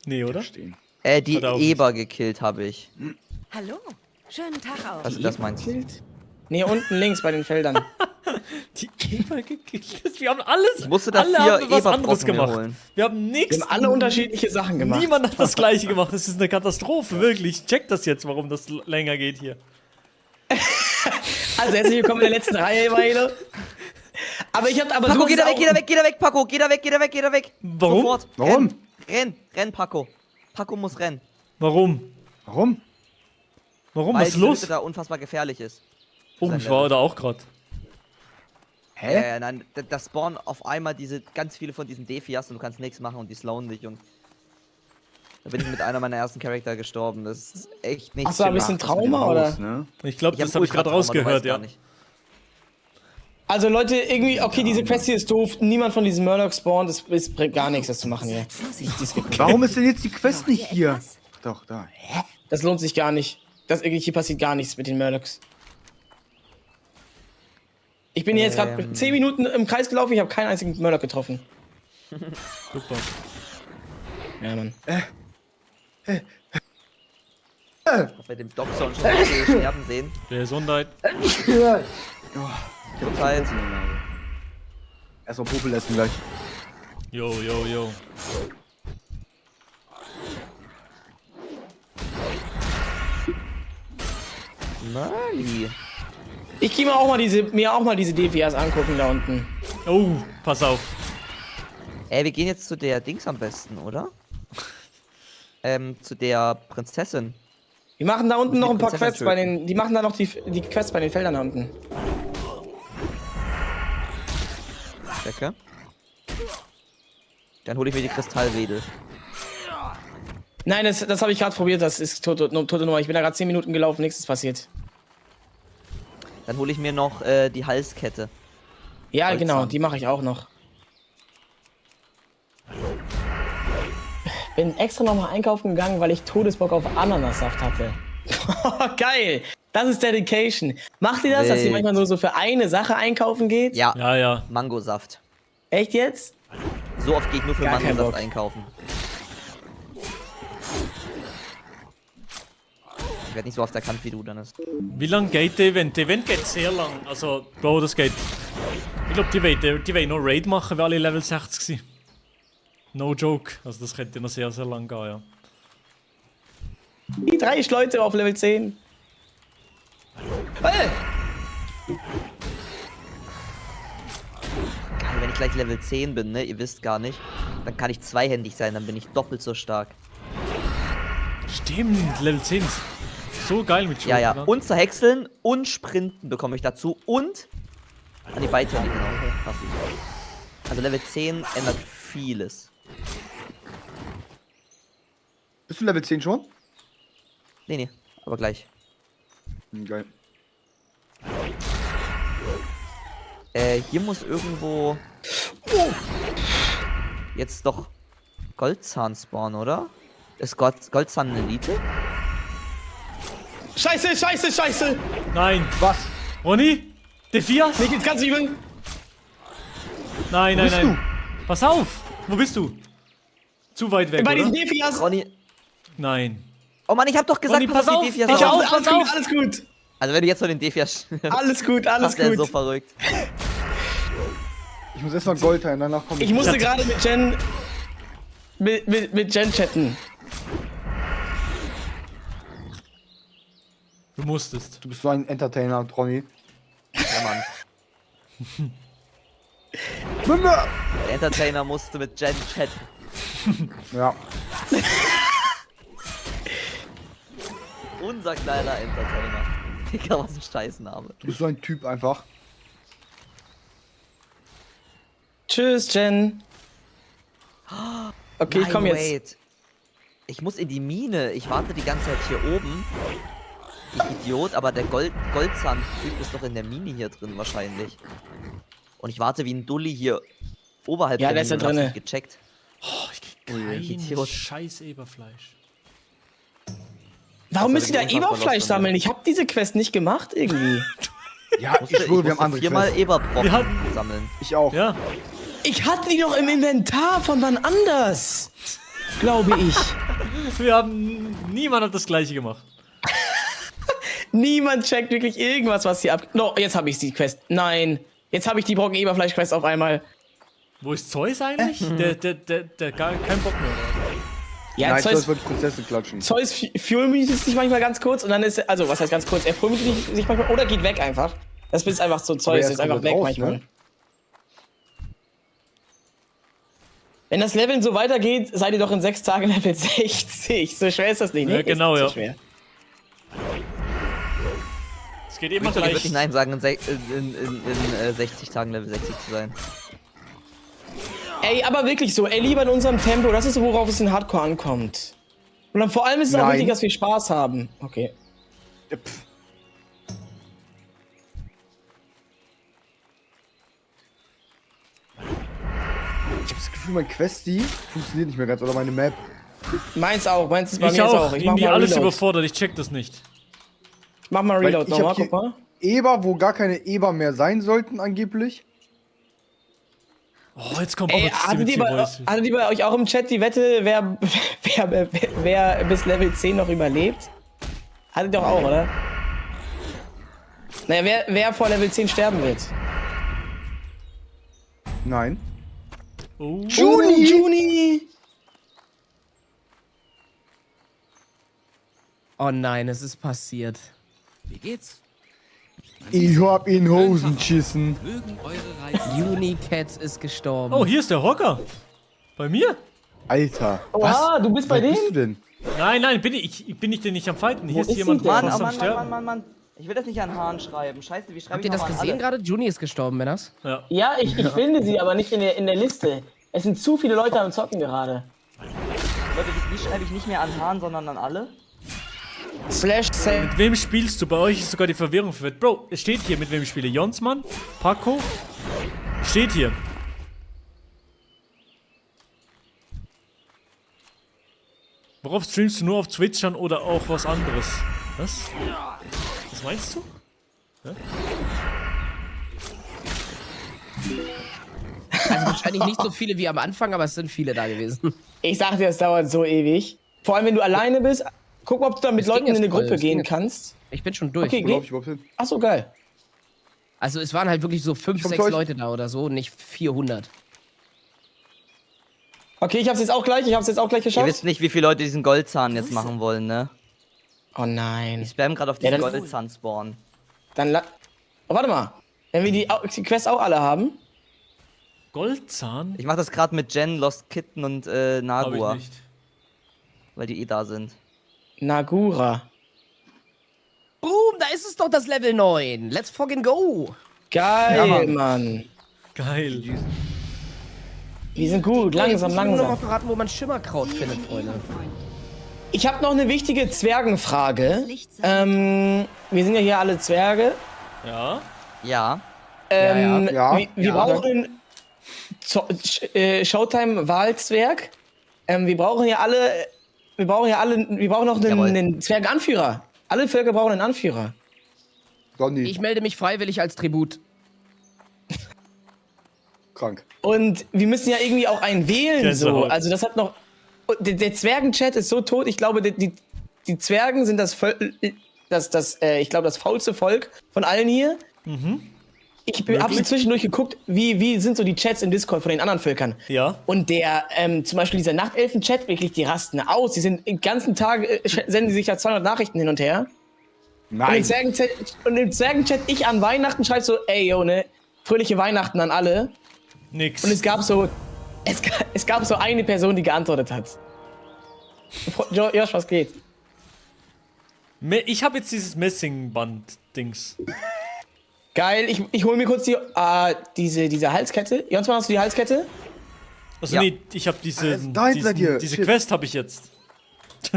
Nee, oder? Stehen. Die Hat er auch Eber gekillt habe ich. Hallo. Schönen Tag auch. Was du das meinst? Nee, unten links bei den Feldern. Die Eber gekillt. Wir haben alles. Ich musste da alle 4 haben was anderes Eberbrocken mir gemacht. holen. Wir haben nichts. Wir haben alle unterschiedliche Sachen gemacht. Niemand hat das gleiche gemacht. Das ist eine Katastrophe, wirklich. Ich check das jetzt, warum das länger geht hier. Also herzlich willkommen in der letzten Reihe, Weile. Aber ich hab aber Paco, du geh hast da weg, auch- geh da weg, geh da weg, Paco, geh da weg, geh da weg, geh da weg. Warum? Sofort. Warum? Renn, Paco. Paco muss rennen. Warum? Warum? Warum? Weil Was ist diese los? Hütte da unfassbar gefährlich ist. Oh, ich war da auch gerade. Hä? Nein, da spawnen auf einmal ganz viele von diesen Defias und du kannst nichts machen und die slowen dich und da bin ich mit einer meiner ersten Charakter gestorben. Das ist echt nicht Hast du ein bisschen Trauma, oder? Ne? Ich glaube, das hab habe ich gerade Ultratrauma, du rausgehört, weißt gar ja. nicht. Also Leute, irgendwie, okay, diese Quest hier ist doof. Niemand von diesen Murlocs spawnt. Es bringt gar nichts, das zu machen hier. Warum ist denn jetzt die Quest nicht hier? Doch, da. Hä? Das lohnt sich gar nicht. Hier passiert gar nichts mit den Murlocs. Ich bin hier jetzt gerade 10 Minuten im Kreis gelaufen, ich habe keinen einzigen Murloc getroffen. Super. Ja, Mann. Ich hab bei dem Dockson schon einige sterben sehen. Gesundheit. Gesundheit. Erstmal Popel essen gleich. Jo, jo, jo. Mali. Ich gehe mir auch mal diese Defias angucken da unten. Oh, pass auf. Wir gehen jetzt zu der Dings am besten, oder? Zu der Prinzessin. Wir machen da unten Die noch ein paar Prinzessin Quests bei töten. den. Die machen da noch die Quests bei den Feldern da unten. Checke. Dann hole ich mir die Kristallwedel. Nein, das habe ich gerade probiert, das ist tote Nummer. Ich bin da gerade 10 Minuten gelaufen, nichts ist passiert. Dann hole ich mir noch die Halskette. Ja, Holzsand. genau, die mache ich auch noch. Bin extra nochmal einkaufen gegangen, weil ich Todesbock auf Ananassaft hatte. Geil! Das ist Dedication. Macht ihr das, dass ihr Wild. manchmal nur so für eine Sache einkaufen geht? Ja. Ja, ja. Mangosaft. Echt jetzt? So oft gehe ich nur für Gar keinen Mangosaft Bock. einkaufen. Ich werde nicht so oft erkannt wie du, Dennis. Wie lang geht der Event? Der Event geht sehr lang. Also, Bro, das geht. Ich glaube, die wollen noch Raid machen, weil alle Level 60 sind. No joke. Also, das könnte noch sehr, sehr lang gehen, ja. Die 3 Leute auf Level 10. Geil, ich gleich Level 10 bin, ne? Ihr wisst gar nicht. Dann kann ich zweihändig sein, dann bin ich doppelt so stark. Stimmt, Level 10 ist so geil mit Ja, ja. ne? Und zerhäckseln und sprinten bekomme ich dazu. Und an die Beiträge, genau. Passiv. Also Level 10 ändert vieles. Bist du Level 10 schon? Nee, aber gleich. Geil. Hier muss irgendwo jetzt doch Goldzahn spawnen, oder? Ist Goldzahn eine Elite? Scheiße, scheiße, scheiße! Nein. Was? Ronny? Defias? Mir geht's ganz übel. Nein, Wo nein, bist nein. Pass auf! Wo bist du? Zu weit weg, Bei oder? diesen Defias. Ronny. Nein. Oh Mann, ich hab doch gesagt, Ronny, pass pass auf auf! die Defias Pass auf. auf, pass auf! Alles gut. Also wenn du jetzt von den Defias Alles gut, alles das wär gut. so verrückt. Ich muss erstmal Gold teilen, danach kommt. Ich musste gerade mit Jen. Mit Jen chatten. Du musstest. Du bist so ein Entertainer, Ronny. Ja, Mann. Der Der Entertainer musste mit Jen chatten. Ja. Unser kleiner Entertainer. Digga, was ein Scheißname. Du bist so ein Typ einfach. Tschüss, Jen. Okay, ich komm jetzt. Wait. Ich muss in die Mine. Ich warte die ganze Zeit hier oben. Ich Idiot, aber der Goldzahn-Typ ist doch in der Mine hier drin wahrscheinlich. Und ich warte wie ein Dulli hier oberhalb Ja, der der ist Mine. da und hab's drinne. nicht gecheckt. Oh, ich krieg kein Idiot. scheiß Eberfleisch. Warum Das müsst ihr war da der unfassbar Eberfleisch lost von sammeln? Ich hab diese Quest nicht gemacht irgendwie. Ja, ich schwöre, wir haben andere viermal Quests. Eberbrocken sammeln. Ich auch. Ja. Ich hatte die doch im Inventar von wann anders. Glaube ich. Niemand hat das gleiche gemacht. Niemand checkt wirklich irgendwas, was hier ab... No, jetzt habe ich die Quest. Nein. Jetzt habe ich die Brocken Eberfleisch Quest auf einmal. Wo ist Zeus eigentlich? Der gar keinen Bock mehr. Oder? Ja, Nein, Zeus wird Prinzessin klatschen. Zeus fuelmütet sich manchmal ganz kurz und dann ist... Also, was heißt ganz kurz? Er fuelmütet sich manchmal oder geht weg einfach. Das ist einfach so, Zeus ist einfach weg manchmal. Ne? Wenn das Leveln so weitergeht, seid ihr doch in 6 Tagen Level 60. So schwer ist das nicht, ne? Ja, genau, ist ja. So schwer. Es geht Ich immer würde gleich. wirklich Nein sagen, in 60 Tagen Level 60 zu sein. Ey, aber wirklich so, ey, lieber in unserem Tempo, das ist so, worauf es in Hardcore ankommt. Und dann vor allem ist es auch Nein. wichtig, dass wir Spaß haben. Okay. Ja, pff. Ich hab das Gefühl, mein Questi funktioniert nicht mehr ganz, oder meine Map. Meins auch, meins ist bei Ich mir jetzt auch. auch. Ich mach Irgendwie mal alles Reload. überfordert. Ich check das nicht. Mach mal Weil Reload ich nochmal, hab hier guck mal. Eber, wo gar keine Eber mehr sein sollten, angeblich. Oh, jetzt kommt Ey, Positivity Voice. hattet ihr bei euch auch im Chat die Wette, wer bis Level 10 noch überlebt? Hattet ihr doch auch, oder? Naja, wer vor Level 10 sterben wird? Nein. Oh. Juni! Oh nein, es ist passiert. Wie geht's? Ich hab in Hosen geschissen. Mögen eure Reisen. Unicats ist gestorben. Oh, hier ist der Hocker. Bei mir? Alter. Oha, du bist bei Wer dem? bist du denn? Nein, bin ich denn nicht am Fighten? Hier Wo ist ist jemand sie denn? fast am Sterben. Mann. Ich will das nicht an Haaren schreiben. Scheiße, wie schreibe Habt ich ihr das nochmal an gesehen alle? gerade? Juni ist gestorben, Männers. Ja. Ja, ich finde sie, aber nicht in der Liste. Es sind zu viele Leute am Zocken gerade. Leute, wie schreibe ich nicht mehr an Haaren, sondern an alle? /save. Mit wem spielst du? Bei euch ist sogar die Verwirrung verwirrt. Bro, es steht hier, mit wem ich spiele. Jonsmann, Paco. Steht hier. Worauf streamst du? Nur auf Twitch dann oder auch was anderes? Was? Was meinst du? Ja? Also wahrscheinlich nicht so viele wie am Anfang, aber es sind viele da gewesen. Ich sag dir, es dauert so ewig. Vor allem, wenn du alleine bist. Guck mal, ob du da mit Das Leuten ging in eine jetzt voll, Gruppe das ging gehen jetzt. kannst. Ich bin schon durch. Okay, Wo lauf ich überhaupt hin? Achso, geil. Also es waren halt wirklich so 5, komm 6 zu euch. Leute da oder so, nicht 400. Okay, ich hab's jetzt auch gleich Ihr geschafft. wisst nicht, wie viele Leute diesen Goldzahn jetzt machen wollen, ne? Oh nein. Ich spam gerade auf Ja, diesen dann- Goldzahn-Spawn. Dann oh, warte mal. Wenn wir die Quest auch alle haben. Goldzahn? Ich mache das gerade mit Jen, Lost Kitten und Nagua. Hab ich nicht. Weil die da sind. Nagura. Boom, da ist es doch das Level 9. Let's fucking go. Geil, Mann. Geil. Die sind gut, langsam, Jetzt müssen wir nur noch langsam. verraten, wo man Schimmerkraut findet, Freunde. Ich habe noch eine wichtige Zwergenfrage. Wir sind ja hier alle Zwerge. Ja. Ja. Wir brauchen Showtime-Wahlzwerg. Wir brauchen noch einen Zwergenanführer. Alle Völker brauchen einen Anführer. Ich melde mich freiwillig als Tribut. Krank. Und wir müssen ja irgendwie auch einen wählen, so. Gänsehaut. Also das hat noch... Der Zwergenchat ist so tot. Ich glaube, die Zwergen sind das faulste Volk von allen hier. Ich habe so zwischendurch geguckt, wie sind so die Chats im Discord von den anderen Völkern. Ja. Und zum Beispiel dieser Nachtelfen-Chat, wirklich, die rasten aus. Die sind den ganzen Tag, senden die sich ja 200 Nachrichten hin und her. Nein. Und im Zwergenchat, ich an Weihnachten schreibe so, ey, yo, ne, fröhliche Weihnachten an alle. Nix. Und es gab so eine Person, die geantwortet hat. Josh, was geht? Ich habe jetzt dieses Messingband-Dings. Geil, ich hol mir kurz diese Halskette. Jonsmann, hast du die Halskette? Also nee, ich habe diese Quest habe ich jetzt.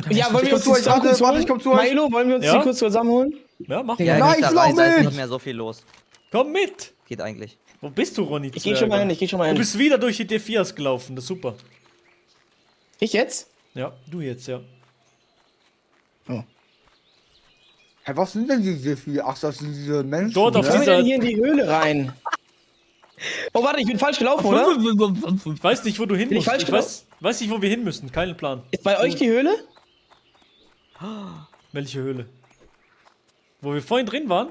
Ja, wollen wir uns ich komm zu euch. Milo, wollen wir uns die kurz zusammenholen? Ja, mach Ja, mal. Nein, ich lauf Da ist mit! nicht mehr so viel los. Komm mit! Geht eigentlich. Wo bist du, Ronny? Ich geh schon mal hin, Du bist wieder durch die D4s gelaufen, das ist super. Ich jetzt? Ja, du jetzt, ja. Hä, was sind denn diese vier? Ach, das sind diese Menschen. Dort auf Wie kommen wir dieser... denn hier in die Höhle rein? Oh, warte, ich bin falsch gelaufen, oder? Ich weiß nicht, wo du hin Bin ich musst. falsch Ich weiß nicht, wo wir hin müssen. Keinen Plan. Ist bei euch die Höhle? Welche Höhle? Wo wir vorhin drin waren?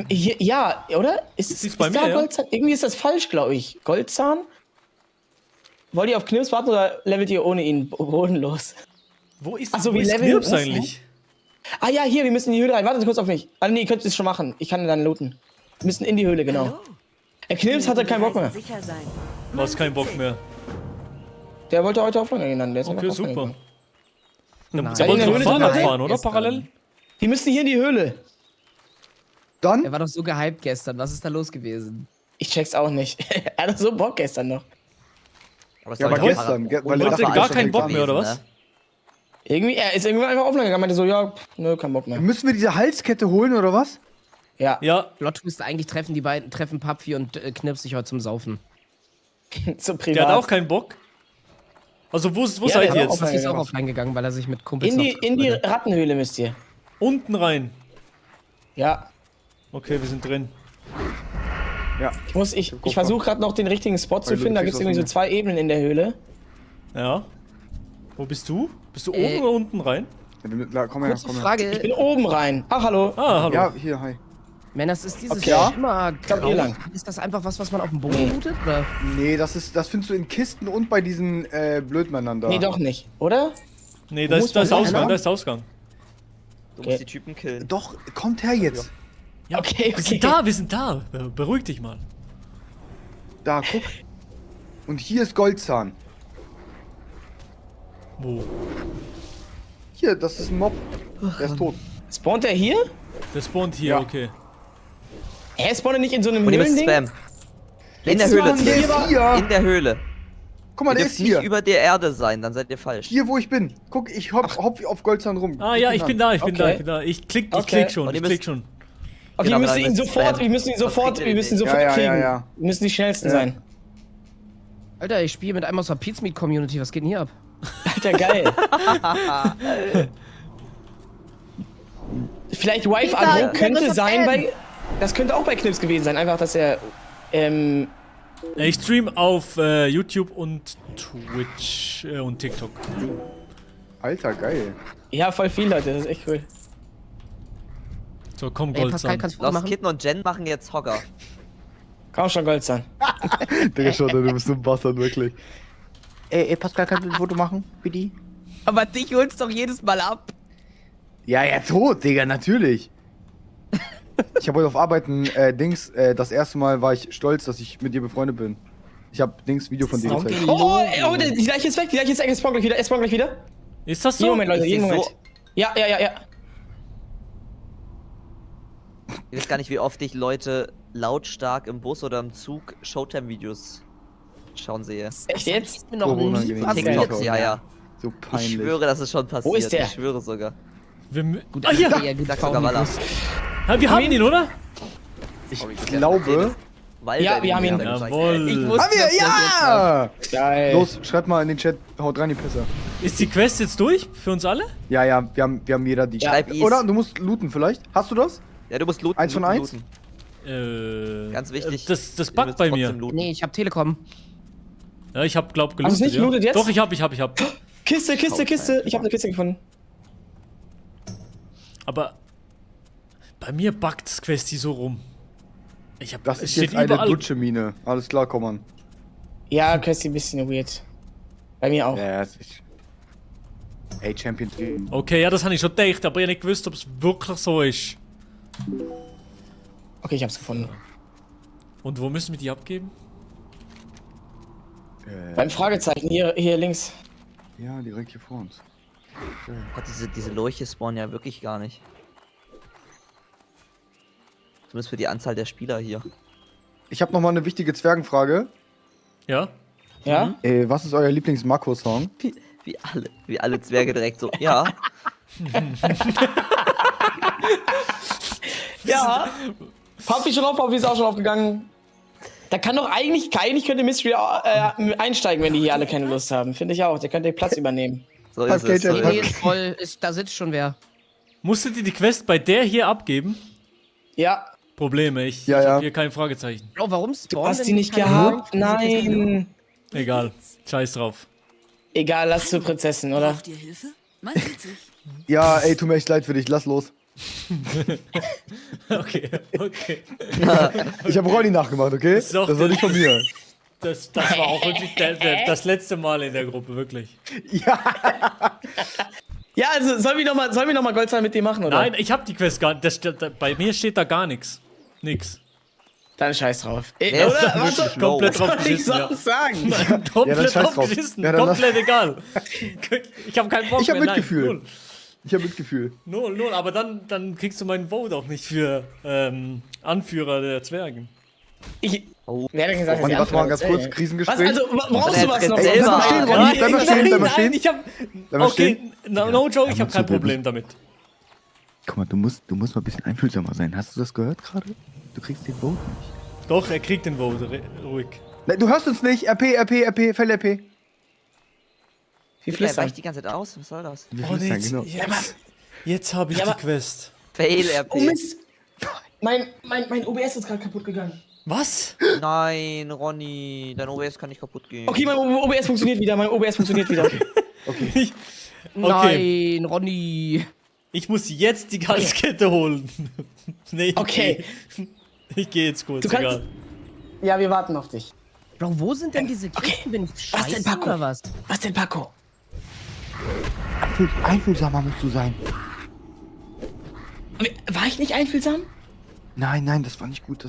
Hier, ja, oder? Ist bei da mir, ja. Goldzahn? Irgendwie ist das falsch, glaube ich. Goldzahn? Wollt ihr auf Knips warten oder levelt ihr ohne ihn bodenlos? Wo ist, Achso, wo wie ist leveln Knirps was, eigentlich? Ah ja, hier, wir müssen in die Höhle rein. Wartet kurz auf mich. Ah nee, ihr könnt es schon machen. Ich kann dann looten. Wir müssen in die Höhle, genau. Knips hatte keinen Bock mehr. Sicher sein. Du hast keinen Bock mehr. Der wollte heute offline gehen dann. Der ist Okay, einfach offline super. gegangen. Der Nein. wollte In der doch Höhle Fahrrad drin? fahren, oder? Parallel? Die müssen hier in die Höhle. Dann? Er war doch so gehypt gestern. Was ist da los gewesen? Ich check's auch nicht. Er hatte so Bock gestern noch. Ja, aber gestern. Weil er Hatte dachte, gar alles keinen schon Bock weg mehr, oder war. was? Irgendwie, er ist irgendwann einfach offline gegangen. Meinte so, ja, nö, kein Bock mehr. Müssen wir diese Halskette holen, oder was? Ja. Ja. Plot müsste eigentlich treffen, die beiden treffen Papfi und Knips sich heute zum Saufen. So Der privat. hat auch keinen Bock. Also wo seid der ihr hat jetzt? auch Papfi ist auch offline gegangen, weil er sich mit Kumpels in die noch trifft. Rattenhöhle müsst ihr. Unten rein. Ja. Okay, wir sind drin. Ja. Ich versuche gerade noch den richtigen Spot zu Weil du finden. Da kriegst gibt es irgendwie so was 2 Ebenen in der Höhle. Ja. Wo bist du? Bist du oben oder unten rein? Ja, komm her, Kurze komm her. Frage. Ich bin oben rein. Ach, hallo. Ah, hallo. Ja, hier, hi. Männers, ist dieses Okay, ja. Schimmerkraut, hier lang. ist das einfach was man auf dem Boden lootet? Oder? Nee, das findest du in Kisten und bei diesen Blödmännern da. Nee, doch nicht, oder? Nee, da ist Ausgang, da ist Ausgang. Du musst die Typen killen. Doch, kommt her jetzt. Ja, Okay, wir sind da. Beruhig dich mal. Da, guck. Und hier ist Goldzahn. Wo? Hier, das ist ein Mob. Der ist tot. Spawnt er hier? Der spawnt hier, Ja. okay. Er spawnt nicht in so einem Und ihr müsst Höhlending? Spam. In der Jetzt Höhle. machen wir hier. In der Höhle. Guck mal, Ihr der dürft ist hier. nicht über der Erde sein, dann seid ihr falsch. Hier, wo ich bin. Guck, ich hopp auf Goldzahn rum. Ah ja, ich bin da, ich bin Okay. da. Ich klick Okay. schon, Und ich ihr klick müsst- schon. Okay, Genau, wir müssen aber ihn dann sofort, Spam. wir müssen ihn Was sofort, kriegt ihr wir denn müssen ihn nicht? sofort Ja, kriegen. ja, ja. Wir müssen die schnellsten Ja. sein. Alter, ich spiele mit einem aus der Pizmeet Community. Was geht denn hier ab? Alter, geil. Vielleicht Wife Agro könnte sein bei... Das könnte auch bei Knips gewesen sein. Einfach, dass er... Ich stream auf YouTube und Twitch und TikTok. Alter, geil. Ja, voll viel, Leute. Das ist echt cool. So, komm, Ey, Pascal, Goldzahn. kannst du Lost machen? Kitten und Jen machen jetzt Hogger. Komm schon, Goldzahn. Digga, schon, du bist so ein Bastard, wirklich. Ey, Pascal, kannst du ein Foto machen, bitte? Aber dich holst doch jedes Mal ab. Ja, tot, Digga, natürlich. Ich habe heute auf Arbeiten das erste Mal war ich stolz, dass ich mit dir befreundet bin. Ich habe Video von dir gezeigt. Oh, die Leiche ist weg, die Leiche ist weg, es spawnt gleich wieder, Ist das so? Jeden Moment, Leute, jeden Moment. Ja. Ich weiß gar nicht, wie oft ich Leute lautstark im Bus oder im Zug Showtime-Videos schauen sehe. Echt jetzt? Ist mir noch nie passiert. Ja. So peinlich. Ich schwöre, das ist schon passiert. Wo ist der? Ich schwöre sogar. Gut, hier! gut, Sag sogar Walla. Ja, wir haben ihn, oder? Ich glaube... Ja, wir haben ihn. Jawohl. Haben wir? Ja! Geil. Los, schreibt mal in den Chat, haut rein, die Pisser. Ist die Quest jetzt durch? Für uns alle? Ja, wir haben jeder die. Schreib Is. Oder? Du musst looten vielleicht? Hast du das? Ja, du musst looten. 1 von 1? Ganz wichtig. Das buggt bei mir. Nee, ich hab Telekom. Ja, ich hab, glaub, Hast du's nicht gelootet jetzt? Doch, ich hab. Kiste. Ich hab eine Kiste gefunden. Aber bei mir buggt das Questi so rum. Das ist jetzt eine Dutsche-Mine. Alles klar, komm an. Ja, Questi ein bisschen weird. Bei mir auch. Ja, das ist... Hey, Champion 3. Okay, ja, das habe ich schon gedacht, aber ich habe nicht gewusst, ob es wirklich so ist. Okay, ich hab's gefunden. Und wo müssen wir die abgeben? Beim Fragezeichen, hier links. Ja, direkt hier vor uns. Gott, diese Leuche spawnen ja wirklich gar nicht. Zumindest für die Anzahl der Spieler hier. Ich habe noch mal eine wichtige Zwergenfrage. Ja? Ja? Was ist euer Lieblings-Marco-Song? Wie alle Zwerge direkt so, ja. Ja. Papi schon auf, Papi ist auch schon aufgegangen. Da kann doch eigentlich könnte Mystery einsteigen, wenn die hier alle keine Lust haben. Finde ich auch. Der könnte den Platz übernehmen. So ist es. Nee, ist voll. Da sitzt schon wer. Musstet ihr die Quest bei der hier abgeben? Ja. Probleme, ich Ja. hab hier kein Fragezeichen. Oh, warum Du hast die nicht gehabt? Nein. Egal, scheiß drauf. Egal, lass zur Prinzessin, oder? Braucht ihr Hilfe? Man sieht sich. Ja, ey, tut mir echt leid für dich. Lass los. Okay. Ich habe Ronny nachgemacht, okay? Ist doch Das war nicht von mir. Das war auch wirklich das letzte Mal in der Gruppe, wirklich. Ja, also sollen wir noch mal Goldzahn mit dir machen, oder? Nein, ich hab die Quest gar nicht. Bei mir steht da gar nichts. Nix. Dann scheiß drauf. Der ist Oder? doch Was wirklich komplett soll drauf ich geschissen, ja. sonst sagen? Nein, komplett scheiß drauf drauf. geschissen. Ja, dann Komplett egal. Ich hab keinen Bock Ich hab mehr. Nein, Mitgefühl. null. Ich habe Mitgefühl. Null, aber dann kriegst du meinen Vote auch nicht für Anführer der Zwergen. Wer hat denn gesagt, dass Ronny, ich warte mal ganz Anführer kurz, erzähle? Krisengespräch. Was, also, brauchst du was noch? Selber. Bleib mal stehen, Ronny, bleib mal stehen, bleib mal stehen. Ich hab. Bleib mal Okay, stehen. no joke, ich hab kein Problem damit. Guck mal, du musst mal ein bisschen einfühlsamer sein. Hast du das gehört gerade? Du kriegst den Vote nicht. Doch, er kriegt den Vote, ruhig. Nein, du hörst uns nicht. RP, Fell RP. Wie Der flüstern? weicht die ganze Zeit aus, was soll das? Wir Oh, nee, flüstern, genau. jetzt hab ich die Quest. Fail RP. Oh Mist. Mein OBS ist gerade kaputt gegangen. Was? Nein, Ronny, dein OBS kann nicht kaputt gehen. Okay, mein OBS funktioniert wieder, Okay. Nein, Ronny. Ich muss jetzt die Halskette holen. Nee, Okay. Ich gehe jetzt kurz, Du kannst- egal. Ja, wir warten auf dich. Bro, wo sind denn diese Kisten? Bin ich Was denn, scheiße Paco? oder was? Was denn, Paco? Einfühlsamer musst du sein. War ich nicht einfühlsam? Nein, das war nicht gut,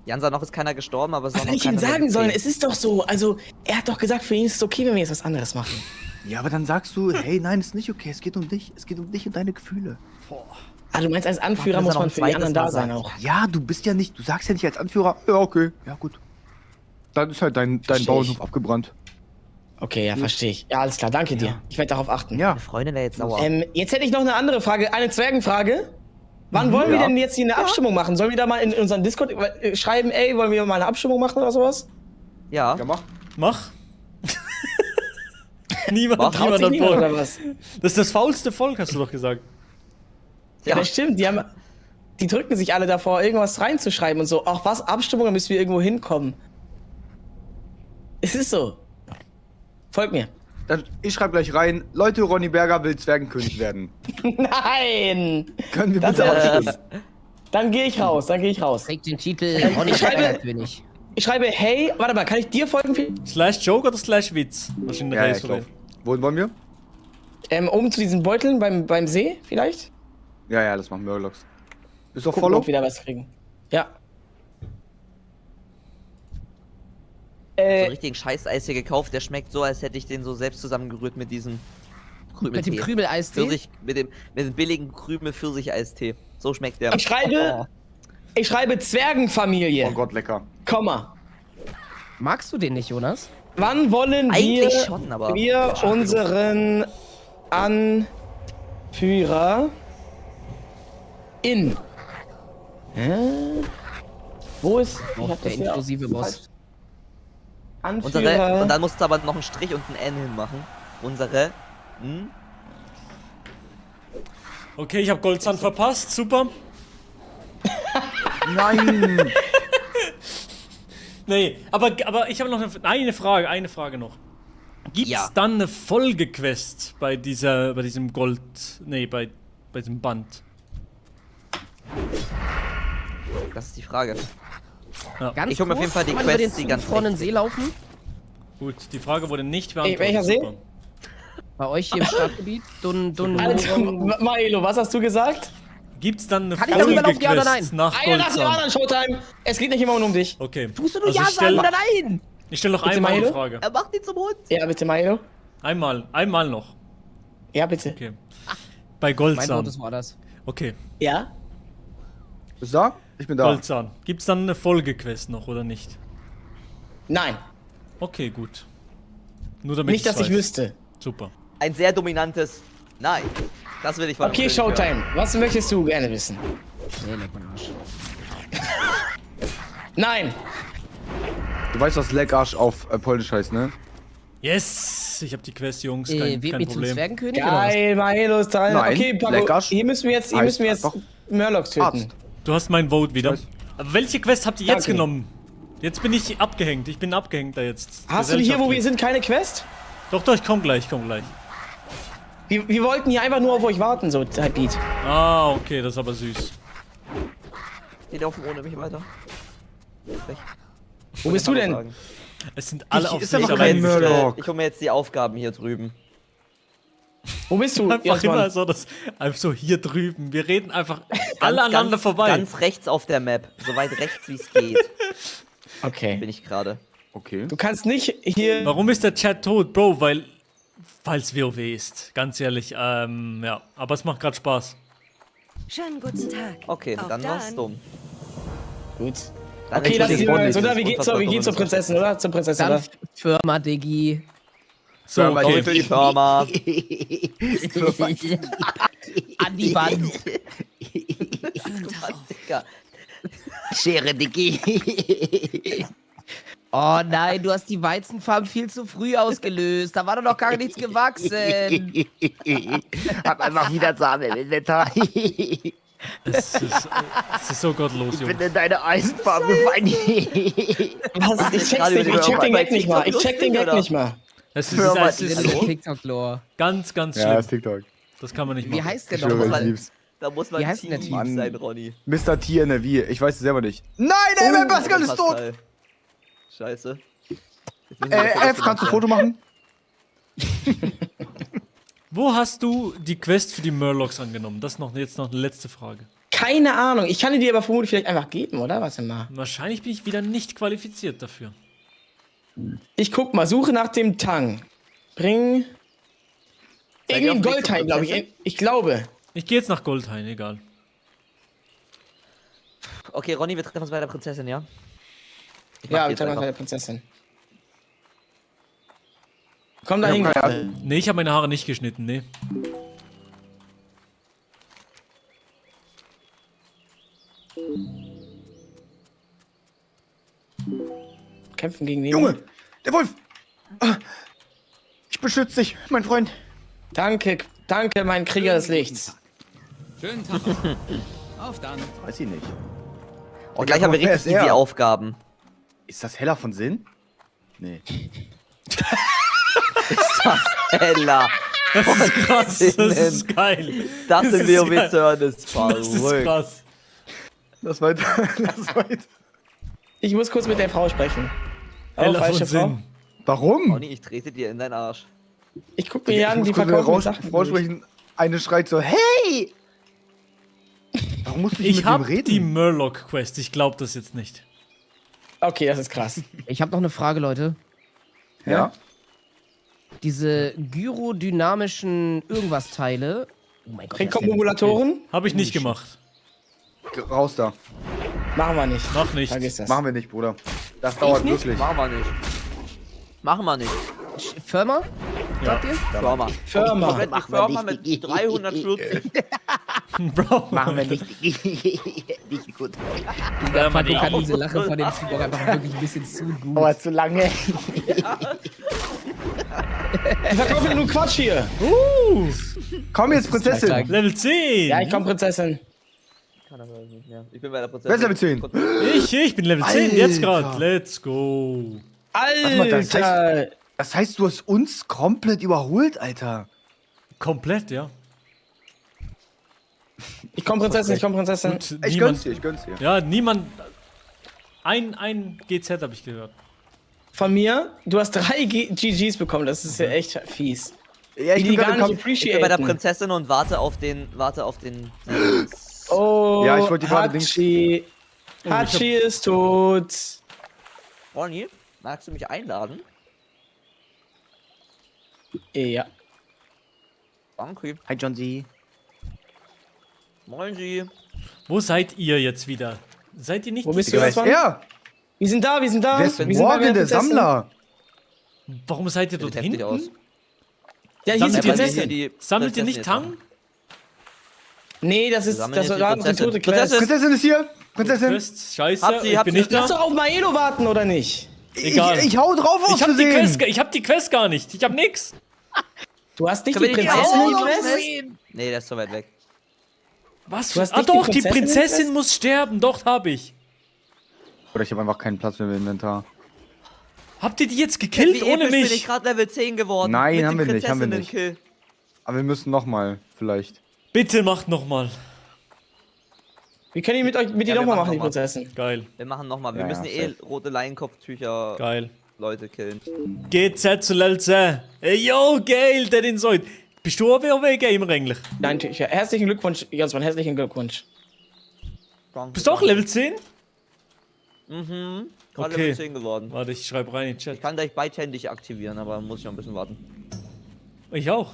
Jansa, noch ist keiner gestorben, aber es ist Was auch noch hätte ich ihm keiner sagen sollen? gekriegt. Es ist doch so. Also, er hat doch gesagt, für ihn ist es okay, wenn wir jetzt was anderes machen. Ja, aber dann sagst du, hey, nein, ist nicht okay, es geht um dich. Es geht um dich und deine Gefühle. Ah, du meinst, als Anführer Dass muss er noch man ein für die zweites anderen da Mal sein sagt. auch. Ja, du bist ja nicht, du sagst ja nicht als Anführer, ja, okay, ja, gut. Dann ist halt dein Versteh Bauernhof ich. abgebrannt. Okay, ja, verstehe ich. Ja, alles klar, danke dir. Ich werde darauf achten. Ja. Meine Freundin wäre jetzt sauer. Jetzt hätte ich noch eine andere Frage, eine Zwergenfrage. Wann wollen wir Ja. denn jetzt hier eine Abstimmung machen? Sollen wir da mal in unseren Discord schreiben, ey, wollen wir mal eine Abstimmung machen oder sowas? Ja. Ja, mach. Mach. Niemand Traut sich niemand, hat oder Bock. was? Das ist das faulste Volk, hast du doch gesagt. Ja, das stimmt. Die drücken sich alle davor, irgendwas reinzuschreiben und so. Ach was, Abstimmung, da müssen wir irgendwo hinkommen. Es ist so. Folgt mir. Dann, ich schreibe gleich rein, Leute, Ronny Berger will Zwergenkönig werden. Nein! Können wir Das bitte ist abstimmen? Dann gehe ich raus, Trägt den Titel Ronny Ich schreibe- Berger-König. Ich schreibe, hey, warte mal, kann ich dir folgen? /Joke oder /Witz? Wahrscheinlich Ja, Race ich glaub. Wohin wollen wir? Oben zu diesen Beuteln beim See, vielleicht? Ja, das machen Murlocs. Ist doch Gucken, Follow? ob wir da was kriegen. Ja. So einen richtigen Scheißeis hier gekauft, der schmeckt so, als hätte ich den so selbst zusammengerührt mit diesem Krümel. Mit dem Krümel-Eistee? Mit dem billigen Krümel-Pfirsich-Eistee. So schmeckt der. Ich schreibe Zwergenfamilie. Oh Gott, lecker. Komma. Magst du den nicht, Jonas? Wann wollen Eigentlich schon, aber wir unseren Anführer Wo ist der inklusive Boss? Unsere, und dann musst du aber noch einen Strich und ein N hinmachen. Unsere. Okay, ich habe Goldzahn verpasst. Super. Nein! Nee, aber ich habe noch eine Frage noch. Gibt's dann eine Folgequest bei diesem Gold, bei diesem Band? Das ist die Frage. Ja. Ganz ich hole mir auf jeden Fall die Quest, die ganz vorne in den See laufen. Gut, die Frage wurde nicht beantwortet. Welcher See? Super. Bei euch hier im Stadtgebiet? Alter, Maelo, was hast du gesagt? Gibt's dann eine Kann ich darüber laufen, ja oder Folgequest nein? nach Einer nach dem Goldzahn? anderen, Showtime. Es geht nicht immer nur um dich. Okay. Tust du nur Also Ja ich stell- sagen oder nein? Ich stelle noch Bitte, einmal eine Maelo? Frage. Er macht ihn zum Hund. Ja, bitte, Maelo. Einmal noch. Ja, bitte. Okay. Bei Mein Goldzahn. Votes war das. Okay. Ja? Bist du da? Ich bin da. Goldzahn. Gibt's dann eine Folgequest noch oder nicht? Nein. Okay, gut. Nur damit Nicht, dass ich weiß. wüsste. Super. Ein sehr dominantes Nein. Das will ich von Okay, einem König Showtime. Was möchtest du gerne wissen? Nee, leck mein Arsch. Nein. Du weißt, was Leckarsch auf Polnisch heißt, ne? Yes! Ich habe die Quest, Jungs. Wählt Kein mich zum Problem. Zwergenkönig oder was? Geil, Maelo ist dran. Nein, Okay, Paco, Leckarsch hier müssen wir jetzt einfach Murlocs töten. Arzt. Du hast mein Vote wieder. Aber welche Quest habt ihr jetzt Danke. genommen? Jetzt bin ich abgehängt. Ich bin abgehängt da jetzt. Hast du hier, wo wir Gesellschaftlich. sind, keine Quest? Doch, ich komm gleich. Wir wollten hier einfach nur auf euch warten, so Typebeat. Ah, okay, das ist aber süß. Die laufen ohne mich weiter. Wo bist du denn? Es sind alle auf ist ja sich noch allein. kein Murloc. Ich hole mir jetzt die Aufgaben hier drüben. Wo bist du? Einfach immer so, einfach so hier drüben. Wir reden einfach alle aneinander vorbei. Ganz rechts auf der Map. So weit rechts wie es geht. Okay. Bin ich gerade. Okay. Du kannst nicht hier... Warum ist der Chat tot, Bro? Weil es WoW ist. Ganz ehrlich, ja. Aber es macht gerade Spaß. Schönen guten Tag. Okay, Auf dann war's dumm. Gut. Dann Okay, lass entschuldige die ich mich. oder? Wie geht's zur Prinzessin, oder? Zur Prinzessin, Dann oder? Firma, Diggi. So, Sorry für die Firma. An die Wand. Schere, Diggi. Oh nein, du hast die Weizenfarm viel zu früh ausgelöst. Da war doch noch gar nichts gewachsen. Hab einfach wieder Sahne im Inventar. Es ist so gottlos, Junge. in deine Eisenfarm gefallen. Was? Ich check den Gag nicht mal. Ich check den Gag nicht mal. Es ist TikTok-Lore. ganz schlimm. Ja, ist TikTok. Das kann man nicht Wie machen. heißt der Ich doch? schwöre, ich lieb's. Da muss man Wie heißt denn der tief Typ? sein, Ronny. Mr. T in der Wie. Ich weiß es selber nicht. Nein, ey, Pascal ist tot! Pascal. Scheiße. Jetzt müssen wir F, kannst du ein Foto machen? Wo hast du die Quest für die Murlocs angenommen? Das ist jetzt noch eine letzte Frage. Keine Ahnung. Ich kann die dir aber vermutlich vielleicht einfach geben, oder? Warte mal. Wahrscheinlich bin ich wieder nicht qualifiziert dafür. Ich guck mal. Suche nach dem Tang. Bring... Seid Irgendwie ihr ein auf dem Weg zur Goldhain, glaube Prinzessin? ich. Ich glaube. Ich gehe jetzt nach Goldhain, egal. Okay, Ronny, wir treffen uns bei der Prinzessin, ja? Ich mach Ja, wir jetzt treffen uns einfach. bei der Prinzessin. Komm da hin gerade. Nee, ich habe meine Haare nicht geschnitten, nee. Kämpfen gegen den. Junge, der Wolf! Ah, ich beschütze dich, mein Freund. Danke, mein Krieger des Lichts. Schönen Tag. Auf dann. Weiß ich nicht. Oh, gleich haben wir wer richtig ist er? easy Aufgaben. Ist das Heller von Sinn? Nee. Ella. Das ist krass, das ist geil. Das Das in ist WoW geil. zu hören ist Das ist verrückt. krass. Lass weiter. Lass weiter. Ich muss kurz mit der Frau sprechen. Oh, Ella falsche von Frau. Sinn. Warum? Ronny, ich trete dir in deinen Arsch. Ich guck mir hier an, die kurz verkaufen Frau Sachen. sprechen. Eine schreit so, hey! Warum musst du nicht Ich mit dem hab reden? die Murloc-Quest. Ich glaube das jetzt nicht. Okay, das ist krass. Ich habe noch eine Frage, Leute. Ja. Diese gyrodynamischen Irgendwas-Teile. Oh mein Gott. Trinkkomodulatoren? Habe ich nicht gemacht. Raus da. Machen wir nicht. Noch nicht. Vergiss das. Machen wir nicht, Bruder. Das dauert nicht? wirklich. Machen wir nicht. Machen wir nicht. Firma? Sagt ihr? Firma. Firma. Komplett die Firma mit 340. Bro. Machen wir nicht. Nicht gut. Dieser Paco kann diese Lache von dem Typ auch einfach wirklich ein bisschen zu gut. Aber zu lange. Ich verkaufe nur Quatsch hier. Komm jetzt, Prinzessin. Level 10. Ja, ich komm, Prinzessin. Ich bin bei der Prinzessin. Wer ist Level 10? Ich bin Level 10 jetzt gerade. Let's go. Warte mal, Alter. das heißt, du hast uns komplett überholt, Alter. Komplett, ja. Ich komm, Prinzessin, ich komm, Prinzessin. Und Ich gönn's dir, ich gönn's dir. Ja, niemand. Ein GZ habe ich gehört. Von mir, du hast 3 GGs bekommen, das ist ja echt fies. Ja, Die die gar nicht Ich bin bei der appreciaten. Prinzessin und warte auf den. Oh, Ja, ich wollte gerade Hachi. Hachi ist tot. Ronny, magst du mich einladen? Ja. Danke. Hi, John Z. Moin Sie. Wo seid ihr jetzt wieder? Seid ihr nicht? Wo bist du Digga, wer jetzt, ist Mann? er? Wir sind da, wir sind da. Wer ist wir sind bei Morgan, der Prinzessin. Sammler? Warum seid ihr dort Sieht heftig aus. hinten? Ja, hier ist die Sammelt ihr Prinzessin. nicht- Sammelt ihr nicht Tang? Nee, das ist sammeln das jetzt die war die Prinzessin. tote Quest. Prinzessin ist hier. Prinzessin. Quest, scheiße, Habt sie, ich habt bin sie. nicht Lass da. doch auf Maelo warten, oder nicht? Egal. Ich hau drauf aus Versehen. Ich hab die Quest gar nicht. Ich hab nix. Du hast nicht Können die wir die Prinzessin auch in noch Quest? sehen? Nee, der ist so weit weg. Was? Du hast Ah nicht die doch, die Prinzessin in Prinzessin Quest? muss sterben. Doch, hab ich. Oder ich habe einfach keinen Platz mehr im Inventar. Habt ihr die jetzt gekillt Wie ohne episch bin ich mich? gerade Level 10 geworden. Nein, mit haben dem wir nicht, haben wir nicht. Prinzessinnen-Kill. Aber wir müssen nochmal, vielleicht. Bitte macht nochmal. Wir können die mit dir wir nochmal machen machen, die noch mal. Prinzessin. Geil, Wir machen nochmal. Wir Ja, müssen ja, rote Laienkopftücher geil. Leute killen. GZ zu Level 10. Ey, yo, geil, der den Soid. Bist du ein WoW-Gamer eigentlich? Nein, natürlich. Ja, herzlichen Glückwunsch, Jansmann, herzlichen Glückwunsch. Bist du auch Level 10? Mhm. Gerade Okay. Level 10 geworden. Warte, ich schreibe rein in den Ich Chat. kann gleich beidhändig aktivieren, aber muss ich noch ein bisschen warten. Ich auch.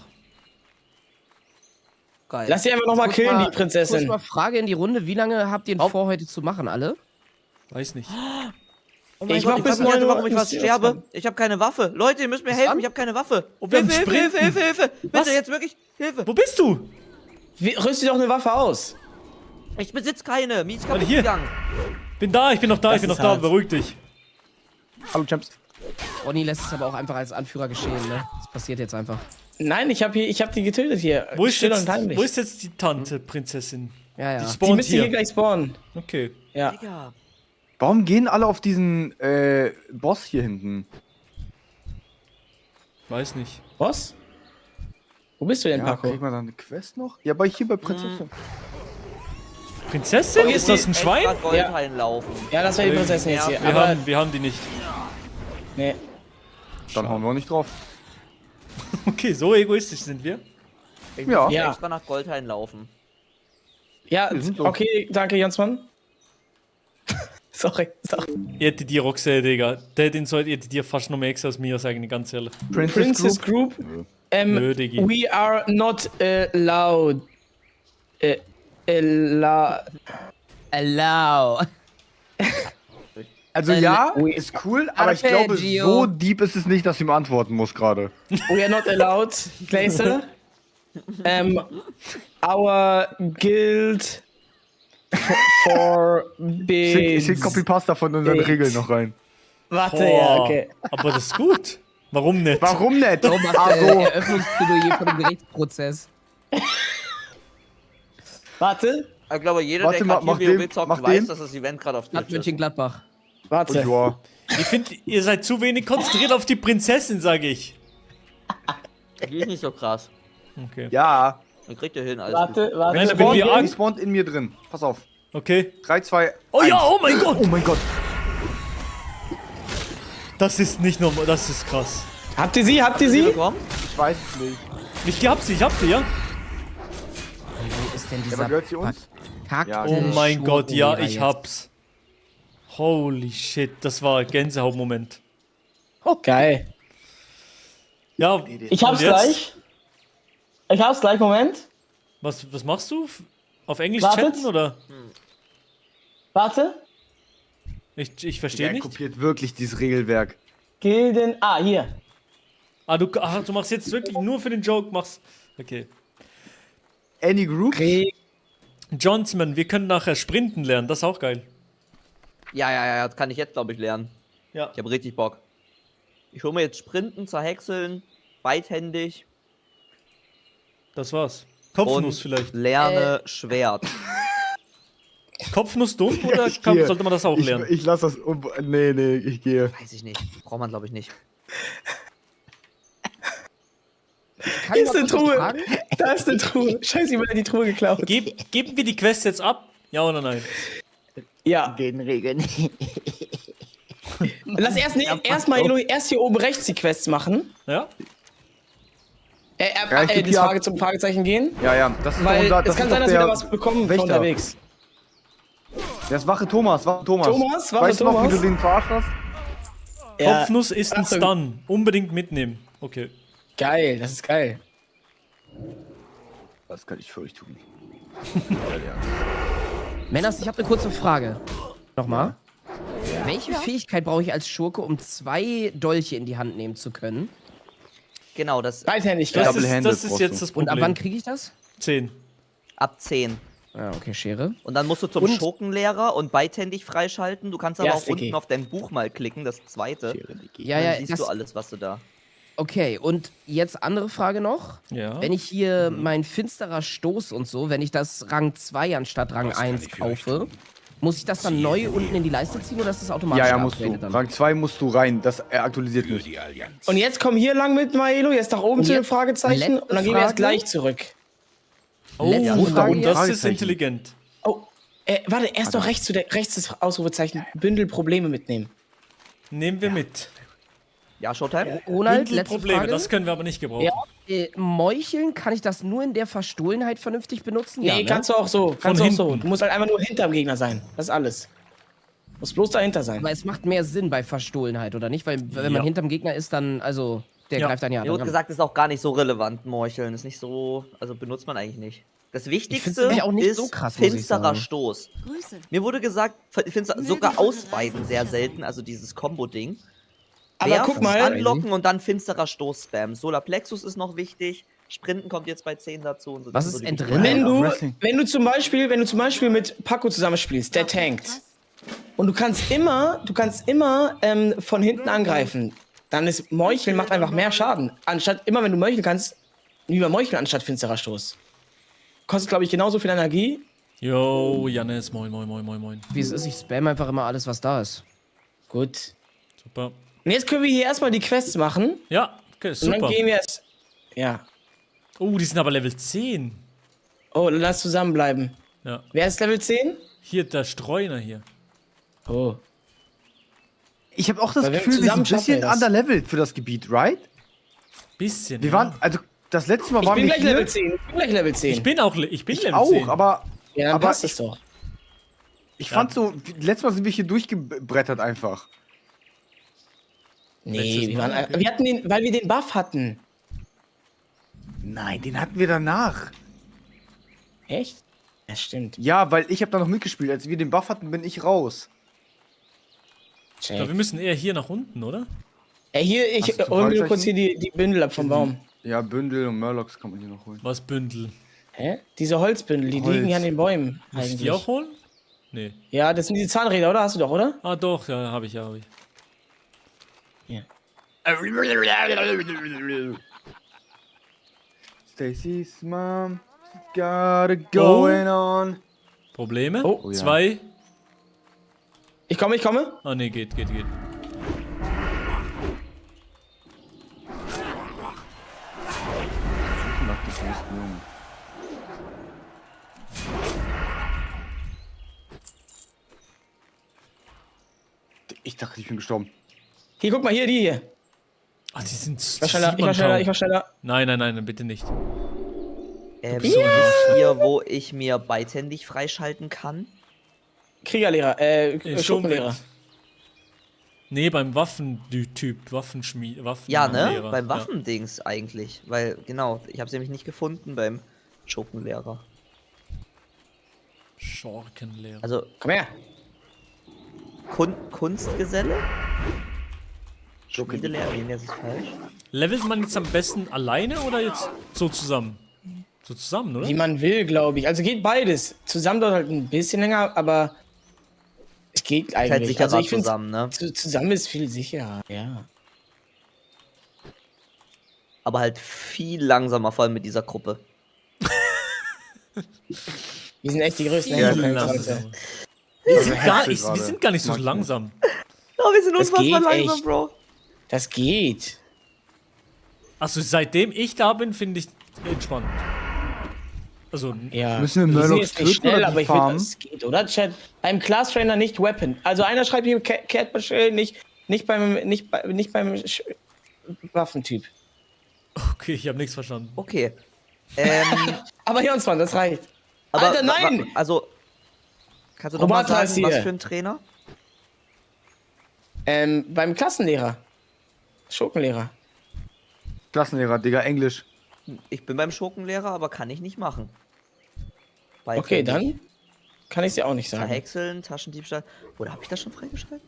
Geil. Lass sie einfach nochmal Kurz killen, mal- die Prinzessin. Kurz mal Frage in die Runde. Wie lange habt ihr denn vor, heute zu machen, alle? Weiß nicht. Oh mein Ich Gott, mach ich bis weiß nicht, 9 Uhr warum ich bis fast 10 Uhr sterbe. dran. Ich habe keine Waffe. Leute, ihr müsst mir helfen. Ich habe keine Waffe. wir haben Hilfe, Hilfe, Sprinten. Hilfe, Hilfe, Hilfe. Bitte, Was? jetzt wirklich Hilfe. Wo bist du? Rüst dir doch eine Waffe aus. Ich besitze keine. Mies Warte, kaputt hier. gegangen. Bin da, ich bin noch da, Das ich bin noch ist da. hart. Beruhig dich. Hallo, Champs. Ronny lässt es aber auch einfach als Anführer geschehen, ne? Das passiert jetzt einfach. Nein, ich hab die getötet hier. Wo ist, Still jetzt, und heimlich. wo ist jetzt die Tante, Prinzessin? Ja, ja. Die die spawnt müsste hier hier. gleich spawnen. Okay. Ja. Digga. Warum gehen alle auf diesen Boss hier hinten? Weiß nicht. Was? Wo bist du denn, Ja, Paco? krieg mal da eine Quest noch? Ja, aber hier bei Prinzessin. Prinzessin? Oh, hier ist ist das die ein Schwein? Extra Gold reinlaufen. Ja, das war die Prinzessin jetzt hier. Wir Aber, haben die nicht. nee. Dann hauen wir nicht drauf. Okay, so egoistisch sind wir. Ich Ja. muss Ja. extra nach Goldhain laufen. Ja, Wir sind so. okay, danke, Jansmann. sorry. Ihr hättet die Roxette, Digga. Der den sollt ihr dir fast noch mehr extra als mir sagen, ganz ehrlich. Princess Group. Nö, Diggi. We are not allowed. Allow. Also ja, ist cool, aber ich glaube, Arpeggio. so deep ist es nicht, dass ich ihm antworten muss gerade. We are not allowed, Glazer. Our guild Ich schick Copy-Pasta von unseren Bild. Regeln noch rein. Warte, Boah, ja, okay. Aber das ist gut. Warum nicht? Warum nicht? Warum macht Also, der Eröffnungsplädoyer von dem Gerichtsprozess? Warte, Ich glaube, jeder, Warte, der mach gerade hier den, WoW zockt, mach weiß, den. dass das Event gerade auf Stadt Twitch ist. Mönchengladbach. warte. ja. Ich finde, ihr seid zu wenig konzentriert auf die Prinzessin, sage ich. Die ist nicht so krass. Okay. Ja. Dann kriegt ihr hin, alles Warte, gut. warte. Nein, da bin Spawnt, wir die Angst. spawnt in mir drin. Pass auf. Okay. 3, 2, Oh 1. ja, oh mein Gott. Oh mein Gott. Das ist nicht normal, das ist krass. Habt ihr sie? Habt ihr sie? Bekommen? Ich weiß es nicht. Ich hab sie, ja. Wo ist denn Ja, dieser aber gehört sie uns? Verkackte Oh mein Gott, ja, Schurkenjäger ich jetzt. hab's. Holy shit, das war ein Gänsehautmoment. Oh, geil. Ja, Ich hab's und jetzt? gleich. Ich hab's gleich, Moment. Was machst du? Auf Englisch Wartet. chatten oder? Warte. Ich verstehe Der nicht. kopiert wirklich dieses Regelwerk. Gilden. Ah, hier. Du machst jetzt wirklich nur für den Joke, machst. Okay. Any Group? Johnsman, wir können nachher sprinten lernen, das ist auch geil. Ja, das kann ich jetzt, glaube ich, lernen. Ja. Ich habe richtig Bock. Ich hole mir jetzt Sprinten, Zerhäckseln, beidhändig. Das war's. Kopfnuss und vielleicht. Lerne Schwert. Kopfnuss dumm oder Ich gehe. sollte man das auch lernen? Ich lasse das Nee, ich gehe. Weiß ich nicht. Braucht man, glaube ich, nicht. Kann Hier ich ist mal eine kurz was Truhe. fragen? Da ist eine Truhe. Scheiße, jemand hat die Truhe geklaut. Geben wir die Quest jetzt ab? Ja oder nein? Ja. Den Regeln. Lass erst hier oben rechts die Quests machen. Ja? Ja, ich geb Das hier Frage ab. zum Fragezeichen gehen. Ja, das ist Weil doch unser. es kann sein, dass wir da was bekommen von Wächter. unterwegs. Der ist Wache Thomas. Wache Weißt du noch, wie Thomas? du den verarscht hast? Ja. Kopfnuss ist ein Achtung. Stun. Unbedingt mitnehmen. Okay. Geil, das ist geil. Was kann ich für euch tun? Männers, ich habe eine kurze Frage. Nochmal. Welche Fähigkeit brauche ich als Schurke, um 2 Dolche in die Hand nehmen zu können? Genau, das. Beidhändigkeit. Das ist jetzt das Und Problem. ab wann kriege ich das? 10. Ab 10. Ja, okay, Schere. Und dann musst du zum Und- Schurkenlehrer und beidhändig freischalten. Du kannst aber Ja, auch Sticky. unten auf dein Buch mal klicken, das zweite. Ja, Dann ja, siehst das- du alles, was du da. Okay, und jetzt andere Frage noch. Ja. Wenn ich hier mein finsterer Stoß und so, wenn ich das Rang 2 anstatt Rang 1 kaufe, muss ich das dann neu unten in die Leiste ziehen oder ist das automatisch Ja, musst du. geupgradet dann? Rang 2 musst du rein. Das aktualisiert nicht. Und jetzt komm hier lang mit Maelo, jetzt nach oben Und zu den jetzt Fragezeichen letzte und dann gehen wir jetzt Frage. gleich zurück. Oh, Letzte Frage das ist Fragezeichen. intelligent. Oh, warte, erst noch rechts das Ausrufezeichen Bündel Probleme mitnehmen. Nehmen wir mit. Ja, Showtime? Ronald, Bündel letzte Probleme, Frage. das können wir aber nicht gebrauchen. Ja. Meucheln, kann ich das nur in der Verstohlenheit vernünftig benutzen? Nee, Ja, ne? kannst du auch so. Kannst du auch so. hinten. Du musst halt einfach nur hinterm Gegner sein. Das ist alles. Muss bloß dahinter sein. Aber es macht mehr Sinn bei Verstohlenheit, oder nicht? Weil wenn man Ja. hinterm Gegner ist, dann, also, der Ja. greift einen ja Mir wurde an. gesagt, ist auch gar nicht so relevant, Morcheln. Ist nicht so. Also benutzt man eigentlich nicht. Das find's Wichtigste nämlich auch nicht ist so krass, muss ich finsterer sagen. Stoß. Grüße. Mir wurde gesagt, sogar ausweiten sehr selten, also dieses Combo-Ding. Aber Werfen, guck mal. anlocken und dann finsterer Stoß spammen. Solarplexus ist noch wichtig. Sprinten kommt jetzt bei 10 dazu. Und so. Was Das ist sind so die entrinnen? wichtigen. Wenn du zum Beispiel mit Paco zusammenspielst, der tankt. Und du kannst immer von hinten angreifen. Dann ist Meucheln macht einfach mehr Schaden. Anstatt immer, wenn du meucheln kannst, lieber Meucheln anstatt finsterer Stoß. Kostet, glaube ich, genauso viel Energie. Yo, Jannis, moin, moin, moin, moin, moin. Wie es ist, ich spam einfach immer alles, was da ist. Gut. Super. Und jetzt können wir hier erstmal die Quests machen. Ja, okay, Und super. dann gehen wir jetzt. Ja. Oh, die sind aber Level 10. Oh, lass zusammenbleiben. Ja. Wer ist Level 10? Hier, der Streuner hier. Oh. Ich habe auch das Weil wir Gefühl, wir sind zusammen ein bisschen schaffen wir das. underlevelt für das Gebiet, right? Bisschen. Wir ja. waren, also das letzte Mal Ich waren bin wir gleich hier. Level 10. Ich bin gleich Level 10. Ich bin Level auch, 10. aber Ja, dann aber passt es doch. ich fand so, letztes Mal sind wir hier durchgebrettert einfach. Nee, wir hatten den, weil wir den Buff hatten. Nein, den hatten wir danach. Echt? Ja, stimmt. Ja, weil ich habe da noch mitgespielt. Als wir den Buff hatten, bin ich raus. Ich glaube, wir müssen eher hier nach unten, oder? Hier, ich Hast du hol mir nur Fragezeichen? kurz hier die Bündel ab vom Baum. Ja, Bündel und Murlocs kann man hier noch holen. Was Bündel? Hä? Diese Holzbündel, die Holz. liegen ja an den Bäumen. Muss ich eigentlich. die auch holen? Nee. Ja, das sind die Zahnräder, oder? Hast du doch, oder? Ah, doch, ja, habe ich. Hier. Stacy's mom got it going on. Probleme? Oh, ja. 2. Ich komme. Ah, nee, geht. Nach dem nächsten Jungen. Ich dachte, ich bin gestorben. Hier, guck mal, die hier. Ah, die sind. Ich war schneller. Nein, bitte nicht. Wisst ihr, wo ich mir beidhändig freischalten kann? Kriegerlehrer, Schurkenlehrer. Nee, beim Waffentyp, Waffen. Ja, ne? Lehrer. Beim Waffendings eigentlich. Weil, genau, ich habe es nämlich nicht gefunden beim Schurkenlehrer. Schurkenlehrer. Also, komm her. Kunstgeselle? Schurkenlehrer, nee, das ist falsch. Levelt man jetzt am besten alleine oder jetzt so zusammen? So zusammen, oder? Wie man will, glaube ich. Also geht beides. Zusammen dauert halt ein bisschen länger, aber es geht eigentlich. Halt sicherer also ich finde, zusammen, ne? Zusammen ist viel sicherer, ja. Aber halt viel langsamer, vor allem mit dieser Gruppe. Wir sind echt die größten Viel Händler. langsamer. Wir sind gar nicht so langsam. Oh, wir sind Das unfassbar geht langsam, echt. Bro. Das geht. Also seitdem ich da bin, finde ich entspannt. Also, Ja. Müssen wir sind Murlocs jetzt nicht töten schnell, oder aber die ich finde, farmen? das geht, oder? Chat, beim Class Trainer nicht Weapon. Also einer schreibt hier Cat Bashir, nicht beim Waffentyp. Okay, ich habe nichts verstanden. Okay. Aber Jonsmann, das reicht. Aber, Alter, nein! Also, kannst du noch mal Roboter ist sagen, was hier. für ein Trainer? Beim Klassenlehrer. Schurkenlehrer. Klassenlehrer, Digga, Englisch. Ich bin beim Schurkenlehrer, aber kann ich nicht machen. Okay, dann kann ich es ja auch nicht sagen. Verhäckseln, Taschendiebstahl. Oder habe ich das schon freigeschaltet?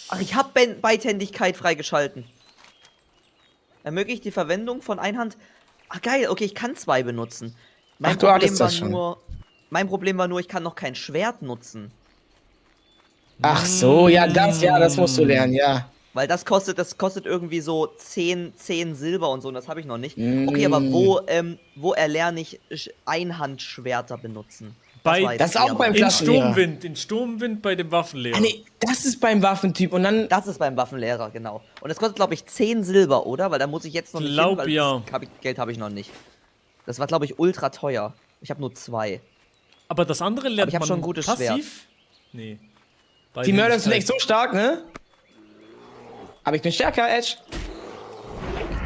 Ach, ich habe Beidhändigkeit freigeschalten. Ermöglicht die Verwendung von Einhand. Ach geil, okay, ich kann zwei benutzen. Ach, du hattest das schon. Mein Problem war nur, ich kann noch kein Schwert nutzen. Ach so, ja, das musst du lernen, ja. Weil das kostet irgendwie so 10 Silber und so, und das habe ich noch nicht. Okay, aber wo erlerne ich Einhandschwerter benutzen? Das ist auch beim Klassenlehrer. In Sturmwind bei dem Waffenlehrer. Ah, nee, das ist beim Waffentyp und dann... Das ist beim Waffenlehrer, genau. Und das kostet, glaube ich, 10 Silber, oder? Weil da muss ich jetzt noch nicht hin, weil ja. das Geld habe ich noch nicht. Das war, glaube ich, ultra teuer. Ich habe nur 2. Aber das andere lernt Aber ich habe man schon ein gutes passiv? Schwert. Nee. Die Murlocs sind echt so stark, ne? Aber ich bin stärker, Edge.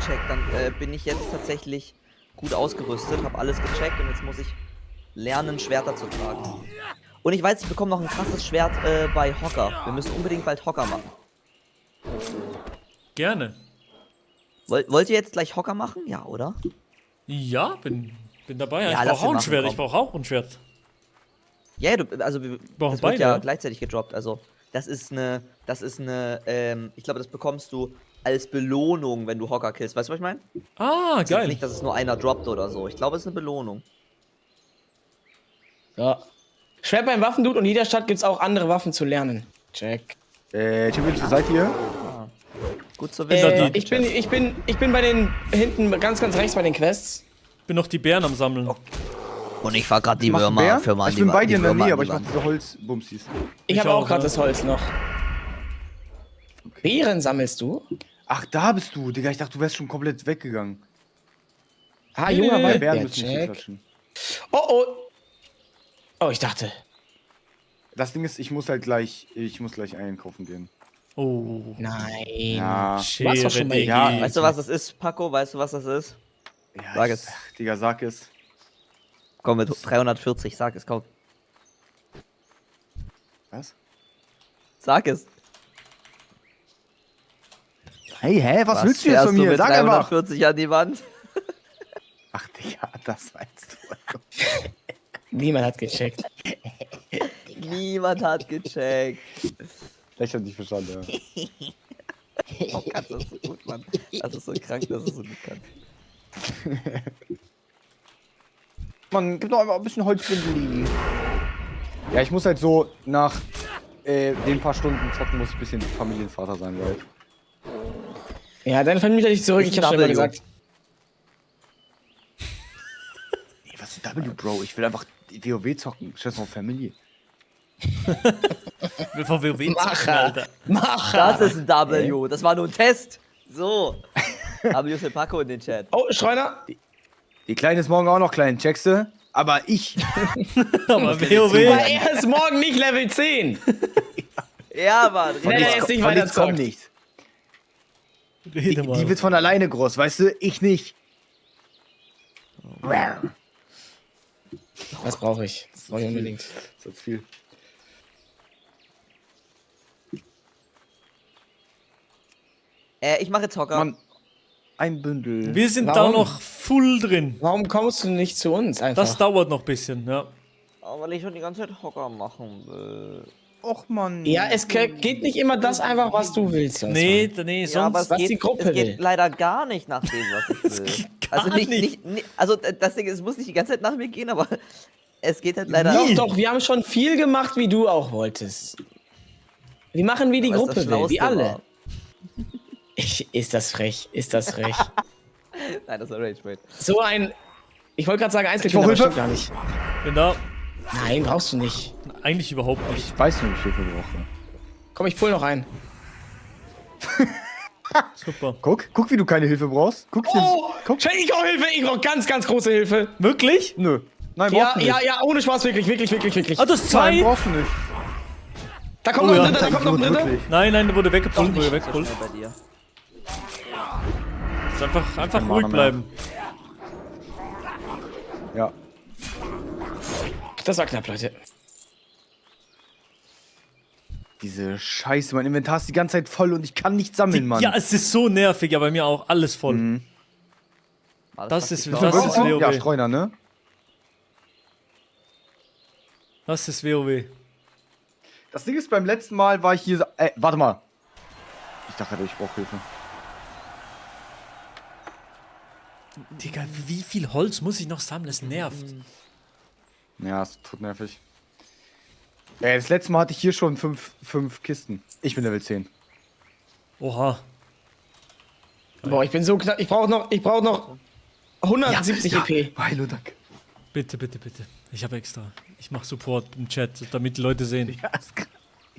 Check, dann bin ich jetzt tatsächlich gut ausgerüstet, habe alles gecheckt und jetzt muss ich lernen, Schwerter zu tragen. Und ich weiß, ich bekomme noch ein krasses Schwert bei Hocker. Wir müssen unbedingt bald Hocker machen. Gerne. Wollt ihr jetzt gleich Hocker machen? Ja, oder? Ja, bin dabei. Ja, ich lass brauche auch ihn ein Schwert. machen, Ich brauche auch ein Schwert. Ja, das Brauchen wird beide, ja ja? gleichzeitig gedroppt. Also, das ist eine, ich glaube, das bekommst du als Belohnung, wenn du Hocker killst. Weißt du, was ich meine? Ah, Das ist geil. nicht, dass es nur einer droppt oder so. Ich glaube, es ist eine Belohnung. Ja. Schwert beim Waffendude und in jeder Stadt gibt es auch andere Waffen zu lernen. Check. Timothy, wo seid ihr? Gut zu wissen. Ich bin bei den hinten ganz rechts bei den Quests. Bin noch die Bären am Sammeln. Und ich fahr gerade die Machst du Würmer Bär? für mal Ich bin bei dir in der Nähe, aber ich mach mach diese Holzbumsis. Ich habe auch gerade ne? das Holz noch. Beeren sammelst du? Ach, da bist du, Digga. Ich dachte, du wärst schon komplett weggegangen. Ah, junger Bären Waldbär, müssen nicht so check. klatschen. Oh, ich dachte. Das Ding ist, ich muss gleich einkaufen gehen. Oh. Nein. Ja. Du warst doch schon mal Ja, Weißt du, was das ist, Paco? Weißt du, was das ist? Ja, Sag es. Digga, sag es. Komm mit 340, sag es, komm. Was? Sag es. Hey, was willst du jetzt fährst von mir? mit Sag einfach. 340 an die Wand. Ach, Digga, das meinst du. Niemand hat gecheckt. Niemand hat gecheckt. Vielleicht hat nicht verstanden, ja. Oh, kannst du das so gut, Mann. Das ist so krank, dass es so gut kann. Man gibt doch einfach ein bisschen Holz für die. Ja, ich muss halt so nach den paar Stunden zocken, muss ich ein bisschen Familienvater sein, weil. Ja, deine Familie dich zurück, ich hab's schon mal gesagt. Nee, was ist W, Bro? Ich will einfach WoW zocken. Scheiß auf Familie. Will von WoW Macher. Das ist ein W. Das war nur ein Test. So. W für Paco in den Chat. Oh, Schreiner. Die Kleine ist morgen auch noch klein, checkst du? Aber ich. Aber Aber WoW. er ist morgen nicht Level 10. Ja, Mann. Nee, jetzt nicht weiter komm zockt. nicht. Rede mal. Die wird von alleine groß, weißt du? Ich nicht. Was brauche ich? Das brauche ich unbedingt. Das ist viel. Ich mache jetzt Hocker. Mann, ein Bündel. Wir sind da Warum? noch full drin. Warum kommst du nicht zu uns einfach? Das dauert noch ein bisschen, ja. Oh, weil ich schon die ganze Zeit Hocker machen will. Och, Mann. Ja, es geht nicht immer das einfach, was du willst. Jonas. Nee, Ja, sonst. aber es was geht, die Gruppe es geht will. leider gar nicht nach dem, was ich will. Also nicht, also das Ding ist, es muss nicht die ganze Zeit nach mir gehen, aber es geht halt leider Doch, wir haben schon viel gemacht, wie du auch wolltest. Wir machen, wie die Aber es Gruppe das will, wie Schlauste alle. war. Ist das frech, ist das frech. Nein, das war Rage Bait. So ein... Ich wollte gerade sagen, Eiskrieg, brauch aber Hilfe. stimmt gar nicht. Bin da. Nein, brauchst du nicht. Eigentlich überhaupt nicht. Ich weiß nicht, wie ich Hilfe brauche. Komm, ich pull noch ein. Super. Guck, wie du keine Hilfe brauchst. Guck. Ich brauche Hilfe, ich brauche ganz, ganz große Hilfe. Wirklich? Nö. Nein, Ja, brauchst du nicht. ja, ohne Spaß, wirklich. Ah, das ist Nein, 2? brauchst du nicht. Da kommt noch ein Dritter, da kommt noch ein Dritter. Wirklich. Nein, der wurde weggepullt, Schnell bei dir. Ist einfach Kein ruhig Mana mehr. bleiben. Ja. Das war knapp, Leute. Diese Scheiße, mein Inventar ist die ganze Zeit voll und ich kann nicht sammeln, Mann. Ja, es ist so nervig, ja, bei mir auch alles voll. Das ist WoW. Ja, Streuner, ne? Das ist WoW. Das Ding ist, beim letzten Mal war ich hier... warte mal. Ich dachte, ich brauche Hilfe. Digga, wie viel Holz muss ich noch sammeln? Es nervt. Ja, es tut nervig. Das letzte Mal hatte ich hier schon 5 Kisten. Ich bin Level 10. Oha. Boah, ich bin so knapp. Ich brauche noch 170 EP. Hallo, danke. Bitte. Ich habe extra. Ich mache Support im Chat, damit die Leute sehen.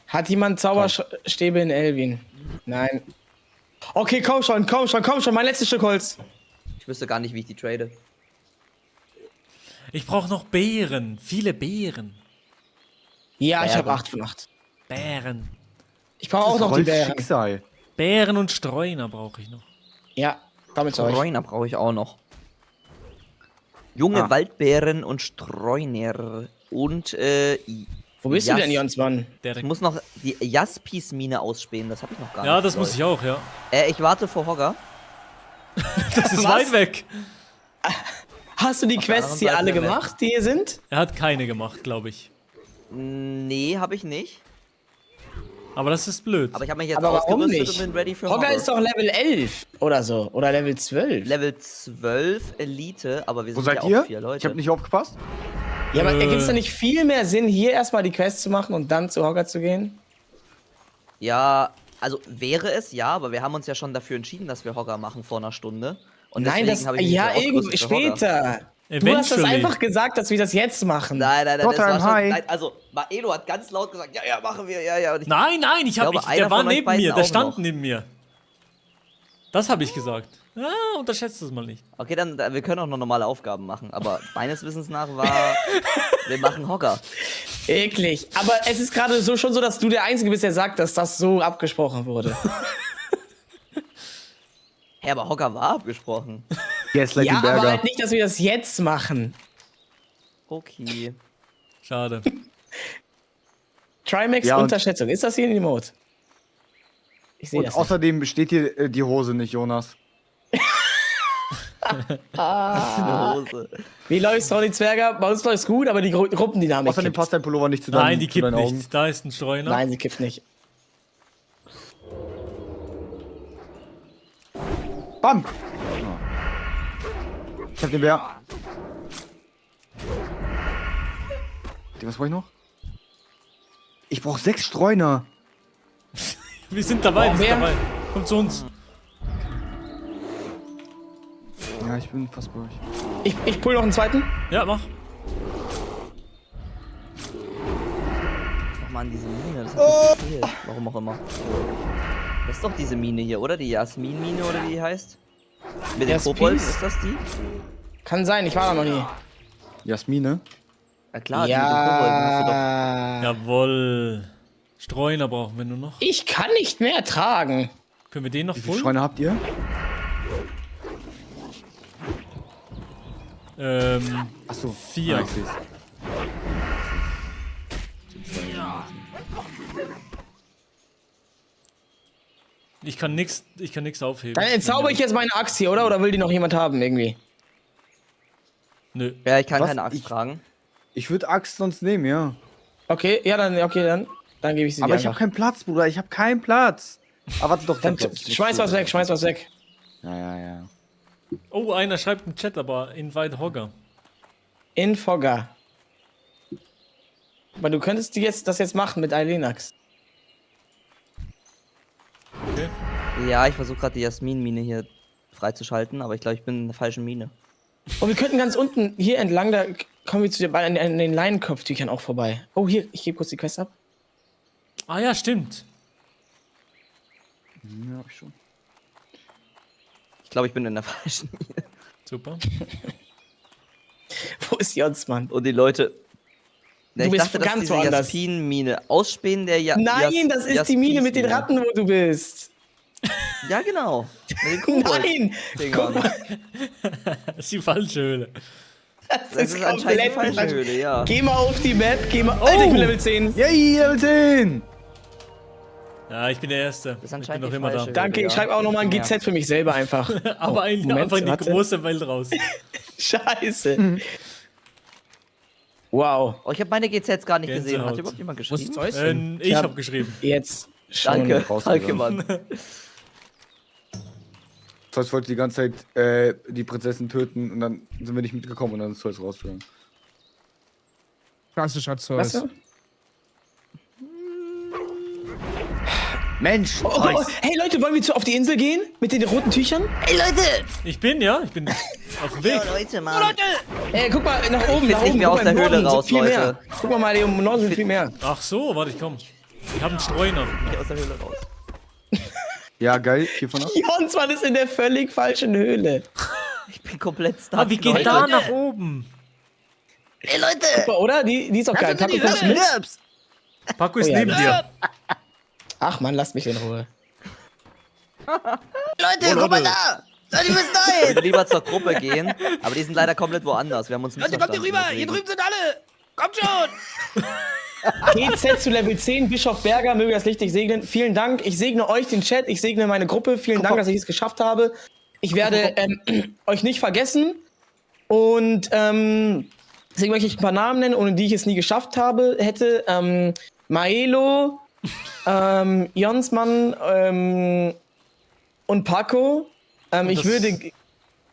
Hat jemand Zauberstäbe in Elvin? Nein. Okay, komm schon. Mein letztes Stück Holz. Ich wüsste gar nicht, wie ich die trade. Ich brauche noch Beeren. Viele Beeren. Ja, ich habe 8 von 8. Beeren. Ich brauche auch noch die Beeren. Schicksal. Beeren und Streuner brauche ich noch. Ja, damit soll ich. Streuner brauche ich auch noch. Junge Waldbeeren und Streuner. Und, Wo bist du denn, Jonsmann? Ich muss noch die Jaspis-Mine ausspähen, das habe ich noch gar nicht. Ja, das muss ich auch, ja. Ich warte vor Hogger. Das ist weit weg. Hast du die Quests hier alle gemacht, die hier sind? Er hat keine gemacht, glaube ich. Nee, habe ich nicht. Aber das ist blöd. Aber ich habe mich jetzt Aber warum ausgerüstet nicht? und bin ready für Hogger ist doch Level 11 oder so. Oder Level 12. Level 12 Elite, aber wir Wo sind seid ja ihr? auch 4 Leute. Ich habe nicht aufgepasst. Ja, aber gibt es da nicht viel mehr Sinn, hier erstmal die Quests zu machen und dann zu Hogger zu gehen? Ja, also wäre es ja, aber wir haben uns ja schon dafür entschieden, dass wir Hogger machen vor einer Stunde. Und Nein, deswegen habe ich mich ja, irgendwie ausgerüstet für Hogger. später. Du hast das einfach gesagt, dass wir das jetzt machen. Nein, das war Gotham, schon, hi. nein, also Maelo hat ganz laut gesagt, ja, machen wir, ja. Und ich, Nein, ich glaube, der einer war von euch neben beiden mir, der auch stand noch. neben mir. Das habe ich gesagt. Ja, unterschätzt das mal nicht. Okay, dann, wir können auch noch normale Aufgaben machen, aber meines Wissens nach war, wir machen Hogger. Eklig. Aber es ist gerade so schon so, dass du der Einzige bist, der sagt, dass das so abgesprochen wurde. Hä, aber Hogger war abgesprochen. Yes, like Ja, Berger. aber halt nicht, dass wir das jetzt machen. Okay. Schade. Trimax Ja, und- Unterschätzung. Ist das hier in dem Mode? Ich sehe Und das nicht. außerdem steht hier die Hose nicht, Jonas. Hose. Wie läuft's, Ronny Zwerger? Bei uns läuft's gut, aber die Gruppendynamik Außerdem kippt. passt dein Pullover nicht zu deinen, Nein, die zu kippt deinen Augen. nicht. Da ist ein Streuner. Nein, sie kippt nicht. Bam! Ich hab den Bär. Was brauch ich noch? Ich brauch 6 Streuner. Wir sind dabei, Boah, wir sind wer? dabei. Kommt zu uns. Ja, ich bin fast bei euch. Ich pull noch einen zweiten. Ja, mach. Ach man, diese Mine, das hat mich gefehlt. Warum auch immer. Das ist doch diese Mine hier, oder? Die Jasmin-Mine, oder wie die heißt? Mit den Jaspis? Kobolds, ist das die? Kann sein, ich war da noch nie. Jasmine? Ja klar, die mit den Kobolden hast du doch. Jawohl. Streuner brauchen wir nur noch. Ich kann nicht mehr tragen. Können wir den noch Wie viele voll? Schreine habt ihr? Achso. 4. ich seh's. Ich kann nix aufheben. Dann entzauber ich jetzt meine Axt hier, oder? Oder will die noch jemand haben, irgendwie? Nö. Ja, ich kann Was? keine Axt tragen. Ich würde Axt sonst nehmen, ja. Okay, ja, dann gebe ich sie dir Aber ich habe einfach. keinen Platz, Bruder. Ich habe keinen Platz. Aber warte doch. Dann schmeiß was weg, schmeiß was weg. Ja. Oh, einer schreibt im Chat, aber Invite Hogger. In Fogger. Aber du könntest das jetzt machen mit Eilenax. Okay. Ja, ich versuche gerade die Jasmin-Mine hier freizuschalten, aber ich glaube, ich bin in der falschen Mine. Und wir könnten ganz unten hier entlang, da kommen wir zu an den Leinenkopftüchern auch vorbei. Oh, hier, ich gebe kurz die Quest ab. Ah ja, stimmt. Ja, hab ich schon. Ich glaube, ich bin in der falschen Mine. Super. Wo ist Jonsmann? Und die Leute... Du ich bist dachte, das ganz ist diese woanders. Jasmin-Mine. Ausspähen der Nein, das ist die Mine mit den Ratten, wo du bist. Ja, genau. Mit den Nein! Guck mal, Das ist die falsche Höhle. Das ist anscheinend die falsche Höhle, ja. Geh mal auf die Map, geh mal. Alter, ich bin Level 10. Yay, Level 10! Ja, ich bin der Erste. Das ist Ich bin anscheinend noch die immer da. falsche Danke, ich schreibe auch nochmal ein GZ für mich selber einfach. Aber Moment, einfach in die warte. große Welt raus. Scheiße. Wow. Oh, ich habe meine GZs gar nicht gesehen. Gänsehaut. Hat überhaupt jemand Wo ist geschrieben? Zeus? Ich hab geschrieben. Jetzt schon. Danke, Mann. Zeus wollte die ganze Zeit die Prinzessin töten und dann sind wir nicht mitgekommen und dann ist Zeus rausgegangen. Klassischer Zeus. Was du? Mensch! Oh, Zeus. hey Leute, wollen wir auf die Insel gehen? Mit den roten Tüchern? Ey, Leute! Ich bin auf dem Weg. Leute, Mann. Guck mal, nach oben, nach find nicht oben. mehr Guck aus mal, im der Höhle Norden sind raus, viel mehr. Leute. Guck mal, im Norden sind viel mehr. Ach so, warte, ich komm. Ich hab einen Streuner. Ich aus der Höhle raus. Ja, geil. Hiervon ab. Jonsmann ist in der völlig falschen Höhle. Ich bin komplett stuck. Ah, wie geht Leute. da nach oben? Ey, Leute! Guck mal, oder? Die ist doch geil. Paco, kommst du mit? Paco ist Oh ja, neben dir. Ach man, lasst mich in Ruhe. Leute, guck mal da! Leute, wir müssen da hin! Lieber zur Gruppe gehen, aber die sind leider komplett woanders. Wir haben uns Leute, kommt hier rüber! Hier drüben sind alle! Kommt schon! GZ zu Level 10, Bischof Berger, möge das Licht dich segnen. Vielen Dank. Ich segne euch, den Chat, ich segne meine Gruppe. Vielen Dank, dass ich es geschafft habe. Ich werde euch nicht vergessen. Und deswegen möchte ich ein paar Namen nennen, ohne die ich es nie geschafft hätte. Maelo, Jonsmann und Paco.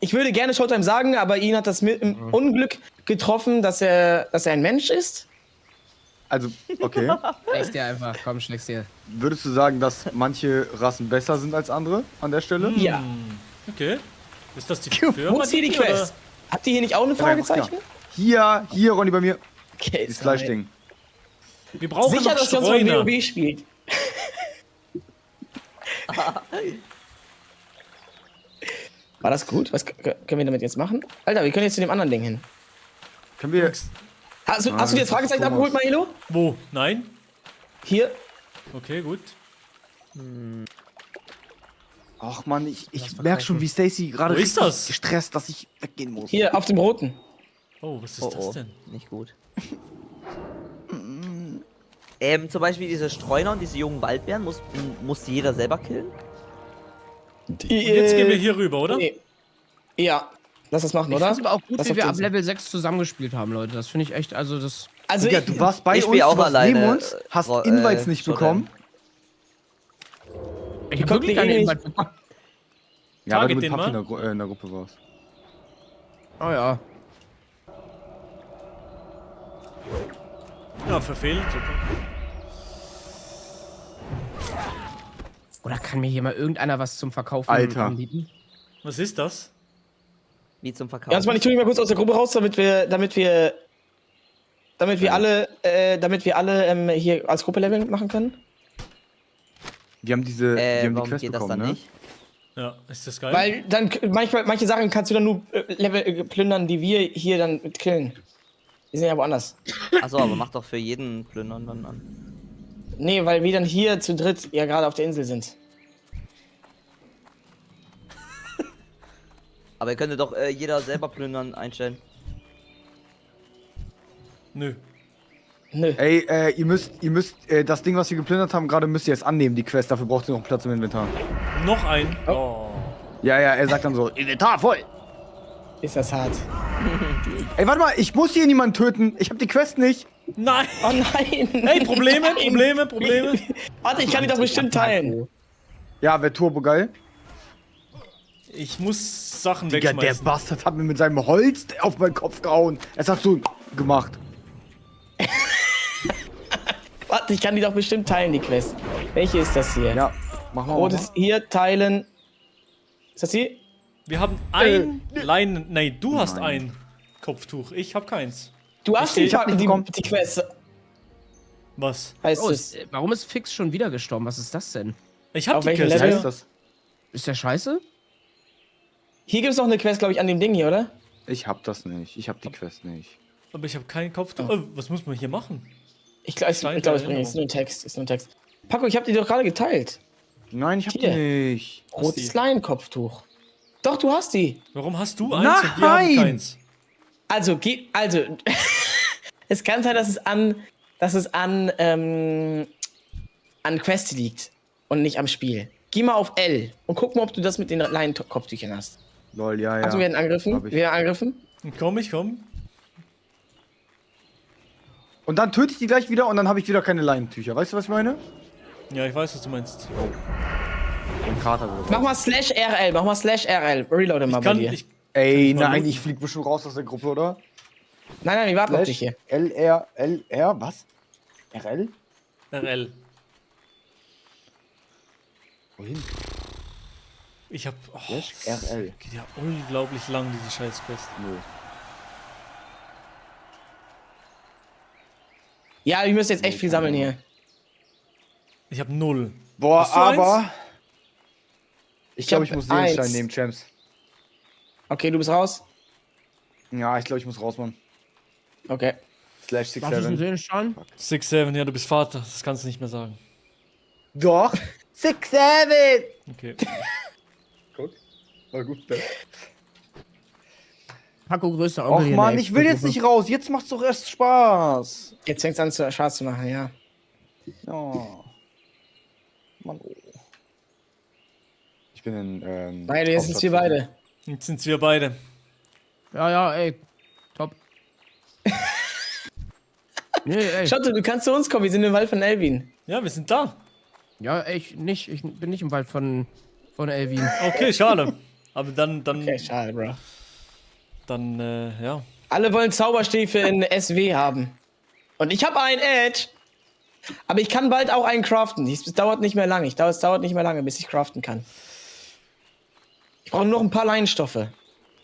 Ich würde gerne Showtime sagen, aber ihn hat das im Unglück getroffen, dass er ein Mensch ist. Also, okay. Schlägst dir einfach, komm, schlägst dir. Würdest du sagen, dass manche Rassen besser sind als andere an der Stelle? Ja. Okay. Ist das die Wo ist hier die Quest? Habt ihr hier nicht auch eine Fragezeichen? Hier, Ronny, bei mir. Okay, Das Fleischding. Wir brauchen sicher, noch dass Jonsmann Streuner. WoW spielt. War das gut? Was können wir damit jetzt machen? Alter, wir können jetzt zu dem anderen Ding hin. Können wir. Hast du dir das Fragezeichen abgeholt, Maelo? Wo? Nein? Hier. Okay, gut. Ach man, ich merke schon, wie Stacy gerade Wo ist das? gestresst, dass ich weggehen muss. Hier, auf dem roten. Oh, was ist das denn? Nicht gut. Zum Beispiel diese Streuner und diese jungen Waldbären muss die jeder selber killen? Und jetzt gehen wir hier rüber, oder? Nee. Ja, lass das machen, Ich oder? find's aber auch gut, Das wie wir macht ab Sinn. Level 6 zusammengespielt haben, Leute. Das finde ich echt, also das... Also Digga, du warst bei ich uns, spiel auch du warst alleine, neben uns, hast Invites nicht bekommen. Ich hab Guck wirklich die keine eh nicht. Invite bekommen. Ja, weil du Target mit den Papi mal. in der Gruppe warst. Oh ja. Ja, verfehlt. Super. Oder kann mir hier mal irgendeiner was zum Verkaufen Alter. anbieten? Was ist das? Wie zum Verkaufen? Jonsmann, ich tue mich mal kurz aus der Gruppe raus, damit wir alle hier als Gruppe Level machen können. Die haben die warum Quest geht das bekommen, dann ne? nicht? Ja, ist das geil? Weil dann manche Sachen kannst du dann nur Level plündern, die wir hier dann mit killen. Die sind ja woanders. Achso, aber mach doch für jeden Plündern dann an. Nee, weil wir dann hier zu dritt ja gerade auf der Insel sind. Aber ihr könntet doch jeder selber plündern einstellen. Nö. Nö. Ey, ihr müsst das Ding, was wir geplündert haben, gerade müsst ihr jetzt annehmen, die Quest. Dafür braucht ihr noch Platz im Inventar. Noch ein? Oh. Ja, er sagt dann so, Inventar voll. Ist das hart. Ey, warte mal, ich muss hier niemanden töten. Ich hab die Quest nicht. Nein. Oh nein. Hey, Probleme. Warte, ich kann die doch bestimmt teilen. Ja, wäre turbo geil. Ich muss Sachen Digga, der wegschmeißen. Bastard hat mir mit seinem Holz auf meinen Kopf gehauen. Es hat so gemacht. Warte, ich kann die doch bestimmt teilen, die Quest. Welche ist das hier? Ja, mach mal. Rotes hier, teilen. Ist das hier? Wir haben ein Leinen. Nein, du hast ein Kopftuch. Ich hab keins. Du hast die Quest. Was? Heißt Oh, es? warum ist Fix schon wieder gestorben? Was ist das denn? Ich hab Auf die welchem Quest. Level? Heißt das? Ist der scheiße? Hier gibt es noch eine Quest, glaube ich, an dem Ding hier, oder? Ich hab das nicht. Ich hab die Quest nicht. Aber ich habe kein Kopftuch. Was muss man hier machen? Ich glaube, es bringt ist nur ein Text. Ist nur ein Text. Paco, ich habe die doch gerade geteilt. Nein, ich hab Hier. die nicht. Rotes Laienkopftuch. Doch, du hast die. Warum hast du eins und wir haben keins? Also, es kann sein, dass es an Quest liegt und nicht am Spiel. Geh mal auf L und guck mal, ob du das mit den Laienkopftüchern hast. Lol, ja. Also, wir werden angegriffen. Wir werden angegriffen. Ich komm. Und dann töte ich die gleich wieder und dann habe ich wieder keine Leinentücher. Weißt du, was ich meine? Ja, ich weiß, was du meinst. Ein Kater wieder. Mach mal /RL, mach mal /RL. Reloade mal bei dir. Ey, nein, ich flieg bestimmt raus aus der Gruppe, oder? Nein, wir warten auf dich hier. LR, was? RL? RL. Wohin? Ich hab. RL. Geht ja unglaublich lang, diese Scheiß-Quest. Nö. Ja, wir müssen jetzt echt viel sammeln hier. Ich hab 0. Boah, Hast du aber. eins? Ich glaube, ich muss Seelenstein 1. nehmen, Champs. Okay, du bist raus? Ja, ich glaube, ich muss raus, Mann. Okay. /6-7. Was ist ein Seelenstein? 6-7, ja, du bist Vater. Das kannst du nicht mehr sagen. Doch. 6-7. Okay. Guck. War gut. Paco, größter Och Onkel hier in Mann, der ich will jetzt nicht raus. Jetzt macht's doch erst Spaß. Jetzt fängt's an, Spaß zu machen, ja. Ja. Mann, oh. Ich bin in, Beide, jetzt sind wir beide. Jetzt sind's wir beide. Ja, ey. Top. Nee, ey. Schotte, du kannst zu uns kommen, wir sind im Wald von Elvin. Ja, wir sind da. Ja, ey, ich bin nicht im Wald von Elvin. Okay, schade. Aber dann. Okay, schade, Bro. Dann, ja. Alle wollen Zauberstiefel in SW haben. Und ich habe einen Edge. Aber ich kann bald auch einen craften. Es dauert nicht mehr lange. Es dauert nicht mehr lange, bis ich craften kann. Ich brauche nur noch ein paar Leinstoffe.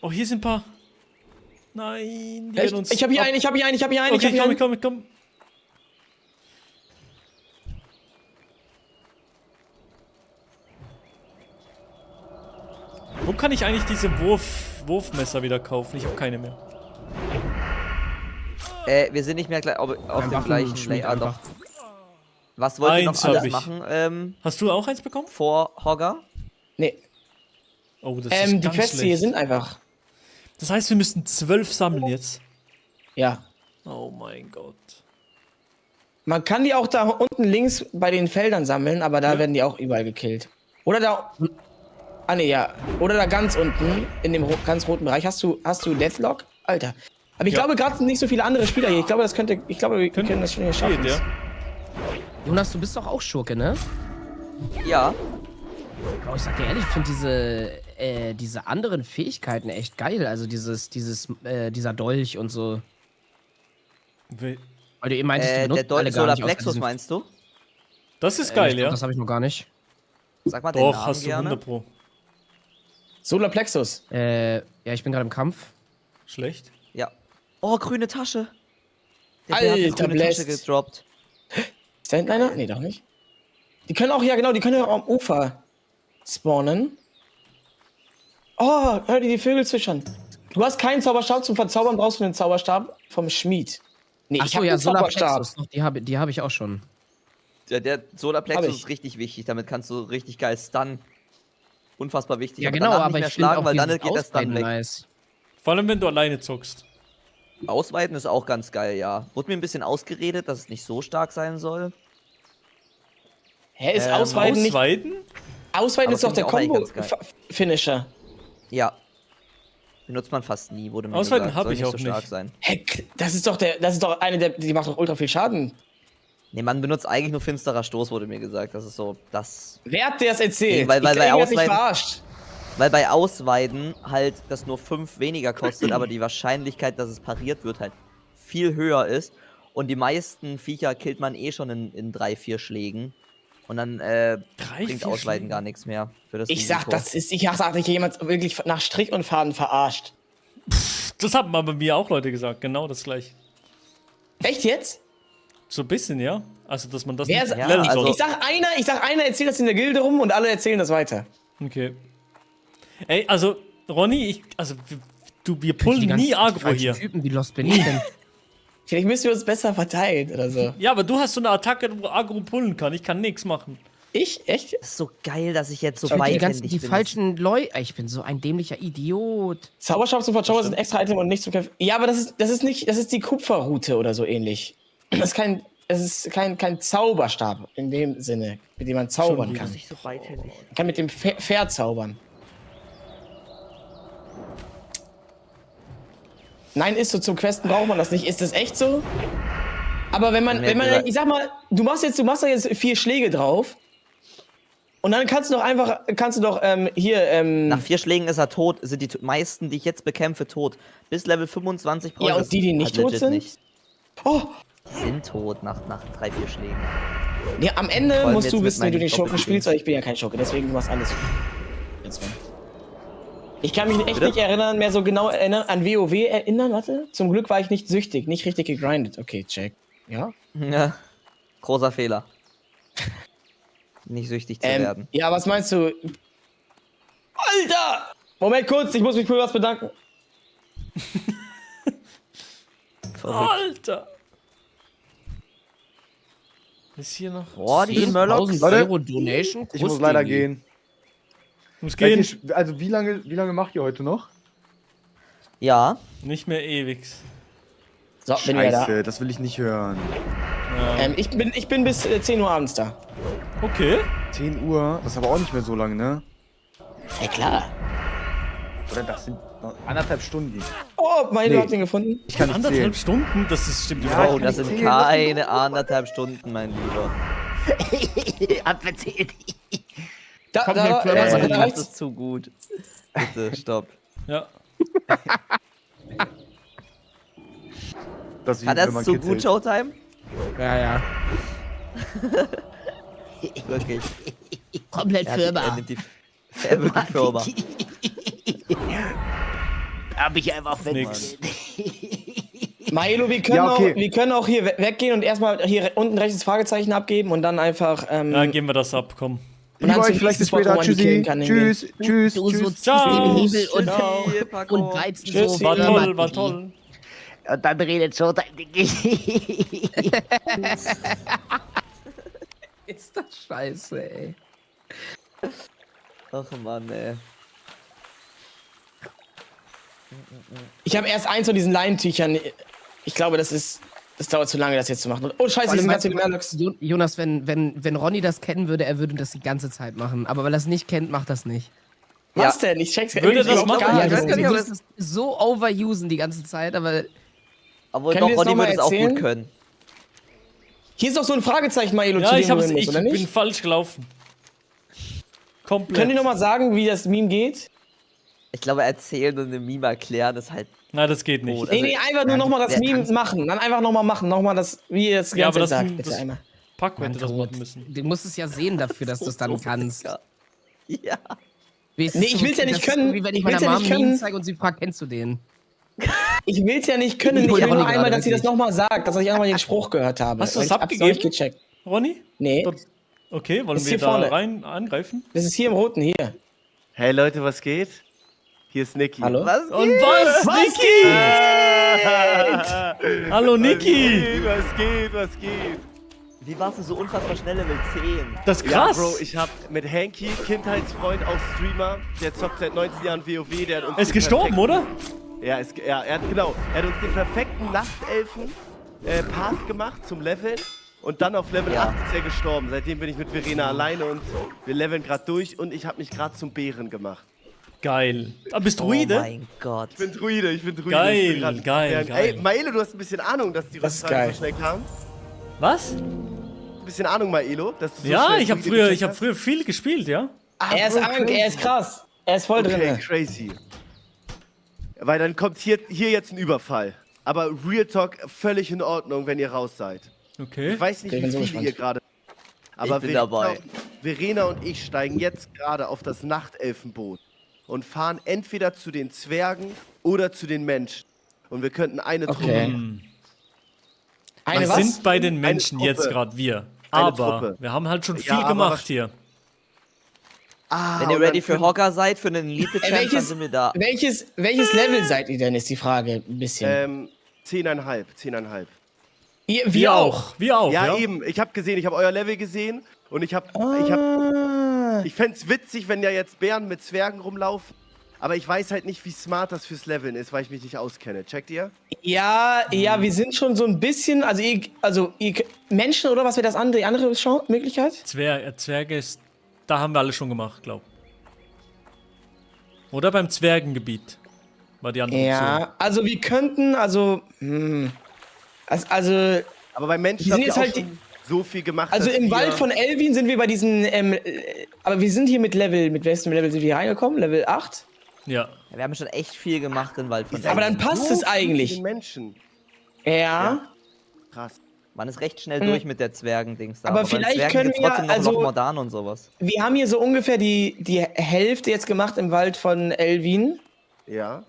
Oh, hier sind ein paar. Nein, die Echt? werden uns. Ich habe hier einen, ich habe hier einen, ich habe hier einen. Okay, ich hab hier ich komm. Wo kann ich eigentlich diese Wurfmesser wieder kaufen? Ich habe keine mehr. Wir sind nicht mehr auf dem gleichen Layout. Doch. Was wollt ihr noch Eins hab alles ich. machen? Hast du auch eins bekommen? Vor Hogger? Nee. Oh, das ist die ganz Quests schlecht. hier sind einfach. Das heißt, wir müssen 12 sammeln jetzt. Ja. Oh mein Gott. Man kann die auch da unten links bei den Feldern sammeln, aber da werden die auch überall gekillt. Oder da. Ah ne, ja. Oder da ganz unten, in dem ganz roten Bereich. Hast du Deathlock? Alter. Aber ich glaube, gerade sind nicht so viele andere Spieler hier. Ich glaube, wir können das schon hier schaffen. Ja. Jonas, du bist doch auch Schurke, ne? Ja. Oh, ich sag dir ehrlich, ich finde diese anderen Fähigkeiten echt geil. Also dieser Dolch und so. Weil du eben meintest, du benutzt der alle Dolch gar Solar nicht, außer Plexus diesen- meinst du? Das ist geil, ich glaub, ja. Das habe ich noch gar nicht. Sag mal den Doch, Namen hast du gerne. 100 Pro. Solar Plexus. Ja, ich bin gerade im Kampf. Schlecht. Ja. Oh, grüne Tasche. Der Bär hat eine Alter, grüne Tasche Blast. gedroppt. Ist da hinten einer? Nee, doch nicht. Die können auch, ja genau, die können ja auch am Ufer spawnen. Oh, hör dir die Vögel zwitschern. Du hast keinen Zauberstab zum Verzaubern, brauchst du einen Zauberstab vom Schmied. Nee, ich Achso, hab ja, einen Solar Zauberstab. Plexus. Doch, die hab ich auch schon. Ja, der Solarplexus Hab ich. ist richtig wichtig. Damit kannst du richtig geil stunnen. Unfassbar wichtig. Ja, genau, danach aber nicht mehr ich finde schlagen, auch weil dann dieses geht der Stun Ausweiten weg. nice. Vor allem, wenn du alleine zockst. Ausweiten ist auch ganz geil, ja. Wurde mir ein bisschen ausgeredet, dass es nicht so stark sein soll. Hä, ist Ausweiten nicht... Ausweiten? Ausweiten Aber ist doch finde der ich auch eigentlich ganz geil. Combo-Finisher. Ja. Benutzt man fast nie, wurde mir Ausweiten gesagt. hab Soll ich nicht auch so stark nicht. sein. Hä, das ist doch eine der... Die macht doch ultra viel Schaden. Nee, man benutzt eigentlich nur finsterer Stoß, wurde mir gesagt. Das ist so, das... Wer hat dir das erzählt? Nee, weil bei mich Ausweiten... verarscht. Weil bei Ausweiden halt das nur 5 weniger kostet, aber die Wahrscheinlichkeit, dass es pariert wird, halt viel höher ist. Und die meisten Viecher killt man eh schon in 3-4 Schlägen. Und dann bringt Ausweiten gar nichts mehr für das Ich sag, Risiko. ich sag, jemand wirklich nach Strich und Faden verarscht. Das haben aber mir auch Leute gesagt, genau das gleiche. Echt jetzt? So ein bisschen, ja. Also, dass man das Wer nicht sa- lernen also- soll. Ich sag einer erzählt das in der Gilde rum und alle erzählen das weiter. Okay. Ey, also, Ronny, wir pullen nie Agro hier. Typen, wie lost bin ich denn? Vielleicht müssen wir uns besser verteilen oder so. Ja, aber du hast so eine Attacke, wo Agro pullen kann. Ich kann nichts machen. Ich? Echt? Das ist so geil, dass ich jetzt so Die bin. falschen Leute. Ich bin so ein dämlicher Idiot. Zauberstab zum Verzauber sind extra Item und nicht zum Kämpfen. Ja, aber das ist die Kupferroute oder so ähnlich. Das ist kein Zauberstab in dem Sinne, mit dem man zaubern kann. So beidhändig. Man kann mit dem verzaubern. Nein, ist so, zum Questen braucht man das nicht. Ist das echt so? Aber wenn man, ich sag mal, du machst da jetzt 4 Schläge drauf und dann kannst du doch hier, Nach 4 Schlägen ist er tot, sind die meisten, die ich jetzt bekämpfe, tot. Bis Level 25 brauche ja, ich und die nicht halt tot legit sind? nicht. Oh, Die sind tot nach 3-4 Schlägen. ja, am Ende Vor allem musst jetzt du mit wissen, wie du meinen den Schurken Doppelkills. spielst, weil ich bin ja kein Schurke, deswegen du machst alles. Ich kann mich echt Bitte? nicht mehr so genau erinnern, an WoW erinnern, warte. Zum Glück war ich nicht süchtig, nicht richtig gegrindet. Okay, check. Ja? Ja, großer Fehler. Nicht süchtig zu werden. Ja, was meinst du? Alter! Moment kurz, ich muss mich für was bedanken. Alter! Ist hier noch. Boah, die Murlocs. 1000 Leute, Euro Donation. Ich muss leider gehen. Muss gehen. Also wie lange macht ihr heute noch? Ja. Nicht mehr ewig. So, bin ich ja da. Das will ich nicht hören. Ich bin bis 10 Uhr abends da. Okay. 10 Uhr, das ist aber auch nicht mehr so lange, ne? Ja, klar. Oder das sind noch 1,5 Stunden. Oh, Milo hat den gefunden. Ich kann nicht 1,5 zählen. Stunden? Das ist stimmt Ja, überhaupt Oh, ich das kann sind nicht zählen, keine 1,5 Stunden, mein Lieber. Abverzählt. Da Das reicht's. ist zu gut. Bitte, stopp. Ja. Das Hat das zu gut, Showtime? Ja. Wirklich. Komplett Er Firma. nimmt er wirklich Firma. Hab ich einfach Nix. Milo, wir können auch hier weggehen und erstmal hier unten rechts das Fragezeichen abgeben und dann einfach. Ja, geben wir das ab, komm. Und dann Vielleicht bis zum Spot, wo später. man die killen Tschüssi. kann, Tschüss. Tschüss. Du so Tschüss. ziehst den Hebel und Ciao. reizt Tschüss, so. War Ja, toll, war toll. Und dann redet Showtime. Ist das scheiße, ey. Ach Mann, ey. Ich habe erst eins von diesen Leinentüchern. Ich glaube, das dauert zu lange, das jetzt zu machen. Oh, scheiße, die sind ganz viele Murlocs. Jonas, wenn Ronny das kennen würde, er würde das die ganze Zeit machen. Aber weil er es nicht kennt, macht das nicht. Was denn? Ich check's Würde das machen? gar Ja, nicht. du würdest es so overusen die ganze Zeit, aber Aber Können doch, wir das Ronny noch mal würde es auch erzählen? gut können. Hier ist doch so ein Fragezeichen, Milo, Ja, zu ich dem du hin musst, ich oder bin nicht? falsch gelaufen. Komplett. Könnt ihr nochmal sagen, wie das Meme geht? Ich glaube, erzählen und eine Meme erklären ist halt. Nein, das geht nicht. Oh, Nee, einfach nur nochmal das wer Meme kann's? machen. Dann einfach nochmal machen. Nochmal das, wie ihr das Ja, aber Ganze das, sagt. Bitte das einmal. Pack hätte das Tot. machen müssen. Du musst es ja sehen dafür, dass du es dann kannst. Ja. Wie ist Nee, es ich will's ja nicht das ist können. so, wie wenn ich Ich will's meiner ja Mom nicht einen Meme können. zeige und sie fragt, kennst du den? Ich will's ja nicht können. Ich will Ja, nur Ronny einmal, gerade dass sie das wirklich. nochmal sagt, dass ich auch mal den Spruch gehört habe. Hast du Weil das ich hab's noch abgegeben? nicht gecheckt. Ronny? Nee, Okay, wollen Ist wir hier da vorne. rein angreifen? das ist hier im Roten, hier. Hey Leute, was geht? Hier ist Niki. Hallo? Was? Und was, Niki? Hallo, Niki. Was geht? Was geht? Wie warst du so unfassbar schnell Level 10? Das ist krass. Ja, Bro, ich hab mit Hanky, Kindheitsfreund, auch Streamer, der zockt seit 19 Jahren WoW, der hat uns... Er ist gestorben, oder? Ja, er hat den perfekten Nachtelfen Path gemacht zum Leveln und dann auf Level 8 ist er gestorben. Seitdem bin ich mit Verena alleine und wir leveln gerade durch und ich habe mich gerade zum Bären gemacht. Geil. Aber bist du Druide? Oh mein Gott. Ich bin Druide. Geil, geil. Ey, Maelo, du hast ein bisschen Ahnung, dass die Rüstungen so schnell kamen? Was? Ein bisschen Ahnung, Maelo, dass du so Ja, schnell ich habe Druide früher, viel gespielt, ja. Er ist Ank, er ist krass. Er ist voll drin. Okay, crazy. Weil dann kommt hier jetzt ein Überfall. Aber Real Talk völlig in Ordnung, wenn ihr raus seid. Okay. Ich weiß nicht, Ich bin wie so viele gespannt. ihr gerade... Aber Ich bin dabei. Verena und ich steigen jetzt gerade auf das Nachtelfenboot und fahren entweder zu den Zwergen oder zu den Menschen. Und wir könnten eine Truppe... Eine Wir was? sind bei den Menschen Truppe. jetzt gerade, wir. Eine Aber Truppe. wir haben halt schon Ja, viel aber gemacht hier. Wenn ihr und ready dann für können- Hogger seid, für einen Elite-Champ, dann sind wir da. Welches Level seid ihr denn, ist die Frage ein bisschen. 10,5. Wir auch. Wir auch, Ja, ja. eben. Ich habe euer Level gesehen und ich fänd's witzig, wenn ja jetzt Bären mit Zwergen rumlaufen. Aber ich weiß halt nicht, wie smart das fürs Leveln ist, weil ich mich nicht auskenne. Checkt ihr? Ja, wir sind schon so ein bisschen, Menschen oder was wäre das andere, die andere Möglichkeit? Zwerge ist, da haben wir alle schon gemacht, glaub. Oder beim Zwergengebiet war die andere Option. Ja, also wir könnten, also Aber bei Menschen wir sind habt ihr jetzt auch halt schon so viel gemacht. also dass im ihr- Wald von Elvin sind wir bei diesen, aber wir sind hier mit welchem Level sind wir reingekommen? Level 8? Ja. Wir haben schon echt viel gemacht im Wald von Aber dann passt so es eigentlich. viele Menschen. Ja. Krass. Man ist recht schnell durch mit der Zwergen-Dings da. Aber bei vielleicht Zwergen können gibt's wir, trotzdem noch also- Loch Mordan und sowas. Wir haben hier so ungefähr die Hälfte jetzt gemacht im Wald von Elvin. Ja.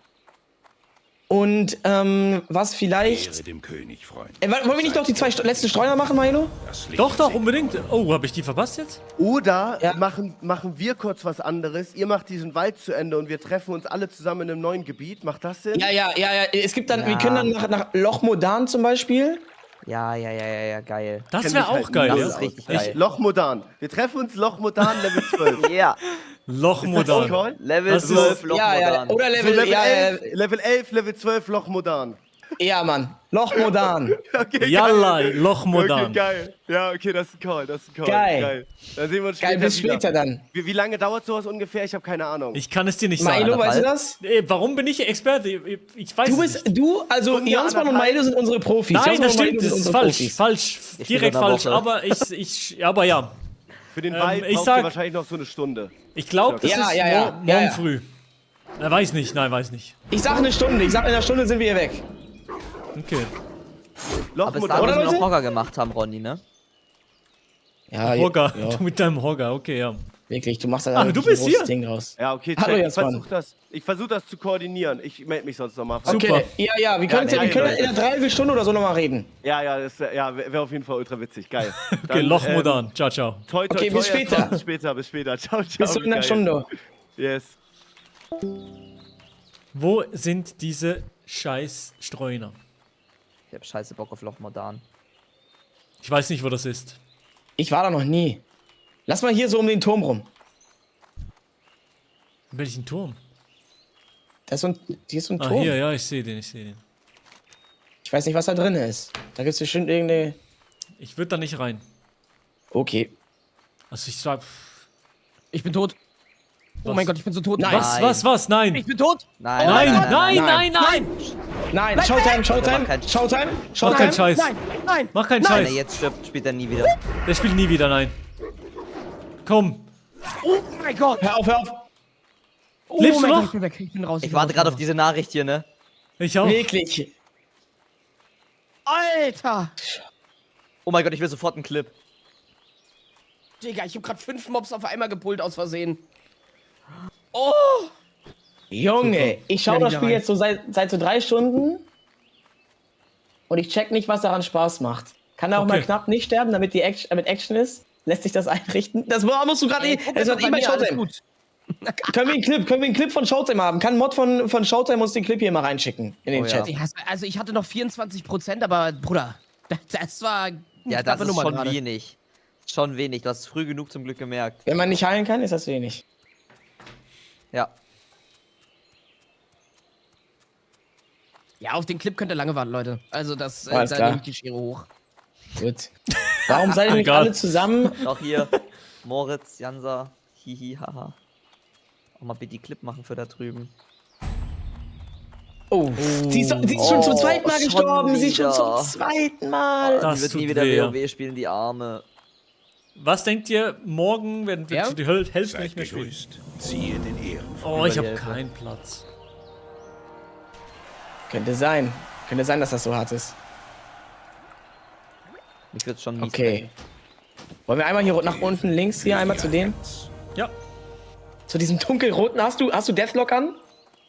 Und was vielleicht. Ehre dem König, Freund. Wollen wir nicht noch die zwei letzten Streuner machen, Milo? Doch, unbedingt. Oh, habe ich die verpasst jetzt? Oder machen wir kurz was anderes. Ihr macht diesen Wald zu Ende und wir treffen uns alle zusammen in einem neuen Gebiet. Macht das Sinn? Ja. Es gibt dann, Ja. wir können dann nach Loch Modan zum Beispiel. Ja, geil. Das Kenn wäre mich halt auch geil, Das ja. ist richtig geil. Loch Modan. Wir treffen uns Loch Modan Level 12. Ja, Loch Ist das Modan. Call? Level Das ist- 12 Loch Mordan. Oder So, Level, Level 11, Level 12 Loch Modan. ja, Mann. Loch Modan. Okay, Yalla, Loch Modan. Okay, geil. Ja, okay, das ist ein Call. Geil. Dann sehen wir uns später Geil, bis wieder. später dann. Wie lange dauert sowas ungefähr? Ich habe keine Ahnung. Ich kann es dir nicht Milo, sagen. weißt du das? Warum bin ich Experte? Ich weiß Du es bist, also Stunde, Jansmann und anderthalb. Milo sind unsere Profis. Nein, Jansmann das und Milo stimmt, sind das ist unsere falsch. Profis. Falsch. Ich Direkt bin in der falsch. Woche. Aber aber ja. Für den ich Wald braucht sag- ihr wahrscheinlich noch so eine Stunde. Ich glaube, das Ja, ist ja. morgen Ja, ja. früh. Weiß nicht, nein, weiß nicht. Ich sag eine Stunde. Ich sag, in einer Stunde sind wir hier weg. Okay. Loch Aber bis Modan. dahin müssen wir Leute? noch Hogger gemacht haben, Ronny, ne? Ja, Hogger. ja. Du mit deinem Hogger, okay, ja. Wirklich, du machst da Ah, ein du bist großes hier. Ding draus. Ja, okay, Hallo, check. Jansmann. Ich versuch das zu koordinieren. Ich melde mich sonst nochmal. Super. Okay, ja, wir können Ja, in einer Dreiviertelstunde oder so nochmal reden. Ja, wäre auf jeden Fall ultra witzig. Geil. Okay, Loch Modan. Ciao, ciao. Toi, toi, Okay, toi, bis später. Bis später. Ciao, ciao. Bis zu einer Geil. Stunde. Yes. Wo sind diese scheiß Streuner? Ich hab scheiße Bock auf Loch Mordan. Ich weiß nicht, wo das ist. Ich war da noch nie. Lass mal hier so um den Turm rum. In welchen Turm? Hier ist so ein Ah, Turm. hier, ja, ich sehe den. Ich weiß nicht, was da drin ist. Da gibt es bestimmt irgendeine. Ich würde da nicht rein. Okay. Also ich sag. Ich bin tot. Oh Was? mein Gott, ich bin so tot. Nein. Was? Nein. Ich bin tot. Nein, Nein, Showtime. Mach keinen Scheiß. Nein. Mach keinen Nein, Scheiß. jetzt spielt er nie wieder. Der spielt nie wieder, nein. Komm. Oh mein Gott. Hör auf. Oh Lebst du mein noch? Gott, ich bin weg. Ich bin raus. Ich warte gerade auf diese Nachricht hier, ne? Ich auch. Wirklich. Alter. Oh mein Gott, ich will sofort einen Clip. Digga, ich hab grad 5 Mobs auf einmal gepult aus Versehen. Oh. Junge, ich schaue Ja, das die Spiel da jetzt so seit so 3 Stunden. Und ich check nicht, was daran Spaß macht. Kann er auch Okay. mal knapp nicht sterben, damit Action ist? Lässt sich das einrichten? Das musst du gerade das war eh bei Showtime. Können wir einen Clip von Showtime haben? Kann ein Mod von Showtime uns den Clip hier mal reinschicken in den Oh ja. Chat? Also ich hatte noch 24%, aber Bruder, das war Ja, das knappe ist Nummer schon gerade. wenig. Schon wenig. Du hast es früh genug zum Glück gemerkt. Wenn man nicht heilen kann, ist das wenig. Ja. Ja, auf den Clip könnt ihr lange warten, Leute. Also das, Alles da klar. nehme ich die Schere hoch. Gut. Warum seid ihr nicht alle zusammen? Doch hier. Moritz, Jansa, hihi, haha. Auch mal bitte die Clip machen für da drüben. Oh, sie ist schon zum zweiten Mal schon gestorben. Sie ist schon wieder. zum zweiten Mal. Die wird nie wieder WoW spielen, die Arme. Was denkt ihr, morgen werden wir Ja? die Hälfte Seid nicht mehr spielen? gegrüßt. Ziehe den Ehren. Oh, ich die habe Hälfte. keinen Platz. Könnte sein. Könnte sein, dass das so hart ist. Mich wird's schon mies. Okay. Wollen wir einmal hier nach unten links hier einmal zu dem? Ja. Zu diesem dunkelroten. Hast du Deathlock an?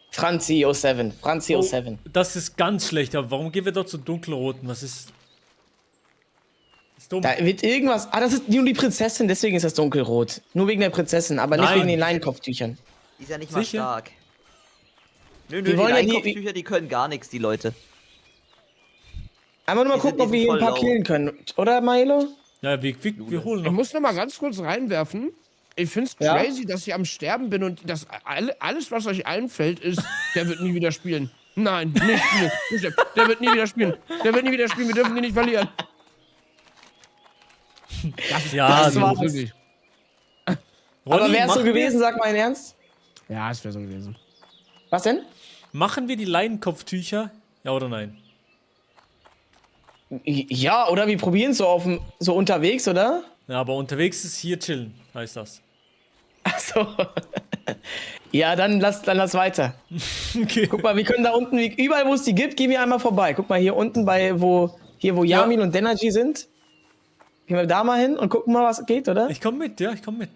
Franzi 07. Franzi 07. Das ist ganz schlecht, aber warum gehen wir dort zu dunkelroten? Was ist. Ist dumm. Da wird irgendwas. Ah, das ist nur die Prinzessin, deswegen ist das dunkelrot. Nur wegen der Prinzessin, aber nicht Nein. wegen den Leinenkopftüchern. Die ist ja nicht mal Sicher? stark. Nö, Die die wollen ja die- Leinenkopftücher, die können gar nichts, die Leute. Einmal nur mal Die sind- gucken, ob die wir sind hier ein paar voll low. killen können. Oder, Milo? Ja, wir holen Ich noch. muss noch mal ganz kurz reinwerfen. Ich find's Ja? crazy, dass ich am Sterben bin und das alles, was euch einfällt, ist, der wird nie wieder spielen. Nein, nicht spielen. Nicht, der wird nie wieder spielen. Der wird nie wieder spielen. Wir dürfen ihn nicht verlieren. Das ist Ja, das war's. wirklich. Aber wäre es so machen wir- gewesen, sag mal in Ernst? Ja, es wäre so gewesen. Was denn? Machen wir die Leinenkopftücher? Ja oder nein? Ja, oder wir probieren es so unterwegs, oder? Ja, aber unterwegs ist hier chillen, heißt das. Achso. Ja, dann lass weiter. Okay. Guck mal, wir können da unten, überall wo es die gibt, gehen wir einmal vorbei. Guck mal, hier unten wo Yamin und Denergy sind. Gehen wir da mal hin und gucken mal, was geht, oder? Ich komm mit, ja, ich komm mit.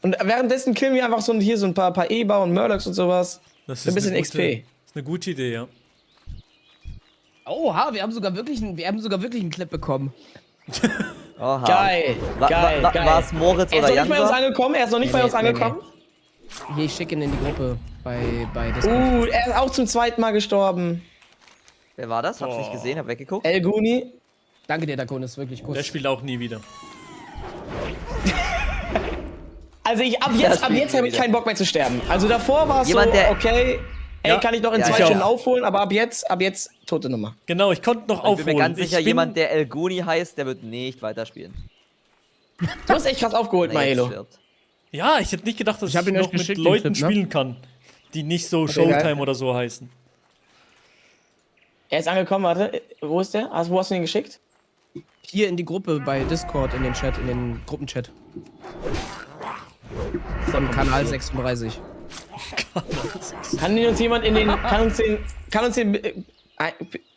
Und währenddessen killen wir einfach hier so ein paar Eber und Murlocs und sowas. Das Ein bisschen eine XP. gute, ist eine gute Idee, ja. Oha, wir haben sogar wirklich einen Clip bekommen. Oha. Geil, geil, geil. War es Moritz Er ist oder noch nicht bei uns Jansa? angekommen, er ist noch nicht bei uns angekommen. Hier, ich schicke ihn in die Gruppe bei Discord. Er ist auch zum zweiten Mal gestorben. Wer war das? Hab's nicht gesehen, hab weggeguckt. El Guni. Danke dir, Dakonis, wirklich gut. Der spielt auch nie wieder. Also ab jetzt habe ich keinen Bock mehr zu sterben. Also davor war es so, Jemand, der- okay, ey, Ja. kann ich noch in Ja, 2 ich Stunden auch. aufholen, aber ab jetzt tote Nummer. Genau, ich konnte noch Ich bin aufholen. mir ganz sicher, bin- jemand, der El Guni heißt, der wird nicht weiterspielen. Du hast echt krass aufgeholt, Wenn er jetzt Maelo. stirbt. Ja, ich hätte nicht gedacht, dass Ich ich, hab ihn noch euch mit geschickt, den Leuten Clip, ne? spielen kann, die nicht so Okay, Showtime geil. oder so heißen. Er ist angekommen, warte. Wo ist der? Also, wo hast du ihn geschickt? Hier in die Gruppe bei Discord, in den Chat, in den Gruppenchat. Von Kanal 36. Kann uns jemand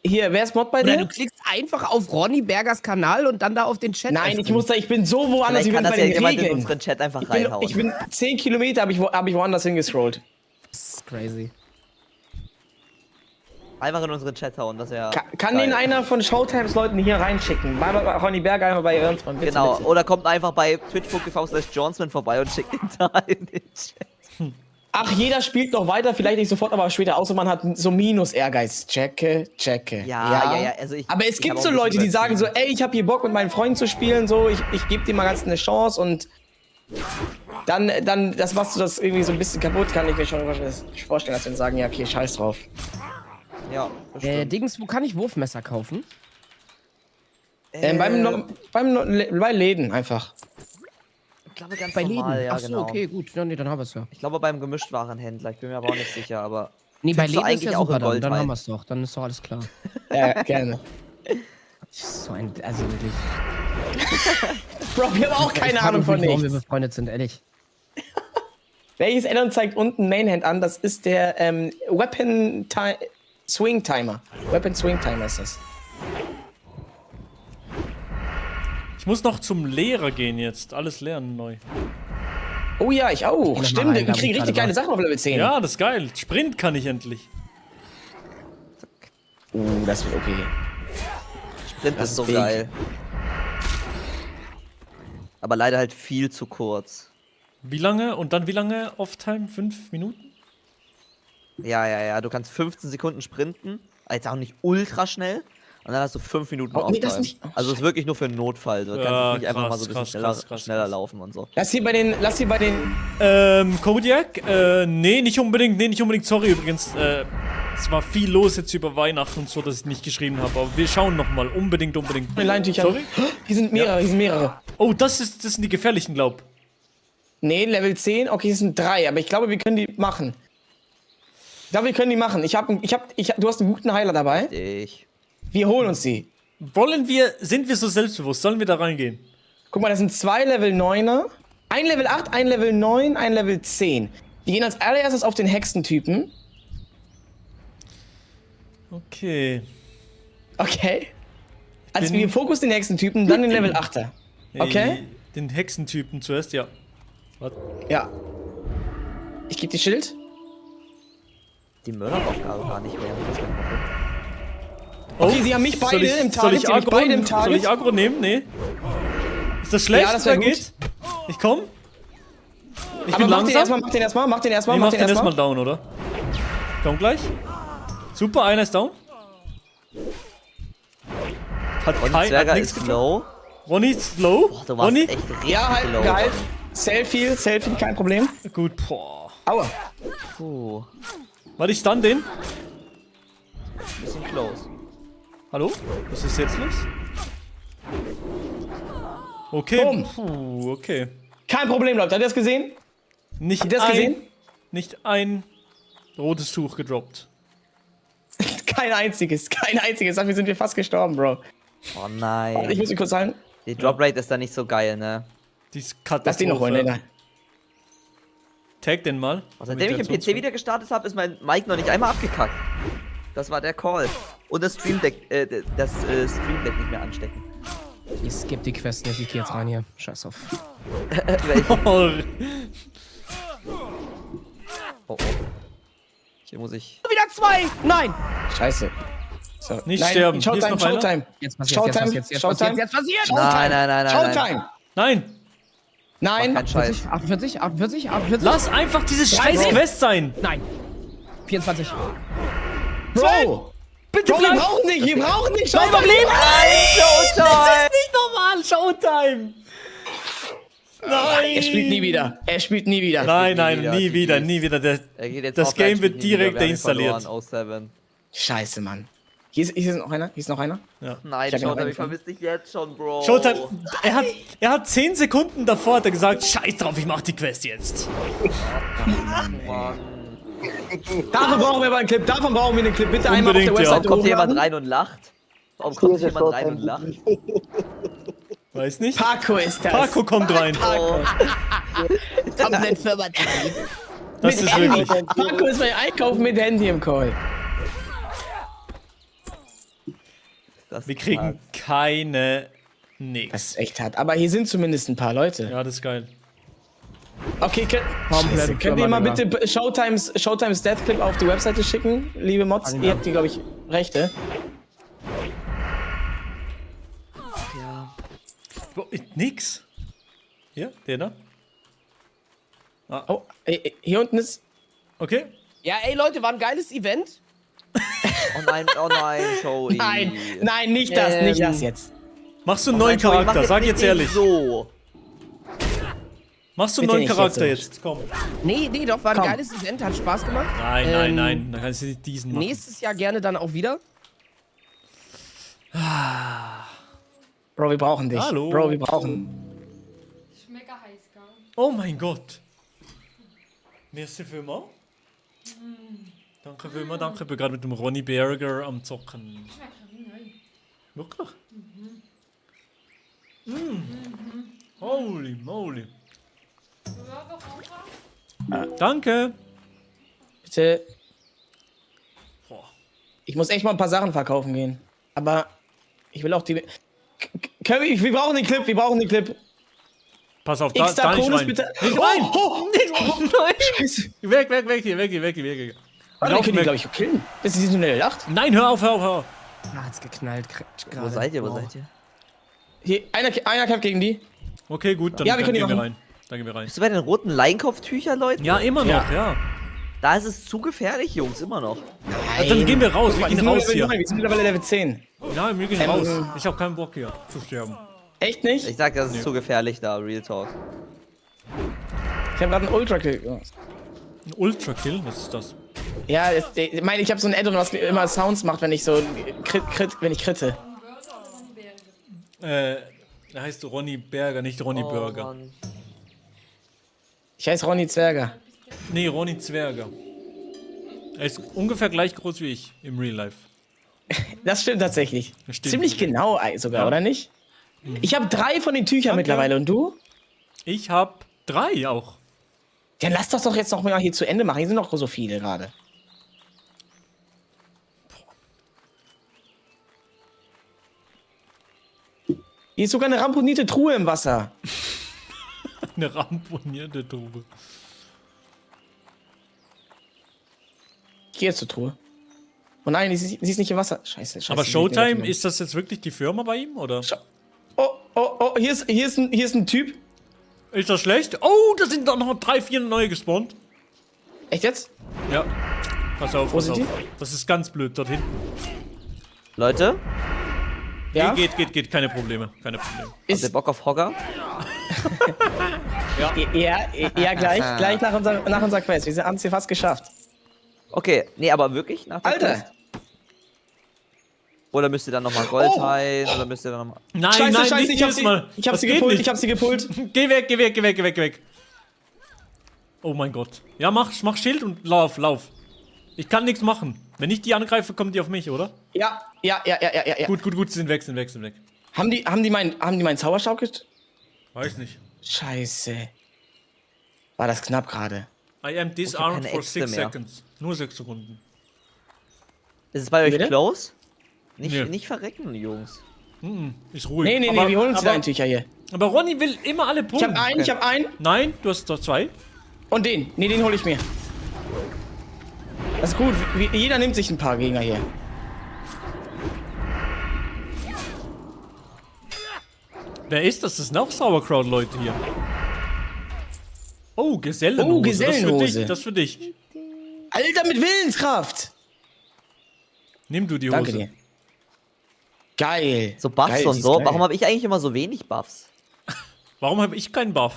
hier, wer ist Mod bei Oder dir? du klickst einfach auf Ronny Bergers Kanal und dann da auf den Chat. Nein, öffnen. ich bin so woanders, Vielleicht ich bin kann das bei ja den jemand in Regeln. unseren Chat einfach reinhauen. Ich bin 10 Kilometer, hab ich woanders hingescrollt. Das ist crazy. Einfach in unseren Chat hauen, das wäre. Kann den einer von Showtimes Leuten hier reinschicken? Mal bei Ronny Berger, einmal bei Ernstmann. Bitte, Genau, bitte. oder kommt einfach bei twitch.tv/Johnsman vorbei und schickt ihn da in den Chat. Ach, jeder spielt noch weiter, vielleicht nicht sofort, aber später, außer man hat so Minus-Ehrgeiz. Checke. Ja, also aber es ich gibt hab so auch ein Leute, bisschen die sagen so, übertrieben. ey, ich habe hier Bock mit meinen Freunden zu spielen, so, ich gebe dir mal ganz eine Chance und dann das machst du das irgendwie so ein bisschen kaputt, kann ich mir schon vorstellen, dass wir dann sagen, ja, okay, scheiß drauf. Ja, Dings, wo kann ich Wurfmesser kaufen? Bei Läden einfach. Ich glaube ganz Bei normal, Läden. ja, Achso, genau. okay, gut. Ja, nee, dann haben wir es ja. Ich glaube beim Gemischtwarenhändler, ich bin mir aber auch nicht sicher, aber. Nee, bei Findest du Läden ist ja super, in Gold dann haben rein? wir es doch. Dann ist doch alles klar. Ja, gerne. So ein, also wirklich. Bro, wir haben auch keine Ich frag Ahnung mich von nicht, warum wir nichts. befreundet sind, ehrlich. Welches Addon zeigt unten Mainhand an? Das ist der Weapon Swing Timer. Weapon Swing Timer ist das. Ich muss noch zum Lehrer gehen jetzt. Alles lernen neu. Oh ja, ich auch. Geh noch Stimmt, mal rein, wir da wo kriegen ich richtig gerade geile war. Sachen auf Level 10. Ja, das ist geil. Sprint kann ich endlich. Das wird okay. Sprint Das ist so ist big. geil. Aber leider halt viel zu kurz. Wie lange? Und dann wie lange Off-Time? 5 Minuten? Ja, du kannst 15 Sekunden sprinten. Jetzt auch nicht ultra schnell. Und dann hast du 5 Minuten Oh, nee, das Aufteilung. nicht. Oh, Also es ist wirklich nur für einen Notfall. Du kannst Ja, jetzt nicht einfach mal so ein krass, bisschen krass, schneller laufen und so. Lass hier bei den. Kodiak? Nee, nicht unbedingt. Sorry übrigens. Es war viel los jetzt über Weihnachten und so, dass ich nicht geschrieben habe. Aber wir schauen nochmal. Unbedingt. Leintücher. Sorry? Hier sind mehrere. Oh, das sind die gefährlichen, glaub. Nee, Level 10. Okay, es sind 3, aber ich glaube, wir können die machen. Du hast einen guten Heiler dabei. Wir holen uns die. Sind wir so selbstbewusst? Sollen wir da reingehen? Guck mal, das sind 2 Level 9er. Ein Level 8, ein Level 9, ein Level 10. Die gehen als allererstes auf den Hexentypen. Okay. Also wir fokussen den Hexentypen, dann den Level 8er. Okay? Den Hexentypen zuerst, ja. Warte. Ja. Ich gebe dir Schild. Die Mörderaufgabe gar nicht mehr. Okay, sie haben mich beide im Target. Soll ich Aggro nehmen? Nee. Ist das schlecht? Ja, das wäre gut. Geht? Ich komm. Ich Aber bin langsam. mach den erstmal. Mach den erstmal down, oder? Komm gleich. Super, einer ist down. Zwerger ist low. Ronny ist low. Boah, du warst echt richtig low. Geil. Selfie, kein Problem. Gut, boah. Aua. Puh. Warte, ich stun den. Bisschen close. Hallo? Was ist jetzt los? Okay. Boom. Puh, okay. Kein Problem, Leute. Habt ihr das gesehen? Nicht ein rotes Tuch gedroppt. Kein einziges. Dafür sind wir fast gestorben, Bro. Oh nein. Ich muss mich kurz sagen. Die Drop Rate ist da nicht so geil, ne? Die ist Lass den noch holen, ne? Tag den mal. Seitdem ich im PC wieder gestartet habe, ist mein Mic noch nicht einmal abgekackt. Das war der Call. Und das Stream Deck nicht mehr anstecken. Ich skippe die Quest nicht, ich geh jetzt rein hier. Scheiß auf. Oh. Hier muss ich... Wieder 2! Nein! Scheiße. So. Nicht sterben. Hier ist noch einer. Showtime. Jetzt passiert. Showtime. Nein. Kein Scheiß. 48. Lass einfach diese scheiß Quest sein. Nein. 24. Bro! Bitte Bro, wir brauchen nicht. Bleib am Leben. Showtime! Das ist nicht normal. Showtime. Nein. Er spielt nie wieder. Nein, nie wieder. Das Game wird direkt deinstalliert. Scheiße, Mann. Hier ist noch einer. Ja. Nein, Showtime, ich vermisse dich jetzt schon, Bro. Showtime, er hat 10 Sekunden davor hat er gesagt, scheiß drauf, ich mach die Quest jetzt. Mann. Davon brauchen wir aber einen Clip. Bitte einmal auf der Webseite Warum kommt jemand rein und lacht? Weiß nicht. Paco ist das. Paco kommt rein. Komplett verwandt. Das ist wirklich. Paco ist bei Einkaufen mit Handy im Call. Wir kriegen keine nix. Das ist echt hart. Aber hier sind zumindest ein paar Leute. Ja, das ist geil. Okay, könnt ihr mal bitte Showtimes Death Clip auf die Webseite schicken, liebe Mods? Ihr habt die, glaube ich, Rechte. Ja. Nix. Hier, der da. Ah. Oh, hier unten ist... Okay. Ja, ey Leute, war ein geiles Event. Oh nein, Joey. Nein, nicht das jetzt. Machst du einen neuen Charakter? Sag jetzt ehrlich. So. Machst du einen neuen Charakter jetzt? Komm. Nee, doch, war ein geiles Event, hat Spaß gemacht. Nein. Dann kannst du nicht diesen machen. Nächstes Jahr gerne dann auch wieder. Bro, wir brauchen dich. Hallo. Bro, wir brauchen. Ich schmecke heiß, gell? Oh mein Gott. Merci vielmals. Danke vielmals, danke. Ich bin gerade mit dem Ronny Berger am Zocken. Schmeckt wie neu. Wirklich? Holy moly. Danke. Bitte. Ich muss echt mal ein paar Sachen verkaufen gehen. Aber ich will auch die... Curry, wir brauchen den Clip, Pass auf, da nicht rein. Bitte. Nicht rein! Nein! Scheiße. Weg hier. Warte, wir können die, glaube ich, killen. Das ist nur eine Lacht. Nein, hör auf. Ah, hat's geknallt. Wo seid ihr? Hier, einer kämpft gegen die. Okay, gut, dann, ja, wir dann können gehen wir rein. Bist du bei den roten Leinkopftüchern, Leute? Ja, immer noch, ja. Da ist es zu gefährlich, Jungs, immer noch. Also dann gehen wir raus, wir gehen raus hier. Wir sind mittlerweile Level 10. Nein, wir gehen raus. Ich hab keinen Bock hier zu sterben. Echt nicht? Ich sag, das ist zu gefährlich da, Real Talk. Ich hab gerade einen Ultra-Kill. Ein Ultra-Kill? Was ist das? Ja, ich meine, ich habe so ein Add-on, was mir immer Sounds macht, wenn ich so wenn ich kritte. Der heißt Ronny Berger, nicht Ronny Burger. Mann. Ich heiße Ronny Zwerger. Nee, Ronny Zwerger. Er ist ungefähr gleich groß wie ich im Real Life. Das stimmt tatsächlich. Das stimmt. Ziemlich genau sogar, Ja. oder nicht? Ich habe 3 von den Tüchern mittlerweile und du? Ich hab 3 auch. Dann lass das doch jetzt noch mal hier zu Ende machen. Hier sind noch so viele gerade. Hier ist sogar eine ramponierte Truhe im Wasser. Eine ramponierte Truhe. Ich gehe jetzt zur Truhe. Oh nein, sie ist nicht im Wasser. Scheiße. Aber Showtime, ist das jetzt wirklich die Firma bei ihm, oder? Oh, hier ist ein Typ. Ist das schlecht? Oh, da sind doch noch 3, 4 neue gespawnt. Echt jetzt? Ja. Pass auf, Wo pass sind auf. die? Das ist ganz blöd, dort hinten. Leute? Ja? Geht, keine Probleme. Keine Probleme. Habt ihr Bock auf Hogger? Ja, gleich nach unserer Quest. Wir haben es hier fast geschafft. Okay, nee, aber wirklich nach der Alter! Quest? Oder müsst ihr dann nochmal Gold heilen? Oder müsst ihr dann nochmal... Nein, Scheiße, nicht ich hab jedes Mal. Ich hab Das sie geht gepult, nicht. ich hab sie gepult. Geh weg. Oh mein Gott. Ja, mach Schild und lauf. Ich kann nichts machen. Wenn ich die angreife, kommen die auf mich, oder? Ja. Gut, sind weg. Haben die meinen Zauberstab Weiß nicht. Scheiße. War das knapp gerade. I am disarmed keine for Äxte 6 mehr. seconds. Nur 6 Sekunden. Ist es bei euch Bitte? close? Nicht, Nee. nicht verrecken, Jungs. Ist ruhig. Nee, wir holen uns deine Tücher hier. Aber Ronny will immer alle Ich Punkte. hab einen. Nein, du hast doch 2. Und den. Nee, den hole ich mir. Das ist gut. Jeder nimmt sich ein paar Gegner hier. Wer ist das? Das sind auch Sauerkraut-Leute hier. Oh, Gesellenhose. Oh, Gesellenhose. Das für dich. Alter, mit Willenskraft. Nimm du die Hose. Danke dir. Geil. So Buffs Geil, und die ist so. geil. Warum habe ich eigentlich immer so wenig Buffs? Warum habe ich keinen Buff?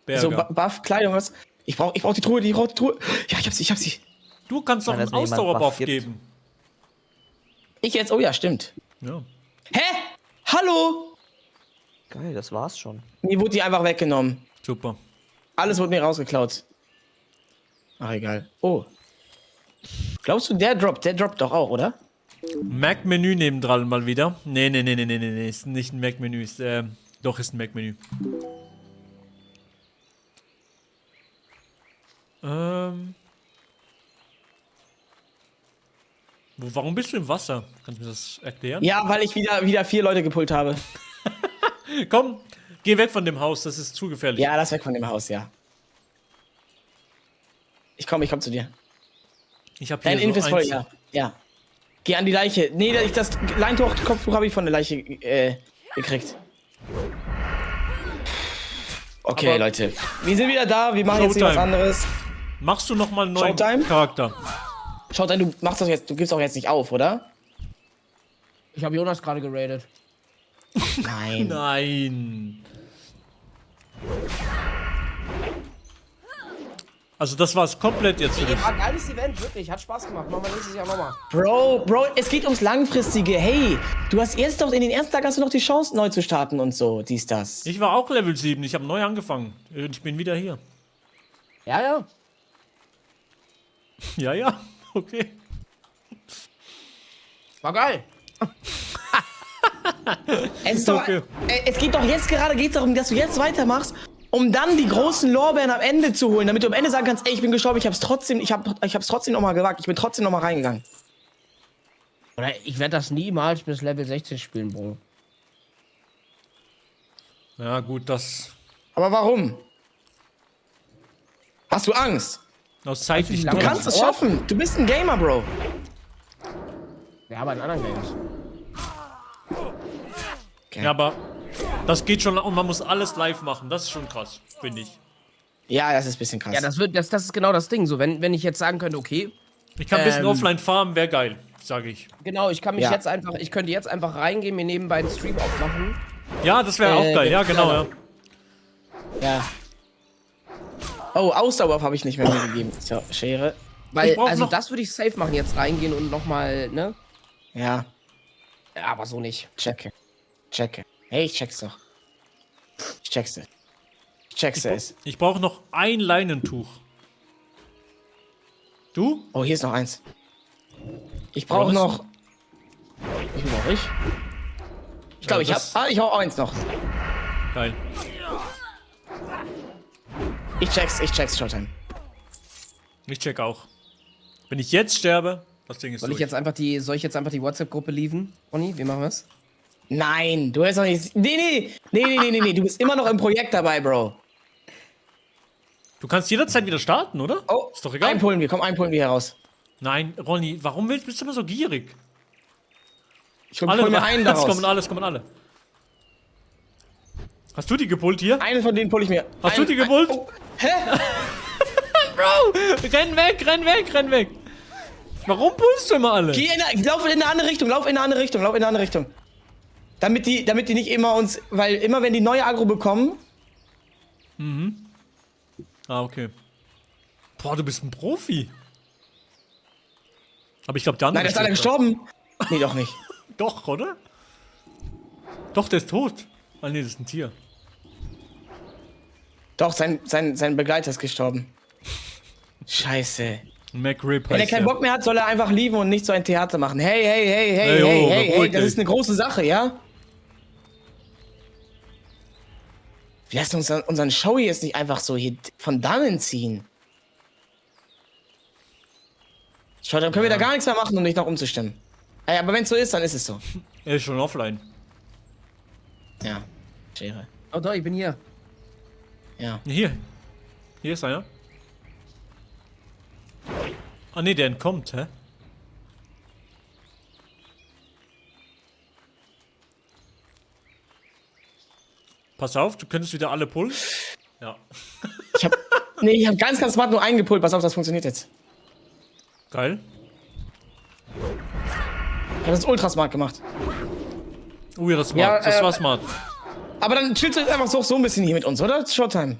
Berger. So, Buff, Kleidung, was? Ich brauch die Truhe, Ja, ich hab sie. Du kannst doch Wenn einen es mir jemand Ausdauerbuff Buff gibt. geben. Ich jetzt? Oh ja, stimmt. Ja. Hä? Hallo? Geil, das war's schon. Mir wurde die einfach weggenommen. Super. Alles wurde mir rausgeklaut. Ach, egal. Oh. Glaubst du, der droppt doch auch, oder? Mac-Menü nebendran mal wieder. Nee. Ist nicht ein Mac-Menü. Doch, ist ein Mac-Menü. Warum bist du im Wasser? Kannst du mir das erklären? Ja, weil ich wieder 4 Leute gepult habe. Komm, geh weg von dem Haus, das ist zu gefährlich. Ja, lass weg von dem Haus, ja. Ich komm zu dir. Ich hab hier Dein so Inf ist voll, eins. ja. Geh an die Leiche. Nee, das Leintuch-Kopftuch habe ich von der Leiche gekriegt. Okay, Aber- Leute. Wir sind wieder da, wir machen jetzt hier was Showtime. anderes. Machst du noch mal einen neuen Showtime? Charakter? Showtime, du gibst doch jetzt nicht auf, oder? Ich habe Jonas gerade geradet. Nein. Nein. Also das war's komplett jetzt für dich. War ein geiles Event, wirklich. Hat Spaß gemacht. Machen wir nächstes Jahr nochmal. Bro, es geht ums Langfristige. Hey, du hast erst doch in den ersten Tagen hast du noch die Chance, neu zu starten und so, dies, das. Ich war auch Level 7, ich habe neu angefangen. Ich bin wieder hier. Ja. Ja, okay. War geil. Es geht doch jetzt gerade darum, dass du jetzt weitermachst, um dann die großen Lorbeeren am Ende zu holen, damit du am Ende sagen kannst, ey, ich bin gestorben, ich hab's trotzdem nochmal gewagt, ich bin trotzdem nochmal reingegangen. Oder ich werde das niemals bis Level 16 spielen, Bro. Ja, gut, das. Aber warum? Hast du Angst? Aus zeitlichen Du kannst es schaffen. Du bist ein Gamer, Bro. Ja, aber in anderen Games. Ja, aber das geht schon und man muss alles live machen. Das ist schon krass, finde ich. Ja, das ist ein bisschen krass. Ja, das ist genau das Ding. So, wenn ich jetzt sagen könnte, okay, Ich kann ein bisschen offline farmen, wäre geil, sage ich. Genau, ich kann mich jetzt einfach, ich könnte jetzt einfach reingehen, mir nebenbei einen Stream aufmachen. Ja, das wäre auch geil, ja, genau, ja. Ja. Oh, Ausdauer habe ich nicht mehr gegeben. So, Schere. Weil, also das würde ich safe machen, jetzt reingehen und nochmal, ne? Ja. Ja, aber so nicht. Checke. Hey, ich check's doch. Ich check's es. Ich check's es. Ich brauche noch ein Leinentuch. Du? Oh, hier ist noch eins. Ich brauche noch... Wie viel brauche ich? Ich glaube, ich habe auch eins noch. Geil. Ich check's, Showtime. Ich check auch. Wenn ich jetzt sterbe, das Ding ist Soll ich jetzt einfach die WhatsApp-Gruppe lieven? Ronny, wie machen wir's? Nein, du hast noch nicht... Nee, du bist immer noch im Projekt dabei, Bro. Du kannst jederzeit wieder starten, oder? Oh, ist doch egal. einpullen wir heraus. Nein, Ronny, warum bist du immer so gierig? Ich hol mir einen daraus. Es kommen alle. Hast du die gepullt hier? Einen von denen pull ich mir. Hast du die gepullt? Oh. Hä? Bro, renn weg. Warum pullst du immer alle? Lauf in eine andere Richtung, Damit die nicht immer uns, weil immer wenn die neue Aggro bekommen. Mhm. Ah, okay. Boah, du bist ein Profi. Aber ich glaube, der andere. Nein, der ist alle gestorben. Nee, doch nicht. Doch, oder? Doch, der ist tot. Ah, nee, das ist ein Tier. Doch, sein Begleiter ist gestorben. Scheiße. McRib. Wenn er keinen Bock mehr hat, soll er einfach lieben und nicht so ein Theater machen. Hey, das ist eine große Sache, ja? Wir lassen uns unseren Show jetzt nicht einfach so hier von dannen ziehen. Schau, dann können wir da gar nichts mehr machen, um nicht noch umzustimmen. Ey, aber wenn es so ist, dann ist es so. Er ist schon offline. Ja, Schere. Oh doch, ich bin hier. Ja. Hier ist einer. Ah ne, der entkommt, hä? Pass auf, du könntest wieder alle pullen. Ja. Ich hab ganz smart nur einen gepullt. Pass auf, das funktioniert jetzt. Geil. Ich hab das ultra smart gemacht. Ja, smart. Ja, das war smart. Aber dann chillst du jetzt einfach so ein bisschen hier mit uns, oder? Showtime.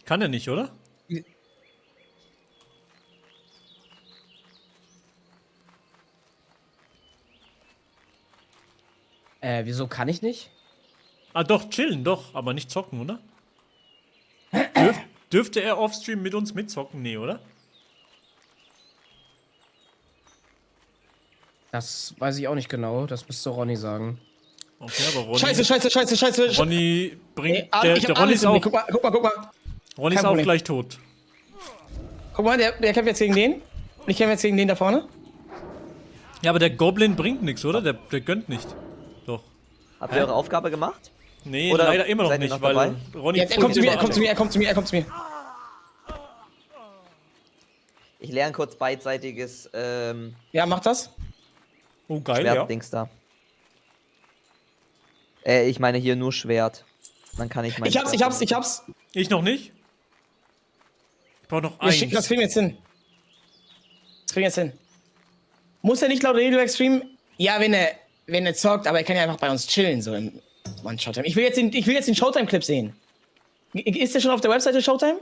Kann er nicht, oder? Wieso kann ich nicht? Ah, doch, chillen, doch, aber nicht zocken, oder? Dürfte er offstream mit uns mitzocken? Nee, oder? Das weiß ich auch nicht genau. Das müsste Ronny sagen. Okay, aber Ronny... Scheiße. Ronny bringt... Nee, der Ronny ist auch... Guck mal. Ronny ist auch gleich tot. Guck mal, der kämpft jetzt gegen den. Ich kämpfe jetzt gegen den da vorne. Ja, aber der Goblin bringt nichts, oder? Der gönnt nicht. Doch. Habt ihr eure Aufgabe gemacht? Nee, oder leider immer noch seid ihr nicht, noch dabei? weil Ronny... Jetzt, er kommt zu mir. Ich lerne kurz beidseitiges Ja, mach das. Oh, geil, Schwert-Dings da. Ich meine hier nur Schwert. Dann kann ich mein Ich hab's. Ich noch nicht. Ich brauch noch eins. Das kriegen wir jetzt hin. Muss er nicht laut Radio Extreme? Ja, wenn er zockt, aber er kann ja einfach bei uns chillen, so im One-Showtime. Ich will jetzt den Showtime-Clip sehen. Ist der schon auf der Webseite Showtime?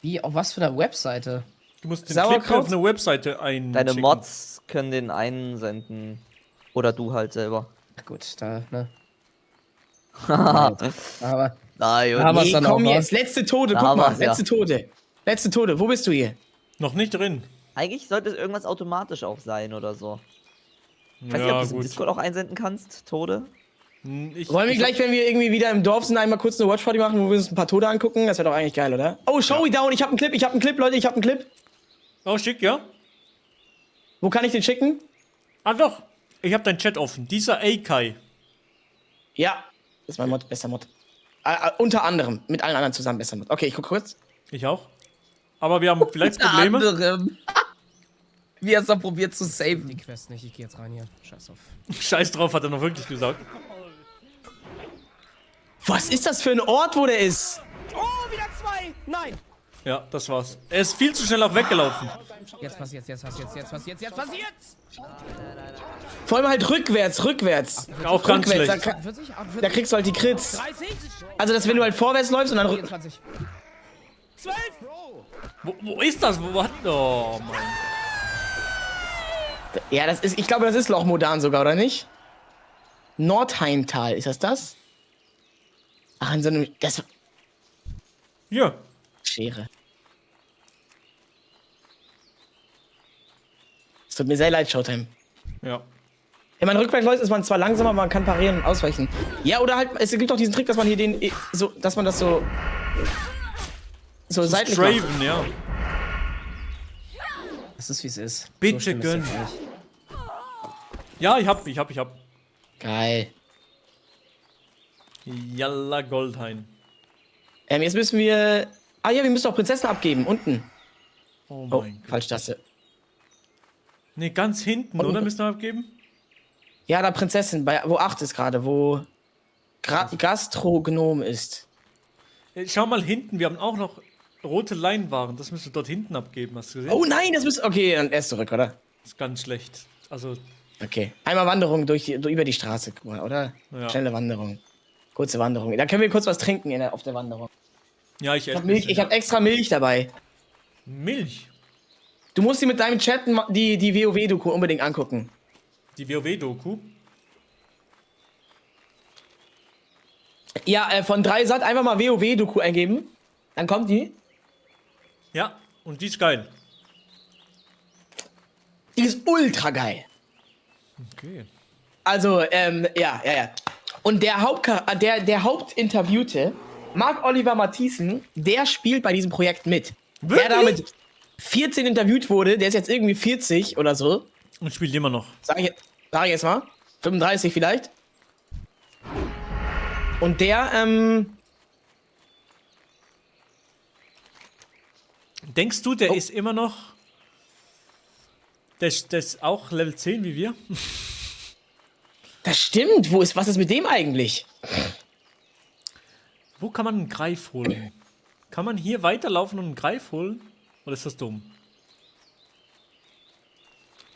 Wie, auf was für einer Webseite? Du musst den Clip auf eine Webseite einschicken. Deine Mods können den einsenden. Oder du halt selber. Ach gut, da, ne? Aber... Nee, komm jetzt, letzte Tode, guck mal, letzte Tode, wo bist du hier? Noch nicht drin. Eigentlich sollte es irgendwas automatisch auch sein oder so. Ich weiß Ja, nicht, ob du es im gut. Discord auch einsenden kannst, Tode. Wollen wir gleich, wenn wir irgendwie wieder im Dorf sind, einmal kurz eine Watchparty machen, wo wir uns ein paar Tode angucken? Das wäre doch eigentlich geil, oder? Oh, Showdown, ich hab einen Clip, Leute, ich hab einen Clip. Oh, schick, ja? Wo kann ich den schicken? Ah, doch. Ich hab deinen Chat offen. Dieser Eikai. Ja, das ist mein Mod, bester Mod. Unter anderem, mit allen anderen zusammen bester Mod. Okay, ich guck kurz. Ich auch. Aber wir haben vielleicht Probleme. Wie hast du probiert zu saven? Die Quest nicht, ich geh jetzt rein hier. Scheiß auf. Scheiß drauf, hat er noch wirklich gesagt. Was ist das für ein Ort, wo der ist? Oh, wieder zwei! Nein! Ja, das war's. Er ist viel zu schnell auch weggelaufen. Jetzt passiert's. Vor allem halt rückwärts. Auch ganz Rückwärts, schlecht. da kriegst du halt die Crits. Also, dass wenn du halt vorwärts läufst und dann 24. 12! Wo ist das? Wo hat... Oh, Mann. Ja, ich glaube, das ist Loch Modan sogar, oder nicht? Nordhaintal, ist das? Ach, in so einem... Ja. Schere. Es tut mir sehr leid, Showtime. Ja. Wenn man rückwärts läuft, ist man zwar langsamer, aber man kann parieren und ausweichen. Ja, oder halt, es gibt auch diesen Trick, dass man hier dass man das so seitlich macht. Straven, ja. Das ist, wie es ist. Bitte schlimm ist gönn. das nicht. Ja, ich hab. Geil. Jalla Goldhain. Jetzt müssen wir... Ah ja, wir müssen auch Prinzessin abgeben, unten. Oh Oh, mein Gott. falsch Taste. Ne, ganz hinten, Unten. oder? Müssen wir abgeben? Ja, da Prinzessin, wo 8 ist gerade, wo Gastrognom ist. Schau mal hinten, wir haben auch noch rote Leinwaren. Das müssen wir dort hinten abgeben, hast du gesehen? Oh nein, das müsste... Okay, dann erst zurück, oder? Das ist ganz schlecht. Also, Okay. Einmal Wanderung über die Straße, guck mal, oder? Ja. Schnelle Wanderung. Kurze Wanderung. Dann können wir kurz was trinken auf der Wanderung. ja, ich esse. Ich hab extra Milch dabei. Milch. Du musst dir mit deinem Chat die WoW-Doku unbedingt angucken. Die WoW-Doku. Ja, von 3sat einfach mal WoW-Doku eingeben. Dann kommt die. Ja, und die ist geil. Die ist ultra geil. Okay. Also, ja. Und der Hauptinterviewte, Marc Oliver Mathiesen, der spielt bei diesem Projekt mit. Wirklich? Der damit 14 interviewt wurde, der ist jetzt irgendwie 40 oder so. Und spielt immer noch. Sag ich jetzt mal. 35 vielleicht. Und der, Denkst du, der ist immer noch... Der ist auch Level 10 wie wir? das stimmt. Was ist mit dem eigentlich? Wo kann man einen Greif holen? Kann man hier weiterlaufen und einen Greif holen? Oder ist das dumm?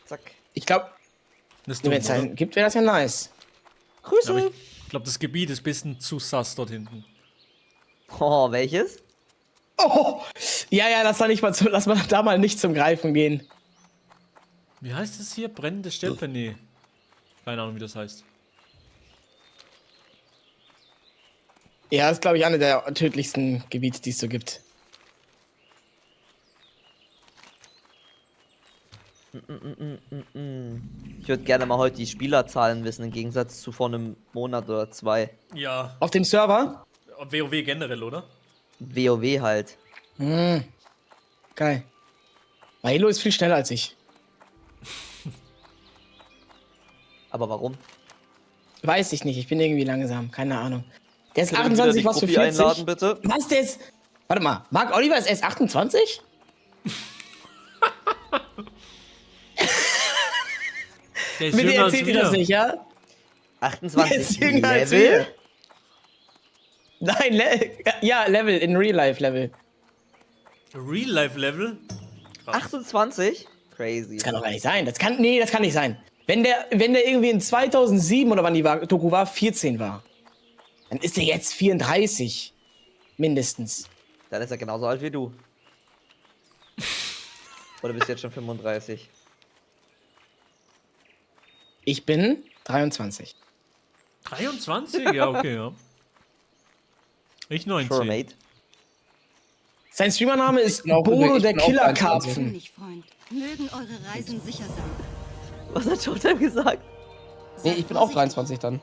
Zack. Ich glaube, Das ist wenn dumm, es oder? einen gibt, wäre das ja nice. Grüße. Aber ich glaube, das Gebiet ist ein bisschen zu sass dort hinten. Oh, welches? Oh, ja, lass mal da mal nicht zum Greifen gehen. Wie heißt es hier? Brennende Steppe? Nee. Keine Ahnung, wie das heißt. Ja, das ist, glaube ich, eine der tödlichsten Gebiete, die es so gibt. Ich würde gerne mal heute die Spielerzahlen wissen, im Gegensatz zu vor einem Monat oder 2. Ja. Auf dem Server? WoW generell, oder? WoW halt. Geil. Halo ist viel schneller als ich. Aber warum? Weiß ich nicht, ich bin irgendwie langsam, keine Ahnung. Der ist Können wir wieder 28, die was für Gruppi 40? einladen, bitte? Was, der ist... Warte mal, Marc Oliver ist erst 28? Der ist Mit dir jünger als erzählt ihr das wir. nicht, ja? Der 28 ist jünger als Level? wir. Nein, Level, in Real-Life-Level. Real-Life-Level? 28? Crazy. Das kann doch gar nicht sein. Das kann nicht sein. Wenn der irgendwie in 2007 oder wann die Doku war, 14 war, dann ist er jetzt 34. Mindestens. Dann ist er genauso alt wie du. Oder bist du jetzt schon 35? Ich bin 23. 23? Ja, okay, ja. Ich 19. Sure, mate. Sein Streamername ist glaube, Bodo ich der bin auch Killerkarpfen. König, Freund. Mögen eure Reisen sicher sein. Was hat Showtime gesagt? Nee, ich bin auch 23 dann.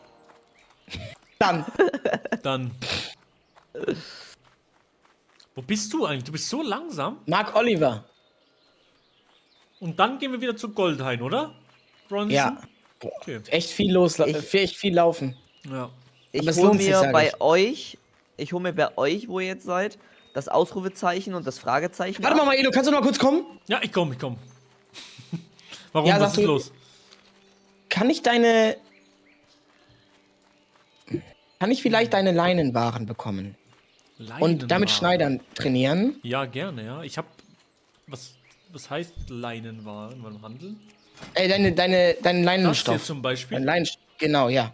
Dann. Wo bist du eigentlich? Du bist so langsam. Marc Oliver. Und dann gehen wir wieder zu Goldhain, oder? Bronson? Ja. Okay. Echt viel echt viel laufen. Ja. Ich Aber es hole lohnt sich, mir sag bei ich. euch, wo ihr jetzt seid, das Ausrufezeichen und das Fragezeichen. Warte mal, Elo, kannst du noch mal kurz kommen? Ja, ich komm. Warum? Ja, Was sag ist du- los? Kann ich vielleicht deine Leinenwaren bekommen? und damit Schneidern trainieren. Ja, gerne, ja. Ich hab. Was heißt Leinenwaren beim Handeln? Dein Leinenstoff. Das hier zum Beispiel? Genau, ja.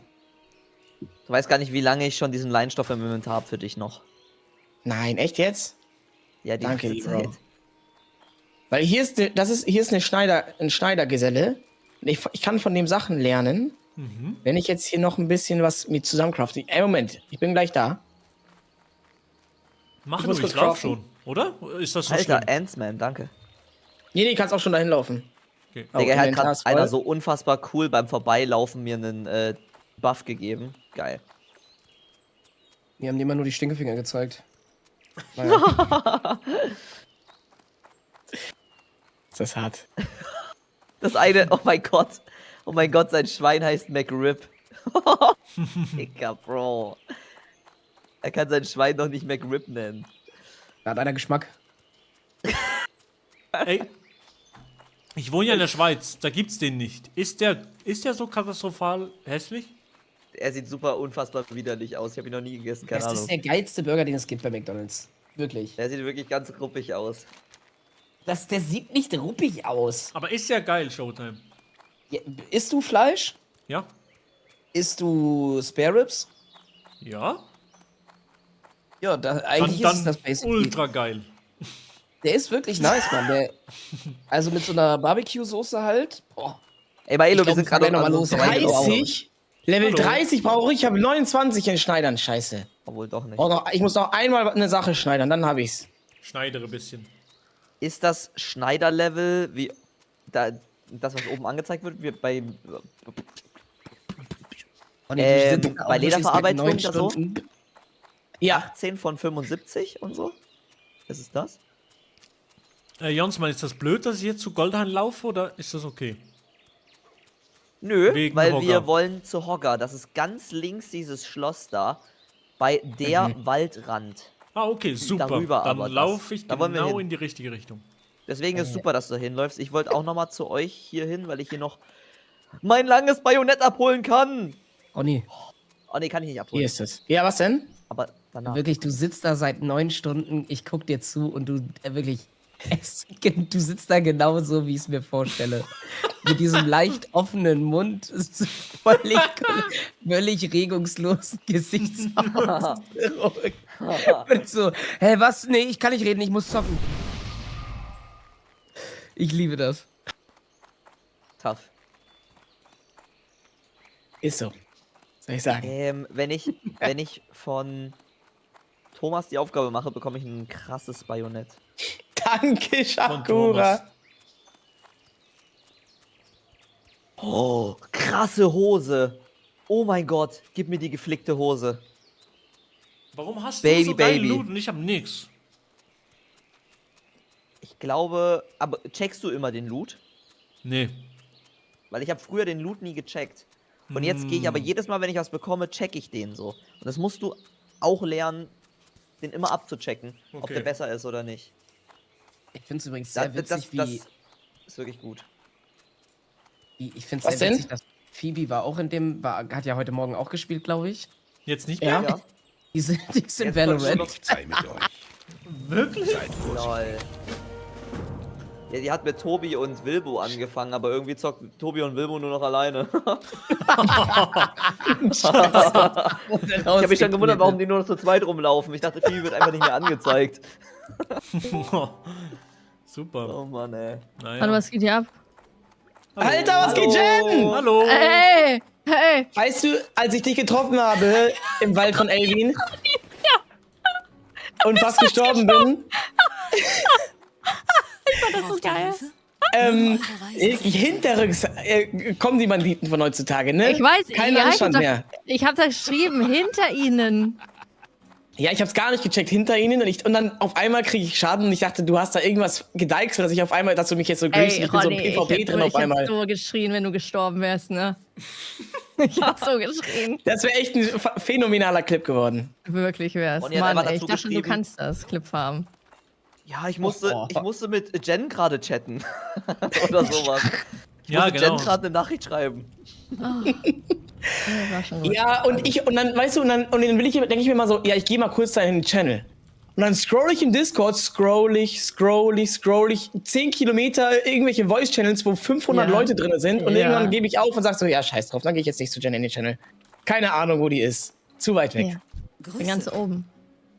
Du weißt gar nicht, wie lange ich schon diesen Leinstoff im Inventar habe für dich noch. Nein, echt jetzt? Ja, die Danke, ganze Bro. Zeit. Weil hier ist ein Schneidergeselle. Ich kann von dem Sachen lernen. Mhm. Wenn ich jetzt hier noch ein bisschen was mit zusammencrafte. Moment, ich bin gleich da. Mach Ich nur, muss kurz ich lauf craften. schon, oder? Ist das so Alter, schlimm? Ant-Man, danke. Nee, kannst auch schon dahin laufen. Okay. Digga, hat Inventar gerade ist voll. einer so unfassbar cool beim Vorbeilaufen mir einen Buff gegeben. Geil. Wir haben dir immer nur die Stinkefinger gezeigt. Ist das hart. Das eine, oh mein Gott, sein Schwein heißt McRib. Digga, Bro. Er kann sein Schwein doch nicht McRib nennen. Da hat einer Geschmack. Ey, ich wohne ja in der Schweiz, da gibt's den nicht. Ist der so katastrophal hässlich? Er sieht super unfassbar widerlich aus. Ich habe ihn noch nie gegessen, keine Das Ahnung. ist der geilste Burger, den es gibt bei McDonald's. Wirklich. Der sieht wirklich ganz ruppig aus. Der sieht nicht ruppig aus. Aber ist ja geil, Showtime. Ja, isst du Fleisch? Ja. Isst du Spare Ribs? Ja? Ja, eigentlich dann ist es das Basic. ultra geil. Der ist wirklich nice, Mann. Also mit so einer Barbecue-Soße halt. Boah. Ey, Maelo, wir sind glaub, gerade noch mal los. 30? Level Hallo. 30 brauche ich, habe 29 in Schneidern. Scheiße. Obwohl doch nicht. Ich muss noch einmal eine Sache schneidern, dann habe ich's. Schneidere ein bisschen. Ist das Schneiderlevel wie das, was oben angezeigt wird, wie bei bei Lederverarbeitung oder so? Ja. 18 von 75 und so? Ist es das? Jonsmann, ist das blöd, dass ich jetzt zu Goldhain laufe oder ist das okay? Nö, Wegen weil Hogger. wir wollen zu Hogger. Das ist ganz links dieses Schloss da. Bei der Waldrand. Ah, okay, super. Darüber Dann aber laufe ich da wollen wir genau hin. in die richtige Richtung. Deswegen ist es super, dass du da hinläufst. Ich wollte auch nochmal zu euch hier hin, weil ich hier noch mein langes Bajonett abholen kann. Oh nee. Oh nee, kann ich nicht abholen. Hier ist es. Ja, was denn? Aber danach. Wirklich, du sitzt da seit 9 Stunden, ich guck dir zu und du wirklich, du sitzt da genauso, wie ich es mir vorstelle. Mit diesem leicht offenen Mund, völlig regungslosen Gesichtsausdruck. Und so, hä, was? Nee, ich kann nicht reden, ich muss zocken. Ich liebe das. Tough. Ist so. Soll ich sagen? Wenn ich von Thomas die Aufgabe mache, bekomme ich ein krasses Bajonett. Danke, Shakura. Oh, krasse Hose. Oh mein Gott, gib mir die geflickte Hose. Warum hast Baby, du so geil Baby. Loot und ich hab nix? Ich glaube, aber checkst du immer den Loot? Nee. Weil ich habe früher den Loot nie gecheckt. Und jetzt gehe ich aber jedes Mal, wenn ich was bekomme, check ich den so. Und das musst du auch lernen, den immer abzuchecken, ob Okay. der besser ist oder nicht. Ich finde es übrigens sehr witzig, das ist wirklich gut. Ich finde Was es sehr denn? witzig, dass Phoebe war auch in dem, hat ja heute Morgen auch gespielt, glaube ich. Jetzt nicht Ja. mehr? Die sind in Jetzt kommt Valorant. noch Zeit mit euch. Wirklich? Seid vorsichtig. Lol. Ja, die hat mit Tobi und Wilbo angefangen, aber irgendwie zockt Tobi und Wilbo nur noch alleine. Ich habe mich schon gewundert, warum die nur noch zu zweit rumlaufen. Ich dachte, Phoebe wird einfach nicht mehr angezeigt. Super. Oh Mann, ey. Naja. Hallo, was geht hier ab? Alter, was geht, Jen? Hallo. Hey, hey. Weißt du, als ich dich getroffen habe im Wald von Elvin und fast gestorben bin, Ich fand das so geil. hinterrücks kommen die Banditen von heutzutage, ne? Ich weiß, Kein ja, Anstand mehr. Ich hab da geschrieben, hinter ihnen. Ja, ich hab's gar nicht gecheckt, hinter ihnen und dann auf einmal kriege ich Schaden und ich dachte, du hast da irgendwas gedeichselt, dass ich auf einmal, dass du mich jetzt so grüßt. Ich bin so im PvP drin auf einmal. Ich hab so geschrien, wenn du gestorben wärst, ne? Ich hab so geschrien. Das wäre echt ein phänomenaler Clip geworden. Wirklich wär's. Und die hat Mann, einfach ey, ich dazu dachte, du geschrieben- kannst das, Clipfarm. Ja, ich musste mit Jen gerade chatten. Oder sowas. Ich Ja, musste genau. Jen gerade eine Nachricht schreiben. Ja, und dann, weißt du, und dann denke ich mir mal so, ja, ich gehe mal kurz da in den Channel. Und dann scroll ich im Discord, scroll ich 10 Kilometer irgendwelche Voice-Channels, wo 500 Leute drin sind. Und irgendwann gebe ich auf und sag so, ja, scheiß drauf, dann gehe ich jetzt nicht zu Jen in den Channel. Keine Ahnung, wo die ist. Zu weit weg. Ja. Bin ganz oben.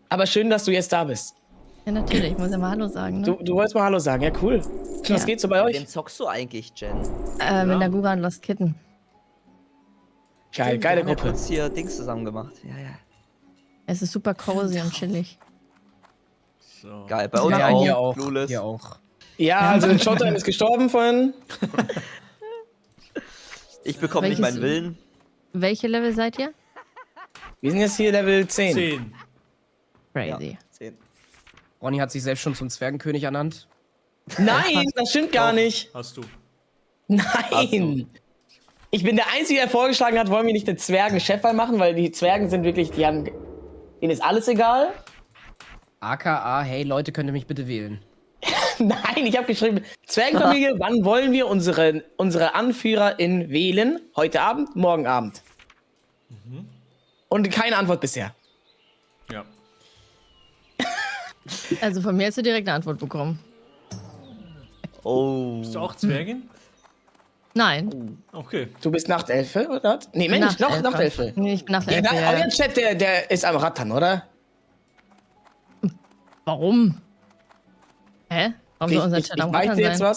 Aber schön, dass du jetzt da bist. Ja, natürlich. Ich muss ja mal Hallo sagen, ne? Du wolltest mal Hallo sagen, ja, cool. Was geht so bei euch? Wem zockst du eigentlich, Jen? Mit der Guga und Lost Kitten. Geil, geile Gruppe. Wir haben kurz hier Dings zusammen gemacht. Ja. Es ist super cozy und chillig. So. Geil, bei uns auch. Hier auch. Ja, also Showtime ist gestorben vorhin. Ich bekomme nicht meinen Willen. Welche Level seid ihr? Wir sind jetzt hier Level 10. 10. Crazy. Ja, 10. Ronny hat sich selbst schon zum Zwergenkönig ernannt. Nein, das stimmt gar nicht. Hast du. Nein. Ich bin der Einzige, der vorgeschlagen hat, wollen wir nicht eine Zwergen-Chefwahl machen, weil die Zwergen sind wirklich, denen ist alles egal. AKA, hey Leute, könnt ihr mich bitte wählen? Nein, ich habe geschrieben, Zwergenfamilie, wann wollen wir unsere AnführerInnen wählen? Heute Abend, morgen Abend. Und keine Antwort bisher. Ja. Also von mir hast du direkt eine Antwort bekommen. Oh. Bist du auch Zwergin? Nein. Okay. Du bist Nachtelfe, oder? Nee, Mensch, Nachtelfe. Nee, ich bin Nachtelfe, ja. Euer Chat, der ist am Rattern, oder? Warum? Hä? Warum soll unser Chat am Rattern sein?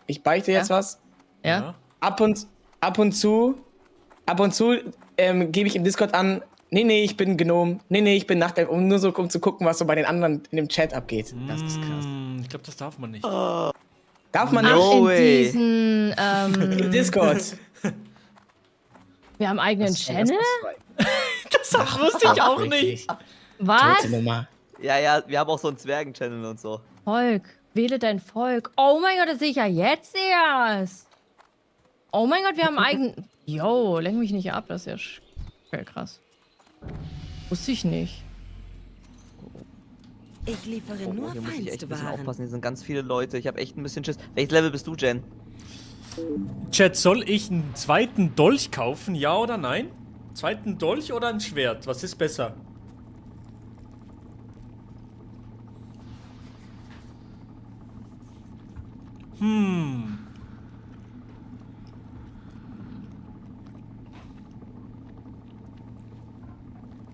Ich beichte jetzt was. Ja? Ab und zu gebe ich im Discord an, nee, ich bin Gnome, nee, ich bin Nachtelfe, um zu gucken, was so bei den anderen in dem Chat abgeht. Das ist krass. Ich glaube, das darf man nicht. Darf man nicht? In Discord. Wir haben einen eigenen Channel? Das wusste ich auch nicht. Was? Ja, wir haben auch so einen Zwergen-Channel und so. Volk. Wähle dein Volk. Oh mein Gott, das sehe ich ja jetzt erst. Oh mein Gott, wir haben einen eigenen... Yo, lenk mich nicht ab, das ist ja krass. Wusste ich nicht. Ich liefere nur Hier muss ich echt ein bisschen Feinstwaren. aufpassen, hier sind ganz viele Leute. Ich habe echt ein bisschen Schiss. Welches Level bist du, Jen? Chat, soll ich einen zweiten Dolch kaufen? Ja oder nein? Zweiten Dolch oder ein Schwert? Was ist besser?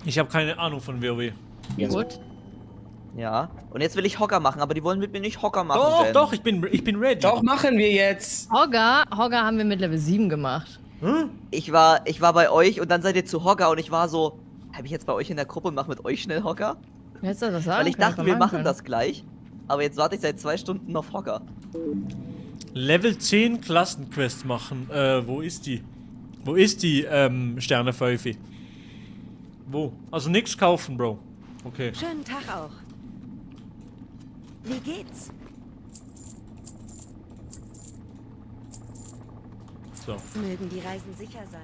Ich habe keine Ahnung von WoW. Gut. Ja. Und jetzt will ich Hocker machen, aber die wollen mit mir nicht Hocker machen. Doch, Jen. doch, ich bin ready. Doch, machen wir jetzt. Hogger haben wir mit Level 7 gemacht. Ich war bei euch und dann seid ihr zu Hocker und ich war so, habe ich jetzt bei euch in der Gruppe und mach mit euch schnell Hocker? Hättest du das sagen Weil ich können, dachte, was wir wir machen können. das gleich. Aber jetzt warte ich seit 2 Stunden auf Hocker. Level 10 Klassenquest machen. Wo ist die? Wo ist die Sternepfeife? Wo? Also nichts kaufen, Bro. Okay. Schönen Tag auch. Wie geht's? So. Mögen die Reisen sicher sein.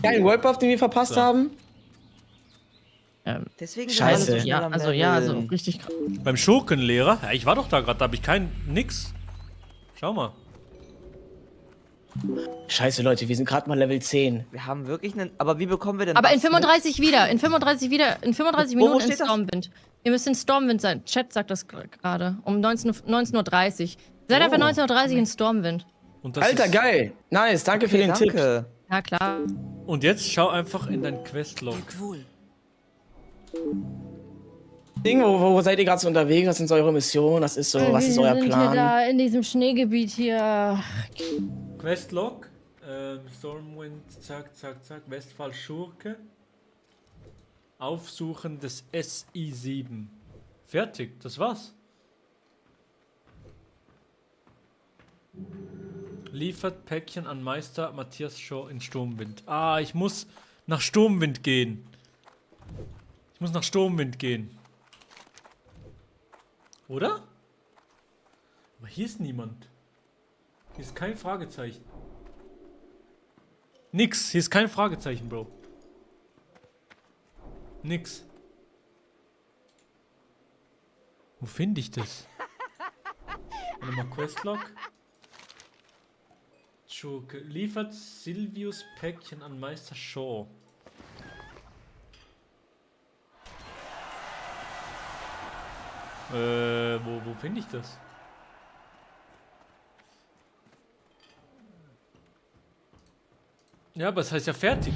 Geilen Worldbuff, den wir verpasst haben. Deswegen Scheiße. Ja, also richtig krass. Beim Schurkenlehrer? Ja, ich war doch da gerade, da habe ich nix. Schau mal. Scheiße, Leute, wir sind gerade mal Level 10. Wir haben wirklich einen. Aber wie bekommen wir denn Aber in das 35 wieder. In 35 Wo Minuten in steht das? Stormwind. Ihr müsst in Stormwind sein. Chat sagt das gerade. Um 19:30 Uhr. Seid einfach 19:30 Uhr in Stormwind. Und das Alter, ist, geil. Nice, danke für den Tipp. Ja, klar. Und jetzt schau einfach in dein Questlog. Ding, wo seid ihr gerade so unterwegs? Was sind so eure Missionen? Was ist euer Wir sind hier Plan? da in diesem Schneegebiet hier. Questlog. Stormwind, zack, Westfall Schurke. Aufsuchen des SI7. Fertig, das war's. Liefert Päckchen an Meister Matthias Shaw in Sturmwind. Ah, ich muss nach Sturmwind gehen. Oder? Aber hier ist niemand. Hier ist kein Fragezeichen. Nix, hier ist kein Fragezeichen, Bro. Nix. Wo finde ich das? Warte mal, Questlog. Schurke. Liefert Silvius Päckchen an Meister Shaw. Wo finde ich das? Ja, aber es heißt ja fertig.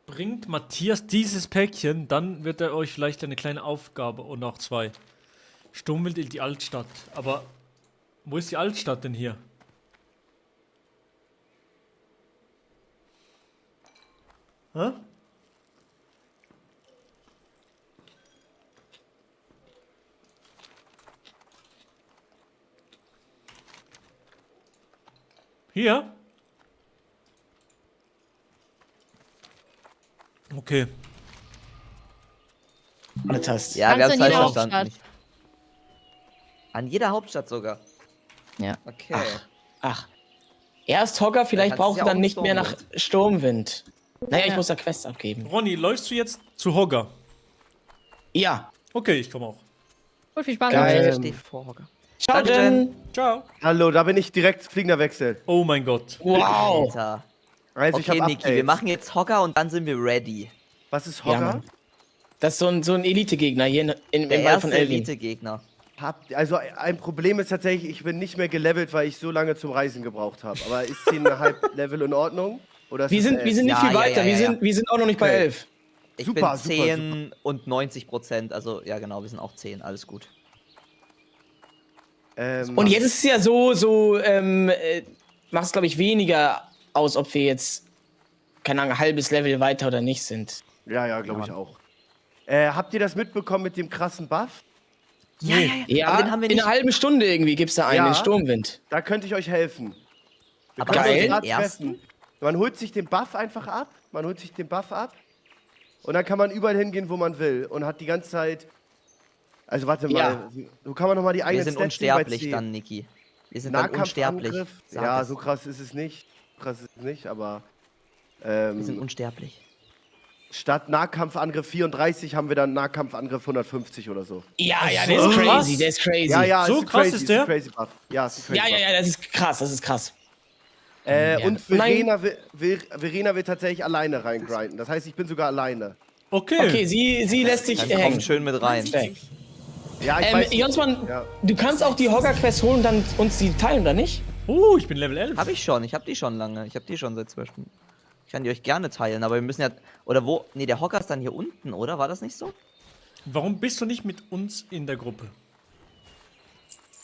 Bringt Matthias dieses Päckchen, dann wird er euch vielleicht eine kleine Aufgabe und auch 2. Stummelt in die Altstadt. Aber wo ist die Altstadt denn hier? Hä? Hier? Okay. Alle Tasten. Ja, wir haben es Kannst falsch du in jeder verstanden. An jeder Hauptstadt sogar. Ja. Okay. Ach. Erst Hogger, vielleicht kannst braucht du er ja dann auch nicht mehr nach Sturmwind. Naja, ich Ja. muss da Quests abgeben. Ronny, läufst du jetzt zu Hogger? Ja. Okay, ich komme auch. Gut, viel Spaß. Geil. Ich stehe vor Hogger. Ciao, Danke, Jen. Ciao. Hallo, da bin ich direkt fliegender Wechsel. Oh mein Gott. Wow. Alter. Also ich Okay, hab Niki, wir machen jetzt Hogger und dann sind wir ready. Was ist Ja, Hogger? Mann. Das ist so ein Elite-Gegner hier im Der Wald von erste Elvin. Elite-Gegner. Also ein Problem ist tatsächlich, ich bin nicht mehr gelevelt, weil ich so lange zum Reisen gebraucht habe. Aber ist 10,5 Level in Ordnung? Oder ist Wir es sind 11? nicht Ja, viel ja, weiter. ja, ja. Wir sind auch noch nicht bei Okay. 11. Ich Super, bin super, 10 und 90%. Also, ja genau, wir sind auch 10. Alles gut. Und jetzt ist es ja so, macht es, glaube ich, weniger aus, ob wir jetzt, keine Ahnung, ein halbes Level weiter oder nicht sind. Ja, glaube ich auch. Habt ihr das mitbekommen mit dem krassen Buff? Ja, Aber den haben wir in nicht- einer halben Stunde irgendwie gibt es da einen, Ja. den Sturmwind. Da könnte ich euch helfen. Wir Aber können geil. uns den grad ersten? treffen. Man holt sich den Buff einfach ab. Und dann kann man überall hingehen, wo man will. Und hat die ganze Zeit. Also warte mal. Ja. So kann man nochmal die Wir eigenen sind Stats sehen bei unsterblich 10. dann, Niki. Wir sind dann unsterblich. Nahkampfangriff. Sag Ja, es. so krass ist es nicht. Aber. Wir sind unsterblich. Statt Nahkampfangriff 34 haben wir dann Nahkampfangriff 150 oder so. Ja, der ist crazy, der ist crazy. Ja, So es ist krass crazy, ist es der? ein crazy Buff. Ja, es ist ein crazy Buff. Ja, das ist krass. Und Verena wird tatsächlich alleine reingrinden. Das heißt, ich bin sogar alleine. Okay, sie lässt dich Dann hängen. kommt schön mit rein. Ja, ich weiß. Jonsmann, Ja. du kannst auch die Hogger-Quest holen und dann uns die teilen, oder nicht? Ich bin Level 11. Hab ich schon, ich hab die schon lange. Ich hab die schon seit 12 Stunden. Ich kann die euch gerne teilen, aber wir müssen ja. Oder wo? Nee, der Hogger ist dann hier unten, oder? War das nicht so? Warum bist du nicht mit uns in der Gruppe?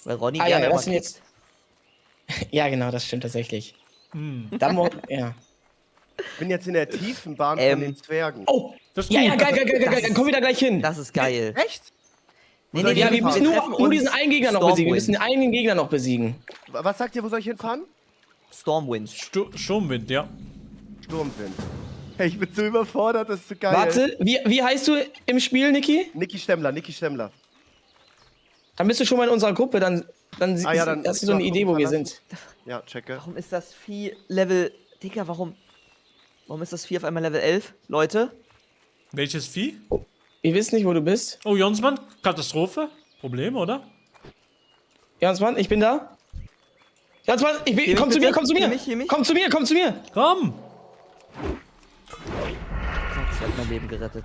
Weil Ronny Ah, gerne ja, mal das sind jetzt. Ja, genau, das stimmt tatsächlich. Hm. Ja. Ich bin jetzt in der tiefen Bahn von den Zwergen. Oh, das ist ja, gut. geil, dann kommen wir da gleich hin. Das ist geil. Echt? Nee, Ja, wir müssen treffen nur uns diesen einen Gegner noch besiegen. Wir müssen den Stormwind. einen Gegner noch besiegen. Was sagt ihr, wo soll ich hinfahren? Stormwind. Sturmwind, ja. Sturmwind. Hey, ich bin so überfordert, das ist so geil. Warte, wie heißt du im Spiel, Niki? Niki Stemmler. Dann bist du schon mal in unserer Gruppe, dann hast du so eine Idee, wo wir sind. Ja, checke. Warum ist das Vieh Level. Digga, warum ist das Vieh auf einmal Level 11? Leute? Welches Vieh? Wir wissen nicht, wo du bist. Oh, Jonsmann, Katastrophe? Problem, oder? Jonsmann, ich bin da. Jonsmann, komm zu mir. Komm zu mir. Komm! Gott, sie hat mein Leben gerettet.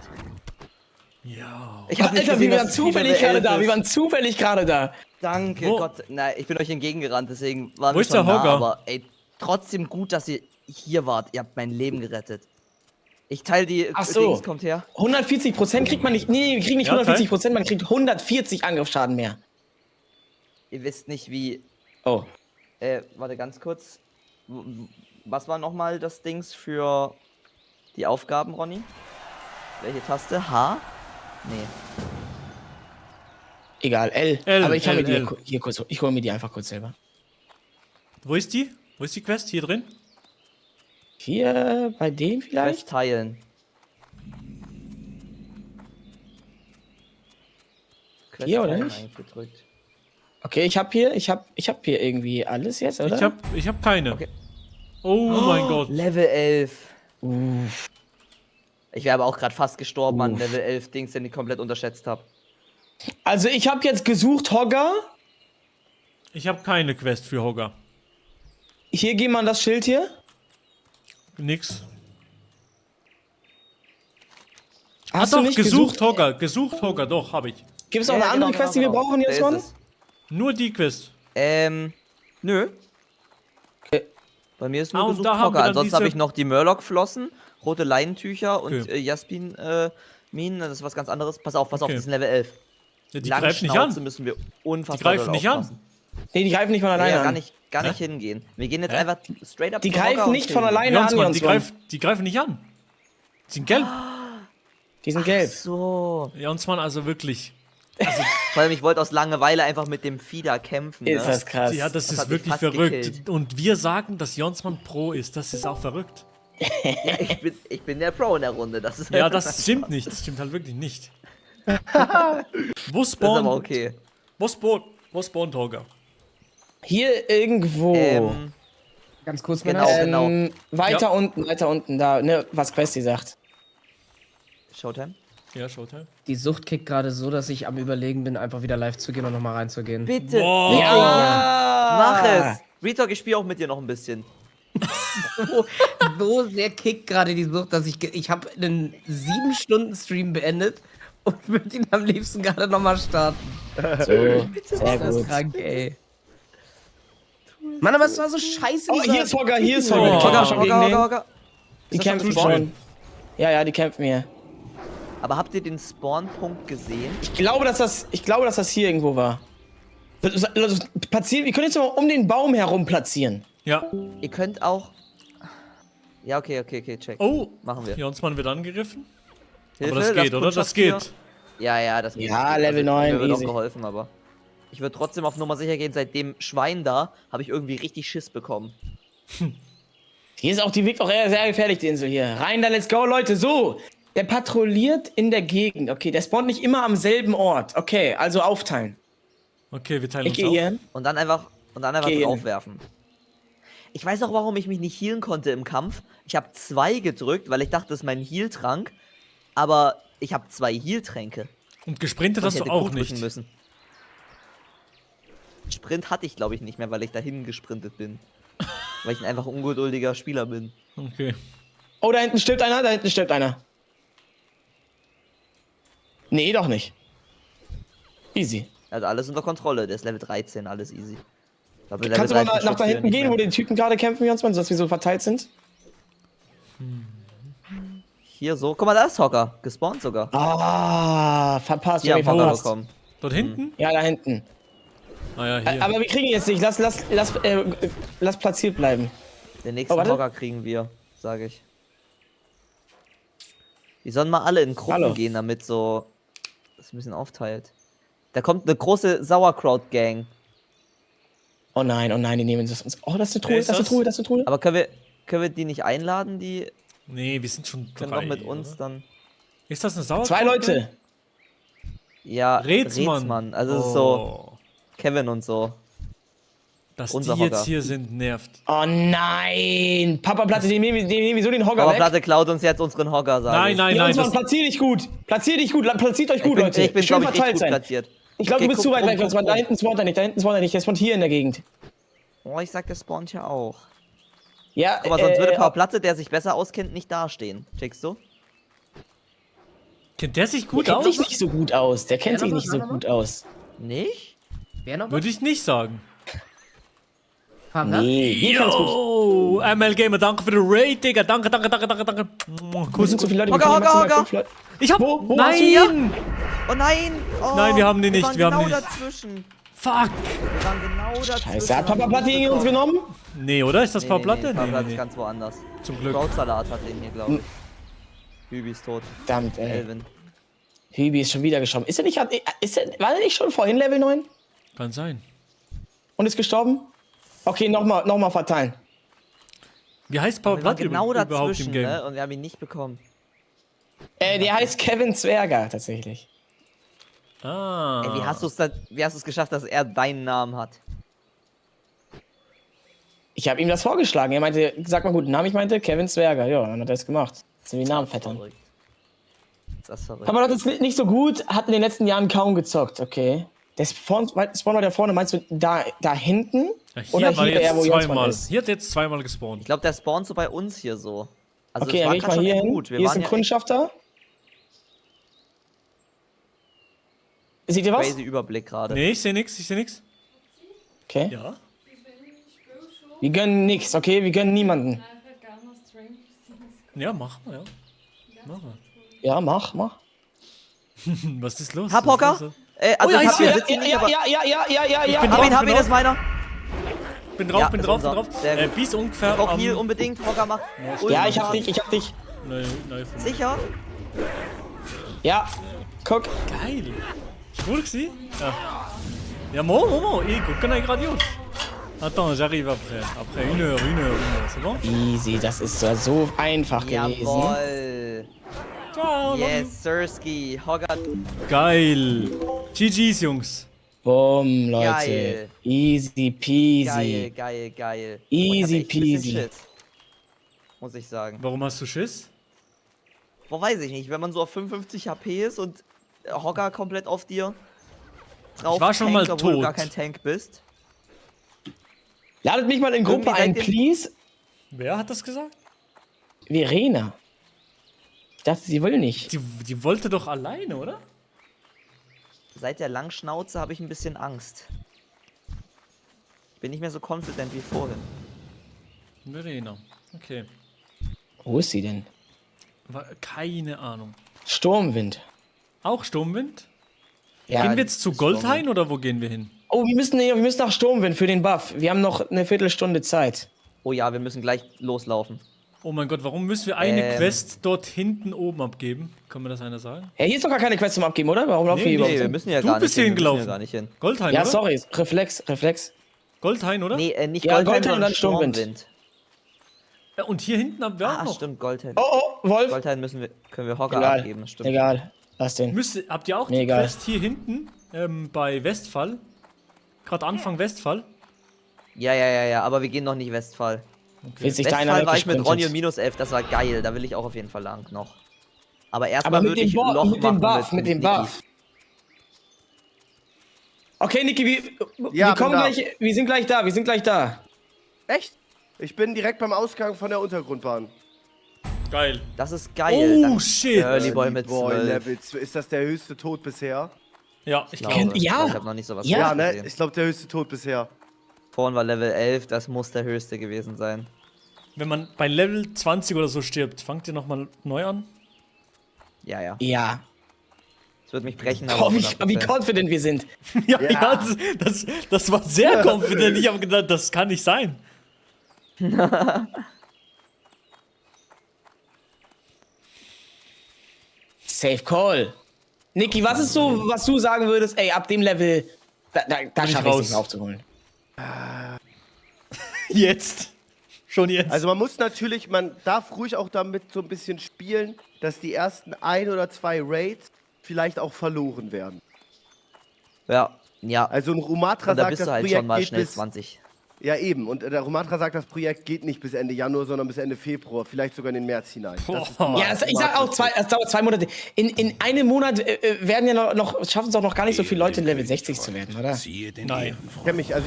Ja. Ich hab nicht Alter, gesehen, wir dass waren das Vieh zufällig Level gerade 11 da. ist. Wir waren zufällig gerade da. Danke, Wo? Gott. Nein, ich bin euch entgegengerannt, deswegen waren Wo wir ist schon der nah, Hogger? aber ey, trotzdem gut, dass ihr hier wart. Ihr habt mein Leben gerettet. Ich teile die Ach so. Dings, kommt her. 140% kriegt man nicht. Nee, wir kriegen nicht Ja, 140%, man kriegt 140 Angriffsschaden mehr. Ihr wisst nicht, wie. Oh. Warte ganz kurz. Was war nochmal das Dings für die Aufgaben, Ronny? Welche Taste? H? Nee. Egal, L. L, Aber ich kann L, mir die L. hier kurz. Ich hole mir die einfach kurz selber. Wo ist die? Wo ist die Quest? Hier drin? Hier bei dem vielleicht? Quest teilen. Quest Hier, oder teilen nicht? eigentlich gedrückt. Okay, ich hab hier irgendwie alles jetzt, oder? Ich hab keine. Okay. Oh mein Gott. Level 11. Ich wäre aber auch gerade fast gestorben an Level 11 Dings, den ich komplett unterschätzt habe. Also ich habe jetzt gesucht Hogger. Ich habe keine Quest für Hogger. Hier gehen wir an das Schild hier. Nix. Hast du doch, nicht gesucht, Hogger, doch, hab ich. Gibt es auch eine andere Quest, die wir brauchen jetzt, Da ist Mann? es. Nur die Quest. Nö. Bei mir ist nur und gesucht da haben Hogger. wir dann Ansonsten habe diese- ich noch die Murloc-Flossen, rote Leinentücher und Okay. Jaspin-Minen. Das ist was ganz anderes. Pass auf, die Okay. sind Level 11. Ja, die Lange greifen nicht Schnauze an. müssen wir unfassbar Die greifen doll nicht an. aufpassen. Nee, die greifen nicht von alleine Ja, an. gar nicht hingehen. Wir gehen jetzt einfach straight up Die zu Hogger greifen und nicht killen von ihn. alleine an, Jonsmann, Jonsmann. die greifen nicht an. Die sind gelb. Die sind gelb. So. Jonsmann, also wirklich. Vor allem, ich wollte aus Langeweile einfach mit dem Fieder kämpfen. Ist ne? das krass. Ja, das hat ist mich wirklich fast verrückt. gekillt. Und wir sagen, dass Jonsmann Pro ist. Das ist auch verrückt. Ja, ich bin der Pro in der Runde. Das ist Ja, das stimmt nicht. Das stimmt halt wirklich nicht. Wo Das ist spawnt? aber okay. Wo spawnt Hogger? Hier irgendwo. Ganz kurz, Genau, genau. Weiter unten, da, ne, was Questi sagt. Showtime? Ja, Showtime. Die Sucht kickt gerade so, dass ich am Überlegen bin, einfach wieder live zu gehen und nochmal reinzugehen. Bitte. Boah. Ja. Mach es. Retalk, ich spiele auch mit dir noch ein bisschen. So sehr kickt gerade die Sucht, dass ich habe einen 7-Stunden-Stream beendet und würde ihn am liebsten gerade nochmal starten. So, sehr Das ist gut. krank, ey. Mann, aber es war so scheiße. Oh, dieser- hier ist Hogger, hier ist Oh. Hogger. Die kämpfen schon Hogger, gegen den. Hogger. Die Ist das kämpfen schon schon. Ja, die kämpfen hier. Aber habt ihr den Spawn-Punkt gesehen? Ich glaube, dass das hier irgendwo war. Platzieren, wir können jetzt mal um den Baum herum platzieren. Ja. Ihr könnt auch... Ja, okay, check. Oh, Machen wir. Jonsmann wird angegriffen. Hilfe, Aber das geht, oder? Das Kundschaftier. geht. Ja, das geht. Ja, Level 9, Mir wird auch easy. geholfen, aber... Ich würde trotzdem auf Nummer sicher gehen. Seit dem Schwein da habe ich irgendwie richtig Schiss bekommen. Hier ist auch die wirkt auch sehr gefährlich, die Insel hier. Rein da, let's go, Leute. So, der patrouilliert in der Gegend. Okay, der spawnt nicht immer am selben Ort. Okay, also aufteilen. Okay, wir teilen Ich uns gehe auf. hier hin. Und dann einfach Geh hin. draufwerfen. Ich weiß auch, warum ich mich nicht healen konnte im Kampf. Ich habe 2 gedrückt, weil ich dachte, das ist mein Heal-Trank. Aber ich habe 2 Heal-Tränke. Und gesprintet Und hast ich du hätte auch Q drücken nicht. müssen. Sprint hatte ich, glaube ich, nicht mehr, weil ich dahin gesprintet bin. Weil ich ein einfach ungeduldiger Spieler bin. Okay. Oh, da hinten stirbt einer, Nee, doch nicht. Easy. Also alles unter Kontrolle. Der ist Level 13, alles easy. Ich glaube, Level Kannst du mal 13 nach da schubst du hinten nicht gehen, mehr. wo die Typen gerade kämpfen, Jonsmann, dass wir so verteilt sind? Hier so. Guck mal, da ist Hogger. Gespawnt sogar. Ah, verpasst. Hier Hab ich haben Hogger verpasst. bekommen. Dort hinten? Ja, da hinten. Ah ja, hier. Aber wir kriegen ihn jetzt nicht. Lass platziert bleiben. Den nächsten Oh, warte. Hogger kriegen wir, sage ich. Die sollen mal alle in Gruppen Hallo. gehen, damit so das ein bisschen aufteilt. Da kommt eine große Sauerkraut-Gang. Oh nein, die nehmen uns. Oh, das ist eine Truhe, Wer das ist ist eine das? Truhe, das ist eine Truhe. Aber können wir die nicht einladen? Die Nee, wir sind schon können 3, doch mit uns oder? dann. Ist das eine Sauerkraut? 2 Leute. Ja, Rätsmann. Also es ist so Kevin und so. Dass Unser die jetzt Hogger. hier sind, nervt. Oh nein. Papa Platte, dem nehmen wir so den Hogger Aber weg. Platte klaut uns jetzt unseren Hogger, sag ich. Nein, Jonsmann, platzier dich gut. Platziert euch gut, Leute. Ich bin Schön glaube ich, richtig verteilt gut sein. platziert. Ich glaube, Okay, du bist guck zu weit rum, weg, Jonsmann. Da hinten spawnt er nicht, der spawnt hier in der Gegend. Oh, ich sag, der spawnt ja auch. Ja, Guck mal, sonst würde Papa Platte, der sich besser auskennt, nicht dastehen. Checkst du? Kennt der sich Der gut kennt aus? sich nicht so gut aus. Der kennt Wer sich noch nicht mal? so gut aus. Nicht? Wer noch? Würde ich nicht sagen. Nee, wir kann's gut. Oh, ML Gamer, danke für den Raid, Digga. Danke. Wir sind zu viele Leute, wir Hogger, können maximal Hogger. 5 Leute. Ich hab. Wo Nein! hast du ihn? Oh nein! Oh, Nein, wir haben den nicht, waren wir haben genau den nicht. dazwischen. Fuck! Wir waren genau dazwischen. Scheiße, hat Papa Platte ihn uns genommen? Nee, oder? Ist das Papa Platte? Papa Platte Nee. ist ganz woanders. Zum Glück. Krautsalat hat den hier, glaube ich. Hübi ist tot. Verdammt, ey. Elvin. Hübi ist schon wieder gestorben. War der nicht schon vorhin Level 9? Kann sein. Und ist gestorben? Okay, nochmal verteilen. Wie heißt Papa Wir waren Platte genau überhaupt im dazwischen, Game? ne? Und wir haben ihn nicht bekommen. Der heißt Kevin Zwerger, tatsächlich. Ah. Ey, wie hast du es geschafft, dass er deinen Namen hat? Ich habe ihm das vorgeschlagen. Er meinte, sag mal guten Namen. Ich meinte Kevin Zwerger. Ja, dann hat er es gemacht. Das sind die Namen fettern. Das ist verrückt. Aber das ist nicht so gut. Hat in den letzten Jahren kaum gezockt. Okay. Der Spawn da vorne, meinst du da hinten? Ja, hier Oder war hier, jetzt wo Jonsson zweimal. ist? Hier hat jetzt zweimal gespawnt. Ich glaube, der spawnt so bei uns hier so. Also Okay, das dann war geh ich grad mal schon hier echt hin. gut. Wir Hier ist waren ein ja Kundschafter. Seht ihr was? crazy Überblick gerade. Nee, ich sehe nichts, ich sehe nichts. Okay. Ja. Wir gönnen nix, okay? Wir gönnen niemanden. Ja, mach mal, ja. Mach mal. Ja, mach. Was ist los? Hab Was Hocker? ist los? Also Oh ja, ich hab hier ja, sitzen nicht, aber... ja. Ich bin Hab ihn, drauf, das ist meiner. Bin drauf, Ja, bin ist drauf, unser. bin drauf. Sehr gut. Bis ungefähr Auch Heal unbedingt, Hocker macht. Ja, ich hab dich. Nein, Sicher? Ja, guck. Geil. Cool gsi? Ja. Ja, mo, ich gucke nicht grandios. Attends, j'arrive après une heure, c'est bon? Easy, das ist so einfach gewesen. Jawoll. Ciao, Yes, Sirski. Hocker. Geil. GG's, Jungs. Bumm, Leute. Geil. Easy peasy. Geil. Easy Ich hatte echt ein bisschen peasy. Shit, muss ich sagen. Warum hast du Schiss? Boah, weiß ich nicht. Wenn man so auf 55 HP ist und Hocker komplett auf dir drauf Ich war schon mal obwohl du tot. gar kein Tank bist. Ladet mich mal in Gruppe Irgendwie ein, seid ihr- please. Wer hat das gesagt? Verena. Ich dachte, sie will nicht. Die wollte doch alleine, oder? Seit der Langschnauze habe ich ein bisschen Angst. Ich bin nicht mehr so confident wie vorhin. Verena. Okay. Wo ist sie denn? Keine Ahnung. Sturmwind. Auch Sturmwind? Ja, Gehen wir jetzt zu Goldhain oder wo gehen wir hin? Oh, wir müssen nach Sturmwind für den Buff. Wir haben noch eine Viertelstunde Zeit. Oh ja, wir müssen gleich loslaufen. Oh mein Gott, warum müssen wir eine Quest dort hinten oben abgeben? Kann mir das einer sagen? Ja, hier ist doch gar keine Quest zum Abgeben, oder? Warum laufen wir Nee, überhaupt Nee, wir hin? müssen ja Du gar bist nicht hier hin. Wir müssen hingelaufen. ja gar nicht hin. Goldhain, Ja, oder? sorry. Reflex. Goldhain, oder? Nee, nicht Ja, Goldhain, Goldhain und dann sondern Sturmwind. Ja, und hier hinten haben wir auch Ah, noch. stimmt, Goldhain. Oh, Wolf. Goldhain können wir Hocker abgeben, das stimmt. Egal. Lass den. Habt ihr auch Mir die egal. Quest hier hinten bei Westfall? Gerade Anfang Westfall? Ja, aber wir gehen noch nicht Westfall. Will sich da einer Westfall war ich mit weggesprintet. Ronny und -11, das war geil, da will ich auch auf jeden Fall lang noch. Aber Aber erstmal mit würde dem, ich Loch mit dem machen Buff, mit dem Niki. Buff. Okay, Niki, Ja, wir sind gleich da. Echt? Ich bin direkt beim Ausgang von der Untergrundbahn. Geil. Das ist geil. Oh, Dann shit. Early Boy mit Boy, 12. Level 12. Ist das der höchste Tod bisher? Ja, ich glaube. glaube. Ja. Ich habe noch nicht sowas Ja, Großes ne? gesehen. Ich glaube, der höchste Tod bisher. Vorhin war Level 11, das muss der höchste gewesen sein. Wenn man bei Level 20 oder so stirbt, fangt ihr nochmal neu an? Ja. Ja. Das wird mich brechen, Oh, aber wie 100%. confident wir sind. Ja, das war sehr confident. Ich habe gedacht, das kann nicht sein. Safe Call. Niki, was ist so, was du sagen würdest, ey, ab dem Level, da ich schaffe ich es raus. nicht mehr aufzuholen. Jetzt. Schon jetzt. Also man darf ruhig auch damit so ein bisschen spielen, dass die ersten 1 oder 2 Raids vielleicht auch verloren werden. Ja. Also ein Rumatra Und da sagt, bist das du halt Projekt schon mal geht schnell bis... 20. Ja, eben. Und der Rumatra sagt, das Projekt geht nicht bis Ende Januar, sondern bis Ende Februar, vielleicht sogar in den März hinein. Das ist Ja, ich sag auch, es dauert 2 Monate. In einem Monat werden ja schaffen es auch noch gar nicht so viele Leute in Level 60 zu werden, oder? Nein. Ich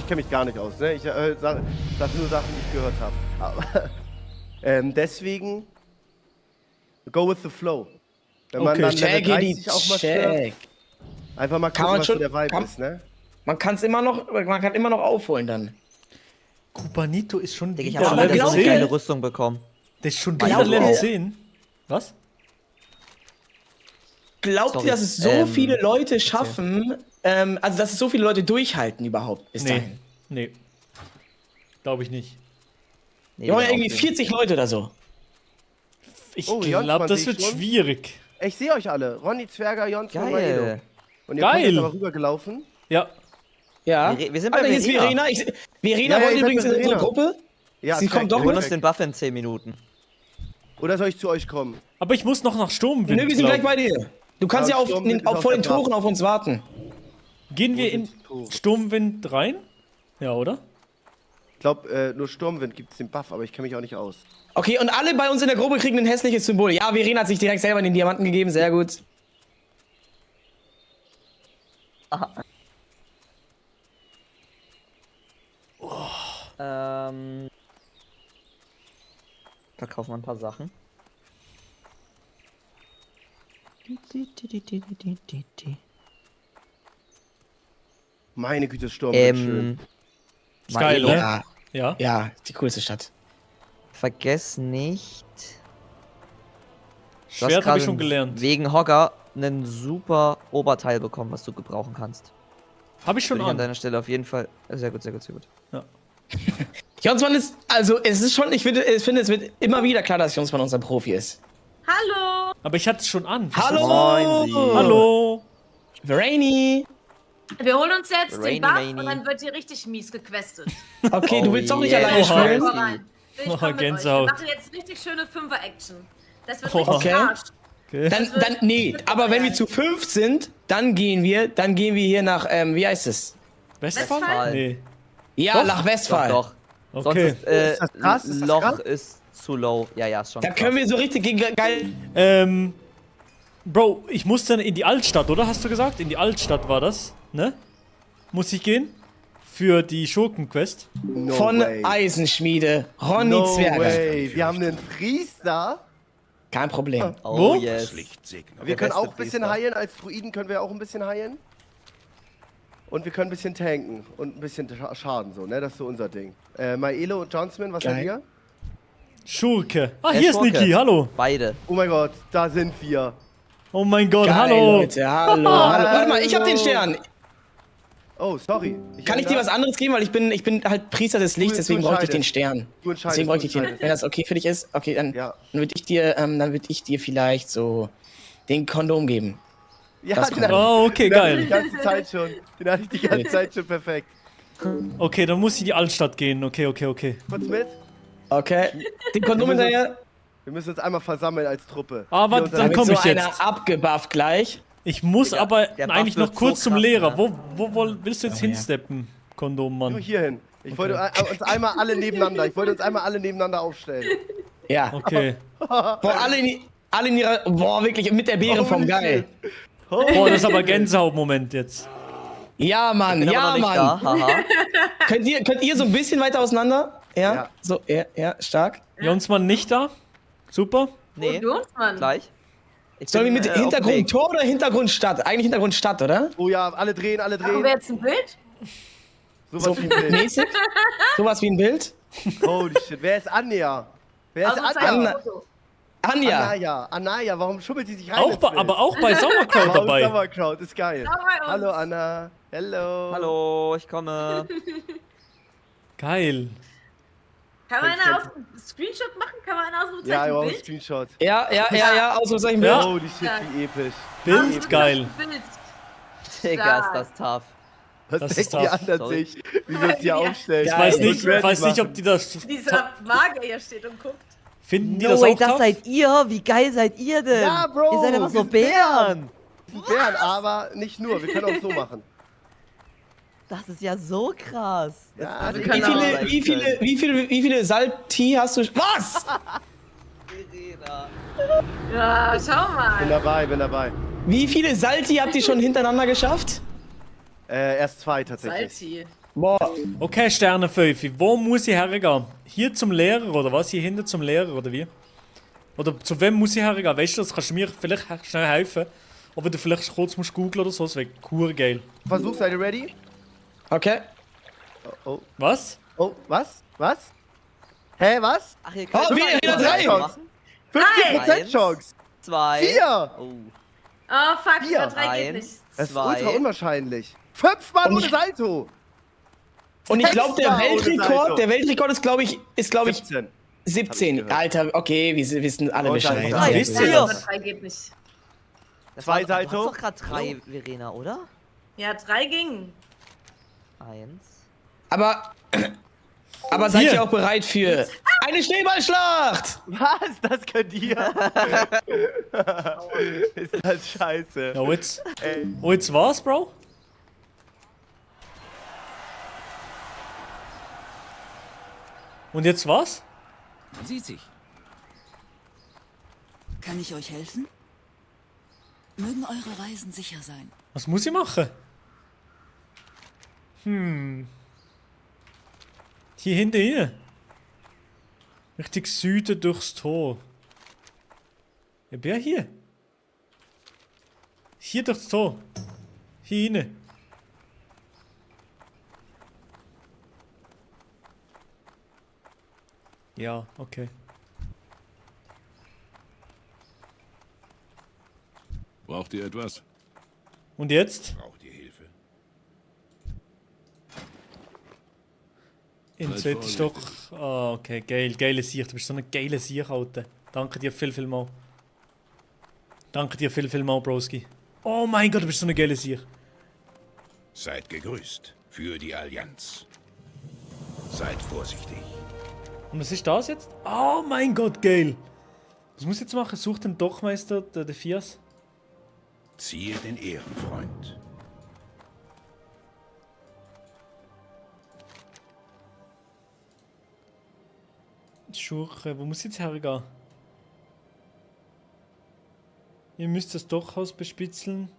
kenn mich gar nicht aus. Ne? Ich sag nur Sachen, die ich gehört habe. Aber deswegen go with the flow. Wenn man dann Level 30 auch mal stirbt, einfach mal gucken, was so der Vibe ist, ne? Man kann immer noch aufholen dann. Kubanito ist schon Ich wieder habe Level so eine 10. geile Rüstung bekommen. Der ist schon Glaubt wieder Level ihr- 10. Was? Glaubt Sorry. ihr, dass es so viele Leute schaffen, also dass es so viele Leute durchhalten überhaupt bis dahin? Nee. Glaube ich nicht. Nee, Wir wollen ja genau. irgendwie 40 Leute oder so. Ich Oh, glaube, Jonsmann das sehe ich wird schon. schwierig. Ich sehe euch alle. Ronny, Zwerger, Jonsson, Geil. Maedo. Und ihr Geil. kommt jetzt aber rübergelaufen. Ja. Ja. Wir sind bei Alter, hier ist Verena. Verena. Verena Ja, wollte ihr seid übrigens bei in unsere Verena. Gruppe. Ja, Sie kommt doch Wir holen mit. uns den Buff in 10 Minuten. Oder soll ich zu euch kommen? Aber ich muss noch nach Sturmwind. Nö, wir sind glaub. gleich bei dir. Du kannst Ja, ja Sturmwind ist vor auf den der Bar. Toren auf uns warten. Gehen wir in Sturmwind rein? Ja, oder? Ich glaube, nur Sturmwind gibt es den Buff, aber ich kenne mich auch nicht aus. Okay, und alle bei uns in der Gruppe kriegen ein hässliches Symbol. Ja, Verena hat sich direkt selber den Diamanten gegeben, sehr gut. Verkaufen wir ein paar Sachen. Meine Güte, Sturm wird schön. Ist geil, Maelo, ne? Ja. Ja, die coolste Stadt. vergess nicht. Du hast Schwert habe gerade ich schon gelernt. wegen Hogger einen super Oberteil bekommen, was du gebrauchen kannst. Habe ich schon Würde ich an an. deiner Stelle auf jeden Fall. Sehr gut, sehr gut, sehr gut. Ja. Jonsmann ist, also es ist schon, ich finde, es wird immer wieder klar, dass Jonsmann unser Profi ist. Hallo! Aber ich hatte es schon an. Hallo! Hallo! Rainy! Wir holen uns jetzt Rainy den Buff Maney. und dann wird hier richtig mies gequestet. Okay, du willst doch nicht yeah. alleine spielen? Komm rein. Ich Oh, komm mit euch. Wir Gänsehaut. machen jetzt richtig schöne 5er-Action. Das wird Oh. richtig Okay. Arsch. Okay. Dann, nee, aber wenn wir zu 5 sind, dann gehen wir hier nach, wie heißt es? Westfalen? Nee. Ja, Doch. nach Westfalen. Doch. Okay. Sonst Ist das krass? Ist das Loch krass? ist zu low. Ja, ja, ist schon Da krass. können wir so richtig geil. Bro, ich muss dann in die Altstadt, oder? Hast du gesagt? In die Altstadt war das, ne? Muss ich gehen? Für die Schurken-Quest? No Von way. Eisenschmiede. Ronny No Zwerger. way. Wir haben einen Priester. Kein Problem. Oh, Wo? yes. Wir können beste auch ein bisschen Priester. heilen. Als Druiden können wir auch ein bisschen heilen. Und wir können ein bisschen tanken und ein bisschen Schaden so, ne? Das ist so unser Ding. Maelo und Johnsman, was Geil. seid ihr? Schurke. Ah, hier ist Schurke. Niki, hallo. Beide. Oh mein Gott, da sind wir. Oh mein Gott, Geil, hallo. Leute, hallo, hallo. Warte mal, ich hab den Stern. Oh, sorry. Kann ich dir was anderes geben? Weil ich bin halt Priester des Lichts, Du deswegen bräuchte ich den entscheidest. Stern. Du entscheidest, Deswegen bräuchte ich du den. entscheidest. Wenn das okay für dich ist, okay, dann, Ja. dann würde ich dir vielleicht so den Kondom geben. Ja, Das den kommt. hatte ich- Oh, okay, den hatte ich geil. die ganze Zeit schon. Den hatte ich die ganze Zeit schon perfekt. Okay, dann muss ich in die Altstadt gehen. Okay. Kurz mit. Okay. Den Kondom Wir müssen hinterher. Wir müssen uns einmal versammeln als Truppe. Aber Hier unter- dann Dann komm kommt ich so jetzt. einer abgebufft gleich. Ich muss Digga, aber der Buff eigentlich wird noch kurz so zum krass, Lehrer. ne? Wo willst du jetzt hinsteppen, Kondom, Nur Mann? hier hin. Ich wollte uns einmal alle nebeneinander. Ich wollte uns einmal alle nebeneinander aufstellen. Ja. Okay. Boah, alle in ihrer. Boah, wirklich mit der Beerenform, Holy geil. shit. Boah, das ist aber Gänsehaut-Moment jetzt. Ja, Mann, Bin aber ja, noch nicht Mann. da. Haha. Könnt ihr so ein bisschen weiter auseinander? Ja. Ja. So, ja, stark. Jonsmann nicht da? Super. Nee, Und uns, Mann. gleich. Ich Sollen wir bin, mit auf dem Hintergrund Weg. Tor oder Hintergrund Stadt? Eigentlich Hintergrund Stadt, oder? Oh ja, alle drehen, alle Machen wir drehen. jetzt ein Bild? Sowas So wie ein Bild. mäßig? Sowas wie ein Bild? Holy shit. Wer ist Anja? Wer ist Also zeig Anja? ein Foto. Anja. Anaya, warum schummelt sie sich rein? Auch ins bei, Bild? aber auch bei Sauerkraut Warum dabei. Sauerkraut, ist geil. Schau bei uns. Hallo Anna. Hello. Hallo, ich komme. Geil. Kann man einer aus dem Screenshot machen? Kann man einer aus dem Ja, wow, Bild? Screenshot. Ja, Ausrufezeichen Bild. Ja. Holy shit, wie episch. Bild, geil. Bild. Digga, ist das tough. Was Das denkt ist die tough. anderen Sorry. sich, wie wir uns hier aufstellen? Ich weiß Und nicht, ready ob die das. Dieser Magier hier steht und guckt. Finden die No das way, auch das tough? seid ihr? Wie geil seid ihr denn? Ja, Bro, Ihr seid einfach wir so sind Bären. Wir sind Bären, aber nicht nur. Wir können auch so machen. Das ist ja so krass. Das Ja, hätte wir ich können auch auch- sein können. Wie viele Salti hast du? Was? Verena. Ja, schau Bin mal. dabei. Wie viele Salti habt ihr schon hintereinander geschafft? Erst 2 tatsächlich. Salty. Boah. Okay, Sternenpfeife. Wo muss ich hergehen? Hier zum Lehrer oder was? Hier hinten zum Lehrer oder wie? Oder zu wem muss ich hergehen? Weißt du, das kannst du mir vielleicht schnell helfen. Oder du vielleicht kurz musst googeln oder so. Das wäre cool geil. Versuch, seid ihr ready? Okay. Oh, Was? oh, was? Was? Hä, was? Ach, ihr Oh, könnt wieder drei. machen. 50% Chance. 2. 4. Oh. Oh, fuck, Vier. über 3 geht nicht. Das ist 2. ultra unwahrscheinlich. 5-mal Und ohne ich- Salto. Und ich glaube, der 6-mal ohne Salto. Weltrekord ist, glaube ich, 17. 17. Alter, okay, wir wissen alle Oh, Bescheid. das ist wisst Ja, ihr über das? 3 geht nicht. Das 2 war- Salto. Du hast doch gerade 3, Verena, oder? Ja, 3 ging. 1. Aber seid Hier. ihr auch bereit für eine Schneeballschlacht? Was? Das könnt ihr? Ist das scheiße. Ja, jetzt. Ey. Oh, jetzt war's, Bro? Und jetzt was? Man sieht sich. Kann ich euch helfen? Mögen eure Reisen sicher sein. Was muss ich machen? Hier hinten hier. Richtig Süden durchs Tor. Ja, wer hier? Hier durchs Tor. Hier hinten. Ja, okay. Braucht ihr etwas? Und jetzt? Braucht ihr Hilfe? Im zweiten Stock. Ah, okay, geil. Geile Sicht. Du bist so eine geile Sicht, Alter. Danke dir viel mal. Danke dir viel mal, Broski. Oh mein Gott, du bist so eine geile Sicht. Seid gegrüßt für die Allianz. Seid vorsichtig. Und was ist das jetzt? Oh mein Gott, geil. Was muss ich jetzt machen? Such den Dockmeister, der Fias. Ziehe den Ehrenfreund. Schurche, wo muss ich jetzt hergehen? Ihr müsst das Dockhaus bespitzeln.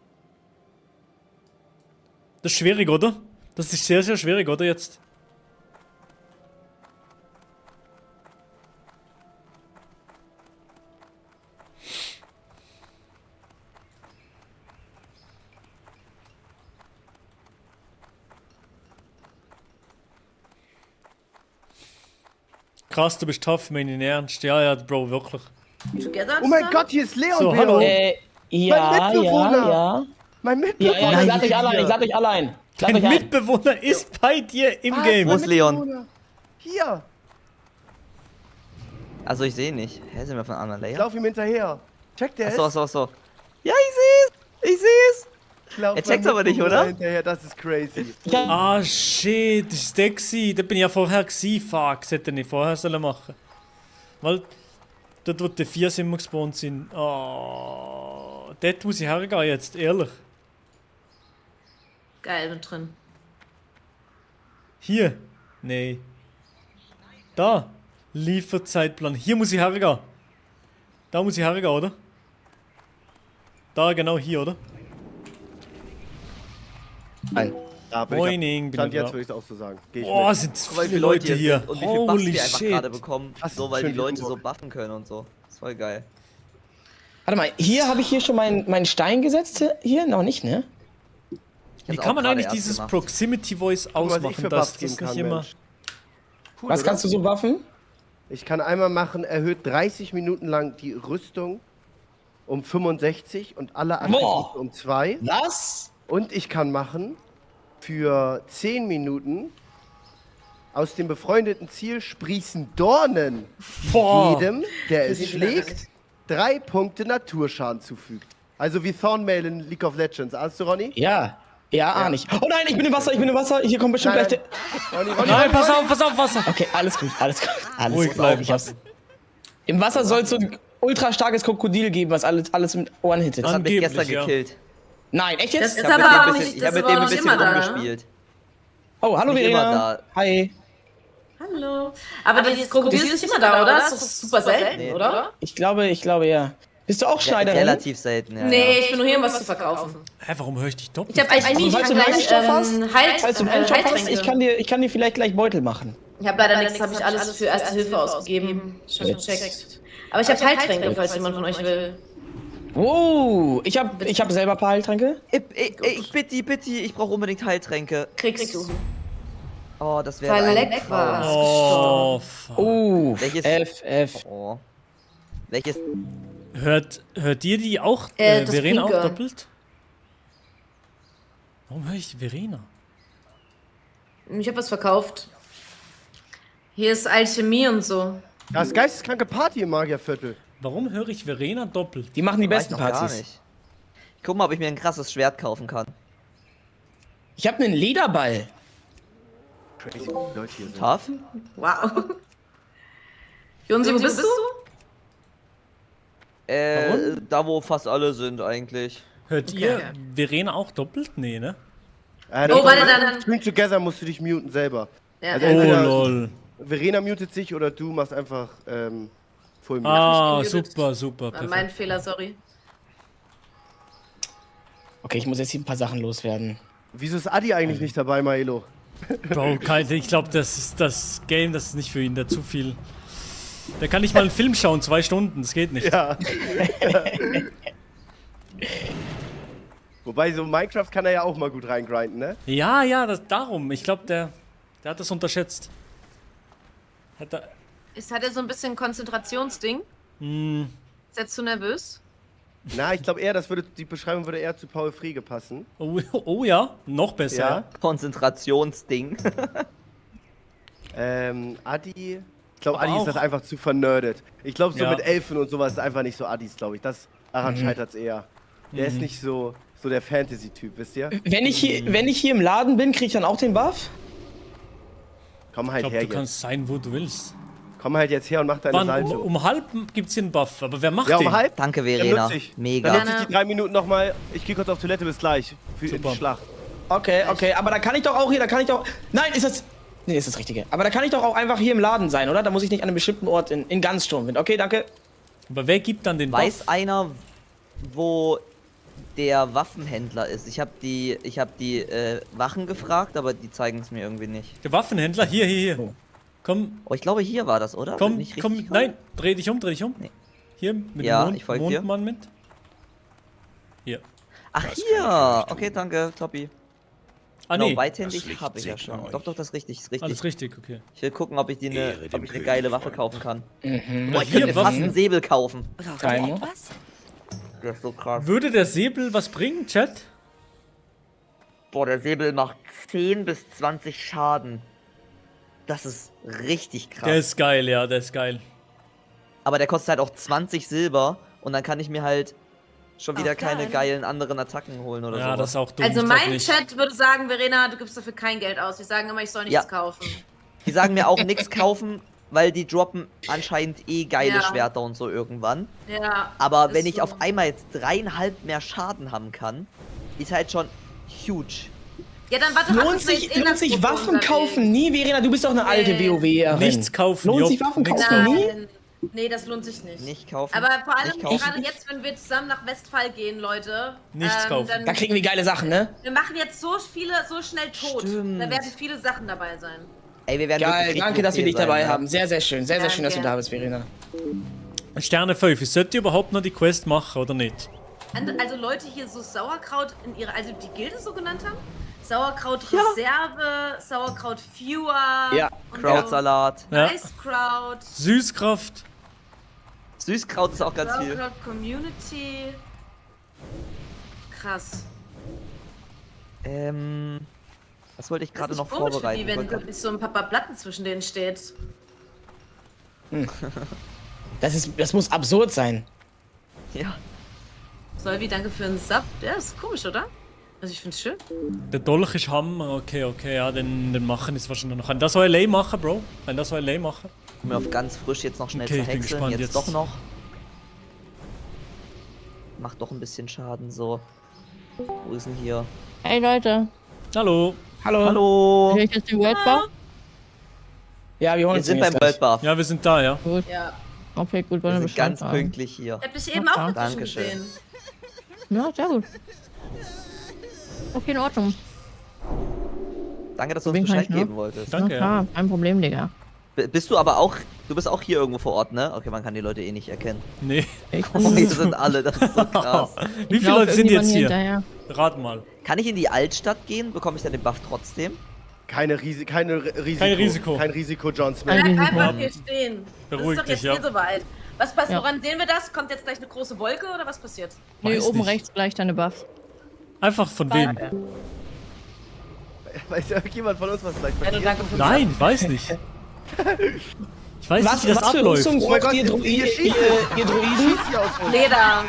Das ist schwierig, oder? Das ist sehr, sehr schwierig, oder jetzt? Krass, du bist tough, meine ich in Ernst. Ja, ja, Bro, wirklich. Together Oh mein Gott, hier ist Leon, So, Pedro. hallo. Ja, ja. Mein Mitbewohner. Ja, ich lade euch alle ein, ich lade euch alle ein. Ich lade Dein euch ein. Mitbewohner ist bei dir im Game. Wo ist Leon? Hier. Also ich sehe ihn nicht. Hä, sind wir von einer Ich Layer? lauf ihm hinterher. Checkt der Achso, es? achso. Ja, ich seh's! Ich lauf Er checkt's meinem aber nicht, Mitbewohner oder? Hinterher. Das ist crazy. Ah, shit, das ist der gewesen. Da bin ich ja vorher gewesen. Fuck, das hätte ich nicht vorher sollen machen. Weil, dort wo die 4 immer gespawnt sind. Oh, dort muss ich hergehen jetzt, ehrlich. Geil, bin drin. Hier. Nee. Da. Lieferzeitplan. Hier muss ich hergehen. Da muss ich hergehen, oder? Da, genau hier, oder? Nein. Da bin Moining, Stand bin ich jetzt da. würde ich es auch so sagen. Geh ich Boah, mit. sind Weil viele Leute hier. sind und wie viel Buffs Holy wir einfach shit. gerade bekommen. Das So, ist weil schön die Leute Hamburg. so buffen können und so. Das ist voll geil. Warte mal, hier habe ich hier schon meinen Stein gesetzt. Hier noch nicht, ne? Wie kann man eigentlich dieses Proximity Voice was ich ausmachen, für dass Buffs geben das nicht kann, immer... Mensch. Cool, Was oder? kannst du so buffen? Ich kann einmal machen, erhöht 30 Minuten lang die Rüstung um 65 und alle Attribute um 2. Was? Und ich kann machen, für 10 Minuten aus dem befreundeten Ziel sprießen Dornen. Boah. Jedem, der es schlägt, 3 Punkte Naturschaden zufügt. Also wie Thornmail in League of Legends. Ahnst du, Ronny? Ja. Ja, ahne ich. Oh nein, ich bin im Wasser, Hier kommt bestimmt Nein, gleich Ronny, Nein, pass auf, Wasser! Okay, alles gut, alles gut. Alles Ruhig gut. bleiben. Ich hab's. Im Wasser soll es so ein ultra starkes Krokodil geben, was alles mit Ohren hittet. Das hat mich Angeblich, gestern ja. gekillt. Nein, echt jetzt? Das Ich ist habe aber auch mit dem nicht, ich das hab mit ist dem aber ein auch nicht bisschen immer da, ne? rumgespielt. Oh, hallo Nicht immer Verena. da. Hi. Hallo. Aber dieses Krokodil ist nicht immer da, oder? Das ist doch super selten, Nee. oder? Ich glaube, ja. Bist du auch Schneiderin? Relativ selten, ja. Nee, ich bin nur hier, um was zu verkaufen. Hä, warum höre ich dich doppelt? Ich hab eigentlich Falls du gleich Brennstoff hast, falls du Brennstoff hast, Heiltränke. ich kann dir vielleicht gleich Beutel machen. Ich habe leider nichts, habe ich alles für Erste Hilfe ausgegeben. Schon gecheckt. Aber ich habe Heiltränke, falls jemand von euch will. Oh, ich hab selber ein paar Heiltränke. Ich bitte, ich brauche unbedingt Heiltränke. Kriegst du. Oh, das wäre Verleckt war. Oh, fuck. Oh, Welches? F. Oh. Welches? Hört ihr die auch, Das Verena auch Pinke. doppelt? Warum höre ich Verena? Ich habe was verkauft. Hier ist Alchemie und so. Das ist geisteskranke Party im Magierviertel. Warum höre ich Verena doppelt? Die machen die Weiß besten noch gar Partys. nicht. Ich guck mal, ob ich mir ein krasses Schwert kaufen kann. Ich habe einen Lederball. Crazy, wie die Leute hier sind. Tough? Wow. Jonsi, wo bist du? Da wo fast alle sind eigentlich. Hört ihr Verena auch doppelt? Nee, ne? Oh, warte, dann- Screen Together musst du dich muten selber. Ja. Also Oh, entweder lol. Verena mutet sich oder du machst einfach Full Mute. Ah, Ich bin muted. super, War perfekt. mein Fehler, sorry. Okay, ich muss jetzt hier ein paar Sachen loswerden. Wieso ist Adi eigentlich nicht dabei, Maelo? Bro, ich glaube, das Game, das ist nicht für ihn, der zu viel. Der kann nicht mal einen Film schauen, 2 Stunden, das geht nicht. Ja. Wobei, so Minecraft kann er ja auch mal gut reingrinden, ne? Ja, darum. Ich glaube, der hat das unterschätzt. Hat er so ein bisschen Konzentrationsding? Hm. Ist er zu nervös? Na, ich glaube eher, die Beschreibung würde eher zu Paul Friege passen. Oh ja, noch besser. Ja. Konzentrationsding. Adi. Ich glaube, Aber Adi ist auch- das einfach zu vernördet. Ich glaube, so Ja. mit Elfen und sowas ist einfach nicht so Adis, glaube ich. Daran scheitert es eher. Der ist nicht so der Fantasy-Typ, wisst ihr? Wenn ich hier im Laden bin, krieg ich dann auch den Buff? Komm Ich halt glaube, her du jetzt. kannst sein, wo du willst. Komm halt jetzt her und mach deine Wann? Salto. Um halb gibt's hier einen Buff, aber wer macht Ja, den? um halb? Danke, Dann Verena. nutze ich. Mega. Dann nutze ich die 3 Minuten nochmal. Ich gehe kurz auf Toilette, bis gleich. Für die Schlacht. Okay, aber da kann ich doch auch hier, Nein, ist das... Nee, ist das Richtige. Aber da kann ich doch auch einfach hier im Laden sein, oder? Da muss ich nicht an einem bestimmten Ort in ganz Sturmwind. Okay, danke. Aber wer gibt dann den Buff? Weiß einer, wo der Waffenhändler ist? Ich habe die Wachen gefragt, aber die zeigen es mir irgendwie nicht. Der Waffenhändler? Hier. Komm. Oh, ich glaube, hier war das, oder? Komm, Bin ich komm, richtig nein, dreh dich um. Nee. Hier, mit Ja, dem ich folg dir. Mondmann mit. Hier. Ach, hier! Okay, danke, Toppi. Ah, Genau, nee. weithändig habe ich ja schon. Doch, das ist richtig, Alles richtig, okay. Ich will gucken, ob ich eine geile Waffe kaufen kann. Boah, ich Hier, könnte mir fast Waffen. einen Säbel kaufen. Timer. Das ist so krass. Würde der Säbel was bringen, Chat? Boah, der Säbel macht 10 bis 20 Schaden. Das ist richtig krass. Der ist geil, ja, der ist geil. Aber der kostet halt auch 20 Silber und dann kann ich mir halt schon wieder Auch geil. keine geilen anderen Attacken holen oder so. Ja, das ist auch dumm. Also ich glaub mein nicht. Chat würde sagen, Verena, du gibst dafür kein Geld aus. Wir sagen immer, ich soll nichts Ja. kaufen. Die sagen mir auch nichts kaufen, weil die droppen anscheinend geile Ja. Schwerter und so irgendwann. Ja. Aber ist wenn ich so. auf einmal jetzt 3,5 mehr Schaden haben kann, ist halt schon huge. Ja, dann warte, Lohnt sich Waffen kaufen nie, Verena? Du bist doch eine alte WoW-Erin. Nichts kaufen, Lohnt Job, sich Waffen nichts kaufen nie? Nein. Nee, das lohnt sich nicht. Nicht kaufen. Aber vor allem Nicht kaufen. gerade jetzt, wenn wir zusammen nach Westphal gehen, Leute. Nichts kaufen. Dann, Da kriegen wir geile Sachen, ne? wir machen jetzt so schnell tot. Stimmt. Da werden viele Sachen dabei sein. Ey, wir werden Geil, wirklich danke, dass wir okay dich dabei sein, ne? haben. Sehr, sehr schön. Sehr, sehr schön, dass du Danke. da bist, Verena. Sterne 5, ich sollte überhaupt noch die Quest machen, oder nicht? Also Leute hier so Sauerkraut in ihrer, also die Gilde so genannt haben. Sauerkraut-Reserve, Sauerkraut-Viewer. Ja. und Krautsalat. Ja. Eiskraut. Süßkraft. Süßkraut ist auch ganz viel. Sauerkraut-Community. Krass. Was wollte ich gerade Das ist noch komisch für vorbereiten? die, wenn wirklich so ein paar Platten zwischen denen steht. Das muss absurd sein. Ja. Solvi, danke für den Sub. Ja, ist komisch, oder? Also ich find's schön. Der Dolch ist Hammer, okay, ja, den machen ist wahrscheinlich noch. Kann das soll LA machen, Bro? Kann das soll LA machen? Um mir auf ganz frisch jetzt noch schnell Okay, zu ich bin häckseln. gespannt Jetzt jetzt. doch noch. Macht doch ein bisschen Schaden, so. Wo ist denn hier? Hey Leute. Hallo. Hallo. Hallo. Will ich jetzt den World Buff? Ja, wir holen Wir uns sind den beim jetzt gleich. World Buff. Ja, wir sind da, ja. Gut. Ja. Okay, gut, Wir wollen wir sind Bescheid ganz sagen. pünktlich hier. Ich hab dich eben auch dazwischen Dankeschön. gesehen. Ja, sehr gut. Okay, in Ordnung. Danke, dass du Wen uns kann Bescheid ich noch? geben wolltest. Danke. Ja, klar, kein Problem, Digga. Bist du aber auch, du bist auch hier irgendwo vor Ort, ne? Okay, man kann die Leute eh nicht erkennen. Nee. Ich Oh, hier sind alle, das ist so krass. Wie viele Leute sind jetzt hier? Hinterher. Rat mal. Kann ich in die Altstadt gehen? Bekomme ich dann den Buff trotzdem? Kein Risiko. Kein Risiko. Kein Risiko, John Smith. Kein Bleib Risiko. einfach hier stehen. Beruhig das ist doch jetzt dich, ja. hier soweit. Was passiert? Ja. Woran sehen wir das? Kommt jetzt gleich eine große Wolke oder was passiert? Nee, Weiß oben nicht. rechts gleich deine Buffs. Einfach von wem? Weiß irgendjemand von uns, was gleich Ja, du, passiert? danke für den Nein, ich weiß nicht. Ich weiß nicht, wie das Was für abläuft. Rüstung Oh mein braucht Gott, ihr, hier schießt ihr Druiden? Hier aus uns. Leder.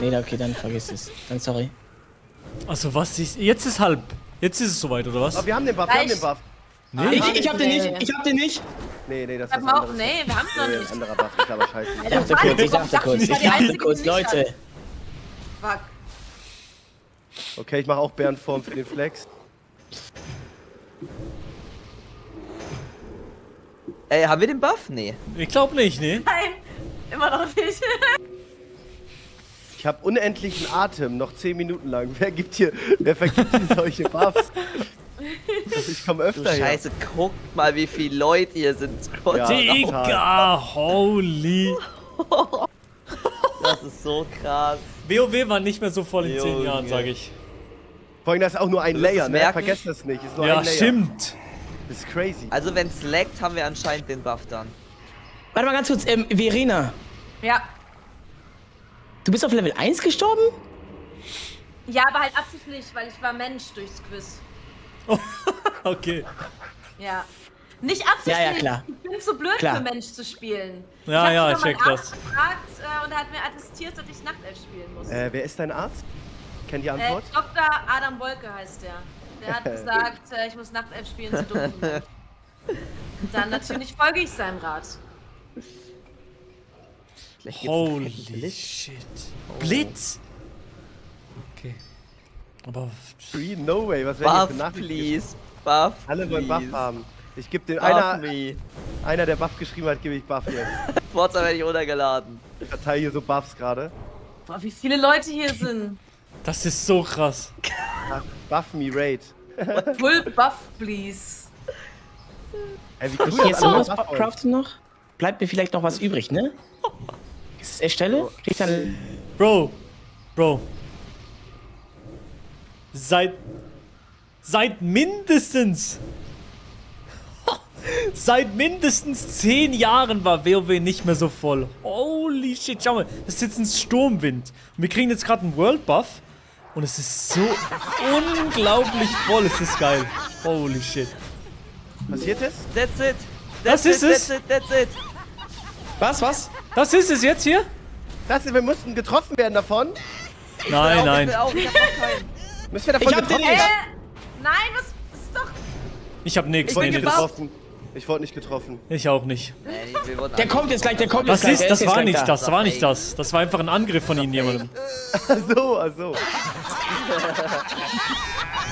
Nee, okay, dann vergiss es. Dann sorry. Also was ist. Jetzt ist halb. Jetzt ist es soweit, oder was? Aber wir haben den Buff, wir haben den Buff. Nee. Ich hab den nicht, ich hab den nicht. Nee, das ist Haben was wir auch, anderes. nee, wir haben es noch Nee, nicht. anderer Buff, ist aber scheiße. Ich dachte kurz, ich dachte kurz, Ich war die Einzige, die nicht Leute. Fuck. Okay, ich mache auch Bärenform für den Flex. Haben wir den Buff? Nee. Ich glaube nicht, ne? Nein, immer noch nicht. Ich habe unendlichen Atem, noch 10 Minuten lang. Wer vergibt hier solche Buffs? Ich komme öfter Du her. Scheiße, guckt mal, wie viele Leute hier sind. Scott. Digga, holy. Das ist so krass. WoW war nicht mehr so voll in 10 Junge. Jahren, sag ich. Vor allem, das ist auch nur ein Du wirst Layer, es ne? merken. Vergesst das nicht. Ist nur Ja, ein Layer. stimmt. Das ist crazy. Also wenn es laggt, haben wir anscheinend den Buff dann. Warte mal ganz kurz, Verena, Ja. du bist auf Level 1 gestorben? Ja, aber halt absichtlich, weil ich war Mensch durchs Quiz. Okay. Ja. Nicht absichtlich. Ja, ja, klar. Ich bin zu blöd Klar. für Mensch zu spielen. Ja, ja, ich ich check meinen das. Arzt gefragt und er hat mir attestiert, dass ich Nachtelf spielen muss. Wer ist dein Arzt? Kennt die Antwort? Dr. Adam Wolke heißt der. Der hat gesagt, ich muss Nachtelf spielen, zu dumm. Dann natürlich folge ich seinem Rat. Holy shit. Blitz? Okay. Aber. No way, was wäre Buff, für Nachrichten? please. Buff, Alle wollen please. Buff haben. Ich gebe den Buff me. einer, der Buff geschrieben hat, gebe ich Buff jetzt. Forza werde ich runtergeladen. Ich verteile hier so Buffs gerade. Boah, wie viele Leute hier sind. Das ist so krass. Buff me, Raid. Full Buff, please. Ey, wie Kann ich cool jetzt das noch was alle Buff craften noch? Bleibt mir vielleicht noch was übrig, ne? Ist es erstelle? Krieg ich dann. Bro. Seit mindestens 10 Jahren war WoW nicht mehr so voll. Holy shit, schau mal, das ist jetzt ein Sturmwind. Und wir kriegen jetzt gerade einen World Buff. Und es ist so unglaublich voll, es ist geil. Holy shit. Passiert es? That's it. Das ist es. That's it. Was? Das ist es jetzt hier? Wir mussten getroffen werden davon. Nein. Ich hab noch keinen. Müssen wir davon Ich hab den getroffen nicht. Nein, was ist doch. Ich hab nix. Ich wurde Nee, nicht das, getroffen. Ich wurde nicht getroffen. ich auch nicht. Der kommt jetzt gleich, der kommt Das jetzt gleich. ist, der das war jetzt nicht gleich da. das, war nicht das. Das war einfach ein Angriff von ihnen jemandem. Ach so.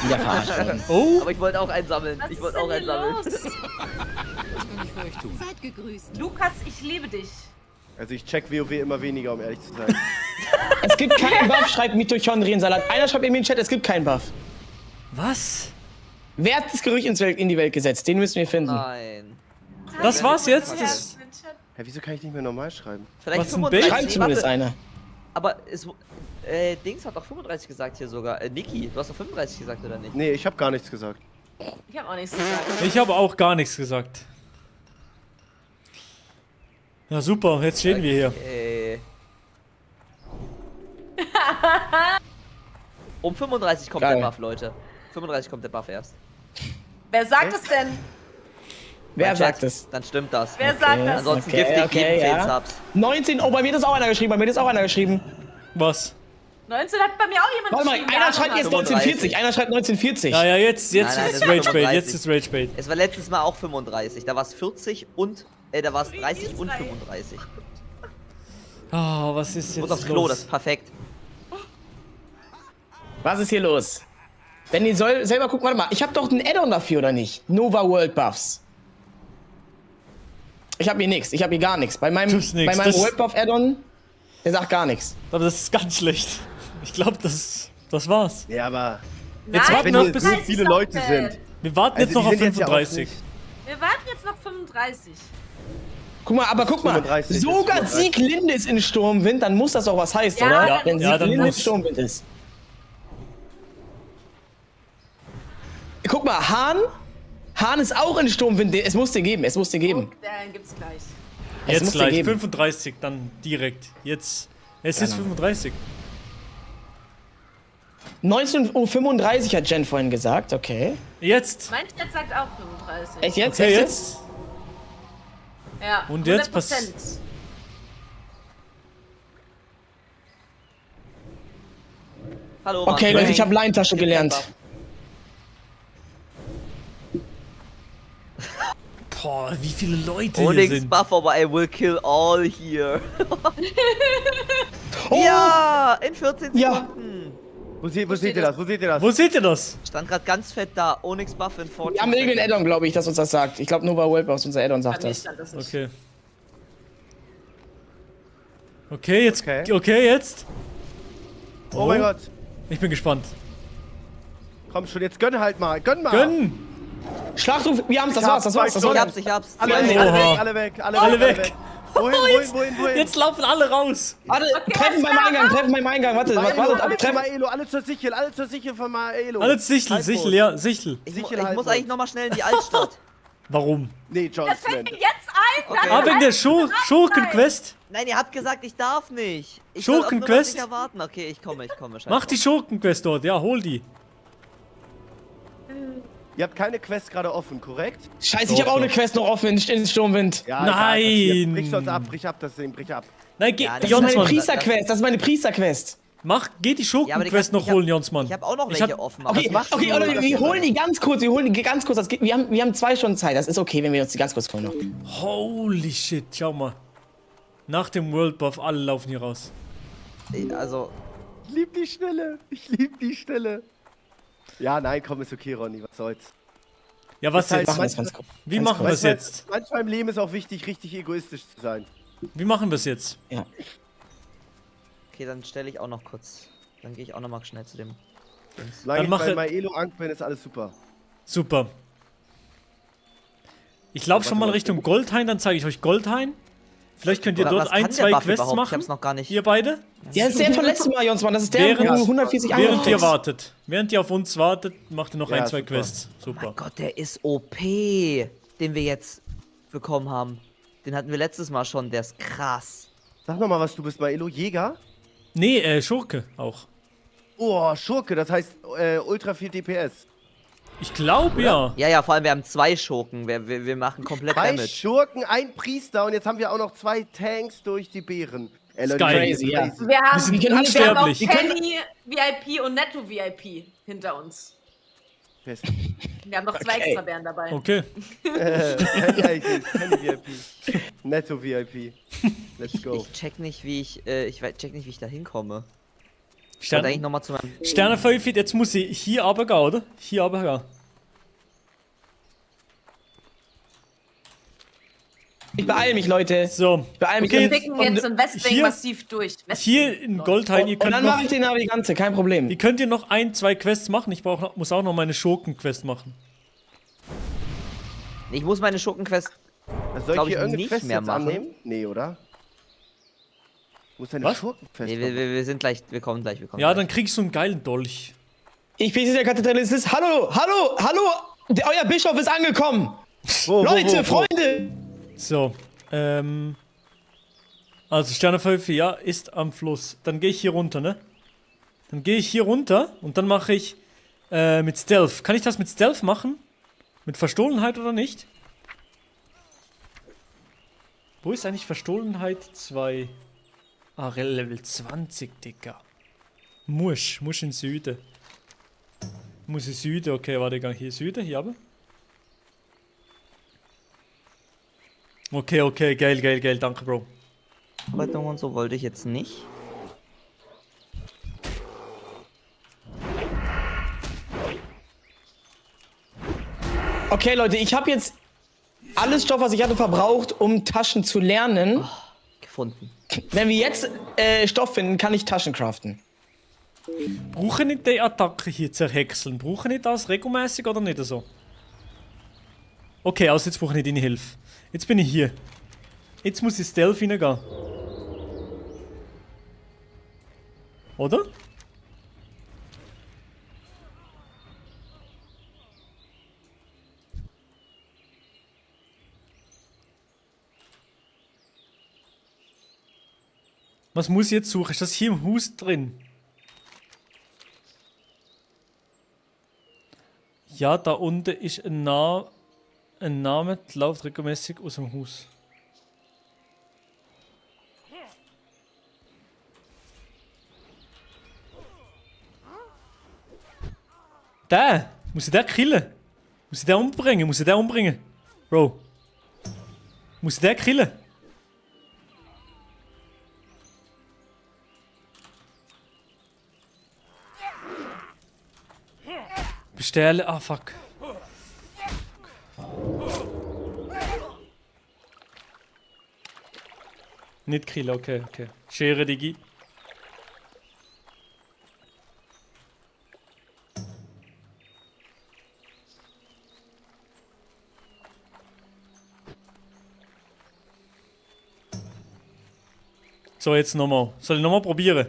Wieder verarscht worden. Oh. Aber ich wollte auch einsammeln. Was Ich ist wollte denn auch hier einsammeln. los? Was kann ich für euch tun? Seid gegrüßt. Lukas, ich liebe dich. Also ich check WoW immer weniger, um ehrlich zu sein. Es gibt keinen Buff, schreibt Mitochondriensalat. Einer schreibt in den Chat, es gibt keinen Buff. Was? Wer hat das Gerücht in die Welt gesetzt? Den müssen wir finden. Nein. Das war's jetzt? Das, Hä, wieso kann ich nicht mehr normal schreiben? Vielleicht Was, ein 35. Schreibt zumindest Warte, einer. aber es, Dings hat doch 35 gesagt hier sogar. Niki, du hast doch 35 gesagt, oder nicht? Nee, ich habe gar nichts gesagt. Ich habe auch nichts gesagt. ich habe auch gar nichts gesagt. Ja, super, jetzt stehen wir hier. Um 35 kommt Geil. der Buff, Leute. 35 kommt der Buff erst. Wer sagt es denn? Wer Chat, sagt es? Dann stimmt das. Wer sagt das? Ansonsten Okay, giftig okay, jeden 10 ja. Subs. 19, oh, bei mir ist auch einer geschrieben, Was? 19 hat bei mir auch jemand Warte mal, geschrieben. einer schreibt jetzt 1940, einer schreibt 1940. Ja, jetzt Nein, nein, ist das Rage Bait, 35. jetzt ist Rage Bait. Es war letztes Mal auch 35. Da war es 40 und, da war es 30 und 35. Oh, was ist Ich jetzt muss aufs Klo, los? das ist perfekt. Was ist hier los? Benny soll selber gucken, warte mal, ich habe doch einen Add-on dafür, oder nicht? Nova World Buffs. Ich habe hier nichts, ich habe hier gar nichts. Bei meinem Tust nix, bei meinem das- World Buff Add-on, der sagt gar nichts. Aber das ist ganz schlecht. Ich glaube, das war's. Ja, aber Jetzt warten wenn wir noch hier bis... so viele Leute sind. Wir warten jetzt Also, noch die auf sind jetzt ja auch 35. nicht- Wir warten jetzt noch 35. Guck mal, aber guck mal, 35 ist sogar 35. Sieglinde ist in Sturmwind, dann muss das auch was heißen, Ja, oder? ja, Wenn ja, dann Sieglinde in muss. Sturmwind ist. Guck mal, Hahn ist auch in Sturmwind, es muss dir geben, Den gibt's gleich. Es Jetzt muss dir gleich, geben. 35, dann direkt. Jetzt. Es ist Genau. 35. 19:35 Uhr hat Jen vorhin gesagt, okay. Jetzt. Mein Chat sagt auch 35. Echt jetzt? Okay, Echt jetzt. Ja. Und jetzt 100%. Hallo, Okay, Mann. Leute, ich habe Laientasche gelernt. Boah, wie viele Leute hier Onyx sind. Buff, aber I will kill all here. Oh! Ja, in 14 Ja. Sekunden. Wo seht ihr das? Wo seht ihr das? Wo seht ihr das? Stand gerade ganz fett da. Onyx Buff in 14 Wir haben irgendein Add-on, glaube ich, das uns das sagt. Ich glaube, Nova World Buffs, unser Add-on sagt Bei mir das. stand das nicht. Okay. Okay, jetzt. Okay. Okay, jetzt. Oh mein Gott. Ich bin gespannt. Komm schon, jetzt gönn halt mal. Gönn mal. Gönn! Schlachtruf, wir haben's, das war's. Ich hab's. Alle weg. Alle weg. Wohin? Jetzt laufen alle raus. Warte, treffen beim Eingang, warte, Alle zu treffen. Maelo, alle zur Sichel von Maelo. Alle Sichel, ja, Sichel. Ich muss eigentlich nochmal schnell in die Altstadt. Warum? Nee, John Das fällt Smith. mir jetzt ein. Okay. Ah, wegen der Schurkenquest. Nein, ihr habt gesagt, ich darf nicht. Ich soll auf Schurkenquest? nicht erwarten. Okay, ich komme. Scheiße. Mach die Schurkenquest dort, ja, hol die. Ihr habt keine Quest gerade offen, korrekt? Scheiße, ich habe auch eine Quest noch offen in Sturmwind. Ja, Nein! Brich sonst ab, brich ab das Ding, brich ab. Nein, geh, Ja, Das ist meine Jonsmann. Priester-Quest, das ist meine Priester-Quest. Geh die Schurkenquest noch holen, Jonsmann. Ich habe auch noch Ich welche hab- offen. aber Okay, das machst okay, du oder nur, wir holen die ganz kurz, wir haben 2 Stunden Zeit, das ist okay, wenn wir uns die ganz kurz holen noch. Holy shit, schau mal. Nach dem World Buff, alle laufen hier raus. Also, Ich lieb die Stille. Ja, nein, komm, ist okay, Ronny, was soll's. Ja, was Ist halt jetzt? manchmal- Wie machen wir es Manchmal- jetzt? Manchmal im Leben ist auch wichtig, richtig egoistisch zu sein. Wie machen wir es jetzt? Ja. okay, dann stelle ich auch noch kurz. Dann gehe ich auch noch mal schnell zu dem. Solange ich mache- bei Maelo Angst bin, ist alles super. Super. Ich laufe schon mal Richtung Goldhain, dann zeige ich euch Goldhain. Vielleicht könnt ihr Oder dort was kann der 2 Buff Quests überhaupt? Ich machen. hab's noch gar nicht. Ihr beide? Ja, das ist der von letztem Mal, Jonsmann, das ist der, wo 140 während ihr kriegst. wartet. Während ihr auf uns wartet, macht ihr noch Ja, 2 super. Quests. Super. Mein Gott, der ist OP, den wir jetzt bekommen haben. Den hatten wir letztes Mal schon, der ist krass. Sag noch mal was, du bist Maelo Jäger? Nee, Schurke auch. Oh, Schurke, das heißt ultra viel DPS. Ich glaube ja. Ja, vor allem wir haben 2 Schurken. Wir machen komplett 2 Damage. Schurken, ein Priester und jetzt haben wir auch noch 2 Tanks durch die Beeren. Ist geil. Crazy, ja. Wir haben, sind wir haben auch unsterblich. Penny VIP und Netto VIP hinter uns. Best. Wir haben noch 2 extra Bären dabei. Okay. Penny VIP. Netto VIP. Let's go. Ich check nicht, wie ich da hinkomme. Ich Sterne- wollte eigentlich nochmal zu meinem... Sternenfeuer, jetzt muss ich hier runtergehen, oder? Hier runtergehen. Ich beeile mich, Leute. So. Ich beeile mich. Wir Okay, picken jetzt im Westwing hier- massiv durch. Hier in Goldhain, ihr Und könnt dann noch, mache ich den Navigante, kein Problem. ihr könnt ihr noch 2 Quests machen. Ich muss auch noch meine Schurken-Quest machen. Ich muss meine Schurkenquest, Soll glaub ich hier ich, irgendeine nicht Quest mehr jetzt machen. annehmen? Nee, oder? Muss deine Was? Schurkenquest Nee, wir sind gleich, wir kommen gleich. Ja, dann kriegst du einen geilen Dolch. Ich bin der Kathedralist. Hallo! Euer Bischof ist angekommen! Leute, Freunde! So, also Sternenfeuer, ja, ist am Fluss. Dann gehe ich hier runter, ne? Dann gehe ich hier runter und dann mache ich mit Stealth. Kann ich das mit Stealth machen? Mit Verstohlenheit oder nicht? Wo ist eigentlich Verstohlenheit 2? Ah, Level 20, Dicker. Muss in Süden. Muss in Süden, okay, warte, gang hier Süden, hier aber. Okay, geil, danke, Bro. Arbeitung und so wollte ich jetzt nicht. Okay, Leute, ich habe jetzt alles Stoff, was ich hatte, verbraucht, um Taschen zu lernen. Gefunden. Wenn wir jetzt Stoff finden, kann ich Taschen craften. Brauchen nicht die Attacke hier zerhäckseln? Brauchen nicht das regelmäßig oder nicht so? Okay, also jetzt brauche ich nicht deine Hilfe. Jetzt bin ich hier. Jetzt muss ich Stealth reingehen. Oder? Was muss ich jetzt suchen? Ist das hier im Haus drin? Ja, da unten ist ein Name, der läuft regelmäßig aus dem Haus. Der! Muss ich den killen? Muss ich den umbringen? Bro. Muss ich den killen? Bestellen. Ah, fuck. Nicht killen, okay. Schere Digi. So, jetzt nochmal. Soll ich nochmal probieren?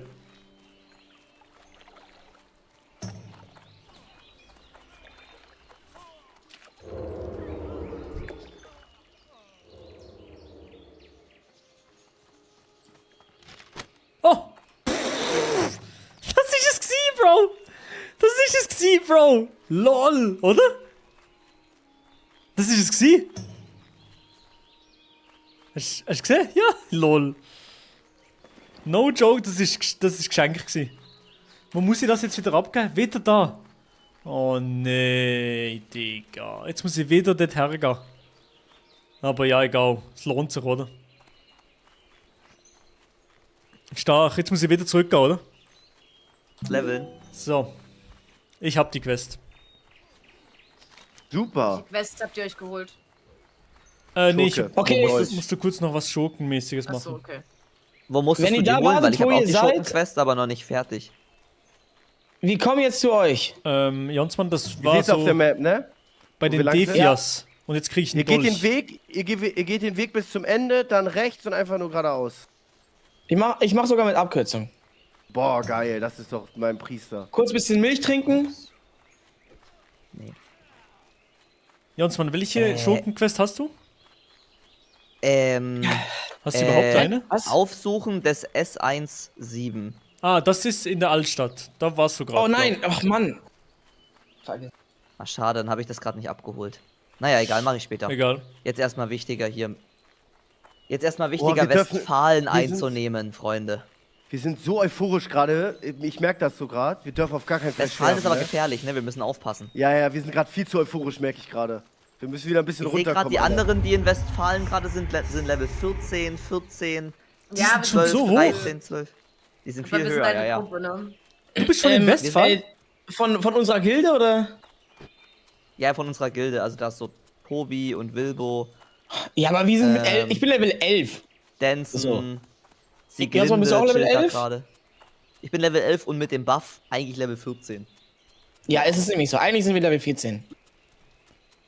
Oh! Das ist es gewesen, Bro! Das ist es gewesen, Bro! LOL, oder? Das ist es gewesen. Hast du gesehen? Ja, LOL. No joke, das ist Geschenk gewesen. Wo muss ich das jetzt wieder abgeben? Wieder da. Oh nee, Digga. Jetzt muss ich wieder dort hergehen. Aber ja, egal. Es lohnt sich, oder? Stark. Jetzt muss ich wieder zurückgehen, oder? Leveln. So. Ich hab die Quest. Super. Die Quest habt ihr euch geholt. Nee, ich Okay. musst du kurz noch was Schurkenmäßiges machen. Achso, okay. Wo musstest Wenn du ihr die da holen? Weil wartet, ich habe wo auch ihr die seid- Schurkenquest, aber noch nicht fertig. Wir kommen jetzt zu euch. Jonsmann, das Ihr war seht's auf so der Map, ne? bei Wo wir den lang sind? Defias. Und jetzt krieg ich einen Ihr geht Dolch. den Weg, ihr geht den Weg bis zum Ende, dann rechts und einfach nur geradeaus. Ich mach sogar mit Abkürzung. Boah, geil, das ist doch mein Priester. Kurz bisschen Milch trinken. Jonsmann, welche Schurkenquest hast du? Hast du überhaupt eine? Aufsuchen des S17. Ah, das ist in der Altstadt. Da warst du gerade. Oh nein, ach Mann. Ach, schade, dann habe ich das gerade nicht abgeholt. Naja, egal, mache ich später. Egal. Jetzt erstmal wichtiger hier. Jetzt erstmal wir wichtiger, dürfen- Westfalen wir sind- einzunehmen, Freunde. Wir sind so euphorisch gerade, ich merke das so gerade. Wir dürfen auf gar keinen Fall Westfalen ist aber sterben, ne? gefährlich, ne? Wir müssen aufpassen. Ja, wir sind gerade viel zu euphorisch, merke ich gerade. Wir müssen wieder ein bisschen Ich sehe gerade, runterkommen. die Alter. anderen, die in Westfalen gerade sind Level 14, 14, Ja, wir sind 12, so hoch. 13, 12. Die sind Aber viel wir sind höher, eine ja, ja. Gruppe, ne? Du bist schon in Westfalen? Von unserer Gilde oder? Ja, von unserer Gilde. Also da ist so Tobi und Wilbo. Ja, aber wir sind mit ich bin Level 11. Danson. So. Sieglinde Jonsmann, bist du auch Level chillt da 11? gerade. Ich bin Level 11 und mit dem Buff eigentlich Level 14. Ja, es ist nämlich so. Eigentlich sind wir Level 14.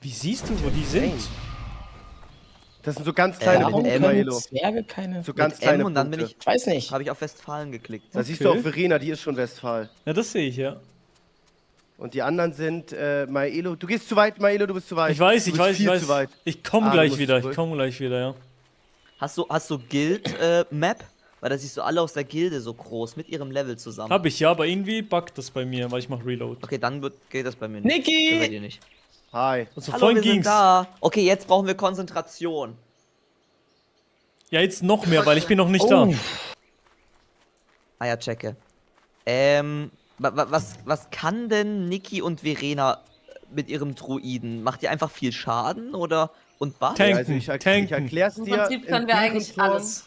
Wie siehst du, wo die sind? Das sind so ganz kleine mit Punkte, M. Maelo. Zwerge keine. So ganz Mit kleine M und dann bin Punkte. ich, Weiß nicht. habe ich auf Westfalen geklickt. Da siehst du auch Verena, die ist schon Westfalen. Ja, das sehe ich, ja. Und die anderen sind Maelo. Du gehst zu weit, Maelo, du bist zu weit. Ich weiß, Du ich bist weiß, ich viel weiß. zu weit. Ich komme Ah, du gleich musst wieder, zurück. ja. Hast du Guild-Map? Weil da siehst du alle aus der Gilde so groß mit ihrem Level zusammen. Hab ich ja, aber irgendwie buggt das bei mir, weil ich mach Reload. Okay, dann geht das bei mir nicht. Niki! Bei dir nicht. Hi. Also Hallo, vorhin wir sind ging's. da. Okay, jetzt brauchen wir Konzentration. Ja, jetzt noch mehr, weil ich bin noch nicht da. Ah ja, checke. Was kann denn Niki und Verena mit ihrem Druiden? Macht ihr einfach viel Schaden oder und Buff? Tanken, Also ich tanken. erklär's Im dir. Prinzip können in wir eigentlich Bärenform. alles.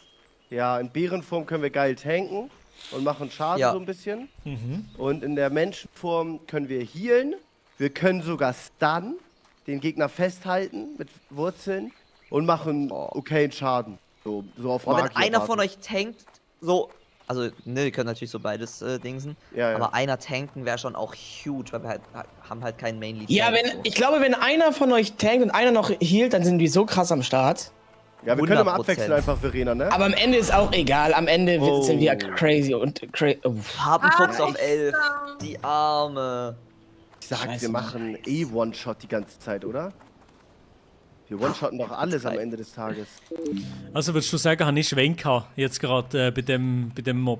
Ja, in Bärenform können wir geil tanken und machen Schaden Ja. so ein bisschen. Mhm. Und in der Menschenform können wir healen. Wir können sogar stunnen, den Gegner festhalten mit Wurzeln und machen okayen Schaden. So auf Und wenn Magier einer von Basis. euch tankt, so. Also, ne, wir können natürlich so beides dingsen. Ja. Aber einer tanken wäre schon auch huge, weil wir haben halt keinen Mainly. Ja, ich glaube, wenn einer von euch tankt und einer noch healt, dann sind die so krass am Start. Ja, wir können immer 100%. abwechseln einfach, Verena, ne? Aber am Ende ist auch egal. Am Ende sind wir crazy und crazy. Farbenfuchs auf 11. Die Arme. Ich sag, Scheiße, wir machen One-Shot die ganze Zeit, oder? Wir One-Shotten doch alles am Ende des Tages. Also würdest du sagen, habe ich Schwenker jetzt gerade bei dem Mob?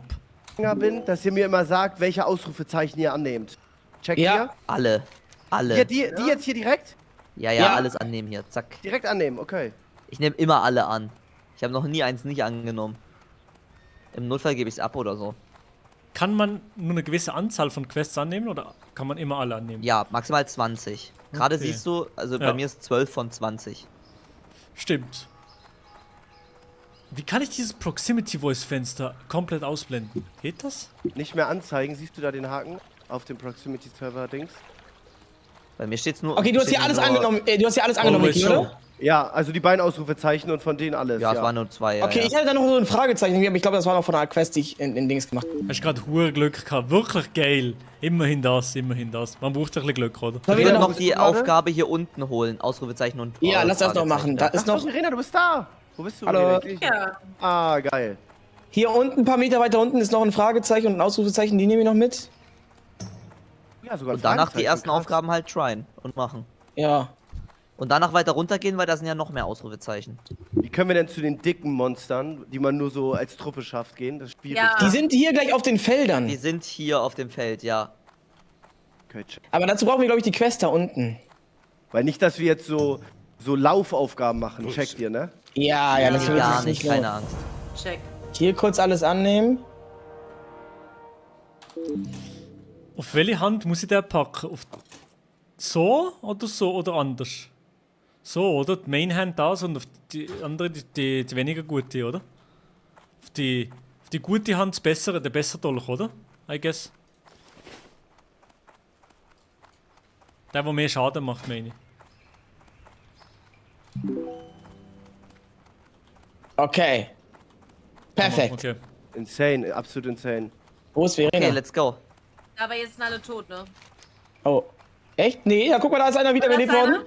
Bin, dass ihr mir immer sagt, welche Ausrufezeichen ihr annehmt. Checkt Ja. ihr? Alle. Alle. Ja, die jetzt hier direkt? Ja, alles annehmen hier. Zack. Direkt annehmen, okay. Ich nehme immer alle an. Ich habe noch nie eins nicht angenommen. Im Notfall gebe ich es ab oder so. Kann man nur eine gewisse Anzahl von Quests annehmen oder kann man immer alle annehmen? Ja, maximal 20. Gerade Okay. siehst du, also Ja. bei mir ist 12 von 20. Stimmt. Wie kann ich dieses Proximity Voice Fenster komplett ausblenden? Geht das? Nicht mehr anzeigen, siehst du da den Haken auf dem Proximity Server Dings? Bei mir steht's nur. Okay, du hast hier steht alles nur- angenommen. Du hast hier alles angenommen, Always Niki, show. oder? Ja, also die beiden Ausrufezeichen und von denen alles. Ja, es waren nur 2. Ja, Okay, ja. ich hatte da noch so ein Fragezeichen, aber ich glaube, das war noch von einer Quest, die ich in Dings gemacht habe. Hast gerade hure Glück gehabt. Wirklich geil. Immerhin das, immerhin das. Man braucht ein bisschen Glück, oder? Sollen Ich wir will noch- noch die Aufgabe hier unten holen. Ausrufezeichen und. Ja, lass das noch machen. Da ist Ach, noch. Verena, du bist da. Wo bist du? Hallo. Verena? Ich- Ja. Ah, geil. Hier unten, ein paar Meter weiter unten, ist noch ein Fragezeichen und ein Ausrufezeichen. Die nehme ich noch mit. Ja, sogar ein Und danach die Fragezeichen, ersten krass. Aufgaben halt tryen und machen. Ja. Und danach weiter runtergehen, weil da sind ja noch mehr Ausrufezeichen. Wie können wir denn zu den dicken Monstern, die man nur so als Truppe schafft, gehen? Das ist schwierig. Ja. Die sind hier gleich auf den Feldern. Die sind hier auf dem Feld, ja. Okay, check. Aber dazu brauchen wir, glaube ich, die Quest da unten. Weil nicht, dass wir jetzt so Laufaufgaben machen. Checkt ihr, ne? Ja, ja, das wird Gar jetzt nicht, los. keine Angst. Check. Hier kurz alles annehmen. Auf welche Hand muss ich den packen? Auf so oder anders? So, oder? Die Main Hand das und auf die andere die weniger gute, oder? Auf die gute Hand der bessere Dolch, oder? I guess. Der mehr Schaden macht, meine ich. Okay. Perfekt. Okay. Insane, absolut insane. Wo ist Verena? Okay, let's go. Aber jetzt sind alle tot, ne? Oh. Echt? Nee, ja, guck mal, da ist einer wiederbelebt worden.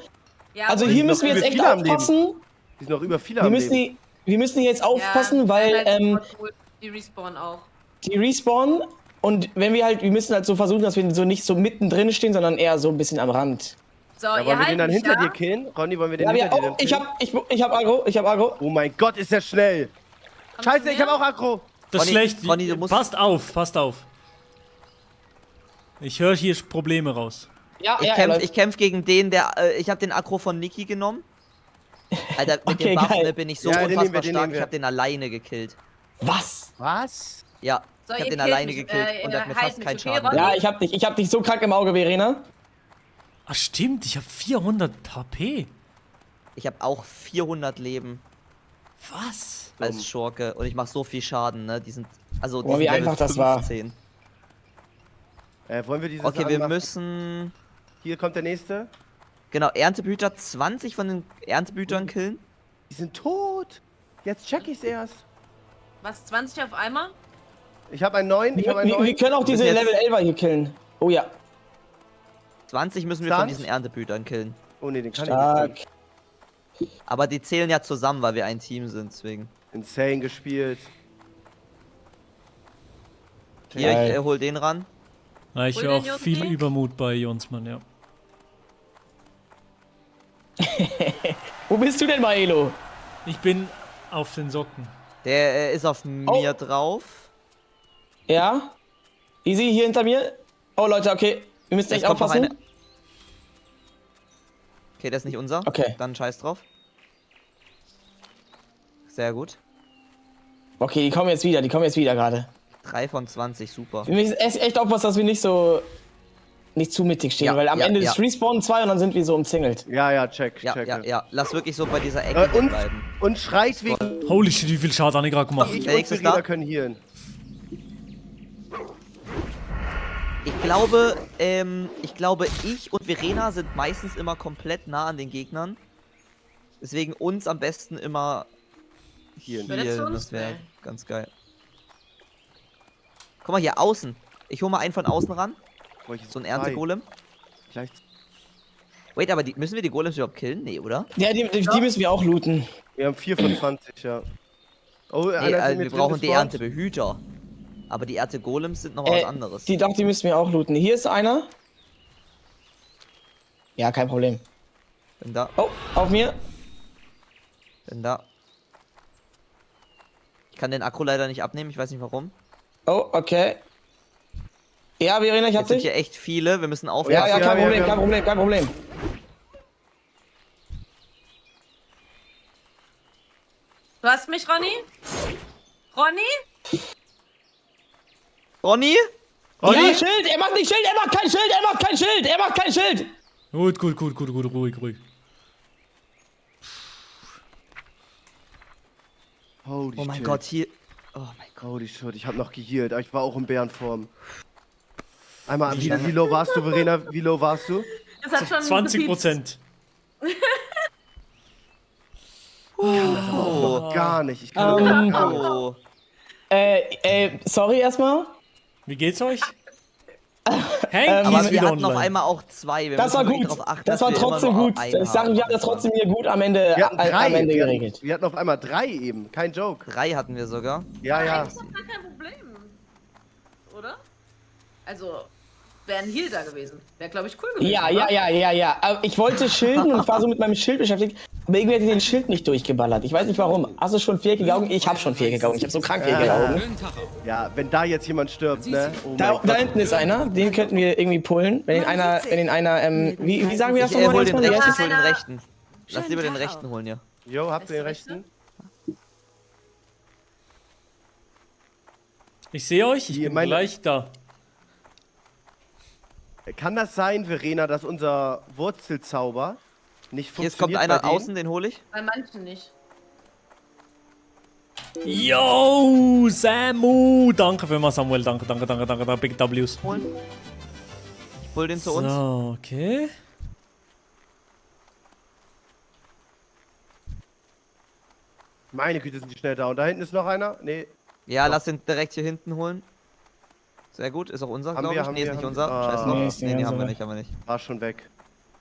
Ja, Also wo hier ist- müssen wir jetzt über echt viele am Leben. aufpassen. Die sind noch über viele Wir am müssen, Leben. wir müssen hier jetzt aufpassen, weil die respawnen auch. die respawnen und wenn wir halt, wir müssen halt so versuchen, dass wir so nicht so mittendrin stehen, sondern eher so ein bisschen am Rand. So, Ja, ihr wollen wir den haltet dann mich, hinter ja? dir killen? Ronny, wollen wir den Ja, hinter dir oh, dann killen? ich hab Aggro. Oh mein Gott, ist der schnell. Scheiße, ich hab auch Aggro. Das ist Ronny, schlecht. Ronny, du musst- Passt auf. Ich höre hier Probleme raus. Ja, Ich kämpf gegen den, ich habe den Aggro von Niki genommen. Alter, mit Okay, den Waffen geil. bin ich so Ja, den nehmen unfassbar wir, den stark, nehmen wir. ich habe den alleine gekillt. Was? Was? Ja, So, ich ihr habe den killt alleine mich, gekillt und der hat mir heilt fast mich, keinen okay, Schaden Ronny? gemacht. Ja, ich hab dich so krank im Auge, Verena. Ah, stimmt, ich habe 400 HP. Ich habe auch 400 Leben Was? als Schurke und ich mache so viel Schaden, ne? Die sind, also die Boah, wie sind Level einfach das war. 15. Wollen wir diese Okay, Sachen wir machen? müssen, Hier kommt der nächste. genau, Ernteblüter, 20 von den Ernteblütern killen. Die sind tot. Jetzt check ich's erst. Was, 20 auf einmal? Ich habe einen neuen, ich habe einen Wir neuen. können auch diese müssen jetzt- Level 11er hier killen. Oh ja. 20 müssen wir von Stand? diesen Ernteblütern killen. Oh ne, den kann Stark. ich nicht. Aber die zählen ja zusammen, weil wir ein Team sind, deswegen. Insane gespielt. Hier, Geil. ich hol den ran. Ja, ich Hol höre den auch Jonsmann viel weg. Übermut bei Jonsmann, ja. Wo bist du denn, Maelo? Ich bin auf den Socken. Der ist auf mir drauf. Ja? Easy, hier hinter mir. Oh, Leute, okay. Wir müssen Jetzt echt kommt noch aufpassen. eine. Okay, der ist nicht unser. Okay. Dann scheiß drauf. Sehr gut. Okay, die kommen jetzt wieder gerade. 3 von 20, super. Wir müssen echt aufpassen, dass wir nicht zu mittig stehen, Ja, weil am ja, Ende ja. ist Respawn 2 und dann sind wir so umzingelt. Ja, check. Ja. Lass wirklich so bei dieser Ecke Und, bleiben. und schreit wegen. Holy shit, wie viel Schaden habe ich gerade gemacht? Ich Der und nächste ist Verena da. können healen. Ich glaube, ich und Verena sind meistens immer komplett nah an den Gegnern. Deswegen uns am besten immer Healen. Will der zu healen. uns? Das wäre Nee. ganz geil. Guck mal hier, außen. Ich hole mal einen von außen ran. So ein Erntegolem. Gleich. Wait, aber müssen wir die Golems überhaupt killen? Nee, oder? Ja, die müssen wir auch looten. Wir haben 4 von 20, ja. Oh, Nee, einer ist in mir wir drin brauchen die gespawnt. Erntebehyter. Aber die Erntegolems sind noch was anderes. Die müssen wir auch looten. Hier ist einer. Ja, kein Problem. Bin da, Oh, auf mir. bin da. Ich kann den Akku leider nicht abnehmen, ich weiß nicht warum. Oh, okay. Ja, Verena, ich hab Jetzt sind dich. hier echt viele, wir müssen aufpassen. Ja, kein Problem, ja. kein Problem. Du hast mich, Ronny? Ronny? Ronny? Ja, Schild, er macht nicht Schild, er macht kein Schild. Gut, ruhig. Holy Oh mein shit. Gott, hier. Oh mein Gott. Holy shit, ich hab noch gehealt, aber ich war auch in Bärenform. Einmal, wie low warst du, Verena? Wie low warst du? Das hat schon gepiepst. 20%. Oh, gar nicht. Ich kann das auch gar nicht. Oh. Sorry erstmal. Wie geht's euch? Hank Aber ist wir wieder hatten auf online. einmal auch 2. Wir Das war müssen wirklich gut. darauf achten, Das dass war wir immer trotzdem nur gut. einen Ich sage, wir haben. hatten das trotzdem hier gut am Ende, Wir hatten 3. am Ende Wir geregelt. hatten, wir hatten auf einmal 3 eben. Kein Joke. 3 hatten wir sogar. Ja, ja. Das ist doch gar kein Problem. Oder? Also, wäre ein Heal da gewesen. Wäre, glaube ich, cool gewesen. Ja. Aber ich wollte schilden und ich war so mit meinem Schild beschäftigt. Aber irgendwie hat den Schild nicht durchgeballert. Ich weiß nicht warum. Hast du schon viereckige Augen? Ich habe schon viereckige Augen. Ich habe so krank viereckige Augen. Ja, wenn da jetzt jemand stirbt, ne? Oh Da mein Gott. hinten ist einer. Den könnten wir irgendwie pullen. Wenn den einer, wie sagen wir das Ich nochmal? hol den Wie heißt rechten, das? ich hol den rechten. Lass lieber den rechten holen, ja. Jo, habt ihr den rechten? Ich sehe euch, ich bin gleich da. Kann das sein, Verena, dass unser Wurzelzauber nicht funktioniert? Jetzt kommt einer außen, den hole ich. Bei manchen nicht. Yo, Samu! Danke für mal, Samuel. Danke, Big Ws. Ich hol den zu uns. So, okay. Meine Güte, sind die schnell da. Und da hinten ist noch einer? Nee. Ja, lass den direkt hier hinten holen. Sehr gut, ist auch unser, glaube ich. Nee, ist nicht unser. Scheiß drauf. Nee, haben wir nicht. War schon weg.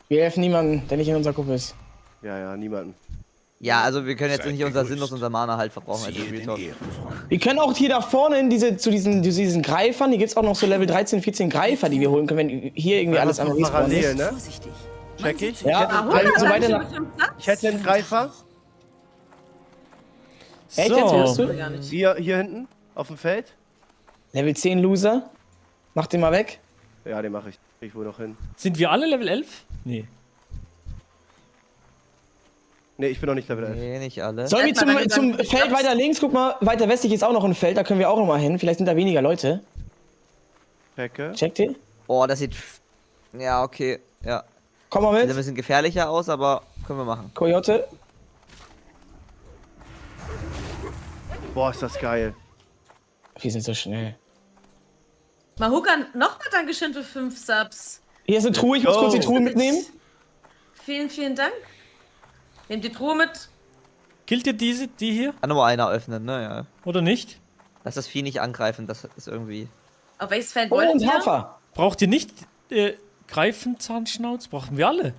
Wir helfen niemandem, der nicht in unserer Gruppe ist. Ja, niemanden. Ja, also wir können jetzt nicht unser sinnlos unser Mana halt verbrauchen als Retalk. Wir können auch hier da vorne zu diesen Greifern, hier gibt es auch noch so Level 13, 14 Greifer, die wir holen können, wenn hier irgendwie alles am Respawn ist. Ne? Check ich. Ja, Ich hätte einen also Greifer. weiter nach... Ich hätte einen Greifer. Echt, jetzt hörst du? Hier hinten, auf dem Feld. Level 10 Loser. Mach den mal weg. Ja, den mache ich. Krieg ich wohl noch hin. Sind wir alle Level 11? Nee. Nee, ich bin noch nicht Level 11. Nee, nicht alle. Sollen wir zum Feld weiter links? Guck mal, weiter westlich ist auch noch ein Feld, da können wir auch noch mal hin. Vielleicht sind da weniger Leute. Checke. Checkt ihr? Oh, das sieht... Ja, okay. Ja. Komm mal mit. Sieht ein bisschen gefährlicher aus, aber können wir machen. Coyote. Boah, ist das geil. Wir sind so schnell. Mahukan, nochmal Dankeschön für 5 Subs. Hier ist eine Truhe, ich muss kurz die Truhe mitnehmen. Vielen Dank. Nehmt die Truhe mit. Killt ihr die hier? Kann nur einer öffnen, ne? Ja. Oder nicht? Lass das Vieh nicht angreifen, das ist irgendwie... Auf welches Feld Oh, wollt und ihr? Hafer. Braucht ihr nicht Greifenzahnschnauz? Brauchen wir alle.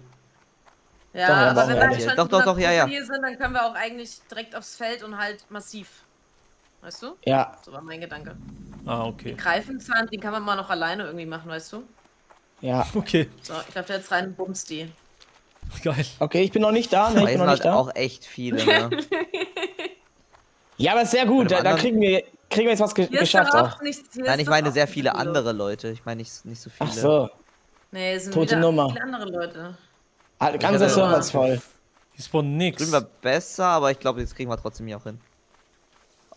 Ja, Doch, aber wenn wir schon Doch, ja. hier sind, dann können wir auch eigentlich direkt aufs Feld und halt massiv. Weißt du? Ja. So war mein Gedanke. Ah, okay. Greifenzahn, den kann man mal noch alleine irgendwie machen, weißt du? Ja. Okay. So, ich glaube, jetzt rein und bumst die. Geil. Okay, ich bin noch nicht da. Ne, ich Aber bin hier noch sind nicht halt da. auch echt viele, ne? Ja, aber ist sehr gut. Da anderen- kriegen wir jetzt was geschafft auch. Nein, ich meine sehr viele andere Leute. Ich meine nicht so viele. Ach so. Nee, es sind Tote wieder Nummer. viele andere Leute. Ganzer Server ist voll. Die spawnen nix. Drüben war besser, aber ich glaube, jetzt kriegen wir trotzdem hier auch hin.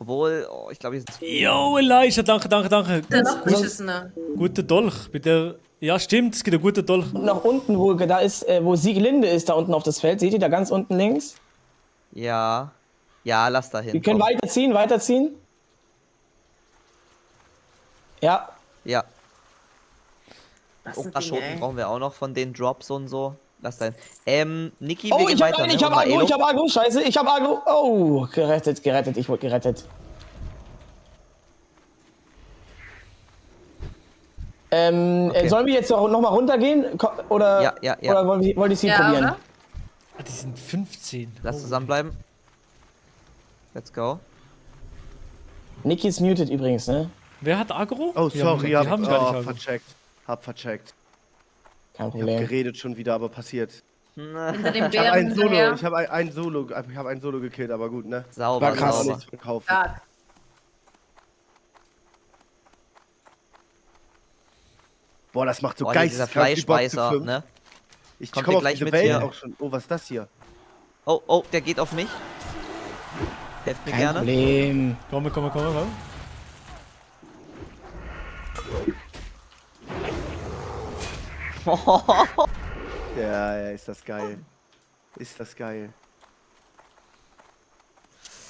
Obwohl, ich glaube, hier sind Yo, Elijah, danke. Der noch beschissener. Guter Dolch. Bitte. Ja, stimmt, es gibt einen guten Dolch. Und nach unten, wo Sieglinde ist, da unten auf das Feld. Seht ihr da ganz unten links? Ja. Ja, lass da hin. Wir können weiterziehen. Ja. Ja. Was Oh, ein Ding, Raschoten ey. brauchen wir auch noch von den Drops und so. Lass da hin. Niki, wir Oh, gehen ich hab weiter. einen, ich ne? hab Und Agro, Maelo? ich hab Agro, scheiße, ich hab Agro. Oh, gerettet, ich wurde gerettet. Okay. Sollen wir jetzt noch mal runtergehen? Oder, Ja. oder wollt ihr sie probieren? Oder? Ah, die sind 15. Lass zusammenbleiben. Let's go. Niki ist muted übrigens, ne? Wer hat Agro? Oh, sorry, wir haben gar nicht Agro. vercheckt. Hab vercheckt. Kein Ich hab Problem. geredet schon wieder, aber passiert. Hinter dem Ich hab Bären hinterher. ich hab ein Solo gekillt, aber gut, ne? Sauber, War krass. sauber. Nichts von kaufen. Stark. Boah, das macht so Boah, geil. dieser Fleischbeißer, ne? Ich Kommt komme ihr auf gleich diese mit Welt hier? auch schon. Oh, was ist das hier? Oh, der geht auf mich. Helft mir Kein gerne. Problem. Komm. Ja, ist das geil. Ist das geil.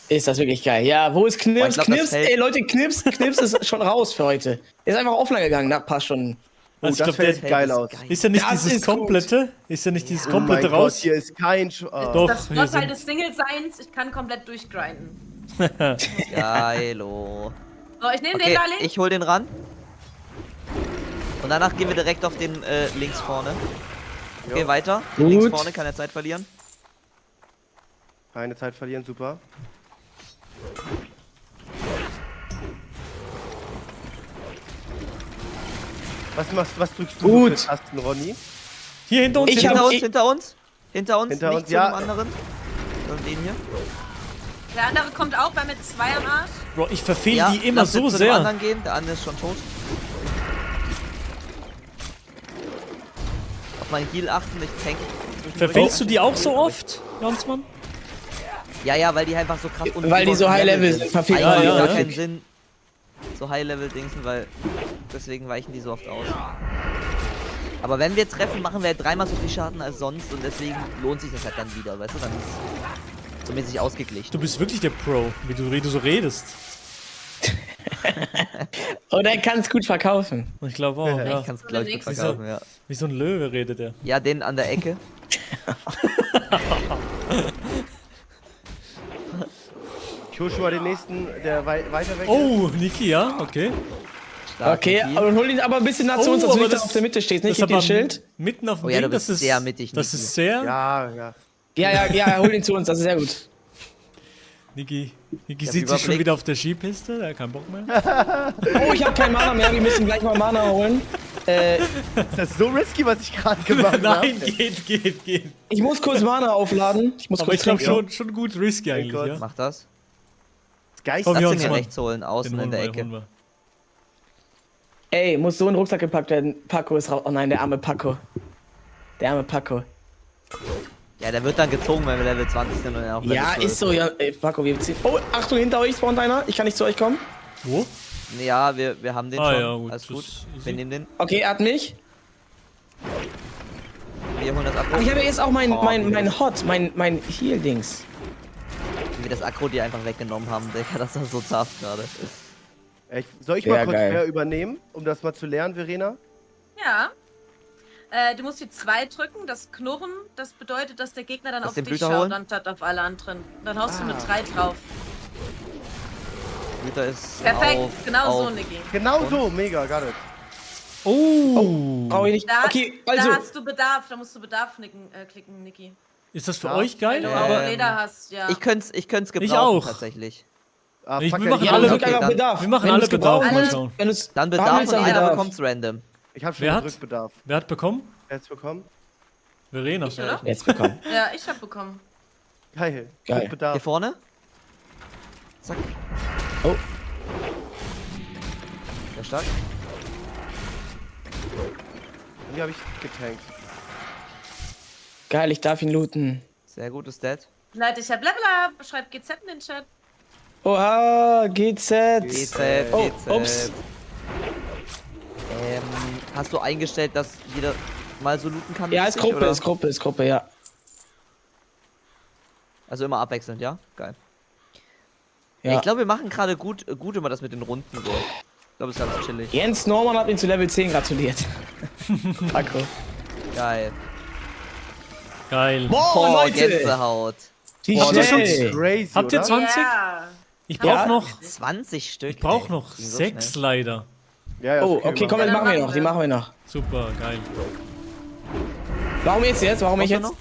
Ist das wirklich geil. Ja, wo ist Knips? Boah, ich glaub, das Knips, Feld- ey Leute, Knips ist schon raus für heute. Ist einfach offline gegangen nach ein paar Stunden. Oh, Also ich das glaub, Feld der- sieht geil aus. Ist ja nicht Das dieses ist gut. komplette? Ist ja nicht dieses Oh mein komplette Gott, raus? hier ist kein Doch, Das hier Vorteil sind... des Single-Seins, ich kann komplett durchgrinden. Geilo. So, ich nehme Okay, den Darling. ich hol den ran. Und danach gehen wir direkt auf den links vorne. Okay, Jo. weiter. Gut. Links vorne, keine Zeit verlieren. Keine Zeit verlieren, super. Was drückst du Gut. so für Tasten, Ronny? Hier hinter uns. Ich Hinter hab- uns, ich- hinter uns. Hinter uns, Hinter nicht uns, zu ja. dem anderen. Sondern den hier. Der andere kommt auch, weil mit 2 am Arsch. Bro, ich verfehle Ja, die immer lass so jetzt zu dem sehr. anderen gehen, der andere ist schon tot. Auf meinen Heal achten, ich tank. Verfehlst du die auch so oft, Jansmann? Ja, ja, weil die einfach so krass Weil die so High-Level sind, verfehlt Eigentlich man die gar häufig. keinen Sinn. So High-Level-Dingsen, weil deswegen weichen die so oft aus. Aber wenn wir treffen, machen wir halt 3-mal so viel Schaden als sonst und deswegen lohnt sich das halt dann wieder, weißt du? Dann ist so mäßig ausgeglichen. Du bist wirklich der Pro, wie du so redest. Oder er kann es gut verkaufen. Ich glaube auch, ja. Ich kann's gleich gut Nächste. verkaufen, ja. Wie so ein Löwe redet er. Ja, den an der Ecke. Ich hol schon mal den nächsten, der weiter weg ist. Oh, Niki, ja, okay. Stark Okay, Niki. aber hol ihn aber ein bisschen nach zu uns, dass du nicht auf der Mitte stehst. Nicht das gib den aber Schild. Mitten auf dem Oh ja, Ding, du bist das ist sehr mittig, Das Niki. ist sehr. Ja, ja. Ja, hol ihn zu uns, das ist sehr gut. Niki hab sieht sich schon Überblick. wieder auf der Skipiste, der hat keinen Bock mehr. Oh, ich habe kein Mana mehr, wir müssen gleich mal Mana holen. Ist das so risky, was ich gerade gemacht habe? Nein, geht. Ich muss kurz Mana aufladen. Ich muss Aber kurz ich glaube trinken. schon gut risky eigentlich, Gott. ja. Mach das. Das Geist Komm, Lass Jungs, ihn mir Mann. rechts holen, außen Den in holen der wir, Ecke. holen wir. Ey, muss so in den Rucksack gepackt werden. Paco ist raus. Oh nein, der arme Paco. Der arme Paco. Ja, der wird dann gezogen, wenn wir Level 20 sind und er auch Level Ja, 12. ist so, ja. Ey, Paco, wir ziehen. Oh, Achtung, hinter euch spawnt einer. Ich kann nicht zu euch kommen. Wo? Ja, wir haben den Ah, schon. ja, gut, Alles das gut. ist Wir easy. nehmen den. Okay, er hat mich. Wir holen das Akro. Aber ich habe jetzt auch mein Oh, Hot, mein Heal-Dings. Wie wir das Akro dir einfach weggenommen haben, Digga, das ist so tough gerade. Soll ich Ja, mal kurz geil. mehr übernehmen, um das mal zu lernen, Verena? Ja. Du musst die 2 drücken, das Knurren, das bedeutet, dass der Gegner dann Lass auf den dich Blüter schaut, holen. anstatt auf alle anderen. Dann haust du eine 3 drauf. Blüter ist Perfekt, auf, genau so, auf. Niki. Genau so, mega, got it. Oh. Brauche ich nicht. Da, Okay, also. da hast du Bedarf, da musst du Bedarf klicken, Niki. Ist das für Ja. euch geil? Wenn du auch Räder hast, ja. Ich könnte es gebrauchen, Ich auch. tatsächlich. Ah, Ich- fuck, wir ja, machen ich- alle- drück okay, einfach dann- Bedarf. wir machen Wenn alle du's Bedarf, gebrauchen mal willst, schauen. wenn du's Dann haben Bedarf willst, und dann einer Bedarf. bekommt's random. Ich hab schon Wer einen hat? Drückbedarf. Wer hat bekommen? Wer hat's bekommen? Verena. Ich, oder? Jetzt bekommen. Ja, ich hab bekommen. Geil. Geil. Drückbedarf. Hier vorne. Zack. Oh. Sehr stark. Und die habe ich getankt. Geil, ich darf ihn looten. Sehr gut, ist dead. Leute, ich hab Level Up. Schreibt GZ in den Chat. Oha, GZ. GZ, Oh, GZ. ups. Hast du eingestellt, dass jeder mal so looten kann? Ja, mäßig, ist Gruppe, oder? ist Gruppe, ja. Also immer abwechselnd, ja? Geil. Ja. Ich glaube, wir machen gerade gut immer das mit den Runden so. Ich glaube, es ist ganz chillig. Jens Norman hat ihn zu Level 10 gratuliert. Paco. Geil. Geil. Boah, Leute! Gänsehaut. Die Habt ihr schon- Schnell. Crazy, Habt ihr oder? 20? Ja. Ich Ja. brauch noch. 20 Stück. Ich brauch ey. noch Ging so 6 schnell. leider. Ja, ja, Oh, ist okay, komm, Ja, die dann machen wir machen noch, die wir. machen wir noch. Super, geil. Warum jetzt? Warum ich Brauchst du jetzt? noch?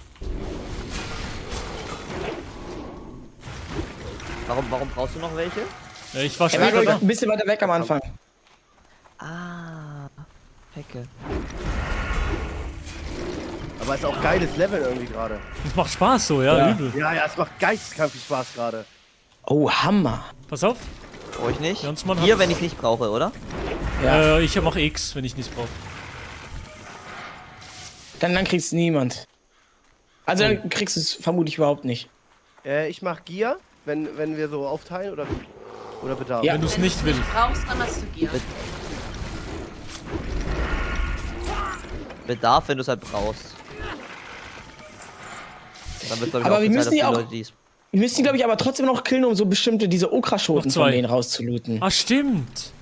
Warum brauchst du noch welche? Ich war Er war, später glaub ich, da. ein bisschen weiter weg am Anfang. Ah. Hecke. Aber ist auch geiles Level irgendwie gerade. Es macht Spaß so, ja, Ja. übel. Ja, ja, es macht geisteskrank viel Spaß gerade. Oh, Hammer. Pass auf. Brauche ich nicht. Jansmann Hier, hat- wenn ich nicht brauche, oder? Ja. Ich mach X, wenn ich nichts brauche. Dann kriegst du niemand. Also dann kriegst du es vermutlich überhaupt nicht. Ich mach Gier, wenn wir so aufteilen oder Bedarf. Ja. Wenn du es nicht willst. Brauchst, dann hast du Gier. Bedarf, wenn du es halt brauchst. Dann wird, glaub ich, Aber auch wir die Zeit, müssen dass die die auch- Leute dies- Wir müssen, glaube ich, aber trotzdem noch killen, um so bestimmte, diese Okra-Schoten Noch zwei. von denen rauszulooten. Ah, stimmt.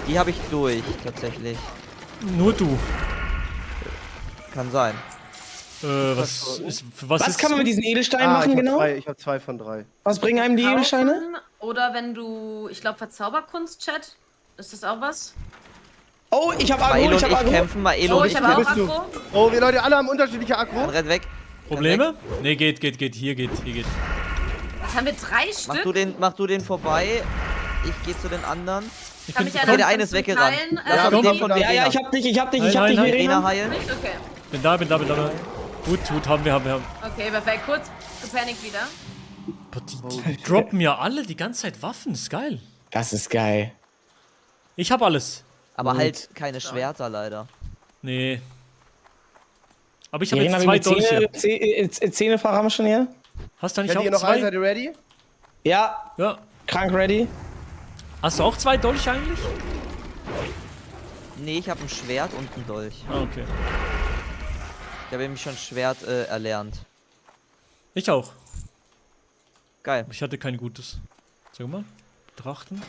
Die habe ich durch, tatsächlich. Nur du. Kann sein. Was ist. Was ist kann man mit diesen Edelsteinen machen, ich hab genau? Ich habe 2 von 3. Was bringen einem die Edelsteine? Kaufen, oder wenn du, ich glaube, Verzauberkunst-Chat. Ist das auch was? Oh, ich hab Agro, Maelo ich hab und ich Agro. kämpfen. Maelo Oh, und ich ich habe auch kämpfen. Akku. Oh, wir Leute, alle haben unterschiedliche Akku. Rennt weg. Probleme? Nee, geht. Hier geht. Jetzt haben wir 3 Stück. Mach du den vorbei. Ich gehe zu den anderen. Kann mich Okay, der eine ist weggerannt. Lass uns den von Ja, Verena. ich hab dich, Nein, Verena Verena. heilen. Nicht? Okay. Bin da. Gut, haben wir. Okay, perfekt. Kurz gepanikt wieder. Die droppen ja alle die ganze Zeit Waffen, ist geil. Das ist geil. Ich hab alles. Aber halt keine Schwerter leider. Nee. Aber ich habe Verena, jetzt 2 Dolche. Zähnefahrer haben wir schon hier? Hast du nicht Kennt auch ihr noch einen? 2? Seid ihr ready? Ja. Ja. Krank ready. Hast du auch 2 Dolche eigentlich? Nee, ich habe ein Schwert und ein Dolch. Ah, okay. Ich habe nämlich schon Schwert erlernt. Ich auch. Geil. Ich hatte kein gutes. Sag mal. Betrachten.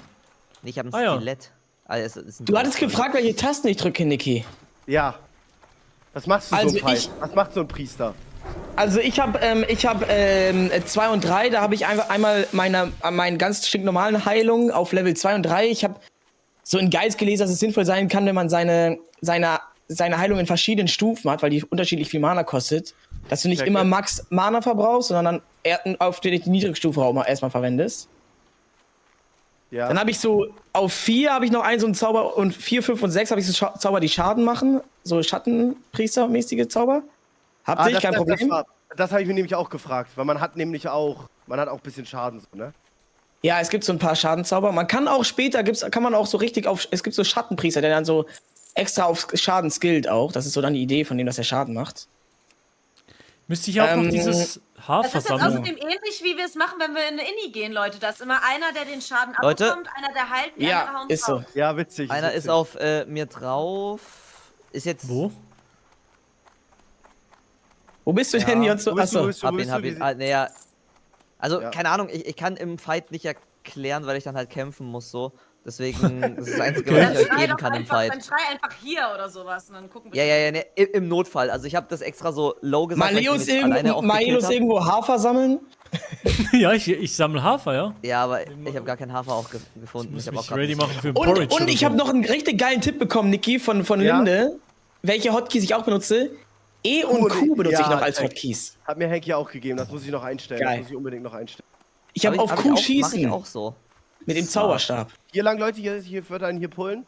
Nee, ich habe ein Ah, ja. Skelett. Also, es ist ein Du hattest gefragt, welche Tasten ich drücke, Niki. Ja. Was machst du Also so ein Fight? Was macht so ein Priester? Also ich habe 2 und 3, da habe ich einfach einmal meine ganz stinknormalen Heilungen auf Level 2 und 3. Ich habe so in Geist gelesen, dass es sinnvoll sein kann, wenn man seine Heilung in verschiedenen Stufen hat, weil die unterschiedlich viel Mana kostet. Dass du nicht immer Max Mana verbrauchst, sondern dann auf die niedrige Stufe auch mal erstmal verwendest. Ja. Dann habe ich so auf 4 habe ich noch einen so einen Zauber und 4, 5 und 6 habe ich so Zauber, die Schaden machen. So Schattenpriester-mäßige Zauber. Habt ihr kein Problem? Das habe ich mir nämlich auch gefragt, weil man hat auch ein bisschen Schaden, so, ne? Ja, es gibt so ein paar Schadenzauber. Man kann auch später, kann man auch so richtig es gibt so Schattenpriester, der dann so extra auf Schaden skillt auch. Das ist so dann die Idee von dem, dass er Schaden macht. Müsste ich auch noch dieses Haar Das ist jetzt versammeln. außerdem ähnlich, wie wir es machen, wenn wir in eine Inni gehen, Leute. Da ist immer einer, der den Schaden Leute. abbekommt, einer, der heilt, die andere hauen drauf. Ja, witzig. Einer ist auf mir drauf. Ist jetzt. Wo? Wo bist du denn jetzt? Achso. Hab ihn. Naja. Also, keine Ahnung, ich kann im Fight nicht erklären, weil ich dann halt kämpfen muss, so. Deswegen, das ist das Einzige, was ich euch geben kann im Fight. Dann schrei einfach hier oder sowas und dann gucken wir. Ja, ne, im Notfall. Also, ich habe das extra so low gesagt. Maelius irgendwo Hafer sammeln? Ja, ich sammle Hafer, ja. Ja, aber ich habe gar keinen Hafer auch gefunden. Ich habe auch ready machen für Porridge. Und ich habe noch einen richtig geilen Tipp bekommen, Niki, von Linde. Welche Hotkeys ich auch benutze. E und Q benutze ich noch als Hotkeys. Hat mir Henki auch gegeben, das muss ich noch einstellen. Geil. Das muss ich unbedingt noch einstellen. Ich habe auf Q schießen. Mach ich auch so. Mit dem Zauberstab. Hier lang, Leute, hier wird einen hier pullen.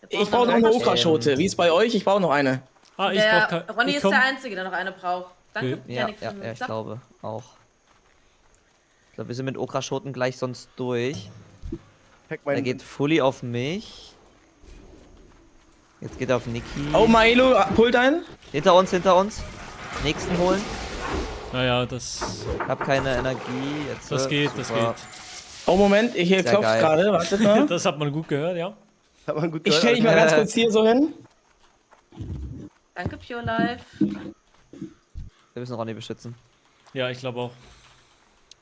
Ich brauche noch eine Okraschote. Wie ist bei euch? Ich brauche noch eine. Ah, ich brauche keine. Ronny ist der Einzige, der noch eine braucht. Danke, Ja, Janik, für den ich Zap. glaube auch. Ich glaube, wir sind mit Okraschoten gleich sonst durch. Er geht fully auf mich. Jetzt geht er auf Niki. Oh, Maelo, pullt einen. Hinter uns. Nächsten holen. Naja, das. Ich hab keine Energie. Jetzt, Das geht. Oh, Moment, hier klopft gerade. Wartet mal. Das hat man gut gehört, ja. Hat man gut Ich stelle dich mal ganz kurz hier so hin. Danke, Pure Life. Wir müssen Ronny beschützen. Ja, ich glaube auch.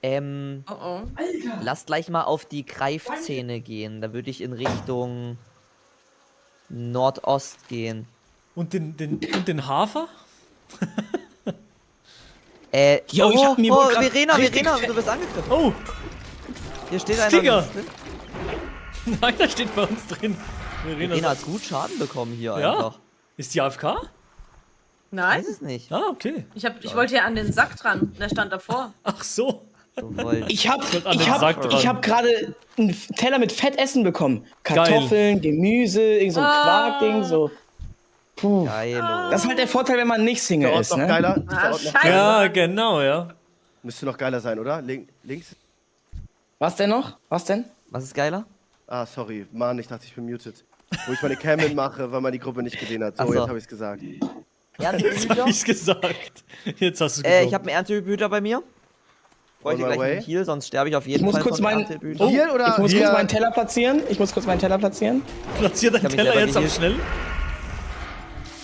Oh. Lasst gleich mal auf die Greifzähne gehen. Da würde ich in Richtung Nordost gehen. Und den Hafer? Jo, ich hab mir wohl grad Verena, richtig du bist angegriffen. Oh! Hier steht einer. Sticker! Nein, da steht bei uns drin. Verena hat gut Schaden bekommen hier Ja? einfach. Ist die AFK? Nein? Weiß es nicht. Ah, okay. Ich wollte hier an den Sack dran. Der stand davor. Ach so. Ich hab gerade einen Teller mit Fettessen bekommen. Kartoffeln, Gemüse, irgend so ein Quarkding, so. Puh. Geil. Das ist halt der Vorteil, wenn man nicht Single ist, noch ne? geiler. Scheiße. Ja, genau, ja. Müsste noch geiler sein, oder? Links. Was denn noch? Was denn? Was ist geiler? Ah, sorry. Mann, ich dachte, ich bin muted. Wo ich meine Cam mache, weil man die Gruppe nicht gesehen hat. So, Ach so. jetzt habe ich's gesagt. Jetzt hab ich's gesagt. Jetzt hast du Ich habe einen Erntehybrida bei mir. Brauche ich On my gleich way. einen Heal, sonst sterbe ich auf jeden Ich muss Fall kurz von meinen Erntehybrida. Hier oder Ich muss hier? kurz meinen Teller platzieren. Platzier deinen Ich hab mich Teller selber jetzt am geheilt. schnell.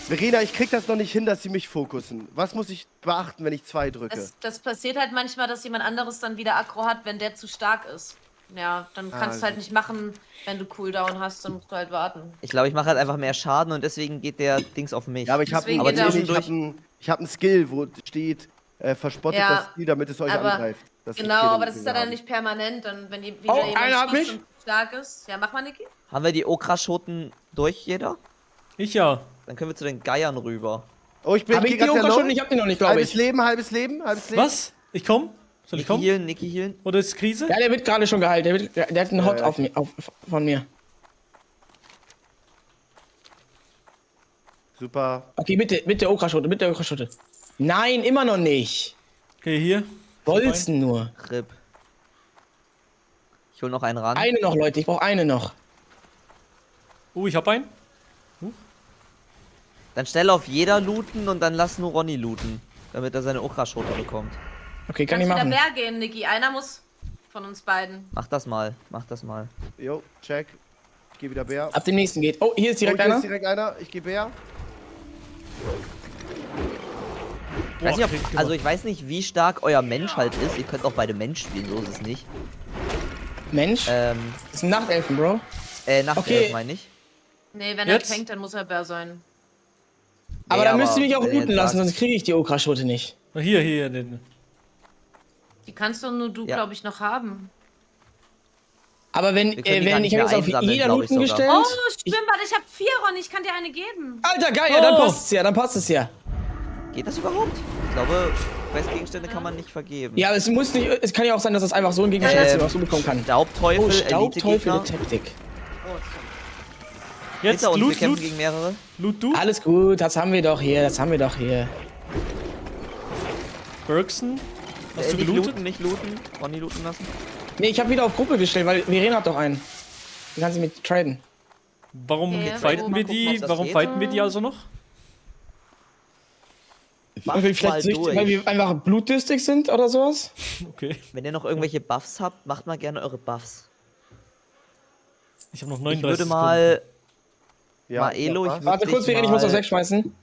Verena, ich krieg das noch nicht hin, dass sie mich fokussen. Was muss ich beachten, wenn ich 2 drücke? Das passiert halt manchmal, dass jemand anderes dann wieder Aggro hat, wenn der zu stark ist. Ja, dann kannst du halt nicht machen, wenn du Cooldown hast, dann musst du halt warten. Ich glaube, ich mache halt einfach mehr Schaden und deswegen geht der Dings auf mich. Ja, aber ich habe Deswegen aber geht er auf zwischendurch. ich hab einen Skill, wo steht, verspottet Ja, das Ziel, damit es euch aber angreift. Das Genau, Skill, aber den das ist wir ja dann haben. nicht permanent, dann wenn die Oh, wieder einer hat jemand schießt mich. und stark ist. Ja, mach mal, Niki. Haben wir die Okraschoten durch, jeder? Ich ja. Dann können wir zu den Geiern rüber. Oh, ich bin Hab ich die Okraschoten? Ich hab die noch nicht, glaube ich. Halbes Leben. Was? Ich komm? Soll ich kommen? Niki healen. Oder ist Krise? Ja, der wird gerade schon geheilt. Der hat einen Hot von mir. Super. Okay, bitte Okraschote. Nein, immer noch nicht. Okay, hier. Bolzen nur. RIP. Ich hol noch einen ran. Eine noch, Leute. Ich brauche eine noch. Ich hab einen. Dann schnell auf jeder looten und dann lass nur Ronny looten, damit er seine Okraschote bekommt. Okay, kann ich Kannst machen. wieder Bär gehen, Niki. Einer muss von uns beiden. Mach das mal. Jo, check. Ich geh wieder Bär. Ab dem nächsten geht. Oh, hier ist direkt hier einer. ist direkt einer. Ich geh Bär. Ich weiß nicht, also ich weiß nicht, wie stark euer Mensch halt ist. Ihr könnt auch beide Mensch spielen, so ist es nicht. Mensch? Das ist ein Nachtelfen, Bro. Nachtelfen meine ich. Nee, wenn Jetzt? er tankt, dann muss er Bär sein. Aber Ja, dann müsst ihr mich auch wenn ihr looten jetzt lassen, sagt- sonst kriege ich die Okraschote nicht. Hier. Die kannst du nur du, Ja. glaube ich, noch haben. Aber wenn Wir können die gar ich nicht habe mehr jetzt auf einsammeln, jeder glaub ich Looten sogar. gestellt. Oh, Schwimmbad, ich habe 4, Ron. Ich kann dir eine geben. Alter, geil, dann passt es ja. Geht das überhaupt? Ich glaube, Questgegenstände kann man nicht vergeben. Ja, aber es muss nicht. Es kann ja auch sein, dass das einfach so ein Gegenstand ist, was du bekommen kann. Staubteufel, Oh, Staubteufel, Elite-Gegner. Taktik. Jetzt Hinter uns, wir Loot. kämpfen gegen mehrere. Loot du. Alles gut, das haben wir doch hier. Bergson. Hast du Nicht gelootet? nicht looten. Ronny looten lassen. Nee, ich habe wieder auf Gruppe gestellt, weil Verena hat doch einen. Die kann sie mit traden. Warum Okay, fighten wir mal gucken, die? ob das Warum geht. fighten wir die also noch? Macht Weil wir vielleicht mal süchtig, weil wir einfach blutdürstig sind oder sowas. Okay. Wenn ihr noch irgendwelche Buffs habt, macht mal gerne eure Buffs. Ich habe noch Ich 39 würde mal... Ja, Maelo, ja, ich Warte würde kurz, Verena, ich muss das wegschmeißen.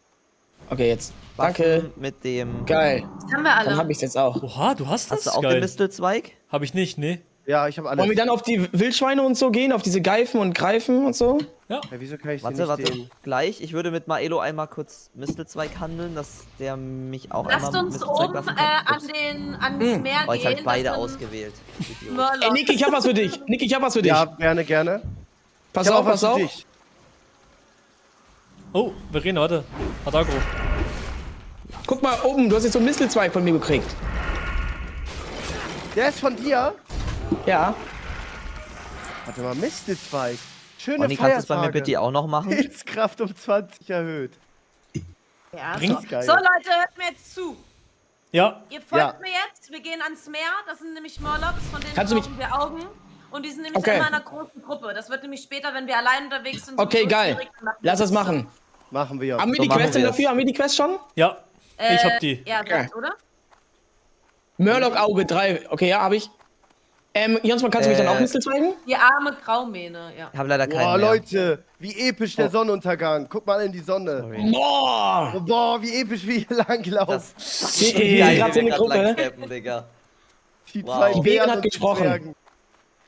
Okay, jetzt. Danke. mit dem... Geil. Das haben wir alle. Dann habe ich jetzt auch. Oha, du hast das? Hast du auch den Geil. Mistelzweig? Hab ich nicht, nee. Ja, ich habe alles. Wollen wir dann auf die Wildschweine und so gehen? Auf diese Geifen und Greifen und so? Ja. Ja, wieso kann ich Warte, den gleich. Ich würde mit Maelo einmal kurz Mistelzweig handeln, dass der mich auch Lasst einmal uns Mistelzweig oben lassen kann. ans Meer Oh, ich gehen. habe beide dass dann ausgewählt. Idiot. Murloc- Ey, Nick, ich hab was für dich. Nick, ich hab was für dich. Ja, gerne. Pass Ich hab auf, auch was pass für auf. dich. Oh, Verena, warte. Hat Agro. Guck mal oben, du hast jetzt so einen Mistelzweig von mir gekriegt. Der ist von dir? Ja. Warte mal, Mistelzweig. Schöne Ronny, kannst du es bei mir Feiertage. bitte auch noch machen? Hilfskraft um 20 erhöht. Ja, Bringt- so. Geil. So, Leute, hört mir jetzt zu. Ja. Ihr folgt Ja. mir jetzt. Wir gehen ans Meer. Das sind nämlich Murlocs, von denen Kannst du mich- brauchen wir Augen. Und die sind nämlich Okay. immer in einer großen Gruppe. Das wird nämlich später, wenn wir allein unterwegs sind. Okay, sowieso geil. schwierig. Dann machen wir Lass das machen. Machen wir. Haben wir So die machen Quest denn wir's. dafür? Haben wir die Quest schon? Ja. Ich hab die. Ja, Okay. das, oder? Murloc-Auge 3. Okay, ja, hab ich. Jonsmann, kannst du mich dann auch Mistelzweigen? Die arme Graumähne, ja. Ich habe leider keinen Boah, mehr. Leute, wie episch der Sonnenuntergang. Guck mal in die Sonne. Boah! Boah, wie episch wir hier langlaufen. Hier Geil, gerade so eine wie wir grad Gruppe, ne? langsteppen, Digga. Die Wow. zwei Die Bären Bären hat und die gesprochen. Zwergen.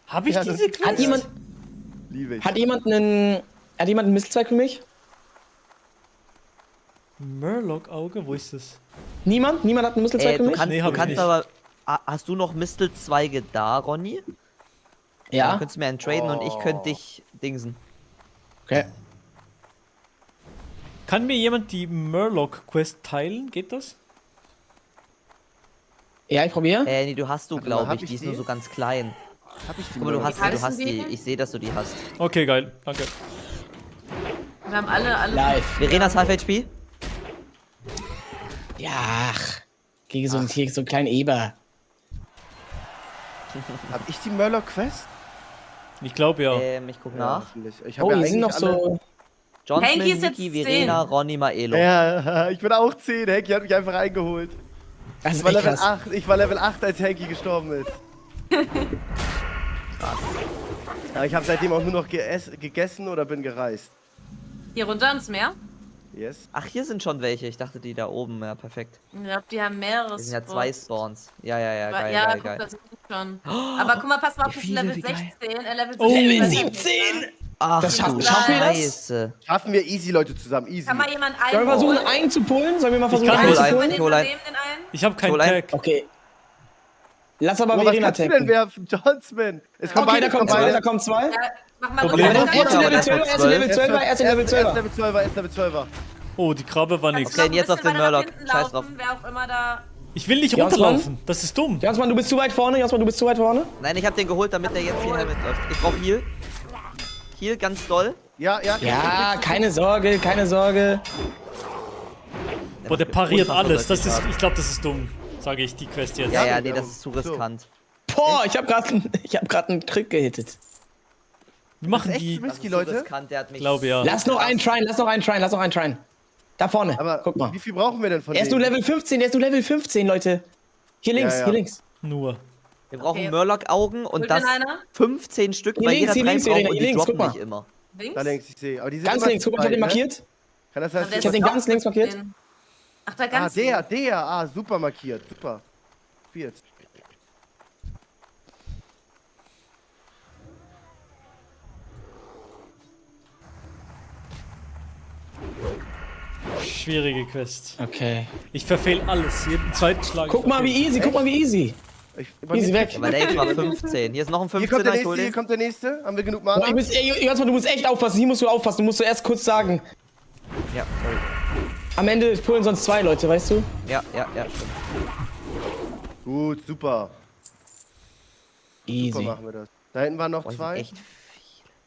Hab ich Ja, diese das- Quest? Liebe ich. Hat jemand einen Mistelzweig für mich? Murloc-Auge, wo ist das? Niemand? Niemand hat einen Mistelzweig für Du mich? kannst, Nee, du hab ich kannst nicht. aber... Hast du noch Mistelzweige da, Ronny? Dann Ja. könntest du mir einen traden und ich könnte dich dingsen. Okay. Kann mir jemand die Murloc-Quest teilen? Geht das? Ja, ich probiere. Nee, du hast du, Warte mal, glaube hab ich. ich Die ist die? nur so ganz klein. Hab ich die Guck mal, du Murloc? hast Wie die. heißen die? Ich sehe, dass du die hast. Okay, geil. Danke. Wir haben alle. Live. Verenas Half HP? Ja, ach. Gegen so einen kleinen Eber. Hab ich die Murloc-Quest? Ich glaube ja. Ich guck nach. hoffentlich. Ich hab Oh, ja die sind noch eigentlich alle- so. John Hanky Smith, ist jetzt Niki, 10. Verena, Ronny, Maelo. Ja, ich bin auch 10. Hanky hat mich einfach eingeholt. Das Ich ist war, echt Level krass. 8. Ich war Level 8, als Hanky gestorben ist. Krass. Aber ich habe seitdem auch nur noch gegessen oder bin gereist. Hier runter ans Meer. Yes. Ach, hier sind schon welche. Ich dachte, die da oben. Ja, perfekt. Ich glaube, die haben mehrere Hier sind ja Spots. 2 Spawns. Ja, Ja, geil, guck, geil. das ist schon. Aber guck mal, pass mal auf, das ist viele, Level wie geil. 16. Level 17. Oh, Level weiß ich 17! nicht. Ach, Das du schaffen wir das? Scheiße. Schaffen wir easy, Leute, zusammen. Easy. Kann mal jemand Sollen wir versuchen, einholen? einen zu pullen? Sollen wir mal versuchen, kann einen wohl zu einen. pullen? Ich hol einen. Den einen? Ich habe keinen Hol ein. Tag. Okay. Lass aber was Verena kannst du denn tanken. werfen? Johnsman. Es kommen Okay, beide, da kommen beide. zwei, da kommen zwei. Mach mal Okay, runter. das Erst in Level 12er, erst in Level 12er, erst in Level Erst 12er. Level 12er, erst Level 12er. Oh, die Krabbe war nix. Okay, und jetzt auf den Murloc. Scheiß drauf. Wer auch immer da. Ich will nicht Jansmann? runterlaufen. Das ist dumm. Jansmann, du bist zu weit vorne. Jansmann, du bist zu weit vorne. Nein, ich hab den geholt, damit der jetzt hierher mitläuft. Ich brauch Heal. Heal ganz doll. Ja, ja. Ja, keine Sorge, keine Sorge. Boah, der pariert Unfassbar, alles. was Das ich ist, hab. ich glaube, das ist dumm. Sage ich die Quest jetzt. Ja, nee, das ist zu riskant. Boah, ich hab grad einen Trick gehittet. Wir machen echt die. risky, Leute. Glaube ja. Lass noch einen tryen, lass noch einen tryen, lass noch einen tryen. Da vorne, Aber guck mal. wie viel brauchen wir denn von Er ist nur denen? Level 15, der ist nur Level 15, Leute. Hier links, Ja, ja. hier links. Nur. Wir brauchen Okay. Murloc-Augen und Holt das denn einer? 15 Stück, Hier weil links, jeder hier 3 links, braucht Verena, und hier die links, droppen guck mal. nicht immer. Links? Da links, ich sehe. Aber die sind Ganz immer links, zu guck mal, ich hab weit, den ne? markiert. Kann das heißt, Ich hab den ganz links markiert. Ach, da Ah, ganz. der. Ah, super markiert. Super. Spielt. Schwierige Quest. Okay. Ich verfehl alles. Jeden zweiten Schlag. Guck mal, wie easy, guck mal, wie easy. Easy weg. Aber der jetzt war 15. Hier ist noch ein Hier kommt der 15er, ich hol nächste, hier den. kommt der nächste. Haben wir genug Boah, Mana? Jansmann, du musst echt aufpassen, hier musst du aufpassen. Du musst zuerst kurz sagen. Ja, sorry. Am Ende pullen sonst zwei Leute, weißt du? Ja, stimmt. Gut, super. Easy. Super machen wir das. Da hinten waren noch Boah, hier sind zwei. echt viel.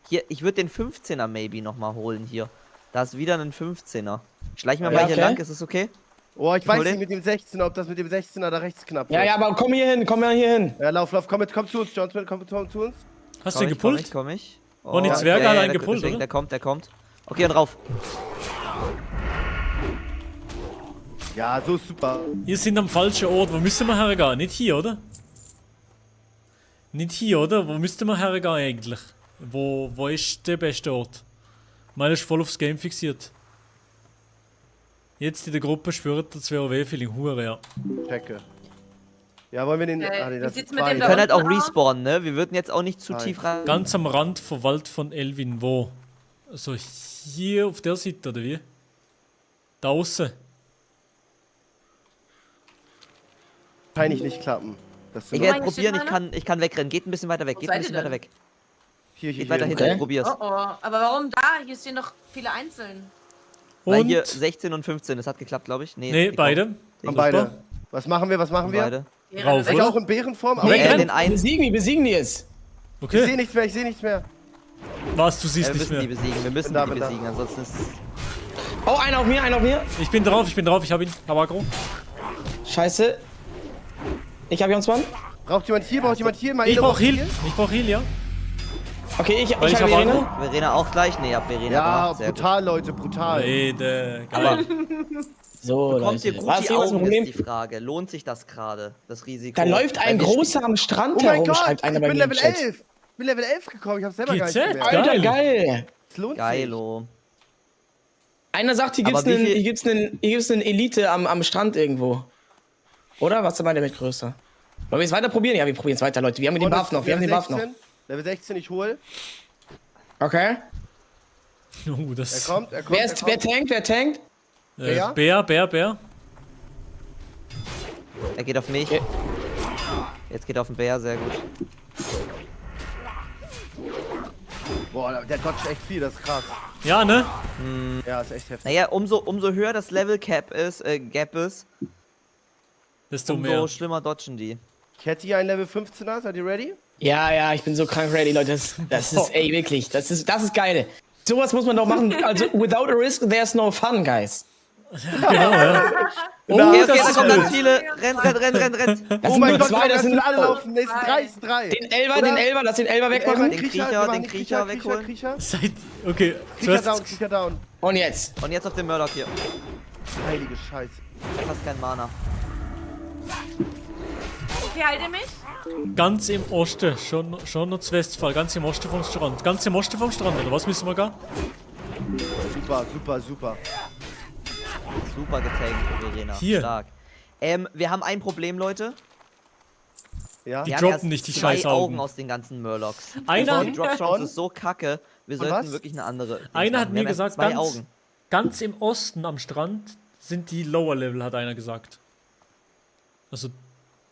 Hier, ich würde den 15er maybe nochmal holen hier. Da ist wieder ein 15er. Schleichen wir Ja, mal hier okay. lang, ist das okay? Oh, ich Ich weiß hol nicht den. mit dem 16er, ob das mit dem 16er da rechts knapp Ja, wird. ja, aber komm hier hin, komm mal hier hin. Ja, lauf, komm zu uns, Johnsman, komm zu uns. Hast du ihn gepullt? Komm ich. Waren die Zwerge allein gepullt, deswegen, oder? Der kommt. Okay, und rauf. Ja, so ist super. Wir sind am falschen Ort. Wo müssen wir hergehen? Nicht hier, oder? Nicht hier, oder? Wo müssten wir hergehen eigentlich? Wo ist der beste Ort? Meiner ist voll aufs Game fixiert. Jetzt in der Gruppe spürt das WoW-Feeling. Hure, ja. Checke. Ja, wollen wir den. Wie nee, das sieht's ist mit dem zwei. Wir können halt auch unten aus? respawnen, ne? Wir würden jetzt auch nicht zu Nein. tief rein. Ganz am Rand vom Wald von Elvin. Wo? Also hier auf der Seite, oder wie? Da außen. Wahrscheinlich nicht klappen. Das Ich sind werde Hier probieren, steht ich kann wegrennen. Geht ein bisschen weiter weg, Wo geht ein seid bisschen ihr weiter denn? weg. hier, Geht weiter hinter, ich probier's. Oh, oh. Aber warum da? Hier stehen doch viele einzeln. Weil Und? hier 16 und 15, das hat geklappt, glaube ich. Nee, gekommen. beide. Haben Super. beide. Was machen wir? Beide. Rauf, Seid ihr oder? auch in Bärenform? Nee, Aber den einen. Besiegen die jetzt. ich sehe Okay. nichts mehr. Was, du siehst Wir nicht müssen die mehr. besiegen, wir müssen Bin da, die bin da. besiegen, ansonsten ist. Oh, einer auf mir. Ich bin drauf, ich hab ihn. Hab aggro. Scheiße. Ich hab Jansmann. Braucht jemand hier? Mal Ich brauch Heal. Heal. Ich brauch Heal, ja. Okay, ich Weil ich hab hab Verena. aggro. Verena auch gleich? Nee, hab Verena Ja, gemacht. Sehr brutal, Leute, brutal. Geil. Aber So, bekommt ihr Leute. gut Was die hier was ein Augen, Problem? ist die Frage. Lohnt sich das gerade, das Risiko? Da läuft ein Weil wir großer am Strand Oh mein herum, Gott, schreibt einer ich bei bin mir im Level Chat. 11. Ich bin Level 11 gekommen, ich hab's selber gar nicht GZ, gemerkt. Alter, Geil. geil. Es lohnt sich. Geilo. Einer sagt, hier Aber gibt's einen Elite am Strand irgendwo. Oder? Was meint ihr mit größer? Wollen wir es weiter probieren? Ja, wir probieren es weiter, Leute. Wir haben den Buff noch. Level 16, ich hol. Okay. Er Das. kommt. Wer tankt? Bär. Er geht auf mich. Jetzt geht er auf den Bär, sehr gut. Boah, der dodgt echt viel, das ist krass. Ja, ne? Ja, ist echt heftig. Naja, umso höher das Level Gap ist, Desto umso mehr. schlimmer dodgen die. Ich hätte hier einen Level 15er, seid ihr ready? Ja, ich bin so krank ready, Leute. Das ist, ey, wirklich. Das ist geil. Sowas muss man doch machen. Also, without a risk, there's no fun, guys. Genau, ja. Okay, das da ist kommen gut. ganz viele. Rennt. Das Oh sind mein nur Gott, zwei, das sind alle laufen. Nee, es sind drei. Den Elber, lass den Elber wegmachen. Den Kriecher wegholen. Kriecher. Okay, Kriecher down. Und jetzt. Und jetzt auf den Murloc hier. Heilige Scheiße. Fast kein Mana. Okay, halt ihr mich? Ganz im Osten, schon Nordwestfall, ganz im Osten vom Strand. Ganz im Osten vom Strand, oder was müssen wir gehen? Super. Super getankt, Verena. Hier. Stark. Wir haben ein Problem, Leute. Ja. Die Wir haben droppen erst nicht die 2 scheiß Augen. Augen aus den ganzen Murlocs. Einer- Die Drop Chance ist so kacke. Wir Und sollten was? wirklich eine andere. Einer hat Wir mir haben erst gesagt, 2 Augen. ganz im Osten am Strand sind die Lower Level, hat einer gesagt. Also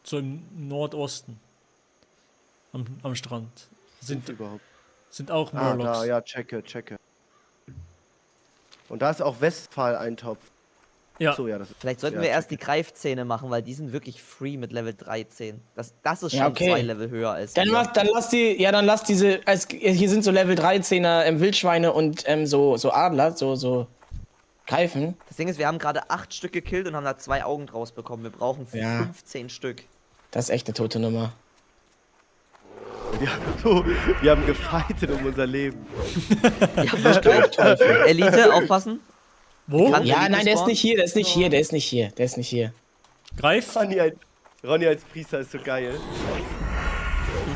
So im Nordosten. Am Strand. Sind auch Murlocs. Da, ja, checke. Und da ist auch Westphal-Eintopf. Ja. So, ja, das ist, Vielleicht sollten ja, wir erst die Greifzähne machen, weil die sind wirklich free mit Level 13. Das ist schon Ja, okay. 2 Level höher als Dann wir. lass diese, hier sind so Level 13er Wildschweine und so Adler, so Greifen. Das Ding ist, wir haben gerade 8 Stück gekillt und haben da 2 Augen draus bekommen. Wir brauchen 15 Stück. Das ist echt eine tote Nummer. wir haben gefightet um unser Leben. Elite, aufpassen. Wo? Ja, nein, der ist nicht hier, der ist nicht hier. Greif. Ronny als Priester ist so geil.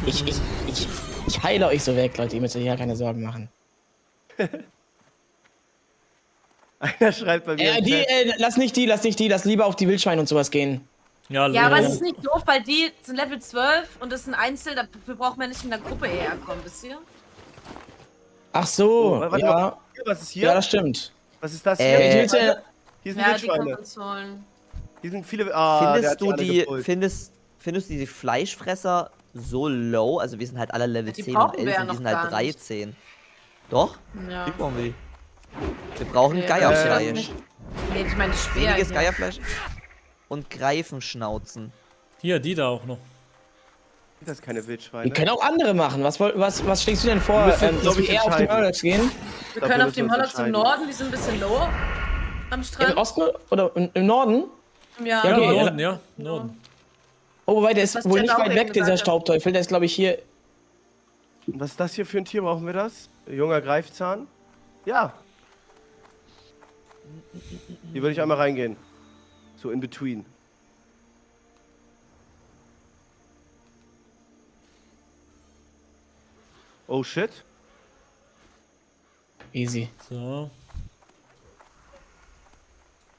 Ich heile euch so weg, Leute, ihr müsst euch ja keine Sorgen machen. Einer schreibt bei mir. Lass nicht die, lass lieber auf die Wildschweine und sowas gehen. Ja, aber es ist nicht doof, weil die sind Level 12 und das ist ein Einzel, dafür braucht man nicht in der Gruppe herkommen, wisst ihr? Ach so, warte ja. mal, was ist hier? Ja, das stimmt. Was ist das hier? Hier sind die Wildschweine. können uns holen. Hier sind viele. Findest du die Fleischfresser so low? Also wir sind halt alle Level Die 10 und brauchen wir 11 ja und die noch sind halt gar nicht. 13. Doch? Ja. Wie brauchen wir die? Wir brauchen Geierfleisch. Nee, ich meine schwer. Weniges Geierfleisch und Greifenschnauzen. Hier, die da auch noch. Das ist keine Wildschweine. Wir können auch andere machen. Was schlägst du denn vor? Wir müssen uns, Dass glaub wir ich, eher auf die entscheiden. Murlocs gehen? Wir können auf die Murlocs im Norden, die sind ein bisschen lower am Strand. Im Osten oder im Norden? Ja, Ja, okay, im Norden, ja. Im Norden. Oh, wobei, der ist Was wohl Jet nicht auch weit eben weg, dieser gesagt hat. Staubteufel. Der ist, glaube ich, hier. Was ist das hier für ein Tier? Brauchen wir das? Junger Greifzahn? Ja. Hier würde ich einmal reingehen. So in between. Oh shit. Easy. So.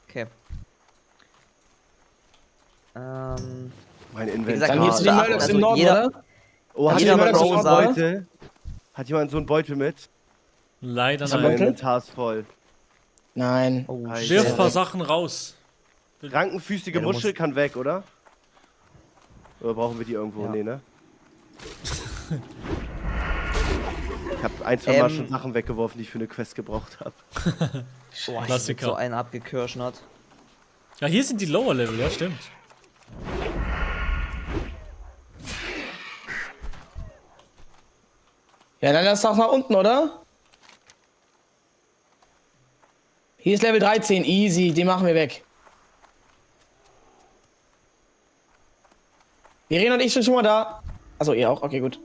Okay. Mein Wie Inventar. gesagt, Dann gehst du die Murlocs im Norden, jeder, oder? Oh, hat jeder jemand Murlocs so im einen Norden? Beutel? Hat jemand so einen Beutel mit? Leider Ist er Mein nein. Beutel? Inventar ist voll. Nein. Oh, Wirf ein paar shit. Sachen raus. Rankenfüßige Ja, du Muschel musst- kann weg, oder? Oder brauchen wir die irgendwo? Ja. Nee, ne? Ich habe ein, zwei Mal schon Ähm. Sachen weggeworfen, die ich für eine Quest gebraucht habe. Boah, ich hab Klassiker. so einen abgekirschnert. Ja, hier sind die Lower Level, ja, stimmt. Ja, dann lass doch nach unten, oder? Hier ist Level 13, easy, die machen wir weg. Irene und ich sind schon mal da. Achso, ihr auch? Okay, gut.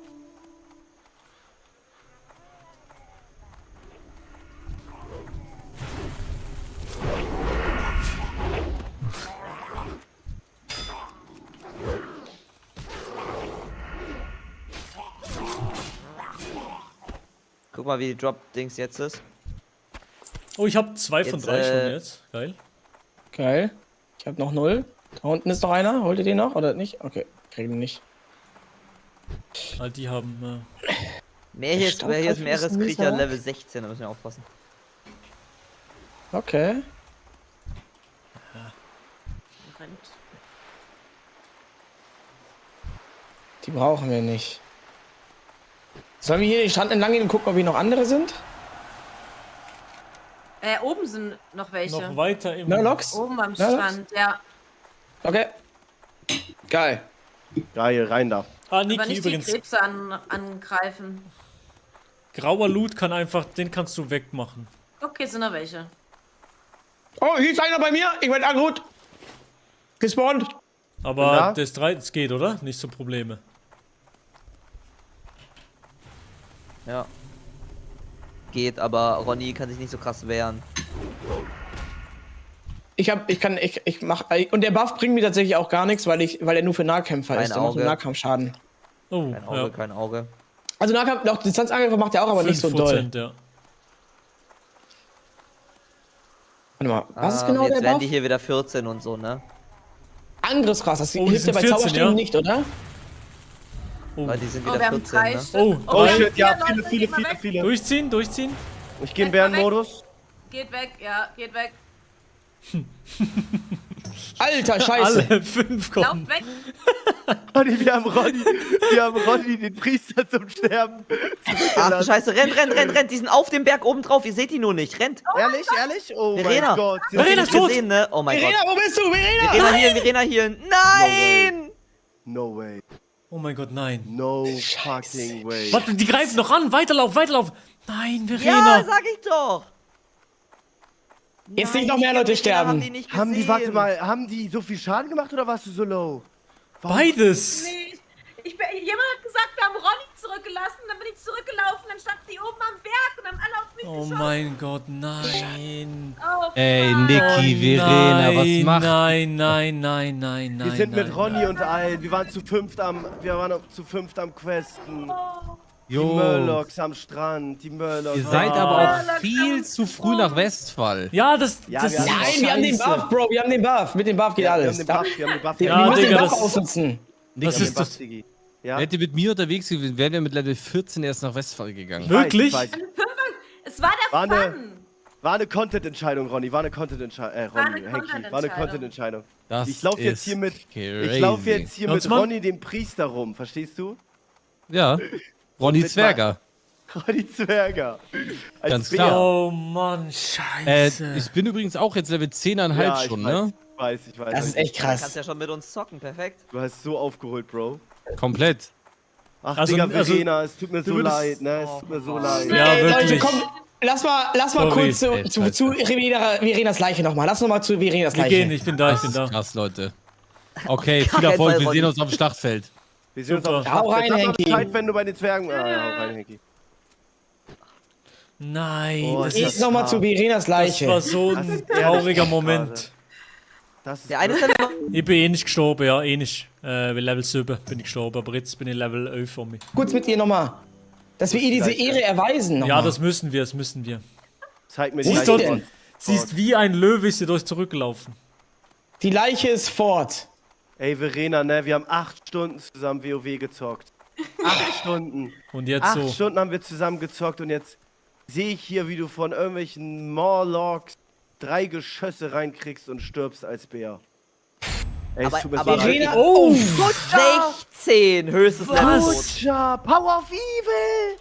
Guck mal, wie die Drop-Dings jetzt ist. Oh, ich habe 2 von Jetzt, 3 schon jetzt. Geil. Geil. Ich hab noch 0. Da unten ist noch einer. Holt ihr den noch oder nicht? Okay, kriegen wir nicht. All die haben. Wer hier ist Staubteufel ist ein Meereskriecher Mieser. Level 16, da müssen wir aufpassen. Okay. Die brauchen wir nicht. Sollen wir hier den Strand entlang gehen und gucken, ob hier noch andere sind? Oben sind noch welche. Noch weiter im. Murlocs? Oben am Murlocs? Strand, ja. Okay. Geil. Geil, rein da. Ah, Aber Niki, nicht übrigens. die Krebse angreifen. Grauer Loot kann einfach, den kannst du wegmachen. Okay, sind noch welche. Oh, hier ist einer bei mir. Ich werde angeholt. Gespawnt. Aber Ja. das 3, das geht, oder? Nicht so Probleme. Ja. Geht, aber Ronny kann sich nicht so krass wehren. Ich mach, und der Buff bringt mir tatsächlich auch gar nichts, weil er nur für Nahkämpfer Kein ist. Der macht nur Auge. Nahkampfschaden. Oh, Kein Auge, ja. kein Auge. Also Nahkampf, doch, Distanzangriffe macht er auch, aber nicht so doll. 5%, ja. Warte mal, was ist genau jetzt der werden Buff? die hier wieder 14 und so, ne? Angriffskraft, das Oh, die hilft ja sind bei 14, Zauberstäben ja? nicht, oder? Oh. Weil die sind Oh, wieder wir haben 14, 3 ne? Stück. Oh, Oh wir haben shit, ja, 4 Leute, geht mal weg. viele. Durchziehen, durchziehen. Ich gehe in Bärenmodus. Geht weg, ja, geht weg. Alter, scheiße. Alle 5 kommen. Lauf weg. Ronny, wir haben Ronny, den Priester zum Sterben. Ach du Scheiße, rennt. Die sind auf dem Berg oben drauf, ihr seht die nur nicht. Rennt. Ehrlich? Oh Verena. mein Gott. Verena ist tot. Gesehen, ne? Oh mein Verena, Gott. wo bist du? Verena! Verena hier. Nein! No way. Oh mein Gott, nein. No fucking way. Warte, die greifen noch an. Weiterlauf. Nein, Verena. Ja, sag ich doch. Jetzt nicht noch mehr Leute sterben. Warte mal, haben die so viel Schaden gemacht oder warst du so low? Beides. Nee, jemand hat gesagt, wir haben Ronny zurückgelassen, dann bin ich zurückgelaufen, dann standen die oben am Berg und haben alle auf mich Oh geschossen. mein Gott, nein. Oh, Ey, Niki, Verena, was macht? Nein. Wir sind mit Ronny und allen. Wir waren zu fünft am Questen. Die Jo. Murlocs am Strand, die Murlocs. Ihr seid aber auch viel zu früh nach Westfall. Ja, das Ja, das wir haben- Nein, wir haben den Buff, Bro. Wir haben den Buff. Mit dem Buff geht Wir haben alles. den Buff, wir haben den Buff. Wir Ja, müssen Digga, den Buff das- ausnutzen. das ist das. Ja? Wärt ihr mit mir unterwegs gewesen, wären wir mit Level 14 erst nach Westfall gegangen. Wirklich? Ich weiß. Es war der Fun. War eine Content-Entscheidung, Ronny. War eine Content-Entscheidung. War eine Ronny, Henki. Content-Entscheidung. War eine Content-Entscheidung. Das Ich laufe jetzt ist hier mit crazy. Landsmann? Ronny, dem Priester, rum. Verstehst du? Ja. Ronny Mit Zwerger. Ronny Zwerger. Als Ganz Bär. klar. Oh Mann, scheiße. Ich bin übrigens auch jetzt Level 10,5 Ja, ich schon, weiß, ne? Ich weiß. Das ist echt Du kannst krass. ja schon mit uns zocken, perfekt. Du hast so aufgeholt, Bro. Komplett. Ach, Also- Digga, also- Verena, es tut mir du so würdest- leid, ne? Es tut mir so leid. Ja, Ey, Leute, wirklich. komm, lass mal Sorry. kurz Ey, zu Verenas Leiche nochmal. Lass nochmal zu Verenas Wir Leiche. gehen, ich bin da. Das ist krass, Leute. Okay, Auf viel keinen Erfolg. Fall, Wir Ronny. sehen uns auf dem Schlachtfeld. Wir sehen uns Super. auf Hau rein, Sag mal Henki. Bescheid, wenn du bei den Zwergen... hau rein, Henki. Nein, Oh, das, ist Jetzt nochmal zu Verenas das Leiche. war so Das ein ist ehrlich trauriger gerade. Moment. Das ist Der eine ist Level Ich bin eh nicht gestorben, ja, eh nicht. Bei Level 7 bin ich gestorben, aber jetzt bin ich Level 11 von mir. Kurz mit ihr nochmal. Dass wir ihr diese Ehre erweisen Ja, nochmal. das müssen wir. Zeig mir die Sie ist, Leiche dort, von- sie ist wie ein Löwe, ist sie durch zurückgelaufen. Die Leiche ist fort. Ey, Verena, ne? Wir haben 8 Stunden zusammen WoW gezockt. 8 Stunden. Und jetzt 8 so. Stunden haben wir zusammen gezockt und jetzt sehe ich hier, wie du von irgendwelchen Morlocks 3 Geschosse reinkriegst und stirbst als Bär. Ey, es tut mir so leid. Verena, Oh, 16, höchstes Level. Butcher, Power of Evil!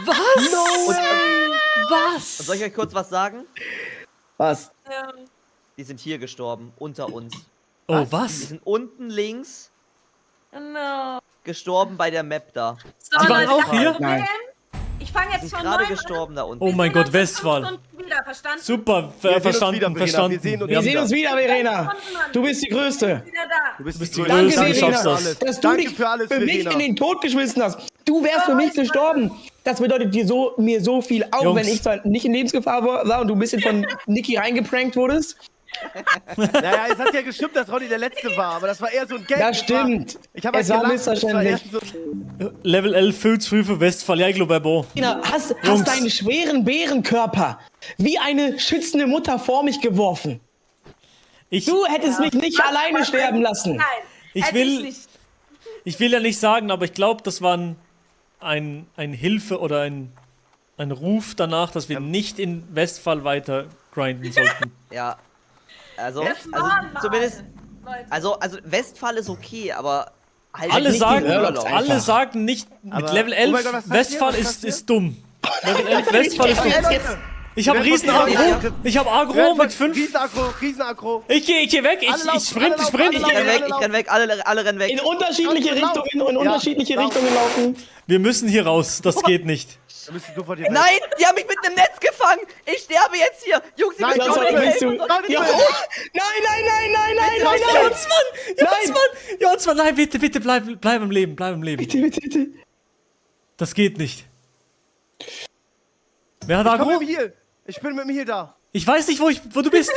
was? No way! Was? Und soll ich euch kurz was sagen? Was? Die sind hier gestorben, unter uns. Oh, Die was? sind unten links No. gestorben bei der Map da. So, Die waren Leute, auch hier? Nein. Ich fange Die jetzt sind von gerade neuem gestorben da unten. Oh mein Gott, Wir sehen uns in Westphal. 5 Stunden wieder, verstanden? Super, Wir sehen uns verstanden, wieder, Verena, verstanden. wir sehen uns Wir sehen uns wieder, Verena. Mann. Du bist die Größte. Wieder da. Du bist bist die die Größte. Größte, Danke, du schaffst Verena, das. dass du Danke dich für alles, für mich Verena. in den Tod geschmissen hast. Du wärst für mich gestorben. Das bedeutet dir mir so viel, auch Jungs. wenn ich zwar nicht in Lebensgefahr war und du ein bisschen von Niki reingeprankt wurdest. Naja, es hat ja gestimmt, dass Ronny der Letzte war, aber das war eher so ein Gag. Das stimmt. Ich habe Es war gelacht, das missverständlich. eher so- Level 11 viel zu früh für Westphal. Ja, ich glaube, Bo. Verena, hast Jungs. deinen schweren Bärenkörper wie eine schützende Mutter vor mich geworfen. Du hättest mich nicht alleine sterben lassen. Nein. Ich hätte will- nicht. Ich will ja nicht sagen, aber ich glaube, das war ein Hilfe oder ein Ruf danach, dass wir nicht in Westphal weiter grinden sollten. Ja. Also, Das war mal. zumindest. Leute. Also Westphal ist okay, aber halt alle nicht sagen, die Murlocs. alle sagen nicht, mit Aber- Level oh 11, mein Gott, was Westphal passiert? Was ist dumm. Level 11, Westphal ist dumm. Jetzt. Ich habe Wir werden riesen von dir Agro. angegriffen. Ich habe Agro mit 5. Riesenagro. Ich geh weg. Alle laufen, Ich sprint. alle laufen, Ich renn weg, alle rennen weg. In unterschiedliche Lauf, Richtungen, lauf. in Ja, unterschiedliche lauf. Richtungen laufen. Wir müssen hier raus. Das geht nicht. Wir müssen sofort hier weg. Nein, die haben mich mit einem Netz gefangen. Ich sterbe jetzt hier. Jungs, ihr Nein, müsst Was mir soll helfen. willst du? Nein, Ja. nein. Nein. Jonsmann, nein, bitte, bleib im Leben, Bitte. Das geht nicht. Wer hat Ich komm Agro? mit dem Heal. Ich bin mit dem Heal da. Ich weiß nicht, wo du bist.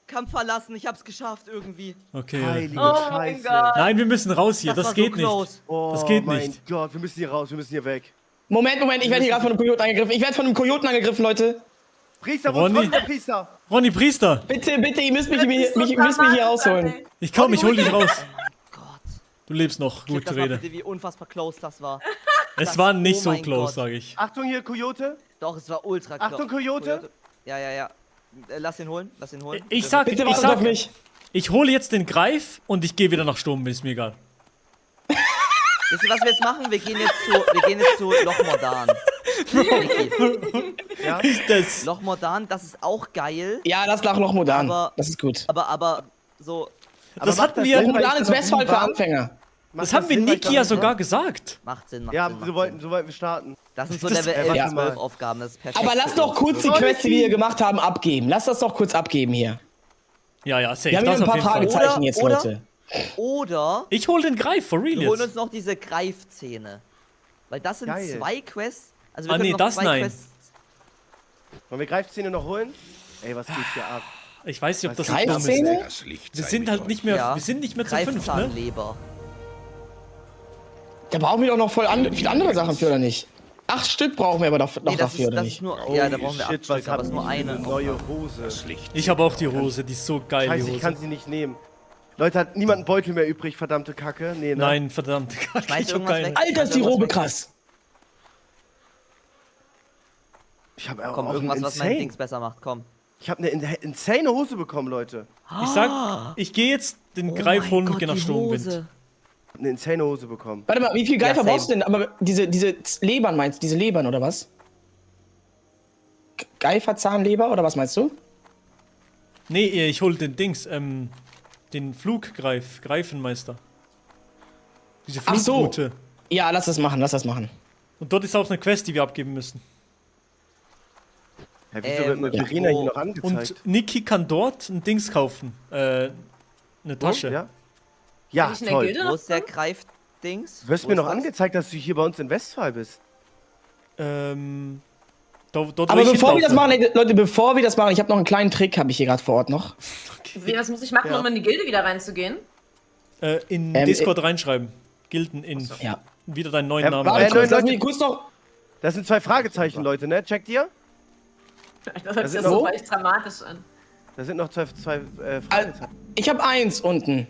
Kampf verlassen, ich hab's geschafft irgendwie. Okay. Heilige Oh mein Scheiße. Gott. Nein, wir müssen raus hier. Das war geht so nicht. close. Oh, Das geht mein nicht. Gott, wir müssen hier raus, wir müssen hier weg. Moment, ich werde hier gerade von einem Kojoten angegriffen. Ich werde von einem Kojoten angegriffen, Leute. Priester, wo ist Ronny? Ronny, der Priester? Ronny Priester. Bitte, ihr müsst mich hier rausholen. Ich komm, ich hol dich raus. Gott. Du lebst noch. Checkt Gute das mal Rede. bitte, wie unfassbar close das war. Es war nicht oh so mein close, Gott. sage ich. Achtung hier, Coyote. Doch, es war ultra close. Achtung, Coyote. Ja. Lass ihn holen, lass ihn holen. Ich hole jetzt den Greif und ich gehe wieder nach Sturm, ist mir egal. Wisst ihr, was wir jetzt machen? Wir gehen jetzt zu Loch Mordan. Ja? Ist das? Loch Mordan, das ist auch geil. Ja, das nach Loch Mordan. Das ist gut. Aber so. Das hatten wir. Loch Mordan ist Westfall für Anfänger. Das haben wir Niki ja sogar gesagt. Macht Sinn, Ja, so wollten wir starten. Das sind so Level 11, 12 Aufgaben, das ist perfekt. Aber lass doch kurz die Quest, die wir hier gemacht haben, abgeben. Lass das doch kurz abgeben hier. Ja, safe. Wir haben hier ein paar Fragezeichen jetzt, Leute. Oder ich hol den Greif, for real wir holen jetzt. uns noch diese Greifzähne. Weil das sind Geil. 2 Quests. Also wir können noch das 2 nein. Quests. Wollen wir Greifzähne noch holen? Ey, was geht hier ab? Ich weiß nicht, ob das Greifzähne? Wir sind halt nicht mehr, wir sind nicht mehr zu 5, ne? Greifzahnleber. Da brauchen wir doch noch viele andere Sachen für, oder nicht? 8 Stück brauchen wir aber noch dafür, oder nicht? Ja, da brauchen wir 8 Stück, aber es ist nur eine. Neue Hose. Ich habe auch die Hose, die ist so geil, Scheiße, die Hose. ich kann sie nicht nehmen. Leute, hat niemand einen Beutel mehr übrig, verdammte Kacke? Nee, ne? Nein, verdammte Kacke. Schmeiß Ich hab irgendwas keine. weg. Alter, ist die Robe krass. Ich habe Komm, irgendwas, was mein Dings besser macht, komm. Ich habe eine insane Hose bekommen, Leute. Ich sag, ich gehe jetzt den Greif holen und gehe nach Sturmwind. Eine insane Hose bekommen. Warte mal, wie viel Greifer brauchst du denn? Aber diese Lebern meinst du? Diese Lebern oder was? Geiferzahnleber oder was meinst du? Nee, ich hol den Dings, den Fluggreif, Greifenmeister. Diese Ach so. Flugroute. Ja, lass das machen. Und dort ist auch eine Quest, die wir abgeben müssen. Ja, wieso wird mir Verena hier noch angezeigt? Und Niki kann dort ein Dings kaufen. Eine Tasche. Ja, ja toll. Wo ist der Greif-Dings? Du wirst mir noch angezeigt, dass du hier bei uns in Westphal bist. Dort, aber bevor wir das machen, Leute, bevor wir das machen, ich habe noch einen kleinen Trick, habe ich hier gerade vor Ort noch. Wie, was muss ich machen, um in die Gilde wieder reinzugehen? In Discord reinschreiben. Gilden-Inf. So. Ja. Wieder deinen neuen Namen. Leute, das sind 2 Fragezeichen, Leute, ne? Checkt ihr? Das hört sich ja so echt dramatisch an. Da sind noch 2 Fragezeichen. Ich habe 1 unten.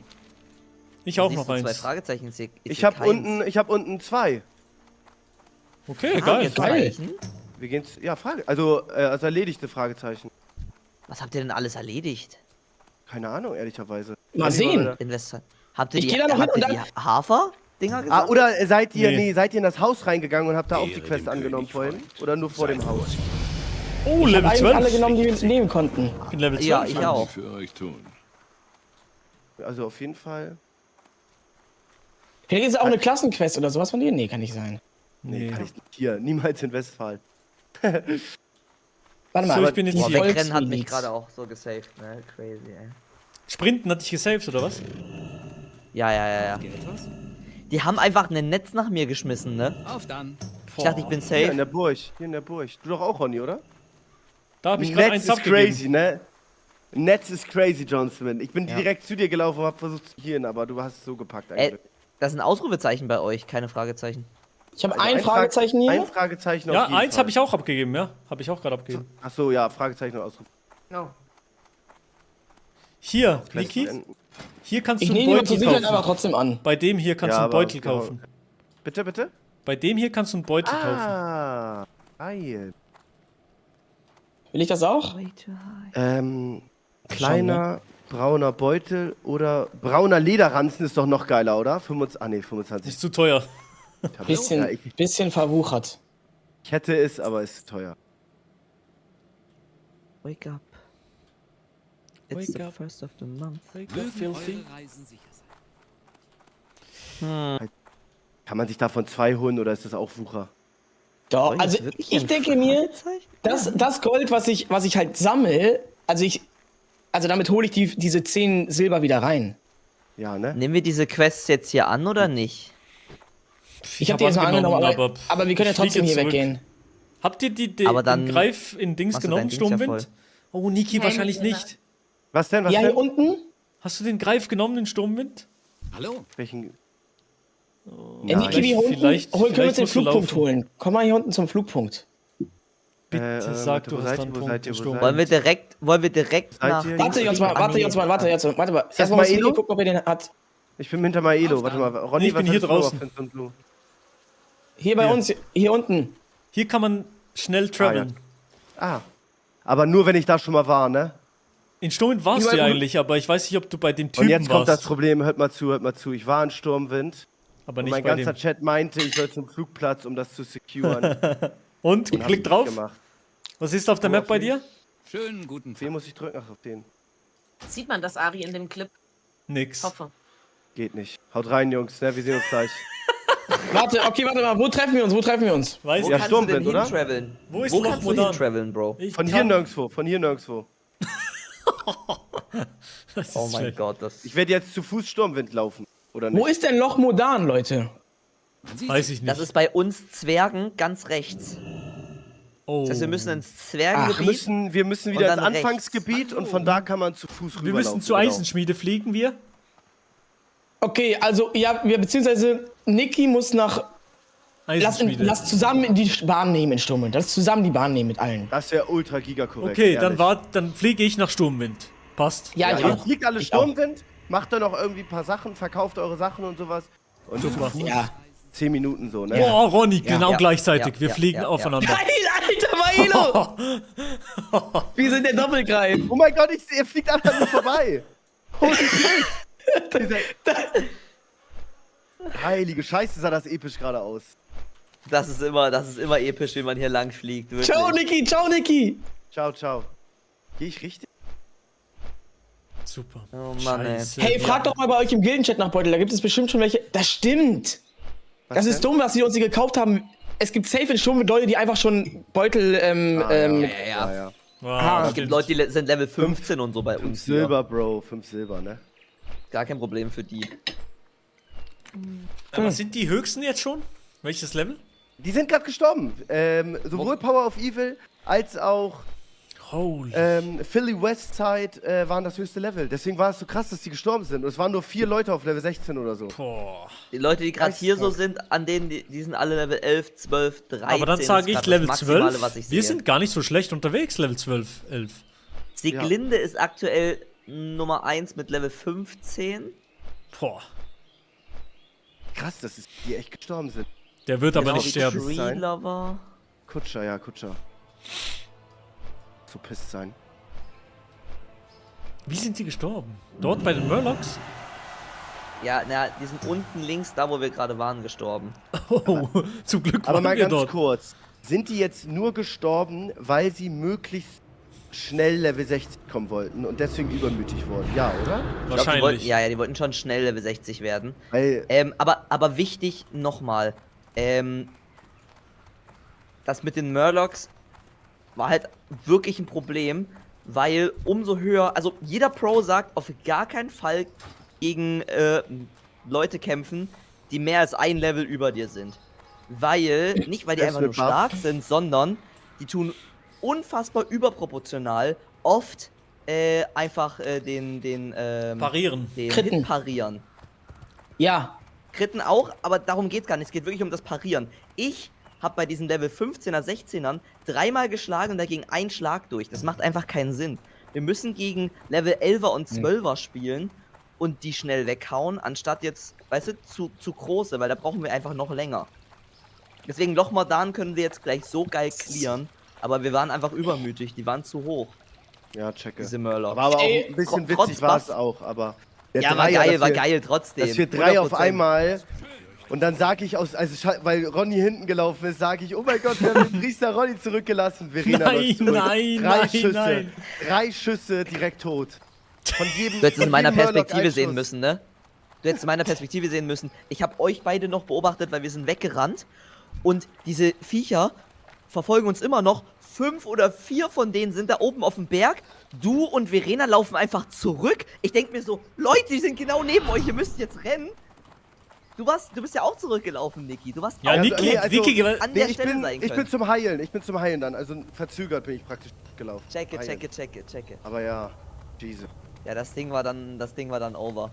Ich auch noch 1. 2 Fragezeichen. Ich hab unten 2. Okay, geil. Wir gehen also erledigte Fragezeichen. Was habt ihr denn alles erledigt? Keine Ahnung, ehrlicherweise. Mal sehen. Habt ihr die Hafer-Dinger gesagt? Oder seid ihr in das Haus reingegangen und habt da auch die Quest angenommen vorhin? Oder nur vor dem Haus? Oh, ich Level 12. alle genommen, die wir nehmen konnten. Bin Level 12. Ja, ich auch. Für euch tun. Also auf jeden Fall. Vielleicht ist es auch eine Klassenquest oder sowas von dir? Nee, kann nicht sein. Nee, kann ich nicht. Hier, niemals in Westphal. Warte mal, so, ich bin jetzt hier. Wegrennen hat mich gerade auch so gesaved, ne? Crazy, ey. Sprinten hat dich gesaved, oder was? Ja. Die haben einfach ein Netz nach mir geschmissen, ne? Auf dann. Ich dachte, ich bin safe. Hier in der Burg. Du doch auch, Ronny, oder? Da hab ich gerade Netz eins ist crazy, ne? Netz ist crazy, John Smith. Ich bin direkt zu dir gelaufen und hab versucht zu healen, aber du hast es so gepackt eigentlich. Das sind Ausrufezeichen bei euch, keine Fragezeichen. Ich habe ein Fragezeichen hier. Ein Fragezeichen auf Ja, jeden eins Fall. habe ich auch abgegeben, ja. Habe ich auch gerade abgegeben. Achso, ja, Fragezeichen und Ausruf. No. Hier, Niki. Hier kannst Ich du einen nehme ihn zur Beutel Sicherheit aber kaufen. trotzdem an. Bei dem hier kannst du einen Beutel kaufen. Bitte? Bei dem hier kannst du einen Beutel kaufen. Ah, geil. Will ich das auch? Kleiner brauner Beutel oder brauner Lederranzen ist doch noch geiler, oder? 25. Ist zu teuer. Bisschen verwuchert. Ich hätte es, aber ist zu teuer. Wake up. It's the first of the month. Kann man sich davon 2 holen oder ist das auch Wucher? Doch, also ich denke mir, das Gold, was ich halt sammle, also damit hole ich diese 10 Silber wieder rein. Ja, ne? Nehmen wir diese Quests jetzt hier an oder nicht? Ich hab die jetzt mal angenommen, aber wir können ja trotzdem hier weggehen. Habt ihr den Greif in Dings genommen, Sturmwind? Oh, Niki wahrscheinlich nicht. Was denn? Ja, hier unten? Hast du den Greif genommen, den Sturmwind? Hallo? Welchen? Niki, hier unten, können wir uns den Flugpunkt holen. Komm mal hier unten zum Flugpunkt. Bitte sag, du hast einen Punkt. Wollen wir direkt nach... Warte jetzt mal. Erstmal Elo gucken, ob er den hat. Ich bin hinter Maelo, warte mal. Ronny, ich bin hier draußen. Hier bei uns, hier unten. Hier kann man schnell traveln. Ah. Aber nur, wenn ich da schon mal war, ne? In Sturmwind warst du ja eigentlich, aber ich weiß nicht, ob du bei dem Typen Und jetzt kommt warst. das Problem, hört mal zu. Ich war in Sturmwind. Aber und nicht mein bei ganzer dem. Chat meinte, ich soll zum Flugplatz, um das zu securen. Und? hab Klick ich drauf. nicht gemacht. Was ist auf der Map bei dir? Schönen guten Wen muss ich drücken? Ach, auf den. Sieht man das, Ari, in dem Clip? Nix. Hoffe. Geht nicht. Haut rein, Jungs, ne? Wir sehen uns gleich. Warte mal, wo treffen wir uns? Weiß Wo Ja, kannst Sturmwind, du denn oder? hintraveln? Wo ist Wo Loch kannst du Modan? hintraveln, Bro? Von hier nirgendwo. Das ist Oh mein schlecht. Gott, ich werde jetzt zu Fuß Sturmwind laufen, oder nicht? Wo ist denn Loch Modan, Leute? Weiß ich nicht. Das ist bei uns Zwergen ganz rechts. Oh. Das heißt, wir müssen ins Wir Zwergengebiet. müssen und wieder ins dann rechts. Anfangsgebiet und von da kann man zu Fuß rüberlaufen. Wir müssen zur Eisenschmiede fliegen, wir. Okay, also, ja, beziehungsweise Niki muss nach. Eisenschmiede. Lass zusammen die Bahn nehmen in Sturmwind. Lass zusammen die Bahn nehmen mit allen. Das wäre ultra giga korrekt. Okay, ehrlich. dann fliege ich nach Sturmwind. Passt. Ja, Ihr fliegt alle Sturmwind, macht dann noch irgendwie ein paar Sachen, verkauft eure Sachen und sowas. Und Super. zu Fuß Ja. 10 Minuten so, ne? Boah, Ronny, genau Ja. gleichzeitig. Ja, Wir ja, fliegen ja, aufeinander. Geil, Alter, Mailo! Wir sind der Doppelgreif. Oh mein Gott, ihr fliegt einfach nur vorbei. Holy shit. Heilige Scheiße, sah das episch gerade aus. Das ist immer episch, wie man hier lang fliegt. Wirklich. Ciao, Niki, ciao, Niki. Ciao. Geh ich richtig? Super. Oh Mann, ey. Scheiße. Hey, fragt doch mal bei euch im Gildenchat nach Beutel, da gibt es bestimmt schon welche. Das stimmt. Das ist dumm, dass sie uns die gekauft haben. Es gibt safe in Sturmwind Leute, die einfach schon Beutel, Ja. Wow, Es gibt Leute, die sind Level 15 und so bei 5 uns. Silber, Bro. 5 Silber, ne? Gar kein Problem für die. Was sind die höchsten jetzt schon? Welches Level? Die sind gerade gestorben. Sowohl Power of Evil als auch Holy. Philly Westside waren das höchste Level. Deswegen war es so krass, dass die gestorben sind. Und es waren nur 4 Leute auf Level 16 oder so. Boah. Die Leute, die gerade hier so sind, an denen, die sind alle Level 11, 12, 13. Aber dann sage ich Das ist Level grad das Maximale, 12. was ich Wir sehe. sind gar nicht so schlecht unterwegs, Level 12, 11. Sieglinde ist aktuell Nummer 1 mit Level 15. Boah. Krass, dass die echt gestorben sind. Der wird aber Genau nicht wie sterben. Tree Lover. Kutscher. So pisst sein. Wie sind die gestorben? Dort bei den Murlocs? Ja, na, die sind unten links, da wo wir gerade waren, gestorben. Oh, zum Glück Aber waren mal wir ganz dort. kurz. Sind die jetzt nur gestorben, weil sie möglichst schnell Level 60 kommen wollten und deswegen übermütig wurden? Ja, oder? Ich glaub, die wollten, die wollten schon schnell Level 60 werden. Weil, aber wichtig nochmal, das mit den Murlocs war halt wirklich ein Problem, weil umso höher, also jeder Pro sagt, auf gar keinen Fall gegen Leute kämpfen, die mehr als ein Level über dir sind. Weil, nicht weil die einfach nur stark sind, sondern die tun unfassbar überproportional oft einfach den Parieren. Den Kritten. Hit parieren. Ja. Kritten auch, aber darum geht's gar nicht. Es geht wirklich um das Parieren. Ich habe bei diesen Level 15er, 16ern 3-mal geschlagen und dagegen einen Schlag durch. Das macht einfach keinen Sinn. Wir müssen gegen Level 11er und 12er spielen und die schnell weghauen, anstatt jetzt, weißt du, zu große, weil da brauchen wir einfach noch länger. Deswegen Loch Modan können wir jetzt gleich so geil clearen, aber wir waren einfach übermütig, die waren zu hoch. ja, checke. Diese Murlocs. War aber auch ein bisschen trotz witzig war es Buff. auch, aber... der Ja, war Dreier, geil, dass war wir- geil trotzdem. Dass wir 3 auf 100%. einmal und dann sag ich weil Ronny hinten gelaufen ist, sage ich, oh mein Gott, wir haben den Priester Ronny zurückgelassen. Verena Nein, läuft zurück. nein, 3 nein, Schüsse, nein. 3 Schüsse direkt tot. Von jedem, Du hättest es in von meiner jedem Murloc Perspektive ein sehen Schuss. müssen, ne? Du hättest in meiner Perspektive sehen müssen. Ich habe euch beide noch beobachtet, weil wir sind weggerannt. Und diese Viecher verfolgen uns immer noch. 5 oder 4 von denen sind da oben auf dem Berg. Du und Verena laufen einfach zurück. Ich denke mir so, Leute, die sind genau neben euch, ihr müsst jetzt rennen. Du bist ja auch zurückgelaufen, Niki. Du warst Ja, auch Niki, also- Niki, an der ich Stelle bin, sein ich können. bin zum Heilen dann, also verzögert bin ich praktisch gelaufen. Checke. Heilen. Aber ja, Jesus. Ja, das Ding war dann over.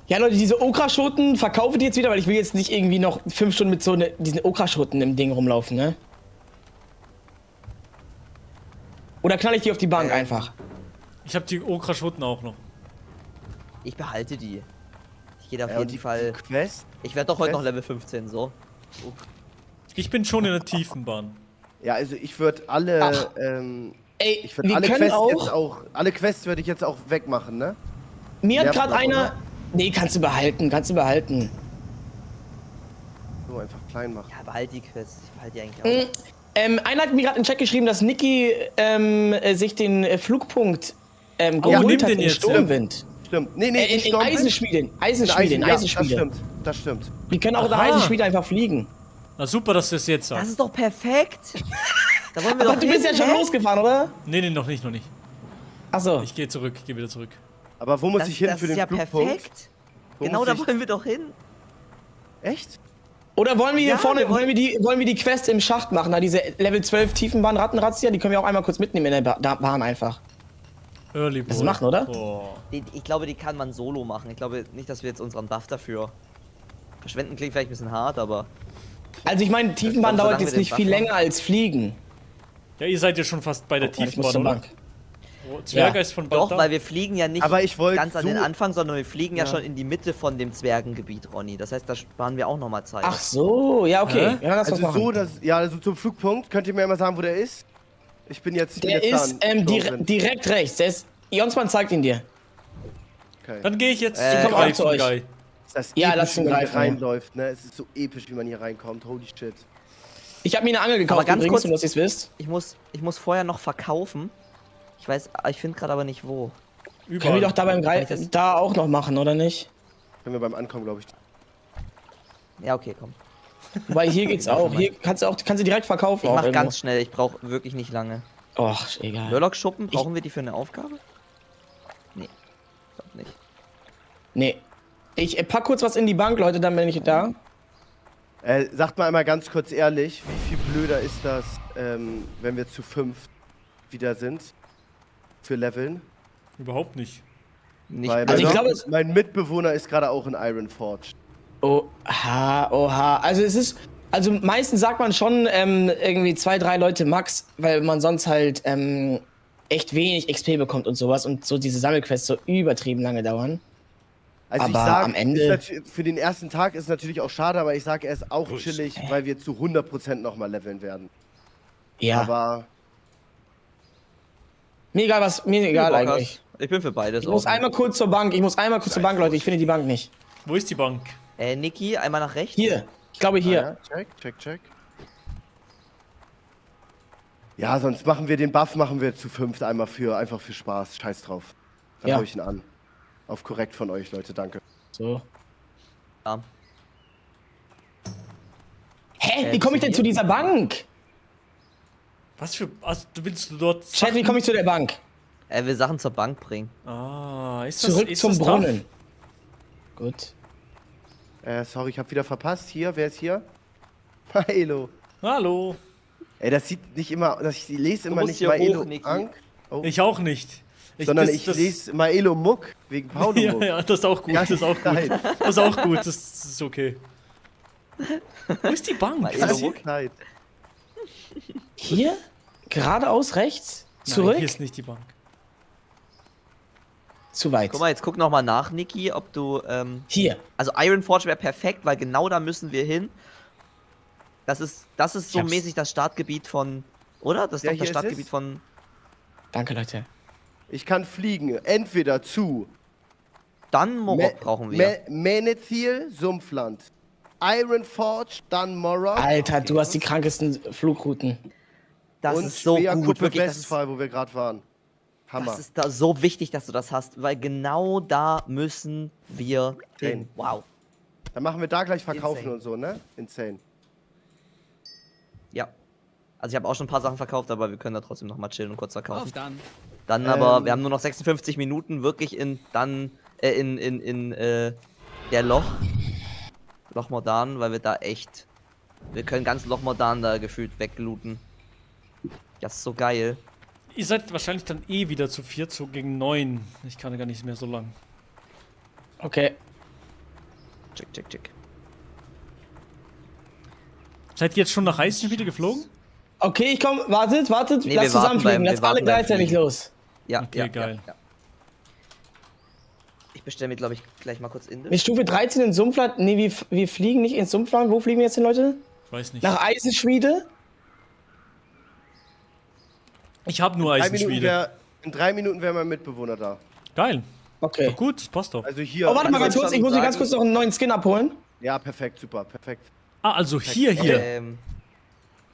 Ja, Leute, diese Okraschoten verkaufe die jetzt wieder, weil ich will jetzt nicht irgendwie noch 5 Stunden mit so diesen Okraschoten im Ding rumlaufen, ne? Oder knall ich die auf die Bank einfach? Ich habe die Okraschoten auch noch. Ich behalte die. Ich gehe auf Ja, und jeden die Fall. Quest? Ich werde doch heute Quest? noch Level 15, so. Ich bin schon in der tiefen Bahn. Ja, also ich würde alle, Ey, Ich würde wir alle können Quests auch. jetzt auch. Alle Quests würde ich jetzt auch wegmachen, ne? Mir hat Nervt gerade aber, einer. oder? Nee, kannst du behalten, kannst du behalten. So einfach klein machen. Ja, behalt die Quest. Ich behalte die eigentlich auch. Einer hat mir gerade in den Chat geschrieben, dass Niki sich den Flugpunkt nimm geholt hat den in jetzt. Sturmwind. Stimmt. Nee, In Sturmwind. Eisenschmieden. Ja, Eisenschmieden. das stimmt. Das stimmt. Wir können auch in der Aha. Eisenschmiede einfach fliegen. Na super, dass du es jetzt Das sagst. ist doch perfekt. Da wollen wir Aber doch du bist ja hin, schon hä? losgefahren, oder? Nee, noch nicht. Achso. Ich gehe zurück, ich gehe wieder zurück. Aber wo muss Das, ich hin das für ist den ja Flugpunkt? perfekt. Wo Genau muss da ich- wollen wir doch hin. Echt? Oder wollen wir hier Ja, vorne, wir wollen- wollen wir die Quest im Schacht machen? Da diese Level 12 Tiefenbahn-Rattenrazzia, die können wir auch einmal kurz mitnehmen in der Bahn einfach. Early Das Boy. machen, oder? Boah. Ich glaube, die kann man solo machen. Ich glaube nicht, dass wir jetzt unseren Buff dafür verschwenden. Klingt vielleicht ein bisschen hart, aber Also ich meine, Tiefenbahn Ich glaube, dauert solange jetzt wir nicht den viel Buff haben. länger als Fliegen. Ja, ihr seid ja schon fast bei der Ich muss Tiefenbahn, zur oder? Bank. Oh, Zwergeist von doch, Bad weil wir fliegen ja nicht Aber ich wollte ganz an den so- Anfang, sondern wir fliegen ja Ja. schon in die Mitte von dem Zwergengebiet, Ronny. Das heißt, da sparen wir auch nochmal Zeit. Ach so, ja, okay. Hä? Ja, lass was Also machen. so, also zum Flugpunkt. Könnt ihr mir mal sagen, wo der ist? Ich bin jetzt Der jetzt ist da an direkt, direkt rechts. Der ist. Jonsmann zeigt ihn dir. Okay. Dann gehe ich jetzt Ich komm auch greifen, zu euch. Guy. Ist das Ja, episch, lass ihn wie man hier greifen, ja. reinläuft, ne? Es ist so episch, wie man hier reinkommt. Holy shit. Ich habe mir eine Angel gekauft, Aber ganz übrigens, kurz- nur dass ihr es wisst. Ich muss vorher noch verkaufen. Ich finde gerade aber nicht wo. Können wir doch da beim Kann ich Greifen das- da auch noch machen, oder nicht? Können wir beim Ankommen, glaube ich. Ja, okay, komm. Weil hier geht's auch. Hier kannst du direkt verkaufen. Ich auch mach irgendwo. ganz schnell. Ich brauche wirklich nicht lange. Och, egal. Murloc-Schuppen, brauchen wir die für eine Aufgabe? Nee, glaub nicht. Nee. Ich pack kurz was in die Bank, Leute, dann bin ich da. Sagt mal einmal ganz kurz ehrlich, wie viel blöder ist das, wenn wir zu 5 wieder sind? Für Leveln? Überhaupt nicht. Weil Also ich mein, glaube, mein Mitbewohner ist gerade auch in Ironforge. Oha. Also es ist. Also meistens sagt man schon irgendwie 2, 3 Leute max, weil man sonst halt echt wenig XP bekommt und sowas und so diese Sammelquests so übertrieben lange dauern. Also ich Aber sag, am Ende- für den ersten Tag ist natürlich auch schade, aber ich sage, er ist auch chillig, weil wir zu 100% nochmal leveln werden. Ja. Aber Mir egal, mir egal Bock eigentlich. hast. Ich bin für beides. Ich muss einmal kurz zur Bank, Leute, ich finde die Bank nicht. Wo ist die Bank? Niki, einmal nach rechts. Hier, ich glaube hier. Ah, ja, check. Ja, sonst machen wir den Buff, machen wir zu 5 einmal einfach für Spaß. Scheiß drauf. Dann Ja. hau ich ihn an. Auf korrekt von euch, Leute, danke. So. Ja. Hä, wie komme ich denn zu dieser Bank? Was für. Also, willst du dort. Chat, wie komme ich zu der Bank? Er will Sachen zur Bank bringen. Ah, ist das. Zurück ist zum das Brunnen. Gut. Sorry, ich habe wieder verpasst. Hier, wer ist hier? Maelo. Hallo. Ey, das sieht nicht immer, ich lese immer musst nicht hier Maelo hoch, Niki. Ank. Oh. Ich auch nicht. Sondern das- ich das- lese Maelo Muck wegen Paulo Ja, Muck. ja, das ist auch gut. Das ist auch gut. Nein. Das ist auch gut. Das ist okay. Wo ist die Bank? Maelo Ist das hier? Muck? Nein. Hier? Geradeaus rechts? Nein, Zurück? hier ist nicht die Bank. Zu weit. Guck mal, jetzt guck noch mal nach, Niki, ob du. Hier. Also Ironforge wäre perfekt, weil genau da müssen wir hin. Das ist so hab's. mäßig das Startgebiet von. Oder? Das ist Ja, doch hier das ist Startgebiet es. von. Danke, Leute. Ich kann fliegen, entweder zu Dann Morok brauchen wir. Menethil, Sumpfland. Ironforge, dann Morok. Alter, du hast die krankesten Flugrouten. Das und ist so gut, Schwerkuppe wirklich. Das ist, Westphal, wo wir gerade waren. Hammer. das ist da so wichtig, dass du das hast, weil genau da müssen wir hin. Wow. Dann machen wir da gleich verkaufen Insane. und so, ne? Insane. Ja. Also ich habe auch schon ein paar Sachen verkauft, aber wir können da trotzdem noch mal chillen und kurz verkaufen. Auf dann. Dann aber, wir haben nur noch 56 Minuten wirklich in der Loch Mordan, weil wir da echt, wir können ganz Loch Mordan da gefühlt weglooten. Das ist so geil. Ihr seid wahrscheinlich dann eh wieder zu 4 gegen 9. Ich kann gar nicht mehr so lang. Okay. Check. Seid ihr jetzt schon nach Eisenschmiede geflogen? Okay, ich komm, wartet, Nee, lass wir warten zusammenfliegen, beim- lass wir alle warten beim gleichzeitig Fliegen. los. Ja, Okay, ja, geil. Ja. Ich bestelle mir, glaube ich, gleich mal kurz Indisch. Mit Stufe 13 in Sumpfland, nee, wir fliegen nicht ins Sumpfland, wo fliegen wir jetzt hin, Leute? Ich weiß nicht. Nach Eisenschmiede? Ich habe nur Eisenschmiede. In 3 Minuten wäre mein Mitbewohner da. Geil. Okay. Doch gut, passt doch. Also hier. Oh, warte mal ganz kurz, ich muss mir ganz kurz noch einen neuen Skin abholen. Ja, perfekt, super, perfekt. Ah, also hier.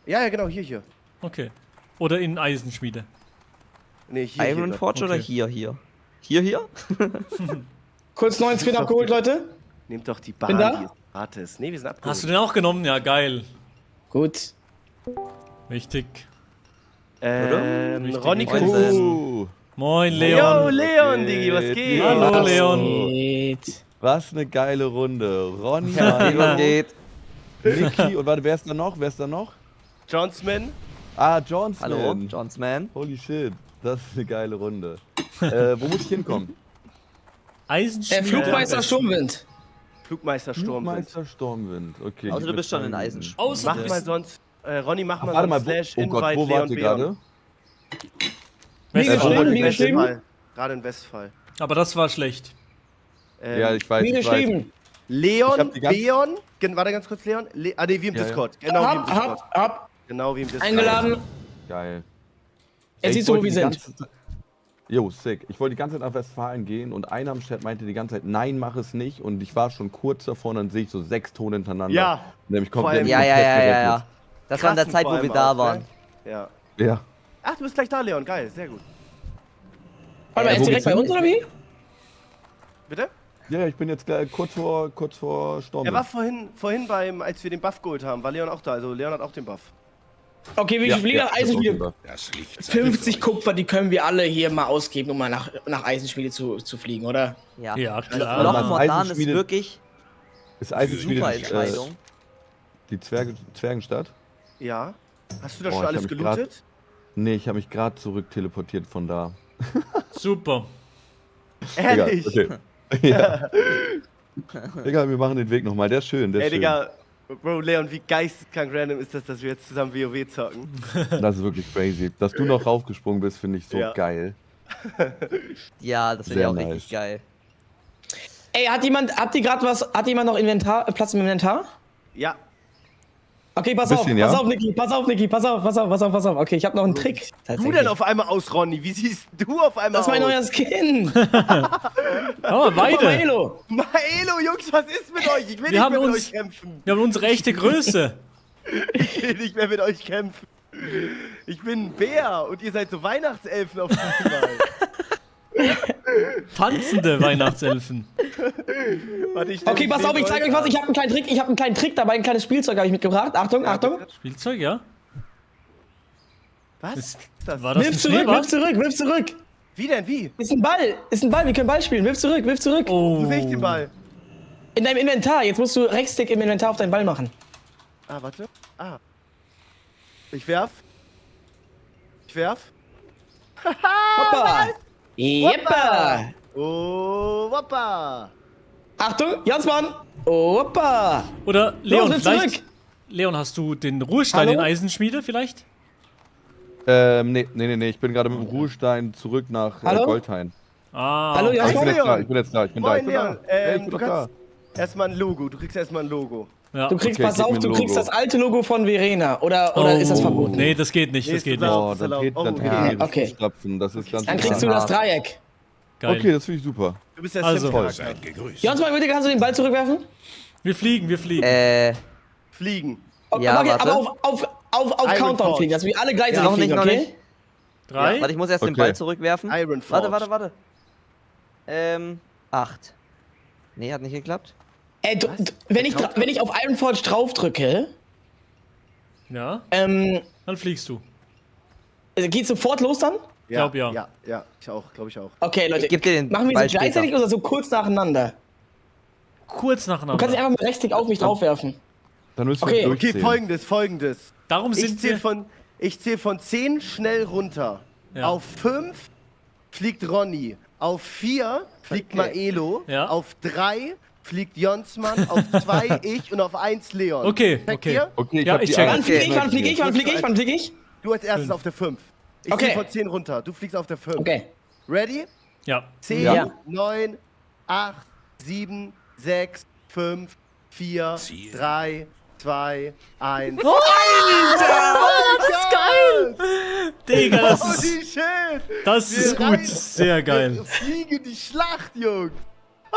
Ja, genau, hier. Okay. Oder in Eisenschmiede. Nee, hier. Iron Forge oder hier? Hier? Kurz neuen Skin abgeholt, Leute. Nehmt doch die Bin Bahn, da? die ist gratis. Nee, wir sind abgeholt. Hast du den auch genommen? Ja, geil. Gut. Richtig. Ronny richtig. Kunz. Moin, Leon. Yo, Leon, Digi, was geht? Hallo, Leon. Was eine geile Runde. Ronny, Was geht? Niki und warte, wer ist da noch? Johnsman. Ah, Johnsman. Hallo, Johnsman. Holy shit, das ist eine geile Runde. Wo muss ich hinkommen? Eisenschmiede. Flugmeister Sturmwind. Flugmeister Sturmwind, okay. Also du bist schon in Eisenschmiede. Mach mal sonst, Ronny, mach mal warte mal, Slash oh Gott, Invite wo wart ihr gerade? Wie geschrieben? Gerade in Westphal. Aber das war schlecht. Ja, ich weiß. Wie geschrieben? Leon, warte ganz kurz, Leon. Wie im Discord. Genau wie im Discord. Genau wie im Discord. Eingeladen. Geil. Jetzt siehst du, wo wir sind. Jo, sick. Ich wollte die ganze Zeit nach Westfalen gehen und einer am Chat meinte die ganze Zeit, nein, mach es nicht. Und ich war schon kurz davor und dann sehe ich so 6 Tone hintereinander. Ja. Nämlich komplett Ja. Das war in der Zeit, wo wir da waren. Ja. Ja. Ach, du bist gleich da, Leon. Geil, sehr gut. Warte mal, jetzt direkt bei uns, oder wie? Bitte? Ja, ich bin jetzt gleich kurz vor Sturm. Er war vorhin als wir den Buff geholt haben, war Leon auch da. Also Leon hat auch den Buff. Okay, wie viel nach Eisenschmiede? Das liegt 50 Kupfer, die können wir alle hier mal ausgeben, um mal nach Eisenschmiede zu fliegen, oder? Ja, Ja, Also klar. Loch Mordan ist wirklich Ist Eisenschmiede super Entscheidung. die Zwergenstadt? Ja. Hast du da Boah, schon ich alles hab mich gelootet? Nee, ich habe mich gerade zurück teleportiert von da. Super. Ehrlich? Egal, okay. Ja. Egal, wir machen den Weg nochmal. Der ist schön, der ist schön. Digga, Bro, Leon, wie geisteskrank random ist das, dass wir jetzt zusammen WoW zocken? Das ist wirklich crazy. Dass du noch raufgesprungen bist, finde ich so geil. Ja, das finde ich auch Sehr richtig geil. Ey, hat jemand noch Platz im Inventar? Ja. Okay, pass Bisschen, auf, ja? pass auf, Niki, pass auf. Okay, ich habe noch einen Trick. Du denn auf einmal aus, Ronny? Wie siehst du auf einmal aus? Das ist mein neuer Skin. Oh, beide. Maelo, Jungs, was ist mit euch? Ich will Wir nicht haben mehr mit uns- euch kämpfen. Wir haben unsere echte Größe. Ich will nicht mehr mit euch kämpfen. Ich bin ein Bär und ihr seid so Weihnachtselfen auf einmal. Tanzende Weihnachtselfen. Warte, ich okay, pass auf, ich zeige euch was. Ich habe einen kleinen Trick dabei, ein kleines Spielzeug habe ich mitgebracht. Achtung. Spielzeug, ja? Was? Ist das? War das ein Wirf zurück. Wie denn? Wie? Ist ein Ball, wir können Ball spielen. Wirf zurück. Oh. Wo sehe ich den Ball? In deinem Inventar. Jetzt musst du Rechtsklick im Inventar auf deinen Ball machen. Ah, warte. Ah. Ich werf. Hoppa. Jeppa. Oh, woppa. Achtung, Jansmann. Hoppa. Oder Leon, Los, vielleicht. zurück. Leon, hast du den Ruhestein Hallo? in Eisenschmiede vielleicht? Nee. Ich bin gerade mit dem Ruhestein zurück nach Hallo? Goldhain. Ah. Hallo, Ich bin Jansmann. jetzt da, ich bin Moin, da. Leon. Hey, ich bin Du doch da. kannst erstmal ein Logo. Du kriegst erstmal ein Logo. Ja. Du kriegst, Okay, pass gib auf, mir ein du kriegst Logo. das alte Logo von Verena. Oder ist das verboten? Nee, das geht nicht. Nee, Das ist geht klar. nicht. Oh, ist dann erlaubt. geht Oh, dann ja, okay. Fußstapfen. Das ist ganz Dann kriegst du das Dreieck. Geil. Okay, das finde ich super. Du bist der Also. Sim-Charakter. Seid gegrüßt. Jansmann, bitte kannst du den Ball zurückwerfen? Wir fliegen. Fliegen. Ja, aber warte. auf Iron Countdown Forge. fliegen, dass wir alle gleichzeitig Noch nicht, fliegen, noch okay? nicht. 3. Warte, ich muss erst den Okay. Ball zurückwerfen. Iron Forge. Warte. 8. Nee, hat nicht geklappt. Ey, wenn ich auf Iron Forge draufdrücke, Ja. ähm, Dann fliegst du. geht's sofort los dann? Glaub ja. Ja, ich auch, glaube ich auch. Okay, Leute, Ich geb dir den machen wir Ball sie gleichzeitig später. oder so kurz nacheinander? Kurz Du kannst dich nacheinander. einfach mit Rechtsklick auf mich draufwerfen. Dann müssen Okay. wir Okay, durchziehen. folgendes. Darum Ich sind zähle wir. von 10 schnell runter. Ja. Auf 5 fliegt Ronny. Auf 4 fliegt Maelo. Ja. Auf 3 fliegt Jonsmann. Auf 2 ich und auf 1 Leon. Okay, Checkt okay. ihr? Okay, Ja, hab ich die check. Angst. Wann fliege ich? Du als erstes auf der 5. Ich Okay. zähle von 10 runter. Du fliegst auf der 5. Okay. Ready? Ja. 10, Ja. 9, 8, 7, 6, 5, 4, Ziel. 3, 2, 1. Alter! Das ist geil! Digga, das Holy ist, shit! das ist gut. Sehr geil. Wir fliegen die Schlacht, Jungs!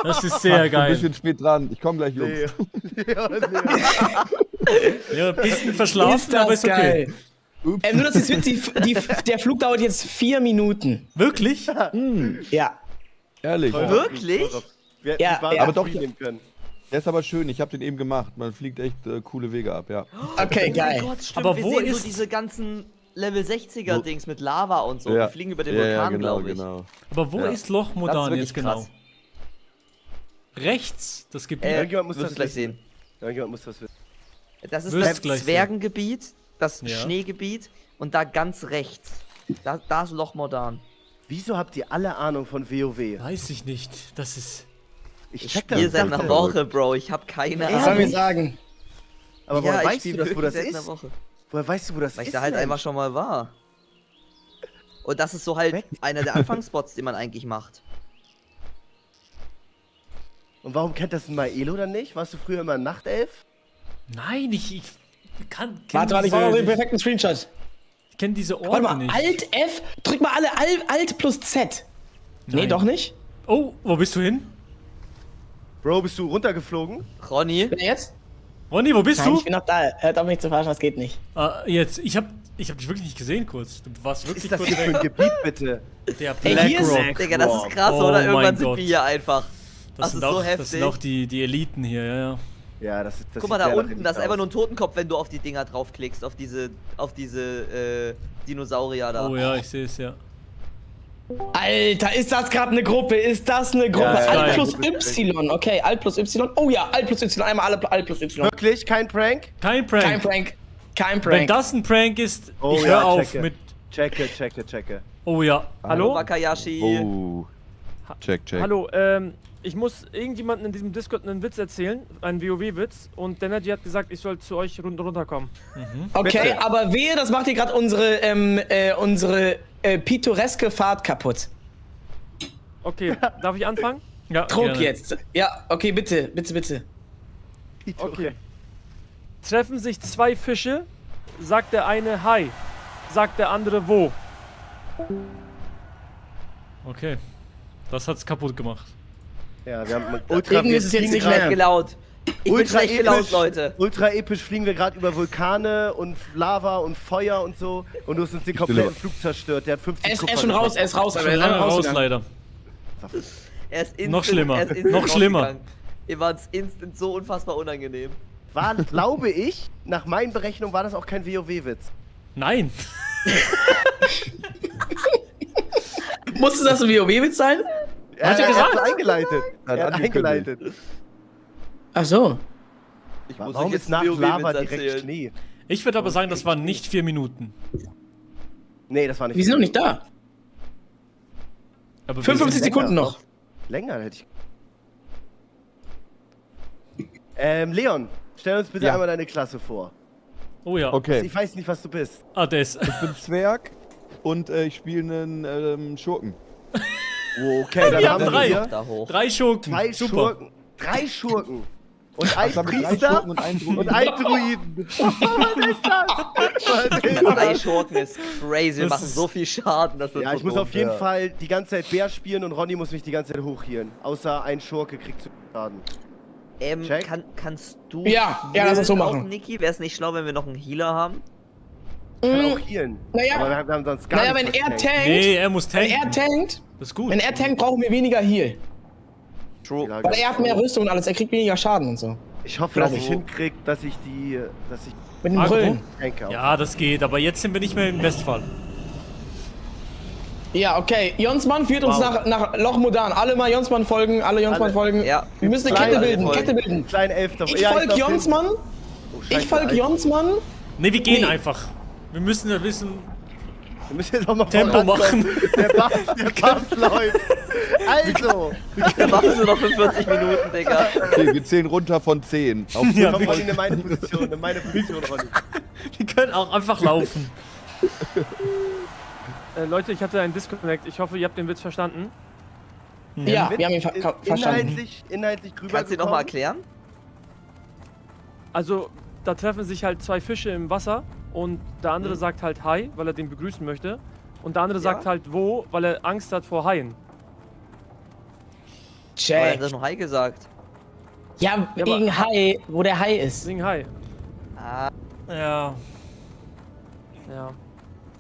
Das ist Ich sehr bin ein geil. bisschen spät dran. Ich komme gleich, Jungs. Ja, ein bisschen verschlafen, aber ist okay. Nur, dass jetzt der Flug dauert jetzt 4 Minuten. Wirklich? Ja. Ehrlich. Wirklich? Wir hätten Ja, die Bahn ja. Aber doch, nehmen können. der ist aber schön. Ich habe den eben gemacht. Man fliegt echt coole Wege ab, ja. Okay, Oh geil. mein Gott, stimmt. Aber wir wo sehen so ist- diese ganzen Level 60er Dings mit Lava und so. Ja. Die fliegen über den Ja, Vulkan, genau, glaube ich. genau. Aber wo Ja. ist Loch Das Modan ist wirklich jetzt genau? krass. Rechts, das Gebiet. Irgendjemand muss wirst das du gleich wissen. sehen. Irgendjemand muss das wissen. Das ist Wirst das gleich sehen. Zwergengebiet, das Ja. Schneegebiet und da ganz rechts. Da ist Loch Modan. Wieso habt ihr alle Ahnung von WoW? Weiß ich nicht. Das ist. Ich Ich check das spiele seit nicht. einer Woche, Bro. Ich habe keine Was sollen wir Ahnung. sagen? Aber Ja, woher ich weißt spiele du, wo wirklich das seit einer ist? Woche. Woher weißt du, wo das Weil ich ist? da halt Mensch? einfach schon mal war. Und das ist so halt einer der Anfangsspots, den man eigentlich macht. Und warum kennt das ein Maelo dann nicht? Warst du früher immer ein Nachtelf? Nein, ich kann. Warte, ich mache noch den perfekten Screenshot. Ich kenne diese Orte Warte mal, nicht. Alt F, drück mal alle Alt plus Z. Nee, Nein. doch nicht. Oh, wo bist du hin? Bro, bist du runtergeflogen? Ronny? Wer jetzt? Ronny, wo bist Nein, du? ich bin noch da. Hört auf mich zu verarschen, das geht nicht. Jetzt. Ich hab dich wirklich nicht gesehen kurz. Du warst Was wirklich ist das kurz hier für ein weg. Gebiet, bitte? Der Ey, hier ist- Blackrock. Digga, das ist krass, Oh oder? mein Irgendwann sind Gott. wir hier einfach. Das, ist sind so auch, heftig. das sind auch die Eliten hier, ja. Ja, das ist das Guck mal sieht da sehr nach unten, Elite das ist einfach aus. nur ein Totenkopf, wenn du auf die Dinger draufklickst, auf diese Dinosaurier da. Oh ja, ich sehe es, ja. Alter, ist das gerade eine Gruppe? Ist das eine Gruppe? Ja, ist Alt geil. plus Y, okay, Alt plus Y. Oh ja, Alt plus Y, einmal Alt plus Y. Wirklich? Kein Prank? Kein Prank. Kein Prank. Kein Wenn Prank. das ein Prank ist, Oh ich ja, hör auf checke. mit. Checke. Oh ja. Hallo? Wakayashi. Oh. Check. Hallo, ich muss irgendjemandem in diesem Discord einen Witz erzählen, einen WoW-Witz, und Denergy hat gesagt, ich soll zu euch runterkommen. Okay, Bitte. aber wehe, das macht hier gerade unsere pittoreske Fahrt kaputt. Okay, darf ich anfangen? Ja, Druck gerne. jetzt. Ja, okay, bitte. Okay. Treffen sich zwei Fische, sagt der eine Hi, sagt der andere wo. Okay. Das hat's kaputt gemacht. Ja, wir haben ultra Irgendwie ist es jetzt nicht mehr. Gelaut. Ich bin schlecht gelaunt, Leute. Ultra episch fliegen wir gerade über Vulkane und Lava und Feuer und so. Und du hast uns den kompletten Flug zerstört. Der hat 50 Er ist Kupfer schon raus, gekostet. er ist raus, aber er Schon ist lange raus, rausgegangen. leider. Er ist instant, Noch schlimmer. er ist instant Noch schlimmer. rausgegangen. Ihr wart instant so unfassbar unangenehm. War, glaube ich, nach meinen Berechnungen war das auch kein WoW-Witz. Nein. Musste das ein WoW-Witz sein? Er er gesagt? hat eingeleitet. Hat Er hat angekündigt. eingeleitet. Ach so. Ich muss Warum euch ist jetzt nach einen Lava WoW-Witz direkt erzählen. Schnee? Ich würde aber sagen, das waren nicht 4 Minuten. Nee, das war nicht. Wir sind noch nicht da. Aber wir 55 sind- Sekunden noch. Länger hätte ich. Leon, stell uns bitte Ja. einmal deine Klasse vor. Oh ja. Okay, Ich weiß nicht, was du bist. Ah, der ist. ich bin Zwerg und ich spiele einen Schurken. Okay, dann Wir haben haben wir 3. hier 3 Schurken. 2 Super. Schurken. 3 Schurken. Und ein Ich habe 3 Priester Schurken und einen Druiden. und ein Druiden. Was ist das? Was ist 3 das? Schurken ist crazy, wir Das machen ist- so viel Schaden. Das wird Ja, so ich muss dumm. auf jeden Ja. Fall die ganze Zeit Bär spielen und Ronny muss mich die ganze Zeit hochhielen. Außer ein Schurke kriegt zu Schaden. Check. Kannst du Ja, lass uns so healen machen. auch, Niki? Wäre es nicht schlau, wenn wir noch einen Healer haben? Kann auch healen. Naja. Aber wir haben sonst gar Naja, wenn nichts er versteckt. tankt, Nee, er muss wenn tanken. er tankt, Das ist gut. wenn er tankt, brauchen wir weniger Heal. True. Weil er hat mehr Rüstung und alles, er kriegt weniger Schaden und so. Ich hoffe, Glaub dass ich ich. hinkriege, dass ich Mit dem Agro? Brüllen. tanke auch. Ja, das geht, aber jetzt sind wir nicht mehr im Westfall. Ja, okay. Jonsmann führt uns Wow. nach Loch Modan. Alle mal Jonsmann folgen, alle Jonsmann Alle. folgen. Ja. Wir müssen eine Kleine Kette bilden, folgen. Kette bilden. Kleinen Elfter. Ich folge Jonsmann, ich folge Jonsmann. Ne, wir gehen Nee. einfach. Wir müssen ein bisschen Wir müssen jetzt auch mal Tempo vorankommen. machen. Der Buff läuft. Also, Wir machen nur noch 45 Minuten, Digga. Okay, wir zählen runter von 10. Auf Ja, komm wir, Ronny in meine Position, Ronny. wir können auch einfach laufen. Leute, ich hatte einen Disconnect. Ich hoffe, ihr habt den Witz verstanden. Ja, wir haben ihn verstanden. Inhaltlich rüber. Kannst du ihn nochmal erklären? Also, da treffen sich halt zwei Fische im Wasser und der andere sagt halt Hi, weil er den begrüßen möchte. Und der andere sagt halt wo, weil er Angst hat vor Haien. Aber er hat doch nur Hi gesagt. Ja, wegen Hai, wo der Hai ist. Wegen Hai. Ah. Ja. Ja.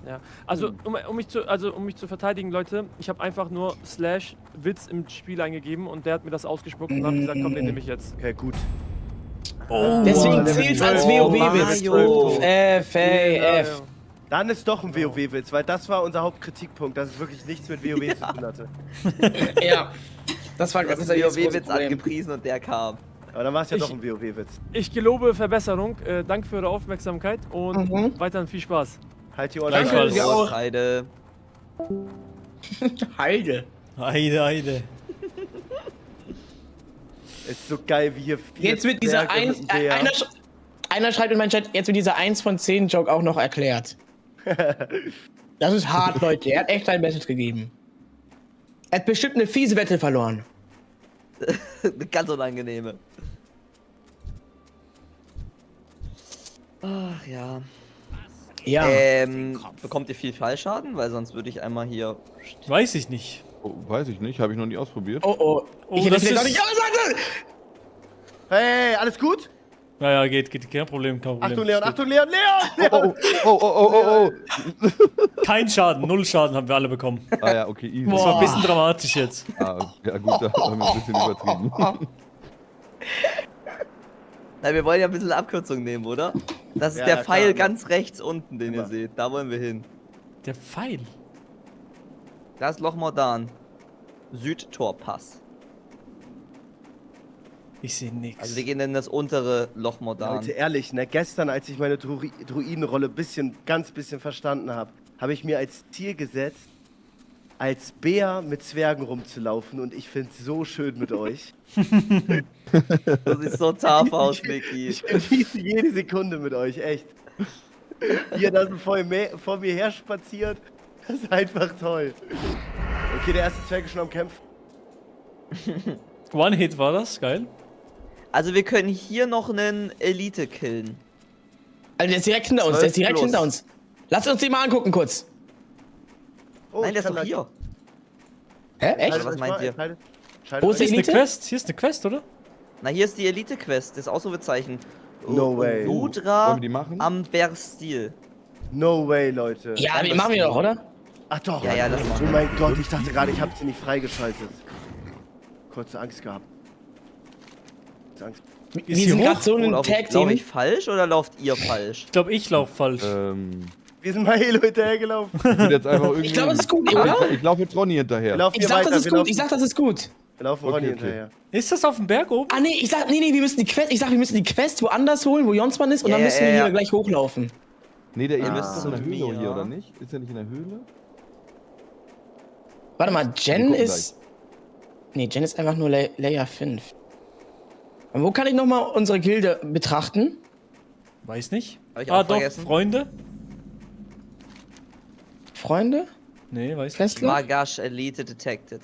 Ja. Also, um mich zu verteidigen, Leute, ich habe einfach nur /Witz im Spiel eingegeben und der hat mir das ausgespuckt und hat gesagt, komm, den nehme ich jetzt. Okay, gut. Oh, deswegen zählt's als WoW-Witz. F. Dann ist doch ein WoW-Witz, weil das war unser Hauptkritikpunkt, dass es wirklich nichts mit WoW zu tun hatte. Ja. Das war das WoW-Witz angepriesen und der kam. Aber dann war es ja doch ein WoW-Witz. Ich gelobe Verbesserung. Danke für eure Aufmerksamkeit und weiterhin viel Spaß. Halt die Ohren. Danke auch. Heide. Heide. Heide. Ist so geil, wie hier Jetzt wird dieser einer schreibt in meinen Chat, jetzt wird dieser 1 von 10 Joke auch noch erklärt. Das ist hart, Leute. Er hat echt sein Bestes gegeben. Er hat bestimmt eine fiese Wette verloren. Eine ganz unangenehme. Ach ja. Ja. Bekommt ihr viel Fallschaden? Weil sonst würde ich einmal hier... Weiß ich nicht. Oh, weiß ich nicht, habe ich noch nie ausprobiert. Oh, ich hätte vielleicht auch nicht Hey, alles gut? Ja, geht, kein Problem, kein Problem. Achtung, Leon, Achtung, Leon, Leon! Oh. Kein Schaden, 0 Schaden haben wir alle bekommen. Ah ja, okay, easy. Das war ein bisschen dramatisch jetzt. Ah, ja gut, da haben wir ein bisschen übertrieben. Na, wir wollen ja ein bisschen Abkürzung nehmen, oder? Das ist der Pfeil ganz rechts unten, den ihr seht. Da wollen wir hin. Der Pfeil? Da ist Loch Mordan. Südtorpass. Ich sehe nichts. Also wir gehen in das untere Loch Mordan. Leute, ehrlich, ne, gestern, als ich meine Druidenrolle ganz bisschen verstanden habe, habe ich mir als Ziel gesetzt, als Bär mit Zwergen rumzulaufen und ich find's so schön mit euch. Du siehst so tough aus, Micky. Ich genieße jede Sekunde mit euch, echt. Wie ihr da so vor mir her spaziert, das ist einfach toll. Okay, der erste Zwerg ist schon am Kämpfen. One-Hit war das, geil. Also wir können hier noch einen Elite killen. Also der ist direkt hinter uns, der ist direkt hinter uns. Lass uns den mal angucken kurz. Oh, nein, der ist doch hier. Hä, echt? Also, was meint ihr? Wo ist die Elite? Hier ist eine Quest, oder? Na, hier ist die Elite-Quest, das Ausrufezeichen. No way. Ludra Wollen wir die machen? am Berstil. No way, Leute. Ja, die machen wir doch, oder? Ach doch. Ja, das machen wir. Oh mein Gott, ich dachte gerade, ich habe sie nicht freigeschaltet. Kurze Angst gehabt. Angst. Wir sind gerade so ein Tag-Team. Laufe ich falsch oder lauft ihr falsch? Ich glaube, ich laufe falsch. Wir sind mal Halo hinterhergelaufen. Ich glaube, das ist gut, oder? Ich laufe jetzt Ronny hinterher. Ich sag, das ist gut. Ich sag, das ist gut. Wir laufen Ronny hinterher. Ist das auf dem Berg oben? Ah, nee, ich sag, nee, wir müssen die Quest, wir müssen die Quest woanders holen, wo Jonsmann ist, und dann müssen wir hier gleich hochlaufen. Nee, der Ihr müsst müsst in der zu Höhle mir. hier, oder nicht? Ist er nicht in der Höhle? Warte mal, Jen gucken ist... Nee, Jen ist einfach nur Layer 5. Und wo kann ich nochmal unsere Gilde betrachten? Weiß nicht. Hab ich auch Doch, vergessen. Freunde? Freunde? Nee, weiß nicht. Festler? Magash Elite detected.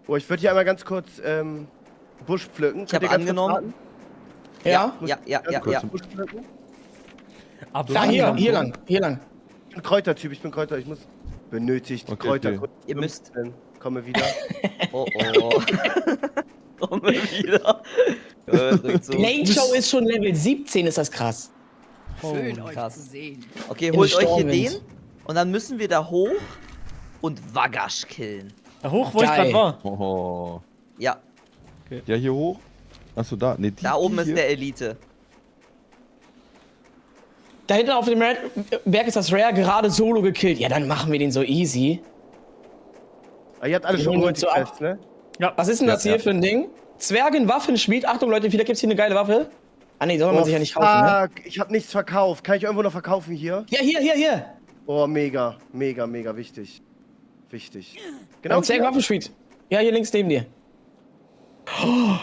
Oh, ich würde hier einmal ganz kurz Busch pflücken. Ich habe angenommen. Ja? Ja. Busch pflücken. Da, hier lang. Ich bin Kräutertyp, ich muss... Benötigt Kräuter. Okay. Ihr müsst... Komme wieder. Oh. Komme wieder. Nature ist schon Level 17, ist das krass. Schön, euch krass. zu sehen. Okay, Im holt euch hier den Stormwind. und dann müssen wir da hoch und Wagash killen. Da hoch, wo ich Geil. gerade war. Oh. Ja, Ja, hier hoch? Achso, da. Nee, da oben ist hier. der Elite. Da hinten auf dem Berg ist das Rare gerade solo gekillt. Ja, dann machen wir den so easy. Ah, ihr habt alle Wir schon holen geholt, uns die so ab. Quest, ne? Ja. Was ist denn das hier für ein Ding? Zwergen-Waffenschmied. Achtung, Leute, vielleicht gibt's hier eine geile Waffe. Ah, nee, soll man sich ja nicht kaufen, ne? Fuck, ich hab nichts verkauft. Kann ich irgendwo noch verkaufen hier? Ja, hier. Oh, mega wichtig. Wichtig. Genau, Zwergen-Waffenschmied. Ja, hier links neben dir. Oh,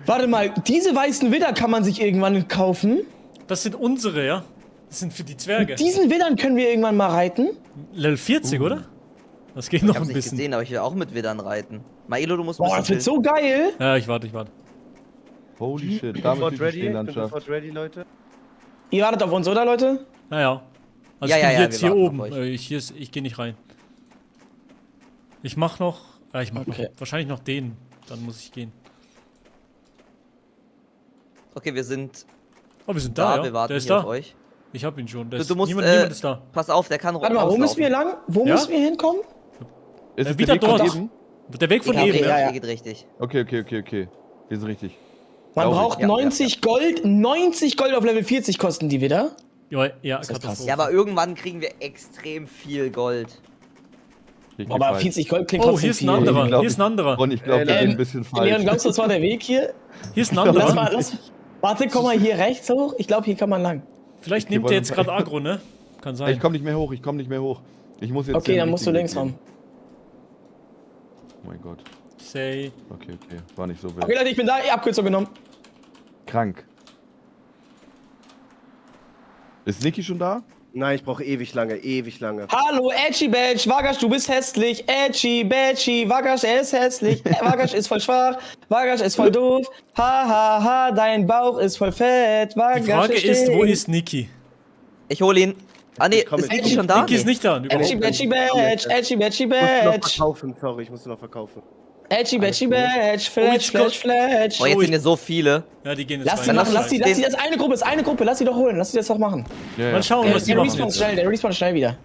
warte mal, diese weißen Widder kann man sich irgendwann kaufen. Das sind unsere, ja? Das sind für die Zwerge. Mit diesen Widdern können wir irgendwann mal reiten. Level 40, oder? Das geht Ich noch hab's ein nicht bisschen. gesehen, aber ich will auch mit Widdern reiten. Maelo, du musst ein Boah, das bisschen wird so geil. Ja, ich warte. Holy shit, Ich bin damit sofort ist die ready, Stehlandschaft. Leute. Ihr wartet auf uns, oder, Leute? Naja. Also Ja, ich ja, bin ja, jetzt wir hier warten oben. auf euch. Ich gehe nicht rein. Ich mach noch. Ich mach noch, wahrscheinlich noch den. Dann muss ich gehen. Okay, wir sind. Oh, wir sind da, ja. Wir warten Der ist hier da. auf euch. Ich hab ihn schon. Du musst, niemand ist da. Pass auf, der kann Warte mal, wo müssen wir lang? Wo müssen wir hinkommen? Ist es wieder der Weg von dort. eben? Der Weg von Ihr geht eben, richtig, ja. ihr geht richtig. Okay. Wir sind richtig. Man Glaub braucht ich. 90 Gold. 90 Gold auf Level 40 kosten die wieder. Ja, Das ist krass. Ja, aber irgendwann kriegen wir extrem viel Gold. Aber 40 Gold klingt Oh, trotzdem hier ist ein viel. anderer. glaub, Hier ist ein anderer. Und ich glaube, wir gehen ein bisschen falsch. Leon, glaubst du, das war der Weg hier? Hier ist ein Lass anderer. mal, warte, komm mal hier rechts hoch. Ich glaube, hier kann man lang. Vielleicht Okay, nimmt wollen der wir jetzt mal- gerade Agro, ne? Kann sein. Ich komme nicht mehr hoch. Ich muss jetzt. Okay, den dann musst du richtigen links Weg rum. gehen. Oh mein Gott. Say. Okay. War nicht so wild. Okay, Leute, ich bin da. Abkürzung genommen. Krank. Ist Niki schon da? Nein, ich brauche ewig lange. Hallo, Edgy Badge. Wagasch, du bist hässlich. Edgy Badge. Wagasch, er ist hässlich. Wagasch ist voll schwach. Wagasch ist voll doof. Ha, ha, ha, dein Bauch ist voll fett. Wagasch Die Frage ist, wo stinkt. ist Niki? Ich hole ihn. Ah ne, komm ist jetzt. Niki schon da? Niki ist nicht da. Edgy Badge Badge. Edgy Badge Ich muss noch Badge. verkaufen, sorry, ich muss noch verkaufen. Edgy Badge Badge. Fletch, Fletch, Fletch. Oh, jetzt sind hier so viele. Ja, die gehen jetzt Lass die rein. machen, lass die, das ist eine Gruppe, lass die doch holen, lass die das doch machen. Mal schauen, was die Der machen. respawnt schnell, der respawnt schnell wieder.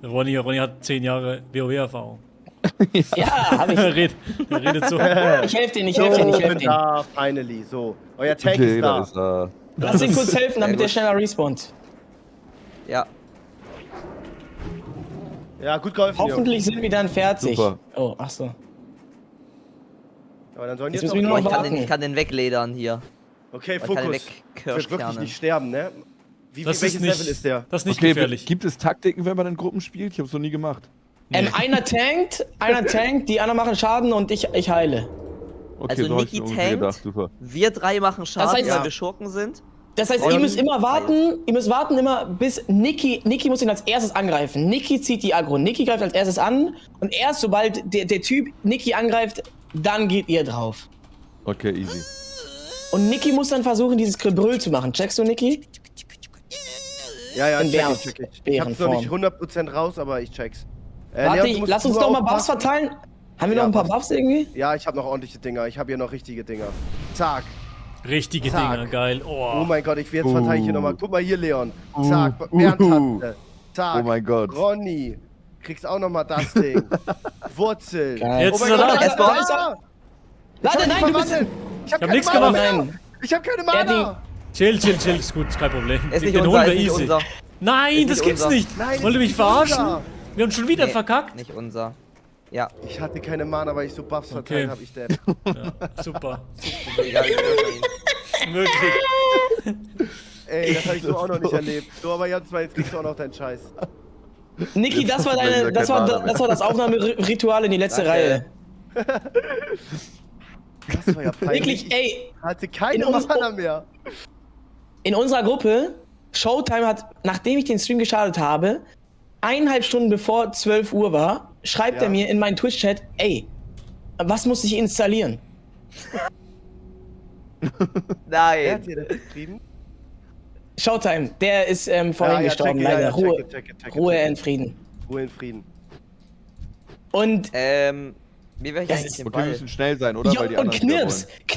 Ronny hat 10 Jahre WoW-Erfahrung. Ja, hab ich. Er redet so. Ich helf dir, ich helf dir, ich helf bin dir. da, finally, so. Euer Tank Okay, ist da da. ist er. Lass ihn kurz helfen, damit der gut. schneller respawnt. Ja. Ja, gut geholfen, Hoffentlich sind wir dann fertig. Super. Oh, ach so. Jungs. Aber dann sollen Jetzt jetzt müssen noch... wir Oh, nur ich warten. kann den wegledern hier. Okay, Man kann Fokus. Ich will wirklich wegkirschkerne. nicht sterben, ne? Das Welches ist nicht, Level ist der? Das ist nicht Okay, gefährlich. gibt es Taktiken, wenn man in Gruppen spielt? Ich habe es noch nie gemacht. Einer tankt, die anderen machen Schaden und ich heile. Okay, Also so hab ich Niki mir ungefähr gedacht. tankt, Super. wir drei machen Schaden, Das heißt, weil ja. wir Schurken sind. Das heißt, Und ihr müsst immer warten, immer bis Niki muss ihn als erstes angreifen. Niki zieht die Aggro, Niki greift als erstes an und erst sobald der Typ Niki angreift, dann geht ihr drauf. Okay, easy. Und Niki muss dann versuchen, dieses Gebrüll zu machen. Checkst du, Niki? Ja, In check ich. Ich hab's noch nicht Bärenform. 100% raus, aber ich check's. Warte, Leon, du musst lass uns nur doch mal Buffs aufpassen. verteilen. Haben wir Ja, noch ein paar Buffs. Buffs irgendwie? Ja, ich habe noch ordentliche Dinger. Ich habe hier noch richtige Dinger. Zack. Richtige Zack. Dinger, geil. Oh Oh. mein Gott, jetzt verteile ich hier nochmal. Guck mal hier, Leon. Zack, Bärentanze. Zack. Oh mein Gott. Ronny. Kriegst auch nochmal das Ding. Wurzel. Geil. Jetzt oh ist mein er Gott, da. ist Da ist da. er. Warte, nein, du bist... Ich hab hab keine nichts Mana gemacht. mehr. Ich hab keine Er hat Mana. Chill, ist gut, ist kein Problem. Ist nicht Den unser, holen wir ist nicht easy. unser. Nein, Ist das nicht gibt's unser. nicht. Nein, Wollt ihr ist mich nicht verarschen? unser. Wir haben schon wieder Nee, verkackt. Nicht unser. Ja. Ich hatte keine Mana, weil ich so Buffs verteilt habe. Ich dead. Ja, super. Egal, ich würfel ihn. Möglich. Ey, das habe ich so auch noch nicht erlebt. So, aber jetzt kriegst du auch noch deinen Scheiß. Niki, das war das Aufnahmeritual in die letzte Danke. Reihe. Das war ja peinlich. Wirklich, ey. Ich hatte keine In uns- Mana mehr. In unserer Gruppe, Showtime hat, nachdem ich den Stream gestartet habe, 1,5 Stunden bevor 12 Uhr war, schreibt Ja. er mir in meinen Twitch-Chat, ey, was muss ich installieren? Wer Nein. hat dir das geschrieben? Showtime, der ist vorhin Ja, gestorben, checke, leider. checke, Ruhe, checke, Ruhe checke. in Frieden. Ruhe in Frieden. Und Wie wäre ich Das eigentlich den Okay, wir Ball? müssen schnell sein, oder? ja, Weil die und anderen wieder Knirps. wollen.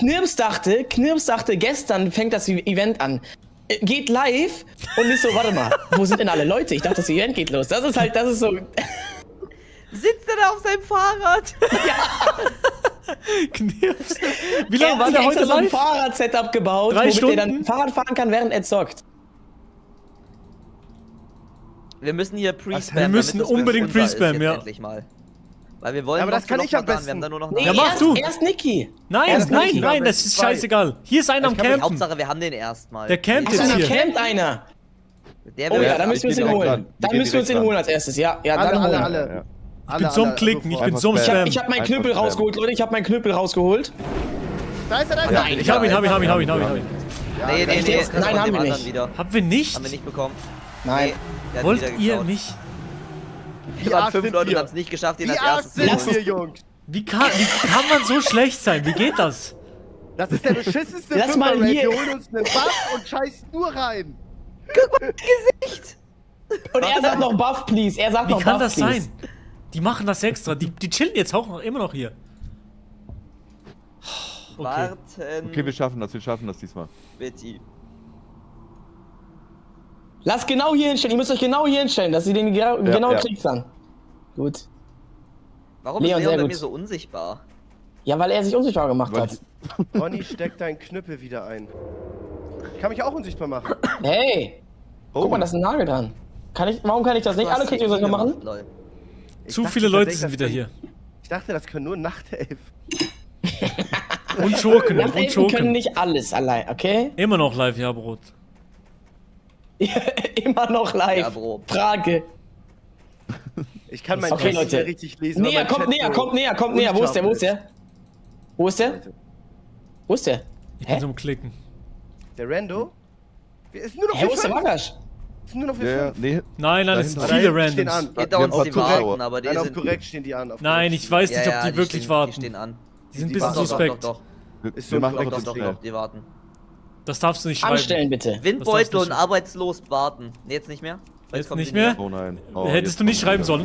Knirps dachte, gestern fängt das Event an. Geht live und ist so, warte mal, wo sind denn alle Leute? Ich dachte, das Event geht los. Das ist so. Sitzt er da auf seinem Fahrrad? Knirps. Wie Er lange hat war sich der extra heute so ein live? Fahrrad-Setup gebaut, 3 womit er Stunden? dann Fahrrad fahren kann, während er zockt. Wir müssen hier pre-spammen. Wir müssen damit das unbedingt unser ist pre-spammen, jetzt ja. Endlich mal. Weil wir wollen Ja, aber noch das kann zu ich am Lochmadan, wir besten. haben da nur noch Nee, Ja, mach erst, du. erst Niki. Nein, Erst nein, Niki. nein, das ist scheißegal. Hier ist einer am Ich kann Campen. Hauptsache, wir haben den erstmal. Der campt Achso, jetzt da hier. campt einer. Der Oh will ja, dann müssen wir uns ich ihn geh direkt holen. ran. Ich Dann geh müssen wir uns direkt ihn ran. holen als erstes. Ja, dann Alle, holen. alle. Ja. Ich bin so am Klicken, ich bin so am Spam. Ich hab meinen Einfach Knüppel spammen. rausgeholt, Leute. Ich hab meinen Knüppel rausgeholt. Da ist er, da ist er. Nein, Ich hab ihn. Ja, Nee, nee, nee. Echt jetzt? das Nein, von haben dem wir anderen nicht. wieder. Haben wir nicht? Haben wir nicht bekommen. Nein. Der hat Wollt wieder ihr geklaut. mich? Wir waren arsch 5 sind Leute und wir? haben es nicht geschafft, ihn Wie als arg erstes zu sind holen. wir, Jungs? Wie kann man so schlecht sein? Wie geht das? Das ist der beschissenste Lass mal Fünfer-Raid. hier. Wir holen uns einen Buff und scheißen nur rein. Guck mal, Gesicht! Und er sagt noch Buff, please. Er sagt Wie noch kann Buff, das please. sein? Die machen das extra. Die chillen jetzt auch noch, immer noch hier. Okay. Warten. Okay, wir schaffen das diesmal. Betty. Lass genau hier hinstellen. Ihr müsst euch genau hier hinstellen, dass ihr den genau kriegt dann. Gut. Warum Leon, ist sehr Leon bei gut. mir so unsichtbar? Ja, weil er sich unsichtbar gemacht hat. Ronny, steck deinen Knüppel wieder ein. Ich kann mich auch unsichtbar machen. Hey! Guck mal, da ist ein Nagel dran. Warum kann ich das nicht? Alle könnt ihr das noch machen? Zu viele Leute sind wieder hier. Ich dachte, das können nur Nachtelf. Und Schurken, und Nachtelfen Schurken. können nicht alles allein, okay? Immer noch live, ja, Brot. Immer noch live. Ja, Bro. Frage. Ich kann meinen Okay, Text nicht mehr Leute. richtig lesen. weil Näher, mein kommt Chat näher, so kommt näher, kommt näher. Wo ist der, wo ist der? Wo ist der? Wo ist der? Ich bin so am Klicken. Der Rando? Ist nur noch Hä, wo ist der Wagasch? Ist nur noch für Ja, fünf. nee. Nein, das sind Dahinter. viele Nein, die stehen Randoms. an. Hinter uns die Zuschauer. warten, aber die Nein, auf sind... korrekt stehen die an. Auf Nein, korrekt ich weiß Ja, nicht, ja, ob die wirklich stehen, warten. Die stehen an. Die sind ein Die bisschen warten. Doch, suspekt. doch, Ist Wir so machen korrekt, auch doch, das doch, doch, die warten. Das darfst du nicht schreiben. Anstellen, bitte. Das Windbeutel darfst und du arbeitslos warten. Nee, jetzt nicht mehr? Jetzt kommen nicht sie mehr? Oh nein. Oh, Hättest jetzt du nicht kommt schreiben wieder. sollen.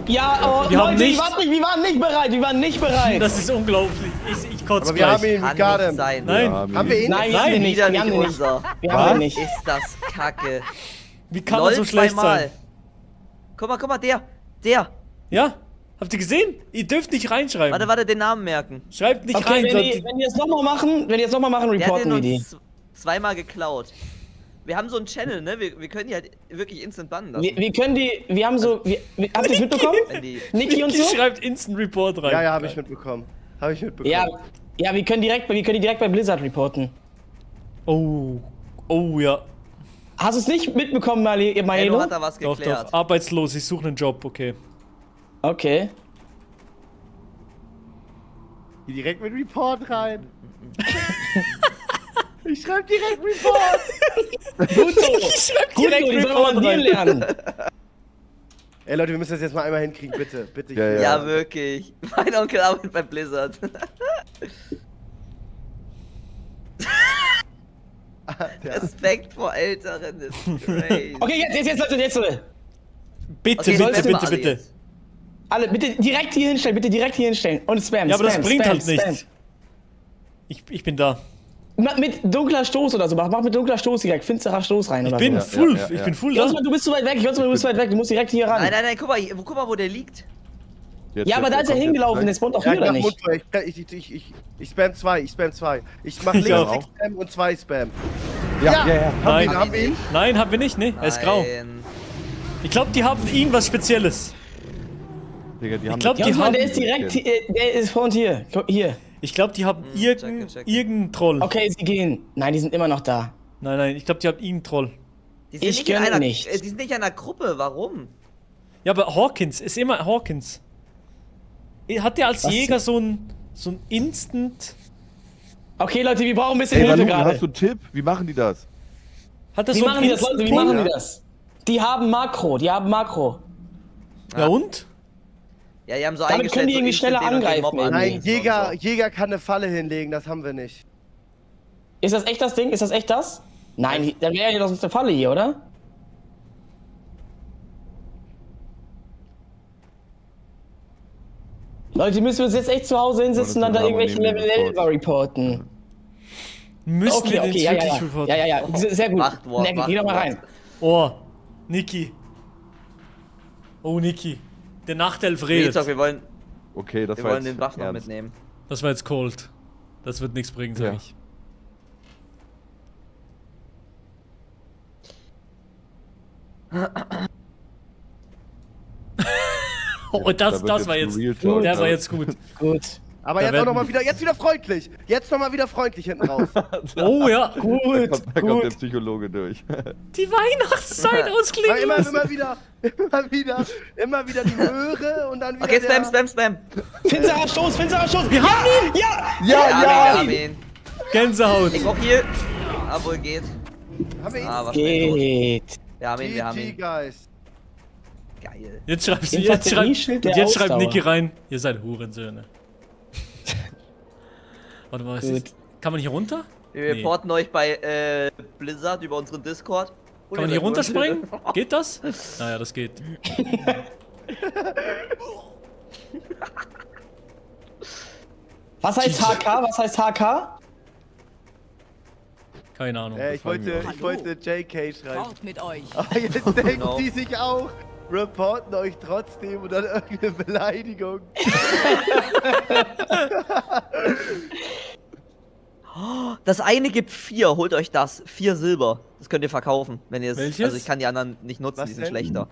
Ja, oh, Wir haben Leute, nicht- wir waren nicht bereit, wir waren nicht bereit. Das ist unglaublich. Ich kotze Aber wir haben gleich. ihn, Kann we got nicht him. sein. Nein. Haben wir ihn? Nein, wir haben den nicht, Wieder wir haben nicht den nicht. unser. Wir haben den nicht. Ist das kacke. Wie kann man so schlecht sein? Guck mal, der. Ja? Habt ihr gesehen? Ihr dürft nicht reinschreiben. Warte, den Namen merken. Schreibt nicht Okay, rein. wenn die es nochmal machen, Der hat reporten wir den die. uns zweimal geklaut. Wir haben so einen Channel, ne? Wir können die halt wirklich instant bannen lassen. Wir können die, wir haben so, habt ihr es mitbekommen? Wenn die- Niki und so? schreibt Instant Report rein. Ja, habe ich mitbekommen. Ja, wir können die direkt bei Blizzard reporten. Oh ja. Hast du es nicht mitbekommen, Maelo? hat da was Doch, geklärt. doch. Arbeitslos, ich suche einen Job, okay. Okay. Geh direkt mit Report rein. Ich schreib direkt Report. Gut so. Schreibt Gut so, die sollen mal mit dir lernen. Ey Leute, wir müssen das jetzt mal einmal hinkriegen, bitte. Bitte. Ja, wirklich. Mein Onkel arbeitet bei Blizzard. Respekt vor Älteren ist crazy. Okay, jetzt, Leute, jetzt. Bitte, Okay, bitte, bitte, bitte, alle bitte. jetzt. Alle, bitte direkt hier hinstellen, Und Spam, Ja, aber das Spam, bringt Spam, halt Spam. nichts. Ich bin da. Mit dunkler Stoß oder so, mach mit dunkler Stoß direkt, finsterer Stoß rein Ich oder bin so. full, ich bin full da. Jonsmann, du bist zu weit weg, du musst direkt hier ran. Nein, guck mal, wo der liegt. Ja, aber da ist er hingelaufen, der spawnt auch Ja, hier, oder ich mach nicht? Mundfeuer. Ich spam 2, Ich mach Ich links auch. 6 Spam und 2 Spam. Ja. Nein. Haben wir ihn? Nein, haben wir nicht, ne? Er ist grau. Nein. Ich glaube, die haben ihn was Spezielles. Digga, die haben Ich glaub, die Jonsmann, haben- der ist direkt, der ist vor und hier. Hier. Ich glaube, die haben irgendeinen Troll. Okay, sie gehen. Nein, die sind immer noch da. Nein, ich glaube, die haben irgendeinen Troll. Die sind Ich nicht in gönne einer, nicht. Die sind nicht in einer Gruppe, warum? Ja, aber Hawkins, ist immer Hawkins. Hat der als Was? Jäger so ein Instant... Okay, Leute, wir brauchen ein bisschen Ey, Hilfe Valuka, gerade. hast du einen Tipp? Wie machen die das? Hat das Wie so machen die das, Leute? Wie Instant-Pull? machen die das? Die haben Makro. Ja und? Ja, die haben so Damit können die irgendwie instant schneller den und den angreifen Mob irgendwie. Nein, anlegen und so. Jäger kann eine Falle hinlegen, das haben wir nicht. Ist das echt das Ding? Ist das echt das? Nein, dann wäre ja das eine Falle hier, oder? Leute, müssen wir uns jetzt echt zu Hause hinsetzen und dann da irgendwelche Level 11 reporten. Müssen wir den ja, wirklich ja. reporten? Ja, sehr gut. Wachtwort, Necke, geh doch mal Wachtwort. rein. Oh, Niki. Oh, Niki. Der Nachtelf redet. Rezo, wir wollen Okay, das wir war wollen jetzt den Buff noch ernst. mitnehmen. Das war jetzt cold. Das wird nichts bringen, sag Ja. ich. Oh, Da das wird war jetzt jetzt. Real Talk, Der war ne? jetzt gut. Gut. Aber Da jetzt auch werden- noch mal wieder, jetzt wieder freundlich. Jetzt noch mal wieder freundlich hinten raus. Oh ja. Da Gut, kommt der gut. Psychologe durch. Die Weihnachtszeit Weil ausklingen immer lassen. wieder die Möhre und dann wieder Okay, der... Spam. Finsterer Stoß. Wir haben ihn! Ja! Wir haben ihn. Gänsehaut. Ich brauch hier. Obwohl geht. Haben wir ihn? Ah, wahrscheinlich tot. Geht. Wir haben GG, ihn. Guys. Geil. Jetzt schreibst du, Infanterieschild der jetzt schreibt Ausdauer. Niki rein. Ihr seid Hurensöhne. Warte mal, was Gut. ist? Kann man hier runter? Wir reporten euch bei Blizzard über unseren Discord. Kann man hier runterspringen? Geht das? Naja, das geht. Was heißt HK? Was heißt HK? Keine Ahnung. Ich wollte JK schreiben. Fort mit euch. Aber jetzt denken die sich auch, reporten euch trotzdem und dann irgendeine Beleidigung. Das eine gibt 4, holt euch das. 4 Silber. Das könnt ihr verkaufen, wenn ihr es. Welches? Also ich kann die anderen nicht nutzen, die sind schlechter.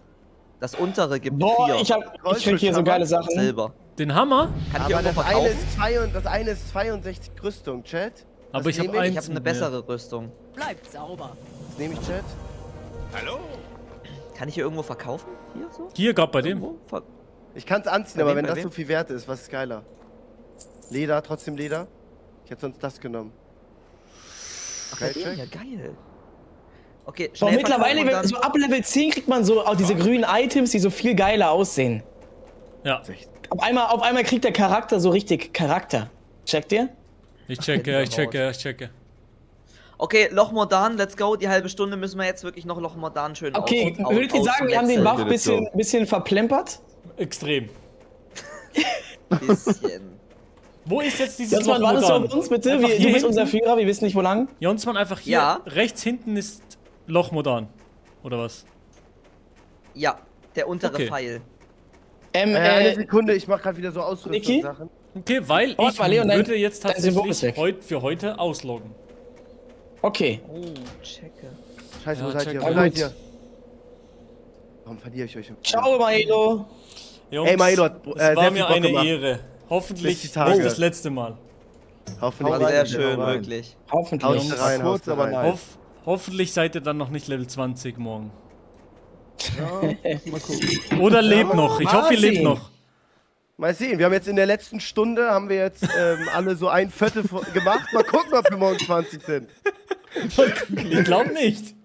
Das untere gibt 4. Boah, ich krieg hier so geile Sachen. Silber. Den Hammer? Kann ich Aber irgendwo das eine ist 62 Rüstung, Chat. Aber ich habe Ich habe eine bessere Rüstung. Bleibt sauber. Das nehme ich, Chat. Hallo? Kann ich hier irgendwo verkaufen? Hier so? Hier, gerade bei dem. Ich kann es anziehen, Bei aber wem, wenn bei das wem? so viel wert ist, was ist geiler? Leder, trotzdem Leder? Ich hätte sonst das genommen. Ach, bei dem, ja geil. Okay, Boah, schnell mittlerweile, verkaufen und so ab Level 10 kriegt man so auch diese grünen Items, die so viel geiler aussehen. Ja. Auf einmal kriegt der Charakter so richtig Charakter. Checkt ihr? Ich checke. Okay, Loch Mordan, let's go. Die halbe Stunde müssen wir jetzt wirklich noch Loch Mordan schön Okay, würdet ihr sagen, wir haben den Buff ein bisschen verplempert? Extrem. Bisschen. Wo ist jetzt dieses Jonsmann, Loch wartest du Mordan? auf uns bitte? Einfach Du hier bist unser hinten? Führer, wir wissen nicht wo lang. Jonsmann, einfach hier. Ja. Rechts hinten ist Loch Mordan. Oder was? Ja, der untere Okay. Pfeil. Eine Sekunde, ich mach gerade wieder so Niki? Sachen. Okay, weil Oh, ich mal, Leon, würde jetzt dein Symbol ist tatsächlich weg. für heute ausloggen. Okay. Oh, checke. Scheiße, wo Ja, seid check ihr? mal. Wo seid ihr? Warum verliere ich euch? Ciao, Maelo. Jungs, Ey, Maelo hat es sehr war viel mir Bock eine gemacht. Ehre. Hoffentlich Bis die Tage. nicht das letzte Mal. Hoffentlich War sehr nicht. schön, Hau rein. wirklich. Hoffentlich. Haust Jungs, rein, kurz, haust aber rein. nice. Hoffentlich seid ihr dann noch nicht Level 20 morgen. Mal gucken. Oder lebt noch. Ich hoffe, ihr lebt noch. Mal sehen, wir haben jetzt in der letzten Stunde, haben wir jetzt alle so ein Viertel gemacht. Mal gucken, ob wir morgen 20 sind. Ich glaube nicht.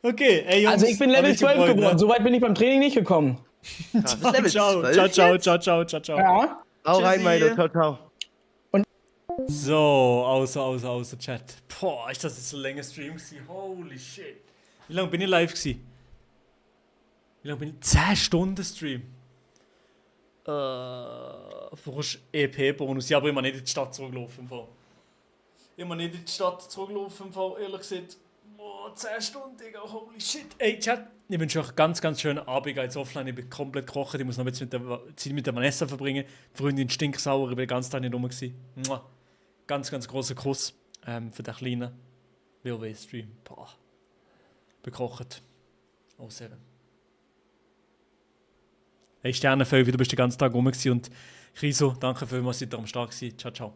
Okay, ey Jungs. Also ich bin hat Level mich 12 gefreut, geworden, ne? so weit bin ich beim Training nicht gekommen. Das ist Level 12 Ciao. Ja. Hau rein, Tschüssi. Maelo, ciao, ciao. So, außer Chat. Boah, ist das jetzt so länger Stream gewesen? Holy shit. Wie lange bin ich live gewesen? Wie lange bin ich? 10 Stunden Stream. Brauchst EP-Bonus. Ja, aber ich bin nicht in die Stadt zurückgelaufen. Im Fall. Ich bin nicht in die Stadt zurückgelaufen, im Fall, ehrlich gesagt. Boah, 10 Stunden, Digga, holy shit. Ey, Chat, ich wünsche euch ganz schönen Abend jetzt offline. Ich bin komplett gekocht. Ich muss noch jetzt Zeit mit der Vanessa verbringen. Die Freundin stinksauer, ich bin den ganzen Tag nicht rum gewesen. Mua. Ganz großer Kuss für den kleinen WoW-Stream. Boah. Bekocht. Oh, 7. Hey, Sternenfeld, du bist den ganzen Tag rum gewesen und Riso, danke vielmals, seid ihr am Start gewesen. Ciao.